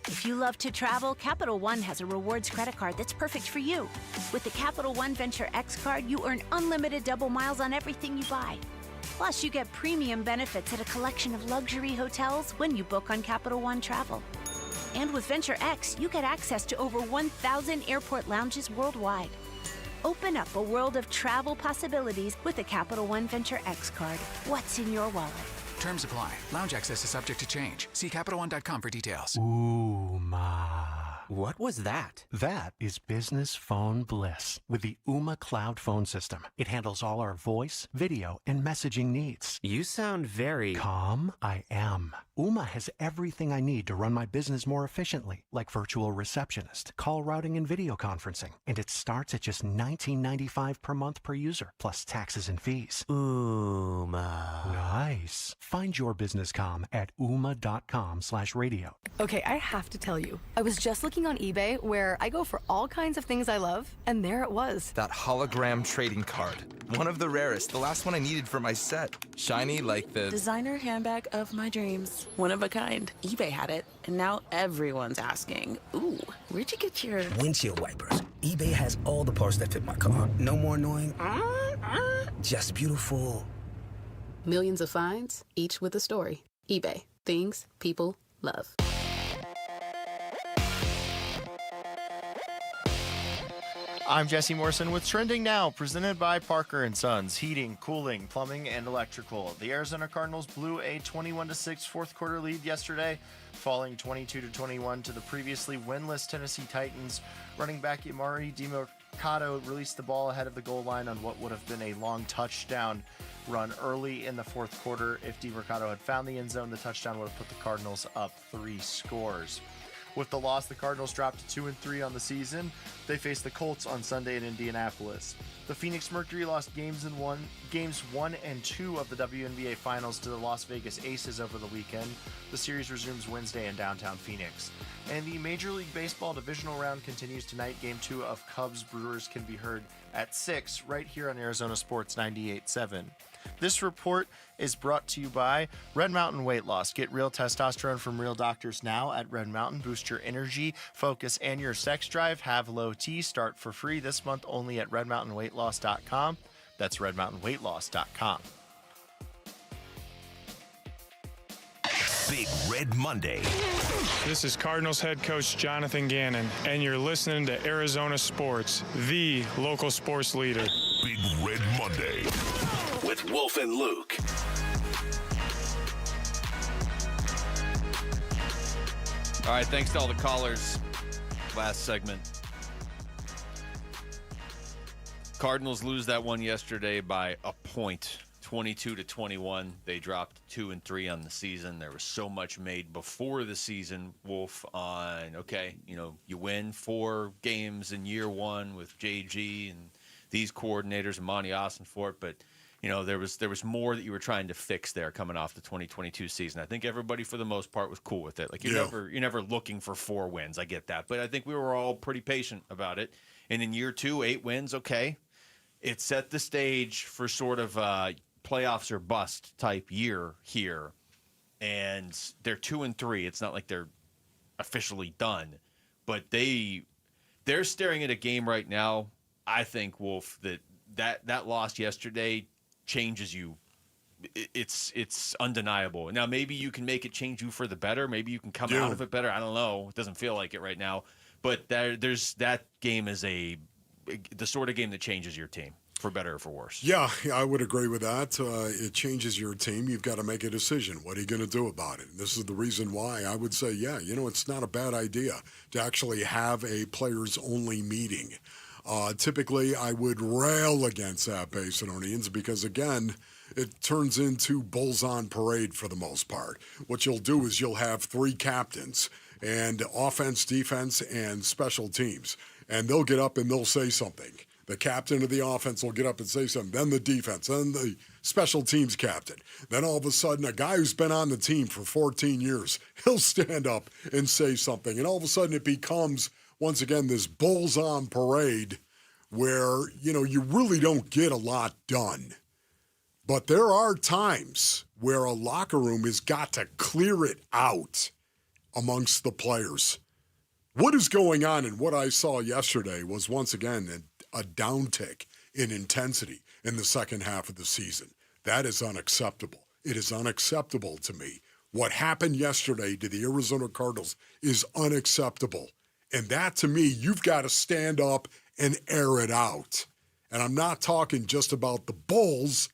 If you love to travel, Capital One has a rewards credit card that's perfect for you. With the Capital One Venture X card, you earn unlimited double miles on everything you buy. Plus, you get premium benefits at a collection of luxury hotels when you book on Capital One Travel. And with Venture X, you get access to over 1,000 airport lounges worldwide. Open up a world of travel possibilities with the Capital One Venture X card. What's in your wallet? Terms apply. Lounge access is subject to change. See CapitalOne.com for details. Ooma. What was that? That is business phone bliss with the Ooma Cloud phone system. It handles all our voice, video, and messaging needs. You sound very... Calm? I am. Ooma has everything I need to run my business more efficiently, like virtual receptionist, call routing, and video conferencing. And it starts at just $19.95 per month per user, plus taxes and fees. Ooma. Nice. Find your business comm at ooma.com/radio. Okay, I have to tell you, I was just looking on eBay where I go for all kinds of things I love, and there it was. That hologram trading card. One of the rarest, the last one I needed for my set. Shiny like the... Designer handbag of my dreams. One of a kind. eBay had it, and now everyone's asking, ooh, where'd you get your... Windshield wipers. eBay has all the parts that fit my car. No more annoying... Just beautiful. Millions of finds, each with a story. eBay. Things people love. I'm Jesse Morrison with Trending Now, presented by Parker & Sons, heating, cooling, plumbing, and electrical. The Arizona Cardinals blew a 21-6 fourth quarter lead yesterday, falling 22-21 to the previously winless Tennessee Titans. Running back Amari DiMercato released the ball ahead of the goal line on what would have been a long touchdown run early in the fourth quarter. If DiMercato had found the end zone, the touchdown would have put the Cardinals up 3 scores. With the loss, the Cardinals dropped to 2-3 on the season. They face the Colts on Sunday in Indianapolis. The Phoenix Mercury lost games 1 and 2 of the WNBA Finals to the Las Vegas Aces over the weekend. The series resumes Wednesday in downtown Phoenix. And the Major League Baseball divisional round continues tonight. Game 2 of Cubs Brewers can be heard at 6 right here on Arizona Sports 98.7. This report is brought to you by Red Mountain Weight Loss. Get real testosterone from real doctors now at Red Mountain. Boost your energy, focus, and your sex drive. Have low T. Start for free this month only at redmountainweightloss.com. That's redmountainweightloss.com. Big Red Monday. This is Cardinals head coach Jonathan Gannon, and you're listening to Arizona Sports, the local sports leader. Big Red Monday with Wolf and Luke. All right, thanks to all the callers. Last segment. Cardinals lose that one yesterday by a point, 22-21. They dropped 2-3 on the season. There was so much made before the season, Wolf, on, okay, you win 4 games in year 1 with JG and these coordinators and Monty Ossenfort, but there was more that you were trying to fix there coming off the 2022 season. I think everybody, for the most part, was cool with it. Like you're never looking for 4 wins. I get that, but I think we were all pretty patient about it. And in year 2, 8 wins. Okay, it set the stage for sort of playoffs or bust type year here, and they're 2-3. It's not like they're officially done, but they're staring at a game right now. I think, Wolf, that loss yesterday changes you. It's undeniable. Now, maybe you can make it change you for the better. Maybe you can come out of it better. I don't know. It doesn't feel like it right now. But there's that game is the sort of game that changes your team, for better or for worse. Yeah, I would agree with that. It changes your team. You've got to make a decision. What are you going to do about it? And this is the reason why I would say, it's not a bad idea to actually have a players-only meeting. Typically, I would rail against that, Basinonians, because, again, it turns into bulls on parade for the most part. What you'll do is you'll have 3 captains, and offense, defense, and special teams, and they'll get up and they'll say something. The captain of the offense will get up and say something. Then the defense, then the special teams captain. Then all of a sudden, a guy who's been on the team for 14 years, he'll stand up and say something. And all of a sudden it becomes, once again, this bulls-on parade where, you really don't get a lot done. But there are times where a locker room has got to clear it out amongst the players. What is going on, and what I saw yesterday was, once again, a downtick in intensity in the second half of the season. That is unacceptable. It is unacceptable to me. What happened yesterday to the Arizona Cardinals is unacceptable. And that, to me, you've got to stand up and air it out. And I'm not talking just about the Bulls.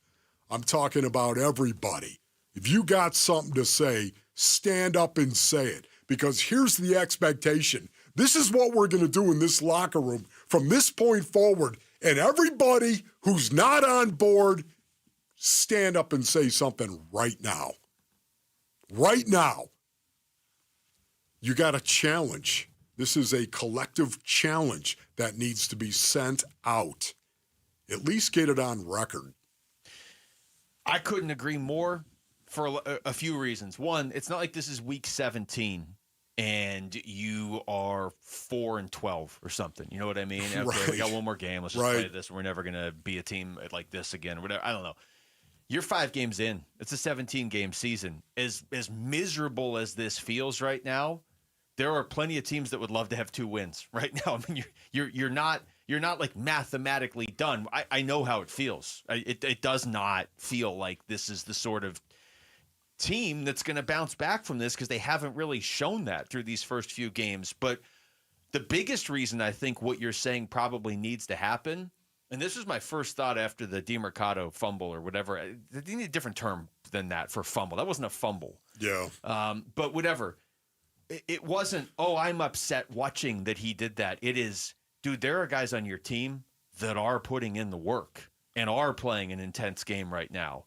I'm talking about everybody. If you got something to say, stand up and say it. Because here's the expectation. This is what we're going to do in this locker room from this point forward. And everybody who's not on board, stand up and say something right now. Right now. You got a challenge. This is a collective challenge that needs to be sent out. At least get it on record. I couldn't agree more for a few reasons. One, it's not like this is week 17 and you are 4-12 or something. You know what I mean? Okay, Right. We got one more game. Let's just play this. We're never going to be a team like this again or whatever. I don't know. You're 5 games in. It's a 17-game season. As miserable as this feels right now, there are plenty of teams that would love to have 2 wins right now. I mean, you're not like mathematically done. I know how it feels. It does not feel like this is the sort of team that's going to bounce back from this because they haven't really shown that through these first few games. But the biggest reason I think what you're saying probably needs to happen, and this was my first thought after the DiMercato fumble or whatever. They need a different term than that for fumble. That wasn't a fumble. Yeah. But whatever. It wasn't, I'm upset watching that he did that. It is, dude, there are guys on your team that are putting in the work and are playing an intense game right now.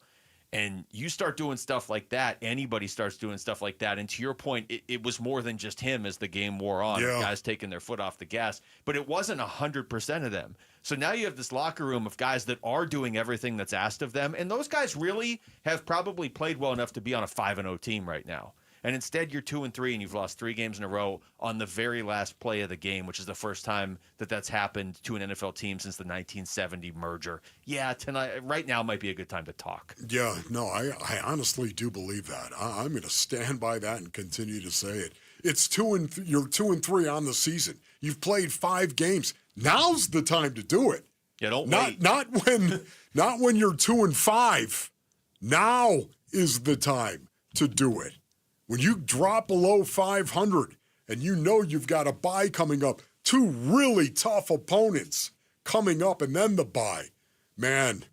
And you start doing stuff like that, anybody starts doing stuff like that. And to your point, it was more than just him as the game wore on. Yeah. Guys taking their foot off the gas. But it wasn't 100% of them. So now you have this locker room of guys that are doing everything that's asked of them. And those guys really have probably played well enough to be on a 5-0 team right now. And instead, you're 2-3, and you've lost 3 games in a row on the very last play of the game, which is the first time that's happened to an NFL team since the 1970 merger. Yeah, tonight, right now might be a good time to talk. Yeah, no, I honestly do believe that. I'm going to stand by that and continue to say it. It's you're 2-3 on the season. You've played 5 games. Now's the time to do it. Yeah, don't wait. Not when you're 2-5. Now is the time to do it. When you drop below 500 and you know you've got a bye coming up, 2 really tough opponents coming up and then the bye, man,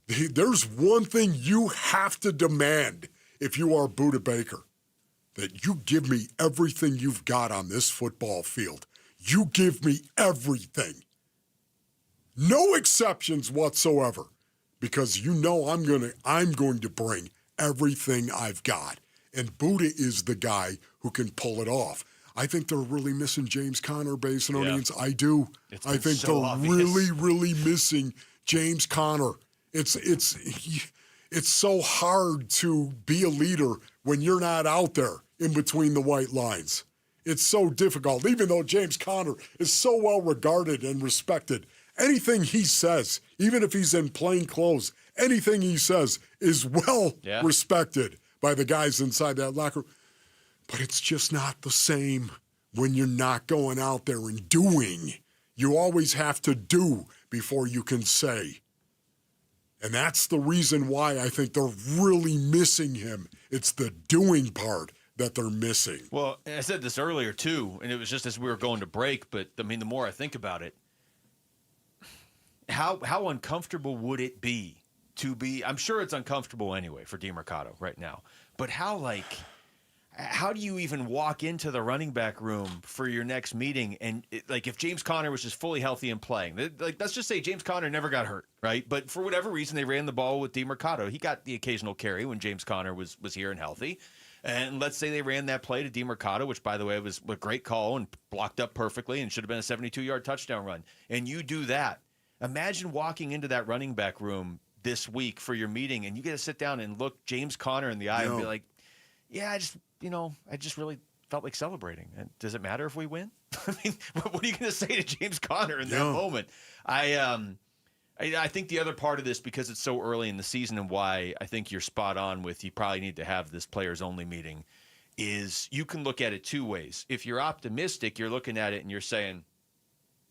there's one thing you have to demand if you are Budda Baker, that you give me everything you've got on this football field. You give me everything. No exceptions whatsoever, because you know I'm going to bring everything I've got. And Budda is the guy who can pull it off. I think they're really missing James Conner, Basinonians. Yeah. I do. I think so they're obvious. really missing James Conner. It's so hard to be a leader when you're not out there in between the white lines. It's so difficult, even though James Conner is so well regarded and respected. Anything he says, even if he's in plain clothes, anything he says is well respected by the guys inside that locker room. But it's just not the same when you're not going out there and doing. You always have to do before you can say. And that's the reason why I think they're really missing him. It's the doing part that they're missing. Well, I said this earlier too, and it was just as we were going to break, but I mean, the more I think about it, how uncomfortable would it be to be, I'm sure it's uncomfortable anyway for DiMercato right now, but how do you even walk into the running back room for your next meeting and if James Conner was just fully healthy and playing, let's just say James Conner never got hurt, right? But for whatever reason, they ran the ball with DiMercato. He got the occasional carry when James Conner was here and healthy. And let's say they ran that play to DiMercato, which, by the way, was a great call and blocked up perfectly and should have been a 72-yard touchdown run. And you do that. Imagine walking into that running back room this week for your meeting, and you get to sit down and look James Conner in the eye and be like, yeah, I just really felt like celebrating. And does it matter if we win? I mean, what are you going to say to James Conner in that moment? I think the other part of this, because it's so early in the season and why I think you're spot on with you probably need to have this players-only meeting, is you can look at it two ways. If you're optimistic, you're looking at it and you're saying,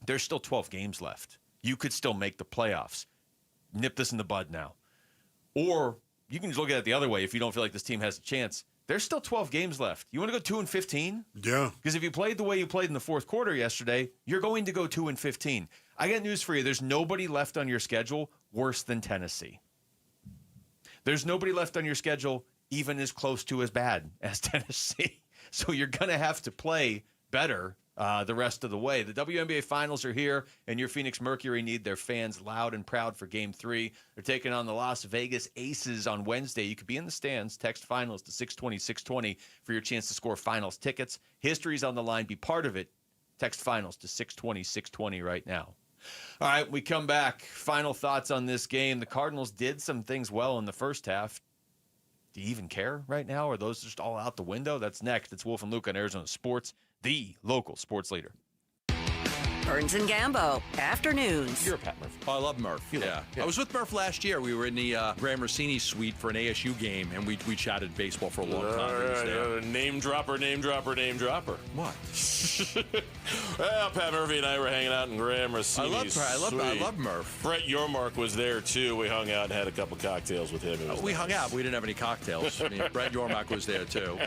there's still 12 games left. You could still make the playoffs. Nip this in the bud now. Or you can just look at it the other way if you don't feel like this team has a chance. There's still 12 games left. You want to go 2-15? Yeah. Because if you played the way you played in the fourth quarter yesterday, you're going to go 2-15. I got news for you. There's nobody left on your schedule worse than Tennessee. There's nobody left on your schedule even as close to as bad as Tennessee. So you're going to have to play better the rest of the way. The WNBA Finals are here, and your Phoenix Mercury need their fans loud and proud for Game 3. They're taking on the Las Vegas Aces on Wednesday. You could be in the stands. Text Finals to 620-620 for your chance to score Finals tickets. History's on the line. Be part of it. Text Finals to 620-620 right now. All right, we come back. Final thoughts on this game. The Cardinals did some things well in the first half. Do you even care right now? Are those just all out the window? That's next. It's Wolf and Luke on Arizona Sports, the local sports leader. Burns and Gambo, afternoons. You're a Pat Murphy. Oh, I love Murph. Yeah. I was with Murph last year. We were in the Graham Rossini suite for an ASU game, and we chatted baseball for a long time. Name dropper. What? Well, Pat Murphy and I were hanging out in Graham Rossini's I love Murph. Brett Yormark was there, too. We hung out and had a couple cocktails with him. We hung out. We didn't have any cocktails. I mean, Brett Yormark was there, too.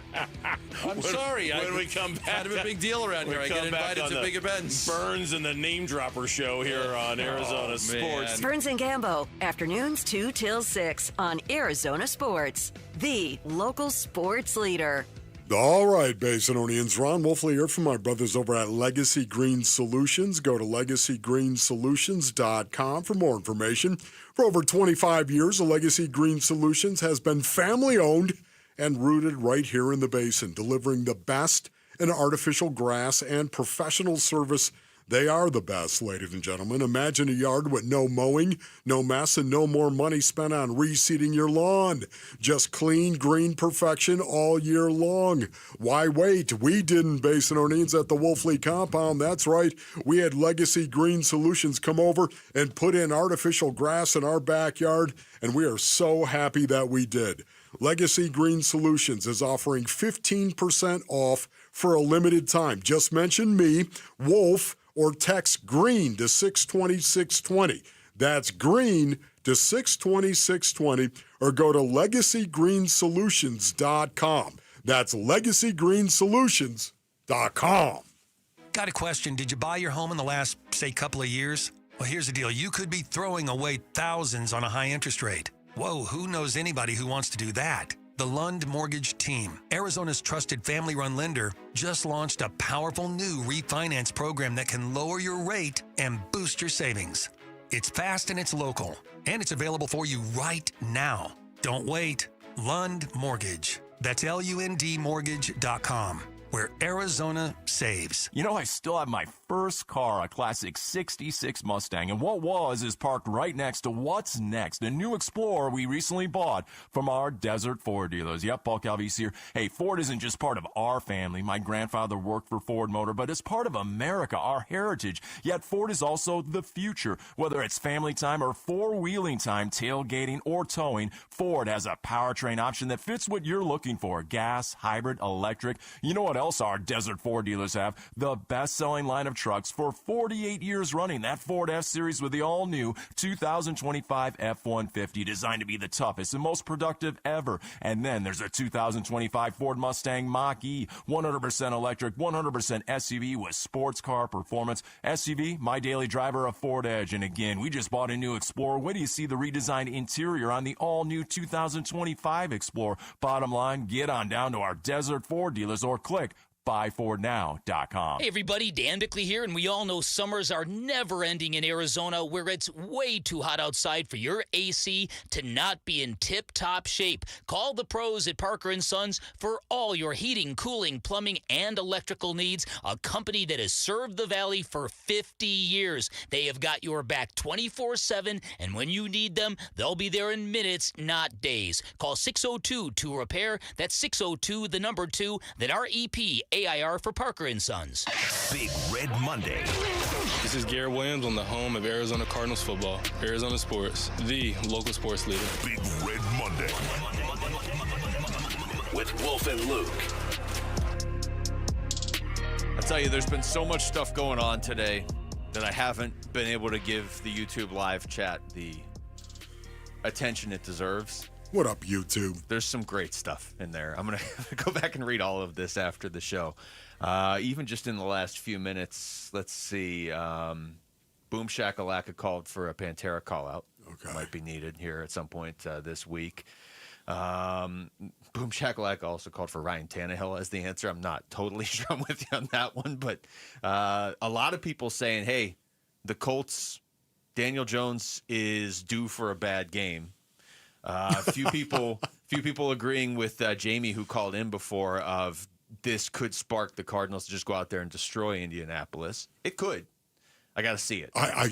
I'm sorry. When we come back, kind of a big deal around here. I get invited to big events. Burns and the Name Dropper show here on Arizona Sports. Burns and Gambo, afternoons 2 till 6 on Arizona Sports, the local sports leader. All right, Basinonians. Ron Wolfley here from my brothers over at Legacy Green Solutions. Go to LegacyGreenSolutions.com for more information. For over 25 years, Legacy Green Solutions has been family-owned and rooted right here in the Basin, delivering the best in artificial grass and professional service. They are the best, ladies and gentlemen. Imagine a yard with no mowing, no mess, and no more money spent on reseeding your lawn. Just clean, green perfection all year long. Why wait? We didn't, Basinonians, at the Wolfley compound. That's right. We had Legacy Green Solutions come over and put in artificial grass in our backyard, and we are so happy that we did. Legacy Green Solutions is offering 15% off for a limited time. Just mention me, Wolf, or text GREEN to 620-620. That's GREEN to 620-620, or go to LegacyGreenSolutions.com. That's LegacyGreenSolutions.com. Got a question. Did you buy your home in the last, say, couple of years? Well, here's the deal. You could be throwing away thousands on a high interest rate. Whoa, who knows anybody who wants to do that? The Lund Mortgage Team, Arizona's trusted family-run lender, just launched a powerful new refinance program that can lower your rate and boost your savings. It's fast and it's local, and it's available for you right now. Don't wait. Lund Mortgage. That's LUNDmortgage.com, where Arizona saves. You know, I still have my first car, a classic 66 Mustang, and what was is parked right next to what's next, a new Explorer we recently bought from our Desert Ford dealers. Yep, Paul Calvise here. Hey, Ford isn't just part of our family. My grandfather worked for Ford Motor, but it's part of America, our heritage. Yet Ford is also the future. Whether it's family time or four-wheeling time, tailgating or towing, Ford has a powertrain option that fits what you're looking for. Gas, hybrid, electric. You know what else our Desert Ford dealers have? The best-selling line of trucks for 48 years running. That Ford F-Series with the all-new 2025 F-150, designed to be the toughest and most productive ever. And then there's a 2025 Ford Mustang Mach-E, 100% electric, 100% SUV with sports car performance. SUV, my daily driver, a Ford Edge. And again, we just bought a new Explorer. Wait till you see the redesigned interior on the all-new 2025 Explorer. Bottom line, get on down to our Desert Ford dealers or click BuyFordNow.com. Hey everybody, Dan Bickley here, and we all know summers are never ending in Arizona, where it's way too hot outside for your AC to not be in tip-top shape. Call the pros at Parker & Sons for all your heating, cooling, plumbing, and electrical needs, a company that has served the Valley for 50 years. They have got your back 24/7, and when you need them, they'll be there in minutes, not days. Call 602-2REPAIR. That's 602, the number 2, then REP. AIR for Parker & Sons. Big Red Monday. This is Garrett Williams on the home of Arizona Cardinals football. Arizona Sports, the local sports leader. Big Red Monday. With Wolf and Luke. I tell you, there's been so much stuff going on today that I haven't been able to give the YouTube live chat the attention it deserves. What up, YouTube? There's some great stuff in there. I'm going to go back and read all of this after the show. Even just in the last few minutes, let's see. Boom Shakalaka called for a Pantera call-out. Okay. Might be needed here at some point this week. Boom Shakalaka also called for Ryan Tannehill as the answer. I'm not totally sure I'm with you on that one, but a lot of people saying, hey, the Colts, Daniel Jones is due for a bad game. Few people agreeing with Jamie, who called in before, of this could spark the Cardinals to just go out there and destroy Indianapolis. It could. I got to see it. I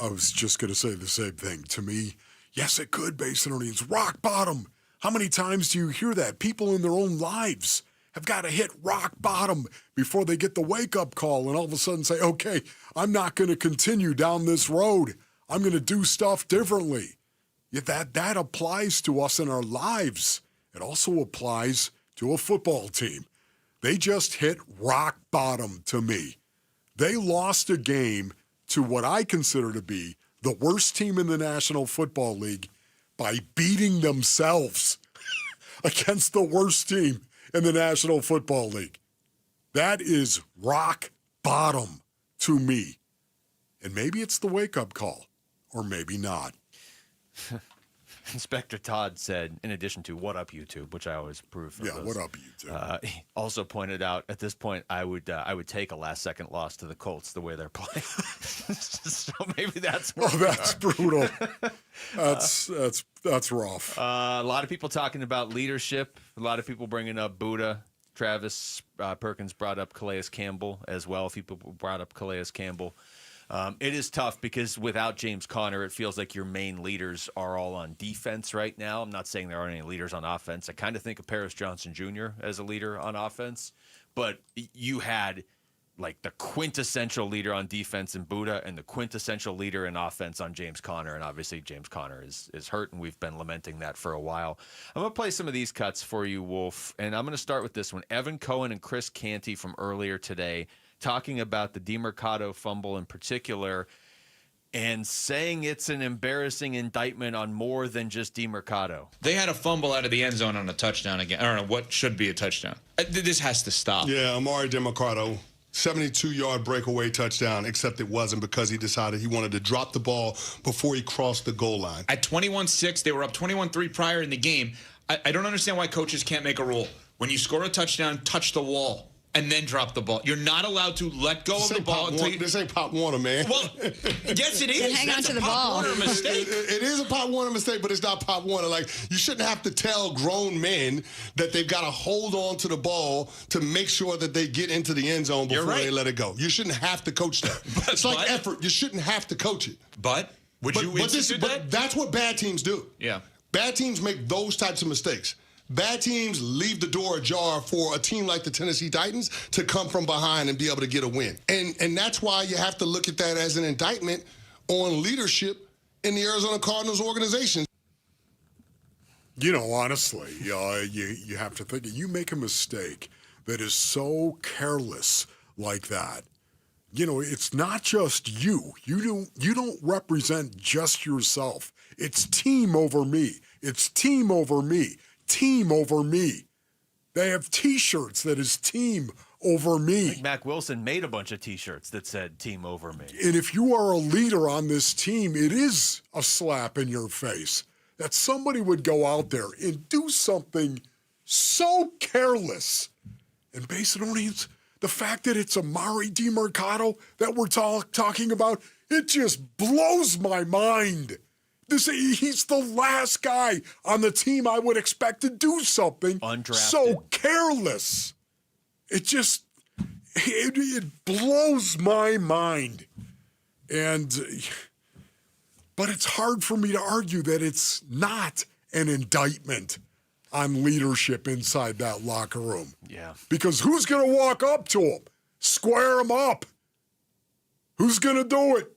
was just going to say the same thing. To me, yes, it could, based on earnings. Rock bottom. How many times do you hear that? People in their own lives have got to hit rock bottom before they get the wake-up call and all of a sudden say, okay, I'm not going to continue down this road. I'm going to do stuff differently. Yeah, that applies to us in our lives. It also applies to a football team. They just hit rock bottom to me. They lost a game to what I consider to be the worst team in the National Football League by beating themselves against the worst team in the National Football League. That is rock bottom to me. And maybe it's the wake-up call, or maybe not. Inspector Todd said, in addition to "What up, YouTube," which I always approve of. Yeah, what up, YouTube? He also pointed out, at this point, I would take a last-second loss to the Colts the way they're playing. So maybe that's oh, that's brutal. That's rough. A lot of people talking about leadership. A lot of people bringing up Buddha. Travis Perkins brought up Calais Campbell as well. A few people brought up Calais Campbell. It is tough because without James Conner, it feels like your main leaders are all on defense right now. I'm not saying there aren't any leaders on offense. I kind of think of Paris Johnson Jr. as a leader on offense, but you had like the quintessential leader on defense in Buddha and the quintessential leader in offense on James Conner, and obviously James Conner is hurt, and we've been lamenting that for a while. I'm going to play some of these cuts for you, Wolf, and I'm going to start with this one. Evan Cohen and Chris Canty from earlier today talking about the DeMercado fumble in particular and saying it's an embarrassing indictment on more than just DeMercado. They had a fumble out of the end zone on a touchdown again. I don't know what should be a touchdown. This has to stop. Yeah, Amari DeMercado, 72-yard breakaway touchdown, except it wasn't because he decided he wanted to drop the ball before he crossed the goal line. At 21-6, they were up 21-3 prior in the game. I don't understand why coaches can't make a rule. When you score a touchdown, touch the wall. And then drop the ball. You're not allowed to let go of the ball until you... This ain't Pop Warner, man. Well, yes, it is. Hang on to the Pop ball. Warner mistake. It is a Pop Warner mistake, but it's not Pop Warner. Like, you shouldn't have to tell grown men that they've got to hold on to the ball to make sure that they get into the end zone before they let it go. You shouldn't have to coach that. It's like effort. You shouldn't have to coach it. But would you institute that? That's what bad teams do. Yeah. Bad teams make those types of mistakes. Bad teams leave the door ajar for a team like the Tennessee Titans to come from behind and be able to get a win. And that's why you have to look at that as an indictment on leadership in the Arizona Cardinals organization. You know, honestly, you have to think, you make a mistake that is so careless like that. You know, it's not just you. You don't represent just yourself. It's team over me. It's team over me. Team over me. They have T-shirts that is team over me. I think Mac Wilson made a bunch of T-shirts that said team over me. And if you are a leader on this team, it is a slap in your face that somebody would go out there and do something so careless And Basinonians, the fact that it's Amari DiMercato that we're talking about, it just blows my mind. He's the last guy on the team I would expect to do something so careless. It just, it blows my mind. But it's hard for me to argue that it's not an indictment on leadership inside that locker room. Yeah. Because who's going to walk up to him? Square him up. Who's going to do it?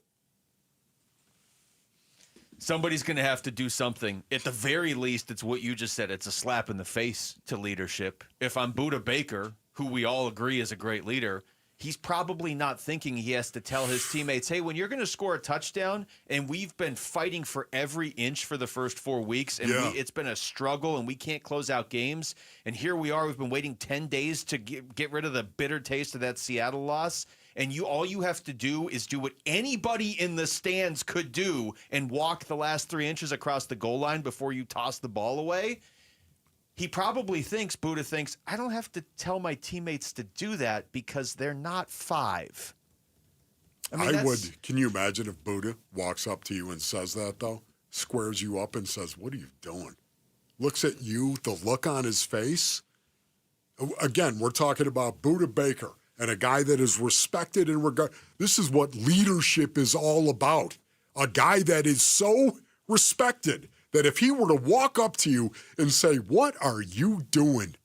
Somebody's going to have to do something. At the very least, it's what you just said. It's a slap in the face to leadership. If I'm Budda Baker, who we all agree is a great leader, he's probably not thinking he has to tell his teammates, hey, when you're going to score a touchdown, and we've been fighting for every inch for the first 4 weeks, and it's been a struggle, and we can't close out games, and here we are, we've been waiting 10 days to get rid of the bitter taste of that Seattle loss, and all you have to do is do what anybody in the stands could do and walk the last 3 inches across the goal line before you toss the ball away. He probably Budda thinks, I don't have to tell my teammates to do that because they're not 5. I would. Can you imagine if Budda walks up to you and says that, though? Squares you up and says, what are you doing? Looks at you, the look on his face. Again, we're talking about Budda Baker and a guy that is respected and regarded. This is what leadership is all about. A guy that is so respected that if he were to walk up to you and say, what are you doing?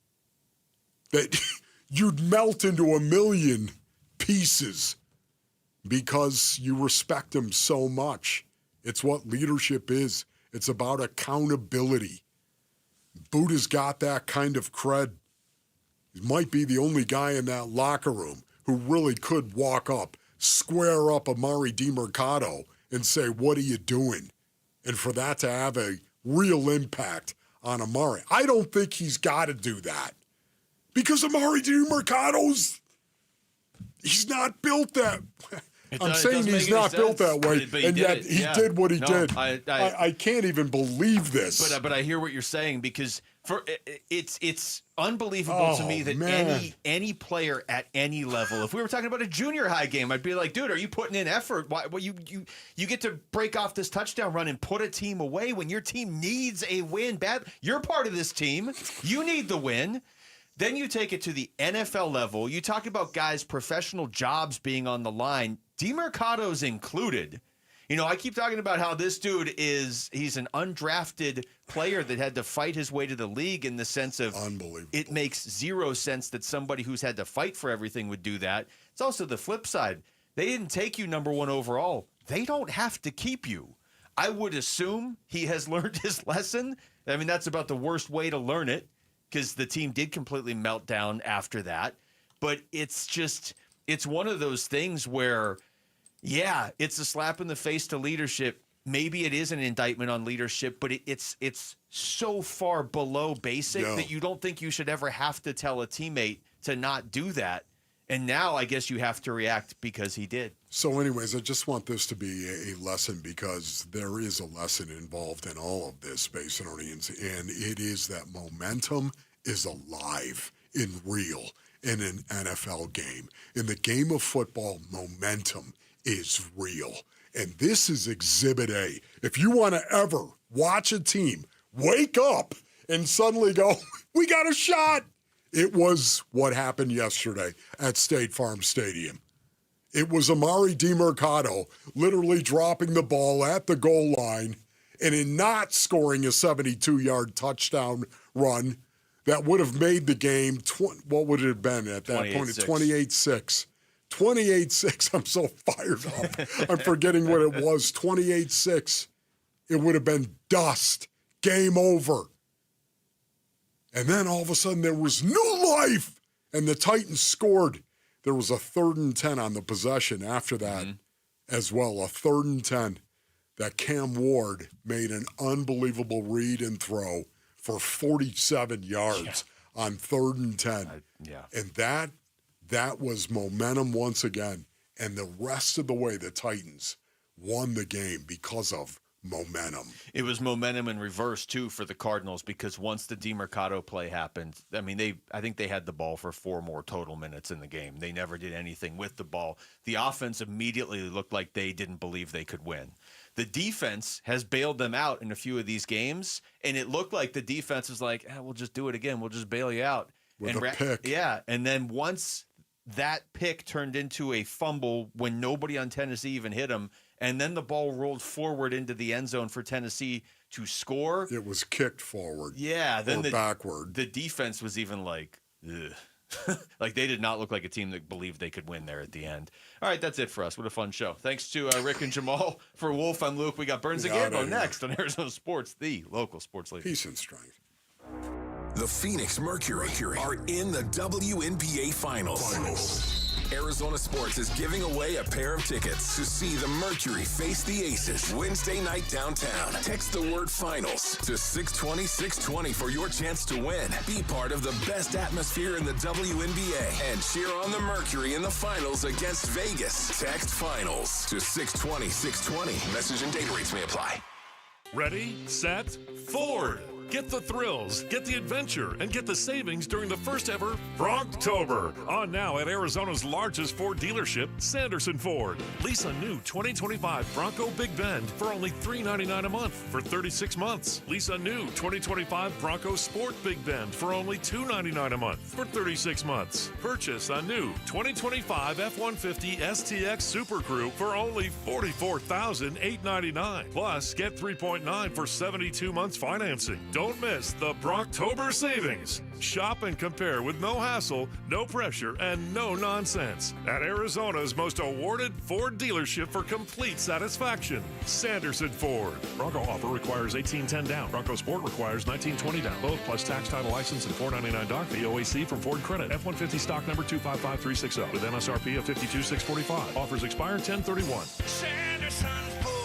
That you'd melt into a million pieces because you respect him so much. It's what leadership is. It's about accountability. Budda's got that kind of cred. He might be the only guy in that locker room who really could walk up, square up Amari DiMercato and say, what are you doing? And for that to have a real impact on Amari. I don't think he's got to do that because Amari DiMercato's, he's not built that. I'm saying he's not built that way, and yet he did what he did. I can't even believe this. But I hear what you're saying because it's unbelievable to me that any player at any level, if we were talking about a junior high game, I'd be like, dude, are you putting in effort? Why? Well, you get to break off this touchdown run and put a team away when your team needs a win. You're part of this team. You need the win. Then you take it to the NFL level. You talk about guys' professional jobs being on the line. DiMercato's included. You know, I keep talking about how this dude he's an undrafted player that had to fight his way to the league in the sense of it makes zero sense that somebody who's had to fight for everything would do that. It's also the flip side. They didn't take you number 1 overall. They don't have to keep you. I would assume he has learned his lesson. I mean, that's about the worst way to learn it because the team did completely melt down after that. But it's one of those things where, yeah, it's a slap in the face to leadership. Maybe it is an indictment on leadership, but it's so far below basic that you don't think you should ever have to tell a teammate to not do that. And now I guess you have to react because he did. So anyways, I just want this to be a lesson because there is a lesson involved in all of this, Basinonians, and it is that momentum is alive and real in an NFL game. In the game of football, momentum is real. And this is Exhibit A. If you want to ever watch a team wake up and suddenly go, we got a shot, it was what happened yesterday at State Farm Stadium. It was Amari DiMercato literally dropping the ball at the goal line and in not scoring a 72-yard touchdown run that would have made the game, what would it have been at that point? 28-6. 28-6. I'm so fired up. I'm forgetting what it was. 28-6. It would have been dust. Game over. And then all of a sudden there was new life, and the Titans scored. There was a 3rd and 10 on the possession after that as well, a 3rd and 10 that Cam Ward made an unbelievable read and throw for 47 yards on 3rd and 10. And that was momentum once again. And the rest of the way, the Titans won the game because of momentum. It was momentum in reverse, too, for the Cardinals, because once the DeMercado play happened, I mean, I think they had the ball for 4 more total minutes in the game. They never did anything with the ball. The offense immediately looked like they didn't believe they could win. The defense has bailed them out in a few of these games, and it looked like the defense was like, we'll just do it again. We'll just bail you out. With a pick. Yeah, and then once that pick turned into a fumble when nobody on Tennessee even hit him, and then the ball rolled forward into the end zone for Tennessee to score. It was kicked forward. Yeah, then backward. The defense was even like, ugh. Like they did not look like a team that believed they could win there at the end. All right, that's it for us. What a fun show. Thanks to Rick and Jamal. For Wolf, I'm Luke. We got Burns and Gambo next on Arizona Sports, the local sports leader. Peace and strength. The Phoenix Mercury are in the WNBA Finals. Arizona Sports is giving away a pair of tickets to see the Mercury face the Aces Wednesday night downtown. Text the word finals to 620-620 for your chance to win. Be part of the best atmosphere in the WNBA and cheer on the Mercury in the finals against Vegas. Text finals to 620-620. Message and data rates may apply. Ready, set, forward. Get the thrills, get the adventure, and get the savings during the first ever Brocktober. On now at Arizona's largest Ford dealership, Sanderson Ford. Lease a new 2025 Bronco Big Bend for only $399 a month for 36 months. Lease a new 2025 Bronco Sport Big Bend for only $299 a month for 36 months. Purchase a new 2025 F-150 STX Super Crew for only $44,899. Plus, get 3.9 for 72 months financing. Don't miss the Brocktober savings. Shop and compare with no hassle, no pressure, and no nonsense at Arizona's most awarded Ford dealership for complete satisfaction, Sanderson Ford. Bronco offer requires $1,810 down. Bronco Sport requires $1,920 down. Both plus tax, title, license, and $499 doc. The OAC from Ford Credit. F-150 stock number 255360 with MSRP of $52,645. Offers expire 10/31. Sanderson Ford.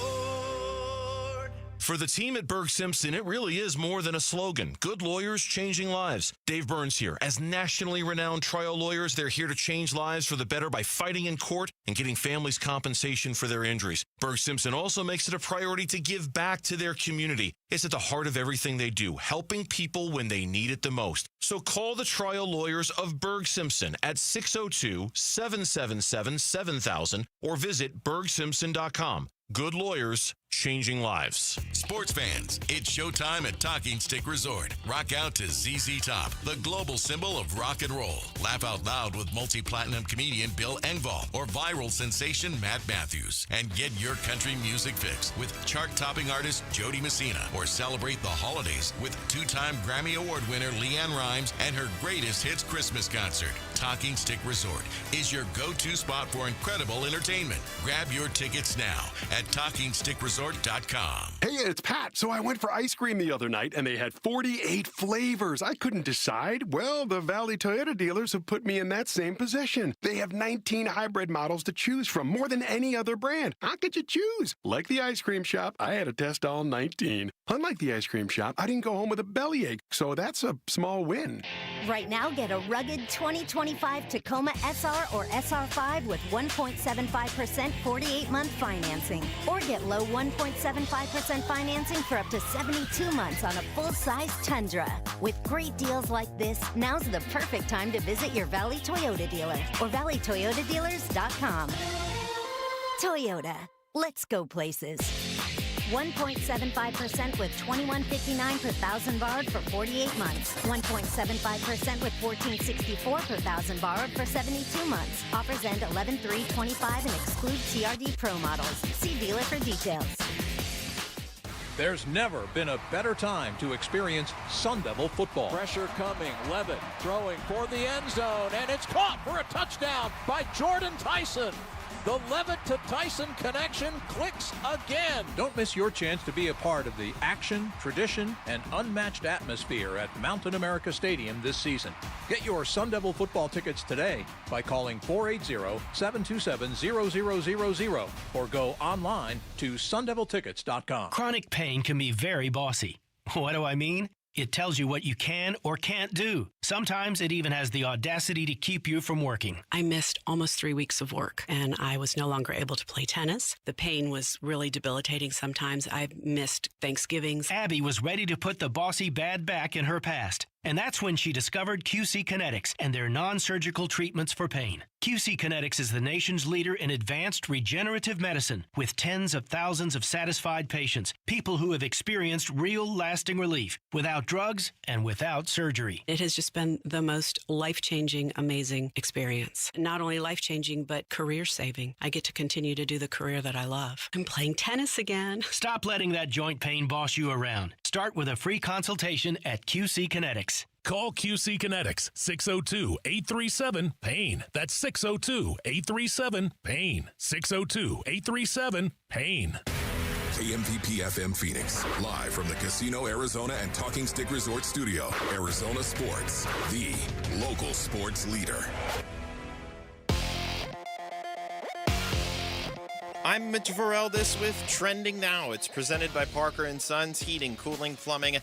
For the team at Berg Simpson, it really is more than a slogan. Good lawyers changing lives. Dave Burns here. As nationally renowned trial lawyers, they're here to change lives for the better by fighting in court and getting families compensation for their injuries. Berg Simpson also makes it a priority to give back to their community. It's at the heart of everything they do, helping people when they need it the most. So call the trial lawyers of Berg Simpson at 602-777-7000 or visit bergsimpson.com. Good lawyers, changing lives. Sports fans, it's showtime at Talking Stick Resort. Rock out to ZZ Top, the global symbol of rock and roll. Laugh out loud with multi-platinum comedian Bill Engvall or viral sensation Matt Matthews. And get your country music fix with chart-topping artist Jody Messina. Or celebrate the holidays with two-time Grammy Award winner Leanne Rimes and her greatest hits Christmas concert. Talking Stick Resort is your go-to spot for incredible entertainment. Grab your tickets now at TalkingStickResort.com. Hey, it's Pat. So I went for ice cream the other night, and they had 48 flavors. I couldn't decide. Well, the Valley Toyota dealers have put me in that same position. They have 19 hybrid models to choose from, more than any other brand. How could you choose? Like the ice cream shop, I had to test all 19. Unlike the ice cream shop, I didn't go home with a bellyache, so that's a small win. Right now, get a rugged 2025 Tacoma SR or SR5 with 1.75% 48-month financing. Or get low 1.75% financing for up to 72 months on a full-size Tundra. With great deals like this, now's the perfect time to visit your Valley Toyota dealer or valleytoyotadealers.com. Toyota. Let's go places. 1.75% with $21.59 per thousand borrowed for 48 months. 1.75% with $14.64 per thousand borrowed for 72 months. Offers end 11/3/25 and exclude TRD Pro models. See dealer for details. There's never been a better time to experience Sun Devil football. Pressure coming. Levitt throwing for the end zone, and it's caught for a touchdown by Jordan Tyson. The Levitt to Tyson connection clicks again. Don't miss your chance to be a part of the action, tradition, and unmatched atmosphere at Mountain America Stadium this season. Get your Sun Devil football tickets today by calling 480-727-0000 or go online to sundeviltickets.com. Chronic pain can be very bossy. What do I mean? It tells you what you can or can't do. Sometimes it even has the audacity to keep you from working. I missed almost 3 weeks of work, and I was no longer able to play tennis. The pain was really debilitating sometimes. I missed Thanksgivings. Abby was ready to put the bossy bad back in her past. And that's when she discovered QC Kinetics and their non-surgical treatments for pain. QC Kinetics is the nation's leader in advanced regenerative medicine with tens of thousands of satisfied patients, people who have experienced real lasting relief without drugs and without surgery. It has just been the most life-changing, amazing experience. Not only life-changing, but career-saving. I get to continue to do the career that I love. I'm playing tennis again. Stop letting that joint pain boss you around. Start with a free consultation at QC Kinetics. Call QC Kinetics, 602-837-PAIN. That's 602-837-PAIN. 602-837-PAIN. KMVP FM Phoenix, live from the Casino Arizona and Talking Stick Resort Studio. Arizona Sports, the local sports leader. I'm Mitch Vareldis with Trending Now. It's presented by Parker & Sons Heating, Cooling, Plumbing,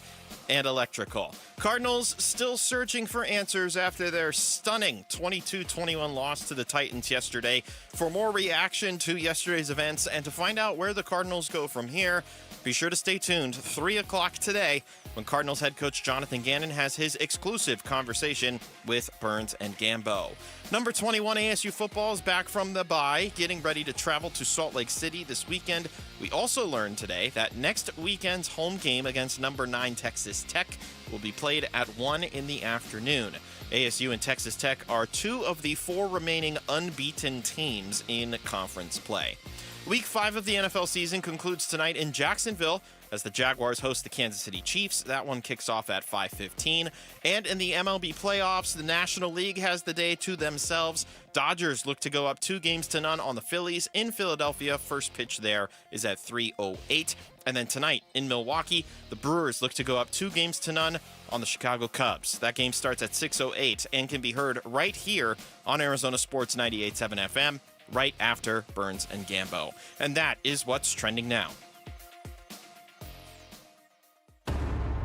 and Electrical. Cardinals still searching for answers after their stunning 22-21 loss to the Titans yesterday. For more reaction to yesterday's events and to find out where the Cardinals go from here, be sure to stay tuned. 3 o'clock today when Cardinals head coach Jonathan Gannon has his exclusive conversation with Burns and Gambo. Number 21 ASU football is back from the bye, getting ready to travel to Salt Lake City this weekend. We also learned today that next weekend's home game against number 9 Texas Tech will be played at 1 in the afternoon. ASU and Texas Tech are 2 of the 4 remaining unbeaten teams in conference play. Week 5 of the NFL season concludes tonight in Jacksonville as the Jaguars host the Kansas City Chiefs. That one kicks off at 5:15. And in the MLB playoffs, the National League has the day to themselves. Dodgers look to go up 2-0 on the Phillies in Philadelphia. First pitch there is at 3:08. And then tonight in Milwaukee, the Brewers look to go up 2-0 on the Chicago Cubs. That game starts at 6:08 and can be heard right here on Arizona Sports 98.7 FM, right after Burns and Gambo. And that is what's trending now.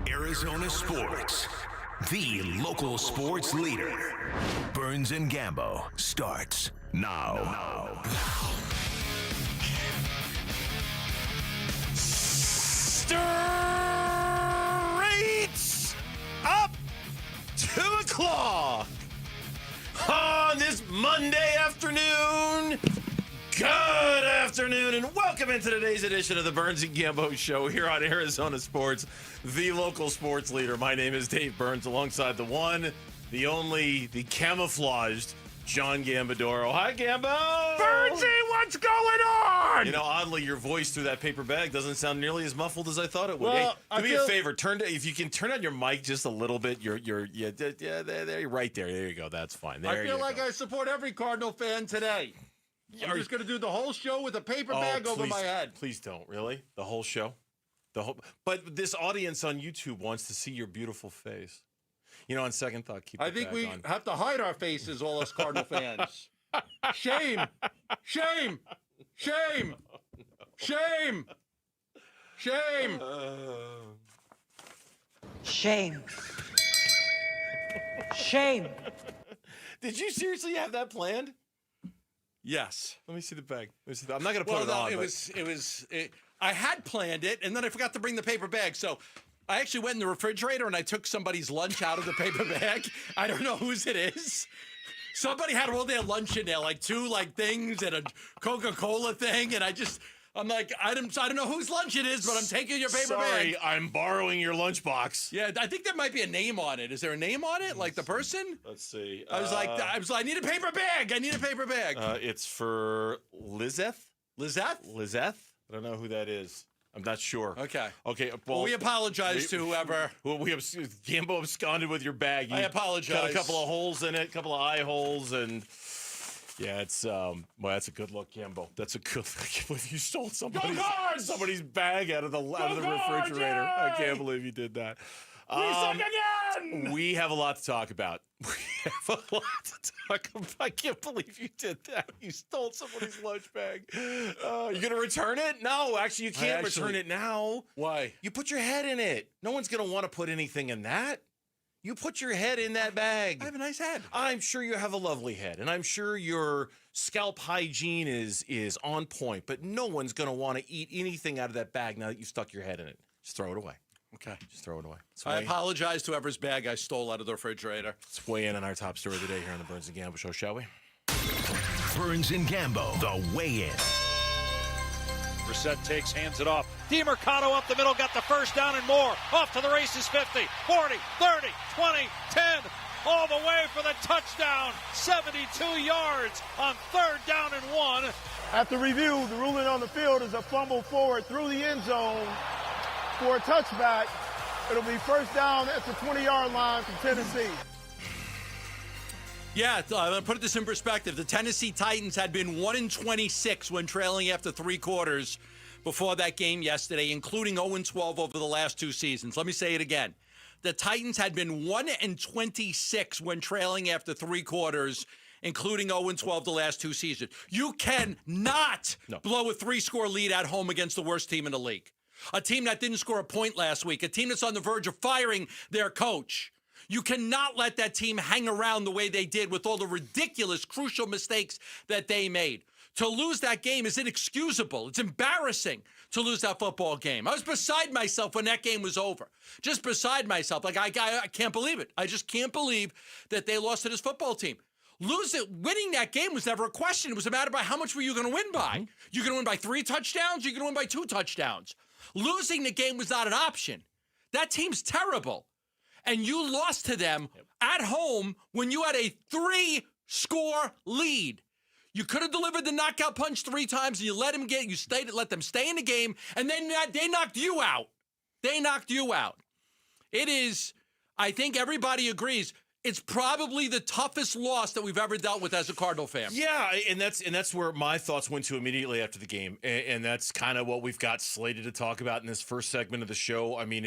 Arizona Sports, the local sports leader. Burns and Gambo starts now. Straight up to a claw on this Monday afternoon. Good afternoon, and welcome into today's edition of the Burns and Gambo Show here on Arizona Sports, the local sports leader. My name is Dave Burns, alongside the one, the only, the camouflaged John Gambadoro. Hi, Gambo! Burnsy, what's going on? You know, oddly, your voice through that paper bag doesn't sound nearly as muffled as I thought it would. Well, hey, do me a favor. If you can turn on your mic just a little bit. There, right there. There you go. That's fine. There I feel like I support every Cardinal fan today. I'm just going to do the whole show with a paper bag over my head. Please don't. Really? The whole show? But this audience on YouTube wants to see your beautiful face. You know, on second thought, keep I think we on. have to hide our faces, all us Cardinal fans. Shame! Shame! Shame! Shame! Shame! Shame. Shame. Did you seriously have that planned? Yes. Let me see the bag. I'm not going to put it on. I had planned it, and then I forgot to bring the paper bag. So I actually went in the refrigerator, and I took somebody's lunch out of the paper bag. I don't know whose it is. Somebody had all their lunch in there, like 2 things and a Coca-Cola thing, and I'm like, I don't know whose lunch it is, but I'm taking your paper bag. Sorry, I'm borrowing your lunchbox. Yeah, I think there might be a name on it. Is there a name on it, like the person? Let's see. I was like, I need a paper bag. I need a paper bag. It's for Lizeth. Lizeth? I don't know who that is. I'm not sure. Okay. Well, we apologize to whoever. Gambo absconded with your bag. I apologize. Got a couple of holes in it, a couple of eye holes, and yeah, it's that's a good look, Gambo. That's a good. I can't believe you stole somebody's bag out of the refrigerator. I can't believe you did that. We suck again! We have a lot to talk about. We have a lot to talk about. I can't believe you did that. You stole somebody's lunch bag. You going to return it? No, actually, you can't return it now. Why? You put your head in it. No one's going to want to put anything in that. You put your head in that bag. I have a nice head. I'm sure you have a lovely head, and I'm sure your scalp hygiene is on point, but no one's going to want to eat anything out of that bag now that you stuck your head in it. Just throw it away. Okay. Just throw it away. I apologize to whoever's bag I stole out of the refrigerator. Let's weigh in on our top story of the day here on the Burns and Gambo Show, shall we? Burns and Gambo, the weigh-in. Brissett takes, hands it off. DiMercato up the middle, got the first down and more. Off to the races, 50, 40, 30, 20, 10, all the way for the touchdown. 72 yards on 3rd down and 1. After review, the ruling on the field is a fumble forward through the end zone for a touchback. It'll be first down at the 20-yard line for Tennessee. Yeah, I'm going to put this in perspective. The Tennessee Titans had been 1-26 when trailing after 3 quarters before that game yesterday, including 0-12 over the last 2 seasons. Let me say it again. The Titans had been 1-26 when trailing after 3 quarters, including 0-12 the last 2 seasons. You cannot blow a 3-score lead at home against the worst team in the league. A team that didn't score a point last week, a team that's on the verge of firing their coach. You cannot let that team hang around the way they did with all the ridiculous, crucial mistakes that they made. To lose that game is inexcusable. It's embarrassing to lose that football game. I was beside myself when that game was over. Just beside myself. Like, I can't believe it. I just can't believe that they lost to this football team. Winning that game was never a question. It was a matter of how much were you going to win by. You're going to win by 3 touchdowns, or you're going to win by 2 touchdowns. Losing the game was not an option. That team's terrible. And you lost to them at home when you had a 3-score lead. You could have delivered the knockout punch 3 times, and you let them stay in the game, and then they knocked you out. They knocked you out. It is, I think everybody agrees, it's probably the toughest loss that we've ever dealt with as a Cardinal fan. Yeah, and that's where my thoughts went to immediately after the game, and that's kind of what we've got slated to talk about in this first segment of the show. I mean,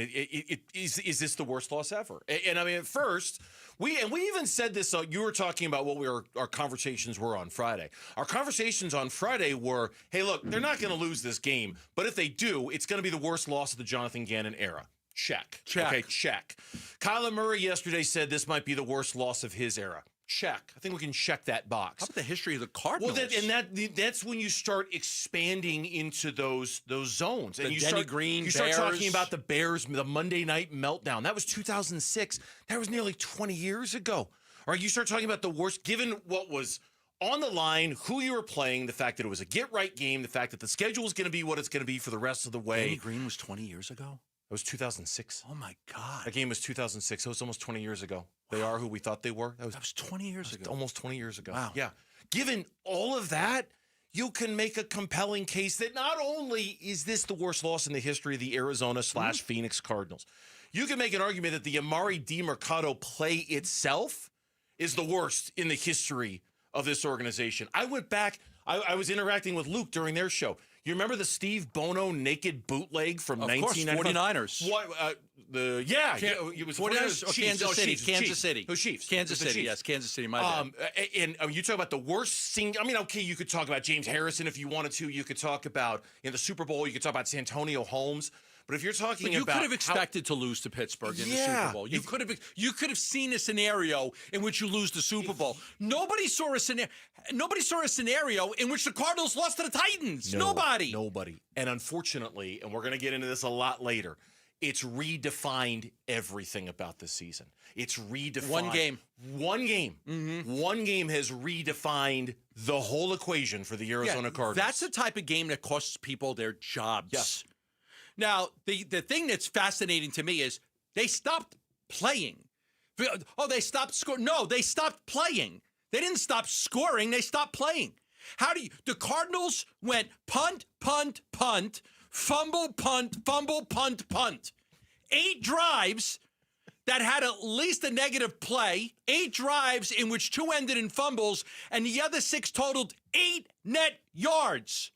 is this the worst loss ever? And I mean, at first, we even said this. You were talking about what our conversations were on Friday. Our conversations on Friday were, hey, look, they're not going to lose this game, but if they do, it's going to be the worst loss of the Jonathan Gannon era. Check. Okay, check. Kyler Murray yesterday said this might be the worst loss of his era. Check. I think we can check that box. How about the history of the Cardinals? Well, that's when you start expanding into those zones. The and you Denny start, Green you Bears. start talking about the Bears, the Monday night meltdown. That was 2006. That was nearly 20 years ago. Or you start talking about the worst, given what was on the line, who you were playing, the fact that it was a get-right game, the fact that the schedule is going to be what it's going to be for the rest of the way. Denny Green was 20 years ago? It was 2006. Oh, my God. That game was 2006. It was almost 20 years ago. They are who we thought they were. That was 20 years ago. Almost 20 years ago. Wow. Yeah. Given all of that, you can make a compelling case that not only is this the worst loss in the history of the Arizona/Phoenix Cardinals, you can make an argument that the Amari DiMercato play itself is the worst in the history of this organization. I went back. I was interacting with Luke during their show. You remember the Steve Bono naked bootleg from 1995? 49ers. What? It was 49ers or Kansas City. Kansas City. Who's Chiefs? Kansas City. Yes, Kansas City. My bad. And you talk about the worst I mean, okay, you could talk about James Harrison if you wanted to. You could talk about in the Super Bowl. You could talk about Santonio Holmes. But if you're talking about, you could have expected to lose to Pittsburgh in the Super Bowl. You could have seen a scenario in which you lose the Super Bowl. Nobody saw a scenario in which the Cardinals lost to the Titans. Nobody. And unfortunately, and we're going to get into this a lot later, it's redefined everything about this season. It's redefined. One game. Mm-hmm. One game has redefined the whole equation for the Arizona Cardinals. That's the type of game that costs people their jobs. Yes. Now, the thing that's fascinating to me is they stopped playing. Oh, they stopped scoring. No, they stopped playing. They didn't stop scoring. They stopped playing. The Cardinals went punt, punt, punt, fumble, punt, fumble, punt, punt. 8 drives that had at least a negative play, 8 drives in which 2 ended in fumbles, and the other 6 totaled 8 net yards.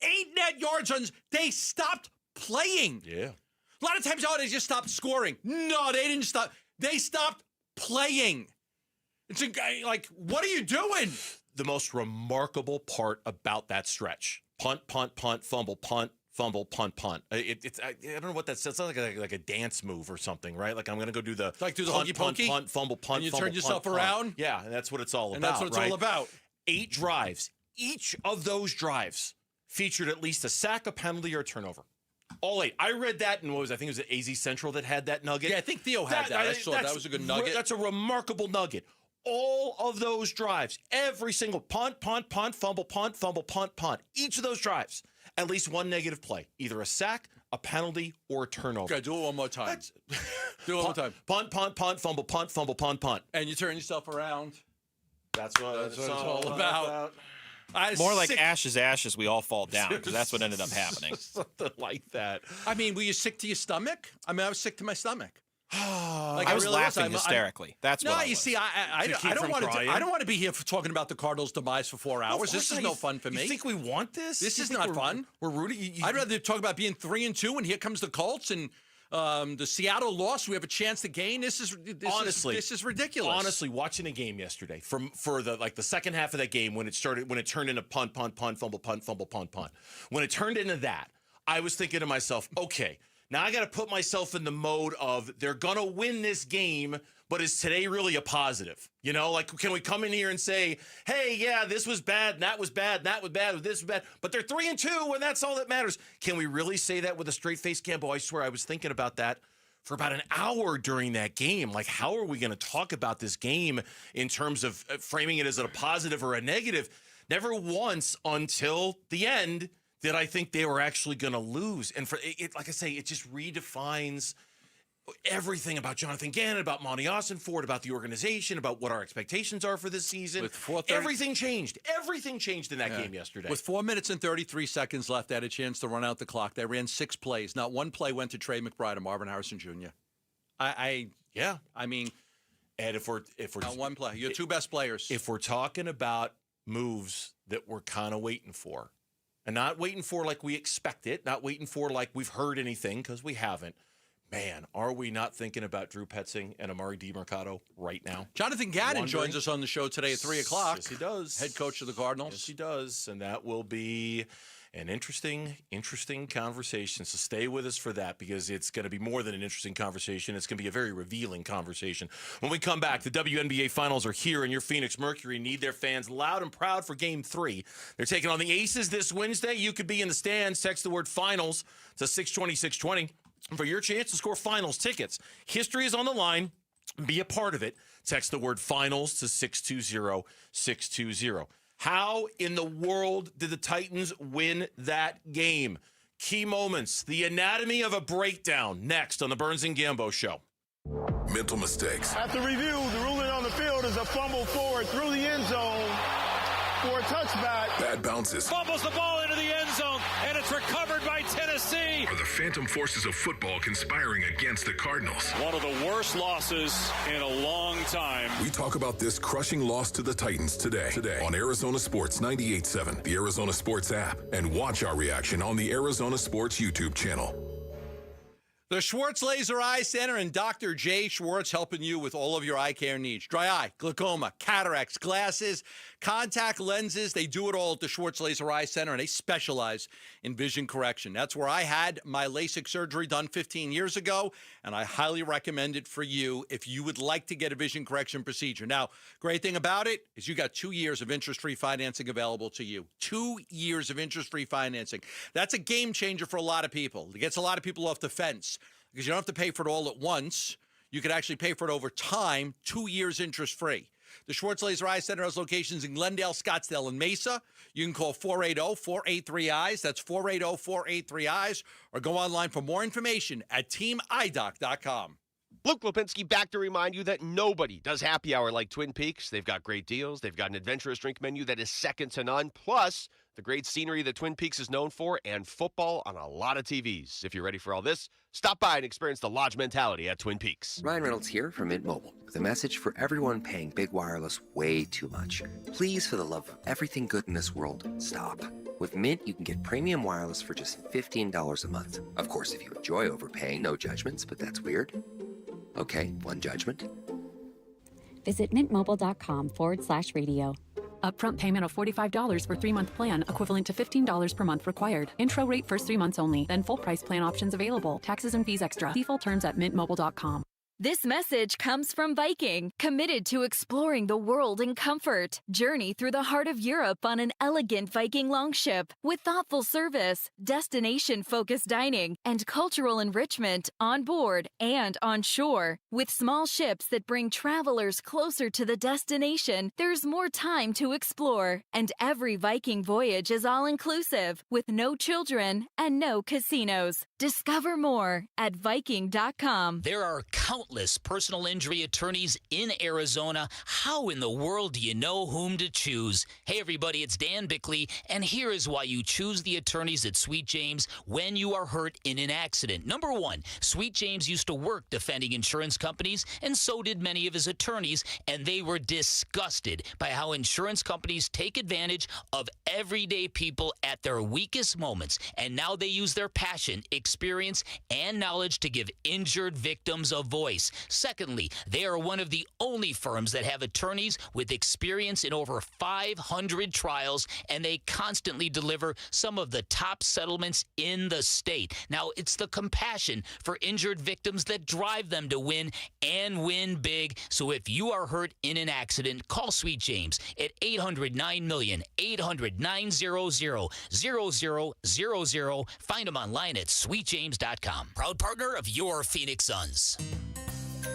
8 net yards. They stopped playing. Yeah. A lot of times, they just stopped scoring. No, they didn't stop. They stopped playing. It's like, what are you doing? The most remarkable part about that stretch: punt, punt, punt, fumble, punt, fumble, punt, punt. I don't know what that says. It's like a dance move or something, right? Like I'm going to go do the do the punt, hokey punt, pokey, punt, fumble, punt, and you fumble, turn yourself punt, around. Punt. Yeah, and that's what it's all about. And that's what it's all about. 8 drives. Each of those drives featured at least a sack, a penalty, or a turnover. All 8. I read that, and I think it was at AZ Central that had that nugget. Yeah, I think Theo had that. I saw that was a good nugget. That's a remarkable nugget. All of those drives, every single punt, punt, punt, fumble, punt, punt. Each of those drives, at least one negative play. Either a sack, a penalty, or a turnover. Okay, do it one more time. Do it one more time. Punt, punt, punt, fumble, punt. And you turn yourself around. That's what it's all about. More like ashes, we all fall down, because that's what ended up happening. Something like that. I mean, were you sick to your stomach? I mean, I was sick to my stomach. I was laughing hysterically. That's what I was. You see, I don't want to be here talking about the Cardinals' demise for 4 hours. This is no fun for me. You think we want this? This is not fun. We're rooting. I'd rather talk about being 3-2, and here comes the Colts, and the Seattle loss. We have a chance to gain. This is ridiculous. Honestly, watching a game yesterday for the second half of that game when it turned into punt, fumble, punt. When it turned into that, I was thinking to myself, okay, now I got to put myself in the mode of they're gonna win this game, but is today really a positive? You know, like can we come in here and say, hey, yeah, this was bad, and that was bad, and that was bad, this was bad, but they're 3-2, and that's all that matters. Can we really say that with a straight face, Campbell? I swear I was thinking about that for about an hour during that game. Like, how are we going to talk about this game in terms of framing it as a positive or a negative? Never once until the end did I think they were actually going to lose. And for it, like I say, it just redefines everything about Jonathan Gannon, about Monty Ossenford, about the organization, about what our expectations are for this season. Everything changed. Everything changed in that game yesterday. With 4 minutes and 33 seconds left, they had a chance to run out the clock. They ran 6 plays. Not one play went to Trey McBride or Marvin Harrison Jr. I mean, and if we're not one play, your 2 best players. If we're talking about moves that we're kind of waiting for, and not waiting for like we expect it, not waiting for like we've heard anything, because we haven't. Man, are we not thinking about Drew Petzing and Amari DiMercato right now? Jonathan Gannon joins us on the show today at 3 o'clock. Yes, he does. Head coach of the Cardinals. Yes, he does. And that will be an interesting conversation. So stay with us for that, because it's going to be more than an interesting conversation. It's going to be a very revealing conversation. When we come back, the WNBA Finals are here, and your Phoenix Mercury need their fans loud and proud for Game 3. They're taking on the Aces this Wednesday. You could be in the stands. Text the word Finals to 620-620 for your chance to score Finals tickets. History is on the line. Be a part of it. Text the word Finals to 620-620. How in the world did the Titans win that game? Key moments, the anatomy of a breakdown, next on the Burns and Gambo Show. Mental mistakes. After review, the ruling on the field is a fumble forward through the end zone for a touchback. Bad bounces. Fumbles the ball into the end zone, and it's recovered by Tennessee. Are the phantom forces of football conspiring against the Cardinals? One of the worst losses in a long time. We talk about this crushing loss to the Titans today on Arizona Sports 98.7, the Arizona Sports app, and watch our reaction on the Arizona Sports YouTube channel. The Schwartz Laser Eye Center and Dr. Jay Schwartz helping you with all of your eye care needs. Dry eye, glaucoma, cataracts, glasses, contact lenses. They do it all at the Schwartz Laser Eye Center, and they specialize in vision correction. That's where I had my LASIK surgery done 15 years ago, and I highly recommend it for you if you would like to get a vision correction procedure. Now, great thing about it is you got 2 years of interest-free financing available to you. 2 years of interest-free financing. That's a game changer for a lot of people. It gets a lot of people off the fence, because you don't have to pay for it all at once. You could actually pay for it over time, 2 years interest-free. The Schwartz Laser Eye Center has locations in Glendale, Scottsdale, and Mesa. You can call 480-483-EYES. That's 480-483-EYES. Or go online for more information at teamidoc.com. Luke Lipinski back to remind you that nobody does happy hour like Twin Peaks. They've got great deals. They've got an adventurous drink menu that is second to none. Plus, the great scenery that Twin Peaks is known for, and football on a lot of TVs. If you're ready for all this, stop by and experience the lodge mentality at Twin Peaks. Ryan Reynolds here from Mint Mobile with a message for everyone paying big wireless way too much. Please, for the love of everything good in this world, stop. With Mint, you can get premium wireless for just $15 a month. Of course, if you enjoy overpaying, no judgments, but that's weird. Okay, one judgment. Visit mintmobile.com/radio. Upfront payment of $45 for 3-month plan, equivalent to $15 per month required. Intro rate first 3 months only, then full price plan options available. Taxes and fees extra. See full terms at mintmobile.com. This message comes from Viking, committed to exploring the world in comfort. Journey through the heart of Europe on an elegant Viking longship with thoughtful service, destination-focused dining, and cultural enrichment on board and on shore. With small ships that bring travelers closer to the destination, there's more time to explore. And every Viking voyage is all-inclusive, with no children and no casinos. Discover more at Viking.com. There are countless personal injury attorneys in Arizona. How in the world do you know whom to choose? Hey everybody, it's Dan Bickley, and here is why you choose the attorneys at Sweet James when you are hurt in an accident. Number one, Sweet James used to work defending insurance companies, and so did many of his attorneys, and they were disgusted by how insurance companies take advantage of everyday people at their weakest moments, and now they use their passion, experience, and knowledge to give injured victims a voice. Secondly, they are one of the only firms that have attorneys with experience in over 500 trials, and they constantly deliver some of the top settlements in the state. Now, it's the compassion for injured victims that drive them to win and win big. So if you are hurt in an accident, call Sweet James at 800-9-MILLION, 800-900-0000. Find them online at sweetjames.com. Proud partner of your Phoenix Suns.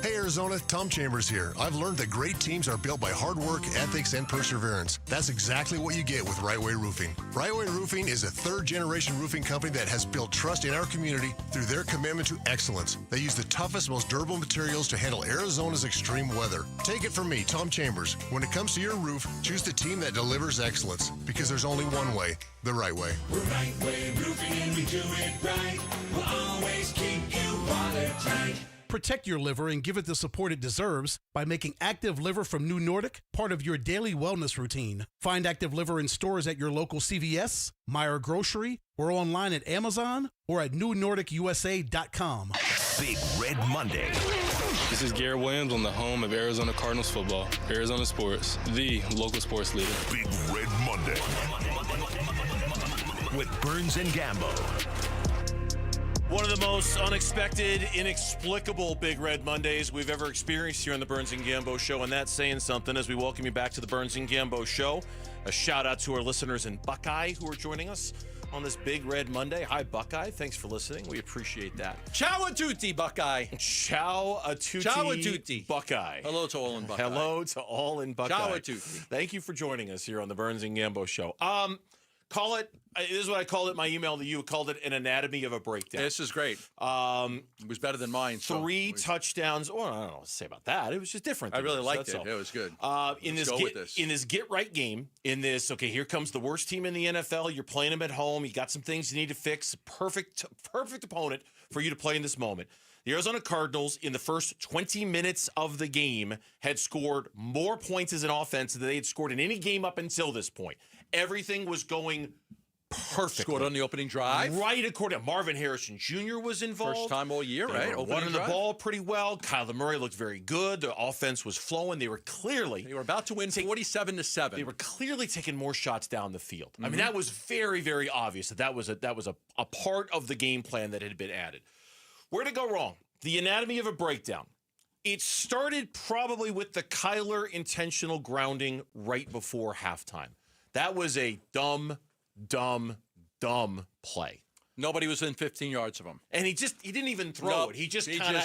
Hey Arizona, Tom Chambers here. I've learned that great teams are built by hard work, ethics, and perseverance. That's exactly what you get with Right Way Roofing. Right Way Roofing is a third-generation roofing company that has built trust in our community through their commitment to excellence. They use the toughest, most durable materials to handle Arizona's extreme weather. Take it from me, Tom Chambers. When it comes to your roof, choose the team that delivers excellence, because there's only one way, the right way. We're Right Way Roofing and we do it right. We'll always keep you watertight. Protect your liver and give it the support it deserves by making Active Liver from New Nordic part of your daily wellness routine. Find Active Liver in stores at your local CVS, Meijer Grocery, or online at Amazon or at newnordicusa.com. Big Red Monday. This is Garrett Williams on the home of Arizona Cardinals football. Arizona Sports, the local sports leader. Big Red Monday. With Burns and Gambo. One of the most unexpected, inexplicable Big Red Mondays we've ever experienced here on the Burns and Gambo Show, and that's saying something as we welcome you back to the Burns and Gambo Show. A shout out to our listeners in Buckeye who are joining us on this Big Red Monday. Hi, Buckeye. Thanks for listening. We appreciate that. Ciao a tutti, Buckeye. Ciao a tutti, Ciao a tutti. Buckeye. Hello to all in Buckeye. Hello to all in Buckeye. Ciao a tutti. Thank you for joining us here on the Burns and Gambo Show. Call it, this is what I called it, my email to you, called it an anatomy of a breakdown. This is great. It was better than mine. Three touchdowns. Oh, I don't know what to say about that. It was just different. I really liked it. It was good. In this get right game, okay, here comes the worst team in the NFL. You're playing them at home. You got some things you need to fix. Perfect opponent for you to play in this moment. The Arizona Cardinals, in the first 20 minutes of the game, had scored more points as an offense than they had scored in any game up until this point. Everything was going perfect. Scored on the opening drive. Right, according to Marvin Harrison Jr. was involved. First time all year, right? Running the ball pretty well. Kyler Murray looked very good. The offense was flowing. They were about to win 47-7. They were clearly taking more shots down the field. Mm-hmm. I mean, that was very, very obvious that was a part of the game plan that had been added. Where'd it go wrong? The anatomy of a breakdown. It started probably with the Kyler intentional grounding right before halftime. That was a dumb play. Nobody was in 15 yards of him. And he didn't even throw it. He just kind of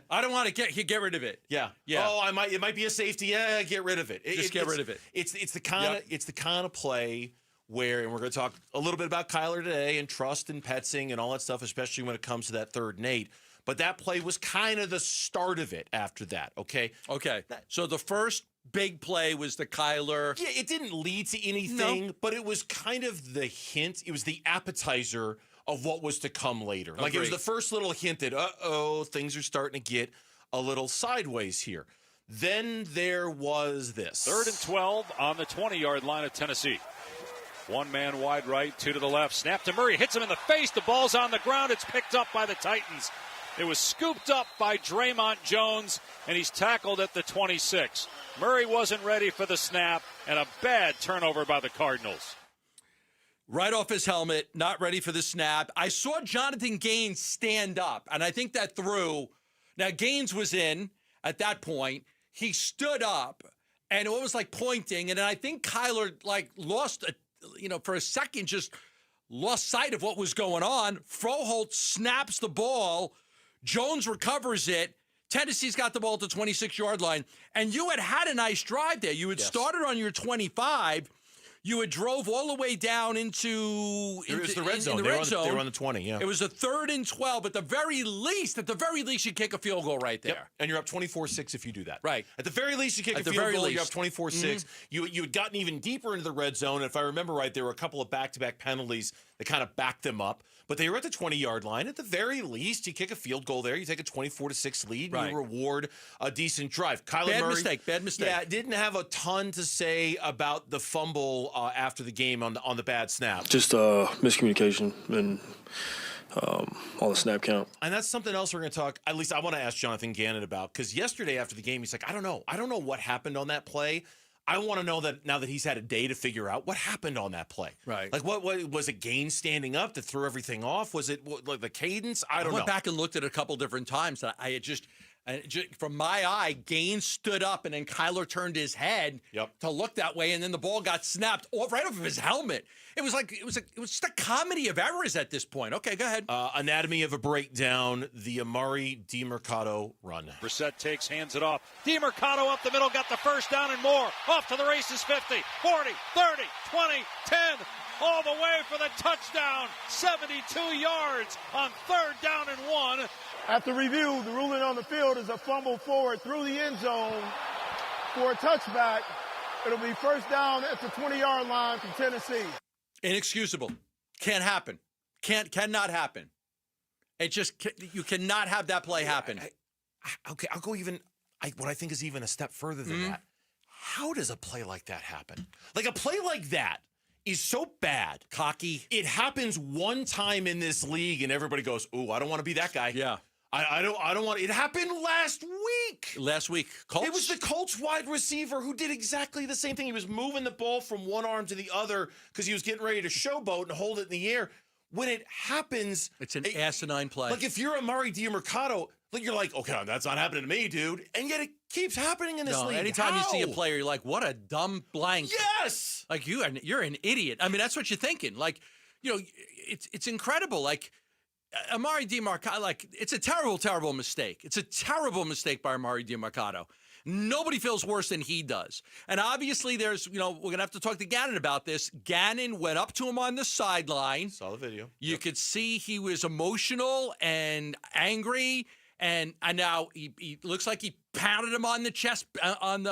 I don't want to get rid of it. Yeah. Oh, it might be a safety. Yeah, get rid of it. Get rid of it. It's the kind of play where, and we're going to talk a little bit about Kyler today and trust and Petsing and all that stuff, especially when it comes to that third and 8. But that play was kind of the start of it after that, okay? Okay. So the first big play was the Kyler. Yeah, it didn't lead to anything, but it was kind of the hint. It was the appetizer of what was to come later. Like, it was the first little hint that, things are starting to get a little sideways here. Then there was this. 3rd and 12 on the 20-yard line of Tennessee. One man wide right, two to the left. Snap to Murray, hits him in the face. The ball's on the ground. It's picked up by the Titans. It was scooped up by Draymond Jones, and he's tackled at the 26. Murray wasn't ready for the snap, and a bad turnover by the Cardinals. Right off his helmet, not ready for the snap. I saw Jonathan Gaines stand up, and I think that threw. Now, Gaines was in at that point. He stood up, and it was like pointing, and then I think Kyler, lost, for a second, just lost sight of what was going on. Froholt snaps the ball. Jones recovers it. Tennessee's got the ball at the 26-yard line, and you had a nice drive there. You had started on your 25. You had drove all the way down into the red zone. In the red zone. They were on the 20, yeah. It was a 3rd and 12. At the very least, you kick a field goal right there. Yep. And you're up 24-6 if you do that. Right. At the very least, you kick a field goal, you're up 24-6. You had gotten even deeper into the red zone. If I remember right, there were a couple of back-to-back penalties that kind of backed them up. But they were at the 20-yard line. At the very least, you kick a field goal there. You take a 24-6 lead, and you reward a decent drive. Kyler Murray, bad mistake. Yeah, didn't have a ton to say about the fumble after the game on the bad snap. Just miscommunication and all the snap count. And that's something else we're going to talk, at least I want to ask Jonathan Gannon about, because yesterday after the game, he's like, I don't know what happened on that play. I want to know that now that he's had a day to figure out what happened on that play. Right. Like, what was it Gaines standing up that threw everything off? Was it like the cadence? I don't know. I went back and looked at it a couple different times. I had just from my eye, Gaines stood up, and then Kyler turned his head to look that way, and then the ball got snapped right off of his helmet. It was just a comedy of errors at this point. Okay, go ahead. Anatomy of a breakdown, the Amari DiMercato run. Brissett takes, hands it off. DiMercato up the middle, got the first down and more. Off to the races, 50, 40, 30, 20, 10, all the way for the touchdown. 72 yards on 3rd down and 1. After review, the ruling on the field is a fumble forward through the end zone for a touchback. It'll be first down at the 20-yard line for Tennessee. Inexcusable. Can't happen. Cannot happen. You cannot have that play happen. Okay, I'll go what I think is even a step further than that. How does a play like that happen? Like, a play like that is so bad. Cocky. It happens one time in this league, and everybody goes, ooh, I don't want to be that guy. Yeah. I don't want. It happened last week. Colts? It was the Colts wide receiver who did exactly the same thing. He was moving the ball from one arm to the other because he was getting ready to showboat and hold it in the air. When it happens, it's an asinine play. Like, if you're Amari DiMercato, you're like, okay, that's not happening to me, dude. And yet it keeps happening in this league. Anytime you see a player, you're like, what a dumb blank. Yes. Like, you're an idiot. I mean, that's what you're thinking. Like, it's incredible. Like, Amari DiMercato, it's a terrible, terrible mistake. It's a terrible mistake by Amari DiMercato. Nobody feels worse than he does. And obviously we're going to have to talk to Gannon about this. Gannon went up to him on the sideline. Saw the video. You could see he was emotional and angry. And now he looks like he pounded him on the chest, on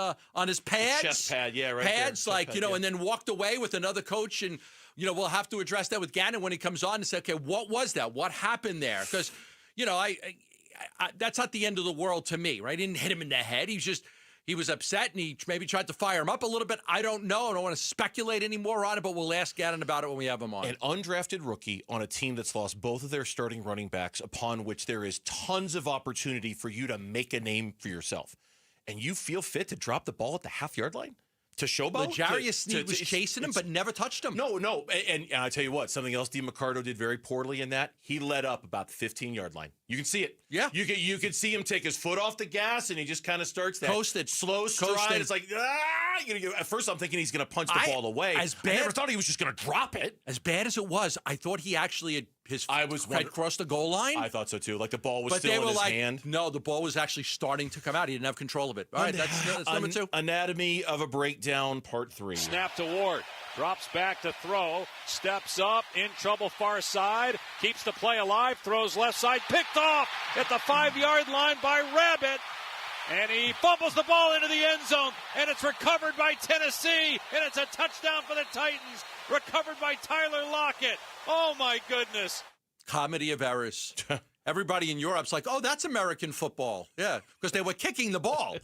his pads. The chest pad, yeah, right pads, there. Chest pad, and then walked away with another coach. And, we'll have to address that with Gannon when he comes on and say, okay, what was that? What happened there? Because, that's not the end of the world to me, right? He didn't hit him in the head. He was upset, and he maybe tried to fire him up a little bit. I don't know. I don't want to speculate anymore on it, but we'll ask Gannon about it when we have him on. An undrafted rookie on a team that's lost both of their starting running backs, upon which there is tons of opportunity for you to make a name for yourself. And you feel fit to drop the ball at the half-yard line? To showboat? L'Jarius Sneed was chasing him, but never touched him. No. And I tell you what, something else DiMercato did very poorly in that, he let up about the 15-yard line. You can see it. Yeah. You could see him take his foot off the gas, and he just kind of starts that slow stride. Coasted. It's like, at first I'm thinking he's going to punch the ball away. I never thought he was just going to drop it. As bad as it was, I thought he actually had had crossed the goal line. I thought so too. Like, the ball was still in his hand. No, the ball was actually starting to come out. He didn't have control of it. All right, that's number 2. Anatomy of a breakdown, part 3. Snap to Ward. Drops back to throw. Steps up. In trouble far side. Keeps the play alive. Throws left side. Picked off at the 5-yard line by Rabbit. And he fumbles the ball into the end zone. And it's recovered by Tennessee. And it's a touchdown for the Titans. Recovered by Tyler Lockett. Oh, my goodness. Comedy of errors. Everybody in Europe's like, oh, that's American football. Yeah, because they were kicking the ball.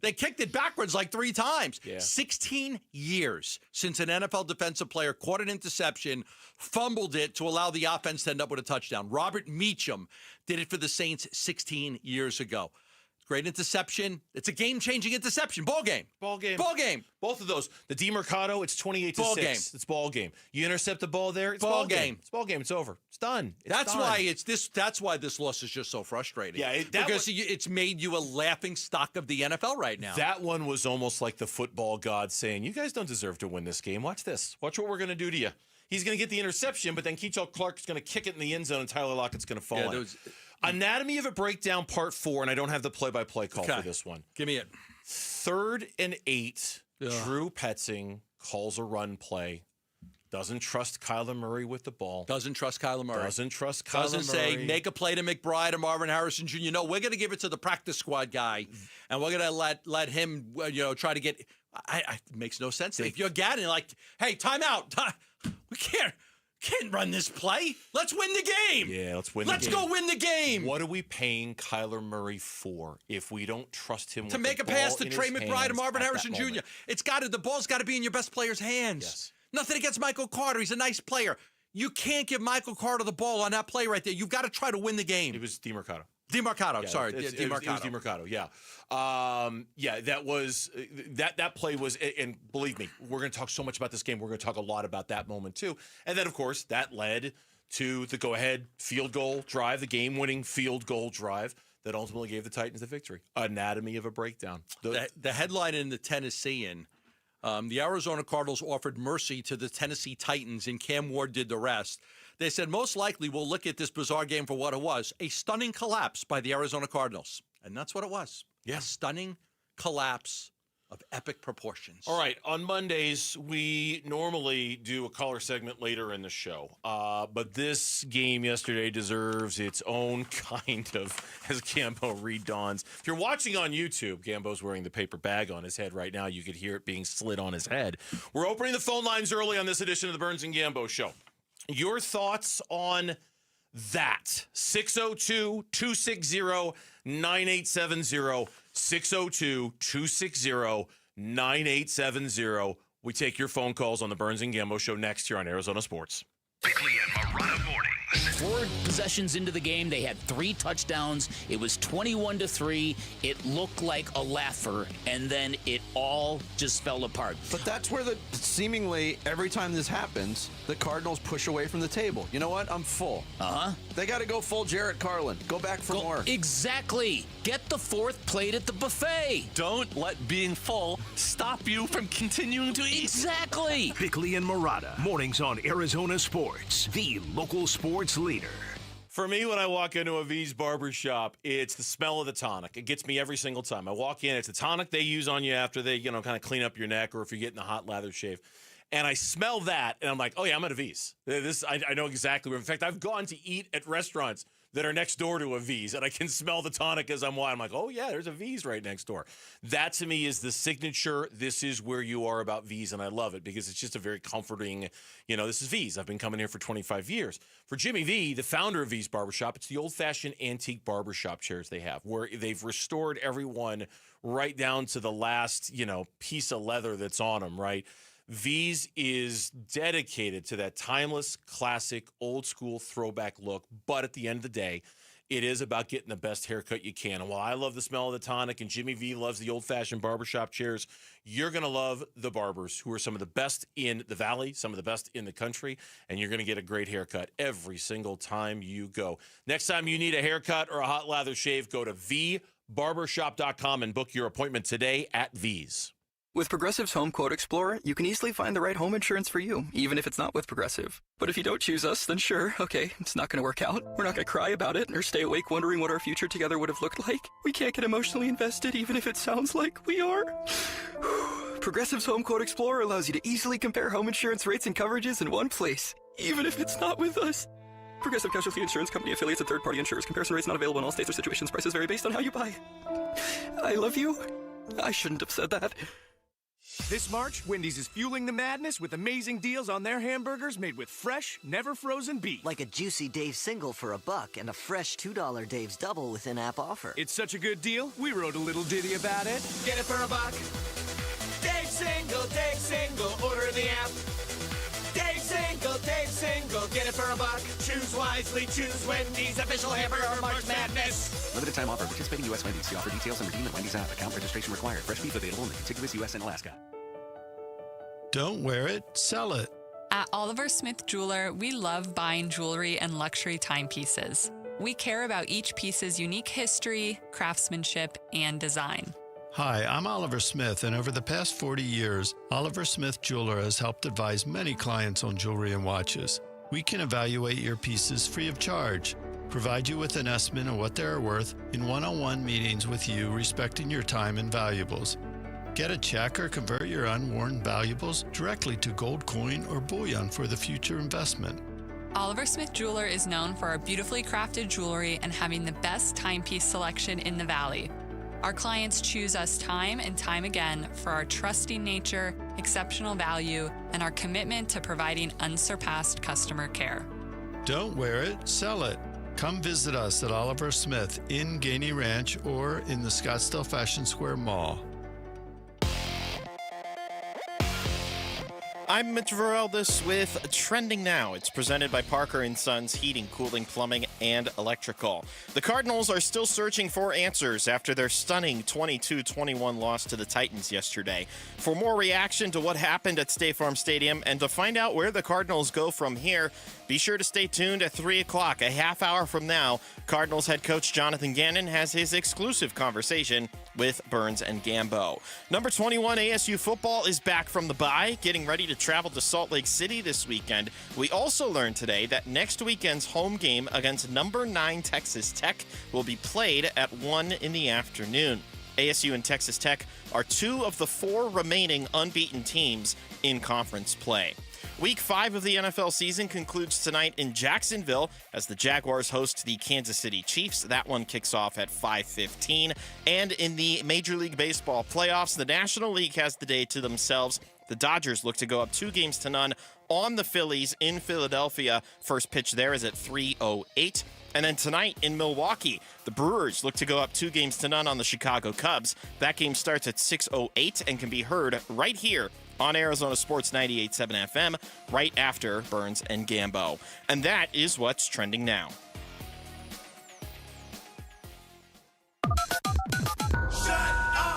They kicked it backwards like 3 times. Yeah. 16 years since an NFL defensive player caught an interception, fumbled it to allow the offense to end up with a touchdown. Robert Meacham did it for the Saints 16 years ago. Great interception. It's a game-changing interception. Ball game. Ball game. Ball game. Both of those. The DeMercado, it's 28-6. Ball game. It's ball game. You intercept the ball there, it's Ball game. It's ball game. It's over. It's done. It's That's done. why it's this. That's why this loss is just so frustrating. Yeah, because it's made you a laughing stock of the NFL right now. That one was almost like the football god saying, "You guys don't deserve to win this game. Watch this. Watch what we're going to do to you." He's going to get the interception, but then Keachel Clark's going to kick it in the end zone, and Tyler Lockett's going to fall in. Anatomy of a Breakdown Part 4, and I don't have the play-by-play call for this one. Give me it. 3rd and 8, Drew Petzing calls a run play. Doesn't trust Kyler Murray with the ball. Doesn't trust Kyler Murray. Doesn't trust Kyler Murray. Doesn't say, make a play to McBride or Marvin Harrison Jr. No, we're going to give it to the practice squad guy, and we're going to let him, try to get. It makes no sense. If you're Gannon, like, hey, timeout. We can't run this play. Let's win the game. Yeah, let's win the game. Let's go win the game. What are we paying Kyler Murray for if we don't trust him to make a pass to Trey McBride and Marvin Harrison Jr.? The ball's got to be in your best player's hands. Yes. Nothing against Michael Carter. He's a nice player. You can't give Michael Carter the ball on that play right there. You've got to try to win the game. It was DeMercado. DeMercado, Yeah, sorry. It was DeMercado. DeMercado, yeah. That was that play was, and believe me, we're going to talk so much about this game. We're going to talk a lot about that moment too. And then, of course, that led to the go-ahead field goal drive, the game-winning field goal drive that ultimately gave the Titans the victory. Anatomy of a breakdown. The headline in the Tennessean, the Arizona Cardinals offered mercy to the Tennessee Titans, and Cam Ward did the rest. They said, most likely we'll look at this bizarre game for what it was, a stunning collapse by the Arizona Cardinals. And that's what it was. Yeah. A stunning collapse of epic proportions. All right, on Mondays, we normally do a caller segment later in the show. But this game yesterday deserves its own kind of, as Gambo redawns. If you're watching on YouTube, Gambo's wearing the paper bag on his head right now. You could hear it being slid on his head. We're opening the phone lines early on this edition of the Burns and Gambo Show. Your thoughts on that? 602-260-9870. 602-260-9870. We take your phone calls on the Burns and Gambo Show next here on Arizona Sports. Bickley and Marotta mornings. 4 possessions into the game, they had 3 touchdowns. It was 21-3. It looked like a laugher, and then it all just fell apart. But that's where seemingly every time this happens, the Cardinals push away from the table. You know what? I'm full. They got to go full Jarrett Carlin. Go back for more. Exactly. Get the 4th plate at the buffet. Don't let being full stop you from continuing to eat. Exactly. Bickley and Marotta mornings on Arizona Sports, the local sports leader. For me, when I walk into a V's barbershop, it's the smell of the tonic. It gets me every single time. I walk in, it's a tonic they use on you after they, kind of clean up your neck or if you're getting a hot lather shave. And I smell that, and I'm like, oh, yeah, I'm at a V's. I know exactly where. In fact, I've gone to eat at restaurants that are next door to a V's, and I can smell the tonic as I'm walking. I'm like, oh, yeah, there's a V's right next door. That, to me, is the signature. This is where you are about V's, and I love it because it's just a very comforting, this is V's. I've been coming here for 25 years. For Jimmy V, the founder of V's Barbershop, it's the old-fashioned antique barbershop chairs they have, where they've restored everyone right down to the last, piece of leather that's on them, right? V's is dedicated to that timeless, classic, old-school throwback look, but at the end of the day, it is about getting the best haircut you can. And while I love the smell of the tonic and Jimmy V loves the old-fashioned barbershop chairs, you're going to love the barbers, who are some of the best in the valley, some of the best in the country, and you're going to get a great haircut every single time you go. Next time you need a haircut or a hot lather shave, go to vbarbershop.com and book your appointment today at V's. With Progressive's Home Quote Explorer, you can easily find the right home insurance for you, even if it's not with Progressive. But if you don't choose us, then sure, okay, it's not going to work out. We're not going to cry about it or stay awake wondering what our future together would have looked like. We can't get emotionally invested, even if it sounds like we are. Progressive's Home Quote Explorer allows you to easily compare home insurance rates and coverages in one place, even if it's not with us. Progressive Casualty Insurance Company affiliates and third-party insurers. Comparison rates not available in all states or situations. Prices vary based on how you buy. I love you. I shouldn't have said that. This March, Wendy's is fueling the madness with amazing deals on their hamburgers made with fresh, never frozen beef. Like a juicy Dave's single for $1 and a fresh $2 Dave's double with in-app offer. It's such a good deal, we wrote a little ditty about it. Get it for $1. Dave's single, order in the app. Dave's single, get it for $1. Choose wisely, choose Wendy's, official hamburger March Madness. Limited time offer, participating U.S. Wendy's. See offer details and redeem at Wendy's app. Account registration required. Fresh beef available in the contiguous U.S. and Alaska. Don't wear it, sell it. At Oliver Smith Jeweler, we love buying jewelry and luxury timepieces. We care about each piece's unique history, craftsmanship, and design. Hi, I'm Oliver Smith, and over the past 40 years, Oliver Smith Jeweler has helped advise many clients on jewelry and watches. We can evaluate your pieces free of charge, provide you with an estimate of what they are worth in one-on-one meetings with you respecting your time and valuables. Get a check or convert your unworn valuables directly to gold coin or bullion for the future investment. Oliver Smith Jeweler is known for our beautifully crafted jewelry and having the best timepiece selection in the Valley. Our clients choose us time and time again for our trusting nature, exceptional value, and our commitment to providing unsurpassed customer care. Don't wear it, sell it. Come visit us at Oliver Smith in Gainey Ranch or in the Scottsdale Fashion Square Mall. I'm Mitch Vareldis with Trending Now. It's presented by Parker & Sons Heating, Cooling, Plumbing, and Electrical. The Cardinals are still searching for answers after their stunning 22-21 loss to the Titans yesterday. For more reaction to what happened at State Farm Stadium and to find out where the Cardinals go from here, be sure to stay tuned at 3 o'clock. A half hour from now, Cardinals head coach Jonathan Gannon has his exclusive conversation with Burns and Gambo. Number 21 ASU football is back from the bye, getting ready to travel to Salt Lake City this weekend. We also learned today that next weekend's home game against number 9 Texas Tech will be played at 1 in the afternoon. ASU and Texas Tech are 2 of the 4 remaining unbeaten teams in conference play. Week 5 of the NFL season concludes tonight in Jacksonville as the Jaguars host the Kansas City Chiefs. That one kicks off at 5:15. And in the Major League Baseball playoffs, the National League has the day to themselves. The Dodgers look to go up 2-0 on the Phillies in Philadelphia. First pitch there is at 3:08. And then tonight in Milwaukee, the Brewers look to go up 2-0 on the Chicago Cubs. That game starts at 6:08 and can be heard right here on Arizona Sports 98.7 FM, right after Burns and Gambo. And that is what's trending now.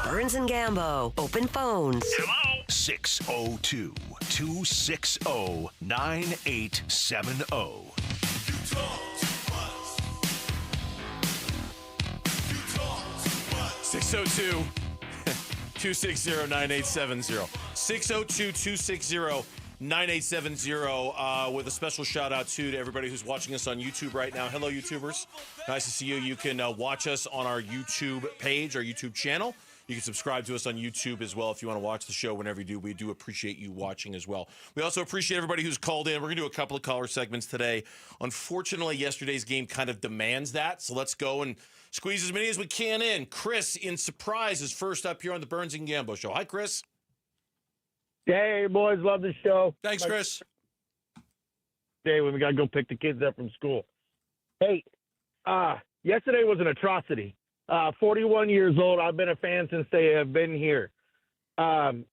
Burns and Gambo, open phones. Hello? 602-260-9870. 602-260-9870. 602-260-9870 with a special shout out to everybody who's watching us on YouTube right now. Hello, YouTubers. Nice to see you. You can watch us on our YouTube page, our YouTube channel. You can subscribe to us on YouTube as well if you want to watch the show whenever you do. We do appreciate you watching as well. We also appreciate everybody who's called in. We're going to do a couple of caller segments today. Unfortunately, yesterday's game kind of demands that, so let's go and squeeze as many as we can in. Chris in Surprise is first up here on the Burns and Gambo Show. Hi, Chris. Hey, boys, love the show. Thanks, Chris. Day when we got to go pick the kids up from school. Hey, yesterday was an atrocity. 41 years old. I've been a fan since they have been here.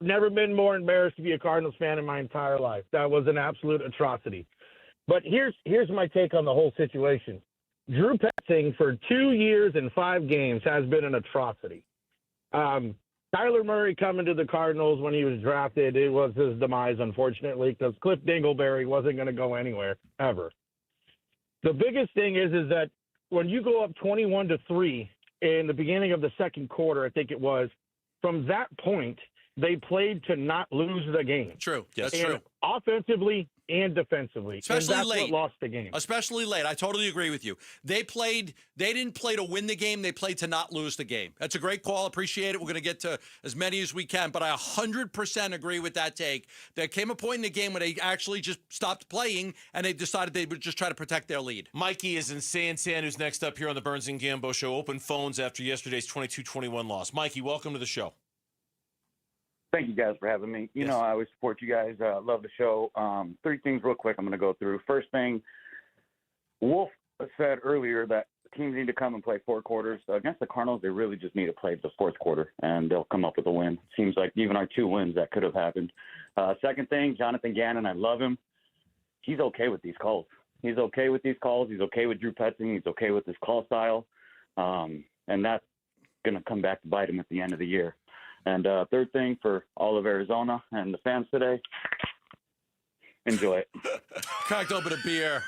Never been more embarrassed to be a Cardinals fan in my entire life. That was an absolute atrocity. But here's my take on the whole situation. Drew Petzing for 2 years and 5 games has been an atrocity. Kyler Murray coming to the Cardinals when he was drafted, it was his demise, unfortunately, because Cliff Dingleberry wasn't going to go anywhere, ever. The biggest thing is that when you go up 21-3 in the beginning of the second quarter, I think it was, from that point, they played to not lose the game. True. Yes, true. Offensively and defensively. Especially and that's late. what lost the game. Especially late. I totally agree with you. They didn't play to win the game. They played to not lose the game. That's a great call. Appreciate it. We're going to get to as many as we can, but I 100% agree with that take. There came a point in the game when they actually just stopped playing and they decided they would just try to protect their lead. Mikey is in San who's next up here on the Burns and Gambo Show. Open phones after yesterday's 22-21 loss. Mikey, welcome to the show. Thank you guys for having me. You know, I always support you guys. Love the show. 3 things real quick I'm going to go through. First thing, Wolf said earlier that teams need to come and play 4 quarters. Against the Cardinals, they really just need to play the 4th quarter, and they'll come up with a win. Seems like even our 2 wins, that could have happened. Second thing, Jonathan Gannon, I love him. He's okay with these calls. He's okay with these calls. He's okay with Drew Petzing. He's okay with his call style. And that's going to come back to bite him at the end of the year. And third thing for all of Arizona and the fans today, enjoy it. Cracked open a beer.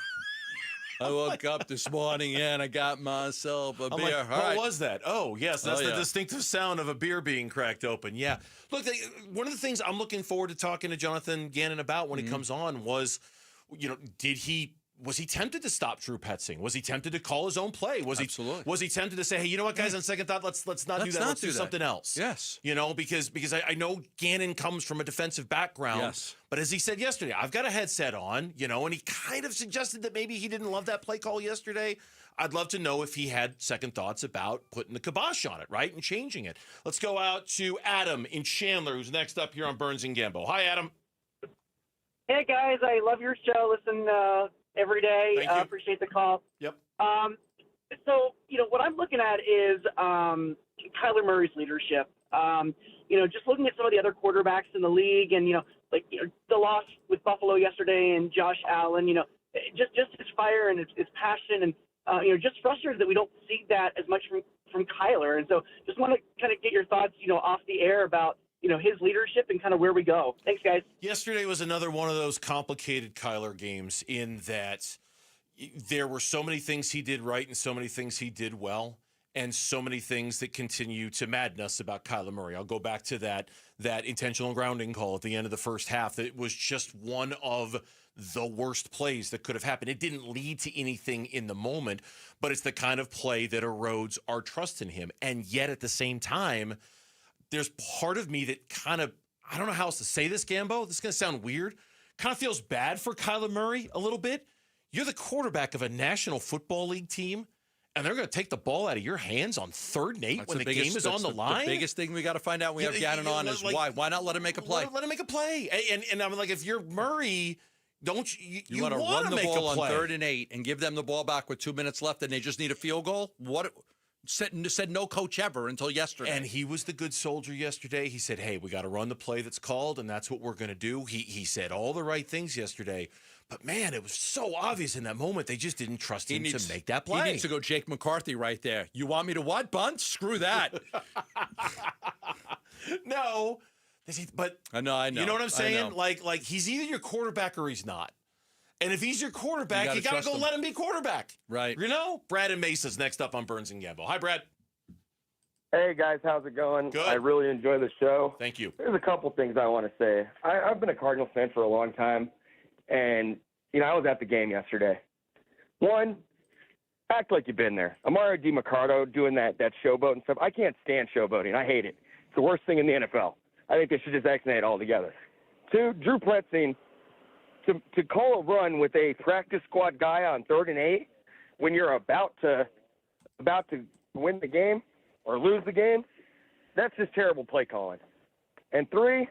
I woke up this morning and I got myself a beer. Like, what was that? Oh, yes, that's the distinctive sound of a beer being cracked open. Yeah. Look, one of the things I'm looking forward to talking to Jonathan Gannon about when he comes on was, was he tempted to stop Drew Petzing? Was he tempted to call his own play? Was he tempted to say, hey, you know what, guys, on second thought, let's not do that. Let's do something else. Yes. Because I know Gannon comes from a defensive background. Yes. But as he said yesterday, I've got a headset on, and he kind of suggested that maybe he didn't love that play call yesterday. I'd love to know if he had second thoughts about putting the kibosh on it, right, and changing it. Let's go out to Adam in Chandler, who's next up here on Burns and Gambo. Hi, Adam. Hey, guys. I love your show. Listen every day. Appreciate the call. Yep. So, what I'm looking at is Kyler Murray's leadership. Just looking at some of the other quarterbacks in the league and, the loss with Buffalo yesterday and Josh Allen, just his fire and his passion and, just frustrated that we don't see that as much from Kyler. And so just want to kind of get your thoughts, off the air about, his leadership and kind of where we go. Thanks, guys. Yesterday was another one of those complicated Kyler games in that there were so many things he did right and so many things he did well and so many things that continue to madden us about Kyler Murray. I'll go back to that intentional grounding call at the end of the first half. That was just one of the worst plays that could have happened. It didn't lead to anything in the moment, but it's the kind of play that erodes our trust in him. And yet at the same time, there's part of me that kind of, I don't know how else to say this, Gambo. This is going to sound weird. Kind of feels bad for Kyler Murray a little bit. You're the quarterback of a National Football League team, and they're going to take the ball out of your hands on 3rd and 8 when the game is on the line. The biggest thing we got to find out when we have Gannon on is why. Why not let him make a play? Let him make a play. And I'm like, if you're Murray, don't you want to wanna run the make ball a on play. 3rd and 8 and give them the ball back with 2 minutes left and they just need a field goal? What? Said no coach ever until yesterday. And he was the good soldier yesterday. He said, hey, we got to run the play that's called, and that's what we're going to do. He said all the right things yesterday. But, man, it was so obvious in that moment. They just didn't trust him to make that play. He needs to go Jake McCarthy right there. You want me to what, bunt? Screw that. No. But I know. You know what I'm saying? Like he's either your quarterback or he's not. And if he's your quarterback, you got to go let him be quarterback. Right. Brad and Mesa's next up on Burns and Gambo. Hi, Brad. Hey, guys. How's it going? Good. I really enjoy the show. Thank you. There's a couple things I want to say. I've been a Cardinals fan for a long time, and, I was at the game yesterday. One, act like you've been there. Amari DiMarcado doing that showboat and stuff. I can't stand showboating. I hate it. It's the worst thing in the NFL. I think they should just vaccinate altogether. Two, Drew Petzing, to call a run with a practice squad guy on 3rd and 8 when you're about to win the game or lose the game, that's just terrible play calling. And 3,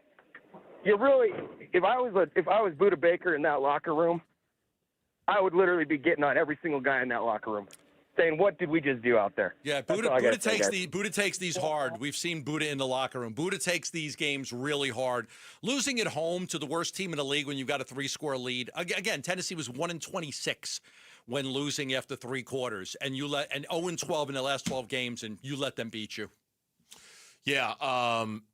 you really, if I was Budda Baker in that locker room, I would literally be getting on every single guy in that locker room, saying, what did we just do out there? Yeah, Budda takes these hard. We've seen Budda in the locker room. Budda takes these games really hard. Losing at home to the worst team in the league when you've got a 3-score lead. Again, Tennessee was 1-26 when losing after 3 quarters, and 0-12 in the last 12 games, and you let them beat you. Yeah,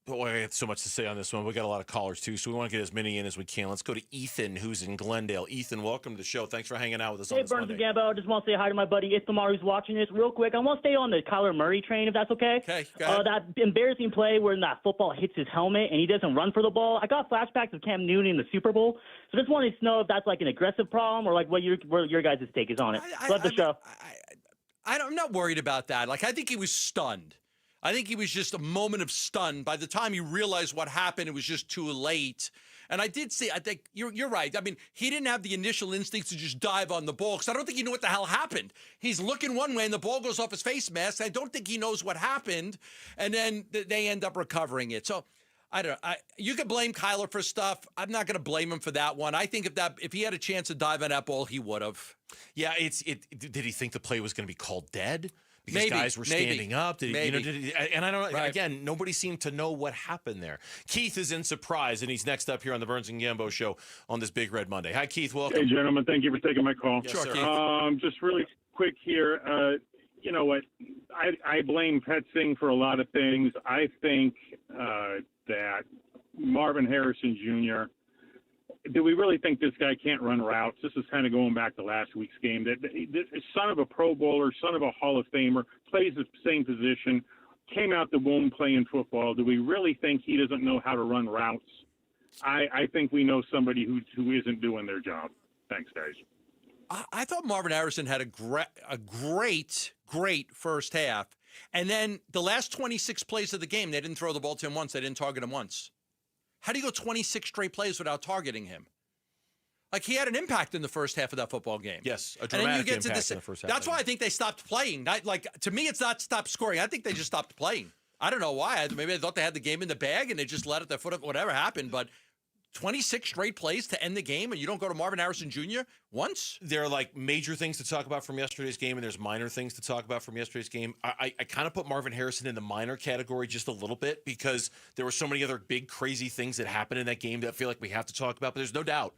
boy, I have so much to say on this one. We got a lot of callers, too, so we want to get as many in as we can. Let's go to Ethan, who's in Glendale. Ethan, welcome to the show. Thanks for hanging out with us on this Monday. Hey, Burns and Gambo, I just want to say hi to my buddy Ithamar, who's watching this real quick. I want to stay on the Kyler Murray train, if that's okay. Okay, go ahead. That embarrassing play where that football hits his helmet and he doesn't run for the ball. I got flashbacks of Cam Newton in the Super Bowl, so just wanted to know if that's like an aggressive problem or like what your guys' take is on it. Love the show. I'm not worried about that. I think he was stunned. I think he was just a moment of stun. By the time he realized what happened, it was just too late. And I think you're right. I mean, he didn't have the initial instincts to just dive on the ball because I don't think he knew what the hell happened. He's looking one way and the ball goes off his face mask. I don't think he knows what happened. And then they end up recovering it. So You could blame Kyler for stuff. I'm not going to blame him for that one. I think if he had a chance to dive on that ball, he would have. Yeah, did he think the play was going to be called dead? Because maybe, guys were standing up. Maybe. And I don't know. Right. Again, nobody seemed to know what happened there. Keith is in surprise, and he's next up here on the Burns and Gambo show on this Big Red Monday. Hi, Keith. Welcome. Hey, gentlemen. Thank you for taking my call. Yes, sure, Keith. Just really quick here. You know what? I blame Petzing for a lot of things. I think that Marvin Harrison Jr., do we really think this guy can't run routes? This is kind of going back to last week's game. That son of a Pro Bowler, son of a Hall of Famer, plays the same position, came out the womb playing football. Do we really think he doesn't know how to run routes? I think we know somebody who isn't doing their job. Thanks, guys. I thought Marvin Harrison had a great first half. And then the last 26 plays of the game, they didn't throw the ball to him once. They didn't target him once. How do you go 26 straight plays without targeting him? Like, he had an impact in the first half of that football game. Yes, a dramatic impact in the first half. That's why I think they stopped playing. To me, it's not stopped scoring. I think they just stopped playing. I don't know why. Maybe they thought they had the game in the bag and they just let it their foot up, whatever happened. But 26 straight plays to end the game, and you don't go to Marvin Harrison Jr. once? There are like major things to talk about from yesterday's game, and there's minor things to talk about from yesterday's game. I kind of put Marvin Harrison in the minor category just a little bit because there were so many other big, crazy things that happened in that game that I feel like we have to talk about. But there's no doubt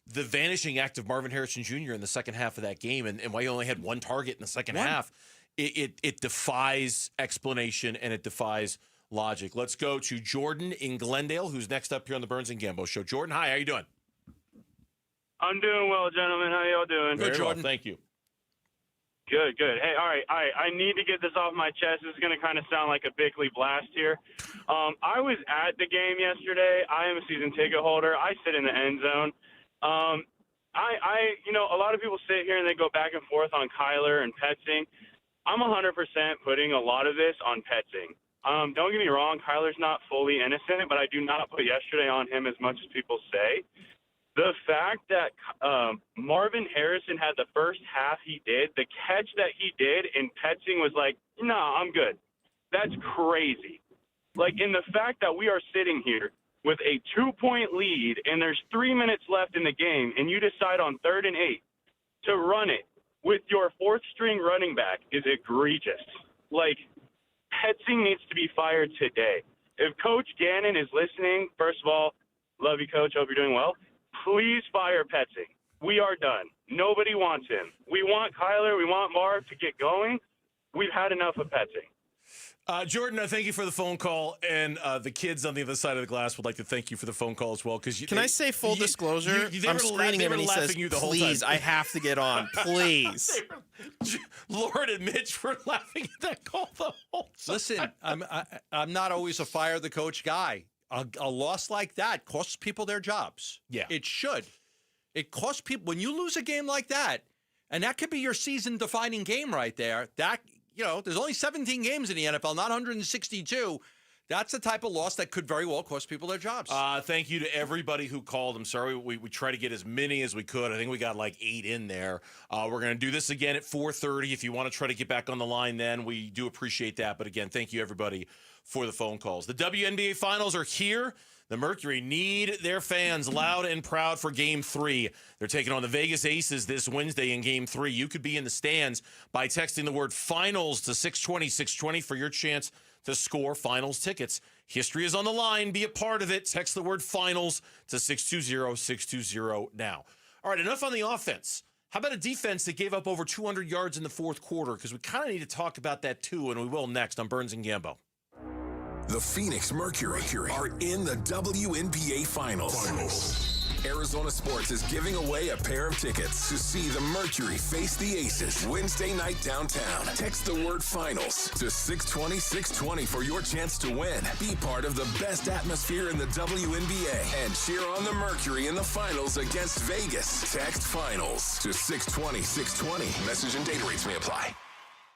the vanishing act of Marvin Harrison Jr. in the second half of that game, and why he only had one target in the second half, it defies explanation and it defies logic. Let's go to Jordan in Glendale, who's next up here on the Burns and Gambo show. Jordan, hi, how you doing? I'm doing well, gentlemen. How y'all doing? Good, Jordan. Well, thank you. Good. Hey, all right. I need to get this off my chest. This is going to kind of sound like a Bickley Blast here. I was at the game yesterday. I am a season ticket holder. I sit in the end zone. A lot of people sit here and they go back and forth on Kyler and Petzing. I'm 100% putting a lot of this on Petzing. Don't get me wrong, Kyler's not fully innocent, but I do not put yesterday on him as much as people say. The fact that Marvin Harrison had the first half he did, the catch that he did, and Petzing was like, nah, I'm good. That's crazy. Like, in the fact that we are sitting here with a 2-point lead and there's 3 minutes left in the game, and you decide on 3rd and 8 to run it with your fourth-string running back is egregious. Like, Petzing needs to be fired today. If Coach Gannon is listening, first of all, love you, Coach. Hope you're doing well. Please fire Petzing. We are done. Nobody wants him. We want Kyler. We want Marv to get going. We've had enough of Petzing. Jordan, thank you for the phone call, and the kids on the other side of the glass would like to thank you for the phone call as well. Can I say full disclosure? I'm screening him and he says, please, I have to get on, please. Lord and Mitch were laughing at that call the whole time. Listen, I'm not always a fire the coach guy. A loss like that costs people their jobs. Yeah. It should. It costs people. When you lose a game like that, and that could be your season-defining game right there, there's only 17 games in the NFL, not 162. That's the type of loss that could very well cost people their jobs. Thank you to everybody who called. I'm sorry, we tried to get as many as we could. I think we got like 8 in there. We're going to do this again at 4:30. If you want to try to get back on the line then, we do appreciate that. But again, thank you everybody for the phone calls. The WNBA Finals are here. The Mercury need their fans loud and proud for Game 3. They're taking on the Vegas Aces this Wednesday in Game 3. You could be in the stands by texting the word finals to 620 for your chance to score finals tickets. History is on the line. Be a part of it. Text the word finals to 620-620 now. All right, enough on the offense. How about a defense that gave up over 200 yards in the fourth quarter? Because we kind of need to talk about that too, and we will next on Burns and Gambo. The Phoenix Mercury are in the WNBA Finals. Arizona Sports is giving away a pair of tickets to see the Mercury face the Aces Wednesday night downtown. Text the word finals to 620 for your chance to win. Be part of the best atmosphere in the WNBA and cheer on the Mercury in the finals against Vegas. Text finals to 620. Message and data rates may apply.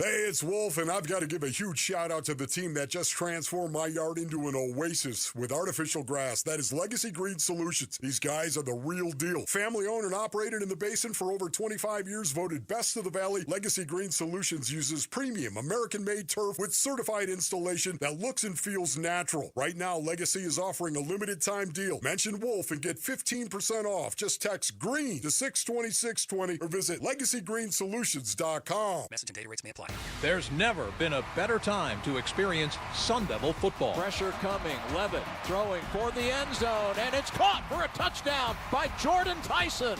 Hey, it's Wolf, and I've got to give a huge shout-out to the team that just transformed my yard into an oasis with artificial grass. That is Legacy Green Solutions. These guys are the real deal. Family-owned and operated in the basin for over 25 years, voted best of the valley. Legacy Green Solutions uses premium American-made turf with certified installation that looks and feels natural. Right now, Legacy is offering a limited-time deal. Mention Wolf and get 15% off. Just text GREEN to 620-620 or visit LegacyGreenSolutions.com. Message and data rates may apply. There's never been a better time to experience Sun Devil football. Pressure coming. Levitt throwing for the end zone, and it's caught for a touchdown by Jordan Tyson.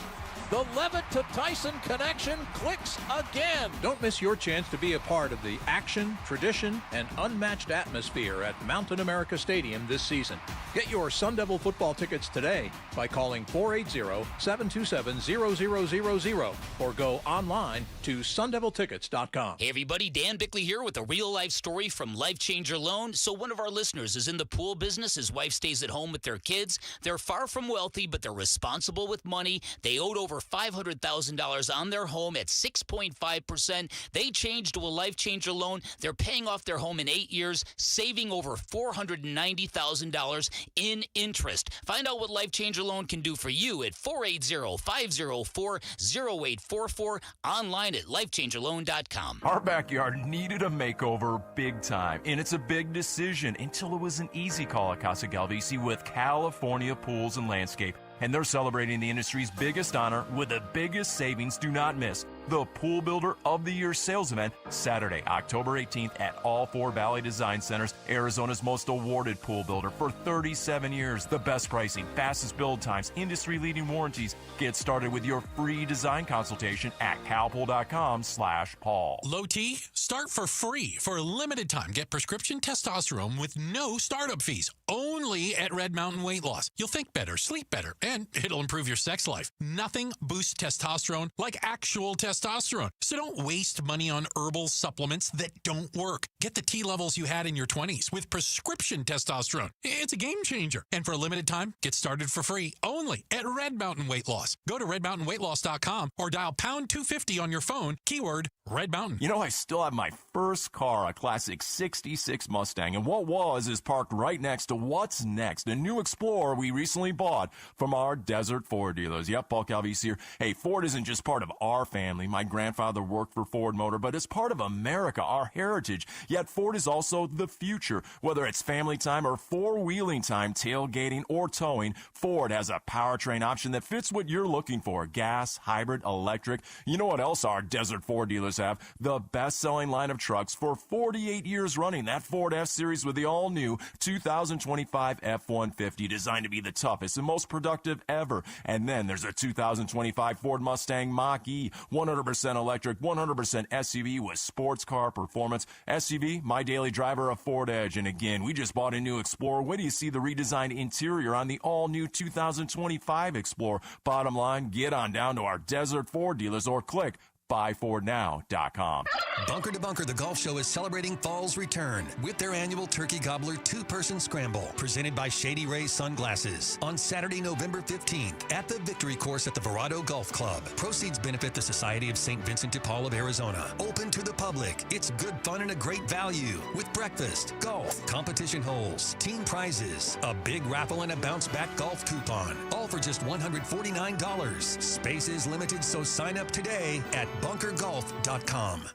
The Levitt to Tyson connection clicks again. Don't miss your chance to be a part of the action, tradition, and unmatched atmosphere at Mountain America Stadium this season. Get your Sun Devil football tickets today by calling 480-727-0000 or go online to sundeviltickets.com. Hey everybody, Dan Bickley here with a real-life story from Life Changer Loan. So one of our listeners is in the pool business. His wife stays at home with their kids. They're far from wealthy, but they're responsible with money. They owed over $500,000 on their home at 6.5%. They changed to a Life Changer Loan. They're paying off their home in 8 years, saving over $490,000 in interest. Find out what Life Changer Loan can do for you at 480-504-0844, online at lifechangerloan.com. Our backyard needed a makeover big time, and it's a big decision until it was an easy call at Casa Galvisi with California Pools and Landscape. And they're celebrating the industry's biggest honor with the biggest savings. Do not miss the Pool Builder of the Year sales event Saturday, October 18th at all 4 Valley Design Centers, Arizona's most awarded pool builder for 37 years. The best pricing, fastest build times, industry-leading warranties. Get started with your free design consultation at calpool.com/Paul. Low T, start for free for a limited time. Get prescription testosterone with no startup fees. Only at Red Mountain Weight Loss. You'll think better, sleep better, and it'll improve your sex life. Nothing boosts testosterone like actual testosterone. So don't waste money on herbal supplements that don't work. Get the T levels you had in your 20s with prescription testosterone. It's a game changer. And for a limited time, get started for free only at Red Mountain Weight Loss. Go to redmountainweightloss.com or dial pound 250 on your phone, keyword Red Mountain. You know, I still have my first car, a classic 66 Mustang, and what was is parked right next to what's next, a new Explorer we recently bought from our Desert Ford dealers. Yep, Paul Calvis here. Hey, Ford isn't just part of our family. My grandfather worked for Ford Motor, but it's part of America, our heritage. Yet Ford is also the future. Whether it's family time or four-wheeling time, tailgating or towing, Ford has a powertrain option that fits what you're looking for. Gas, hybrid, electric. You know what else our Desert Ford dealers have? The best-selling line of trucks for 48 years running. That Ford F-Series with the all-new 2025 F-150, designed to be the toughest and most productive ever. And then there's a 2025 Ford Mustang Mach-E, 100% electric, 100% SUV with sports car performance. SUV, my daily driver, a Ford Edge. And again, we just bought a new Explorer. Wait till you see the redesigned interior on the all-new 2025 Explorer. Bottom line, get on down to our Desert Ford dealers or click buyfordnow.com. Bunker to Bunker, the golf show, is celebrating fall's return with their annual Turkey Gobbler two-person scramble, presented by Shady Ray Sunglasses, on Saturday, November 15th at the Victory Course at the Verado Golf Club. Proceeds benefit the Society of St. Vincent de Paul of Arizona. Open to the public. It's good fun and a great value with breakfast, golf, competition holes, team prizes, a big raffle, and a bounce-back golf coupon. All for just $149. Space is limited, so sign up today at bunkergolf.com.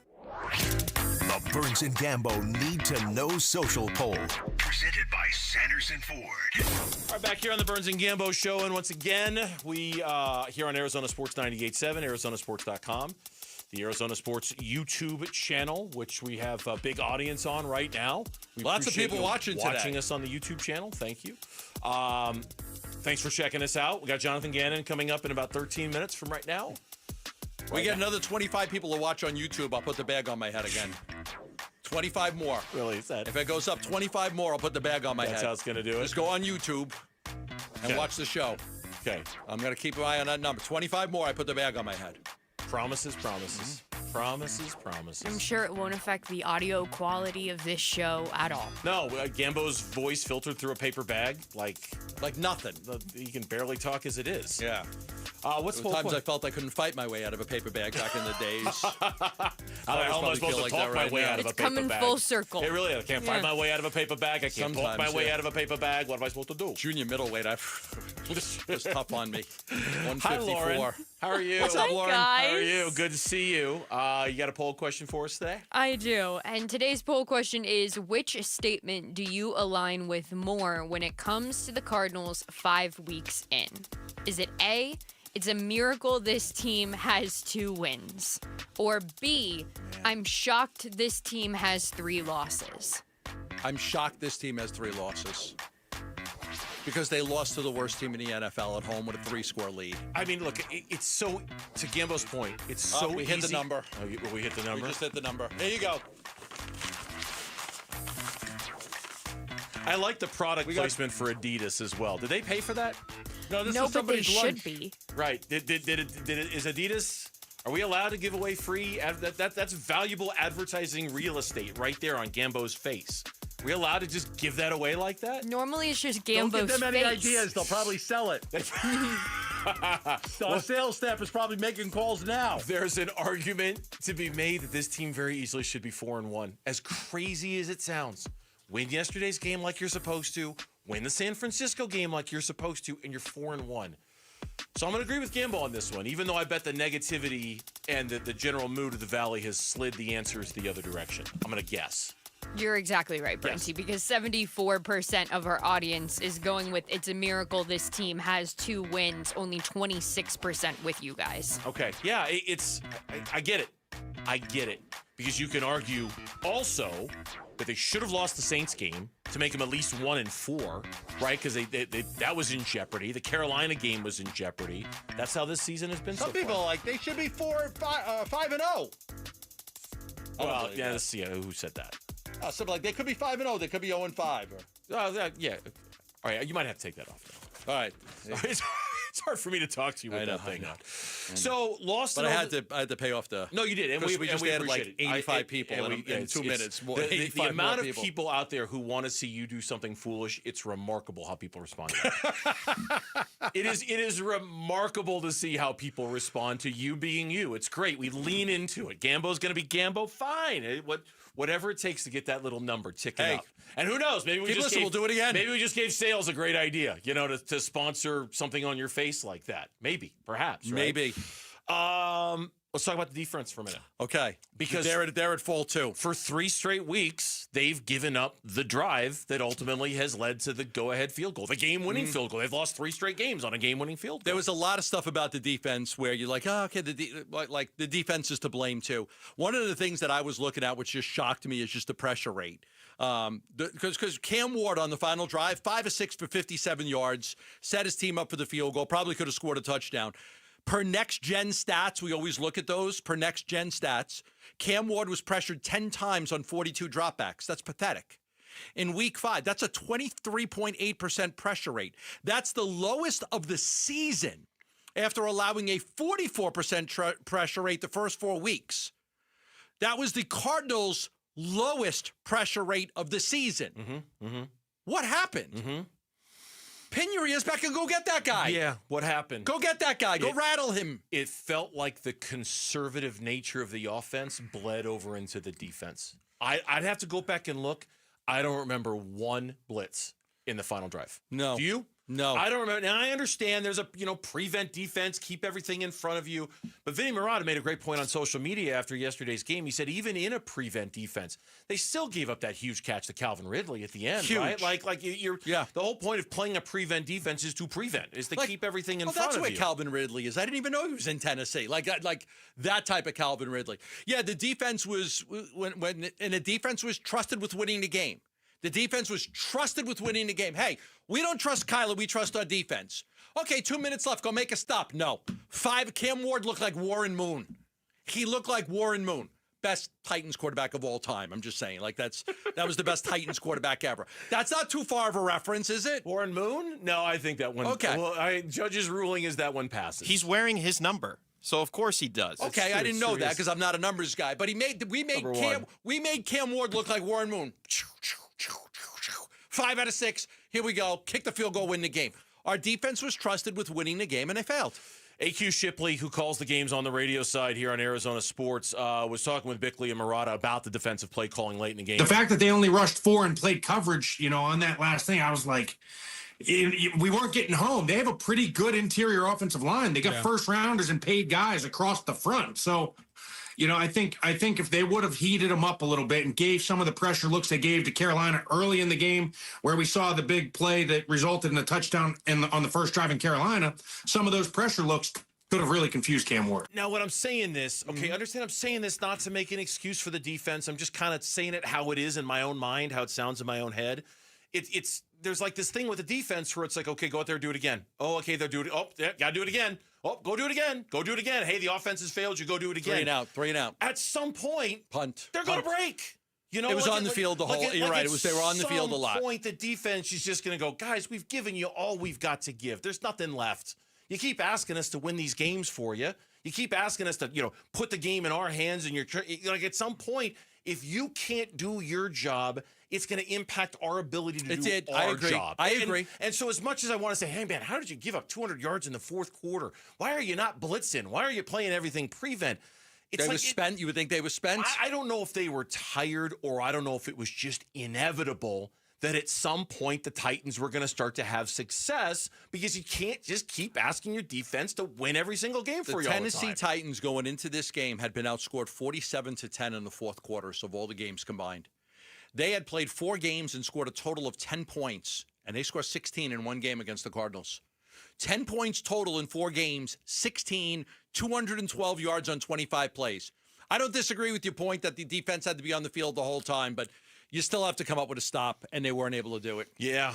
The Burns and Gambo Need to Know Social Poll, presented by Sanderson Ford. All right, back here on the Burns and Gambo show, and once again, we here on Arizona Sports 98.7, ArizonaSports.com, the Arizona Sports YouTube channel, which we have a big audience on right now. We Lots of people watching us on the YouTube channel. Thank you. Thanks for checking us out. We got Jonathan Gannon coming up in about 13 minutes from right now. We get another 25 people to watch on YouTube. I'll put the bag on my head again. 25 more. Really? Is that? If it goes up 25 more, I'll put the bag on my head. That's how it's going to do it? Just go on YouTube and watch the show. Okay. I'm going to keep an eye on that number. 25 more, I put the bag on my head. Promises, promises. Promises, promises. I'm sure it won't affect the audio quality of this show at all. No, Gambo's voice filtered through a paper bag, like nothing. He can barely talk as it is. Yeah. What's the whole times point? I felt I couldn't fight my way out of a paper bag back in the days. How am I supposed to talk my way out of a paper bag? It's coming full circle. It really is. I can't find my way out of a paper bag. I can't talk my way yeah. out of a paper bag. What am I supposed to do? Junior middleweight, was tough on me. 154. Hi, Lauren. How are you? What's up, Lauren? Guys. How are you? Good to see you. You got a poll question for us today? I do. And today's poll question is, which statement do you align with more when it comes to the Cardinals 5 weeks in? Is it A, it's a miracle this team has 2 wins? Or B, I'm shocked this team has 3 losses? I'm shocked this team has 3 losses. Because they lost to the worst team in the NFL at home with a 3-score lead. I mean, look, it's so, to Gambo's point, it's so we easy. hit the number. Oh, we hit the number? We just hit the number. Here you go. I like the product placement for Adidas as well. Did they pay for that? No, this No, is but they somebody's lunch. should be. Right. Is Adidas, are we allowed to give away free? That's valuable advertising real estate right there on Gambo's face. Are we allowed to just give that away like that? Normally it's just Don't Gambo's give them any face. ideas. They'll probably sell it. Our sales staff is probably making calls now. There's an argument to be made that this team very easily should be 4-1. As crazy as it sounds, win yesterday's game like you're supposed to, win the San Francisco game like you're supposed to, and you're 4-1. So I'm going to agree with Gambo on this one, even though I bet the negativity and the general mood of the Valley has slid the answers the other direction. I'm going to guess. You're exactly right, Brenty, because 74% of our audience is going with it's a miracle this team has 2 wins, only 26% with you guys. Okay. Yeah, I get it. I get it. Because you can argue also that they should have lost the Saints game to make them at least 1-4, right? Because that was in jeopardy. The Carolina game was in jeopardy. That's how this season has been so far. Some people are like, they should be 5-0. Well, yeah, let's see who said that. Something like they could be 5-0, they could be 0-5. Yeah. All right, you might have to take that off, though. All right. It's hard for me to talk to you with that thing on. So lost. But I had to pay off the. No, you did, and we just added like 85 people in 2 minutes. The amount of people out there who want to see you do something foolish, it's remarkable how people respond. It is remarkable to see how people respond to you being you. It's great. We lean into it. Gambo's going to be Gambo. Fine. Whatever it takes to get that little number ticking up. And who knows? Maybe we'll do it again. Maybe we just gave sales a great idea, to sponsor something on your face like that. Maybe, perhaps, right? Maybe. Let's talk about the defense for a minute. Okay. Because they're at full 2. For 3 straight weeks, they've given up the drive that ultimately has led to the go-ahead field goal, the game-winning field goal. They've lost 3 straight games on a game-winning field goal. There was a lot of stuff about the defense where you're like, oh, okay, the defense is to blame too. One of the things that I was looking at, which just shocked me, is just the pressure rate. Because Cam Ward on the final drive, 5 of 6 for 57 yards, set his team up for the field goal, probably could have scored a touchdown. Per next-gen stats, we always look at those. Per next-gen stats, Cam Ward was pressured 10 times on 42 dropbacks. That's pathetic. In Week 5, that's a 23.8% pressure rate. That's the lowest of the season after allowing a 44% pressure rate the first 4 weeks. That was the Cardinals' lowest pressure rate of the season. What happened? Pin your ears back and go get that guy. Yeah, what happened? Go get that guy. Go rattle him. It felt like the conservative nature of the offense bled over into the defense. I'd have to go back and look. I don't remember 1 blitz in the final drive. No. Do you? No. I don't remember. Now, I understand there's a, prevent defense, keep everything in front of you. But Vinny Marotta made a great point on social media after yesterday's game. He said even in a prevent defense, they still gave up that huge catch to Calvin Ridley at the end, right? The whole point of playing a prevent defense is to prevent, is to keep everything in front of you. That's where Calvin Ridley is. I didn't even know he was in Tennessee. Like that type of Calvin Ridley. Yeah, the defense was and the defense was trusted with winning the game. The defense was trusted with winning the game. Hey, we don't trust Kyler. We trust our defense. Okay, 2 minutes left. Go make a stop. No. 5. Cam Ward looked like Warren Moon. He looked like Warren Moon. Best Titans quarterback of all time. I'm just saying. That was the best Titans quarterback ever. That's not too far of a reference, is it? Warren Moon? No, I think that one. Okay. Well, judge's ruling is that one passes. He's wearing his number. So of course he does. Okay, I didn't know that because I'm not a numbers guy. But we made Cam Ward look like Warren Moon. 5 out of 6. Here we go. Kick the field goal, win the game. Our defense was trusted with winning the game, and they failed. AQ Shipley, who calls the games on the radio side here on Arizona Sports, was talking with Bickley and Murata about the defensive play calling late in the game. The fact that they only rushed 4 and played coverage, on that last thing, I was like, we weren't getting home. They have a pretty good interior offensive line. They got first rounders and paid guys across the front. So, I think if they would have heated them up a little bit and gave some of the pressure looks they gave to Carolina early in the game, where we saw the big play that resulted in a touchdown on the first drive in Carolina, some of those pressure looks could have really confused Cam Ward. Now, when I'm saying this, understand I'm saying this not to make an excuse for the defense. I'm just kind of saying it how it is in my own mind, how it sounds in my own head. There's like this thing with the defense where it's like, okay, go out there, do it again. Oh, okay, they'll do it. Oh, yeah, gotta do it again. Oh, go do it again. Go do it again. Hey, the offense has failed you. Go do it again. 3 and out. At some point, punt. They're going to break. It was on the field the whole. You're right. They were on the field a lot. At some point, the defense is just going to go, guys, we've given you all we've got to give. There's nothing left. You keep asking us to win these games for you. You keep asking us to, put the game in our hands, and at some point, if you can't do your job, it's going to impact our ability to do our job. I agree. And so as much as I want to say, hey, man, how did you give up 200 yards in the fourth quarter? Why are you not blitzing? Why are you playing everything prevent? They were spent? You would think they were spent? I don't know if they were tired, or I don't know if it was just inevitable that at some point the Titans were going to start to have success, because you can't just keep asking your defense to win every single game for you all the time. The Tennessee Titans going into this game had been outscored 47-10 in the fourth quarters of all the games combined. They had played 4 games and scored a total of 10 points, and they scored 16 in one game against the Cardinals. 10 points total in 4 games, 16, 212 yards on 25 plays. I don't disagree with your point that the defense had to be on the field the whole time, but you still have to come up with a stop, and they weren't able to do it. Yeah.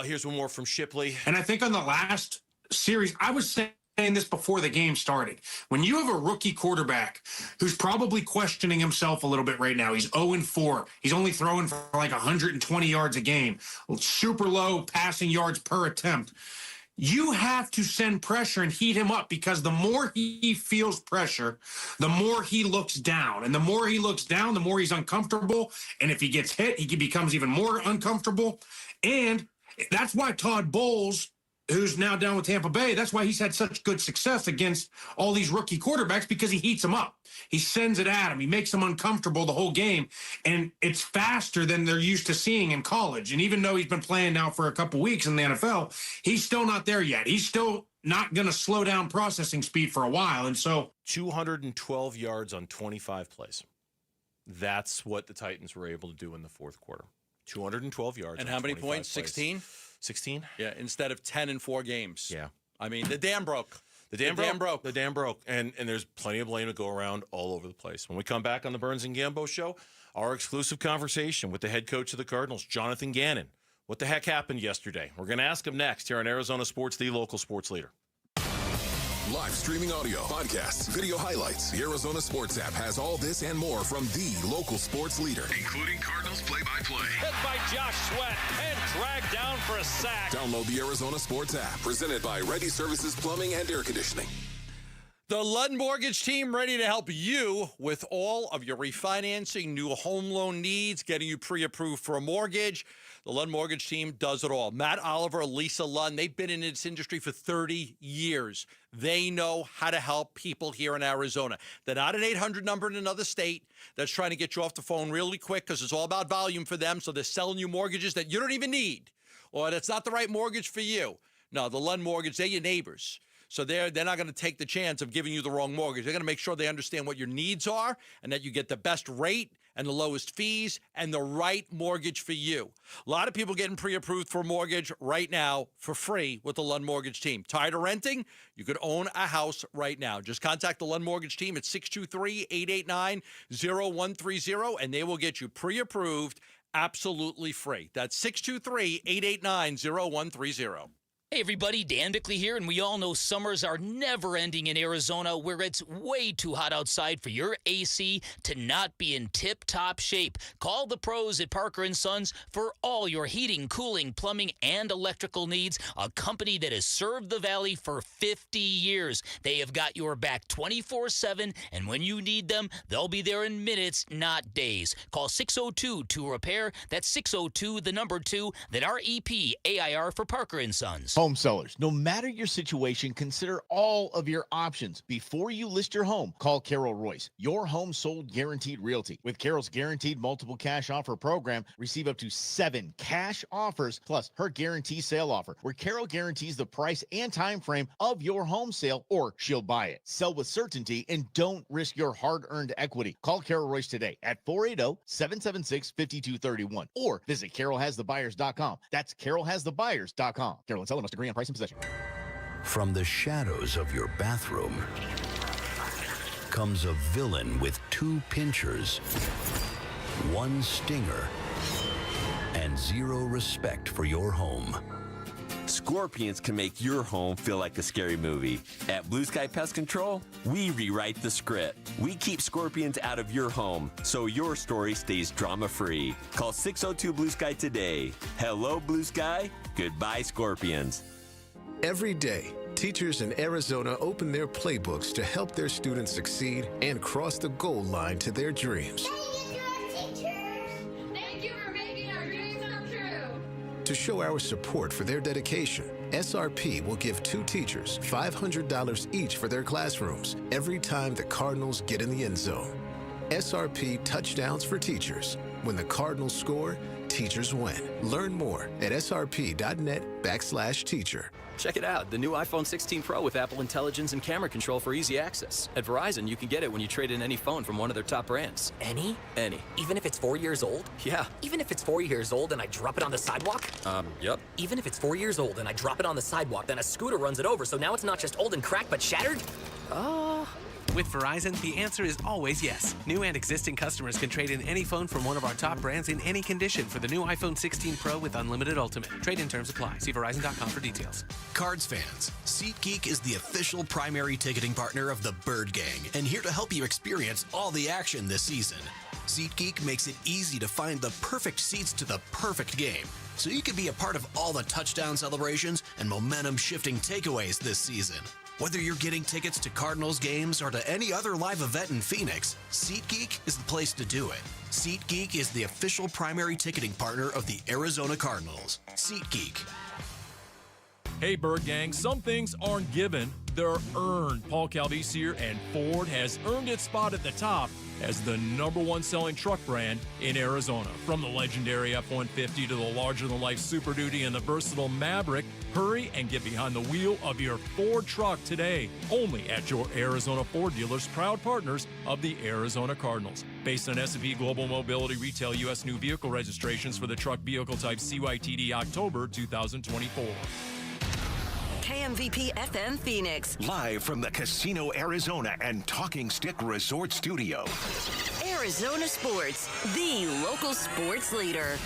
Here's one more from Shipley. And I think on the last series, I was saying this before the game started. When you have a rookie quarterback who's probably questioning himself a little bit right now, he's 0-4. He's only throwing for like 120 yards a game, super low passing yards per attempt. You have to send pressure and heat him up, because the more he feels pressure, the more he looks down. And the more he looks down, the more he's uncomfortable. And if he gets hit, he becomes even more uncomfortable. And that's why Todd Bowles, who's now down with Tampa Bay, that's why he's had such good success against all these rookie quarterbacks, because he heats them up. He sends it at him. He makes them uncomfortable the whole game. And it's faster than they're used to seeing in college. And even though he's been playing now for a couple weeks in the NFL, he's still not there yet. He's still not going to slow down processing speed for a while. And so 212 yards on 25 plays. That's what the Titans were able to do in the fourth quarter. 212 yards. And how many points? 16? 16? Yeah, instead of 10 in 4 games. Yeah. I mean, the dam broke. The dam broke. And there's plenty of blame to go around all over the place. When we come back on the Burns and Gambo show, our exclusive conversation with the head coach of the Cardinals, Jonathan Gannon. What the heck happened yesterday? We're going to ask him next here on Arizona Sports, the local sports leader. Live streaming audio, podcasts, video highlights. The Arizona Sports app has all this and more from the local sports leader, including Cardinals play-by-play. Hit by Josh Sweat and dragged down for a sack. Download the Arizona Sports app, presented by Ready Services Plumbing and Air Conditioning. The Lund Mortgage team ready to help you with all of your refinancing, new home loan needs, getting you pre-approved for a mortgage. The Lund Mortgage team does it all. Matt Oliver, Lisa Lund, they've been in this industry for 30 years. They know how to help people here in Arizona. They're not an 800 number in another state that's trying to get you off the phone really quick, because it's all about volume for them. So they're selling you mortgages that you don't even need, or that's not the right mortgage for you. No, the Lund Mortgage, they're your neighbors. So they're not going to take the chance of giving you the wrong mortgage. They're going to make sure they understand what your needs are and that you get the best rate and the lowest fees and the right mortgage for you. A lot of people getting pre-approved for a mortgage right now for free with the Lund Mortgage team. Tired of renting? You could own a house right now. Just contact the Lund Mortgage team at 623-889-0130, and they will get you pre-approved absolutely free. That's 623-889-0130. Hey everybody, Dan Bickley here, and we all know summers are never ending in Arizona, where it's way too hot outside for your AC to not be in tip-top shape. Call the pros at Parker & Sons for all your heating, cooling, plumbing, and electrical needs, a company that has served the Valley for 50 years. They have got your back 24/7, and when you need them, they'll be there in minutes, not days. Call 602-2-REPAIR. That's 602, the number 2, then REPAIR for Parker & Sons. home sellers, no matter your situation, consider all of your options before you list your home. Call Carol Royce, your home sold guaranteed realty. With Carol's guaranteed multiple cash offer program, receive up to 7 cash offers plus her guarantee sale offer, where Carol guarantees the price and time frame of your home sale, or she'll buy it. Sell with certainty and don't risk your hard-earned equity. Call Carol Royce today at 480-776-5231 or visit carolhasthebuyers.com. That's carolhasthebuyers.com. Carol and seller must agree on price and possession. From the shadows of your bathroom comes a villain with 2 pinchers, 1 stinger, and 0 respect for your home. Scorpions can make your home feel like a scary movie. At Blue Sky Pest Control, we rewrite the script. We keep scorpions out of your home so your story stays drama-free. Call 602 Blue Sky today. Hello, Blue Sky. Goodbye, scorpions. Every day, teachers in Arizona open their playbooks to help their students succeed and cross the goal line to their dreams. To show our support for their dedication, SRP will give 2 teachers $500 each for their classrooms every time the Cardinals get in the end zone. SRP Touchdowns for Teachers. When the Cardinals score, teachers win. Learn more at srp.net/teacher. Check it out, the new iPhone 16 Pro with Apple Intelligence and camera control for easy access. At Verizon, you can get it when you trade in any phone from one of their top brands. Any? Any. Even if it's 4 years old? Yeah. Even if it's 4 years old and I drop it on the sidewalk? Yep. Even if it's 4 years old and I drop it on the sidewalk, then a scooter runs it over, so now it's not just old and cracked, but shattered? With Verizon, the answer is always yes. New and existing customers can trade in any phone from one of our top brands in any condition for the new iPhone 16 Pro with Unlimited Ultimate. Trade-in terms apply. See Verizon.com for details. Cards fans, SeatGeek is the official primary ticketing partner of the Bird Gang and here to help you experience all the action this season. SeatGeek makes it easy to find the perfect seats to the perfect game, so you can be a part of all the touchdown celebrations and momentum-shifting takeaways this season. Whether you're getting tickets to Cardinals games or to any other live event in Phoenix, SeatGeek is the place to do it. SeatGeek is the official primary ticketing partner of the Arizona Cardinals. SeatGeek. Hey, Bird Gang, some things aren't given, they're earned. Paul Calvisier and Ford has earned its spot at the top as the #1 selling truck brand in Arizona. From the legendary F-150 to the larger-than-life Super Duty and the versatile Maverick, hurry and get behind the wheel of your Ford truck today. Only at your Arizona Ford dealers, proud partners of the Arizona Cardinals. Based on S&P Global Mobility Retail U.S. new vehicle registrations for the truck vehicle type CYTD October 2024. KMVP FM Phoenix. Live from the Casino Arizona and Talking Stick Resort Studio. Arizona Sports, the local sports leader.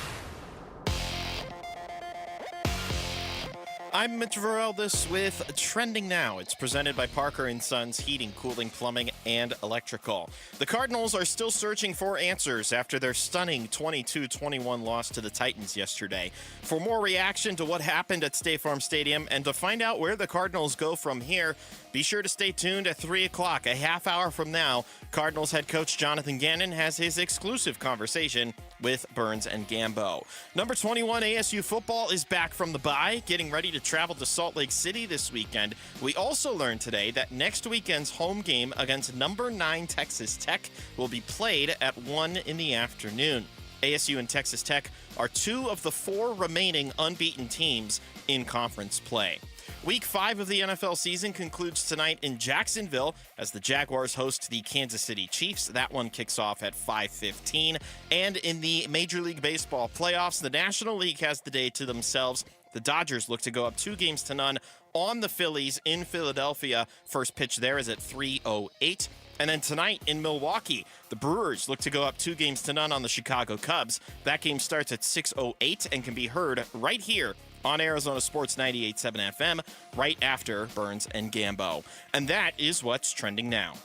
I'm Mitch Varel, with Trending Now. It's presented by Parker & Sons Heating, Cooling, Plumbing, and Electrical. The Cardinals are still searching for answers after their stunning 22-21 loss to the Titans yesterday. For more reaction to what happened at State Farm Stadium and to find out where the Cardinals go from here, be sure to stay tuned at 3 o'clock, a half hour from now. Cardinals head coach Jonathan Gannon has his exclusive conversation with Burns and Gambo. Number 21 ASU football is back from the bye, getting ready to travel to Salt Lake City this weekend. We also learned today that next weekend's home game against number 9 Texas Tech will be played at 1 in the afternoon. ASU and Texas Tech are 2 of the 4 remaining unbeaten teams in conference play. Week 5 of the NFL season concludes tonight in Jacksonville as the Jaguars host the Kansas City Chiefs. That one kicks off at 5:15. And in the Major League Baseball playoffs, the National League has the day to themselves. The Dodgers look to go up 2-0 on the Phillies in Philadelphia. First pitch there is at 3:08. And then tonight in Milwaukee, the Brewers look to go up 2-0 on the Chicago Cubs. That game starts at 6:08 and can be heard right here on Arizona Sports 98.7 FM, right after Burns and Gambo. And that is what's trending now.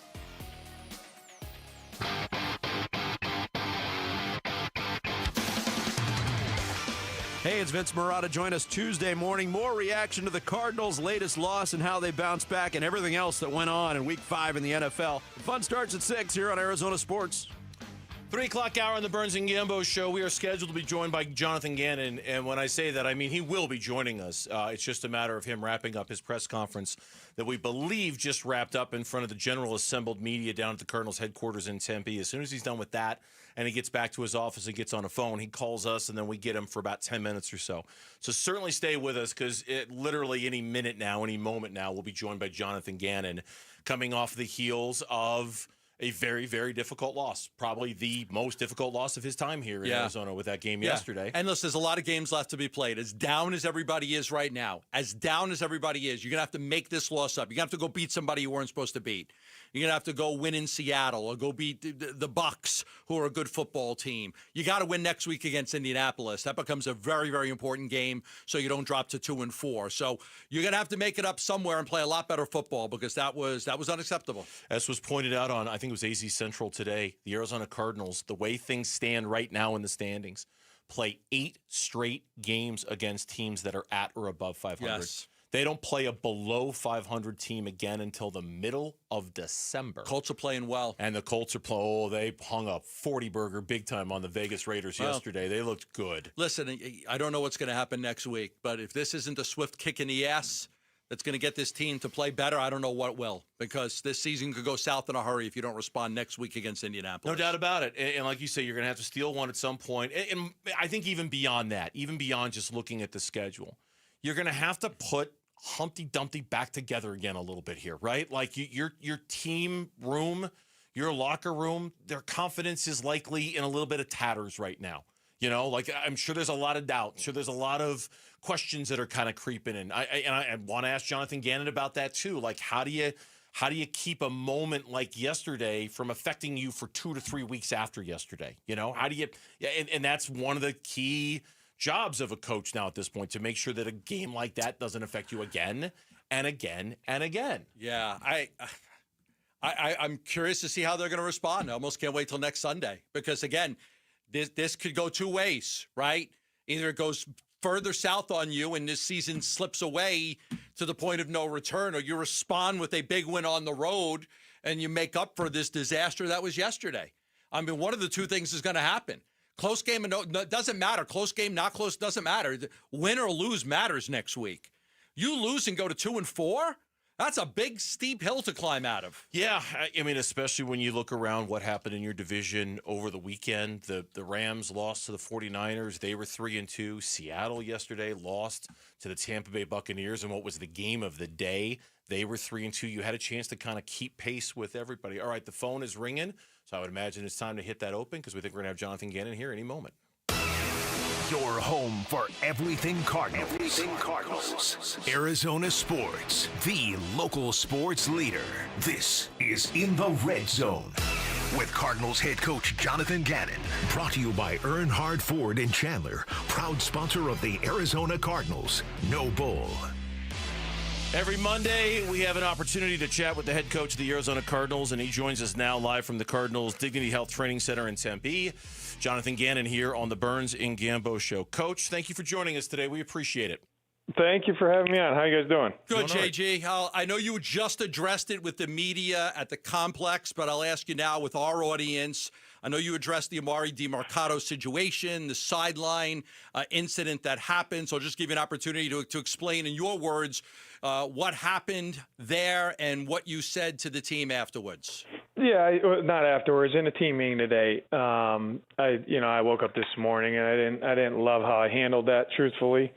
Hey, it's Vince Marotta. Join us Tuesday morning. More reaction to the Cardinals' latest loss and how they bounced back and everything else that went on in Week 5 in the NFL. The fun starts at 6 here on Arizona Sports. 3 o'clock hour on the Burns and Gambo show. We are scheduled to be joined by Jonathan Gannon. And when I say that, I mean he will be joining us. It's just a matter of him wrapping up his press conference that we believe just wrapped up in front of the general assembled media down at the Cardinals headquarters in Tempe. As soon as he's done with that and he gets back to his office and gets on a phone, he calls us and then we get him for about 10 minutes or so. So certainly stay with us because literally any minute now, any moment now, we'll be joined by Jonathan Gannon coming off the heels of a very, very difficult loss. Probably the most difficult loss of his time here in Arizona with that game yesterday. And listen, there's a lot of games left to be played. As down as everybody is right now, you're going to have to make this loss up. You're going to have to go beat somebody you weren't supposed to beat. You're going to have to go win in Seattle or go beat the Bucks, who are a good football team. You got to win next week against Indianapolis. That becomes a very, very important game so you don't drop to 2-4. So you're going to have to make it up somewhere and play a lot better football because that was unacceptable. As was pointed out on, I think it was AZ Central today, the Arizona Cardinals, the way things stand right now in the standings, play 8 straight games against teams that are at or above 500. Yes. They don't play a below 500 team again until the middle of December. Colts are playing well. And the Colts are they hung up 40-burger big time on the Vegas Raiders yesterday. They looked good. Listen, I don't know what's going to happen next week, but if this isn't a swift kick in the ass that's going to get this team to play better, I don't know what will, because this season could go south in a hurry if you don't respond next week against Indianapolis. No doubt about it. And like you say, you're going to have to steal one at some point. And I think even beyond that, even beyond just looking at the schedule, you're going to have to put Humpty Dumpty back together again a little bit here, right? Like your team room, your locker room, their confidence is likely in a little bit of tatters right now. You know, like I'm sure there's a lot of doubt. I'm sure there's a lot of questions that are kind of creeping in. I want to ask Jonathan Gannon about that too. Like, how do you keep a moment like yesterday from affecting you for 2 to 3 weeks after yesterday? You know, how do you? And that's one of the key jobs of a coach now at this point, to make sure that a game like that doesn't affect you again and again and again. Yeah, I'm curious to see how they're going to respond. I almost can't wait till next Sunday because, again, this could go two ways, right? Either it goes further south on you and this season slips away to the point of no return, or you respond with a big win on the road and you make up for this disaster that was yesterday. I mean, one of the two things is going to happen. Close game, no, doesn't matter. Close game, not close, doesn't matter. Win or lose matters next week. You lose and go to 2-4? That's a big, steep hill to climb out of. Yeah, I mean, especially when you look around what happened in your division over the weekend. The Rams lost to the 49ers. They were 3-2. Seattle yesterday lost to the Tampa Bay Buccaneers in what was the game of the day. They were 3-2. You had a chance to kind of keep pace with everybody. All right, the phone is ringing, so I would imagine it's time to hit that open because we think we're going to have Jonathan Gannon here any moment. Your home for everything Cardinals. Everything Cardinals. Arizona Sports, the local sports leader. This is In the Red Zone with Cardinals head coach Jonathan Gannon. Brought to you by Earnhardt Ford in Chandler, proud sponsor of the Arizona Cardinals. No bull. Every Monday, we have an opportunity to chat with the head coach of the Arizona Cardinals, and he joins us now live from the Cardinals Dignity Health Training Center in Tempe. Jonathan Gannon here on the Burns and Gambo Show. Coach, thank you for joining us today. We appreciate it. Thank you for having me on. How you guys doing? Good, JG. I know you just addressed it with the media at the complex, but I'll ask you now with our audience. I know you addressed the Amari DiMarcato situation, the sideline incident that happened. So I'll just give you an opportunity to explain in your words what happened there and what you said to the team afterwards. Yeah, not afterwards. In a team meeting today, I woke up this morning and I didn't love how I handled that. Truthfully,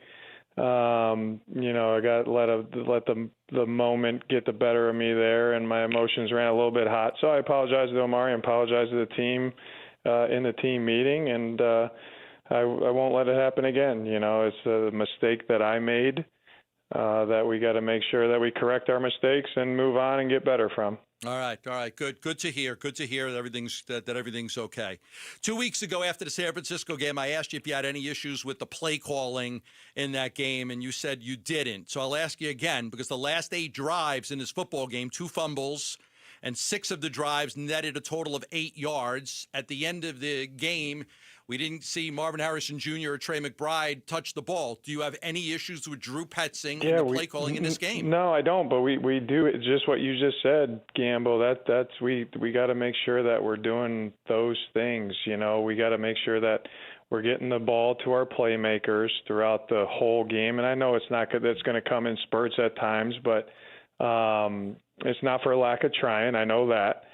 I got let the moment get the better of me there, and my emotions ran a little bit hot. So I apologize to Omari and apologize to the team in the team meeting, and I won't let it happen again. It's a mistake that I made that we got to make sure that we correct our mistakes and move on and get better from. All right. Good to hear. Good to hear that everything's okay. 2 weeks ago, after the San Francisco game, I asked you if you had any issues with the play calling in that game, and you said you didn't. So I'll ask you again, because the last 8 drives in this football game, 2 fumbles, and 6 of the drives netted a total of 8 yards. At the end of the game, We didn't see Marvin Harrison Jr. or Trey McBride touch the ball. Do you have any issues with Drew Petzing and the play calling in this game? No, I don't. But we do it just what you just said, Gambo. That's we got to make sure that we're doing those things. You know, we got to make sure that we're getting the ball to our playmakers throughout the whole game. And I know it's not good. That's going to come in spurts at times, but it's not for lack of trying. I know that.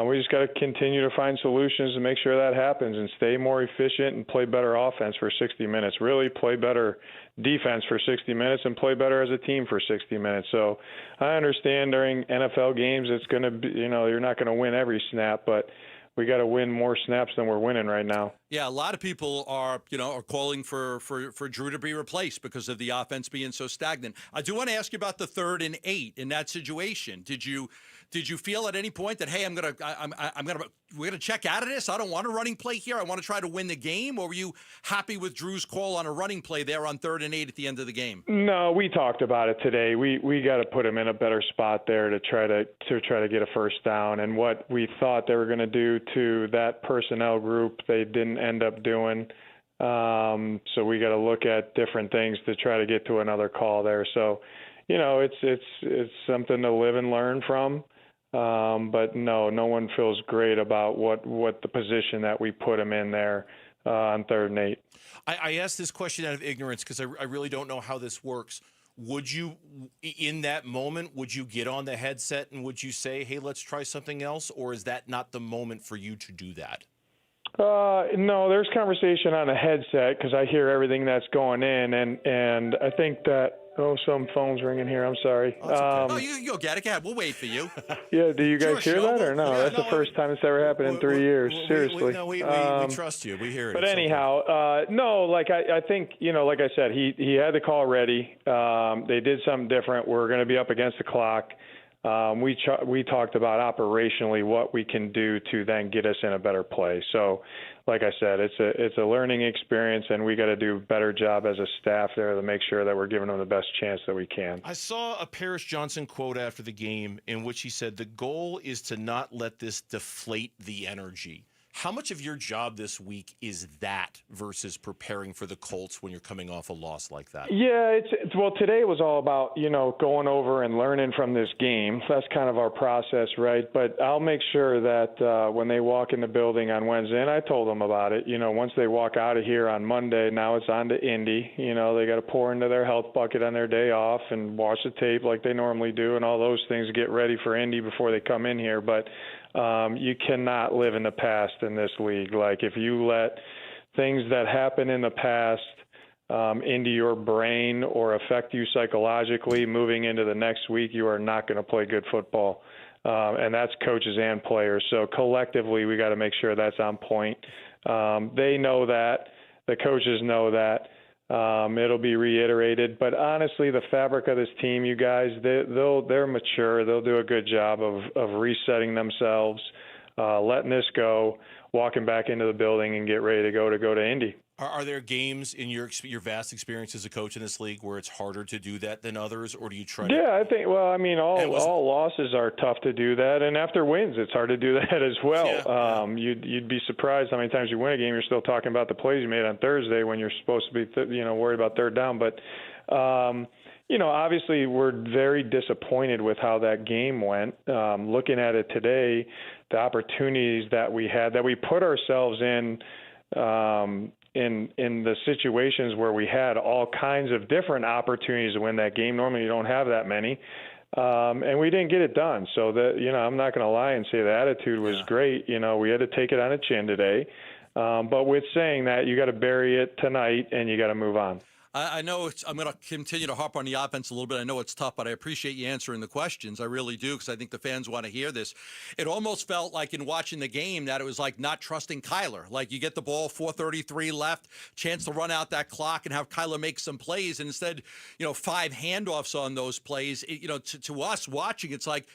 We just got to continue to find solutions to make sure that happens and stay more efficient and play better offense for 60 minutes. Really play better defense for 60 minutes and play better as a team for 60 minutes. So I understand during NFL games it's going to be, you're not going to win every snap, but we got to win more snaps than we're winning right now. Yeah, a lot of people are calling for Drew to be replaced because of the offense being so stagnant. I do want to ask you about the 3rd and 8 in that situation. Did you feel at any point that, hey, we're gonna check out of this? I don't want a running play here. I want to try to win the game. Or were you happy with Drew's call on a running play there on 3rd and 8 at the end of the game? No, we talked about it today. We got to put him in a better spot there to try to get a first down. And what we thought they were going to do to that personnel group, they didn't end up doing. So we got to look at different things to try to get to another call there. So, it's something to live and learn from. But no one feels great about what the position that we put him in there on 3rd and 8. I asked this question out of ignorance because I really don't know how this works. Would you, in that moment, would you get on the headset and would you say, hey, let's try something else? Or is that not the moment for you to do that? No, there's conversation on a headset because I hear everything that's going in. And I think that, some phone's ringing here. I'm sorry. You go get it. Go ahead. We'll wait for you. Yeah, do you guys hear that or no? That's the first time it's ever happened in 3 years. Seriously. We trust you. We hear it. But anyhow, no, I think, like I said, he had the call ready. They did something different. We're going to be up against the clock. We talked about operationally what we can do to then get us in a better play. So, like I said, it's a learning experience, and we got to do a better job as a staff there to make sure that we're giving them the best chance that we can. I saw a Paris Johnson quote after the game in which he said, the goal is to not let this deflate the energy. How much of your job this week is that versus preparing for the Colts when you're coming off a loss like that? Yeah, well, today was all about, going over and learning from this game. That's kind of our process, right? But I'll make sure that when they walk in the building on Wednesday, and I told them about it, once they walk out of here on Monday, now it's on to Indy. They got to pour into their health bucket on their day off and watch the tape like they normally do and all those things to get ready for Indy before they come in here. But you cannot live in the past in this league. Like, if you let things that happen in the past into your brain or affect you psychologically moving into the next week, you are not going to play good football. And that's coaches and players. So collectively, we got to make sure that's on point. They know that. The coaches know that. It'll be reiterated, but honestly, the fabric of this team, you guys, they're mature. They'll do a good job of resetting themselves, letting this go, walking back into the building and get ready to go to Indy. Are there games in your vast experience as a coach in this league where it's harder to do that than others, or do you try? Yeah, I think. Well, I mean, all losses are tough to do that, and after wins, it's hard to do that as well. Yeah. You'd be surprised how many times you win a game, you're still talking about the plays you made on Thursday when you're supposed to be, worried about 3rd down. But obviously, we're very disappointed with how that game went. Looking at it today, the opportunities that we had, that we put ourselves in the situations where we had all kinds of different opportunities to win that game. Normally you don't have that many. And we didn't get it done. So that, I'm not going to lie and say the attitude was great. We had to take it on the chin today. But with saying that, you got to bury it tonight and you got to move on. I know I'm going to continue to harp on the offense a little bit. I know it's tough, but I appreciate you answering the questions. I really do, because I think the fans want to hear this. It almost felt like in watching the game that it was like not trusting Kyler. Like, you get the ball, 4:33 left, chance to run out that clock and have Kyler make some plays. And instead, 5 handoffs on those plays. To us watching, it's like,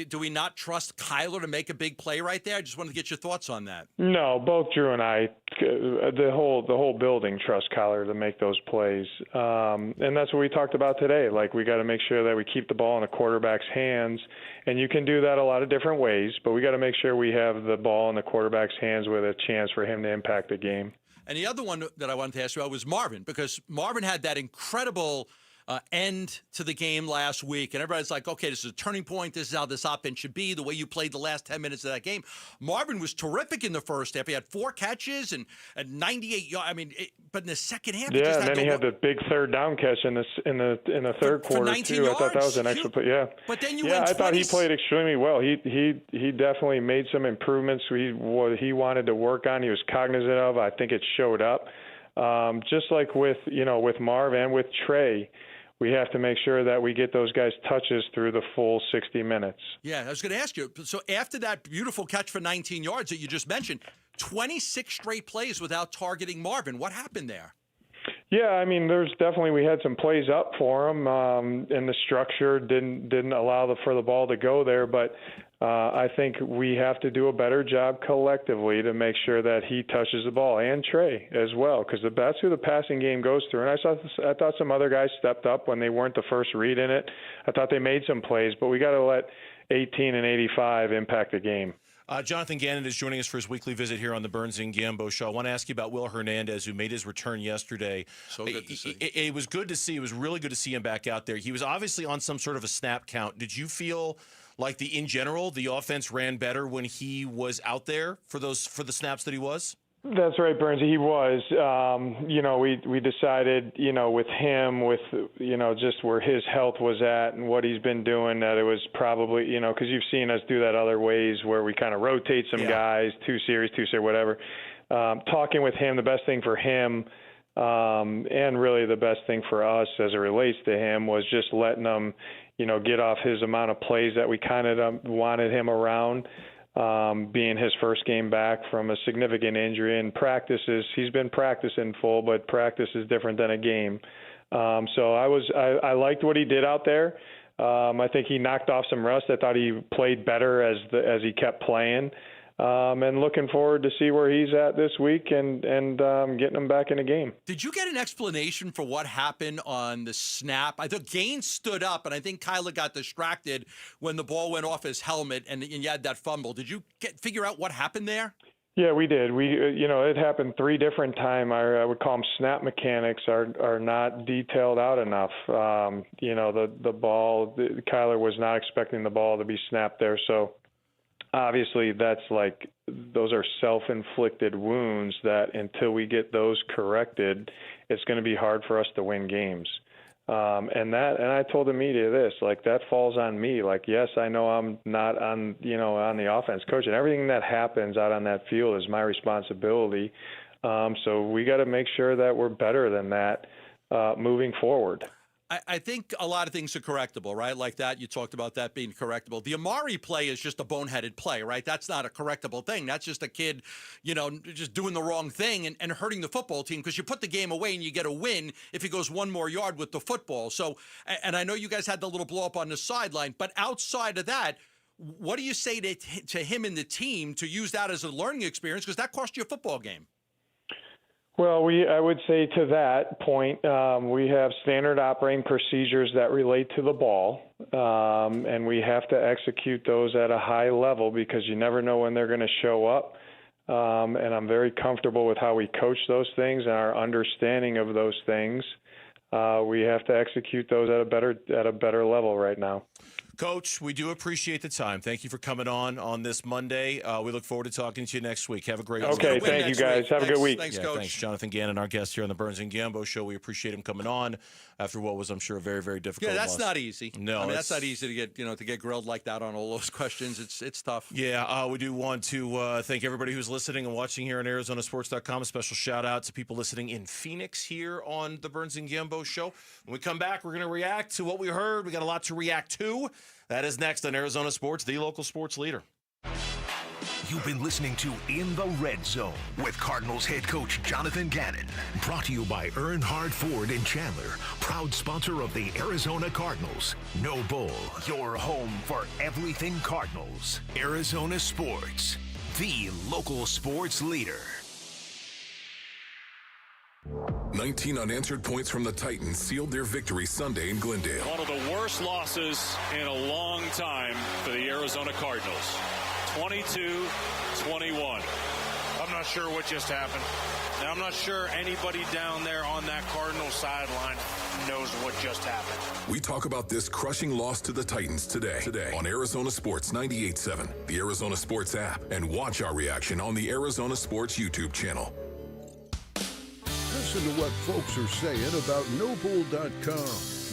do we not trust Kyler to make a big play right there? I just wanted to get your thoughts on that. No, both Drew and I, the whole building trusts Kyler to make those plays. And that's what we talked about today. Like, we got to make sure that we keep the ball in the quarterback's hands. And you can do that a lot of different ways, but we got to make sure we have the ball in the quarterback's hands with a chance for him to impact the game. And the other one that I wanted to ask you about was Marvin, because Marvin had that incredible end to the game last week, and everybody's like, okay, this is a turning point. This is how this offense should be, the way you played the last 10 minutes of that game. Marvin was terrific in the first half. He had 4 catches and 98 yards. I mean, but in the second half, yeah, and then he had the big third down catch in the third quarter too. Yards? I thought that was an extra play. Yeah, but then I thought he played extremely well. He definitely made some improvements. What he wanted to work on, he was cognizant of. I think it showed up. Just like with Marv and with Trey. We have to make sure that we get those guys touches through the full 60 minutes. Yeah, I was going to ask you. So after that beautiful catch for 19 yards that you just mentioned, 26 straight plays without targeting Marvin. What happened there? Yeah, I mean, we had some plays up for him, and the structure didn't allow for the ball to go there. But I think we have to do a better job collectively to make sure that he touches the ball, and Trey as well, because that's who the passing game goes through. And I thought some other guys stepped up when they weren't the first read in it. I thought they made some plays, but we got to let 18 and 85 impact the game. Jonathan Gannon is joining us for his weekly visit here on the Burns and Gambo Show. I want to ask you about Will Hernandez, who made his return yesterday. So good to see. It was good to see. It was really good to see him back out there. He was obviously on some sort of a snap count. Did you feel like in general, the offense ran better when he was out there for the snaps that he was? That's right, Burns. He was. We decided, with him, with just where his health was at and what he's been doing, that it was probably, because you've seen us do that other ways where we kind of rotate some guys, 2 series, whatever. Talking with him, the best thing for him, and really the best thing for us as it relates to him, was just letting him, get off his amount of plays that we kind of wanted him around. Being his first game back from a significant injury, and practices, he's been practicing full, but practice is different than a game. So I liked what he did out there. I think he knocked off some rust. I thought he played better as he kept playing. And looking forward to see where he's at this week and getting him back in the game. Did you get an explanation for what happened on the snap? I thought Gaines stood up, and I think Kyler got distracted when the ball went off his helmet, and you had that fumble. Did you figure out what happened there? Yeah, we did. It happened 3 different times. I would call them snap mechanics are not detailed out enough. The ball, Kyler was not expecting the ball to be snapped there, so. Obviously, those are self-inflicted wounds that until we get those corrected, it's going to be hard for us to win games. And I told the media this, that falls on me. Yes, I know I'm not on the offense coach, and everything that happens out on that field is my responsibility. So we got to make sure that we're better than that moving forward. I think a lot of things are correctable, right? Like that, you talked about that being correctable. The Amari play is just a boneheaded play, right? That's not a correctable thing. That's just a kid, just doing the wrong thing and hurting the football team, because you put the game away and you get a win if he goes 1 more yard with the football. So, and I know you guys had the little blow up on the sideline, but outside of that, what do you say to him and the team to use that as a learning experience? Because that cost you a football game. Well, I would say to that point, we have standard operating procedures that relate to the ball, and we have to execute those at a high level because you never know when they're going to show up. And I'm very comfortable with how we coach those things and our understanding of those things. We have to execute those at a better level right now. Coach, we do appreciate the time. Thank you for coming on this Monday. We look forward to talking to you next week. Have a great week. Okay, thank you, guys. Have a good week. Thanks, Coach. Thanks, Jonathan Gannon, our guest here on the Burns and Gambo Show. We appreciate him coming on after what was, I'm sure, a very, very difficult that's loss. not easy. No, that's not easy to get, to get grilled like that on all those questions. It's tough. Yeah, we do want to thank everybody who's listening and watching here on ArizonaSports.com. A special shout out to people listening in Phoenix here on the Burns and Gambo Show. When we come back, we're going to react to what we heard. We got a lot to react to. That is next on Arizona Sports, the local sports leader. You've been listening to In the Red Zone with Cardinals head coach Jonathan Gannon. Brought to you by Earnhardt Ford in Chandler, proud sponsor of the Arizona Cardinals. No Bull, your home for everything Cardinals. Arizona Sports, the local sports leader. 19 unanswered points from the Titans sealed their victory Sunday in Glendale. One of the worst losses in a long time for the Arizona Cardinals. 22-21. I'm not sure what just happened. And I'm not sure anybody down there on that Cardinals sideline knows what just happened. We talk about this crushing loss to the Titans today on Arizona Sports 98.7, the Arizona Sports app, and watch our reaction on the Arizona Sports YouTube channel. Listen to what folks are saying about Nobull.com.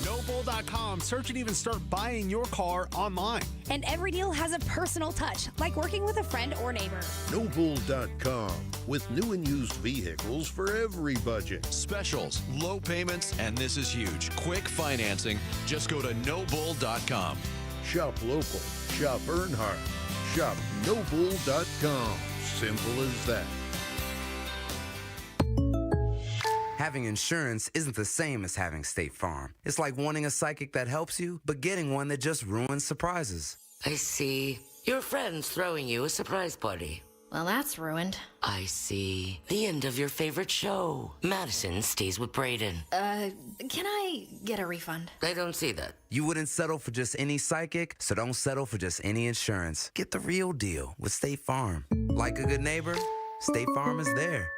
Nobull.com. Search and even start buying your car online. And every deal has a personal touch, like working with a friend or neighbor. Nobull.com. With new and used vehicles for every budget. Specials, low payments, and this is huge, quick financing. Just go to Nobull.com. Shop local. Shop Earnhardt. Shop Nobull.com. Simple as that. Having insurance isn't the same as having State Farm. It's like wanting a psychic that helps you, but getting one that just ruins surprises. I see. Your friend's throwing you a surprise party. Well, that's ruined. I see. The end of your favorite show. Madison stays with Braden. Can I get a refund? I don't see that. You wouldn't settle for just any psychic, so don't settle for just any insurance. Get the real deal with State Farm. Like a good neighbor, State Farm is there.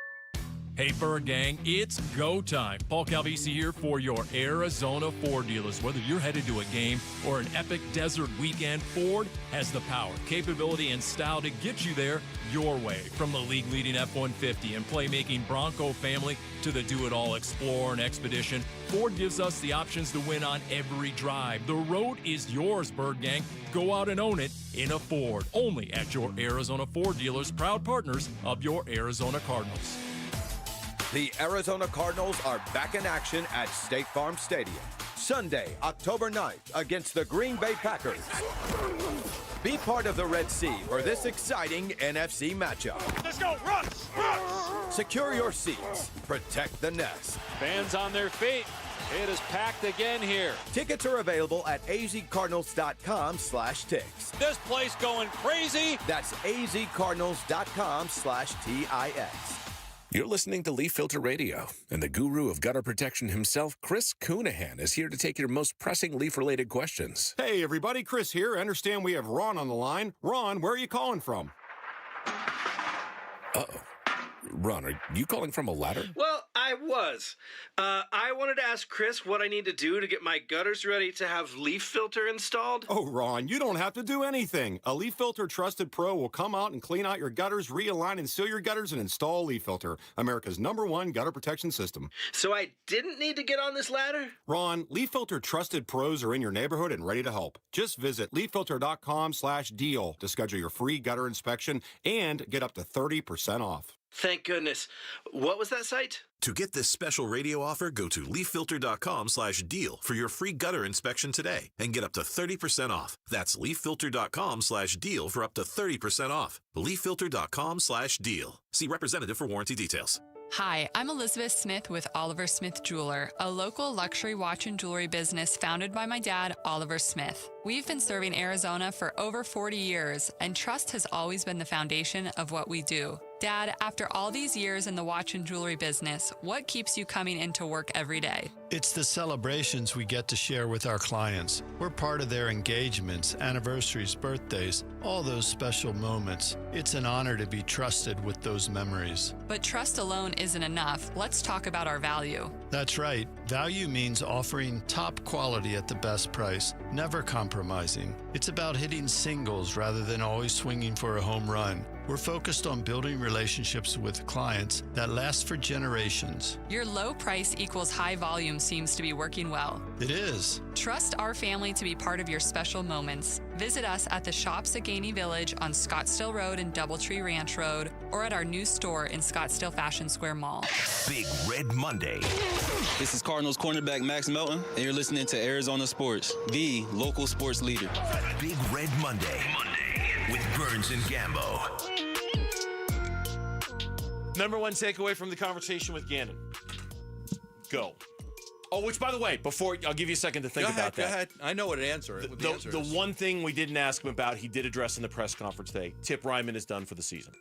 Hey, Bird Gang, it's go time. Paul Calvisi here for your Arizona Ford dealers. Whether you're headed to a game or an epic desert weekend, Ford has the power, capability, and style to get you there your way. From the league-leading F-150 and playmaking Bronco family to the do-it-all Explorer and Expedition, Ford gives us the options to win on every drive. The road is yours, Bird Gang. Go out and own it in a Ford. Only at your Arizona Ford dealers, proud partners of your Arizona Cardinals. The Arizona Cardinals are back in action at State Farm Stadium. Sunday, October 9th, against the Green Bay Packers. Be part of the Red Sea for this exciting NFC matchup. Let's go, rush! Secure your seats. Protect the nest. Fans on their feet. It is packed again here. Tickets are available at azcardinals.com/tickets. This place going crazy. That's azcardinals.com/TIX. You're listening to Leaf Filter Radio, and the guru of gutter protection himself, Chris Coonahan, is here to take your most pressing leaf-related questions. Hey, everybody, Chris here. I understand we have Ron on the line. Ron, where are you calling from? Uh-oh. Ron, are you calling from a ladder? Well, I was. I wanted to ask Chris what I need to do to get my gutters ready to have leaf filter installed. Oh, Ron, you don't have to do anything. A Leaf Filter Trusted Pro will come out and clean out your gutters, realign and seal your gutters, and install Leaf Filter, America's #1 gutter protection system. So I didn't need to get on this ladder? Ron, Leaf Filter Trusted Pros are in your neighborhood and ready to help. Just visit leaffilter.com/deal to schedule your free gutter inspection and get up to 30% off. Thank goodness. What was that site? To get this special radio offer, go to leaffilter.com/deal for your free gutter inspection today and get up to 30% off. That's leaffilter.com/deal for up to 30% off. leaffilter.com/deal. See representative for warranty details. Hi, I'm Elizabeth Smith with Oliver Smith Jeweler, a local luxury watch and jewelry business founded by my dad, Oliver Smith. We've been serving Arizona for over 40 years, and trust has always been the foundation of what we do. Dad, after all these years in the watch and jewelry business, what keeps you coming into work every day? It's the celebrations we get to share with our clients. We're part of their engagements, anniversaries, birthdays, all those special moments. It's an honor to be trusted with those memories. But trust alone isn't enough. Let's talk about our value. That's right. Value means offering top quality at the best price, never compromising. It's about hitting singles rather than always swinging for a home run. We're focused on building relationships with clients that last for generations. Your low price equals high volume seems to be working well. It is. Trust our family to be part of your special moments. Visit us at the Shops at Gainey Village on Scottsdale Road and Doubletree Ranch Road, or at our new store in Scottsdale Fashion Square Mall. Big Red Monday. This is Cardinals cornerback Max Melton, and you're listening to Arizona Sports, the local sports leader. Big Red Monday. With Burns and Gambo. Number one takeaway from the conversation with Gannon. Go. Oh, which, by the way, before I'll give you a second to think about that. Go ahead. I know what an answer. The one thing we didn't ask him about, he did address in the press conference today. Tip Ryman is done for the season.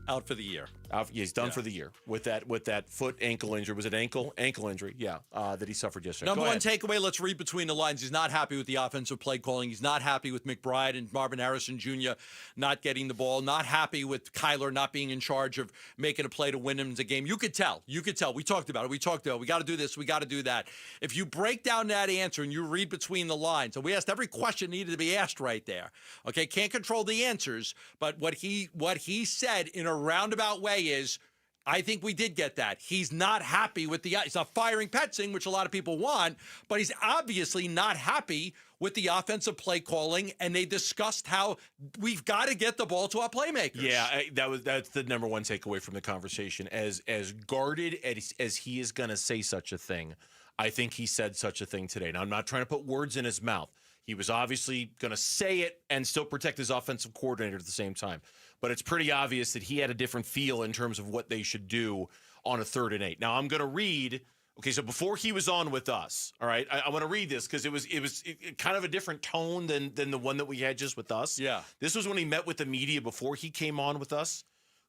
Out for the year. He's done for the year with that foot ankle injury. Was it ankle injury? Yeah, that he suffered yesterday. Number one takeaway, let's read between the lines. He's not happy with the offensive play calling. He's not happy with McBride and Marvin Harrison Jr. not getting the ball. Not happy with Kyler not being in charge of making a play to win him the game. You could tell. We talked about it. We got to do this. We got to do that. If you break down that answer and you read between the lines, and we asked every question needed to be asked right there. Okay, can't control the answers, but what he said in a roundabout way is, I think we did get that. He's not happy with he's not firing Petzing, which a lot of people want, but he's obviously not happy with the offensive play calling, and they discussed how we've got to get the ball to our playmakers. Yeah, that's the number one takeaway from the conversation. As guarded as he is going to say such a thing, I think he said such a thing today. Now, I'm not trying to put words in his mouth. He was obviously going to say it and still protect his offensive coordinator at the same time. But it's pretty obvious that he had a different feel in terms of what they should do on a 3rd and 8. Now, I'm going to read. Okay, so before he was on with us, all right, I want to read this because it was kind of a different tone than the one that we had just with us. Yeah. This was when he met with the media before he came on with us.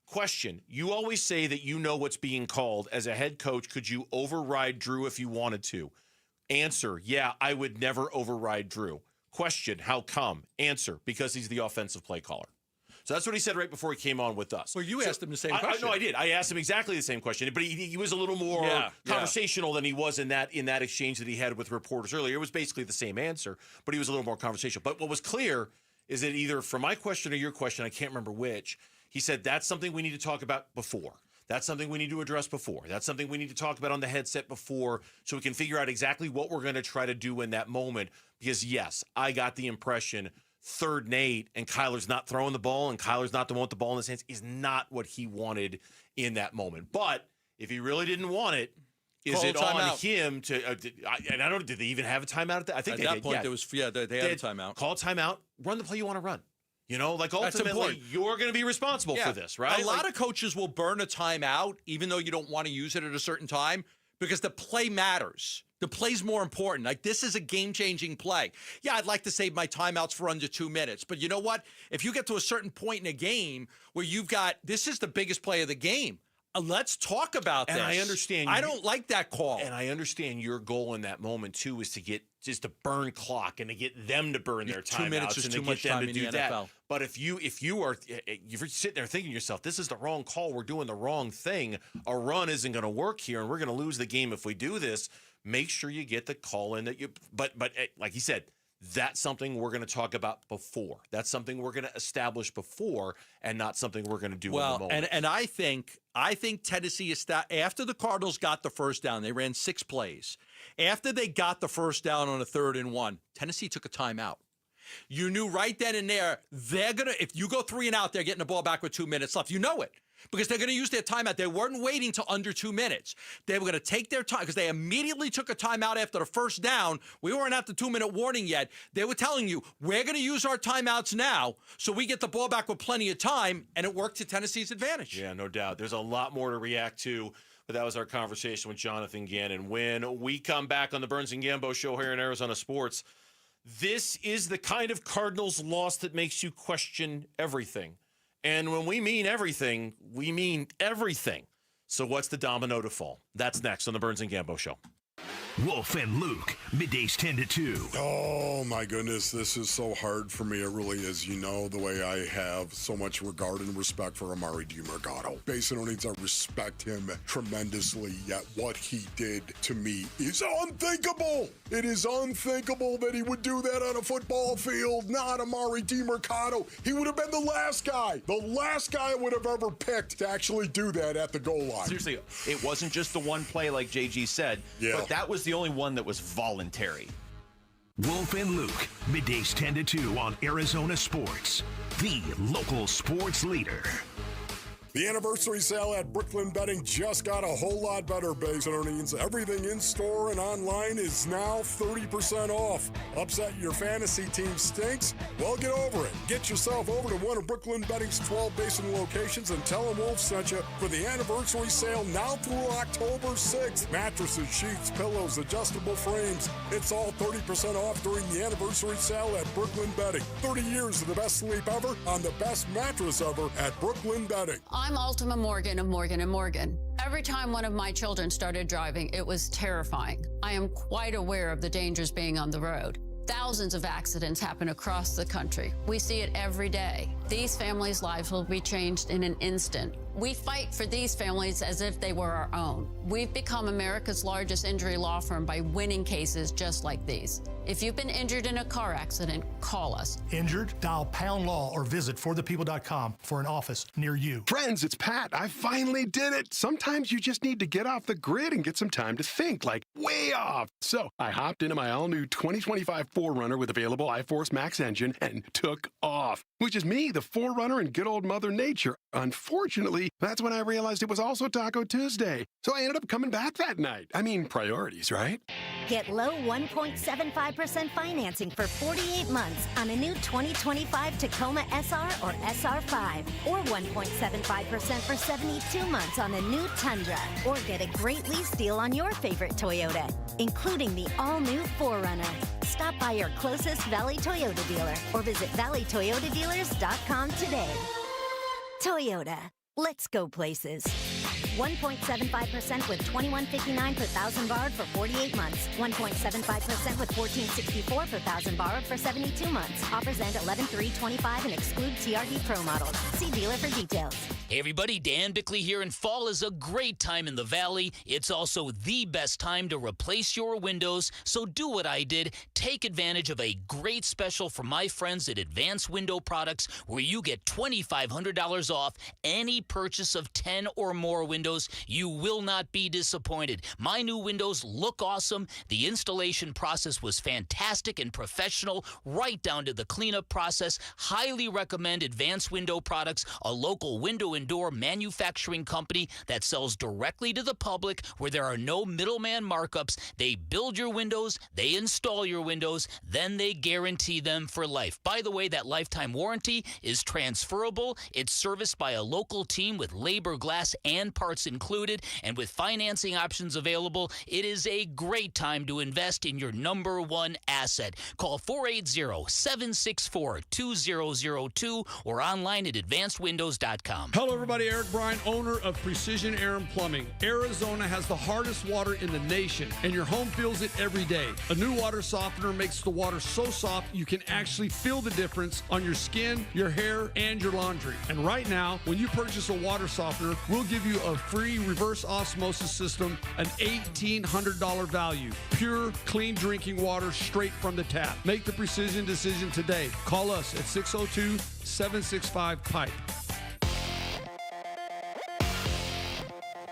Question, you always say that you know what's being called. As a head coach, could you override Drew if you wanted to? Answer, yeah, I would never override Drew. Question, how come? Answer, because he's the offensive play caller. So that's what he said right before he came on with us. Well, you asked him the same question. No, I did. I asked him exactly the same question, but he was a little more conversational than he was in that exchange that he had with reporters earlier. It was basically the same answer, but he was a little more conversational. But what was clear is that either from my question or your question, I can't remember which, he said that's something we need to talk about before. That's something we need to address before. That's something we need to talk about on the headset before so we can figure out exactly what we're going to try to do in that moment. Because, yes, I got the impression 3rd and 8 and Kyler's not throwing the ball and Kyler's not the one with the ball in his hands is not what he wanted in that moment. But if he really didn't want it, is it on him to and I don't know, did they even have a timeout at that? I think at that point there was they had a timeout. Call a timeout, run the play you want to run. You know, like ultimately you're going to be responsible for this, right? A lot of coaches will burn a timeout even though you don't want to use it at a certain time because the play matters. The play's more important. Like, this is a game-changing play. Yeah, I'd like to save my timeouts for under 2 minutes. But you know what? If you get to a certain point in a game where you've got, this is the biggest play of the game. Let's talk about this. And I understand. I don't like that call. And I understand your goal in that moment, too, is to get just to burn clock and to get them to burn their timeouts. 2 minutes is and too to much get them time to in do the that. NFL. But if you're sitting there thinking to yourself, this is the wrong call, we're doing the wrong thing, a run isn't going to work here, and we're going to lose the game if we do this, make sure you get the call in that you. But like he said, that's something we're going to talk about before. That's something we're going to establish before, and not something we're going to do in the moment. And I think Tennessee after the Cardinals got the first down, they ran 6 plays. After they got the first down on a 3rd and 1, Tennessee took a timeout. You knew right then and there if you go 3 and out, they're getting the ball back with 2 minutes left. You know it. Because they're going to use their timeout. They weren't waiting till under 2 minutes. They were going to take their time because they immediately took a timeout after the first down. We weren't at the 2-minute warning yet. They were telling you, we're going to use our timeouts now so we get the ball back with plenty of time, and it worked to Tennessee's advantage. Yeah, no doubt. There's a lot more to react to, but that was our conversation with Jonathan Gannon. When we come back on the Burns and Gambo show here in Arizona Sports, this is the kind of Cardinals loss that makes you question everything. And when we mean everything, we mean everything. So what's the domino to fall? That's next on the Burns and Gambo Show. Wolf and Luke, middays 10 to 2. Oh, my goodness. This is so hard for me. It really is. You know, the way I have so much regard and respect for Amari DiMercato. Basin needs to respect him tremendously, yet what he did to me is unthinkable. It is unthinkable that he would do that on a football field, not Amari DiMercato. He would have been the last guy I would have ever picked to actually do that at the goal line. Seriously, it wasn't just the one play like JG said, but that was the only one that was voluntary. Wolf and Luke, middays 10 to 2 on Arizona Sports, the local sports leader. The anniversary sale at Brooklyn Betting just got a whole lot better, Basinonians. Everything in store and online is now 30% off. Upset your fantasy team stinks? Well, get over it. Get yourself over to one of Brooklyn Betting's 12 Basin locations and tell them Wolf sent you for the anniversary sale now through October 6th. Mattresses, sheets, pillows, adjustable frames. It's all 30% off during the anniversary sale at Brooklyn Betting. 30 years of the best sleep ever on the best mattress ever at Brooklyn Betting. I'm Ultima Morgan of Morgan & Morgan. Every time one of my children started driving, it was terrifying. I am quite aware of the dangers being on the road. Thousands of accidents happen across the country. We see it every day. These families' lives will be changed in an instant. We fight for these families as if they were our own. We've become America's largest injury law firm by winning cases just like these. If you've been injured in a car accident, call us. Injured? Dial #law or visit forthepeople.com for an office near you. Friends, it's Pat. I finally did it. Sometimes you just need to get off the grid and get some time to think, like way off. So I hopped into my all-new 2025 4Runner with available iForce Max engine and took off, which is me, the 4Runner and good old Mother Nature. Unfortunately, that's when I realized it was also Taco Tuesday. So I ended up coming back that night. I mean, priorities, right? Get low 1.75% financing for 48 months on a new 2025 Tacoma SR or SR5, or 1.75% for 72 months on a new Tundra, or get a great lease deal on your favorite Toyota, including the all-new 4Runner. Stop by your closest Valley Toyota dealer or visit valleytoyotadealers.com today. Toyota, let's go places. 1.75% with $21.59 per thousand borrowed for 48 months. 1.75% with $14.64 per thousand borrowed for 72 months. Offers end 11/3/25 and exclude TRD Pro models. See dealer for details. Hey everybody, Dan Bickley here, and fall is a great time in the Valley. It's also the best time to replace your windows, so do what I did. Take advantage of a great special from my friends at Advanced Window Products, where you get $2,500 off any purchase of 10 or more windows. You will not be disappointed. My new windows look awesome. The installation process was fantastic and professional, right down to the cleanup process. Highly recommend Advanced Window Products, a local window and door manufacturing company that sells directly to the public, where there are no middleman markups. They build your windows, they install your windows, then they guarantee them for life. By the way, that lifetime warranty is transferable. It's serviced by a local team with labor, glass, and parts included, and with financing options available, it is a great time to invest in your number one asset. Call 480-764-2002 or online at advancedwindows.com. Hello, everybody. Eric Bryan, owner of Precision Air and Plumbing. Arizona has the hardest water in the nation, and your home feels it every day. A new water softener makes the water so soft you can actually feel the difference on your skin, your hair, and your laundry. And right now, when you purchase a water softener, we'll give you a free reverse osmosis system, an $1,800 value. Pure, clean drinking water straight from the tap. Make the precision decision today. Call us at 602-765-PIPE.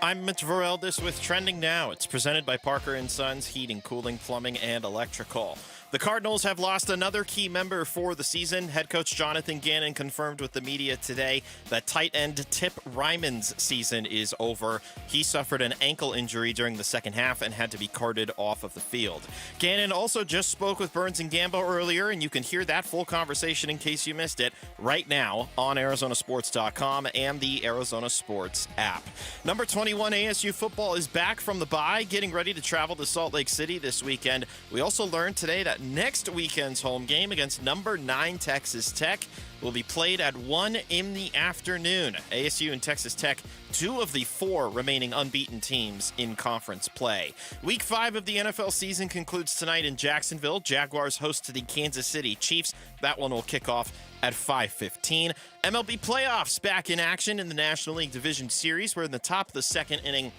I'm Mitch Vareldis with Trending Now. It's presented by Parker & Sons Heating, Cooling, Plumbing, and Electrical. The Cardinals have lost another key member for the season. Head coach Jonathan Gannon confirmed with the media today that tight end Tip Ryman's season is over. He suffered an ankle injury during the second half and had to be carted off of the field. Gannon also just spoke with Burns and Gambo earlier, and you can hear that full conversation in case you missed it right now on ArizonaSports.com and the Arizona Sports app. Number 21 ASU football is back from the bye, getting ready to travel to Salt Lake City this weekend. We also learned today that next weekend's home game against number 9 Texas Tech will be played at 1 in the afternoon. ASU and Texas Tech, 2 of the 4 remaining unbeaten teams in conference play. Week 5 of the NFL season concludes tonight in Jacksonville. Jaguars host to the Kansas City Chiefs. That one will kick off at 5:15. MLB playoffs back in action in the National League Division Series. We're in the top of the second inning.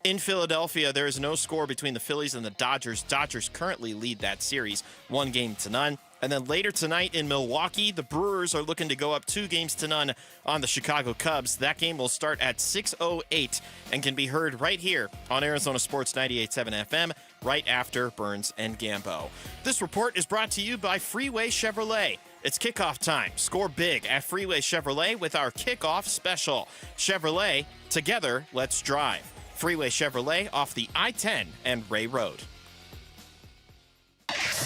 In Philadelphia, there is no score between the Phillies and the Dodgers. Dodgers currently lead that series 1-0. And then later tonight in Milwaukee, the Brewers are looking to go up 2-0 on the Chicago Cubs. That game will start at 6:08 and can be heard right here on Arizona Sports 98.7 FM, right after Burns and Gambo. This report is brought to you by Freeway Chevrolet. It's kickoff time. Score big at Freeway Chevrolet with our kickoff special. Chevrolet, together, let's drive. Freeway Chevrolet off the I-10 and Ray Road.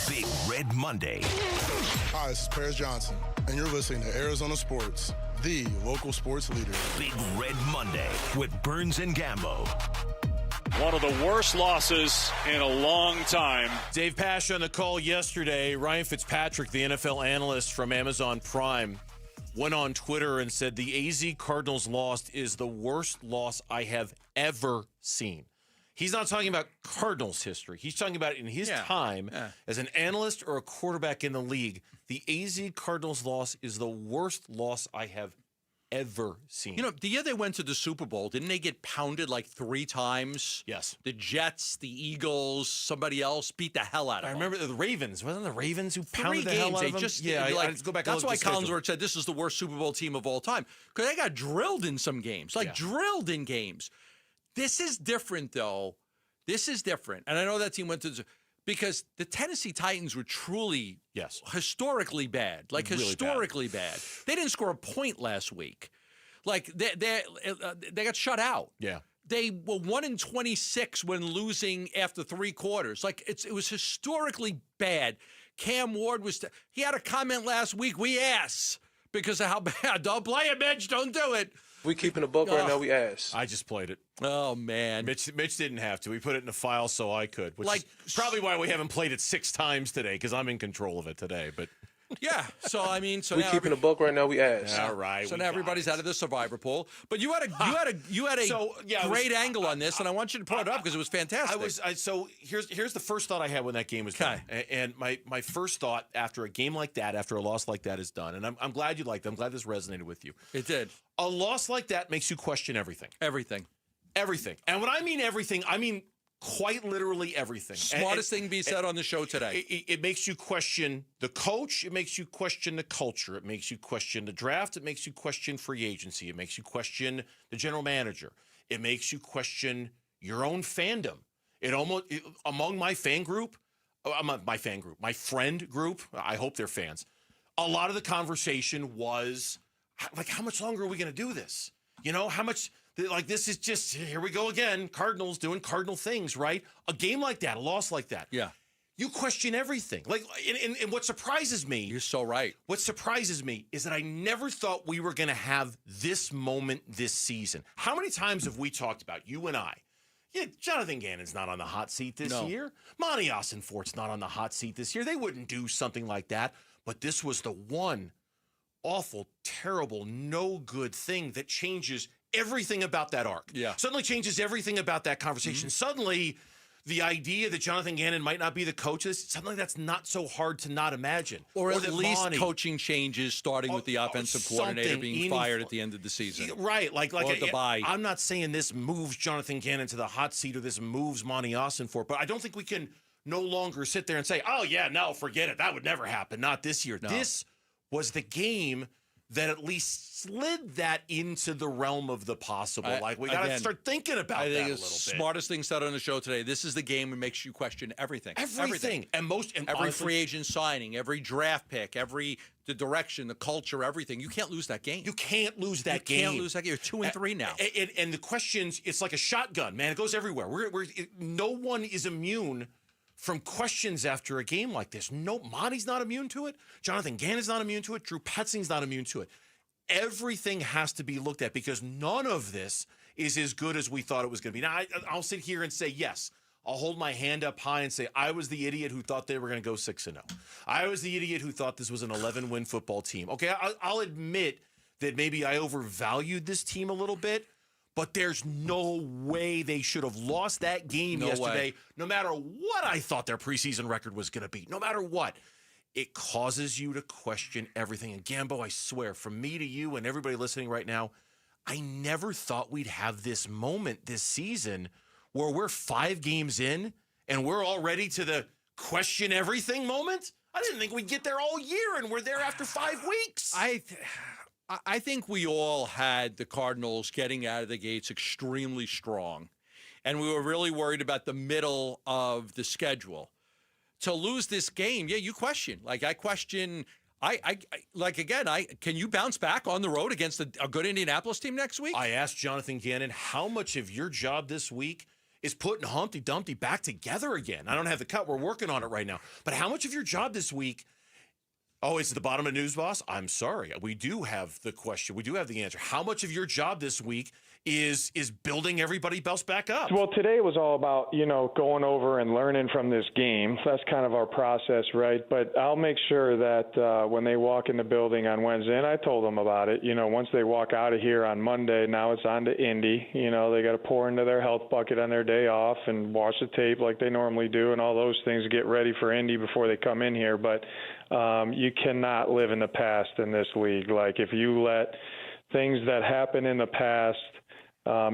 Big Red Monday. Hi, this is Paris Johnson, and you're listening to Arizona Sports, the local sports leader. Big Red Monday with Burns and Gambo. One of the worst losses in a long time. Dave Pasha on the call yesterday. Ryan Fitzpatrick, the NFL analyst from Amazon Prime, went on Twitter and said the AZ Cardinals lost is the worst loss I have ever seen. He's not talking about Cardinals history. He's talking about in his time as an analyst or a quarterback in the league. The AZ Cardinals loss is the worst loss I have ever seen. You know, the year they went to the Super Bowl, didn't they get pounded like 3 times? Yes. The Jets, the Eagles, somebody else beat the hell out of them. I remember the Ravens. Wasn't the Ravens who 3 pounded the hell out of them? Let's go back. That's why Collinsworth said this is the worst Super Bowl team of all time. Because they got drilled in some games. Drilled in games. This is different, though. This is different. And I know that team went to... Because the Tennessee Titans were truly historically bad. Like, really historically bad. They didn't score a point last week. Like, they got shut out. Yeah. They were 1-26 when losing after 3 quarters. Like, it was historically bad. Cam Ward he had a comment last week, we ass, because of how bad. Don't play it, Mitch. Don't do it. We keeping a book right now, we ass. I just played it. Oh, man. Mitch didn't have to. We put it in a file so I could, which is probably why we haven't played it 6 times today, because I'm in control of it today. But yeah, so I mean, we keeping a book right now, we ass. All right. So now everybody's out of the survivor pool. But you had a great angle on this, and I want you to put it up because it was fantastic. So here's the first thought I had when that game was done. And my first thought after a game like that, after a loss like that is done, and I'm glad you liked it. I'm glad this resonated with you. It did. A loss like that makes you question everything. Everything. And when I mean everything, I mean quite literally everything. Smartest thing be said on the show today. It makes you question the coach. It makes you question the culture. It makes you question the draft. It makes you question free agency. It makes you question the general manager. It makes you question your own fandom. Among my fan group, my friend group, I hope they're fans. A lot of the conversation was like, how much longer are we going to do this? You know, how much... Like, this is just, here we go again. Cardinals doing Cardinal things, right? A game like that, a loss like that. Yeah. You question everything. Like, and what surprises me. You're so right. What surprises me is that I never thought we were going to have this moment this season. How many times have we talked about, you and I? Yeah, Jonathan Gannon's not on the hot seat this year. Monty Ossenfort's not on the hot seat this year. They wouldn't do something like that. But this was the one awful, terrible, no good thing that changes everything about that arc. Yeah. Suddenly changes everything about that conversation. Suddenly, the idea that Jonathan Gannon might not be the coach, suddenly that's not so hard to not imagine. Or at least coaching changes, starting with the offensive coordinator being fired at the end of the season. Right. Like the bye. I'm not saying this moves Jonathan Gannon to the hot seat or this moves Monty Ossenfort, but I don't think we can no longer sit there and say, oh, yeah, no, forget it. That would never happen. Not this year. No. This was the game that at least slid that into the realm of the possible. We got to start thinking about that a little bit. Smartest thing said on the show today, this is the game that makes you question everything. Everything. And every honestly, free agent signing, every draft pick, the direction, the culture, everything. You can't lose that game. You can't lose that game. You can't lose that game. You're 2-3 now. And the questions, it's like a shotgun, man. It goes everywhere. No one is immune from questions after a game like this. No, Monty's not immune to it. Jonathan Gannon's not immune to it. Drew Petzing's not immune to it. Everything has to be looked at because none of this is as good as we thought it was going to be. Now, I'll sit here and say, yes, I'll hold my hand up high and say, I was the idiot who thought they were going to go 6-0. I was the idiot who thought this was an 11-win football team. Okay, I'll admit that maybe I overvalued this team a little bit, but there's no way they should have lost that game yesterday, no matter what I thought their preseason record was going to be, no matter what. It causes you to question everything. And Gambo, I swear, from me to you and everybody listening right now, I never thought we'd have this moment this season where we're 5 games in and we're already to the question everything moment. I didn't think we'd get there all year, and we're there after 5 weeks. I think we all had the Cardinals getting out of the gates extremely strong, and we were really worried about the middle of the schedule. To lose this game, you question. Like, I question. Can you bounce back on the road against a good Indianapolis team next week? I asked Jonathan Gannon, how much of your job this week is putting Humpty Dumpty back together again? I don't have the cut. We're working on it right now. But how much of your job this week? Oh, it's at the bottom of news, boss? I'm sorry. We do have the question. We do have the answer. How much of your job this week is building everybody else back up. Well, today was all about, going over and learning from this game. That's kind of our process, right? But I'll make sure that when they walk in the building on Wednesday, and I told them about it, once they walk out of here on Monday, now it's on to Indy. They got to pour into their health bucket on their day off and watch the tape like they normally do and all those things to get ready for Indy before they come in here. But you cannot live in the past in this league. Like, if you let things that happen in the past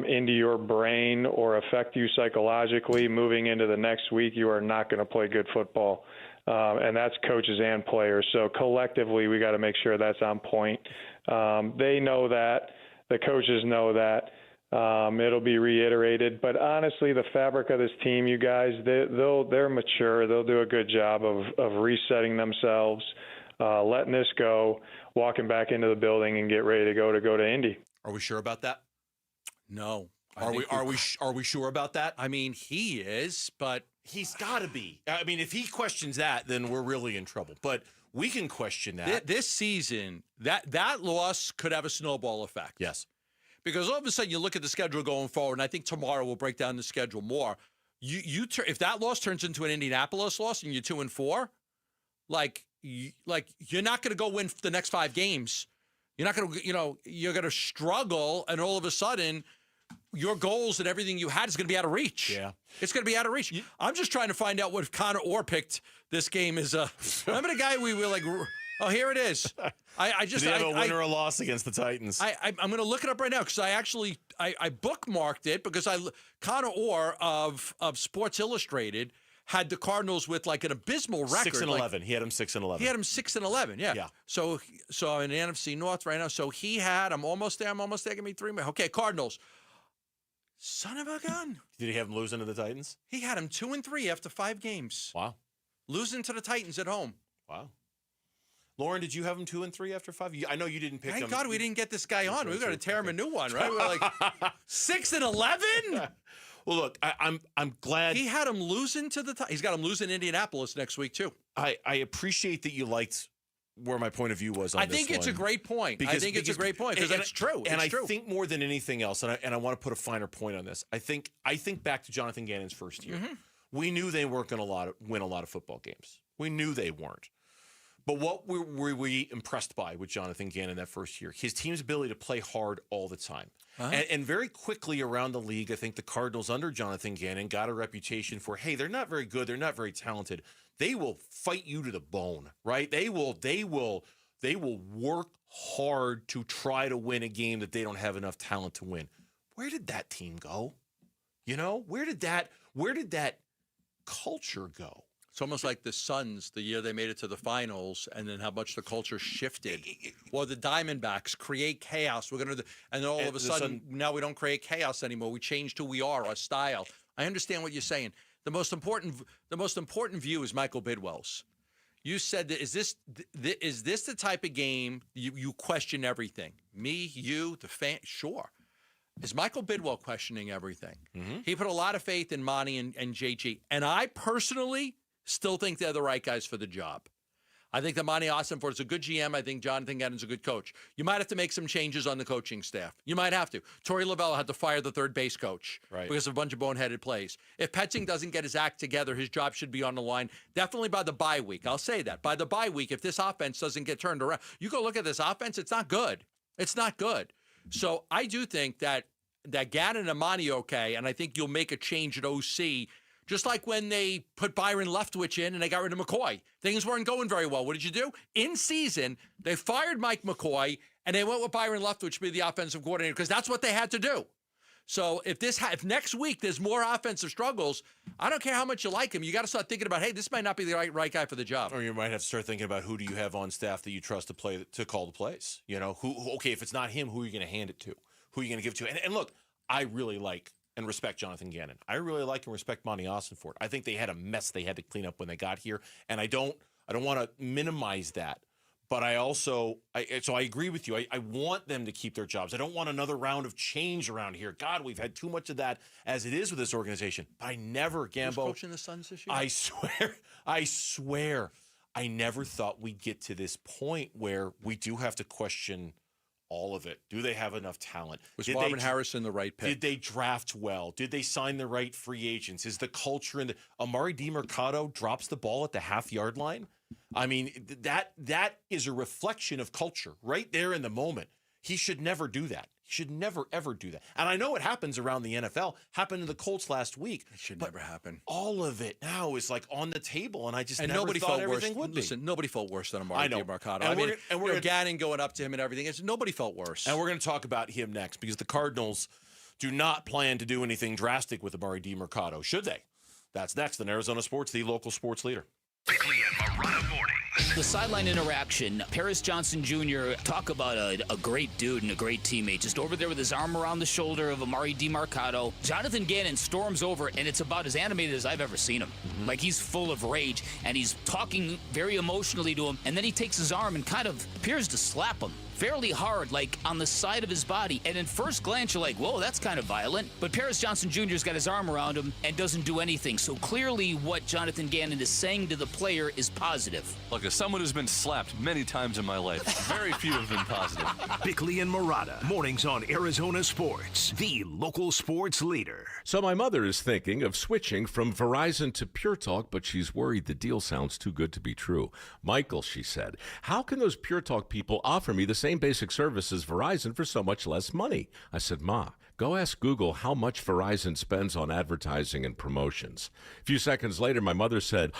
into your brain or affect you psychologically moving into the next week, you are not going to play good football. And that's coaches and players. So collectively, we got to make sure that's on point. They know that. The coaches know that. It'll be reiterated. But honestly, the fabric of this team, you guys, they're mature. They'll do a good job of resetting themselves, letting this go, walking back into the building and get ready to go to Indy. Are we sure about that? No. Are we sure about that? I mean, he is, but he's got to be. I mean, if he questions that, then we're really in trouble. But we can question that. This season, that loss could have a snowball effect. Yes. Because all of a sudden you look at the schedule going forward, and I think tomorrow we'll break down the schedule more. If that loss turns into an Indianapolis loss and you're 2-4, you're not going to go win the next 5 games. You're not going to, you're going to struggle, and all of a sudden your goals and everything you had is going to be out of reach. Yeah. It's going to be out of reach. I'm just trying to find out what if Connor Orr picked this game is. Remember the guy we were like, oh, here it is. Did he have a win or a loss against the Titans? I'm going to look it up right now because I actually bookmarked it because Connor Orr of Sports Illustrated had the Cardinals with like an abysmal record. 6-11. He had him 6-11. He had him 6-11. Yeah. So in the NFC North right now. So he had. I'm almost there. Give me 3 more. Okay, Cardinals. Son of a gun. Did he have him losing to the Titans? He had him 2-3 after 5 games. Wow. Losing to the Titans at home. Wow. Lauren, did you have him 2-3 after 5? I know you didn't pick him. Thank God we didn't get this guy on. We've got to tear him a new one, right? We're like 6-11. Well, look, I'm glad he had him losing to the. He's got him losing Indianapolis next week too. I appreciate that you liked where my point of view was on this. I think it's a great point. Because it's a great point because that's true. And I think more than anything else, and I want to put a finer point on this. I think back to Jonathan Gannon's first year. Mm-hmm. We knew they weren't going to win a lot of football games. We knew they weren't. But what were we impressed by with Jonathan Gannon that first year? His team's ability to play hard all the time. Uh-huh. And very quickly around the league, I think the Cardinals under Jonathan Gannon got a reputation for, hey, they're not very good. They're not very talented. They will fight you to the bone, right? They will work hard to try to win a game that they don't have enough talent to win. Where did that team go? Where did that culture go? It's almost like the Suns, the year they made it to the finals, and then how much the culture shifted. Or the Diamondbacks create chaos. And then all of a sudden, now we don't create chaos anymore. We changed who we are, our style. I understand what you're saying. The most important view is Michael Bidwell's. You said that is this the type of game you question everything? Me, you, the fan, sure. Is Michael Bidwell questioning everything? Mm-hmm. He put a lot of faith in Monty and JG, and I personally still think they're the right guys for the job. I think that Monty Ossenfort is a good GM. I think Jonathan Gannon's a good coach. You might have to make some changes on the coaching staff. You might have to. Torrey Lavelle had to fire the third base coach because of a bunch of boneheaded plays. If Petzing doesn't get his act together, his job should be on the line, definitely by the bye week. I'll say that. By the bye week, if this offense doesn't get turned around, you go look at this offense, it's not good. It's not good. So I do think that Gannon and Monty okay, and I think you'll make a change at OC. Just like when they put Byron Leftwich in and they got rid of McCoy. Things weren't going very well. What did you do? In season, they fired Mike McCoy and they went with Byron Leftwich to be the offensive coordinator because that's what they had to do. So if next week there's more offensive struggles, I don't care how much you like him. You got to start thinking about, hey, this might not be the right guy for the job. Or you might have to start thinking about who do you have on staff that you trust to call the plays. Okay, if it's not him, who are you going to hand it to? Who are you going to give it to? And look, I really like and respect Jonathan Gannon. I really like and respect Monty Ossenfort. I think they had a mess they had to clean up when they got here, and I don't want to minimize that. But I agree with you. I want them to keep their jobs. I don't want another round of change around here. God, we've had too much of that as it is with this organization. But I never, Gambo. Who's coaching the Suns this year? I swear, I never thought we'd get to this point where we do have to question All of it. Do they have enough talent? Was Marvin Harrison the right pick? Did they draft well? Did they sign the right free agents? Is the culture in the Amari DiMercato drops the ball at the half-yard line? I mean, that is a reflection of culture right there in the moment. He should never do that. He should never, ever do that. And I know it happens around the NFL. Happened to the Colts last week. It should never happen. All of it now is like on the table, and I just and never nobody thought felt everything worse. would be. Listen, nobody felt worse than Amari DiMercato. And we're Gannon going up to him and everything. Nobody felt worse. And we're going to talk about him next because the Cardinals do not plan to do anything drastic with Amari DiMercato, should they? That's next on Arizona Sports, the local sports leader. Bickley and Marotta mornings. The sideline interaction. Paris Johnson Jr., talk about a great dude and a great teammate. Just over there with his arm around the shoulder of Amari DiMercato. Jonathan Gannon storms over, and it's about as animated as I've ever seen him. Like, he's full of rage, and he's talking very emotionally to him, and then he takes his arm and kind of appears to slap him fairly hard, like on the side of his body. And at first glance, you're like, whoa, that's kind of violent. But Paris Johnson Jr.'s got his arm around him and doesn't do anything. So clearly what Jonathan Gannon is saying to the player is positive. Look, as someone who's been slapped many times in my life, very few have been positive. Bickley and Marotta, mornings on Arizona Sports, the local sports leader. So my mother is thinking of switching from Verizon to Pure Talk, but she's worried the deal sounds too good to be true. Michael, she said, how can those Pure Talk people offer me the same basic service as Verizon for so much less money? I said, Ma, go ask Google how much Verizon spends on advertising and promotions. A few seconds later, my mother said,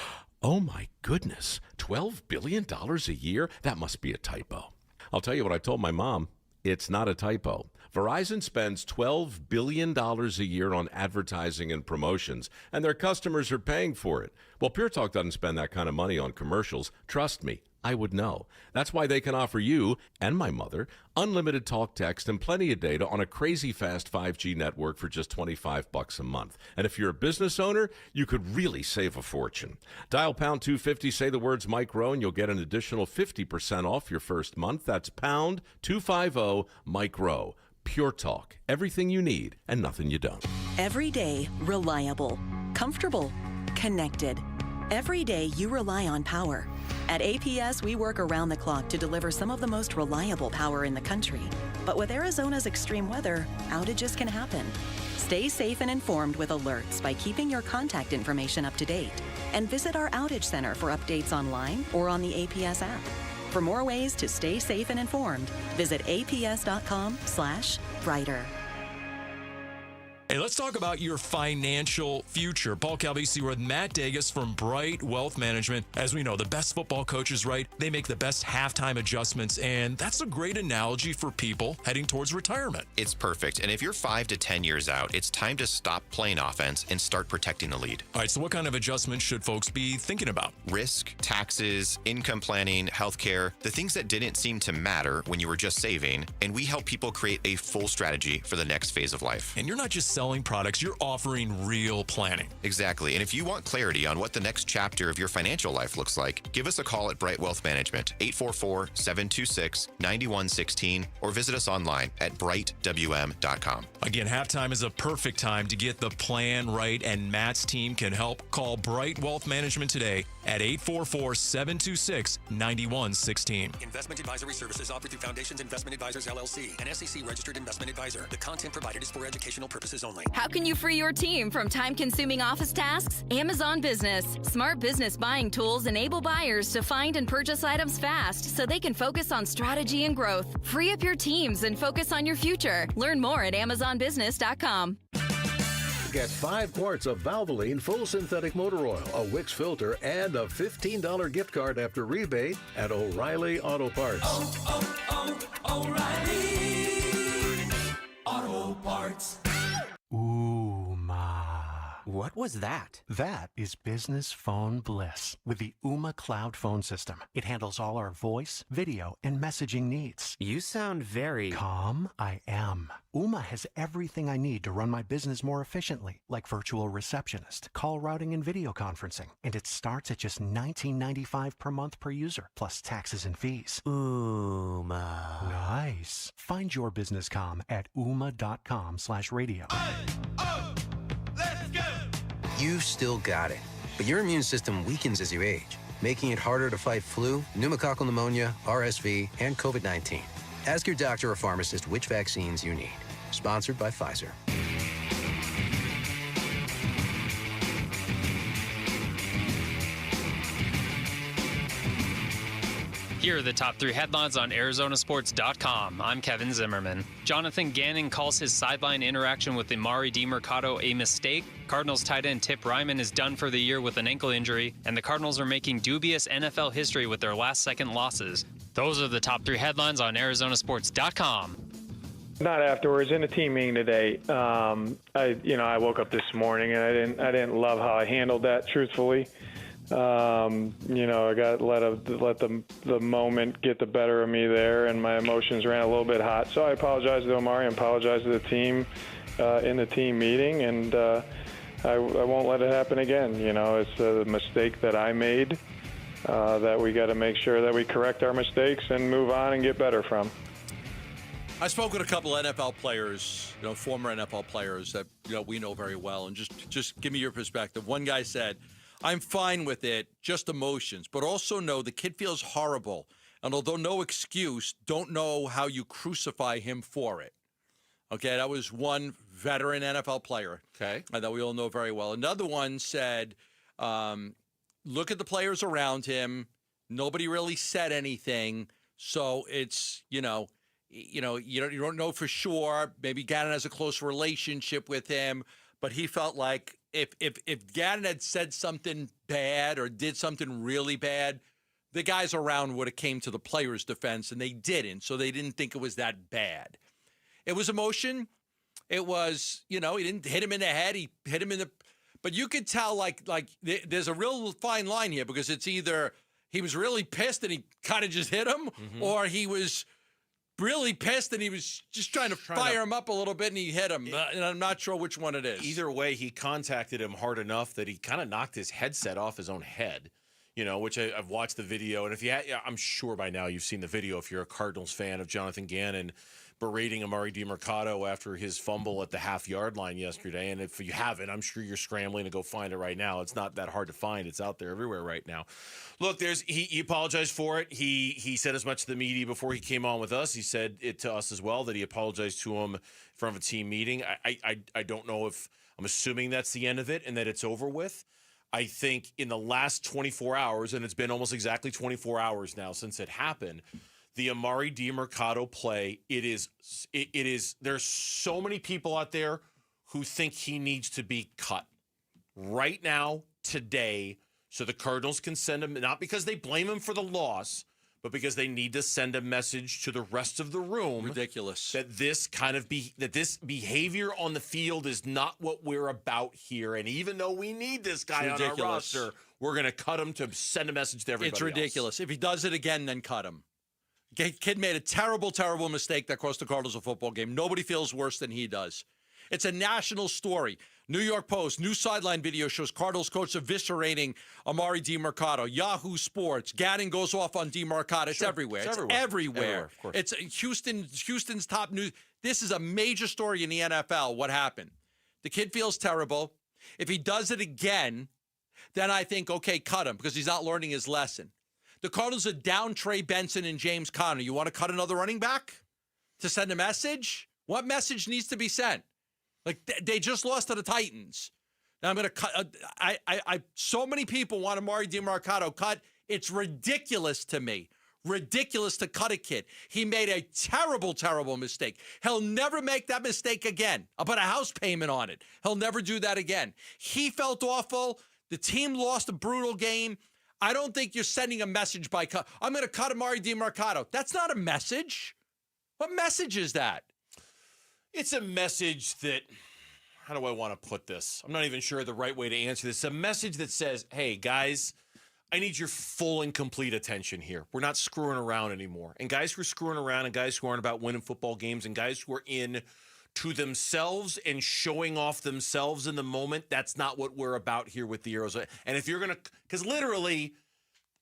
oh my goodness, $12 billion a year? That must be a typo. I'll tell you what I told my mom. It's not a typo. Verizon spends $12 billion a year on advertising and promotions, and their customers are paying for it. Well, Pure Talk doesn't spend that kind of money on commercials. Trust me, I would know. That's why they can offer you and my mother unlimited talk, text, and plenty of data on a crazy fast 5G network for just $25 a month. And if you're a business owner, you could really save a fortune. Dial pound 250, say the words Mike Rowe, and you'll get an additional 50% off your first month. That's pound 250 Mike Rowe. Pure Talk. Everything you need and nothing you don't. Every day, reliable, comfortable, connected. Every day you rely on power. At APS, we work around the clock to deliver some of the most reliable power in the country. But with Arizona's extreme weather, outages can happen. Stay safe and informed with alerts by keeping your contact information up to date. And visit our outage center for updates online or on the APS app. For more ways to stay safe and informed, visit aps.com/brighter. Hey, let's talk about your financial future. Paul Calvisi with Matt Dagas from Bright Wealth Management. As we know, the best football coaches, right? They make the best halftime adjustments, and that's a great analogy for people heading towards retirement. It's perfect. And if you're 5 to 10 years out, it's time to stop playing offense and start protecting the lead. All right, so what kind of adjustments should folks be thinking about? Risk, taxes, income planning, healthcare, the things that didn't seem to matter when you were just saving. And we help people create a full strategy for the next phase of life. And you're not just selling products, you're offering real planning. Exactly. And if you want clarity on what the next chapter of your financial life looks like, give us a call at Bright Wealth Management, 844-726-9116, or visit us online at brightwm.com. Again, halftime is a perfect time to get the plan right, and Matt's team can help. Call Bright Wealth Management today at 844-726-9116. Investment advisory services offered through Foundations Investment Advisors, LLC, an SEC-registered investment advisor. The content provided is for educational purposes only. How can you free your team from time-consuming office tasks? Amazon Business. Smart business buying tools enable buyers to find and purchase items fast so they can focus on strategy and growth. Free up your teams and focus on your future. Learn more at AmazonBusiness.com. Get 5 quarts of Valvoline full synthetic motor oil, a Wix filter, and a $15 gift card after rebate at O'Reilly Auto Parts. O'Reilly Auto Parts. What was that? That is business phone bliss with the Ooma Cloud phone system. It handles all our voice, video, and messaging needs. You sound very... Calm? I am. Ooma has everything I need to run my business more efficiently, like virtual receptionist, call routing, and video conferencing. And it starts at just $19.95 per month per user, plus taxes and fees. Ooma. Nice. Find your business comm at ooma.com/radio. You've still got it, but your immune system weakens as you age, making it harder to fight flu, pneumococcal pneumonia, RSV, and COVID-19. Ask your doctor or pharmacist which vaccines you need. Sponsored by Pfizer. Here are the top 3 headlines on ArizonaSports.com. I'm Kevin Zimmerman. Jonathan Gannon calls his sideline interaction with Amari DiMercato a mistake. Cardinals tight end Tip Ryman is done for the year with an ankle injury, and the Cardinals are making dubious NFL history with their last-second losses. Those are the top 3 headlines on ArizonaSports.com. Not afterwards. In a team meeting today, I woke up this morning and I didn't love how I handled that, truthfully. I got let the moment get the better of me there, and my emotions ran a little bit hot. So I apologize to Amari and apologize to the team in the team meeting, and I won't let it happen again. It's a mistake that I made that we got to make sure that we correct our mistakes and move on and get better from. I spoke with a couple NFL players, former NFL players that we know very well, and just give me your perspective. One guy said, I'm fine with it, just emotions, but also know the kid feels horrible. And although no excuse, don't know how you crucify him for it. Okay, that was one veteran NFL player. Okay. That we all know very well. Another one said, look at the players around him. Nobody really said anything. So it's, you don't know for sure. Maybe Ganon has a close relationship with him, but he felt like if Gannon had said something bad or did something really bad, the guys around would have came to the players' defense, and they didn't, so they didn't think it was that bad. It was emotion. It was, he didn't hit him in the head. He hit him in the – but you could tell, like there's a real fine line here, because it's either he was really pissed and he kind of just hit him, or he was – really pissed and he was just trying to fire him up a little bit and he hit him. And I'm not sure which one it is. Either way, he contacted him hard enough that he kind of knocked his headset off his own head, which I've watched the video. And if I'm sure by now you've seen the video if you're a Cardinals fan of Jonathan Gannon berating Amari DiMercato after his fumble at the half-yard line yesterday. And if you haven't, I'm sure you're scrambling to go find it right now. It's not that hard to find. It's out there everywhere right now. Look, he apologized for it. He said as much to the media before he came on with us. He said it to us as well, that he apologized to him in front of a team meeting. I don't know if – I'm assuming that's the end of it and that it's over with. I think in the last 24 hours, and it's been almost exactly 24 hours now since it happened – the Amari DiMercato play, it is. There's so many people out there who think he needs to be cut right now, today, so the Cardinals can send him, not because they blame him for the loss, but because they need to send a message to the rest of the room. Ridiculous. That this this behavior on the field is not what we're about here. And even though we need this guy on our roster, we're going to cut him to send a message to everybody It's ridiculous. If he does it again, then cut him. Kid made a terrible, terrible mistake that cost the Cardinals a football game. Nobody feels worse than he does. It's a national story. New York Post, new sideline video shows Cardinals coach eviscerating Amari DiMercato. Yahoo Sports, Gannon goes off on DiMercato. It's everywhere. It's everywhere. Of course. It's Houston's top news. This is a major story in the NFL, what happened. The kid feels terrible. If he does it again, then I think, okay, cut him, because he's not learning his lesson. The Cardinals are down Trey Benson and James Conner. You want to cut another running back to send a message? What message needs to be sent? Like, they just lost to the Titans. Now I'm going to cut. So many people want Amari DiMercato cut. It's ridiculous to me. Ridiculous to cut a kid. He made a terrible, terrible mistake. He'll never make that mistake again. I'll put a house payment on it. He'll never do that again. He felt awful. The team lost a brutal game. I don't think you're sending a message by cut. I'm going to cut Amari DiMercato. That's not a message. What message is that? It's a message that, how do I want to put this? I'm not even sure the right way to answer this. It's a message that says, hey, guys, I need your full and complete attention here. We're not screwing around anymore. And guys who are screwing around and guys who aren't about winning football games and guys who are in to themselves and showing off themselves in the moment, that's not what we're about here with the Arrows. And if you're going to, because literally,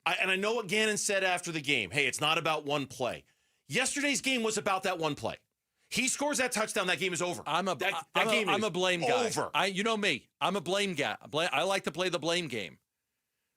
I know what Gannon said after the game, hey, it's not about one play. Yesterday's game was about that one play. He scores that touchdown, that game is over. I'm a blame guy. You know me. I'm a blame guy. I like to play the blame game.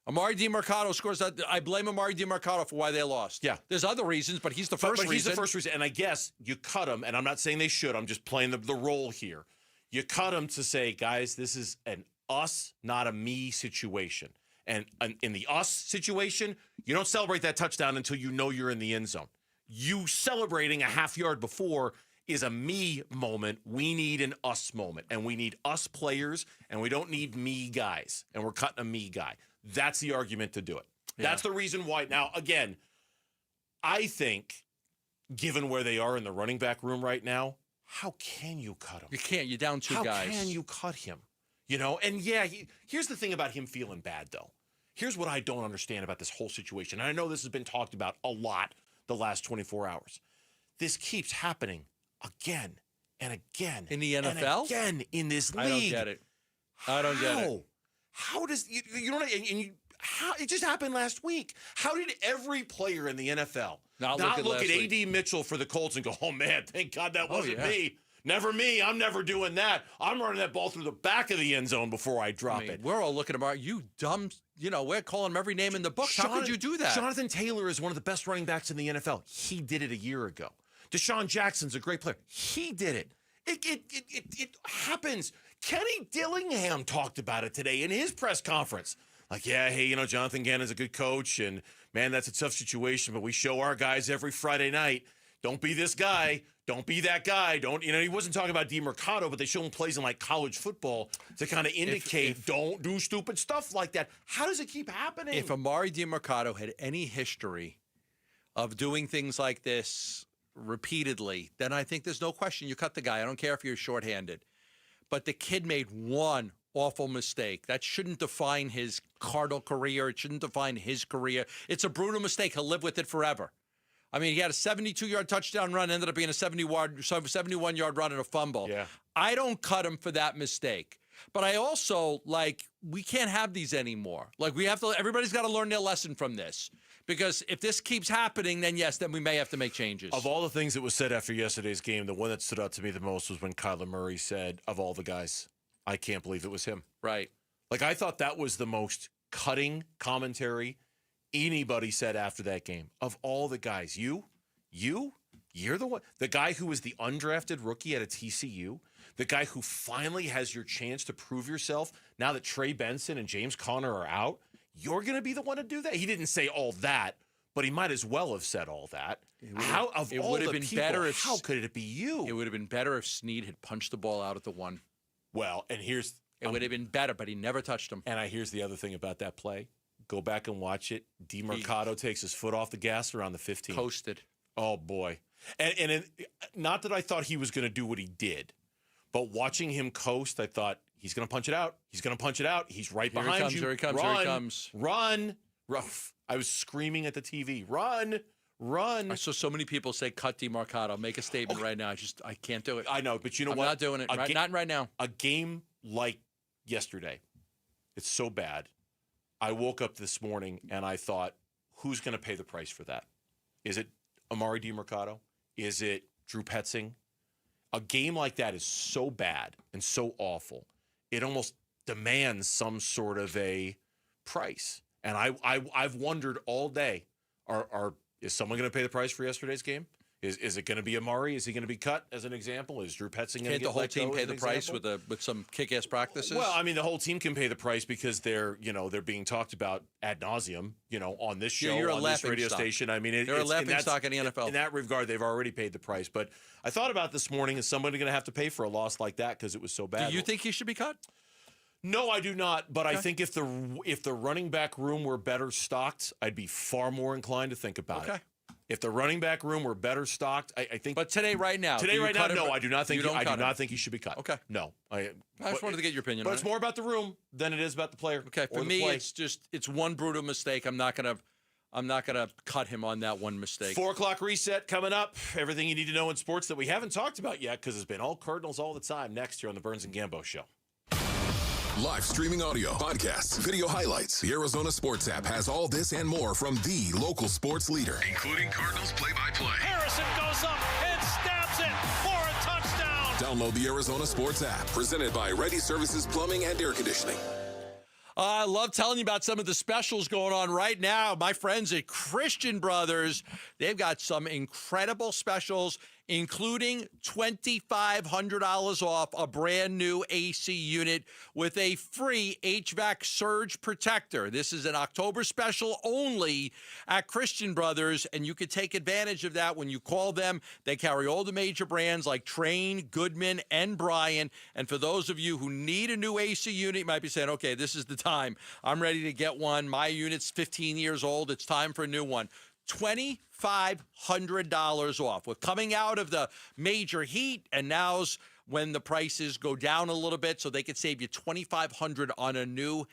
Amari DiMercato scores that. I blame Amari DiMercato for why they lost. Yeah. There's other reasons, but he's the first reason. He's the first reason. And I guess you cut him, and I'm not saying they should. I'm just playing the role here. You cut him to say, guys, this is an us, not a me situation. And in the us situation, you don't celebrate that touchdown until you know you're in the end zone. You celebrating a half yard before is a me moment. We need an us moment, and we need us players, and we don't need me guys, and we're cutting a me guy. That's the argument to do it. Yeah. That's the reason why. Now, again, I think, given where they are in the running back room right now, how can you cut him? You can't. You're down two guys. How can you cut him? And yeah, here's the thing about him feeling bad, though. Here's what I don't understand about this whole situation. And I know this has been talked about a lot the last 24 hours. This keeps happening again and again. In the NFL? And again in this league. I don't get it. I don't get it. How does how it just happened last week? How did every player in the NFL not look at A.D. Mitchell for the Colts and go, "Oh man, thank God that wasn't me. Never me. I'm never doing that. I'm running that ball through the back of the end zone before I drop it." We're all looking at you dumb. We're calling him every name in the book. How could you do that? Jonathan Taylor is one of the best running backs in the NFL. He did it a year ago. Deshaun Jackson's a great player. He did it. It happens. Kenny Dillingham talked about it today in his press conference. Like, yeah, hey, Jonathan Gannon's a good coach, and man, that's a tough situation, but we show our guys every Friday night, don't be this guy, don't be that guy, he wasn't talking about DiMercato, but they show him plays in like college football to kind of indicate don't do stupid stuff like that. How does it keep happening? If Amari DiMercato had any history of doing things like this repeatedly, then I think there's no question you cut the guy. I don't care if you're shorthanded. But the kid made one awful mistake. That shouldn't define his Cardinal career. It shouldn't define his career. It's a brutal mistake. He'll live with it forever. I mean, he had a 72-yard touchdown run, ended up being a 71-yard run and a fumble. Yeah. I don't cut him for that mistake. But I also, we can't have these anymore. Everybody's got to learn their lesson from this. Because if this keeps happening, then we may have to make changes. Of all the things that was said after yesterday's game, the one that stood out to me the most was when Kyler Murray said, of all the guys, I can't believe it was him. Right. I thought that was the most cutting commentary anybody said after that game. Of all the guys, you're the one. The guy who was the undrafted rookie at a TCU, the guy who finally has your chance to prove yourself now that Trey Benson and James Conner are out. You're going to be the one to do that? He didn't say all that, but he might as well have said all that. How could it be you? It would have been better if Snead had punched the ball out at the one. Well, and it would have been better, but he never touched him. And here's the other thing about that play. Go back and watch it. DiMercato takes his foot off the gas around the 15. Coasted. Oh, boy. And not that I thought he was going to do what he did, but watching him coast, I thought, he's going to punch it out. He's going to punch it out. He's right behind you. Here he comes. Run. I was screaming at the TV. Run. I saw so many people say, cut DiMercato. Make a statement right now. I can't do it. I know, but you know I'm what? not doing it. Not right now. A game like yesterday, it's so bad. I woke up this morning and I thought, who's going to pay the price for that? Is it Amari DiMercato? Is it Drew Petzing? A game like that is so bad and so awful. It almost demands some sort of a price. And I've wondered all day, is someone going to pay the price for yesterday's game? Is it going to be Amari? Is he going to be cut, as an example? Is Drew Petzing going to get let go? Can't the whole team pay the price with some kick-ass practices? Well, I mean, the whole team can pay the price because they're being talked about ad nauseum, on this show, on this radio station. I mean, they're a laughing stock in the NFL. In that regard, they've already paid the price. But I thought about this morning, is somebody going to have to pay for a loss like that because it was so bad? Do you think he should be cut? No, I do not. But I think if the running back room were better stocked, I'd be far more inclined to think about it. If the running back room were better stocked, I think. But right now, no, I do not think. I do not think he should be cut. Okay, no, I just wanted to get your opinion. But it's more about the room than it is about the player. Okay, for me, it's one brutal mistake. I'm not gonna cut him on that one mistake. 4:00 reset coming up. Everything you need to know in sports that we haven't talked about yet because it's been all Cardinals all the time. Next here on the Burns and Gambo Show. Live streaming audio, podcasts, video highlights. The Arizona Sports app has all this and more from the local sports leader, including Cardinals play-by-play. Harrison goes up and stabs it for a touchdown. Download the Arizona Sports app, presented by Ready Services Plumbing and Air Conditioning. I love telling you about some of the specials going on right now. My friends at Christian Brothers, they've got some incredible specials, including $2,500 off a brand new AC unit with a free HVAC surge protector. This is an October special only at Christian Brothers, and you could take advantage of that when you call them. They carry all the major brands like Trane, Goodman, and Bryan. And for those of you who need a new AC unit, you might be saying, okay, this is the time. I'm ready to get one. My unit's 15 years old. It's time for a new one. $2,500 off. We're coming out of the major heat, and now's when the prices go down a little bit, so they could save you $2,500 on a new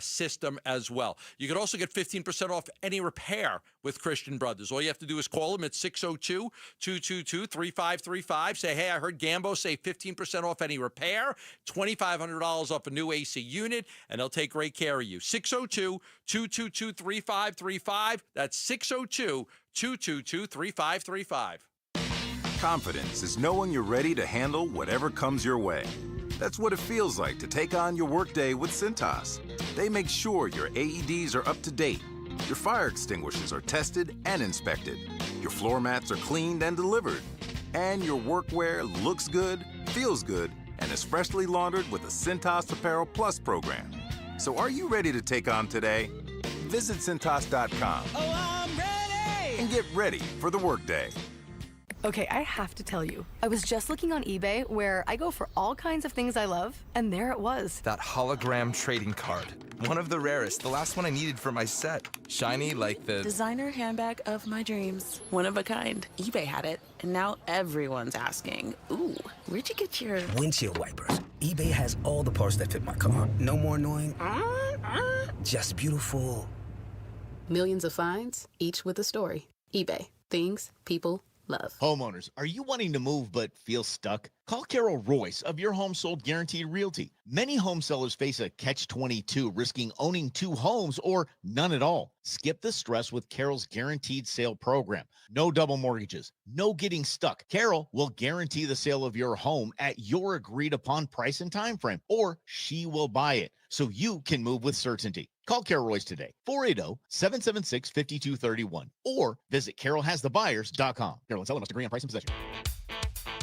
system as well. You could also get 15% off any repair with Christian Brothers. All you have to do is call them at 602-222-3535. Say, hey, I heard Gambo say 15% off any repair, $2,500 off a new AC unit, and they'll take great care of you. 602-222-3535. That's 602-222-3535. Confidence is knowing you're ready to handle whatever comes your way. That's what it feels like to take on your workday with Cintas. They make sure your AEDs are up to date, your fire extinguishers are tested and inspected, your floor mats are cleaned and delivered, and your workwear looks good, feels good, and is freshly laundered with the Cintas Apparel Plus program. So are you ready to take on today? Visit Cintas.com. Oh, I'm ready! And get ready for the workday. Okay, I have to tell you, I was just looking on eBay where I go for all kinds of things I love, and there it was. That hologram trading card. One of the rarest, the last one I needed for my set. Shiny like the designer handbag of my dreams. One of a kind. eBay had it, and now everyone's asking, ooh, where'd you get your windshield wipers? eBay has all the parts that fit my car. No more annoying, just beautiful. Millions of finds, each with a story. eBay. Things people love. Homeowners, are you wanting to move but feel stuck? Call Carol Royce of Your Home Sold Guaranteed Realty. Many home sellers face a catch-22, risking owning 2 homes or none at all. Skip the stress with Carol's Guaranteed Sale Program. No double mortgages, no getting stuck. Carol will guarantee the sale of your home at your agreed-upon price and time frame, or she will buy it so you can move with certainty. Call Carol Royce today, 480-776-5231, or visit carolhasthebuyers.com. Carol and seller must agree on price and possession.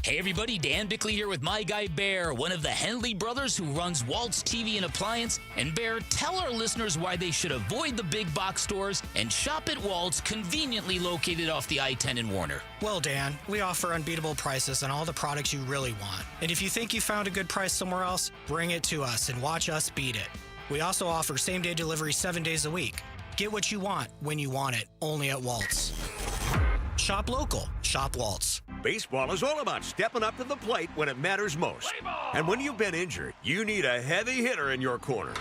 Hey everybody, Dan Bickley here with my guy Bear, one of the Henley brothers who runs Walt's TV and Appliance. And Bear, tell our listeners why they should avoid the big box stores and shop at Walt's, conveniently located off the I-10 in Warner. Well, Dan, we offer unbeatable prices on all the products you really want. And if you think you found a good price somewhere else, bring it to us and watch us beat it. We also offer same-day delivery 7 days a week. Get what you want when you want it, only at Walt's. Shop local. Shop Waltz. Baseball is all about stepping up to the plate when it matters most. And when you've been injured, you need a heavy hitter in your corner.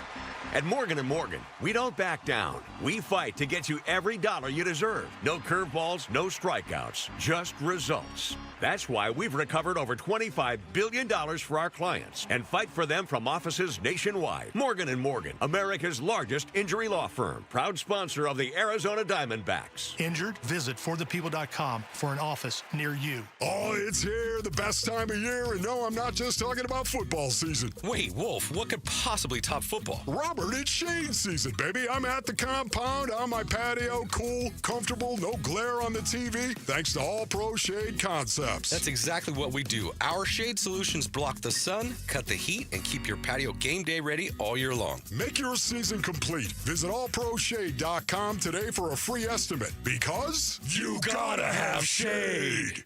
At Morgan & Morgan, we don't back down. We fight to get you every dollar you deserve. No curveballs, no strikeouts, just results. That's why we've recovered over $25 billion for our clients and fight for them from offices nationwide. Morgan & Morgan, America's largest injury law firm, proud sponsor of the Arizona Diamondbacks. Injured? Visit forthepeople.com for an office near you. Oh, it's here, the best time of year, and no, I'm not just talking about football season. Wait, Wolf, what could possibly top football? Robert, it's shade season, baby. I'm at the compound, on my patio, cool, comfortable, no glare on the TV, thanks to All Pro Shade Concepts. That's exactly what we do. Our shade solutions block the sun, cut the heat, and keep your patio game day ready all year long. Make your season complete. Visit allproshade.com today for a free estimate, because you gotta have shade.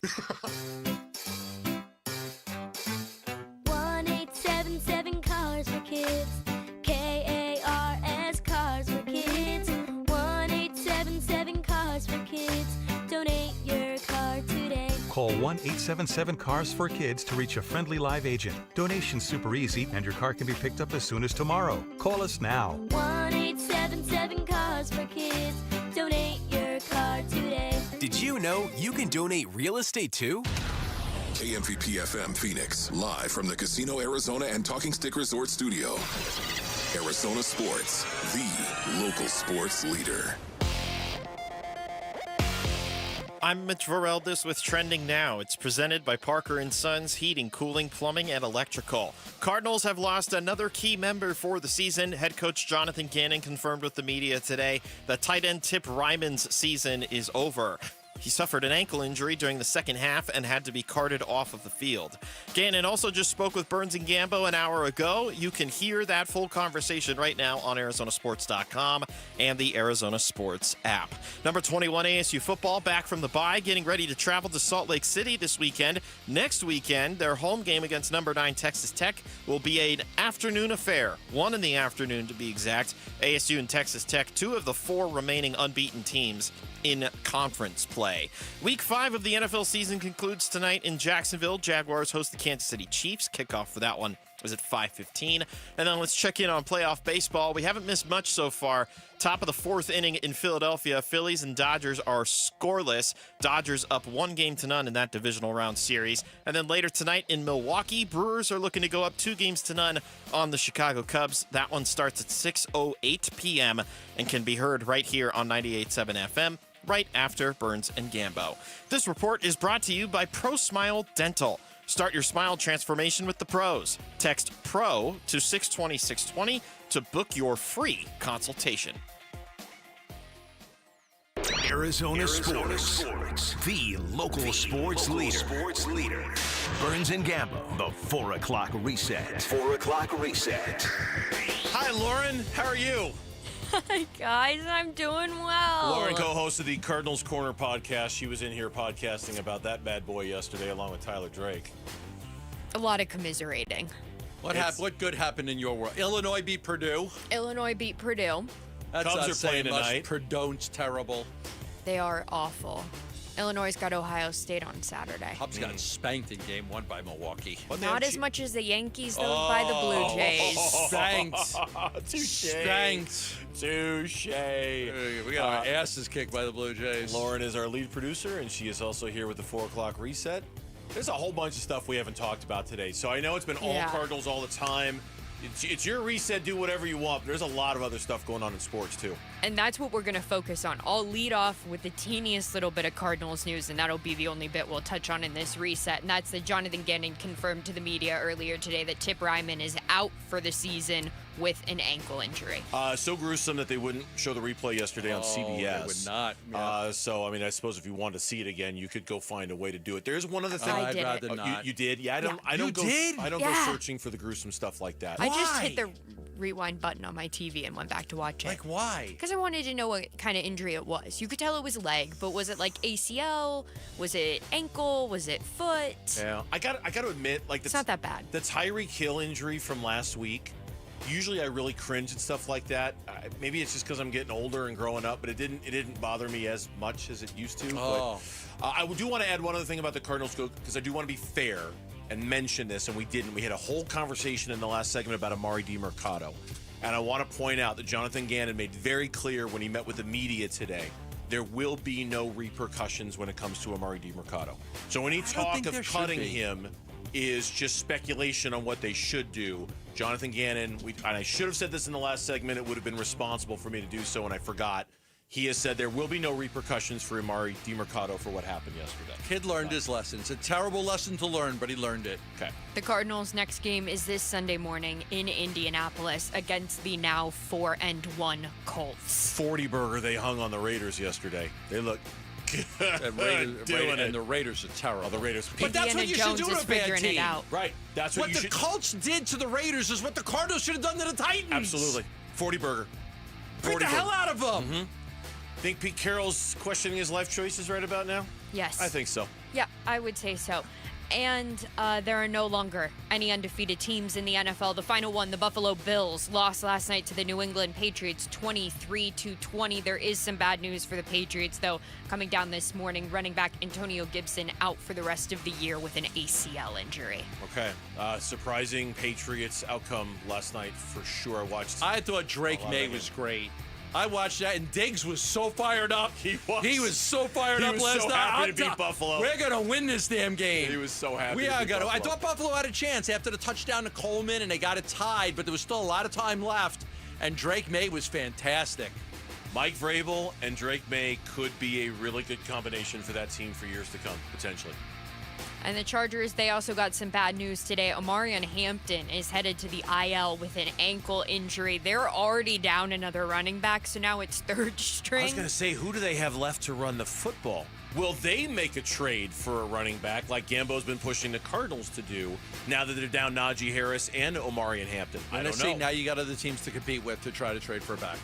1-877 Cars for Kids. KARS Cars for Kids. 1-877 Cars for Kids. Donate your car today. Call 1-877-CARS-FOR-KIDS to reach a friendly live agent. Donation's super easy, and your car can be picked up as soon as tomorrow. Call us now. 1-877 Cars for Kids. Donate your car today. Did you know you can donate real estate too? KMVP FM Phoenix, live from the Casino Arizona and Talking Stick Resort Studio. Arizona Sports, the local sports leader. I'm Mitch Vareldis with Trending Now. It's presented by Parker & Sons Heating, Cooling, Plumbing, and Electrical. Cardinals have lost another key member for the season. Head coach Jonathan Gannon confirmed with the media today that tight end Tip Ryman's season is over. He suffered an ankle injury during the second half and had to be carted off of the field. Gannon also just spoke with Burns and Gambo an hour ago. You can hear that full conversation right now on ArizonaSports.com and the Arizona Sports app. Number 21 ASU football back from the bye, getting ready to travel to Salt Lake City this weekend. Next weekend, their home game against number 9 Texas Tech will be an afternoon affair. 1 in the afternoon to be exact. ASU and Texas Tech, 2 of the 4 remaining unbeaten teams in conference play. Week 5 of the NFL season concludes tonight in Jacksonville. Jaguars host the Kansas City Chiefs. Kickoff for that one is at 5:15. And then let's check in on playoff baseball. We haven't missed much so far. Top of the 4th inning in Philadelphia, Phillies and Dodgers are scoreless. Dodgers up 1-0 in that divisional round series. And then later tonight in Milwaukee, Brewers are looking to go up 2-0 on the Chicago Cubs. That one starts at 6:08 p.m. and can be heard right here on 98.7 FM. Right after Burns and Gambo. This report is brought to you by ProSmile Dental. Start your smile transformation with the pros. Text PRO to 620-620 to book your free consultation. Arizona Sports, the local sports leader. Burns and Gambo, the 4 o'clock reset. 4 o'clock reset. Hi, Lauren. How are you? Hi, guys. I'm doing well. Lauren co-hosted the Cardinals Corner podcast. She was in here podcasting about that bad boy yesterday along with Tyler Drake. A lot of commiserating. What good happened in your world? Illinois beat Purdue. Illinois beat Purdue. That's Cubs not are playing saying much. tonight. Purdue's terrible. They are awful. Illinois got Ohio State on Saturday. Cubs got spanked in game 1 by Milwaukee. Not as much as the Yankees, though, by the Blue Jays. Spanked. Touche. We got our asses kicked by the Blue Jays. Lauren is our lead producer, and she is also here with the 4 o'clock reset. There's a whole bunch of stuff we haven't talked about today. So I know it's been all Cardinals all the time. It's your reset, do whatever you want, but there's a lot of other stuff going on in sports, too. And that's what we're going to focus on. I'll lead off with the teeniest little bit of Cardinals news, and that'll be the only bit we'll touch on in this reset. And that's that Jonathan Gannon confirmed to the media earlier today that Tip Ryman is out for the season with an ankle injury. So gruesome that they wouldn't show the replay yesterday on CBS. They would not. Yeah. So, I mean, I suppose if you wanted to see it again, you could go find a way to do it. There's one other thing. I'd rather not. You did? Yeah, I don't go searching for the gruesome stuff like that. I just hit the rewind button on my TV and went back to watch it. Like, why? Because I wanted to know what kind of injury it was. You could tell it was leg, but was it like ACL? Was it ankle? Was it foot? Yeah. I got to admit, like, it's not that bad. The Tyreek Hill injury from last week, usually I really cringe at stuff like that. Maybe it's just because I'm getting older and growing up, but it didn't bother me as much as it used to. Oh. But I do want to add one other thing about the Cardinals, because I do want to be fair and mention this, and we didn't. We had a whole conversation in the last segment about Amari DiMercato. And I want to point out that Jonathan Gannon made very clear when he met with the media today, there will be no repercussions when it comes to Amari DiMercato. So any talk of cutting him is just speculation on what they should do. Jonathan Gannon, and I should have said this in the last segment, it would have been responsible for me to do so, and I forgot. He has said there will be no repercussions for Amari DiMercato for what happened yesterday. Kid learned his lesson. It's a terrible lesson to learn, but he learned it. Okay. The Cardinals' next game is this Sunday morning in Indianapolis against the now 4-1 Colts. 40 burger they hung on the Raiders yesterday. They look and the Raiders are terrible. The Raiders. But that's what you should do to a bad team. It out. Right. That's what you should. What the Colts did to the Raiders is what the Cardinals should have done to the Titans. Absolutely. 40 burger. Beat the hell out of them. Mm-hmm. Think Pete Carroll's questioning his life choices right about now? Yes. I think so. Yeah, I would say so. And there are no longer any undefeated teams in the NFL. The final one, the Buffalo Bills, lost last night to the New England Patriots 23-20. There is some bad news for the Patriots, though. Coming down this morning, running back Antonio Gibson out for the rest of the year with an ACL injury. Okay. Surprising Patriots outcome last night for sure. I thought Drake May was great. I watched that, and Diggs was so fired up. He was so fired up last night. He was so happy to beat Buffalo. We're going to win this damn game. He was so happy. We are going to. I thought Buffalo had a chance after the touchdown to Coleman, and they got it tied, but there was still a lot of time left, and Drake May was fantastic. Mike Vrabel and Drake May could be a really good combination for that team for years to come, potentially. And the Chargers, they also got some bad news today. Omarion Hampton is headed to the IL with an ankle injury. They're already down another running back, so now it's third string. I was going to say, who do they have left to run the football? Will they make a trade for a running back like Gambo's been pushing the Cardinals to do now that they're down Najee Harris and Omarion Hampton? I don't know. Now you got other teams to compete with to try to trade for a back.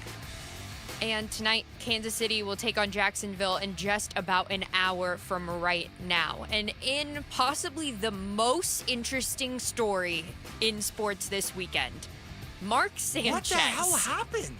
And tonight, Kansas City will take on Jacksonville in just about an hour from right now. And in possibly the most interesting story in sports this weekend, Mark Sanchez. What the hell happened?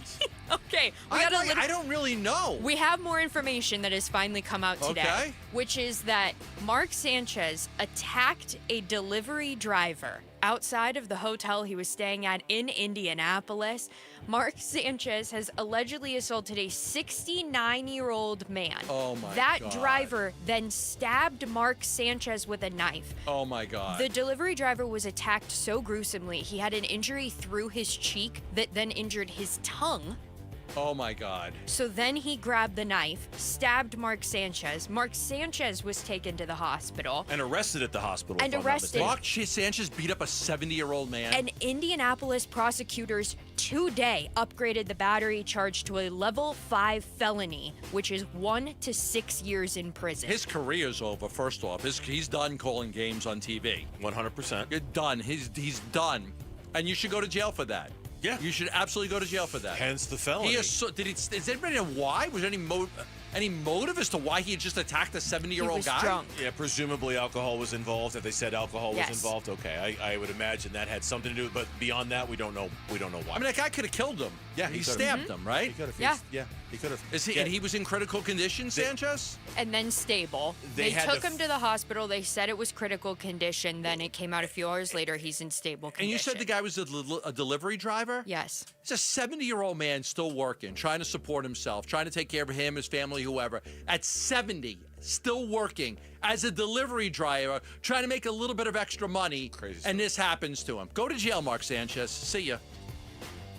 Okay, I don't really know. We have more information that has finally come out today, which is that Mark Sanchez attacked a delivery driver outside of the hotel he was staying at in Indianapolis. Mark Sanchez has allegedly assaulted a 69-year-old man. Oh, my That God. driver then stabbed Mark Sanchez with a knife. Oh, my God. The delivery driver was attacked so gruesomely, he had an injury through his cheek that then injured his tongue. Oh, my God. So then he grabbed the knife, stabbed Mark Sanchez. Mark Sanchez was taken to the hospital. And arrested at the hospital. And arrested. Mark Sanchez beat up a 70-year-old man. And Indianapolis prosecutors today upgraded the battery charge to a level 5 felony, which is 1 to 6 years in prison. His career's over, first off. He's done calling games on TV. 100%. You're done. He's done. And you should go to jail for that. Yeah. You should absolutely go to jail for that. Hence the felony. Does anybody know why? Was there any motive as to why he had just attacked a 70-year-old guy? Drunk. Yeah, presumably alcohol was involved. If they said alcohol Yes. was involved, okay. I would imagine that had something to do with it, but beyond that, we don't know why. I mean, that guy could have killed him. Yeah, he could've. stabbed him, right? He could have. Yeah. Yeah, he could have. And he was in critical condition, Sanchez? And then stable. They They had took to him to the hospital. They said it was critical condition. Then it came out a few hours later he's in stable condition. And you said the guy was a delivery driver? Yes. He's a 70-year-old man still working, trying to support himself, trying to take care of him, his family, whoever. At 70, still working as a delivery driver, trying to make a little bit of extra money. Crazy and this happens to him. Go to jail, Mark Sanchez. See ya.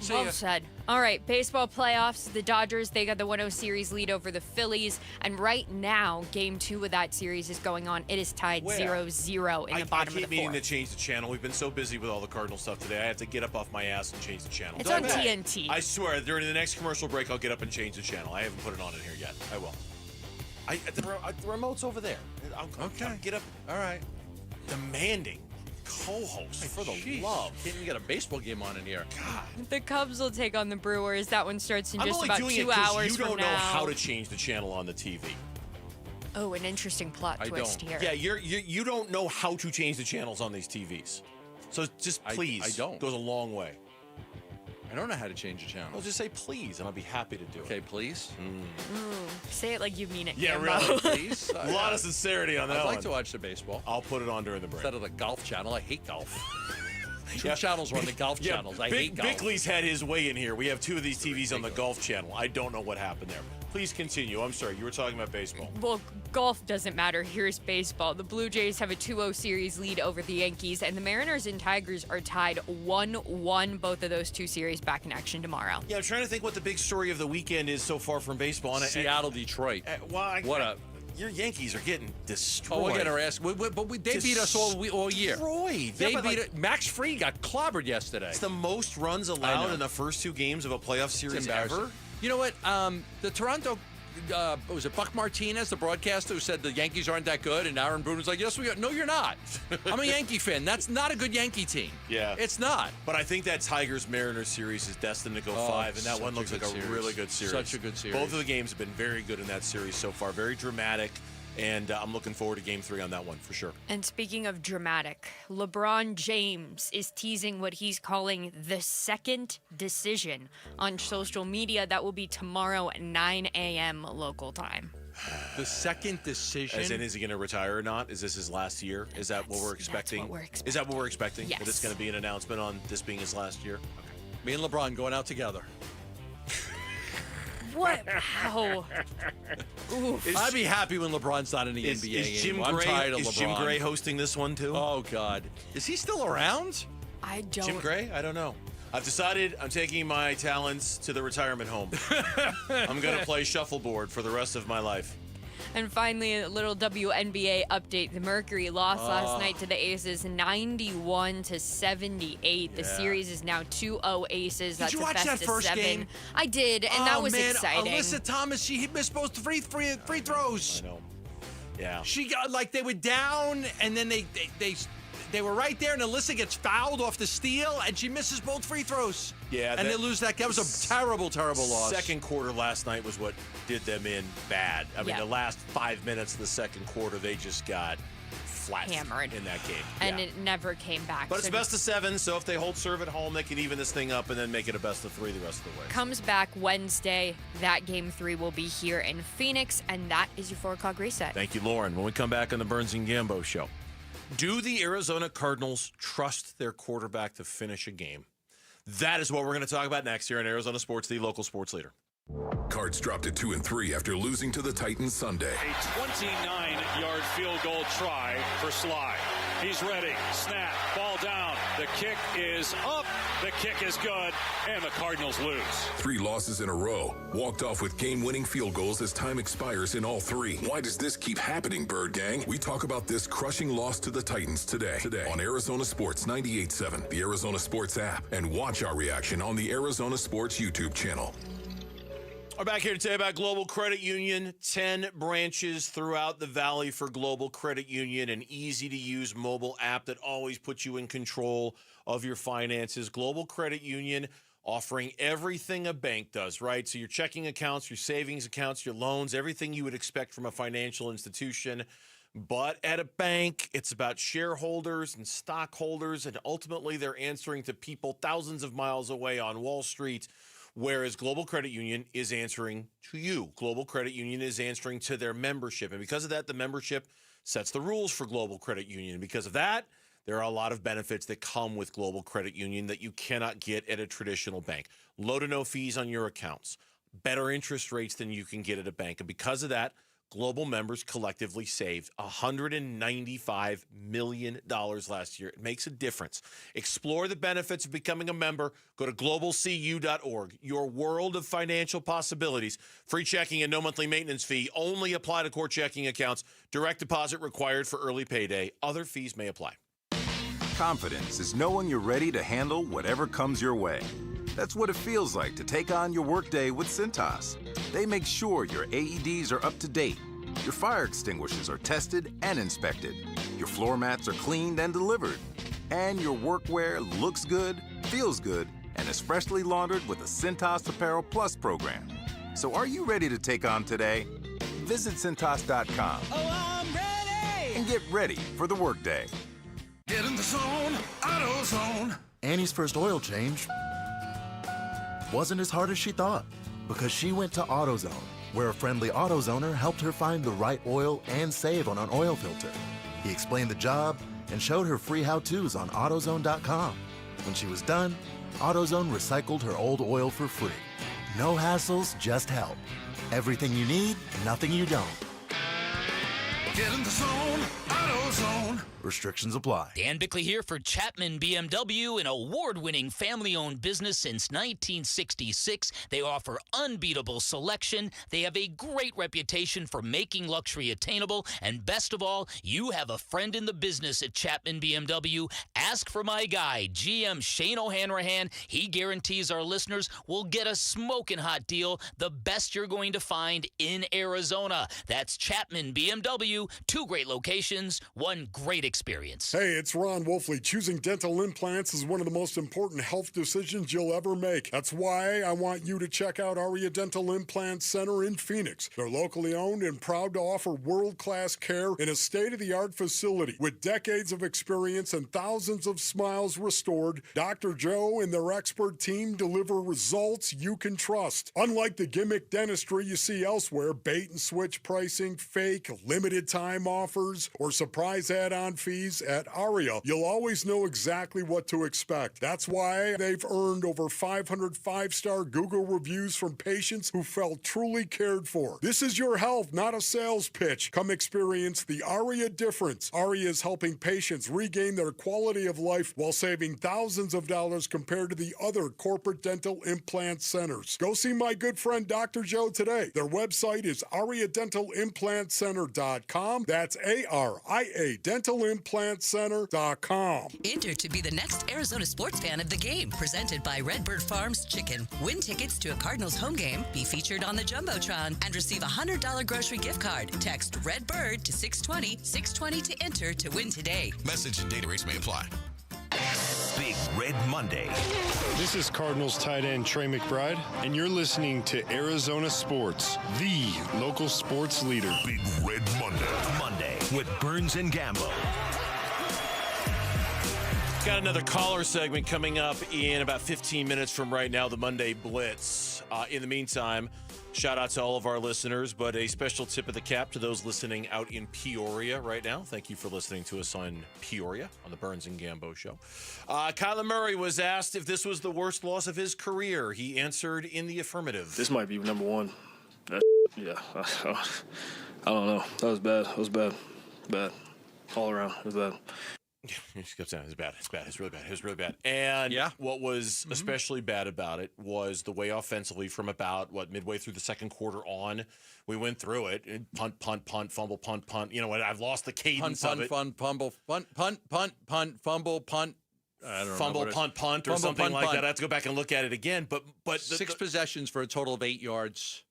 See Well ya. said. All right, baseball playoffs. The Dodgers, they got the 1-0 series lead over the Phillies. And right now, game 2 of that series is going on. It is tied 0-0 in the bottom I of keep the meaning to fourth. change the channel. We've been so busy with all the Cardinal stuff today. I have to get up off my ass and change the channel. It's on TNT. I swear, during the next commercial break, I'll get up and change the channel. I haven't put it on in here yet. I will. The remote's over there. Okay. Get up. All right. Demanding co-host for the Jeez. love. Can't even get a baseball game on in here. God. The Cubs will take on the Brewers. That one starts in I'm just only about doing 2 it 'cause hours you from don't know now. how to change the channel on the TV. Oh, an interesting plot twist here. Yeah, you don't know how to change the channels on these TVs. So just please. I don't. Goes a long way. I don't know how to change the channel. I'll just say please, and I'll be happy to do it. Okay, please. Say it like you mean it. Yeah, Gambo. really. Please. A lot of sincerity on that I'd like one. to watch the baseball. I'll put it on during the break. Instead of the golf channel. I hate golf. Two Yeah. channels are on the golf channels. I hate golf. Bickley's had his way in here. We have 2 of these TVs on the golf channel. I don't know what happened there. Please continue. I'm sorry. You were talking about baseball. Well, golf doesn't matter. Here's baseball. The Blue Jays have a 2-0 series lead over the Yankees, and the Mariners and Tigers are tied 1-1. Both of those 2 series back in action tomorrow. Yeah, I'm trying to think what the big story of the weekend is so far from baseball. And Seattle, Detroit. Your Yankees are getting destroyed. Oh, we're getting our ass. But they beat us all year. Destroyed. They Yeah, but beat it. Max Fried got clobbered yesterday. It's the most runs allowed in the first 2 games of a playoff series ever. You know what? The Toronto, was it Buck Martinez, the broadcaster, who said the Yankees aren't that good, and Aaron Boone was like, yes, we are. No, you're not. I'm a Yankee fan. That's not a good Yankee team. Yeah. It's not. But I think that Tigers-Mariners series is destined to go 5, and that one looks like a really good series. Such a good series. Both of the games have been very good in that series so far. Very dramatic, and I'm looking forward to Game 3 on that one for sure. And speaking of dramatic, LeBron James is teasing what he's calling the second decision on social media. That will be tomorrow at 9 a.m. local time. The second decision? As in, is he going to retire or not? Is this his last year? Is that what we're expecting? Is that what we're expecting? Yes. That it's going to be an announcement on this being his last year? Okay. Me and LeBron going out together. What? Wow. I'd be happy when LeBron's not in the NBA Is Jim anymore. Gray, I'm tired of LeBron. Is Jim Gray hosting this one too? Oh, God. Is he still around? I don't. Jim Gray? I don't know. I've decided I'm taking my talents to the retirement home. I'm going to play shuffleboard for the rest of my life. And finally, a little WNBA update. The Mercury lost last night to the Aces, 91-78. The series is now 2-0 Aces. That's Did you watch a that best first of 7. game? I did, and that was exciting. Alyssa Thomas, she missed both free throws. I know. Yeah. She got they were down, and then they were right there, and Alyssa gets fouled off the steal, and she misses both free throws. Yeah, and they lose that. That was a terrible loss. Second quarter last night was what did them in bad. I mean, the last 5 minutes of the second quarter, they just got hammered in that game. And it never came back. But it's best of 7, so if they hold serve at home, they can even this thing up and then make it a best of 3 the rest of the way. Comes back Wednesday. That game 3 will be here in Phoenix, and that is your 4 o'clock reset. Thank you, Lauren. When we come back on the Burns and Gambo show, do the Arizona Cardinals trust their quarterback to finish a game? That is what we're going to talk about next here on Arizona Sports, the local sports leader. Cards dropped to 2-3 after losing to the Titans Sunday. A 29-yard field goal try for Sly. He's ready. Snap. Ball down. The kick is up. The kick is good. And the Cardinals lose. 3 losses in a row. Walked off with game-winning field goals as time expires in all 3. Why does this keep happening, Bird Gang? We talk about this crushing loss to the Titans today on Arizona Sports 98.7, the Arizona Sports app, and watch our reaction on the Arizona Sports YouTube channel. We're back here to tell you about Global Credit Union. 10 branches throughout the valley for Global Credit Union, an easy-to-use mobile app that always puts you in control of your finances. Global Credit Union offering everything a bank does, right? So your checking accounts, your savings accounts, your loans, everything you would expect from a financial institution. But at a bank, it's about shareholders and stockholders, and ultimately they're answering to people thousands of miles away on Wall Street. Whereas Global Credit Union is answering to you. Global Credit Union is answering to their membership. And because of that, the membership sets the rules for Global Credit Union. And because of that, there are a lot of benefits that come with Global Credit Union that you cannot get at a traditional bank. Low to no fees on your accounts. Better interest rates than you can get at a bank. And because of that, Global members collectively saved $195 million last year. It makes a difference. Explore the benefits of becoming a member. Go to globalcu.org. Your world of financial possibilities. Free checking and no monthly maintenance fee. Only apply to core checking accounts. Direct deposit required for early payday. Other fees may apply. Confidence is knowing you're ready to handle whatever comes your way. That's what it feels like to take on your workday with Cintas. They make sure your AEDs are up to date, your fire extinguishers are tested and inspected, your floor mats are cleaned and delivered, and your workwear looks good, feels good, and is freshly laundered with a Cintas Apparel Plus program. So are you ready to take on today? Visit Cintas.com. Oh, I'm ready! And get ready for the workday. Get in the zone, AutoZone. Annie's first oil change wasn't as hard as she thought because she went to AutoZone, where a friendly AutoZoner helped her find the right oil and save on an oil filter. He explained the job and showed her free how-tos on AutoZone.com. When she was done, AutoZone recycled her old oil for free. No hassles, just help. Everything you need, nothing you don't. Get in the zone, AutoZone. Restrictions apply. Dan Bickley here for Chapman BMW, an award-winning family-owned business since 1966. They offer unbeatable selection. They have a great reputation for making luxury attainable. And best of all, you have a friend in the business at Chapman BMW. Ask for my guy, GM Shane O'Hanrahan. He guarantees our listeners will get a smoking hot deal, the best you're going to find in Arizona. That's Chapman BMW. 2 great locations, 1 great experience. Hey, it's Ron Wolfley. Choosing dental implants is one of the most important health decisions you'll ever make. That's why I want you to check out Aria Dental Implant Center in Phoenix. They're locally owned and proud to offer world-class care in a state-of-the-art facility. With decades of experience and thousands of smiles restored, Dr. Joe and their expert team deliver results you can trust. Unlike the gimmick dentistry you see elsewhere, bait-and-switch pricing, fake, limited time time offers, or surprise add-on fees at Aria, you'll always know exactly what to expect. That's why they've earned over 500 five-star Google reviews from patients who felt truly cared for. This is your health, not a sales pitch. Come experience the Aria difference. Aria is helping patients regain their quality of life while saving thousands of dollars compared to the other corporate dental implant centers. Go see my good friend Dr. Joe today. Their website is ariadentalimplantcenter.com. That's ARIA dentalimplantcenter.com. Enter to be the next Arizona sports fan of the game, presented by Redbird Farms Chicken. Win tickets to a Cardinals home game, be featured on the Jumbotron, and receive a $100 grocery gift card. Text Redbird to 620-620 to enter to win today. Message and data rates may apply. Big Red Monday. This is Cardinals tight end Trey McBride, and you're listening to Arizona Sports, the local sports leader. Big Red Monday with Burns and Gambo. Got another caller segment coming up in about 15 minutes from right now, the Monday Blitz. In the meantime, shout out to all of our listeners, but a special tip of the cap to those listening out in Peoria right now. Thank you for listening to us on Peoria on the Burns and Gambo show. Kyler Murray was asked if this was the worst loss of his career. He answered in the affirmative. This might be number one. Yeah, I don't know. That was bad. It was bad. Bad. All around. It was bad. He just goes down. It's bad. It's bad. It's really bad. It was really bad. And what was especially bad about it was the way offensively from about, midway through the second quarter on, we went through it. Punt, punt, punt, fumble, punt, punt. You know what? I've lost the cadence of it. Punt, fumble, punt, fumble, punt. I don't know. Fumble, punt, punt, or something like that. I have to go back and look at it again. But six possessions for a total of 8 yards.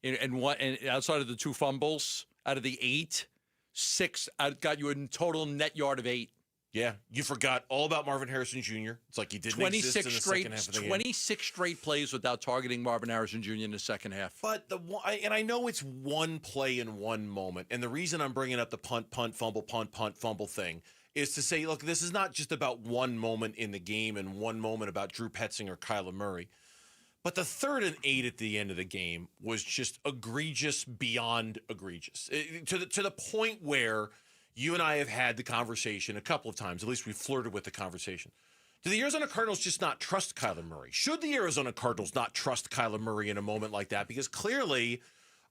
And outside of the 2 fumbles, out of the 8, 6 got you a total net yard of 8. Yeah, you forgot all about Marvin Harrison Jr. It's like he didn't exist in the second half of the game. 26 straight plays without targeting Marvin Harrison Jr. in the second half. But I know it's one play in one moment, and the reason I'm bringing up the punt, fumble thing is to say, look, this is not just about one moment in the game and one moment about Drew Petzing or Kyler Murray. But the 3rd and 8 at the end of the game was just egregious beyond egregious. To the point where you and I have had the conversation a couple of times. At least we flirted with the conversation. Do the Arizona Cardinals just not trust Kyler Murray? Should the Arizona Cardinals not trust Kyler Murray in a moment like that? Because clearly,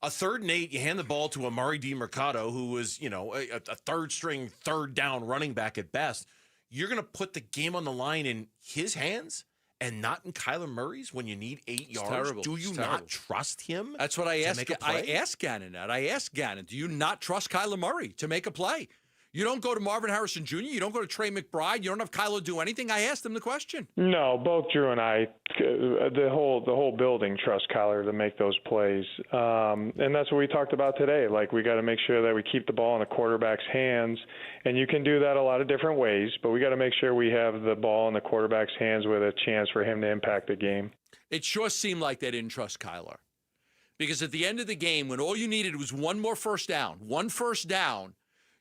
a 3rd and 8, you hand the ball to Amari DiMercato, who was, a third-string, third-down running back at best. You're going to put the game on the line in his hands and not in Kyler Murray's when you need 8 yards? Terrible. Do you not trust him? That's what I asked. I asked Gannon that. I asked Gannon, do you not trust Kyler Murray to make a play? You don't go to Marvin Harrison Jr. You don't go to Trey McBride. You don't have Kyler do anything. I asked him the question. No, both Drew and I, the whole building trusts Kyler to make those plays, and that's what we talked about today. Like, we got to make sure that we keep the ball in the quarterback's hands, and you can do that a lot of different ways. But we got to make sure we have the ball in the quarterback's hands with a chance for him to impact the game. It sure seemed like they didn't trust Kyler, because at the end of the game, when all you needed was one first down,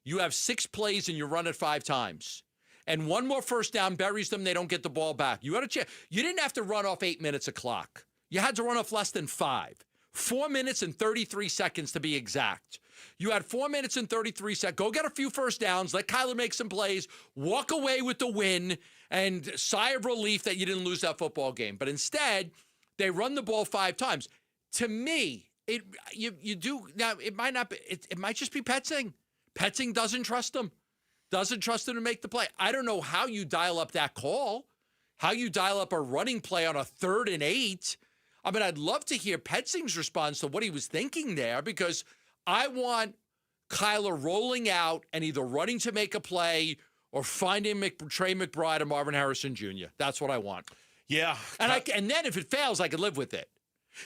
you have 6 plays and you run it 5 times. And one more first down buries them, they don't get the ball back. You had a chance. You didn't have to run off 8 minutes of clock. You had to run off less than 5. 4 minutes and 33 seconds to be exact. You had 4 minutes and 33 seconds. Go get a few first downs, let Kyler make some plays, walk away with the win, and sigh of relief that you didn't lose that football game. But instead, they run the ball 5 times. To me, it might not be. It might just be Petzing. Petzing doesn't trust him to make the play. I don't know how you dial up that call, how you dial up a running play on a 3rd and 8. I mean, I'd love to hear Petzing's response to what he was thinking there, because I want Kyler rolling out and either running to make a play or finding Trey McBride or Marvin Harrison Jr. That's what I want. Yeah. And then if it fails, I could live with it.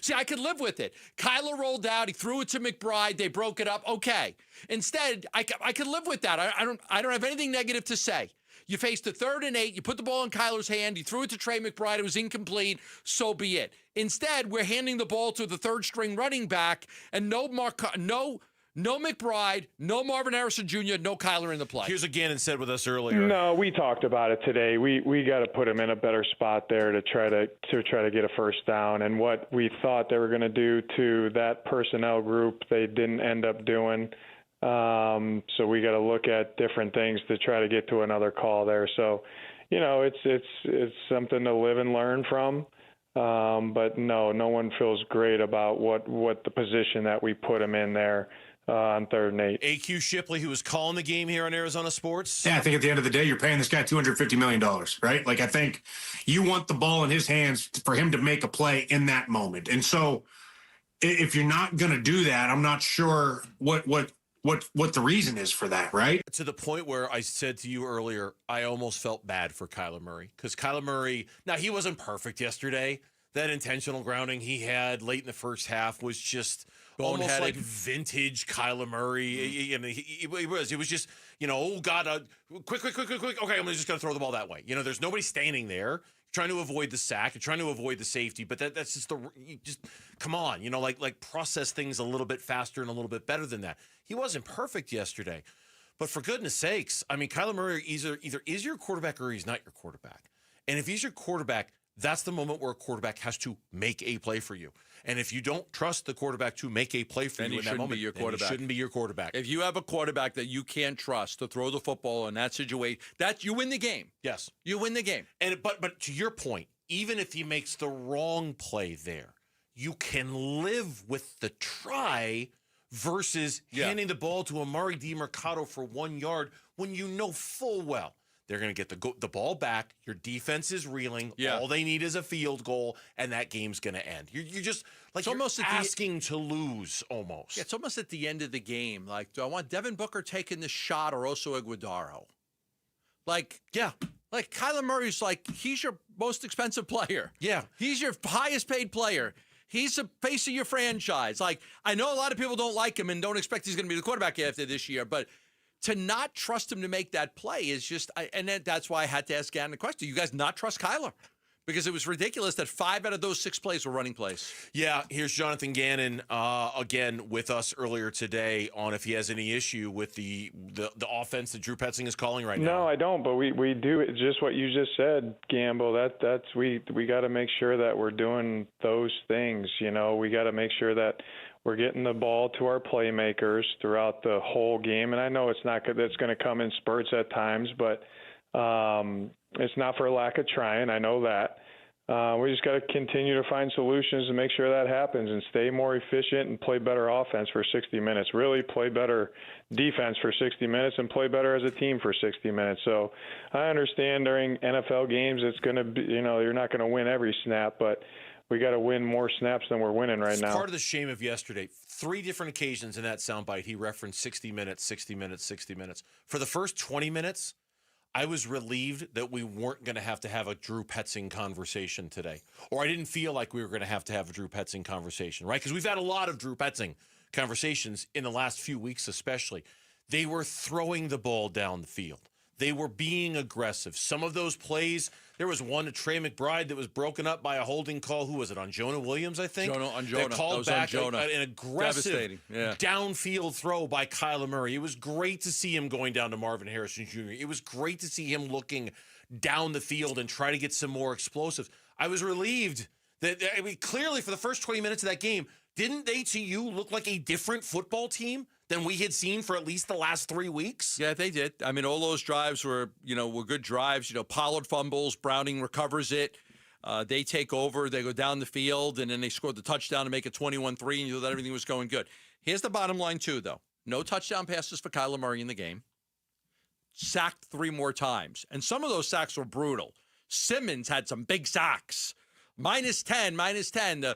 See, I could live with it. Kyler rolled out. He threw it to McBride. They broke it up. Okay. Instead, I could live with that. I don't have anything negative to say. You faced a 3rd and 8. You put the ball in Kyler's hand. You threw it to Trey McBride. It was incomplete. So be it. Instead, we're handing the ball to the 3rd-string running back, and no McBride, no Marvin Harrison Jr., no Kyler in the play. Here's what Gannon said with us earlier. No, we talked about it today. We got to put him in a better spot there to try to get a first down. And what we thought they were going to do to that personnel group, they didn't end up doing. So we got to look at different things to try to get to another call there. So, it's something to live and learn from. But no one feels great about what the position that we put him in there on 3rd and 8. AQ Shipley, who was calling the game here on Arizona Sports. Yeah, I think at the end of the day, you're paying this guy $250 million, right? Like, I think you want the ball in his hands for him to make a play in that moment. And so if you're not going to do that, I'm not sure what the reason is for that, right? To the point where I said to you earlier, I almost felt bad for Kyler Murray, because Kyler Murray, now he wasn't perfect yesterday. That intentional grounding he had late in the first half was just almost like vintage Kyler Murray. It was just, oh God, quick. Okay, I'm just going to throw the ball that way. There's nobody standing there trying to avoid the sack, and trying to avoid the safety, but that's just come on, like process things a little bit faster and a little bit better than that. He wasn't perfect yesterday, but for goodness sakes, I mean, Kyler Murray either is your quarterback or he's not your quarterback. And if he's your quarterback, that's the moment where a quarterback has to make a play for you. And if you don't trust the quarterback to make a play for you in that moment, then he shouldn't be your quarterback. If you have a quarterback that you can't trust to throw the football in that situation, you win the game. Yes. You win the game. And but to your point, even if he makes the wrong play there, you can live with the try versus handing the ball to Amari DiMercato for 1 yard when you know full well they're going to get the ball back. Your defense is reeling. Yeah. All they need is a field goal, and that game's going to end. You're just like almost asking to lose almost. Yeah, it's almost at the end of the game. Like, do I want Devin Booker taking the shot or Oso Iguodaro? Like, yeah. Like, Kyler Murray's like, he's your most expensive player. Yeah. He's your highest paid player. He's the face of your franchise. Like, I know a lot of people don't like him and don't expect he's going to be the quarterback after this year, but to not trust him to make that play is just, that's why I had to ask Gannon the question. Do you guys not trust Kyler? Because it was ridiculous that 5 out of those 6 plays were running plays. Yeah, here's Jonathan Gannon again with us earlier today on if he has any issue with the offense that Drew Petzing is calling right now. No, I don't. But we do it just what you just said, Gamble. We got to make sure that we're doing those things. We got to make sure that we're getting the ball to our playmakers throughout the whole game. And I know it's going to come in spurts at times, but it's not for lack of trying. I know that. We just got to continue to find solutions to make sure that happens and stay more efficient and play better offense for 60 minutes. Really play better defense for 60 minutes and play better as a team for 60 minutes. So I understand during NFL games it's going to be, you're not going to win every snap, but we got to win more snaps than we're winning right now. Part of the shame of yesterday, 3 different occasions in that soundbite, he referenced 60 minutes, 60 minutes, 60 minutes. For the first 20 minutes, I was relieved that we weren't going to have a Drew Petzing conversation today. Or I didn't feel like we were going to have a Drew Petzing conversation, right? Because we've had a lot of Drew Petzing conversations in the last few weeks especially. They were throwing the ball down the field. They were being aggressive. Some of those plays, there was one to Trey McBride that was broken up by a holding call. Who was it? On Jonah Williams, I think? On That Jonah. called back an aggressive downfield throw by Kyler Murray. It was great to see him going down to Marvin Harrison Jr. It was great to see him looking down the field and try to get some more explosives. I was relieved that, clearly for the first 20 minutes of that game, didn't they to you look like a different football team than we had seen for at least the last 3 weeks? Yeah, they did. I mean, all those drives were good drives. Pollard fumbles, Browning recovers it. They take over, they go down the field, and then they scored the touchdown to make it 21-3, and you thought everything was going good. Here's the bottom line, too, though. No touchdown passes for Kyler Murray in the game. Sacked 3 more times, and some of those sacks were brutal. Simmons had some big sacks. -10.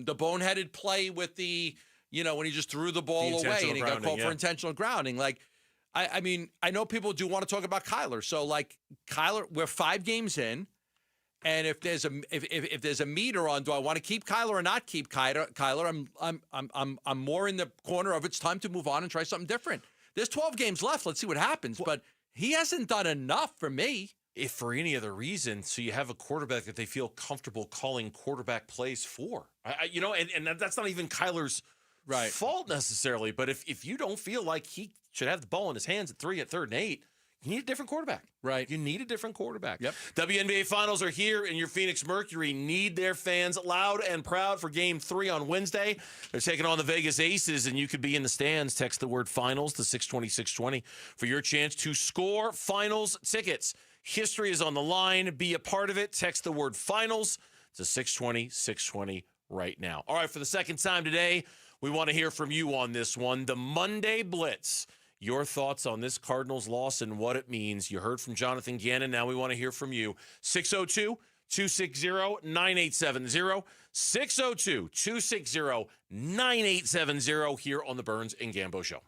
The boneheaded play with the, when he just threw the ball away and he got called for intentional grounding. Like, I mean, I know people do want to talk about Kyler. So, like, Kyler, we're 5 games in, and if there's a meter on, do I want to keep Kyler or not keep Kyler? I'm more in the corner of it's time to move on and try something different. There's 12 games left. Let's see what happens. But he hasn't done enough for me. If for any other reason, so you have a quarterback that they feel comfortable calling quarterback plays for. And that's not even Kyler's fault necessarily. But if you don't feel like he should have the ball in his hands at 3rd and 8, You need a different quarterback. Right. You need a different quarterback. Yep. WNBA Finals are here, and your Phoenix Mercury need their fans loud and proud for Game 3 on Wednesday. They're taking on the Vegas Aces, and you could be in the stands. Text the word Finals to 620-620 for your chance to score Finals tickets. History is on the line. Be a part of it. Text the word Finals to 620-620 right now. All right, for the second time today, we want to hear from you on this one. The Monday Blitz. Your thoughts on this Cardinals loss and what it means. You heard from Jonathan Gannon. Now we want to hear from you. 602-260-9870. 602-260-9870 here on the Burns and Gambo Show.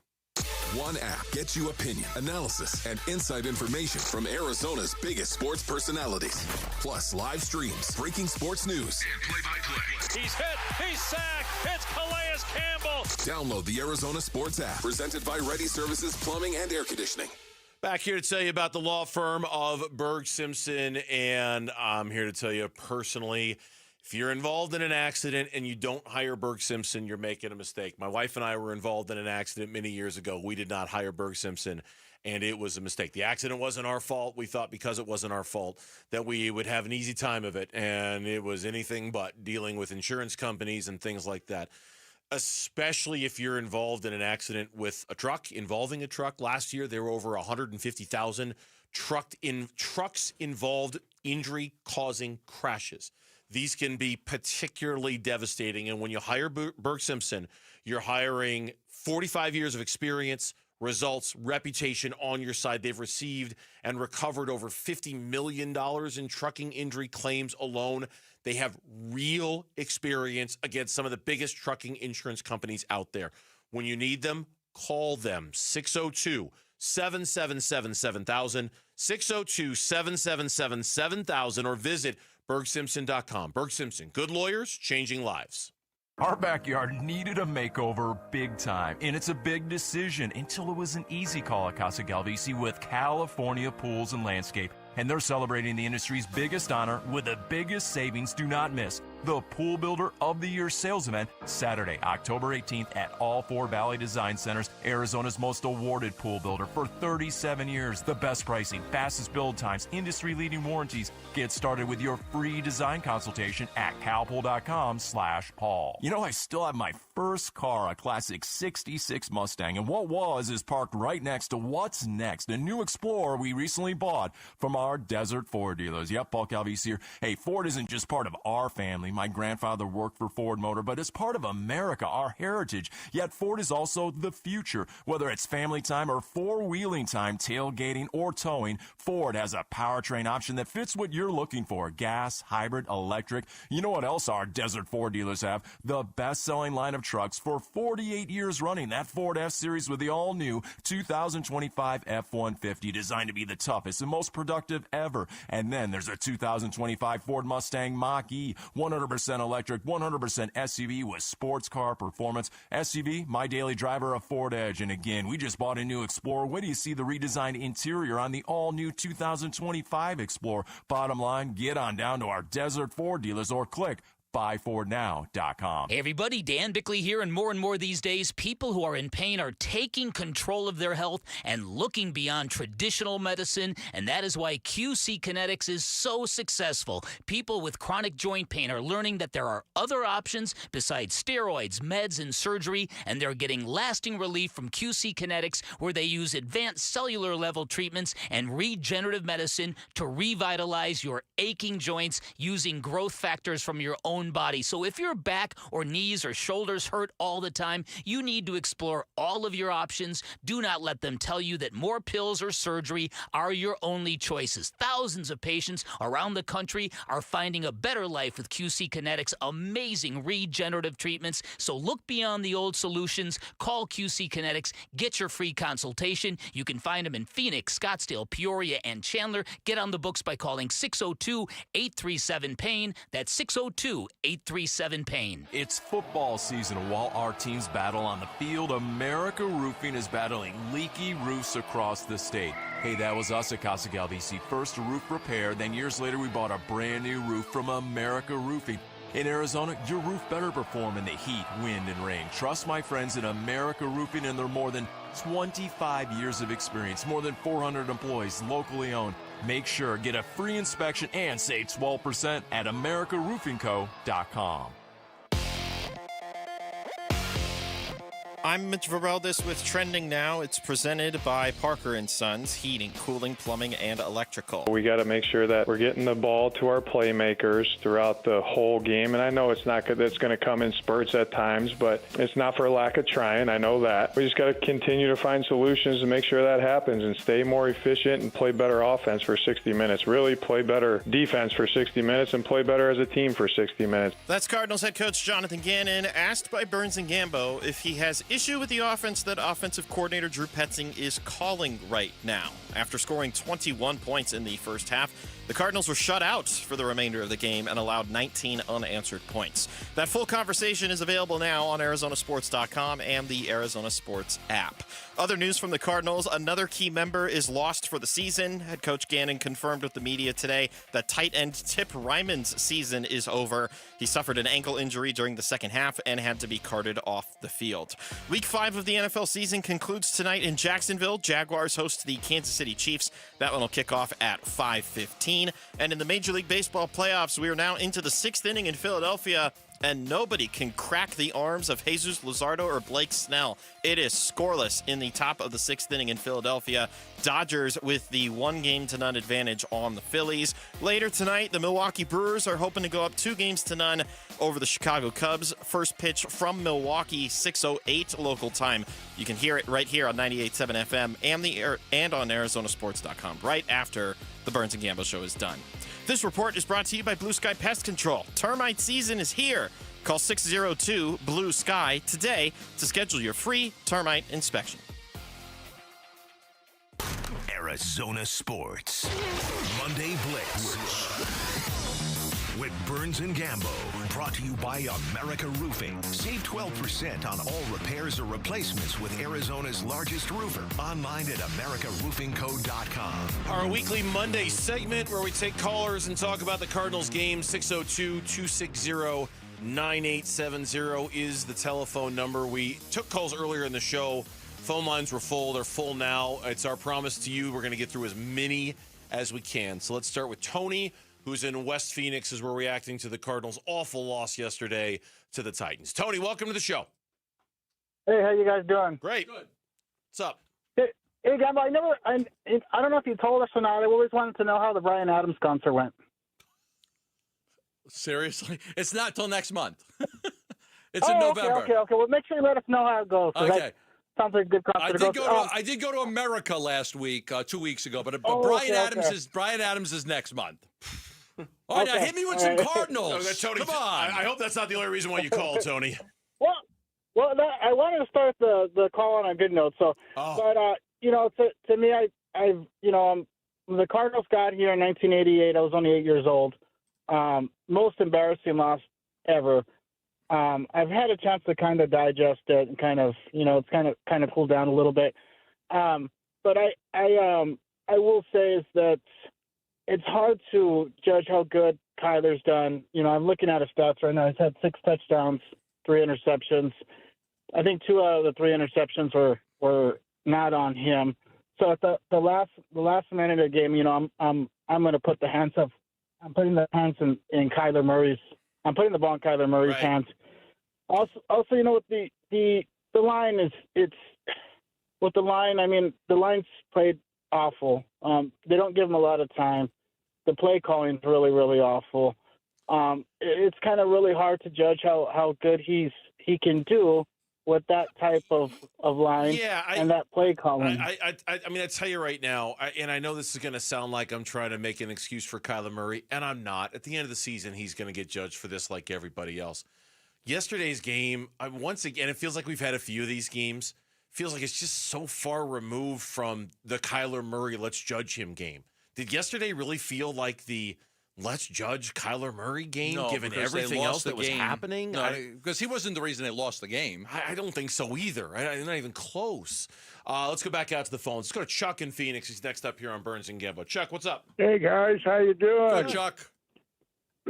One app gets you opinion, analysis, and inside information from Arizona's biggest sports personalities. Plus live streams, breaking sports news, and play-by-play. He's hit. He's sacked. It's Calais Campbell. Download the Arizona Sports app, presented by Ready Services Plumbing and Air Conditioning. Back here to tell you about the law firm of Berg Simpson, and I'm here to tell you personally, if you're involved in an accident and you don't hire Berg Simpson, you're making a mistake. My wife and I were involved in an accident many years ago. We did not hire Berg Simpson, and it was a mistake. The accident wasn't our fault. We thought because it wasn't our fault that we would have an easy time of it, and it was anything but, dealing with insurance companies and things like that, especially if you're involved in an accident with a truck, involving a truck. Last year, there were over 150,000 trucks involved, injury-causing crashes. These can be particularly devastating. And when you hire Berg Simpson, you're hiring 45 years of experience, results, reputation on your side. They've received and recovered over $50 million in trucking injury claims alone. They have real experience against some of the biggest trucking insurance companies out there. When you need them, call them. 602-777-7000, 602-777-7000, or visit BergSimpson.com. Berg Simpson, good lawyers, changing lives. Our backyard needed a makeover big time, and it's a big decision until it was an easy call at Casa Galvisi with California Pools and Landscape. And they're celebrating the industry's biggest honor with the biggest savings. Do not miss the Pool Builder of the Year sales event Saturday, October 18th at all 4 Valley Design Centers, Arizona's most awarded pool builder for 37 years. The best pricing, fastest build times, industry-leading warranties. Get started with your free design consultation at calpool.com/Paul. You know, I still have my first car, a classic 66 Mustang, and what was is parked right next to what's next, a new Explorer we recently bought from our Desert Ford dealers. Yep, Paul Calvisi here. Hey, Ford isn't just part of our family. My grandfather worked for Ford Motor, but it's part of America, our heritage. Yet Ford is also the future. Whether it's family time or four-wheeling time, tailgating or towing, Ford has a powertrain option that fits what you're looking for. Gas, hybrid, electric. You know what else our Desert Ford dealers have? The best-selling line of trucks for 48 years running. That Ford F-Series with the all-new 2025 F-150, designed to be the toughest and most productive ever. And then there's a 2025 Ford Mustang Mach-E, 100% electric, 100% SUV with sports car performance. SUV, my daily driver, a Ford Edge. And again, we just bought a new Explorer. Wait till you see the redesigned interior on the all-new 2025 Explorer. Bottom line, get on down to our Desert Ford dealers or click buyfordnow.com. Hey everybody, Dan Bickley here, and more these days, people who are in pain are taking control of their health and looking beyond traditional medicine, and that is why QC Kinetics is so successful. People with chronic joint pain are learning that there are other options besides steroids, meds, and surgery, and they're getting lasting relief from QC Kinetics, where they use advanced cellular level treatments and regenerative medicine to revitalize your aching joints using growth factors from your own body. So if your back or knees or shoulders hurt all the time, you need to explore all of your options. Do not let them tell you that more pills or surgery are your only choices. Thousands of patients around the country are finding a better life with QC Kinetics' amazing regenerative treatments. So look beyond the old solutions. Call QC Kinetics. Get your free consultation. You can find them in Phoenix, Scottsdale, Peoria, and Chandler. Get on the books by calling 602-837-PAIN. That's 602-837-PAIN. It's football season, and while our teams battle on the field, America Roofing is battling leaky roofs across the state. Hey, that was us at Casa Galvisi. First a roof repair, then years later we bought a brand new roof from America Roofing. In Arizona, your roof better perform in the heat, wind, and rain. Trust my friends at America Roofing and their more than 25 years of experience, more than 400 employees, locally owned. Make sure, get a free inspection and save 12% at americaroofingco.com. I'm Mitch Vareldis with Trending Now. It's presented by Parker & Sons, heating, cooling, plumbing, and electrical. We got to make sure that we're getting the ball to our playmakers throughout the whole game. And I know it's not good. It's going to come in spurts at times, but it's not for lack of trying. I know that. We just got to continue to find solutions to make sure that happens and stay more efficient and play better offense for 60 minutes. Really play better defense for 60 minutes and play better as a team for 60 minutes. That's Cardinals head coach Jonathan Gannon, asked by Burns and Gambo if he has issue with the offense that offensive coordinator Drew Petzing is calling right now. After scoring 21 points in the first half, the Cardinals were shut out for the remainder of the game and allowed 19 unanswered points. That full conversation is available now on ArizonaSports.com and the Arizona Sports app. Other news from the Cardinals, another key member is lost for the season. Head coach Gannon confirmed with the media today that tight end Tip Ryman's season is over. He suffered an ankle injury during the second half and had to be carted off the field. Week 5 of the NFL season concludes tonight in Jacksonville. Jaguars host the Kansas City Chiefs. That one will kick off at 5:15. And in the Major League Baseball playoffs, we are now into the 6th inning in Philadelphia, and nobody can crack the arms of Jesus Luzardo or Blake Snell. It is scoreless in the top of the 6th inning in Philadelphia. Dodgers with the 1-0 advantage on the Phillies. Later tonight, the Milwaukee Brewers are hoping to go up 2-0 over the Chicago Cubs. First pitch from Milwaukee, 6:08 local time. You can hear it right here on 98.7 FM and on ArizonaSports.com right after the Burns and Gambo show is done. This report is brought to you by Blue Sky Pest Control. Termite season is here. Call 602-BLUE-SKY today to schedule your free termite inspection. Arizona Sports. Monday Blitz. With Burns and Gambo. Brought to you by America Roofing. Save 12% on all repairs or replacements with Arizona's largest roofer. Online at americaroofingco.com. Our weekly Monday segment where we take callers and talk about the Cardinals game. 602-260-9870 is the telephone number. We took calls earlier in the show. Phone lines were full. They're full now. It's our promise to you. We're going to get through as many as we can. So let's start with Tony, who's in West Phoenix, as we're reacting to the Cardinals' awful loss yesterday to the Titans. Tony, welcome to the show. Hey, how you guys doing? Great. Good. What's up? Hey, Gambo, I don't know if you told us or not. I always wanted to know how the Bryan Adams concert went. Seriously? It's not till next month. It's in November. Okay. Well, make sure you let us know how it goes. Okay. Sounds like a good concert. I did go to America last week, 2 weeks ago, but Bryan Adams is next month. All right, now hit me with some Cardinals. Tony, come on. I hope that's not the only reason why you called, Tony. Well, I wanted to start the call on a good note. So, but to me, the Cardinals got here in 1988. I was only 8 years old. Most embarrassing loss ever. I've had a chance to kind of digest it and kind of, it's kind of cooled down a little bit. But I will say is that it's hard to judge how good Kyler's done. I'm looking at his stats right now. He's had 6 touchdowns, 3 interceptions. I think 2 out of the 3 interceptions were not on him. So at the last minute of the game, I'm going to put the hands up. I'm putting the hands in Kyler Murray's. I'm putting the ball in Kyler Murray's hands. Also, with the line is with the line. I mean, the line's played awful. They don't give him a lot of time. The play calling is really, really awful. It's kind of really hard to judge how good he can do with that type of line and that play calling. I mean, I tell you right now, and I know this is going to sound like I'm trying to make an excuse for Kyler Murray, and I'm not. At the end of the season, he's going to get judged for this like everybody else. Yesterday's game, once again, it feels like we've had a few of these games. Feels like it's just so far removed from the Kyler Murray let's judge him game. Did yesterday really feel like the let's judge Kyler Murray game, given everything else that was happening? No, because he wasn't the reason they lost the game. I don't think so either. Not even close. Let's go back out to the phones. Let's go to Chuck in Phoenix. He's next up here on Burns and Gambo. Chuck, what's up? Hey, guys. How you doing? Good, Chuck.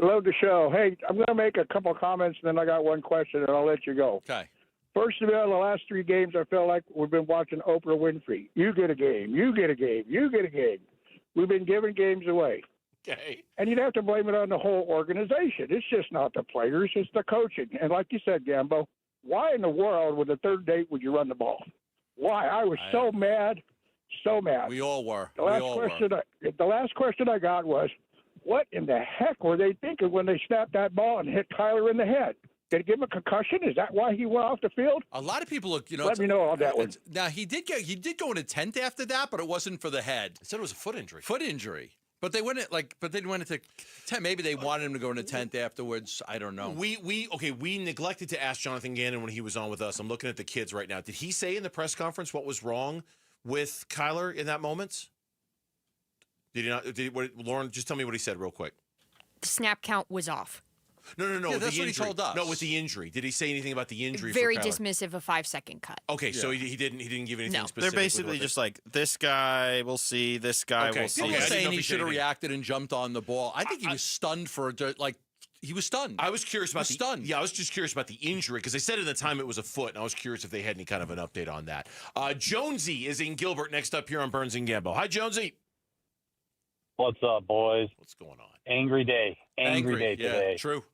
Love the show. Hey, I'm going to make a couple comments, and then I got one question, and I'll let you go. Okay. First of all, the last 3 games, I feel like we've been watching Oprah Winfrey. You get a game. You get a game. You get a game. We've been giving games away. Okay. And you'd have to blame it on the whole organization. It's just not the players. It's the coaching. And like you said, Gambo, why in the world, with the third date, would you run the ball? Why? I was so mad. So mad. We all were. The last question I got was, what in the heck were they thinking when they snapped that ball and hit Kyler in the head? Did it give him a concussion? Is that why he went off the field? A lot of people look. Let me know on that one. Now he did go in a tent after that, but it wasn't for the head. I said it was a foot injury. Foot injury. But they went but they went into tent. Maybe they wanted him to go in a tent afterwards. I don't know. We neglected to ask Jonathan Gannon when he was on with us. I'm looking at the kids right now. Did he say in the press conference what was wrong with Kyler in that moment? Did he not? Lauren, just tell me what he said real quick. The snap count was off. No. Yeah, that's what he told us. No, with the injury. Did he say anything about the injury? Very for Kyler? dismissive, a 5-second cut. Okay, so he didn't give anything specific. They're basically just like, this guy, we'll see. This guy, we'll see. People saying he should have reacted and jumped on the ball. I think he was stunned he was stunned. I was curious about I was just curious about the injury because they said at the time it was a foot, and I was curious if they had any kind of an update on that. Jonesy is in Gilbert next up here on Burns and Gambo. Hi, Jonesy. What's up, boys? What's going on? Angry day. Angry day today. Yeah, true.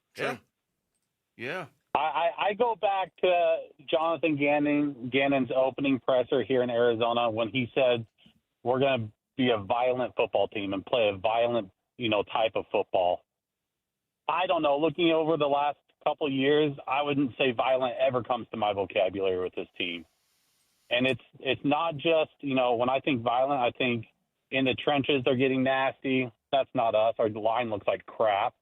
Yeah. I go back to Jonathan Gannon's opening presser here in Arizona when he said we're going to be a violent football team and play a violent, type of football. I don't know. Looking over the last couple of years, I wouldn't say violent ever comes to my vocabulary with this team. And it's not just, when I think violent, I think in the trenches they're getting nasty. That's not us. Our line looks like crap.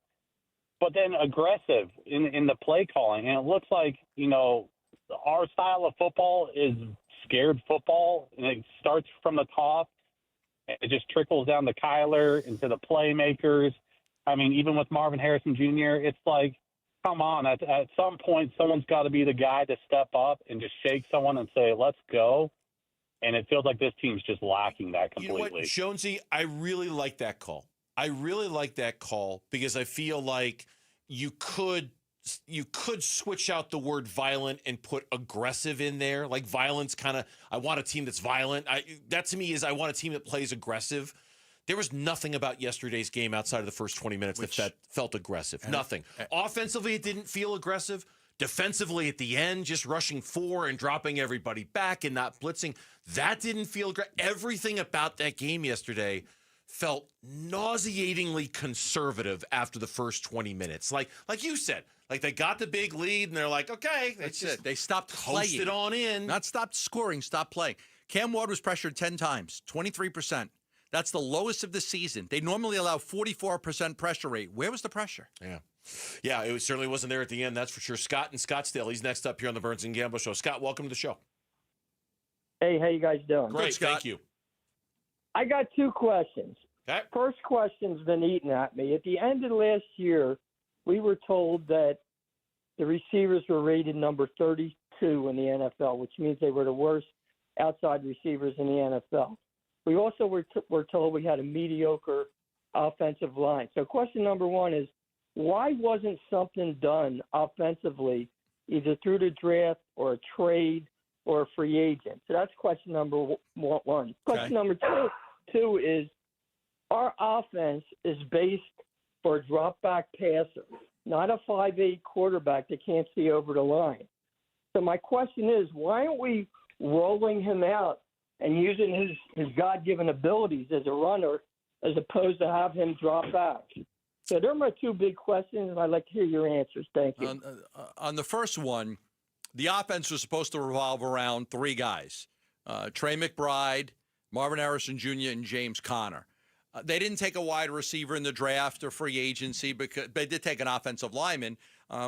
But then aggressive in the play calling. And it looks like, our style of football is scared football, and it starts from the top. It just trickles down to Kyler, into the playmakers. I mean, even with Marvin Harrison Jr., it's like, come on. At some point, someone's got to be the guy to step up and just shake someone and say, let's go. And it feels like this team's just lacking that completely. You know what, Jonesy, I really like that call. I really like that call because I feel like you could switch out the word violent and put aggressive in there. Like violence I want a team that's violent. That to me is I want a team that plays aggressive. There was nothing about yesterday's game outside of the first 20 minutes that felt aggressive. Nothing. Offensively, it didn't feel aggressive. Defensively, at the end, just rushing 4 and dropping everybody back and not blitzing. That didn't feel aggressive. Everything about that game yesterday felt nauseatingly conservative after the first 20 minutes. Like you said, like they got the big lead and they're like, okay, that's it. They stopped playing. Coasted on in. Not stopped scoring, stopped playing. Cam Ward was pressured 10 times, 23%. That's the lowest of the season. They normally allow 44% pressure rate. Where was the pressure? Yeah, it certainly wasn't there at the end, that's for sure. Scott in Scottsdale, he's next up here on the Burns and Gambo Show. Scott, welcome to the show. Hey, how you guys doing? Great, thank you. I got 2 questions. Okay. First question's been eating at me. At the end of last year, we were told that the receivers were rated number 32 in the NFL, which means they were the worst outside receivers in the NFL. We also were told we had a mediocre offensive line. So question number 1 is, why wasn't something done offensively, either through the draft or a trade or a free agent? So that's question number 1. Question number two is, our offense is based for a drop-back passer, not a 5'8" quarterback that can't see over the line. So my question is, why aren't we rolling him out and using his God-given abilities as a runner as opposed to have him drop back? So they're my 2 big questions, and I'd like to hear your answers. Thank you. On the first one, the offense was supposed to revolve around 3 guys, Trey McBride, Marvin Harrison Jr., and James Conner. They didn't take a wide receiver in the draft or free agency, because they did take an offensive lineman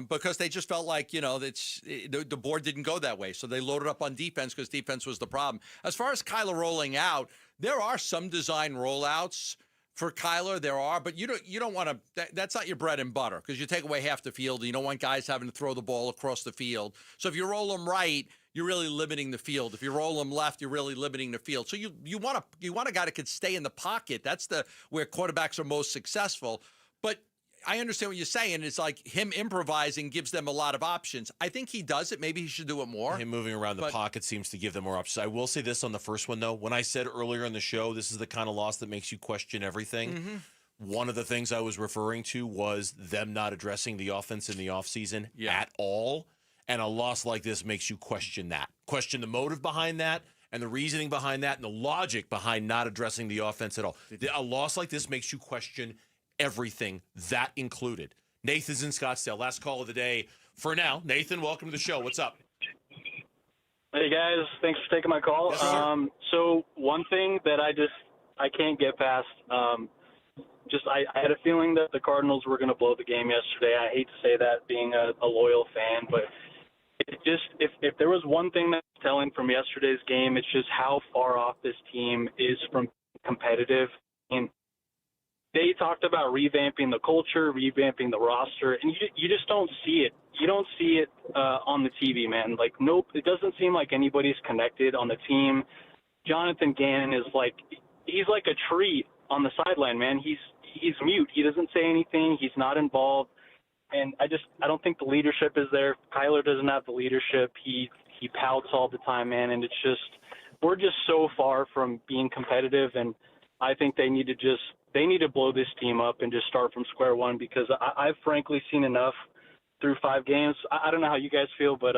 because they just felt like, the board didn't go that way. So they loaded up on defense because defense was the problem. As far as Kyler rolling out, there are some design rollouts for Kyler. There are, but you don't want to. That's not your bread and butter because you take away half the field. And you don't want guys having to throw the ball across the field. So if you roll them right, you're really limiting the field. If you roll them left, you're really limiting the field. So you want a guy that can stay in the pocket. That's where quarterbacks are most successful. But I understand what you're saying. It's like him improvising gives them a lot of options. I think he does it. Maybe he should do it more. Him moving around the pocket seems to give them more options. I will say this on the first one, though. When I said earlier in the show, this is the kind of loss that makes you question everything. One of the things I was referring to was them not addressing the offense in the offseason at all. And a loss like this makes you question that. Question the motive behind that and the reasoning behind that and the logic behind not addressing the offense at all. A loss like this makes you question everything, that included. Nathan's in Scottsdale. Last call of the day for now. Nathan, welcome to the show. What's up? Hey, guys. Thanks for taking my call. Yes, sir. So one thing that I can't get past, I had a feeling that the Cardinals were going to blow the game yesterday. I hate to say that being a loyal fan, but it just if there was one thing that's telling from yesterday's game, it's just how far off this team is from competitive. And they talked about revamping the culture, revamping the roster, and you just don't see it. You don't see it on the TV, man. Like, nope, it doesn't seem like anybody's connected on the team. Jonathan Gannon is he's like a tree on the sideline, man. He's mute. He doesn't say anything. He's not involved. And I don't think the leadership is there. Kyler doesn't have the leadership. He pouts all the time, man. And we're just so far from being competitive. And I think they need to blow this team up and just start from square one, because I've frankly seen enough through 5 games. I don't know how you guys feel, but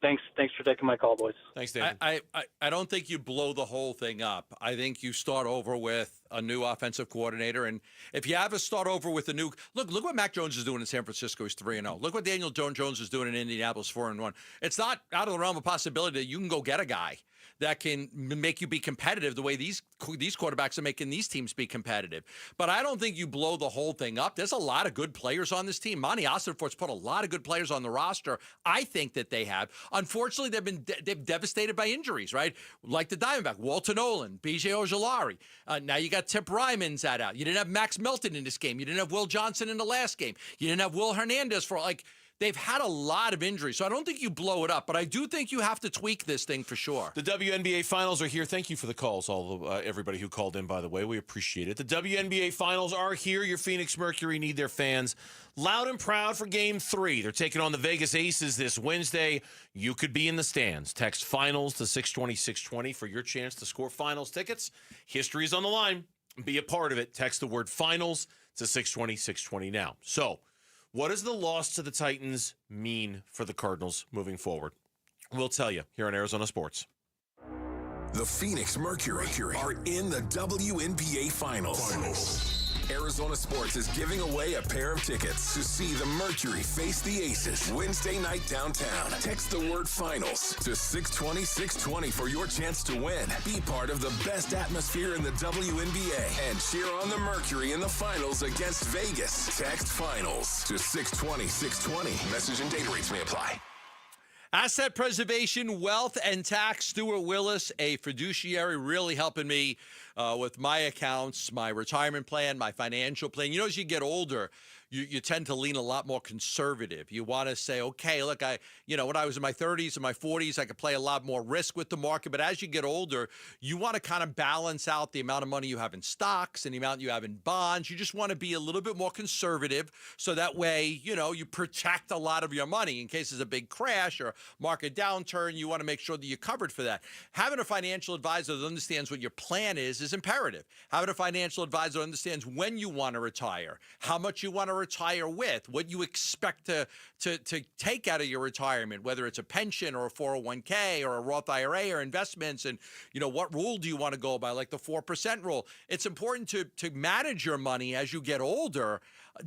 thanks for taking my call, boys. Thanks, David. I don't think you blow the whole thing up. I think you start over with a new offensive coordinator, and if you have a start over with a new look what Mac Jones is doing in San Francisco. He's 3-0. Look what Daniel Jones is doing in Indianapolis, 4-1. It's not out of the realm of possibility that you can go get a guy that can make you be competitive the way these quarterbacks are making these teams be competitive. But I don't think you blow the whole thing up. There's a lot of good players on this team. Monty Ossenfort's put a lot of good players on the roster. I think that they have. Unfortunately, they've devastated by injuries, right? Like the Diamondback, Walter Nolan, B.J. Ojulari. Now you got Tip Ryman's out. You didn't have Max Melton in this game. You didn't have Will Johnson in the last game. You didn't have Will Hernandez they've had a lot of injuries, so I don't think you blow it up, but I do think you have to tweak this thing for sure. The WNBA Finals are here. Thank you for the calls, everybody who called in, by the way. We appreciate it. The WNBA Finals are here. Your Phoenix Mercury need their fans loud and proud for Game 3. They're taking on the Vegas Aces this Wednesday. You could be in the stands. Text Finals to 620-620 for your chance to score Finals tickets. History is on the line. Be a part of it. Text the word Finals to 620-620 now. So, what does the loss to the Titans mean for the Cardinals moving forward? We'll tell you here on Arizona Sports. The Phoenix Mercury are in the WNBA Finals. Arizona Sports is giving away a pair of tickets to see the Mercury face the Aces Wednesday night downtown. Text the word Finals to 620-620 for your chance to win. Be part of the best atmosphere in the WNBA and cheer on the Mercury in the Finals against Vegas. Text Finals to 620-620. Message and data rates may apply. Asset preservation, wealth, and tax. Stuart Willis, a fiduciary, really helping me with my accounts, my retirement plan, my financial plan. You know, as you get older, you tend to lean a lot more conservative. You want to say, okay, look, when I was in my 30s and my 40s, I could play a lot more risk with the market. But as you get older, you want to kind of balance out the amount of money you have in stocks and the amount you have in bonds. You just want to be a little bit more conservative, so that way, you protect a lot of your money in case there's a big crash or market downturn. You want to make sure that you're covered for that. Having a financial advisor that understands what your plan is imperative. Having a financial advisor that understands when you want to retire, how much you want to retire with, what you expect to take out of your retirement, whether it's a pension or a 401k or a Roth IRA or investments, and what rule do you want to go by, like the 4% rule. It's important to manage your money as you get older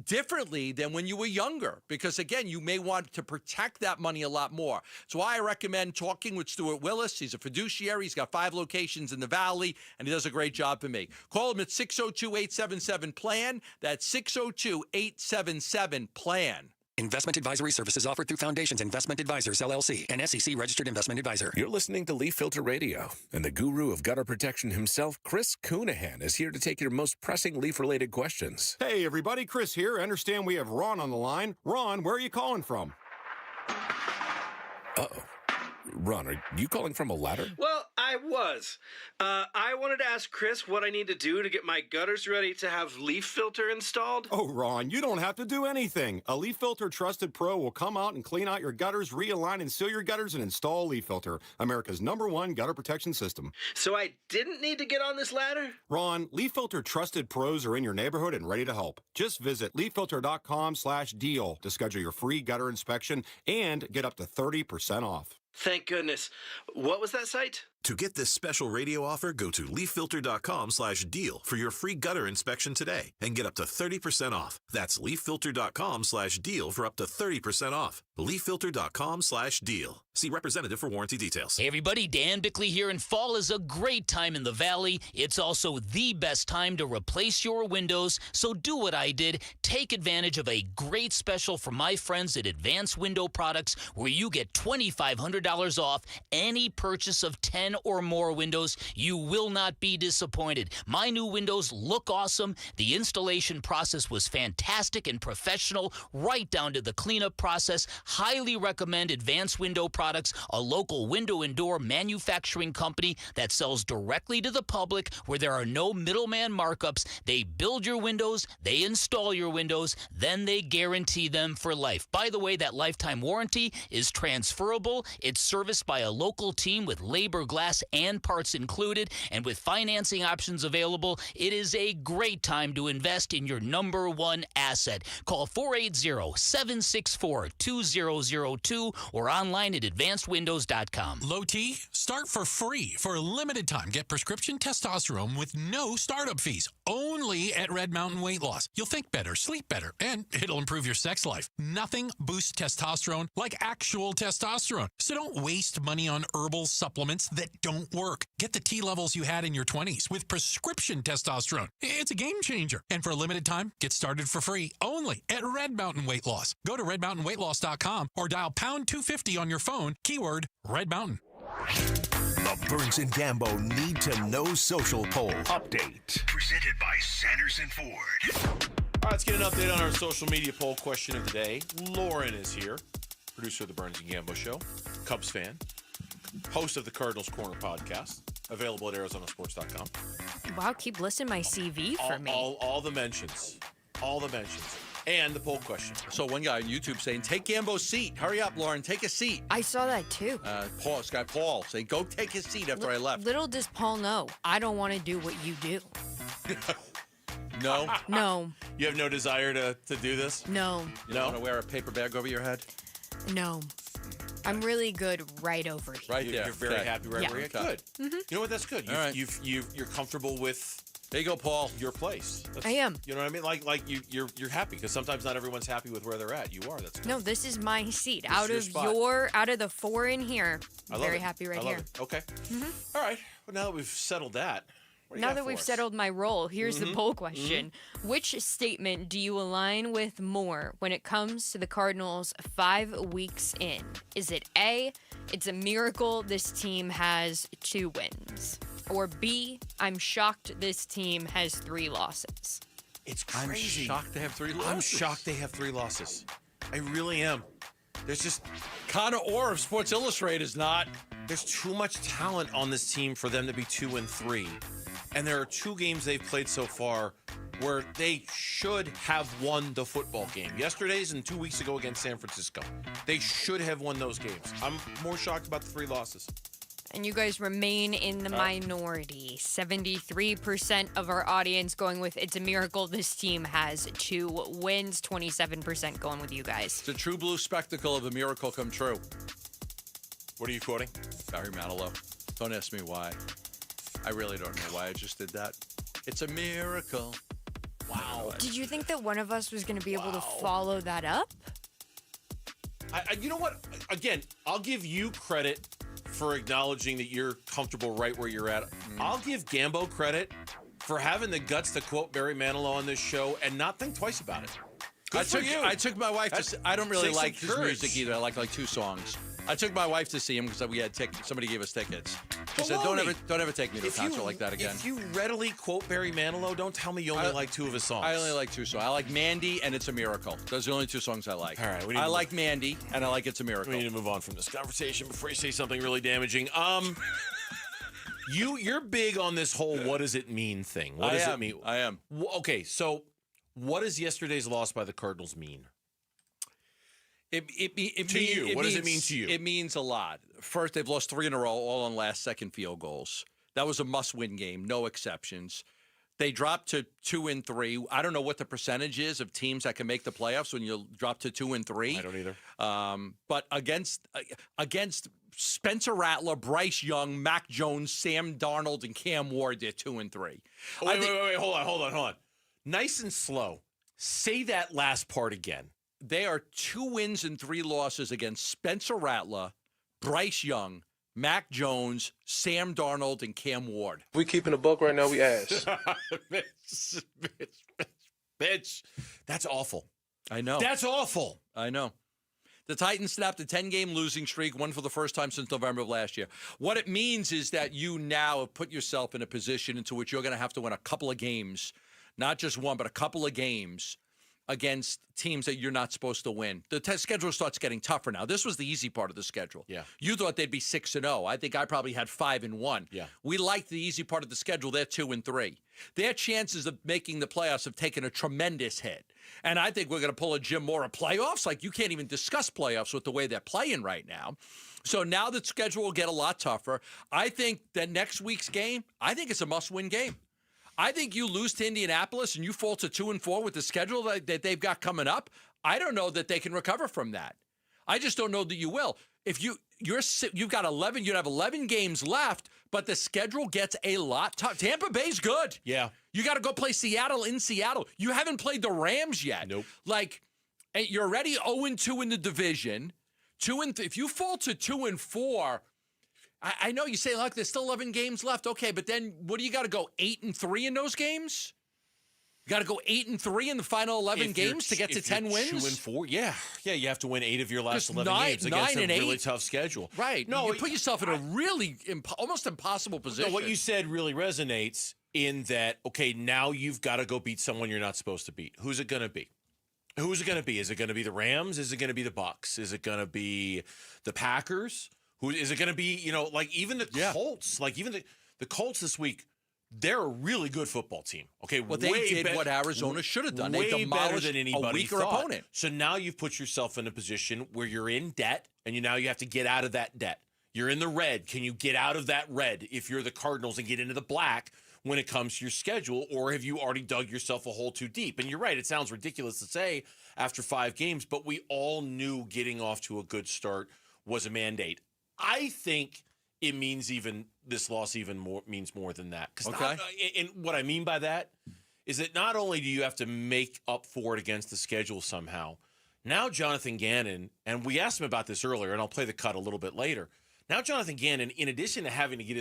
differently than when you were younger, because again, you may want to protect that money a lot more. So I recommend talking with Stuart Willis. He's a fiduciary. He's got 5 locations in the Valley, and he does a great job for me. Call him at 602-877-PLAN. That's 602-877-PLAN. Investment advisory services offered through Foundations Investment Advisors, LLC, an SEC-registered investment advisor. You're listening to Leaf Filter Radio, and the guru of gutter protection himself, Chris Coonahan, is here to take your most pressing leaf-related questions. Hey, everybody, Chris here. I understand we have Ron on the line. Ron, where are you calling from? Uh-oh. Ron, are you calling from a ladder? Well, I was. I wanted to ask Chris what I need to do to get my gutters ready to have leaf filter installed. Oh, Ron, you don't have to do anything. A Leaf Filter Trusted Pro will come out and clean out your gutters, realign and seal your gutters, and install Leaf Filter, America's #1 gutter protection system. So I didn't need to get on this ladder? Ron, Leaf Filter Trusted Pros are in your neighborhood and ready to help. Just visit leaffilter.com/deal to schedule your free gutter inspection and get up to 30% off. Thank goodness. What was that site? To get this special radio offer, go to leaffilter.com/deal for your free gutter inspection today and get up to 30% off. That's leaffilter.com/deal for up to 30% off. leaffilter.com/deal. See representative for warranty details. Hey everybody, Dan Bickley here, and fall is a great time in the Valley. It's also the best time to replace your windows, so do what I did. Take advantage of a great special from my friends at Advanced Window Products where you get $2,500 off any purchase of 10 or more windows. You will not be disappointed. My new windows look awesome. The installation process was fantastic and professional, right down to the cleanup process. Highly recommend Advanced Window Products, a local window and door manufacturing company that sells directly to the public where there are no middleman markups. They build your windows, they install your windows, then they guarantee them for life. By the way, that lifetime warranty is transferable. It's serviced by a local team with labor, glass, and parts included, and with financing options available, it is a great time to invest in your #1 asset. Call 480-764-2002 or online at advancedwindows.com. Low T, start for free for a limited time. Get prescription testosterone with no startup fees, only at Red Mountain Weight Loss. You'll think better, sleep better, and it'll improve your sex life. Nothing boosts testosterone like actual testosterone. So don't waste money on herbal supplements that don't work. Get the T levels you had in your 20s with prescription testosterone. It's a game changer. And for a limited time, get started for free only at Red Mountain Weight Loss. Go to redmountainweightloss.com or dial pound 250 on your phone, keyword Red Mountain. The Burns and Gambo Need to Know Social Poll Update. Presented by Sanderson Ford. All right, let's get an update on our social media poll question of the day. Lauren is here, producer of the Burns and Gambo Show, Cubs fan, host of the Cardinals Corner podcast, available at arizonasports.com. Wow, keep listing my CV for me. All the mentions. All the mentions. And the poll question. So one guy on YouTube saying, take Gambo's seat. Hurry up, Lauren. Take a seat. I saw that too. This guy Paul saying, go take his seat after I left. Little does Paul know, I don't want to do what you do. No? No. You have no desire to do this? No. You don't want to wear a paper bag over your head? No. I'm really good right over here. Right there. You're very happy right where you're at. Good. Mm-hmm. You know what? That's good. All right. You're comfortable with. There you go, Paul. Your place. I am. You know what I mean? Like you're happy because sometimes not everyone's happy with where they're at. You are. That's good. No, this is my seat. This is Out of the 4 in here, I'm very happy right here. Okay. Mm-hmm. All right. Well, now that we've settled that. What do you Now got that for we've us? settled my role, here's the poll question. Which statement do you align with more when it comes to the Cardinals 5 weeks in? Is it A, it's a miracle this team has 2 wins? Or B, I'm shocked this team has 3 losses? It's crazy. I'm shocked they have 3 losses. I'm shocked they have 3 losses. I really am. There's just Connor Orr of Sports Illustrated is not. There's too much talent on this team for them to be 2-3. And there are 2 games they've played so far where they should have won the football game. Yesterday's and 2 weeks ago against San Francisco. They should have won those games. I'm more shocked about the 3 losses. And you guys remain in the minority. 73% of our audience going with it's a miracle this team has 2 wins. 27% going with you guys. It's a true blue spectacle of a miracle come true. What are you quoting? Barry Manilow. Don't ask me why. I really don't know why I just did that. It's a miracle. Wow. Did you think that one of us was going to be able to follow that up? You know what? Again, I'll give you credit for acknowledging that you're comfortable right where you're at. I'll give Gambo credit for having the guts to quote Barry Manilow on this show and not think twice about it. Good for you. I took my wife to. I don't really Take like some his courage. music either. I like 2 songs. I took my wife to see him because we had somebody gave us tickets. She said, "Don't ever take me to a concert like that again." If you readily quote Barry Manilow, don't tell me you only like 2 of his songs. I only like 2 songs. I like Mandy and It's a Miracle. Those are the only 2 songs I like. All right, I like Mandy and I like It's a Miracle. We need to move on from this conversation before you say something really damaging. You're big on this whole what does it mean thing. What does it mean? I am. Okay, so what does yesterday's loss by the Cardinals mean? What does it mean to you? It means a lot. First, they've lost 3 in a row, all on last-second field goals. That was a must-win game, no exceptions. They dropped to 2 and 3. I don't know what the percentage is of teams that can make the playoffs when you drop to 2 and 3. I don't either. But against Spencer Rattler, Bryce Young, Mac Jones, Sam Darnold, and Cam Ward, they're 2 and 3. Wait, hold on. Nice and slow. Say that last part again. They are 2 wins and 3 losses against Spencer Rattler, Bryce Young, Mac Jones, Sam Darnold, and Cam Ward. We keeping a buck right now, we ass. Bitch. That's awful. I know. That's awful. I know. The Titans snapped a 10-game losing streak, won for the first time since November of last year. What it means is that you now have put yourself in a position into which you're going to have to win a couple of games, not just one, but a couple of games against teams that you're not supposed to win. The schedule starts getting tougher now. This was the easy part of the schedule. Yeah. You thought they'd be 6-0. I think I probably had 5-1. Yeah. We liked the easy part of the schedule. They're 2 and 3. Their chances of making the playoffs have taken a tremendous hit. And I think we're going to pull a Jim Mora playoffs. Like, you can't even discuss playoffs with the way they're playing right now. So now the schedule will get a lot tougher. I think that next week's game, I think it's a must-win game. I think you lose to Indianapolis and you fall to 2 and 4 with the schedule that they've got coming up. I don't know that they can recover from that. I just don't know that you will. If you've got 11, you'd have 11 games left, but the schedule gets a lot tough. Tampa Bay's good. Yeah. You got to go play Seattle in Seattle. You haven't played the Rams yet. Nope. Like, you're already 0-2 in the division. If you fall to 2 and 4. I know you say, look, there's still 11 games left. Okay, but then what do you got to go 8 and 3 in those games? You got to go 8 and 3 in the final 11 games to get to 10 wins. 2 and 4, yeah. You have to win 8 of your last 11 games against 9 and a 8. really tough schedule. Right. No, you put yourself in a really almost impossible position. No, what you said really resonates in that. Okay, now you've got to go beat someone you're not supposed to beat. Who's it going to be? Who's it going to be? Is it going to be the Rams? Is it going to be the Bucks? Is it going to be the Packers? Who is it going to be? Like even the Colts, like even the Colts this week, they're a really good football team. Okay, well, they did what Arizona should have done. They better than anybody a weaker thought. Opponent. So now you've put yourself in a position where you're in debt, and now you have to get out of that debt. You're in the red. Can you get out of that red if you're the Cardinals and get into the black when it comes to your schedule, or have you already dug yourself a hole too deep? And you're right, it sounds ridiculous to say after 5 games, but we all knew getting off to a good start was a mandate. I think it means this loss means more than that. Okay. And what I mean by that is that not only do you have to make up for it against the schedule somehow, now Jonathan Gannon, and we asked him about this earlier, and I'll play the cut a little bit later. Now Jonathan Gannon, in addition to having to get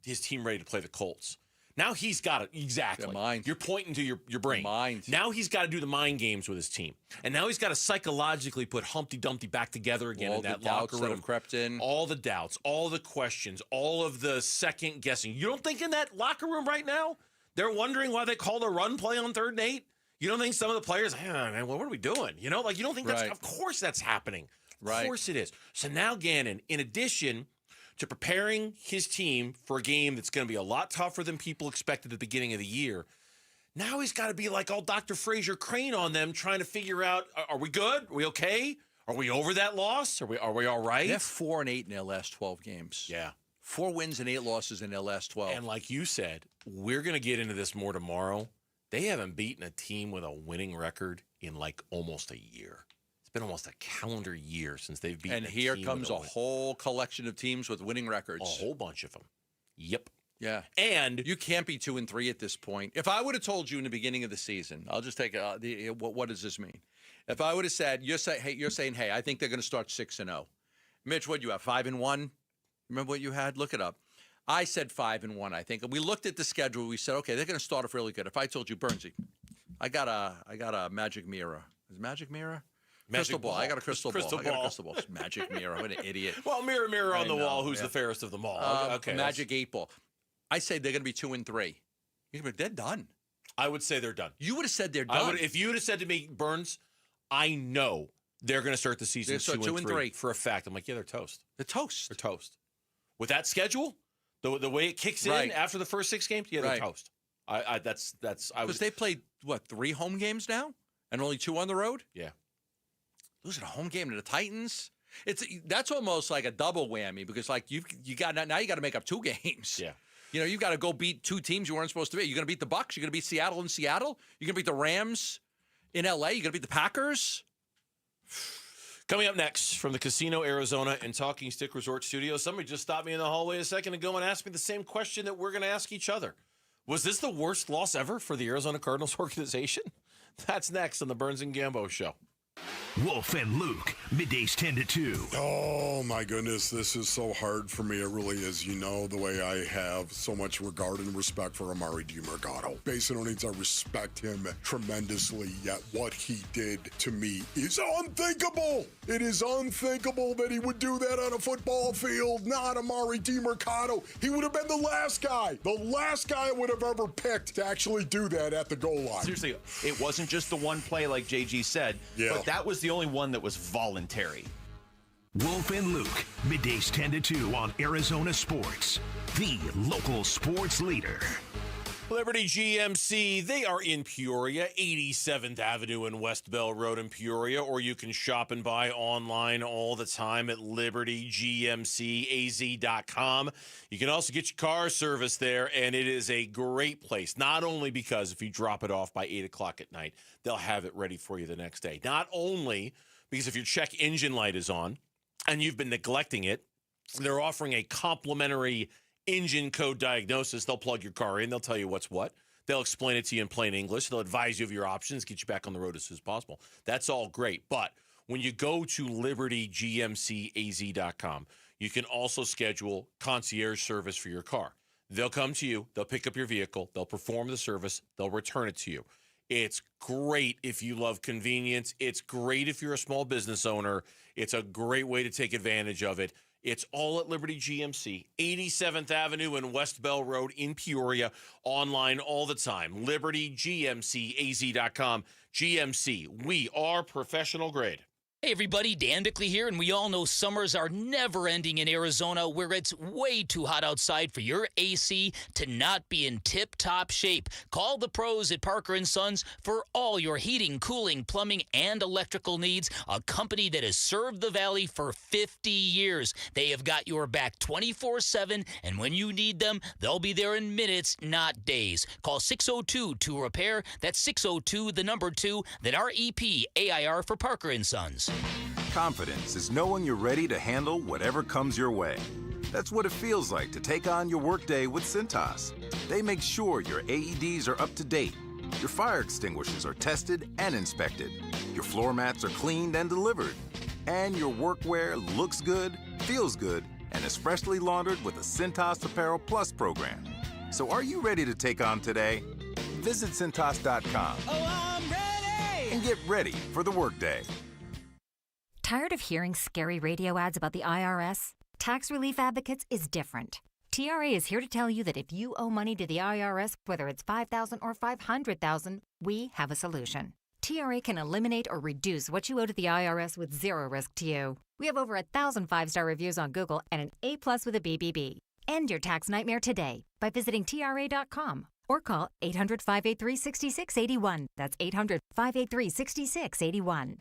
his team ready to play the Colts, now he's got it. Exactly. Mind. You're pointing to your brain. Mind. Now he's got to do the mind games with his team. And now he's got to psychologically put Humpty Dumpty back together again in that locker room. That have crept in. All the doubts, all the questions, all of the second guessing. You don't think in that locker room right now, they're wondering why they called a run play on 3rd and 8? You don't think some of the players, hey, man, what are we doing? You don't think that's, of course that's happening. Right. Of course it is. So now Gannon, in addition to preparing his team for a game that's going to be a lot tougher than people expected at the beginning of the year, now he's got to be like all Dr. Fraser Crane on them, trying to figure out, are we good? Are we okay? Are we over that loss? Are we all right? They're 4 and 8 in their last 12 games. Yeah. 4 wins and 8 losses in their last 12. And like you said, we're going to get into this more tomorrow. They haven't beaten a team with a winning record in like almost a year. It's been almost a calendar year since they've beaten and a here team comes a whole collection of teams with winning records. A whole bunch of them. Yep. Yeah. And you can't be 2 and 3 at this point. If I would have told you in the beginning of the season, I'll just take what does this mean? If I would have said, you're saying, hey, I think they're going to start 6-0. Mitch, what do you have? 5-1? Remember what you had? Look it up. I said 5-1, I think. And we looked at the schedule. We said, okay, they're going to start off really good. If I told you, Bernsey, I got a magic mirror. Is it magic mirror? Crystal ball. I got a crystal ball. I got a crystal ball. Magic mirror. What an idiot. Well, mirror on the wall. Who's the fairest of them all? Okay. Magic 8 ball. I say they're going to be 2 and 3. They're done. I would say they're done. You would have said they're done. If you would have said to me, Burns, I know they're going to start the season 2 and 3 for a fact. I'm like, yeah, they're toast. They're toast. They're toast. With that schedule, The way it kicks in after the first 6 games, they're toast. Because they played, 3 home games now? And only 2 on the road? Yeah. Losing a home game to the Titans? That's almost like a double whammy because you got to make up 2 games. Yeah. You've got to go beat 2 teams you weren't supposed to beat. You're going to beat the Bucs. You're going to beat Seattle in Seattle. You're going to beat the Rams in LA. You're going to beat the Packers. Coming up next from the Casino Arizona and Talking Stick Resort Studios, somebody just stopped me in the hallway a second ago and asked me the same question that we're going to ask each other. Was this the worst loss ever for the Arizona Cardinals organization? That's next on the Burns and Gambo Show. Wolf and Luke, middays 10 to 2. Oh, my goodness. This is so hard for me. It really is. The way I have so much regard and respect for Amari DiMercato. Based on needs, I respect him tremendously, yet what he did to me is unthinkable. It is unthinkable that he would do that on a football field, not Amari DiMercato. He would have been the last guy I would have ever picked to actually do that at the goal line. Seriously, it wasn't just the one play like JG said, but that was the only one that was voluntary. Wolf and Luke, middays 10 to 2 on Arizona Sports, the local sports leader. Liberty GMC, they are in Peoria, 87th Avenue and West Bell Road in Peoria, or you can shop and buy online all the time at libertygmcaz.com. You can also get your car serviced there, and it is a great place, not only because if you drop it off by 8 o'clock at night, they'll have it ready for you the next day. Not only because if your check engine light is on and you've been neglecting it, they're offering a complimentary engine code diagnosis. They'll plug your car in. They'll tell you what's what. They'll explain it to you in plain English. They'll advise you of your options, get you back on the road as soon as possible. That's all great. But when you go to libertygmcaz.com, you can also schedule concierge service for your car. They'll come to you. They'll pick up your vehicle. They'll perform the service. They'll return it to you. It's great if you love convenience. It's great if you're a small business owner. It's a great way to take advantage of it. It's all at Liberty GMC, 87th Avenue and West Bell Road in Peoria. Online all the time, libertygmcaz.com. GMC, we are professional grade. Hey everybody, Dan Bickley here, and we all know summers are never ending in Arizona where it's way too hot outside for your AC to not be in tip-top shape. Call the pros at Parker & Sons for all your heating, cooling, plumbing, and electrical needs, a company that has served the Valley for 50 years. They have got your back 24/7, and when you need them, they'll be there in minutes, not days. Call 602-2-REPAIR. That's 602-2, then REP AIR for Parker & Sons. Confidence is knowing you're ready to handle whatever comes your way. That's what it feels like to take on your workday with Cintas. They make sure your AEDs are up to date, your fire extinguishers are tested and inspected, your floor mats are cleaned and delivered, and your workwear looks good, feels good, and is freshly laundered with the Cintas Apparel Plus program. So are you ready to take on today? Visit Cintas.com and get ready for the workday. Tired of hearing scary radio ads about the IRS? Tax Relief Advocates is different. TRA is here to tell you that if you owe money to the IRS, whether it's $5,000 or $500,000, we have a solution. TRA can eliminate or reduce what you owe to the IRS with zero risk to you. We have over 1,000 5-star reviews on Google and an A+ with a BBB. End your tax nightmare today by visiting TRA.com or call 800-583-6681. That's 800-583-6681.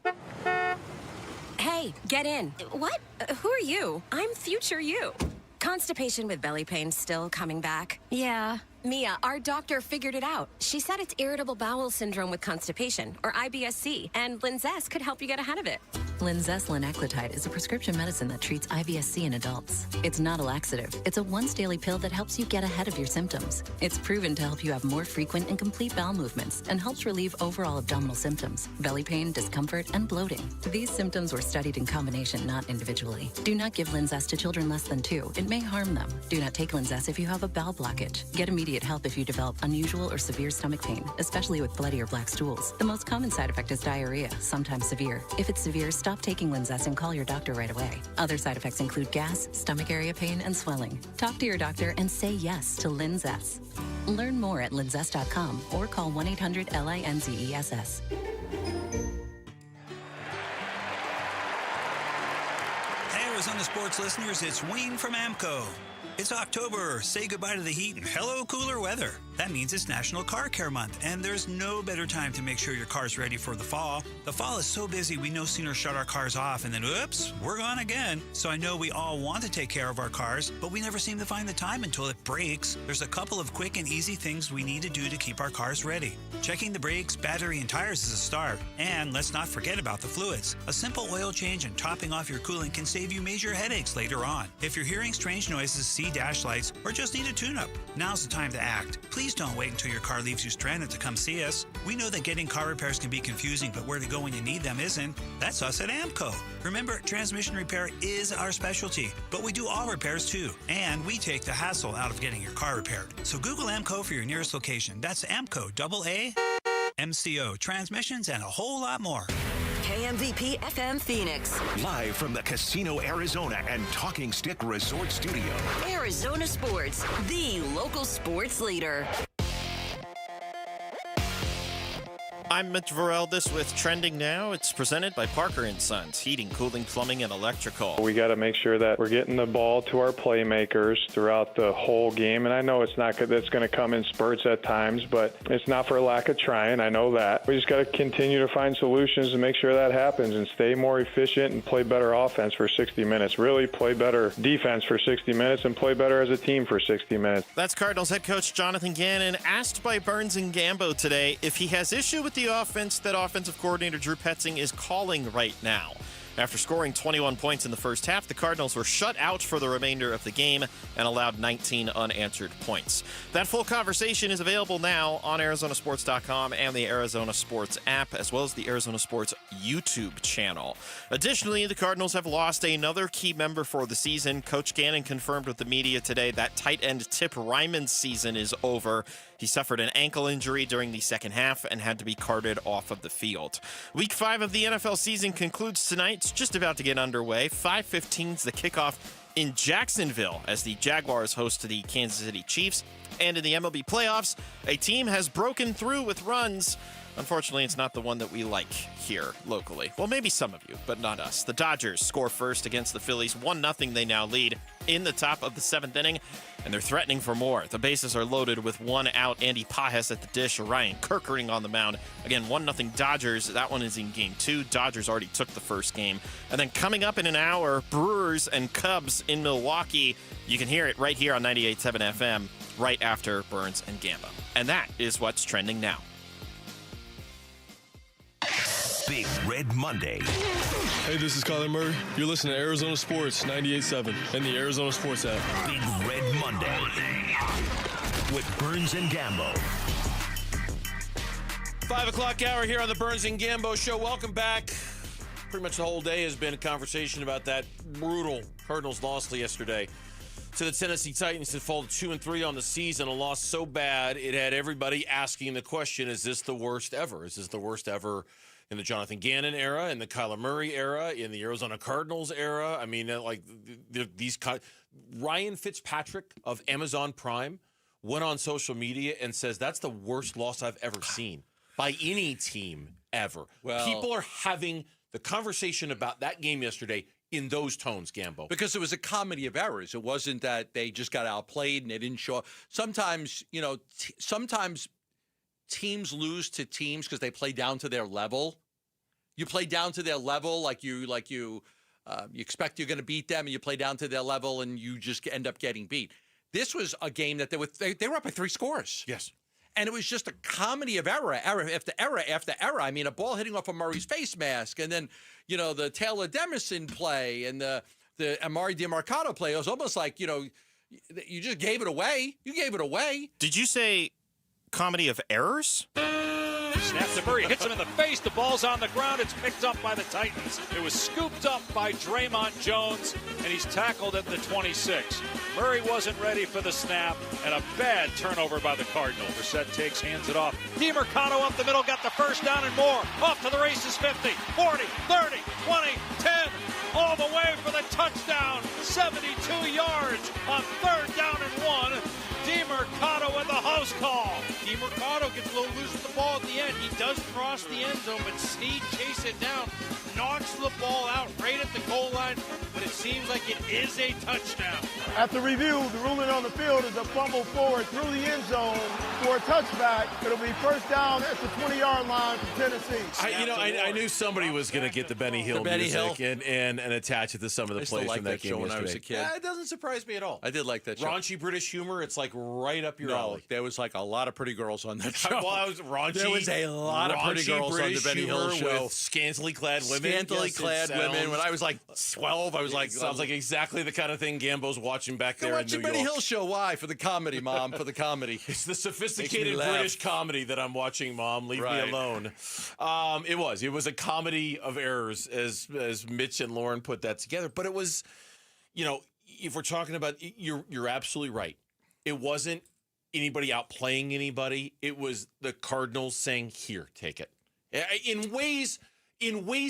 Hey, get in. What? Who are you? I'm future you. Constipation with belly pain still coming back? Yeah. Mia, our doctor figured it out. She said it's irritable bowel syndrome with constipation, or IBS-C, and Linzess could help you get ahead of it. Linzess linaclotide is a prescription medicine that treats IBS-C in adults. It's not a laxative. It's a once-daily pill that helps you get ahead of your symptoms. It's proven to help you have more frequent and complete bowel movements and helps relieve overall abdominal symptoms, belly pain, discomfort, and bloating. These symptoms were studied in combination, not individually. Do not give Linzess to children less than 2. It may harm them. Do not take Linzess if you have a bowel blockage. Get immediate help if you develop unusual or severe stomach pain, especially with bloody or black stools. The most common side effect is diarrhea, sometimes severe. If it's severe, stop taking Linzess and call your doctor right away. Other side effects include gas, stomach area pain, and swelling. Talk to your doctor and say yes to Linzess. Learn more at linzess.com or call 1-800-LINZESS. Hey, Arizona sports listeners, it's Wayne from AMCO. It's October. Say goodbye to the heat and hello cooler weather. That means it's National Car Care Month, and there's no better time to make sure your car's ready for the fall. The fall is so busy, we no sooner shut our cars off and then, oops, we're gone again. So I know we all want to take care of our cars, but we never seem to find the time until it breaks. There's a couple of quick and easy things we need to do to keep our cars ready. Checking the brakes, battery, and tires is a start. And let's not forget about the fluids. A simple oil change and topping off your coolant can save you major headaches later on. If you're hearing strange noises, see dash lights, or just need a tune-up, now's the time to act. Please don't wait until your car leaves you stranded to come see us. We know that getting car repairs can be confusing, but where to go when you need them isn't. That's us at AMCO. Remember, transmission repair is our specialty, but we do all repairs too. And we take the hassle out of getting your car repaired. So Google AMCO for your nearest location. That's AMCO, AA, MCO, transmissions, and a whole lot more. KMVP FM Phoenix. Live from the Casino Arizona and Talking Stick Resort Studio. Arizona Sports, the local sports leader. I'm Mitch Varel. This with Trending Now. It's presented by Parker & Sons, heating, cooling, plumbing, and electrical. We got to make sure that we're getting the ball to our playmakers throughout the whole game. And I know it's not good. It's going to come in spurts at times, but it's not for lack of trying. I know that. We just got to continue to find solutions to make sure that happens and stay more efficient and play better offense for 60 minutes. Really play better defense for 60 minutes and play better as a team for 60 minutes. That's Cardinals head coach Jonathan Gannon asked by Burns and Gambo today if he has issue with the offense that offensive coordinator Drew Petzing is calling right now. After scoring 21 points in the first half, the Cardinals were shut out for the remainder of the game and allowed 19 unanswered points. That full conversation is available now on ArizonaSports.com and the Arizona Sports app, as well as the Arizona Sports YouTube channel. Additionally, the Cardinals have lost another key member for the season. Coach Gannon confirmed with the media today that tight end Tip Ryman's season is over. He suffered an ankle injury during the second half and had to be carted off of the field. Week 5 of the NFL season concludes tonight. It's just about to get underway. 5:15 is the kickoff in Jacksonville as the Jaguars host the Kansas City Chiefs. And in the MLB playoffs, a team has broken through with runs. Unfortunately, it's not the one that we like here locally. Well, maybe some of you, but not us. The Dodgers score first against the Phillies. 1-0 they now lead in the top of the 7th inning, and they're threatening for more. The bases are loaded with one out. Andy Pajes at the dish, Ryan Kerkering on the mound. Again, 1-0 Dodgers. That one is in game 2. Dodgers already took the first game. And then coming up in an hour, Brewers and Cubs in Milwaukee. You can hear it right here on 98.7 FM, right after Burns and Gambo. And that is what's trending now. Big Red Monday. Hey, this is Kyler Murray. You're listening to Arizona Sports 98.7 and the Arizona Sports app. Big Red Monday with Burns and Gambo. 5 o'clock hour here on the Burns and Gambo Show. Welcome back. Pretty much the whole day has been a conversation about that brutal Cardinals loss yesterday to the Tennessee Titans that fall to 2-3 on the season. A loss so bad it had everybody asking the question: is this the worst ever? Is this the worst ever in the Jonathan Gannon era, in the Kyler Murray era, in the Arizona Cardinals era? I mean, like these Ryan Fitzpatrick of Amazon Prime went on social media and says that's the worst loss I've ever seen by any team ever. Well, people are having the conversation about that game yesterday in those tones, Gambo. Because it was a comedy of errors. It wasn't that they just got outplayed and they didn't show up. Sometimes, sometimes teams lose to teams because they play down to their level. You play down to their level like you expect you're going to beat them, and you play down to their level and you just end up getting beat. This was a game that they were up by 3 scores. Yes. And it was just a comedy of error after error after error. I mean, a ball hitting off of Murray's face mask, and then, the Taylor Demerson play and the Amari DiMercato play. It was almost like, you just gave it away. You gave it away. Did you say comedy of errors? Snaps to Murray, hits him in the face. The ball's on the ground. It's picked up by the Titans. It was scooped up by Draymond Jones, and he's tackled at the 26. Murray wasn't ready for the snap, and a bad turnover by the Cardinals. Brissett takes, hands it off. DiMercato up the middle, got the first down and more. Off to the races, 50, 40, 30, 20, 10. All the way for the touchdown. 72 yards on 3rd down and 1. DiMercato with the house call. DiMercado gets a little loose with the ball at the end. He does cross the end zone, but Snead chases it down, knocks the ball out right at the goal line, but it seems like it is a touchdown. After review, the ruling on the field is a fumble forward through the end zone for a touchback. It'll be first down at the 20-yard line for Tennessee. I knew somebody was going to get the Benny Hill music and attach it to some of the plays from that game yesterday. When I was a kid. Yeah, it doesn't surprise me at all. I did like that show. Raunchy British humor, it's like right up your alley. There was like a lot of pretty girls on that show. Well, I was raunchy. There was a lot of pretty girls British on the Benny Hill show. With scantily clad women. Scantily clad women. When I was like 12, I was like... Sounds like exactly the kind of thing Gambo's watching back there in New York. Benny Hill show. Why? For the comedy, Mom. For the comedy. It's the sophisticated British comedy that I'm watching, Mom. Leave me alone. It was a comedy of errors, as Mitch and Lauren put that together. But it was, if we're talking about, you're absolutely right. It wasn't anybody outplaying anybody. It was the Cardinals saying, "Here, take it." In ways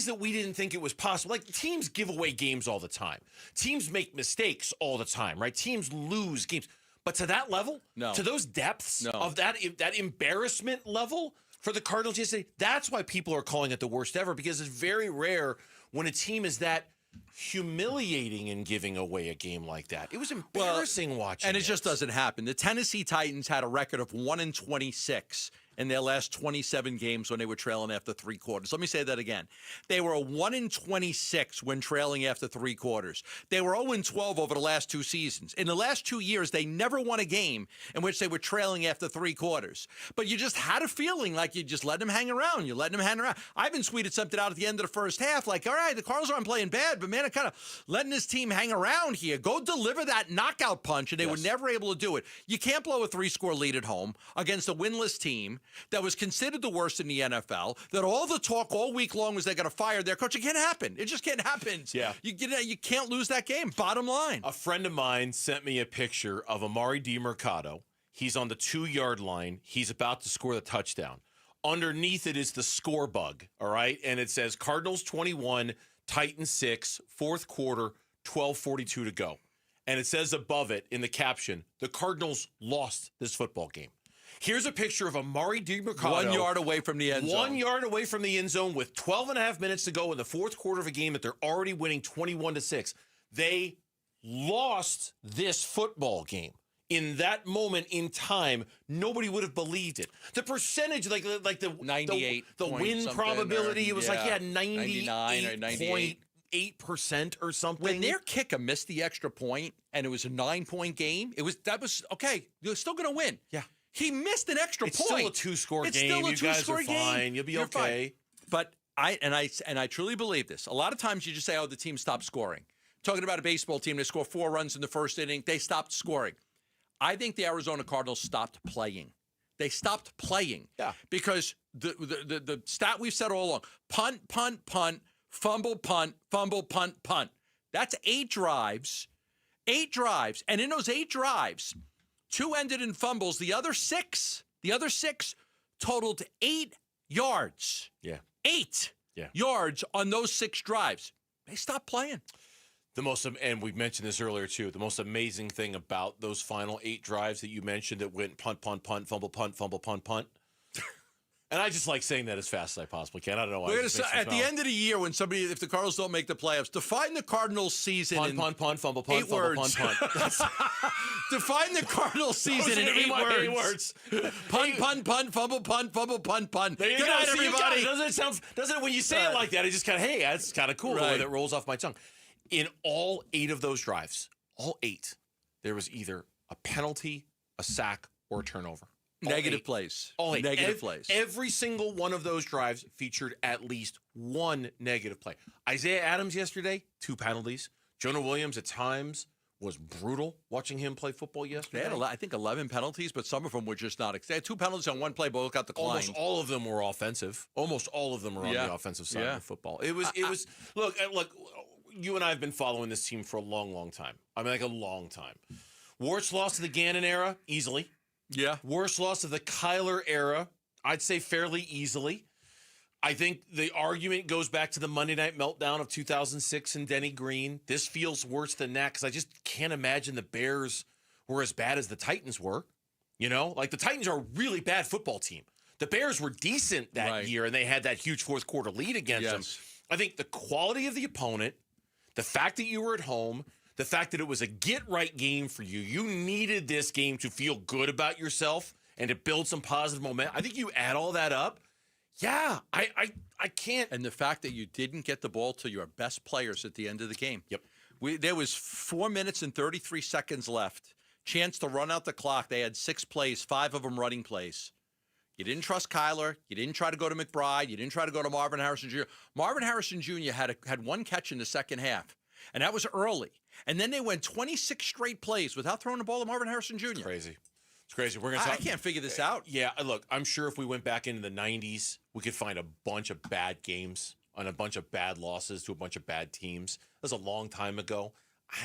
that we didn't think it was possible. Like, teams give away games all the time. Teams make mistakes all the time, right? Teams lose games. But to that level, to those depths of that embarrassment level for the Cardinals yesterday, that's why people are calling it the worst ever, because it's very rare when a team is that humiliating in giving away a game like that. It was embarrassing watching. And it just doesn't happen. The Tennessee Titans had a record of 1-26 in their last 27 games when they were trailing after three quarters. Let me say that again. They were 1-26 when trailing after three quarters. They were 0-12 over the last two seasons. In the last 2 years, they never won a game in which they were trailing after three quarters. But you just had a feeling like you just let them hang around. You let them hang around. Ivan tweeted something out at the end of the first half, like, all right, the Cardinals aren't playing bad, but man, I'm kind of letting this team hang around here. Go deliver that knockout punch, and they were never able to do it. You can't blow a 3-score lead at home against a winless team that was considered the worst in the NFL, that all the talk all week long was they're going to fire their coach. It can't happen. It just can't happen. Yeah. You can't lose that game, bottom line. A friend of mine sent me a picture of Amari DiMercado. He's on the 2-yard line. He's about to score the touchdown. Underneath it is the score bug, all right? And it says Cardinals 21, Titans 6, fourth quarter, 12:42 to go. And it says above it in the caption, the Cardinals lost this football game. Here's a picture of Amari DiMercado. 1 yard away from the end zone. 1 yard away from the end zone with 12 and a half minutes to go in the fourth quarter of a game that they're already winning 21-6. They lost this football game. In that moment in time, nobody would have believed it. The percentage, like the 98, the win probability, it was 99 or 98% or something. When their kicker missed the extra point and it was a 9-point game, that was okay. You're still going to win. Yeah. He missed an extra it's point. Still a 2-score game. It's still a you two-score guys are game. fine. You'll be You're okay. Fine. But I truly believe this. A lot of times you just say, "Oh, the team stopped scoring." Talking about a baseball team, they score 4 runs in the first inning. They stopped scoring. I think the Arizona Cardinals stopped playing. They stopped playing. Yeah. Because the stat we've said all along: punt, punt, punt, fumble, punt, fumble, punt, punt. That's 8 drives. 8 drives, and in those 8 drives, 2 ended in fumbles. The other six totaled 8 yards. Yeah. 8 yards on those 6 drives. They stopped playing. And we mentioned this earlier too, the most amazing thing about those final 8 drives that you mentioned that went punt, punt, punt, fumble, punt, punt. And I just like saying that as fast as I possibly can. I don't know why. At the end of the year, if the Cardinals don't make the playoffs, define the Cardinals season punt, fumble, punt, fumble, punt. Define the Cardinals season in 8 words. Punt, fumble, punt. There you Good go. night, everybody. Doesn't it when you say it like that, it just kind of, hey, that's kind of cool the way that rolls off my tongue. In all 8 of those drives, all 8, there was either a penalty, a sack, or a turnover. Negative plays. All 8. Negative plays. Every single one of those drives featured at least one negative play. Isaiah Adams yesterday, 2 penalties. Jonah Williams at times was brutal watching him play football yesterday. They had, I think, 11 penalties, but some of them were just not. They had 2 penalties on one play, both got declined. Almost all of them were offensive. Almost all of them were on the offensive side of the football. It was. Look. You and I have been following this team for a long, long time. I mean, like a long time. Worst loss of the Gannon era, easily. Yeah. Worst loss of the Kyler era, I'd say fairly easily. I think the argument goes back to the Monday Night Meltdown of 2006 and Denny Green. This feels worse than that because I just can't imagine the Bears were as bad as the Titans were. You know, like the Titans are a really bad football team. The Bears were decent that year, and they had that huge fourth quarter lead against them. I think the quality of the opponent, the fact that you were at home, the fact that it was a get-right game for you, you needed this game to feel good about yourself and to build some positive momentum. I think you add all that up. Yeah, I can't. And the fact that you didn't get the ball to your best players at the end of the game. Yep. There was 4 minutes and 33 seconds left. Chance to run out the clock. They had 6 plays, 5 of them running plays. You didn't trust Kyler. You didn't try to go to McBride. You didn't try to go to Marvin Harrison Jr. Marvin Harrison Jr. had 1 catch in the second half, and that was early. And then they went 26 straight plays without throwing the ball to Marvin Harrison Jr. It's crazy. It's crazy. I can't figure this out. Yeah, look, I'm sure if we went back into the 90s, we could find a bunch of bad games and a bunch of bad losses to a bunch of bad teams. That was a long time ago.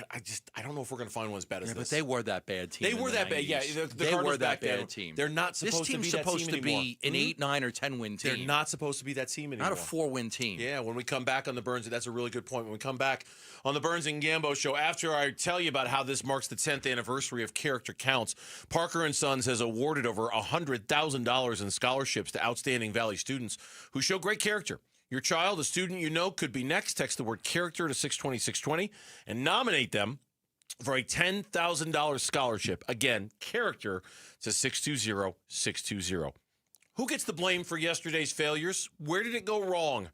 I don't know if we're going to find one as bad as this. But they were that bad team. They were that bad. Yeah, they were that bad team. They're not supposed to be that team This team's supposed to anymore. be an 8, 9, or 10-win team. They're not supposed to be that team anymore. Not a 4-win team. Yeah, when we come back on the Burns, that's a really good point. When we come back on the Burns and Gambo show, after I tell you about how this marks the 10th anniversary of Character Counts, Parker & Sons has awarded over $100,000 in scholarships to outstanding Valley students who show great character. Your child, a student you know, could be next. Text the word character to 620-620 and nominate them for a $10,000 scholarship. Again, character to 620-620. Who gets the blame for yesterday's failures? Where did it go wrong?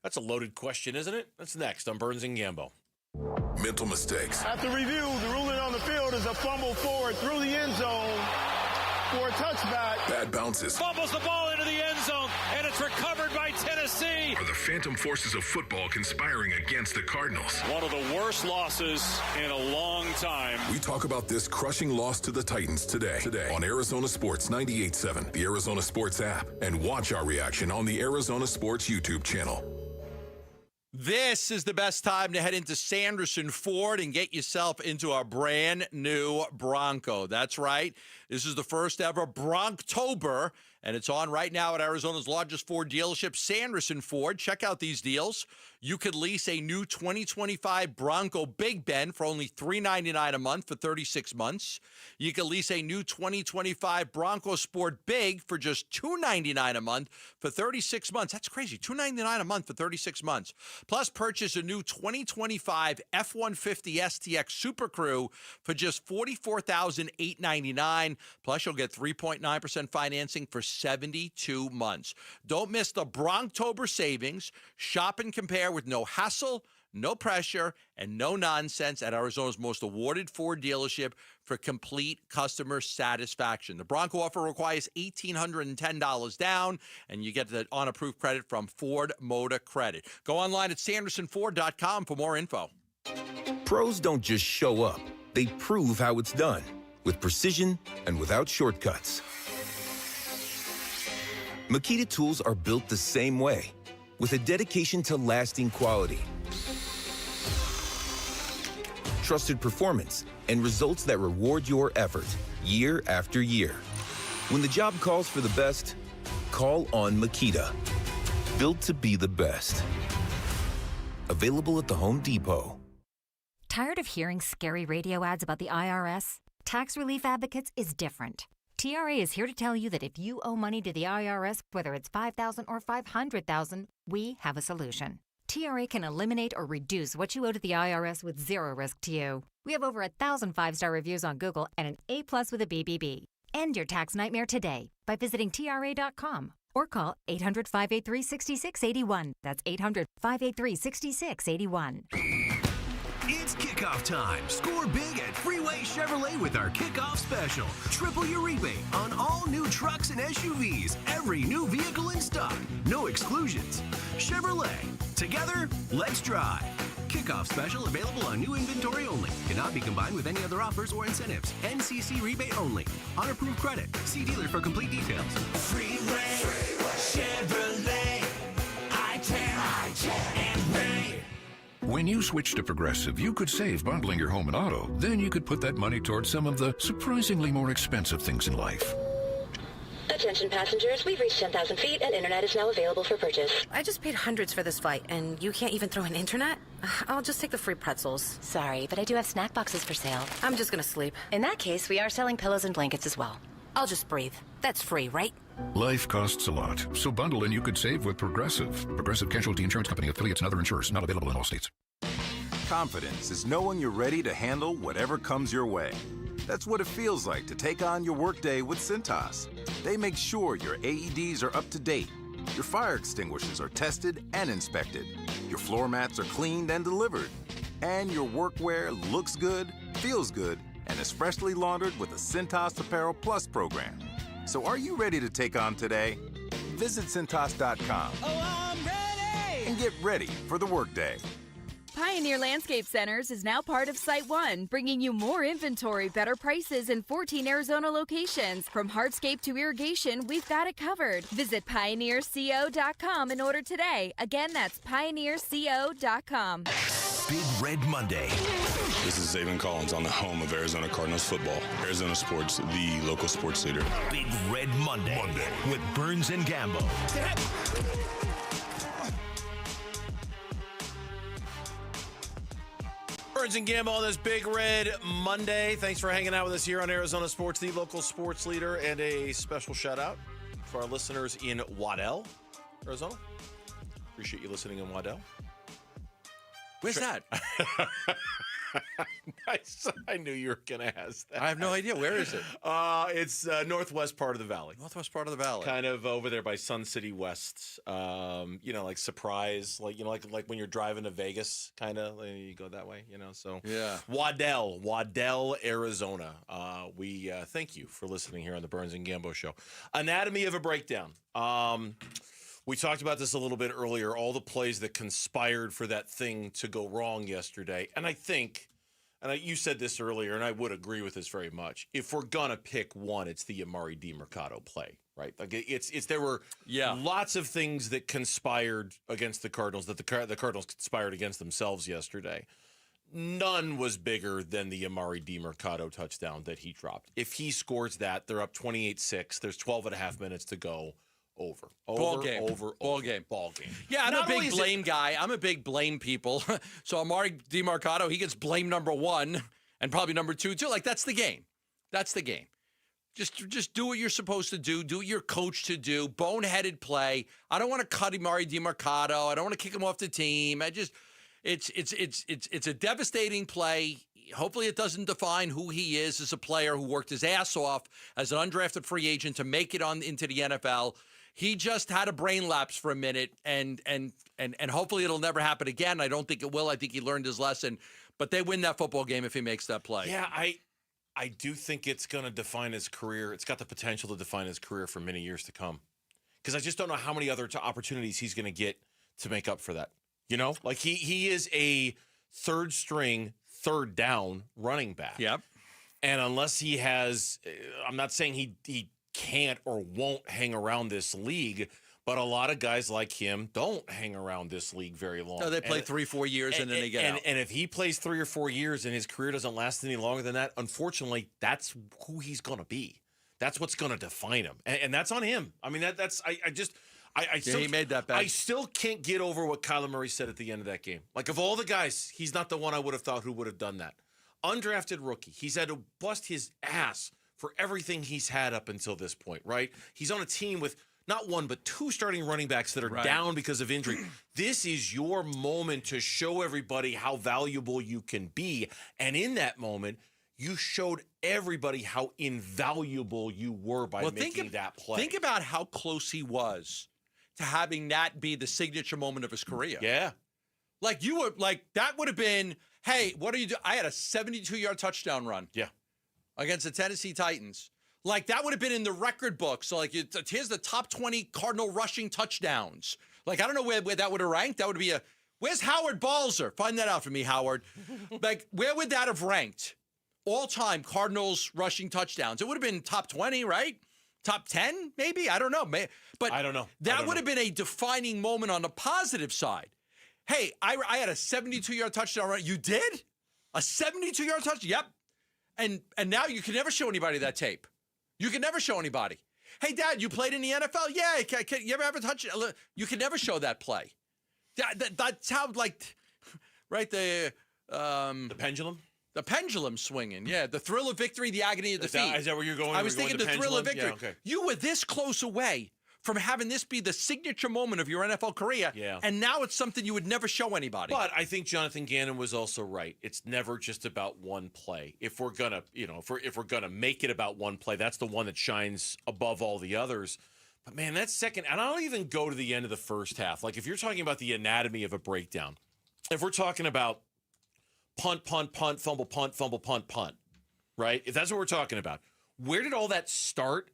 That's a loaded question, isn't it? That's next on Burns and Gambo. Mental mistakes. After review, the ruling on the field is a fumble forward through the end zone for a touchback. Bad bounces. Fumbles the ball into the end zone, and it's recovered by Tennessee. Are the phantom forces of football conspiring against the Cardinals? One of the worst losses in a long time. We talk about this crushing loss to the Titans today on Arizona Sports 98.7, the Arizona Sports app, and watch our reaction on the Arizona Sports YouTube channel. This is the best time to head into Sanderson Ford and get yourself into a brand new Bronco. That's right. This is the first ever Bronktober, and it's on right now at Arizona's largest Ford dealership, Sanderson Ford. Check out these deals. You could lease a new 2025 Bronco Big Ben for only $399 a month for 36 months. You could lease a new 2025 Bronco Sport Big for just $299 a month for 36 months. That's crazy. $299 a month for 36 months. Plus, purchase a new 2025 F-150 STX Super Crew for just $44,899. Plus, you'll get 3.9% financing for 72 months. Don't miss the Bronktober savings. Shop and compare with no hassle, no pressure, and no nonsense at Arizona's most awarded Ford dealership for complete customer satisfaction. The Bronco offer requires $1,810 down, and you get the on-approved credit from Ford Motor Credit. Go online at sandersonford.com for more info. Pros don't just show up. They prove how it's done, with precision and without shortcuts. Makita tools are built the same way, with a dedication to lasting quality, trusted performance, and results that reward your effort year after year. When the job calls for the best, call on Makita. Built to be the best. Available at the Home Depot. Tired of hearing scary radio ads about the IRS? Tax Relief Advocates is different. TRA is here to tell you that if you owe money to the IRS, whether it's $5,000 or $500,000, we have a solution. TRA can eliminate or reduce what you owe to the IRS with zero risk to you. We have over 1,000 5-star reviews on Google and an A+ with a BBB. End your tax nightmare today by visiting TRA.com or call 800-583-6681. That's 800-583-6681. It's kickoff time. Score big at Freeway Chevrolet with our kickoff special. Triple your rebate on all new trucks and SUVs. Every new vehicle in stock. No exclusions. Chevrolet. Together, let's drive. Kickoff special available on new inventory only. Cannot be combined with any other offers or incentives. NCC rebate only. On approved credit. See dealer for complete details. Freeway. Chevrolet. I-10 and Ray. When you switch to Progressive, you could save bundling your home and auto. Then you could put that money towards some of the surprisingly more expensive things in life. Attention passengers, we've reached 10,000 feet and internet is now available for purchase. I just paid hundreds for this flight, and you can't even throw in internet? I'll just take the free pretzels. Sorry, but I do have snack boxes for sale. I'm just gonna sleep. In that case, we are selling pillows and blankets as well. I'll just breathe. That's free, right? Life costs a lot, so bundle and you could save with Progressive. Progressive Casualty Insurance Company, affiliates, and other insurers. Not available in all states. Confidence is knowing you're ready to handle whatever comes your way. That's what it feels like to take on your workday with Cintas. They make sure your AEDs are up to date, your fire extinguishers are tested and inspected, your floor mats are cleaned and delivered, and your workwear looks good, feels good, and is freshly laundered with the Cintas Apparel Plus program. So are you ready to take on today? Visit Cintas.com and get ready for the workday. Pioneer Landscape Centers is now part of SiteOne, bringing you more inventory, better prices, and 14 Arizona locations. From hardscape to irrigation, we've got it covered. Visit pioneerco.com and order today. Again, that's pioneerco.com. Big Red Monday. This is Zaven Collins on the home of Arizona Cardinals football. Arizona Sports, the local sports leader. Big Red Monday, with Burns and Gambo. Burns and Gambo on this Big Red Monday. Thanks for hanging out with us here on Arizona Sports, the local sports leader, and a special shout out for our listeners in Waddell, Arizona. Appreciate you listening in Waddell. Where's that? I knew you were going to ask that. I have no idea. Where is it? It's northwest part of the valley. Northwest part of the valley. Kind of over there by Sun City West. Like Surprise, like when you're driving to Vegas, kind of you go that way, So yeah, Waddell, Arizona. We thank you for listening here on the Burns and Gambo Show. Anatomy of a breakdown. We talked about this a little bit earlier, all the plays that conspired for that thing to go wrong yesterday. And I think, you said this earlier, and I would agree with this very much. If we're going to pick one, it's the Amari DiMercato play, right? Like there were lots of things that conspired against the Cardinals, that the Cardinals conspired against themselves yesterday. None was bigger than the Amari DiMercato touchdown that he dropped. If he scores that, they're up 28-6. There's 12 and a half minutes to go. Ball game. Yeah, I'm a big blame guy. I'm a big blame people. So Amari DiMercato, he gets blame number one and probably number two too. Like that's the game. Just do what you're supposed to do. Do what you're coached to do. Boneheaded play. I don't want to cut Amari DiMercato. I don't want to kick him off the team. It's a devastating play. Hopefully it doesn't define who he is as a player who worked his ass off as an undrafted free agent to make it on into the NFL. He just had a brain lapse for a minute, and hopefully it'll never happen again. I don't think it will. I think he learned his lesson. But they win that football game if he makes that play. Yeah, I do think it's going to define his career. It's got the potential to define his career for many years to come. Because I just don't know how many other opportunities he's going to get to make up for that. Like he is a third string, third down running back. Yep. And unless he has, I'm not saying he can't or won't hang around this league, but a lot of guys like him don't hang around this league very long. No, they play 3-4 years and then they get out. And if he plays 3 or 4 years and his career doesn't last any longer than that, unfortunately, that's who he's going to be. That's what's going to define him. And that's on him. I mean, he made that bet. I still can't get over what Kyler Murray said at the end of that game. Like, of all the guys, he's not the one I would have thought who would have done that. Undrafted rookie. He's had to bust his ass for everything he's had up until this point, right? He's on a team with not one, but 2 starting running backs that are down because of injury. This is your moment to show everybody how valuable you can be. And in that moment, you showed everybody how invaluable you were by making that play. Think about how close he was to having that be the signature moment of his career. Yeah. Like that would have been, hey, what are you doing? I had a 72-yard touchdown run. Yeah. Against the Tennessee Titans. Like that would have been in the record book. So here's the top 20 Cardinal rushing touchdowns. Like, I don't know where that would have ranked. That would be where's Howard Balzer? Find that out for me, Howard. Like, where would that have ranked? All-time Cardinals rushing touchdowns. It would have been top 20, right? Top 10, maybe? I don't know. But I don't know. That would have been a defining moment on the positive side. Hey, I had a 72-yard touchdown run. You did? A 72-yard touchdown? Yep. And now you can never show anybody that tape. You can never show anybody. Hey, Dad, you played in the NFL? Yeah. Can you ever have a touchdown? You can never show that play. That's how, right, the pendulum? The pendulum swinging. Yeah, the thrill of victory, the agony of defeat. Is that where you're going? I was thinking the thrill of victory. Yeah, okay. You were this close away from having this be the signature moment of your NFL career, and now it's something you would never show anybody. But I think Jonathan Gannon was also right. It's never just about one play. If we're gonna, if we're gonna make it about one play, that's the one that shines above all the others. But man, that second, and I don't even go to the end of the first half. Like if you're talking about the anatomy of a breakdown, if we're talking about punt, fumble, punt, right? If that's what we're talking about, where did all that start?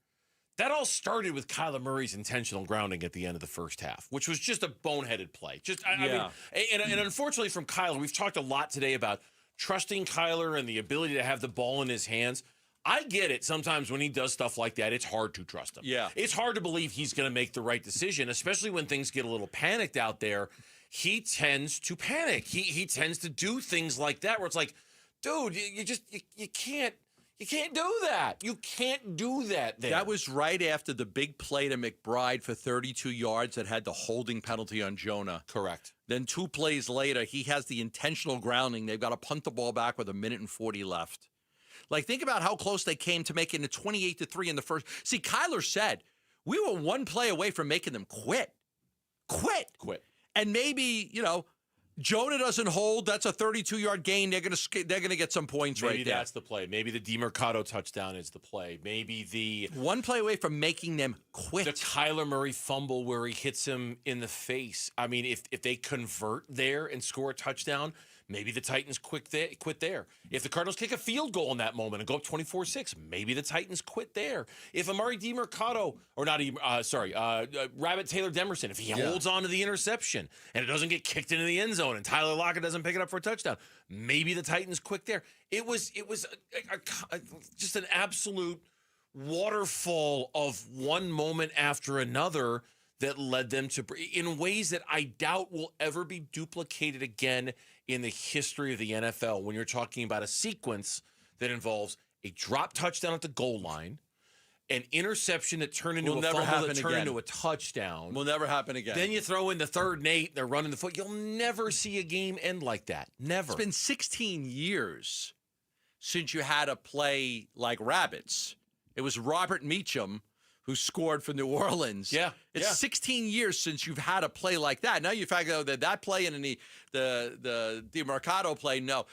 That all started with Kyler Murray's intentional grounding at the end of the first half, which was just a boneheaded play. I mean, and unfortunately from Kyler, we've talked a lot today about trusting Kyler and the ability to have the ball in his hands. I get it. Sometimes when he does stuff like that, it's hard to trust him. Yeah. It's hard to believe he's going to make the right decision, especially when things get a little panicked out there. He tends to panic. He tends to do things like that where it's like, dude, you can't do that. You can't do that there. That was right after the big play to McBride for 32 yards that had the holding penalty on Jonah. Correct. Then 2 plays later, he has the intentional grounding. They've got to punt the ball back with 1:40 left. Like, think about how close they came to making it 28-3 in the first. See, Kyler said, we were 1 play away from making them quit. Quit. And maybe, Jonah doesn't hold. That's a 32-yard gain. They're gonna get some points right there. Maybe that's the play. Maybe the DeMercado touchdown is the play. Maybe the 1 play away from making them quit. The Kyler Murray fumble where he hits him in the face. I mean, if they convert there and score a touchdown, maybe the Titans quit there. If the Cardinals kick a field goal in that moment and go up 24-6, maybe the Titans quit there. If Amari DeMercado, or not, Rabbit Taylor Demerson, if he holds on to the interception and it doesn't get kicked into the end zone and Tyler Lockett doesn't pick it up for a touchdown, maybe the Titans quit there. It was just an absolute waterfall of one moment after another that led them to, in ways that I doubt will ever be duplicated again in the history of the NFL, when you're talking about a sequence that involves a drop touchdown at the goal line, an interception that turned into a fumble that turned into a touchdown. Will never happen again. Then you throw in the 3rd and 8, they're running the foot. You'll never see a game end like that. Never. It's been 16 years since you had a play like Rabbits. It was Robert Meacham who scored for New Orleans. Yeah. It's 16 years since you've had a play like that. Now you figure out that play and the DeMercado play, no.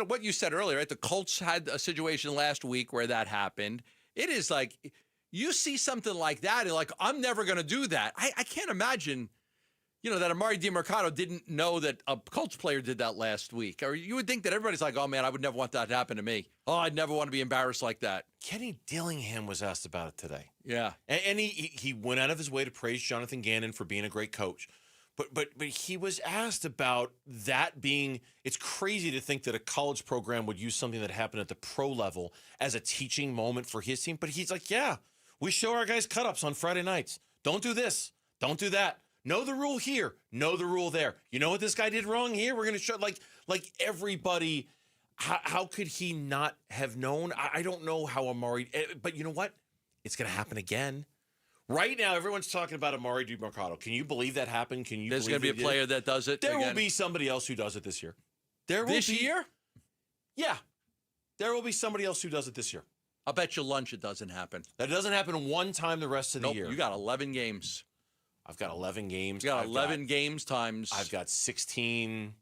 What you said earlier, right? The Colts had a situation last week where that happened. It is like, you see something like that, and like, I'm never going to do that. I can't imagine, that Amari DeMercado didn't know that a Colts player did that last week. Or you would think that everybody's like, oh, man, I would never want that to happen to me. Oh, I'd never want to be embarrassed like that. Kenny Dillingham was asked about it today. Yeah. And he went out of his way to praise Jonathan Gannon for being a great coach. But he was asked about that being, it's crazy to think that a college program would use something that happened at the pro level as a teaching moment for his team. But he's like, yeah, we show our guys cut-ups on Friday nights. Don't do this. Don't do that. Know the rule here. Know the rule there. You know what this guy did wrong here? We're going to show, like everybody. How could he not have known? I don't know how Amari, but you know what? It's going to happen again. Right now, everyone's talking about Amari DeMercado. Can you believe that happened? There's going to be a player that does it. There will be somebody else who does it this year. This year? Yeah. There will be somebody else who does it this year. I'll bet you lunch it doesn't happen. That doesn't happen one time the rest of the year. You got 11 games. I've got 11 games. You got 11 games times. I've got 16.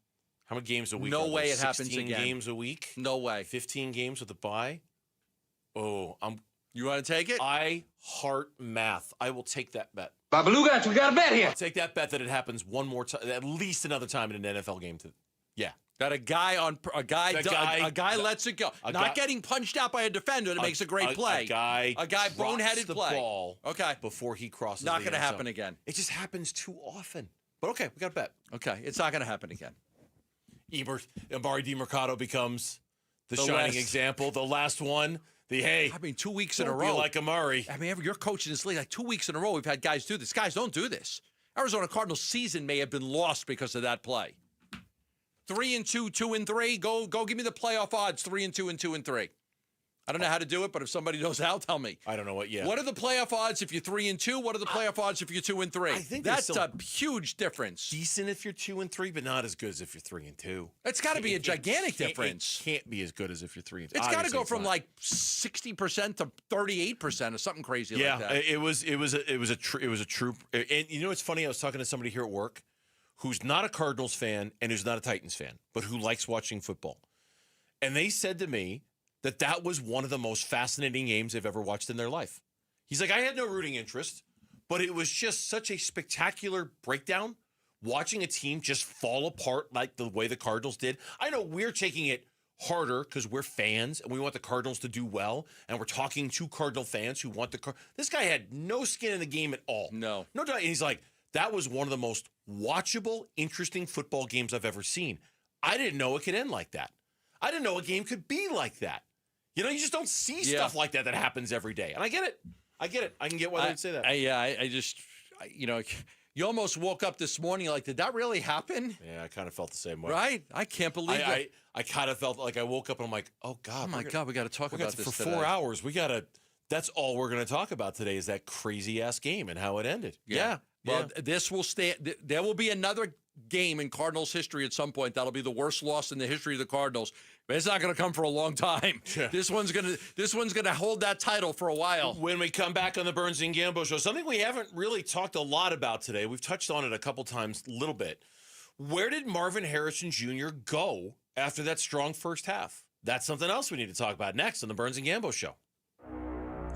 How many games a week? No way it happens again. 16 games a week? No way. 15 games with a bye? Oh, You want to take it? I heart math. I will take that bet. Babaluga, we got a bet here. I'll take that bet that it happens one more time, at least another time in an NFL game. Yeah. That a guy lets it go. Not getting punched out by a defender that makes a great play. A guy boneheaded the play. Ball okay. Before he crosses not the going to end happen zone. again. It just happens too often. But okay, we got a bet. Okay, it's not going to happen again. Amari DeMercado becomes the shining example. The last one. 2 weeks in a row. Be like Amari. I mean, you're coaching this league like 2 weeks in a row. We've had guys do this. Guys, don't do this. Arizona Cardinals season may have been lost because of that play. 3-2, 2-3. Go give me the playoff odds. 3-2 and 2-3. I don't know how to do it, but if somebody knows how, tell me. I don't know what. Yeah. What are the playoff odds if you're 3-2? What are the playoff odds if you're 2-3? I think that's a huge difference. Decent if you're 2-3, but not as good as if you're 3-2. It's got to be a gigantic difference. It can't be as good as if you're 3-2. It's got to go from like 60% to 38% or something crazy like that. Yeah, it was a true. And you know what's funny? I was talking to somebody here at work who's not a Cardinals fan and who's not a Titans fan, but who likes watching football. And they said to me that was one of the most fascinating games they've ever watched in their life. He's like, I had no rooting interest, but it was just such a spectacular breakdown, watching a team just fall apart like the way the Cardinals did. I know we're taking it harder because we're fans and we want the Cardinals to do well, and we're talking to Cardinal fans who want this guy had no skin in the game at all. No doubt. And he's like, that was one of the most watchable, interesting football games I've ever seen. I didn't know it could end like that. I didn't know a game could be like that. You know, you just don't see stuff like that happens every day. And I get it. I can get why they'd say that. I just, you almost woke up this morning like, did that really happen? Yeah, I kind of felt the same way. Right? I can't believe it. I kind of felt like I woke up and I'm like, oh, God. Oh, my God, we got to talk about this for today. 4 hours. That's all we're going to talk about today is that crazy-ass game and how it ended. Yeah. Well, this will stay. There will be another game in Cardinals history at some point that'll be the worst loss in the history of the Cardinals. But it's not going to come for a long time. Yeah. This one's gonna hold that title for a while. When we come back on the Burns and Gambo show, something we haven't really talked a lot about today. We've touched on it a couple times, a little bit. Where did Marvin Harrison Jr. go after that strong first half? That's something else we need to talk about next on the Burns and Gambo show.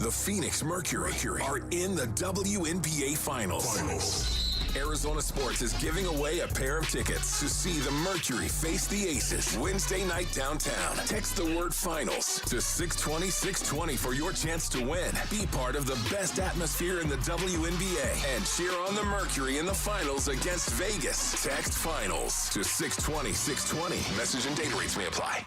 The Phoenix Mercury are in the WNBA Finals. Arizona Sports is giving away a pair of tickets to see the Mercury face the Aces Wednesday night downtown. Text the word finals to 620-620 for your chance to win. Be part of the best atmosphere in the WNBA and cheer on the Mercury in the finals against Vegas. Text finals to 620-620. Message and data rates may apply.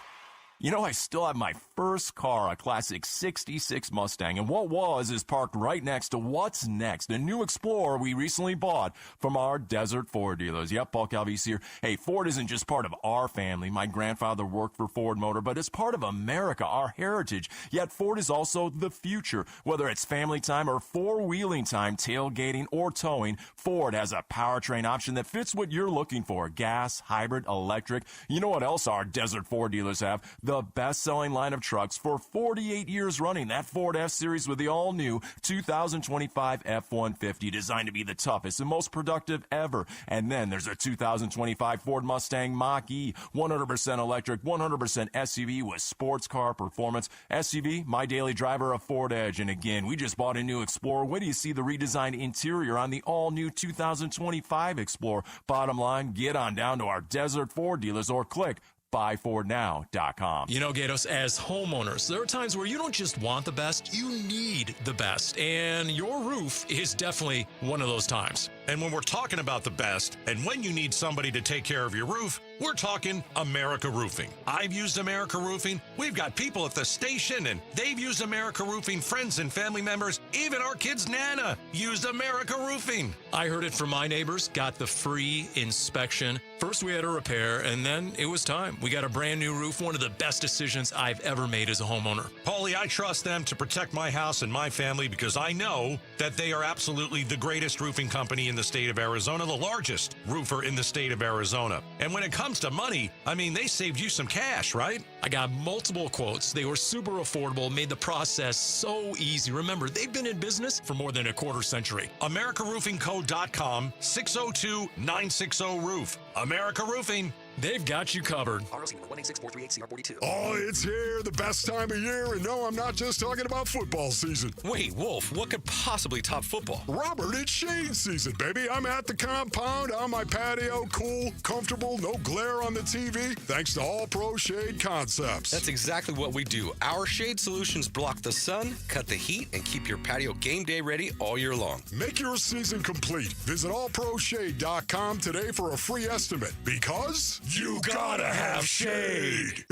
You know, I still have my first car, a classic 66 Mustang, and what was is parked right next to what's next, a new Explorer we recently bought from our Desert Ford dealers. Yep, Paul Calvise here. Hey, Ford isn't just part of our family. My grandfather worked for Ford Motor, but it's part of America, our heritage. Yet Ford is also the future. Whether it's family time or four-wheeling time, tailgating or towing, Ford has a powertrain option that fits what you're looking for. Gas, hybrid, electric. You know what else our Desert Ford dealers have? The best-selling line of trucks for 48 years running. That Ford F-Series with the all-new 2025 F-150, designed to be the toughest and most productive ever. And then there's a 2025 Ford Mustang Mach-E, 100% electric, 100% SUV with sports car performance. SUV, my daily driver, a Ford Edge. And again, we just bought a new Explorer. Wait till you see the redesigned interior on the all-new 2025 Explorer. Bottom line, get on down to our Desert Ford dealers or click buyfordnow.com. You know, Gatos, as homeowners, there are times where you don't just want the best, you need the best. And your roof is definitely one of those times. And when we're talking about the best, and when you need somebody to take care of your roof, we're talking America Roofing. I've used America Roofing. We've got people at the station, and they've used America Roofing, friends and family members. Even our kid's Nana used America Roofing. I heard it from my neighbors, got the free inspection. First we had a repair, and then it was time. We got a brand new roof, one of the best decisions I've ever made as a homeowner. Paulie, I trust them to protect my house and my family because I know that they are absolutely the greatest roofing company in the state of Arizona, the largest roofer in the state of Arizona. And when it comes to money, I mean, they saved you some cash, right? I got multiple quotes. They were super affordable, made the process so easy. Remember, they've been in business for more than a quarter century. AmericaRoofingCo.com, 602-960-ROOF. America Roofing. They've got you covered. ROC number 186438CR42. Oh, it's here, the best time of year, and no, I'm not just talking about football season. Wait, Wolf, what could possibly top football? Robert, it's shade season, baby. I'm at the compound, on my patio, cool, comfortable, no glare on the TV, thanks to All Pro Shade Concepts. That's exactly what we do. Our shade solutions block the sun, cut the heat, and keep your patio game day ready all year long. Make your season complete. Visit allproshade.com today for a free estimate, because you gotta have shade.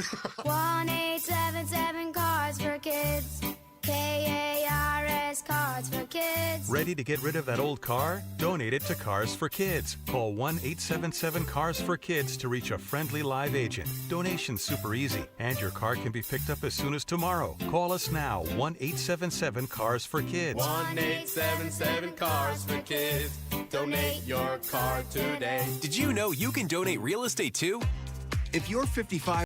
1-877 Cards for Kids. KARS Cards for Kids. Ready to get rid of that old car? Donate it to Cars for Kids. Call 1-877-CARS-FOR-KIDS to reach a friendly live agent. Donation's super easy, and your car can be picked up as soon as tomorrow. Call us now, 1-877-CARS-FOR-KIDS. 1-877-CARS-FOR-KIDS. Donate your car today. Did you know you can donate real estate too? If you're 55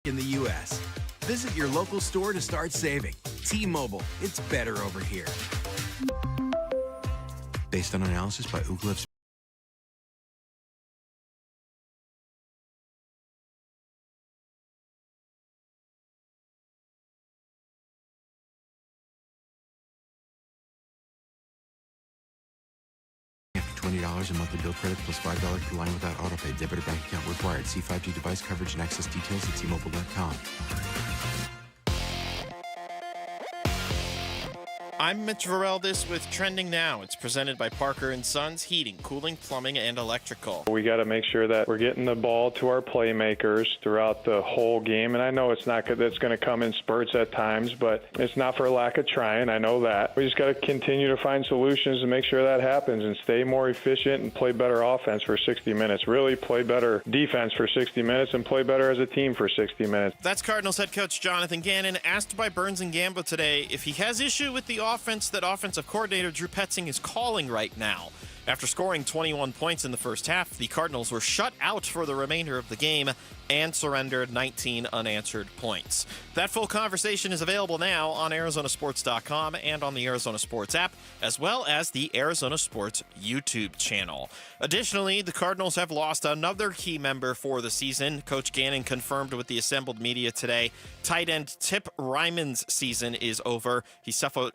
in the U.S. Visit your local store to start saving. T-Mobile, it's better over here. Based on analysis by Ookla. $20 a monthly bill credit plus $5 per line without autopay. Debit or bank account required. See 5G device coverage and access details at T-Mobile.com. I'm Mitch Vareldes with Trending Now. It's presented by Parker & Sons Heating, Cooling, Plumbing, and Electrical. We got to make sure that we're getting the ball to our playmakers throughout the whole game. And I know it's not good. That's going to come in spurts at times, but it's not for lack of trying. I know that. We just got to continue to find solutions to make sure that happens and stay more efficient and play better offense for 60 minutes. Really play better defense for 60 minutes and play better as a team for 60 minutes. That's Cardinals head coach Jonathan Gannon asked by Burns and Gambo today if he has issue with the offense that offensive coordinator Drew Petzing is calling right now. After scoring 21 points in the first half, the Cardinals were shut out for the remainder of the game and surrendered 19 unanswered points. That full conversation is available now on ArizonaSports.com and on the Arizona Sports app, as well as the Arizona Sports YouTube channel. Additionally, the Cardinals have lost another key member for the season. Coach Gannon confirmed with the assembled media today, tight end Tip Ryman's season is over. He suffered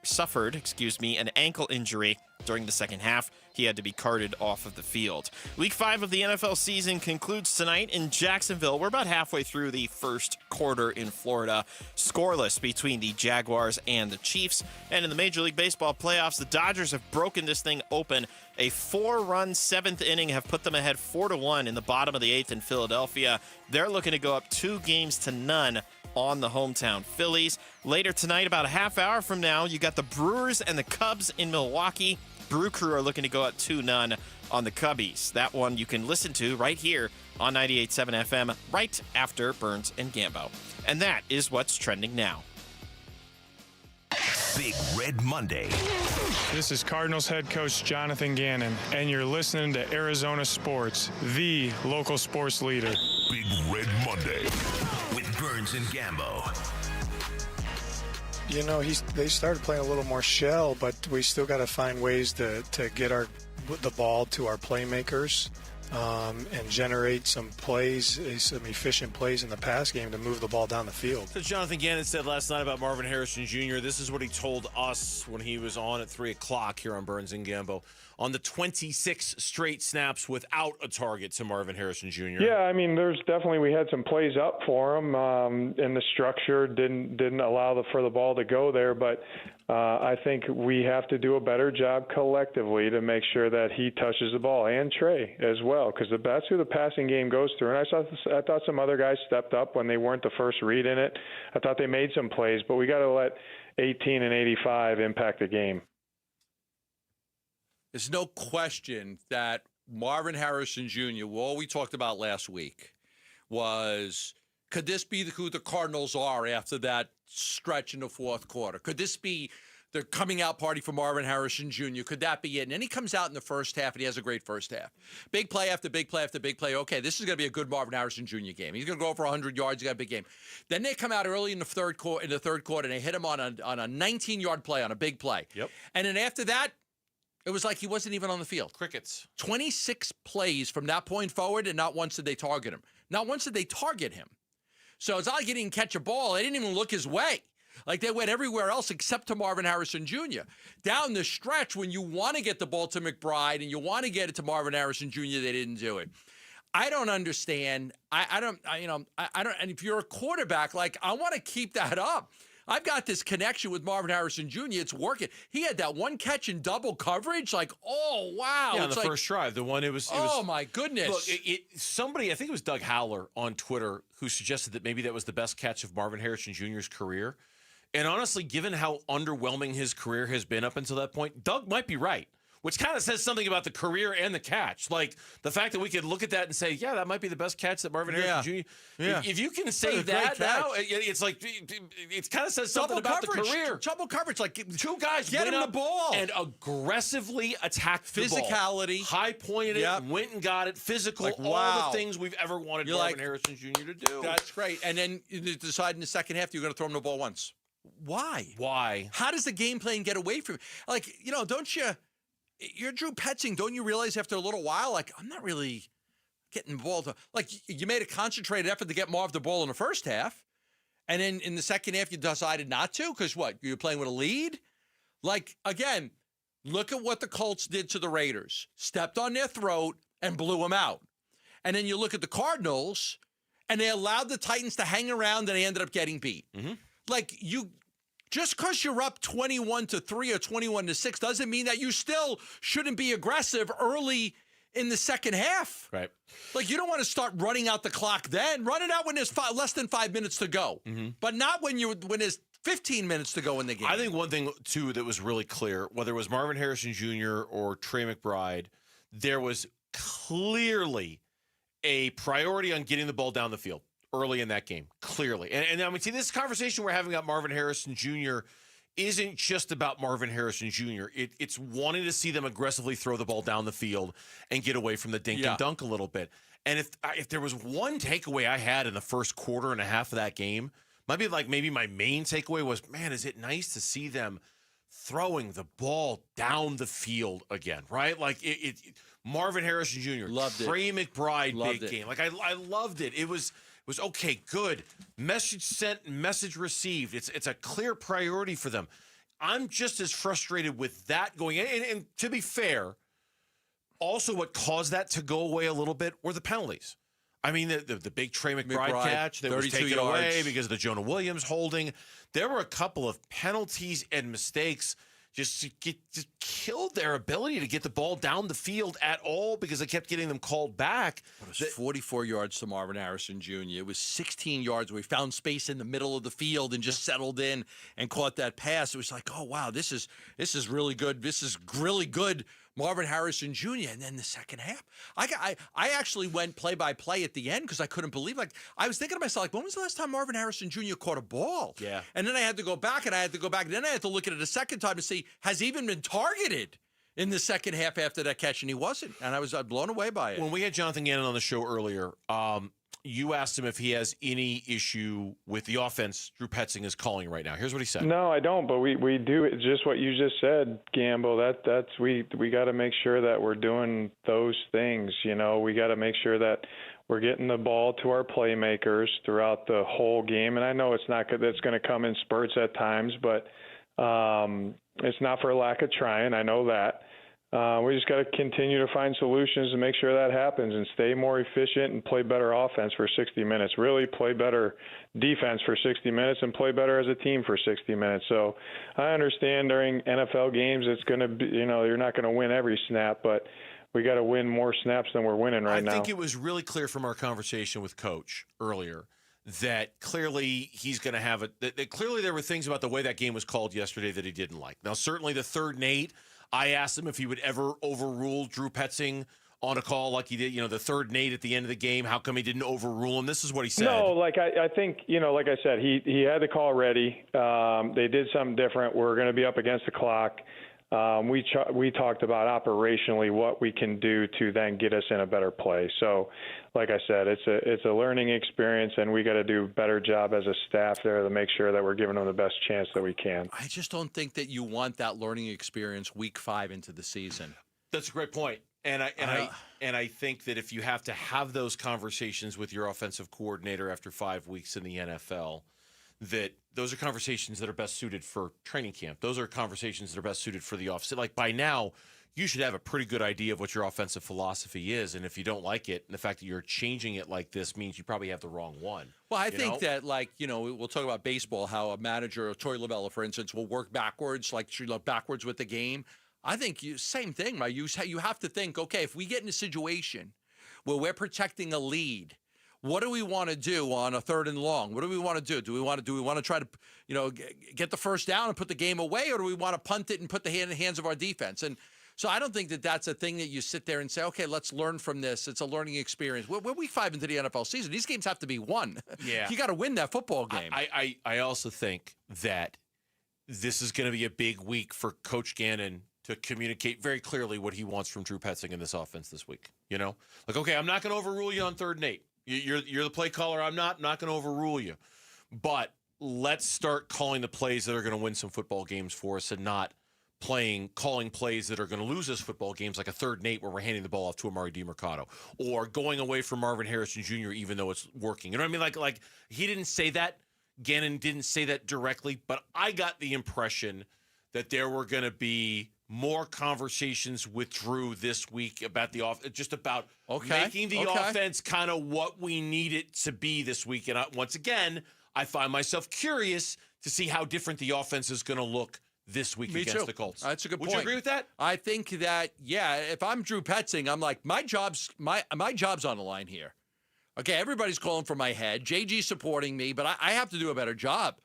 an ankle injury during the second half. He had to be carted off of the field. Week 5 of the NFL season concludes tonight in Jacksonville. We're about halfway through the first quarter in Florida. Scoreless between the Jaguars and the Chiefs. And in the Major League Baseball playoffs, the Dodgers have broken this thing open. A 4-run seventh inning have put them ahead 4-1 in the bottom of the 8th in Philadelphia. They're looking to go up 2-0 on the hometown Phillies. Later tonight, about a half hour from now, you got the Brewers and the Cubs in Milwaukee. Brew Crew are looking to go out 2-0 on the Cubbies. That one you can listen to right here on 98.7 FM right after Burns and Gambo. And that is what's trending now. Big Red Monday. This is Cardinals head coach Jonathan Gannon, and you're listening to Arizona Sports, the local sports leader. Big Red Monday with Burns and Gambo. You know, they started playing a little more shell, but we still got to find ways to get the ball to our playmakers and generate some plays, some efficient plays in the pass game to move the ball down the field. So Jonathan Gannon said last night about Marvin Harrison Jr. This is what he told us when he was on at 3 o'clock here on Burns and Gambo. On the 26 straight snaps without a target to Marvin Harrison Jr. Yeah, I mean, we had some plays up for him, and the structure didn't allow for the ball to go there. But I think we have to do a better job collectively to make sure that he touches the ball, and Trey as well, because that's who the passing game goes through. And I thought some other guys stepped up when they weren't the first read in it. I thought they made some plays, but we got to let 18 and 85 impact the game. There's no question that Marvin Harrison Jr., all we talked about last week was, could this be who the Cardinals are after that stretch in the fourth quarter? Could this be the coming out party for Marvin Harrison Jr.? Could that be it? And then he comes out in the first half, and he has a great first half. Big play after big play after big play. Okay, this is going to be a good Marvin Harrison Jr. game. He's going to go for 100 yards. He's got a big game. Then they come out early in the third quarter, and they hit him on a 19-yard play, on a big play. Yep. And then after that, it was like he wasn't even on the field. Crickets. 26 plays from that point forward, and not once did they target him. Not once did they target him. So it's not like he didn't catch a ball. They didn't even look his way. Like they went everywhere else except to Marvin Harrison Jr. Down the stretch, when you want to get the ball to McBride and you want to get it to Marvin Harrison Jr., they didn't do it. I don't understand. I don't. And if you're a quarterback, like I want to keep that up. I've got this connection with Marvin Harrison Jr. It's working. He had that one catch in double coverage. Like, oh wow! Yeah, on the first drive, the one it was. Oh my goodness! Look, somebody, I think it was Doug Howler on Twitter, who suggested that maybe that was the best catch of Marvin Harrison Jr.'s career. And honestly, given how underwhelming his career has been up until that point, Doug might be right. Which kind of says something about the career and the catch. Like, the fact that we could look at that and say, yeah, that might be the best catch that Marvin Harrison Jr. Yeah. If you can say that now, it's like, it kind of says something about the career. Double coverage. Like, two guys get went him up the ball. and aggressively attacked the ball. Physicality. High-pointed it, went and got it, physical, Like, all wow. the things we've ever wanted You're Marvin like, Harrison Jr. to do. That's great. And then you decide in the second half you're going to throw him the ball once. Why? Why? How does the game plan get away from you? Like, don't you... You're Drew Petzing. Don't you realize after a little while, like, I'm not really getting the ball to... Like, you made a concentrated effort to get Marv the ball in the first half, and then in the second half you decided not to because what? You're playing with a lead? Like, again, look at what the Colts did to the Raiders. Stepped on their throat and blew them out. And then you look at the Cardinals, and they allowed the Titans to hang around, and they ended up getting beat. Mm-hmm. Like, just because you're up 21-3 or 21-6 doesn't mean that you still shouldn't be aggressive early in the second half. Right. Like, you don't want to start running out the clock then. Run it out when there's less than 5 minutes to go. Mm-hmm. But not when there's 15 minutes to go in the game. I think one thing, too, that was really clear, whether it was Marvin Harrison Jr. or Trey McBride, there was clearly a priority on getting the ball down the field early in that game, clearly. And I mean, see, this conversation we're having about Marvin Harrison Jr. isn't just about Marvin Harrison Jr. It's wanting to see them aggressively throw the ball down the field and get away from the dink and dunk a little bit. And if there was one takeaway I had in the first quarter and a half of that game, maybe my main takeaway was, man, is it nice to see them throwing the ball down the field again, right? Like Marvin Harrison Jr., loved Trey McBride, loved big it. game. Like I loved it. It was okay, good. Message sent, message received. It's a clear priority for them. I'm just as frustrated with that going in. And to be fair, also what caused that to go away a little bit were the penalties. I mean, the big Trey McBride catch that was taken away because of the Jonah Williams holding. There were a couple of penalties and mistakes just killed their ability to get the ball down the field at all because they kept getting them called back. It was 44 yards to Marvin Harrison Jr. It was 16 yards where he found space in the middle of the field and just settled in and caught that pass. It was like, oh, wow, this is really good. This is really good Marvin Harrison Jr. And then the second half, I actually went play-by-play at the end because I couldn't believe, like, I was thinking to myself, like, when was the last time Marvin Harrison Jr. caught a ball? Yeah. And then I had to go back, and then I had to look at it a second time to see, has he even been targeted in the second half after that catch? And he wasn't. And I was blown away by it. When we had Jonathan Gannon on the show earlier, you asked him if he has any issue with the offense Drew Petzing is calling right now. Here's what he said. No, I don't, but we do. It's just what you just said, Gambo. That's we got to make sure that we're doing those things. We got to make sure that we're getting the ball to our playmakers throughout the whole game. And I know it's not good. That's going to come in spurts at times, but it's not for lack of trying. I know that. We just got to continue to find solutions to make sure that happens and stay more efficient and play better offense for 60 minutes. Really play better defense for 60 minutes and play better as a team for 60 minutes. So I understand during NFL games it's going to be, you're not going to win every snap, but we got to win more snaps than we're winning right now. I think it was really clear from our conversation with Coach earlier that clearly he's going to have that clearly there were things about the way that game was called yesterday that he didn't like. Now, certainly the 3rd and 8, I asked him if he would ever overrule Drew Petzing on a call like he did, the 3rd and 8 at the end of the game. How come he didn't overrule him? This is what he said. No, like I think, like I said, he had the call ready. They did something different. We're going to be up against the clock. We talked about operationally what we can do to then get us in a better play. So, like I said, it's a learning experience, and we got to do a better job as a staff there to make sure that we're giving them the best chance that we can. I just don't think that you want that learning experience week 5 into the season. That's a great point. And I think that if you have to have those conversations with your offensive coordinator after 5 weeks in the NFL, that those are conversations that are best suited for training camp. Those are conversations that are best suited for the offseason. Like by now, you should have a pretty good idea of what your offensive philosophy is. And if you don't like it, and the fact that you're changing it like this means you probably have the wrong one. Well, I think that, we'll talk about baseball, how a manager, Troy Lavella, for instance, will work backwards, backwards with the game. I think same thing, right? You have to think, okay, if we get in a situation where we're protecting a lead, what do we want to do on a 3rd and long? What do we want to do? Do we want to try to, get the first down and put the game away, or do we want to punt it and put the hands of our defense? And so I don't think that that's a thing that you sit there and say, okay, let's learn from this. It's a learning experience. We're week 5 into the NFL season. These games have to be won. Yeah. You got to win that football game. I also think that this is going to be a big week for Coach Gannon to communicate very clearly what he wants from Drew Petzing in this offense this week. Okay, I'm not going to overrule you on 3rd and 8. You're the play caller. I'm not going to overrule you. But let's start calling the plays that are going to win some football games for us and not calling plays that are going to lose us football games, like a 3rd and 8 where we're handing the ball off to Amari DiMercato, or going away from Marvin Harrison Jr. even though it's working. You know what I mean? Like he didn't say that. Gannon didn't say that directly, but I got the impression that there were going to be more conversations with Drew this week about the just about making the offense kind of what we need it to be this week. And once again, I find myself curious to see how different the offense is going to look this week against the Colts. That's a good point. Would you agree with that? I think that, if I'm Drew Petzing, I'm like, my job's on the line here. Okay, everybody's calling for my head. JG's supporting me, but I have to do a better job.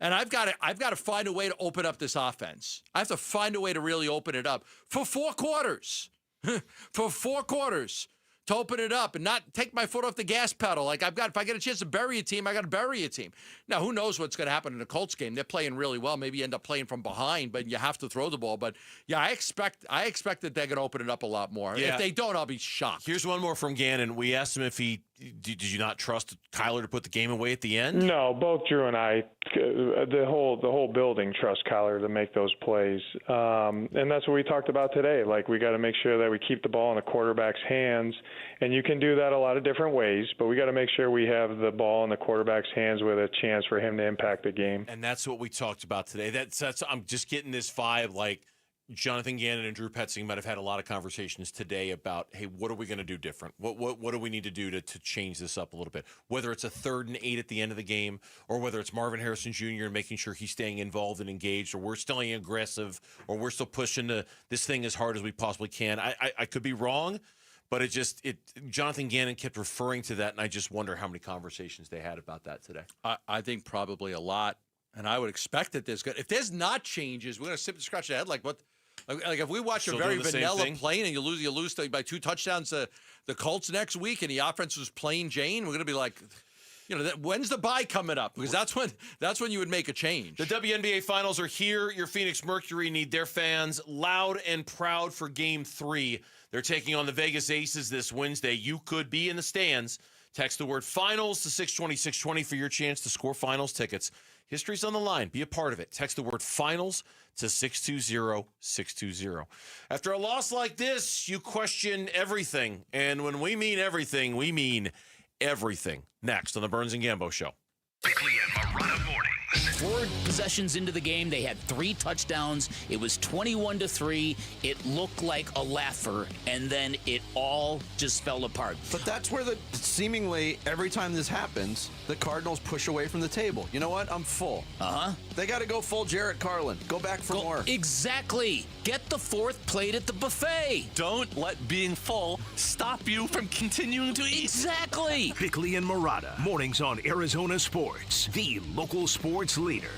And I've got to find a way to open up this offense. I have to find a way to really open it up for 4 quarters. For 4 quarters. To open it up and not take my foot off the gas pedal. If I get a chance to bury a team, I got to bury a team. Now, who knows what's going to happen in the Colts game? They're playing really well. Maybe you end up playing from behind, but you have to throw the ball. But yeah, I expect that they're going to open it up a lot more. Yeah. If they don't, I'll be shocked. Here's one more from Gannon. We asked him if did you not trust Kyler to put the game away at the end? No, both Drew and I, the whole building trusts Kyler to make those plays, and that's what we talked about today. We got to make sure that we keep the ball in the quarterback's hands, and you can do that a lot of different ways. But we got to make sure we have the ball in the quarterback's hands with a chance for him to impact the game. And that's what we talked about today. That's I'm just getting this vibe like Jonathan Gannon and Drew Petzing might have had a lot of conversations today about, hey, what are we going to do different? What do we need to do to change this up a little bit? Whether it's a 3rd and 8 at the end of the game, or whether it's Marvin Harrison Jr. and making sure he's staying involved and engaged, or we're staying aggressive, or we're still pushing this thing as hard as we possibly can. I could be wrong, but Jonathan Gannon kept referring to that, and I just wonder how many conversations they had about that today. I think probably a lot, and I would expect that if there's not changes, we're going to sit and scratch our head what. Like if we watch a very vanilla plane and you lose by 2 touchdowns to the Colts next week, and the offense was plain Jane, we're going to be like, when's the bye coming up? Because that's when you would make a change. The WNBA Finals are here. Your Phoenix Mercury need their fans loud and proud for Game 3. They're taking on the Vegas Aces this Wednesday. You could be in the stands. Text the word finals to 620-620 for your chance to score finals tickets. History's on the line. Be a part of it. Text the word finals to 620-620. After a loss like this, you question everything. And when we mean everything, we mean everything. Next on the Burns and Gambo Show. Bickley and Marotta Mornings. 4 possessions into the game, they had 3 touchdowns. It was 21-3. It looked like a laugher, and then it all just fell apart. But that's where seemingly every time this happens, the Cardinals push away from the table. You know what? I'm full. They got to go full Jarrett Carlin. Go back for more. Exactly. Get the 4th plate at the buffet. Don't let being full stop you from continuing to eat. Exactly. Bickley and Marotta, mornings on Arizona Sports, the local sports leader.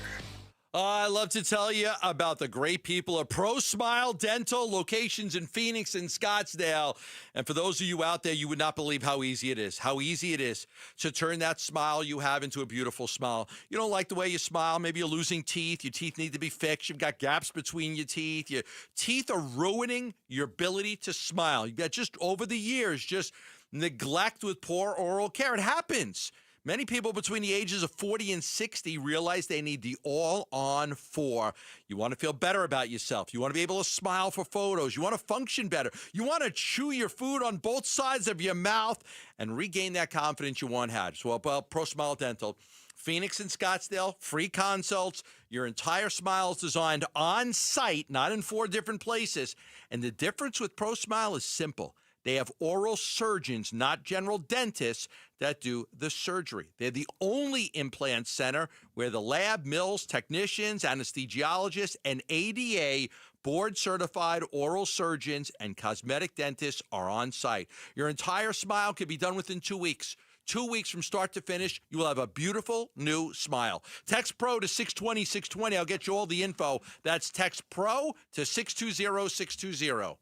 I love to tell you about the great people of Pro Smile Dental, locations in Phoenix and Scottsdale. And for those of you out there, you would not believe how easy it is to turn that smile you have into a beautiful smile. You don't like the way you smile. Maybe you're losing teeth. Your teeth need to be fixed. You've got gaps between your teeth. Your teeth are ruining your ability to smile. You've got just over the years, just neglect with poor oral care. It happens. Many people between the ages of 40 and 60 realize they need the All-On 4. You want to feel better about yourself. You want to be able to smile for photos. You want to function better. You want to chew your food on both sides of your mouth and regain that confidence you once had. So, Pro Smile Dental, Phoenix and Scottsdale, free consults. Your entire smile is designed on site, not in 4 different places. And the difference with Pro Smile is simple. They have oral surgeons, not general dentists, that do the surgery. They're the only implant center where the lab, mills, technicians, anesthesiologists, and ADA board-certified oral surgeons and cosmetic dentists are on site. Your entire smile can be done within 2 weeks. 2 weeks from start to finish, you will have a beautiful new smile. Text PRO to 620-620. I'll get you all the info. That's text PRO to 620-620.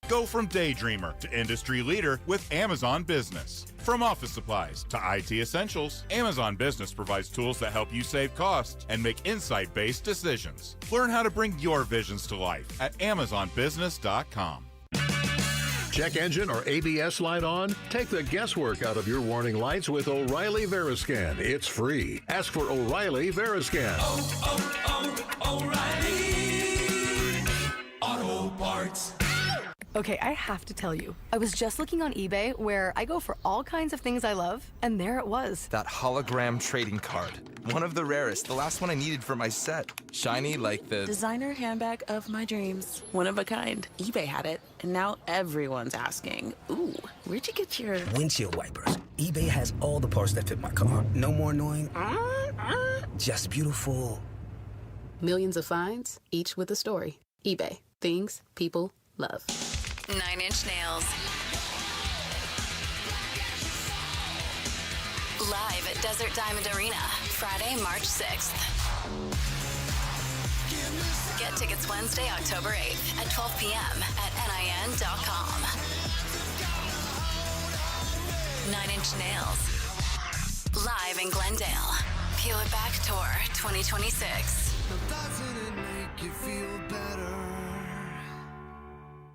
Go from daydreamer to industry leader with Amazon Business. From office supplies to IT essentials, Amazon Business provides tools that help you save costs and make insight-based decisions. Learn how to bring your visions to life at AmazonBusiness.com. Check engine or ABS light on? Take the guesswork out of your warning lights with O'Reilly Veriscan. It's free. Ask for O'Reilly Veriscan. O'Reilly Auto Parts. Okay, I have to tell you, I was just looking on eBay where I go for all kinds of things I love, and there it was. That hologram trading card. One of the rarest, the last one I needed for my set. Shiny like the designer handbag of my dreams. One of a kind. eBay had it, and now everyone's asking, ooh, where'd you get your windshield wipers? eBay has all the parts that fit my car. No more annoying, just beautiful. Millions of finds, each with a story. eBay. Things people love. 9 Inch Nails. Live at Desert Diamond Arena, Friday, March 6th. Get tickets Wednesday, October 8th at 12 p.m. at NIN.com. 9 Inch Nails. Live in Glendale. Peel It Back Tour 2026. Doesn't it make you feel better?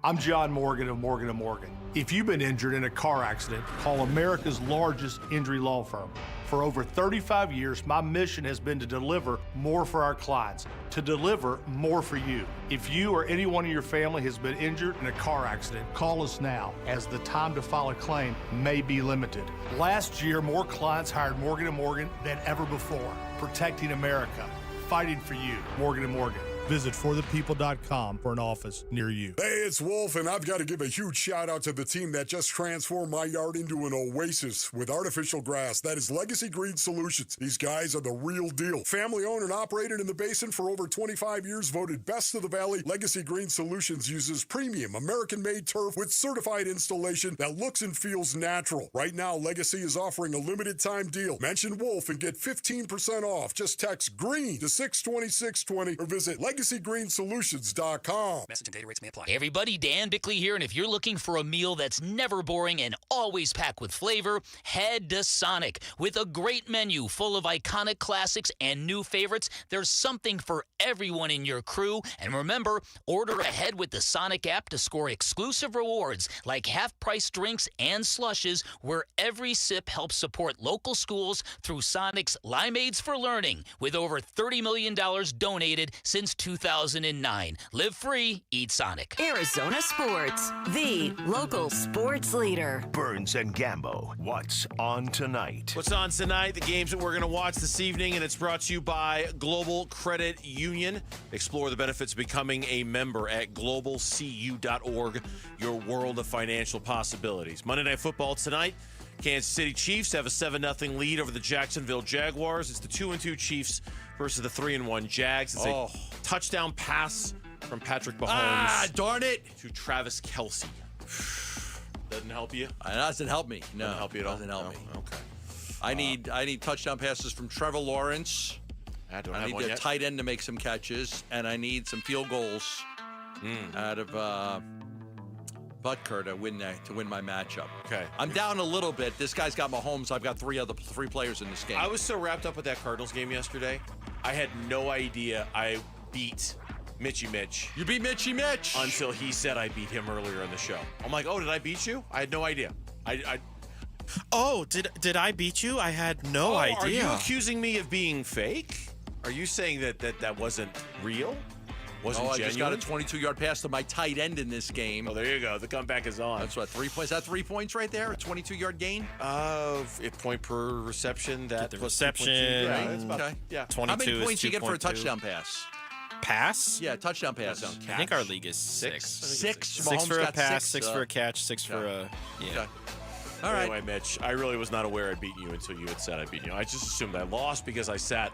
I'm John Morgan of Morgan & Morgan. If you've been injured in a car accident, call America's largest injury law firm. For over 35 years, my mission has been to deliver more for our clients, to deliver more for you. If you or anyone in your family has been injured in a car accident, call us now, as the time to file a claim may be limited. Last year, more clients hired Morgan & Morgan than ever before, protecting America, fighting for you. Morgan & Morgan. Visit forthepeople.com for an office near you. Hey, it's Wolf, and I've got to give a huge shout out to the team that just transformed my yard into an oasis with artificial grass. That is Legacy Green Solutions. These guys are the real deal. Family owned and operated in the basin for over 25 years, voted best of the valley. Legacy Green Solutions uses premium American-made turf with certified installation that looks and feels natural. Right now, Legacy is offering a limited time deal. Mention Wolf and get 15% off. Just text GREEN to 620-620 or visit LegacyGreenSolutions.com. Message and data rates may apply. Hey everybody, Dan Bickley here, and if you're looking for a meal that's never boring and always packed with flavor, head to Sonic. With a great menu full of iconic classics and new favorites, there's something for everyone in your crew. And remember, order ahead with the Sonic app to score exclusive rewards like half-price drinks and slushes, where every sip helps support local schools through Sonic's Limeades for Learning, with over $30 million donated since 2009. Live free, eat Sonic. Arizona Sports, the local sports leader. Burns and Gambo, what's on tonight? What's on tonight? The games that we're going to watch this evening, and it's brought to you by Global Credit Union. Explore the benefits of becoming a member at globalcu.org, your world of financial possibilities. Monday Night Football tonight. Kansas City Chiefs have a 7-0 lead over the Jacksonville Jaguars. It's the 2-2 Chiefs versus the 3-1 Jags. It's a touchdown pass from Patrick Mahomes. Ah, darn it! To Travis Kelce. Doesn't help you? It doesn't help me. No, doesn't help you at all? Doesn't help me. Okay. I need touchdown passes from Trevor Lawrence. I need the tight end to make some catches, and I need some field goals out of Butker to win my matchup. Okay. I'm down a little bit. This guy's got Mahomes. I've got three players in this game. I was so wrapped up with that Cardinals game yesterday, I had no idea I beat Mitchie Mitch. You beat Mitchie Mitch? Until he said I beat him earlier in the show. I'm like, oh, did I beat you? I had no idea. Oh, did I beat you? I had no idea. Are you accusing me of being fake? Are you saying that wasn't real? Wasn't I just got a genuine? 22-yard pass to my tight end in this game. Oh, there you go. The comeback is on. That's what, 3 points? Is that 3 points right there? A 22-yard gain? A point per reception. That the plus reception. 2.2. Yeah, that's about, Okay. yeah. 22 How many points is do you get for a 2.2. touchdown pass? Pass? Yeah, touchdown pass. I think our league is 6. 6? Six for a Mahomes got pass, 6 6 for a catch, 6 for a... Yeah. Okay. All right. Anyway, Mitch, I really was not aware I'd beaten you until you had said I'd beaten you. I just assumed I lost because I sat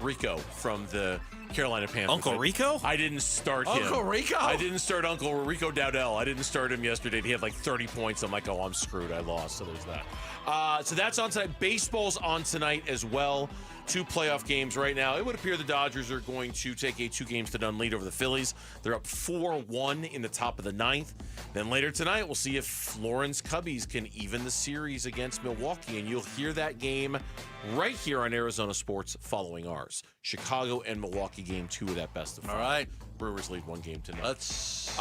Rico from the Carolina Panthers. Uncle Rico? I didn't start him. Uncle Rico? I didn't start Uncle Rico Dowdell. I didn't start him yesterday. He had like 30 points. I'm like, oh, I'm screwed. I lost. So there's that. So that's on tonight. Baseball's on tonight as well. 2 playoff games right now. It would appear the Dodgers are going to take a 2-games-to-none lead over the Phillies. They're up 4-1 in the top of the 9th. Then later tonight, we'll see if Florence Cubbies can even the series against Milwaukee. And you'll hear that game right here on Arizona Sports following ours. Chicago and Milwaukee game 2 of that best of 5. All right. Brewers lead 1 game tonight. Let's...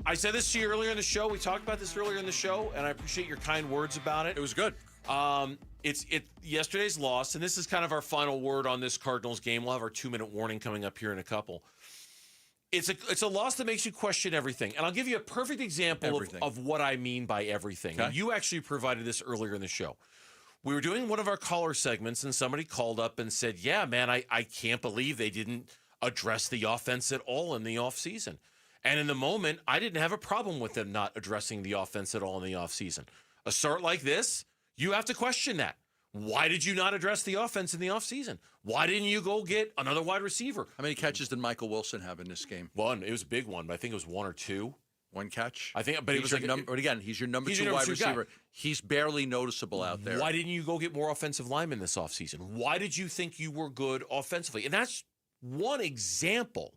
I said this to you earlier in the show. We talked about this earlier in the show, and I appreciate your kind words about it. It was good. It's yesterday's loss, and this is kind of our final word on this Cardinals game. We'll have our 2-minute warning coming up here in a couple. It's a loss that makes you question everything, and I'll give you a perfect example of what I mean by everything. Okay. You actually provided this earlier in the show. We were doing one of our caller segments, and somebody called up and said, yeah, man, I can't believe they didn't address the offense at all in the offseason. And in the moment, I didn't have a problem with them not addressing the offense at all in the offseason. A start like this, you have to question that. Why did you not address the offense in the offseason? Why didn't you go get another wide receiver? How many catches did Michael Wilson have in this game? 1. It was a big one, but I think it was 1 or 2. 1 catch? I think, but he's it was your like, but again, he's your number he's 2 your number wide 2 guy. receiver. He's barely noticeable out there. Why didn't you go get more offensive linemen this offseason? Why did you think you were good offensively? And that's one example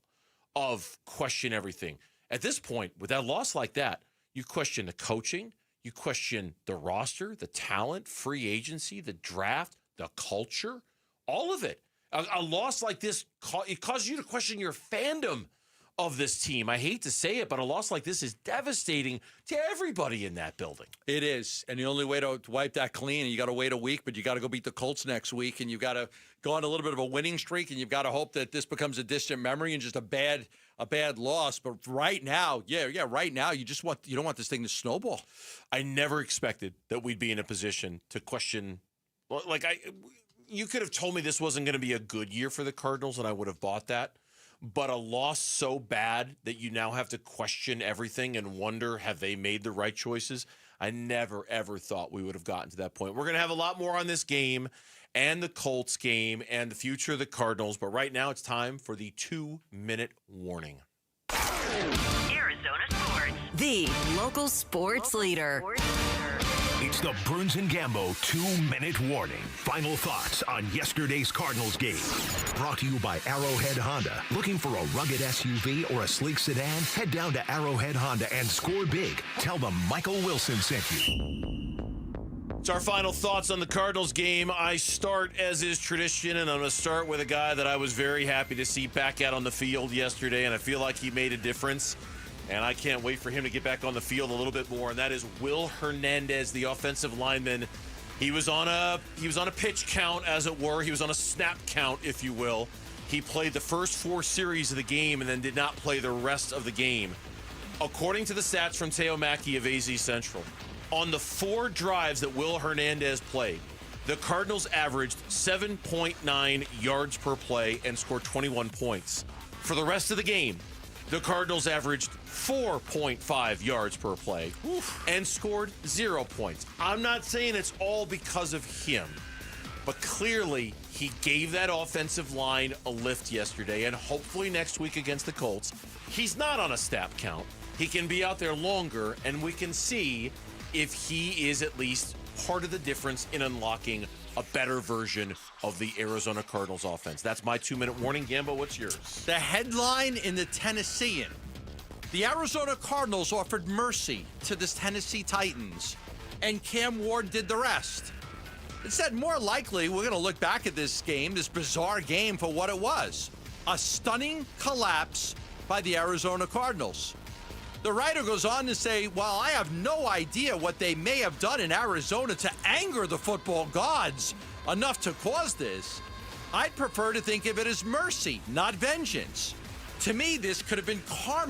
of question everything. At this point, with that loss like that, you question the coaching, you question the roster, the talent, free agency, the draft, the culture, all of it. A loss like this, it causes you to question your fandom of this team. I hate to say it, but a loss like this is devastating to everybody in that building. It is. And the only way to wipe that clean, you got to wait a week, but you got to go beat the Colts next week, and you got to go on a little bit of a winning streak, and you've got to hope that this becomes a distant memory and just a bad loss. But right now, right now, you don't want this thing to snowball. I never expected that we'd be in a position to question. You could have told me this wasn't going to be a good year for the Cardinals, and I would have bought that. But a loss so bad that you now have to question everything and wonder, have they made the right choices? I never, ever thought we would have gotten to that point. We're going to have a lot more on this game and the Colts game and the future of the Cardinals. But right now it's time for the 2-minute warning. Arizona Sports, the local sports leader. It's the Burns and Gambo 2-minute warning. Final thoughts on yesterday's Cardinals game. Brought to you by Arrowhead Honda. Looking for a rugged SUV or a sleek sedan? Head down to Arrowhead Honda and score big. Tell them Michael Wilson sent you. It's our final thoughts on the Cardinals game. I start, as is tradition, and I'm going to start with a guy that I was very happy to see back out on the field yesterday, and I feel like he made a difference. And I can't wait for him to get back on the field a little bit more. And that is Will Hernandez, the offensive lineman. He was on a pitch count, as it were. He was on a snap count, if you will. He played the first 4 series of the game and then did not play the rest of the game. According to the stats from Teo Mackey of AZ Central, on the 4 drives that Will Hernandez played, the Cardinals averaged 7.9 yards per play and scored 21 points. For the rest of the game, the Cardinals averaged 4.5 yards per play and scored 0 points. I'm not saying it's all because of him, but clearly he gave that offensive line a lift yesterday, and hopefully next week against the Colts, he's not on a snap count. He can be out there longer, and we can see if he is at least part of the difference in unlocking a better version of the Arizona Cardinals offense. That's my 2-minute warning. Gambo, what's yours? The headline in the Tennessean: the Arizona Cardinals offered mercy to the Tennessee Titans, and Cam Ward did the rest. It said more likely we're going to look back at this game, this bizarre game, for what it was: a stunning collapse by the Arizona Cardinals. The writer goes on to say, while I have no idea what they may have done in Arizona to anger the football gods enough to cause this, I'd prefer to think of it as mercy, not vengeance. To me, this could have been karma.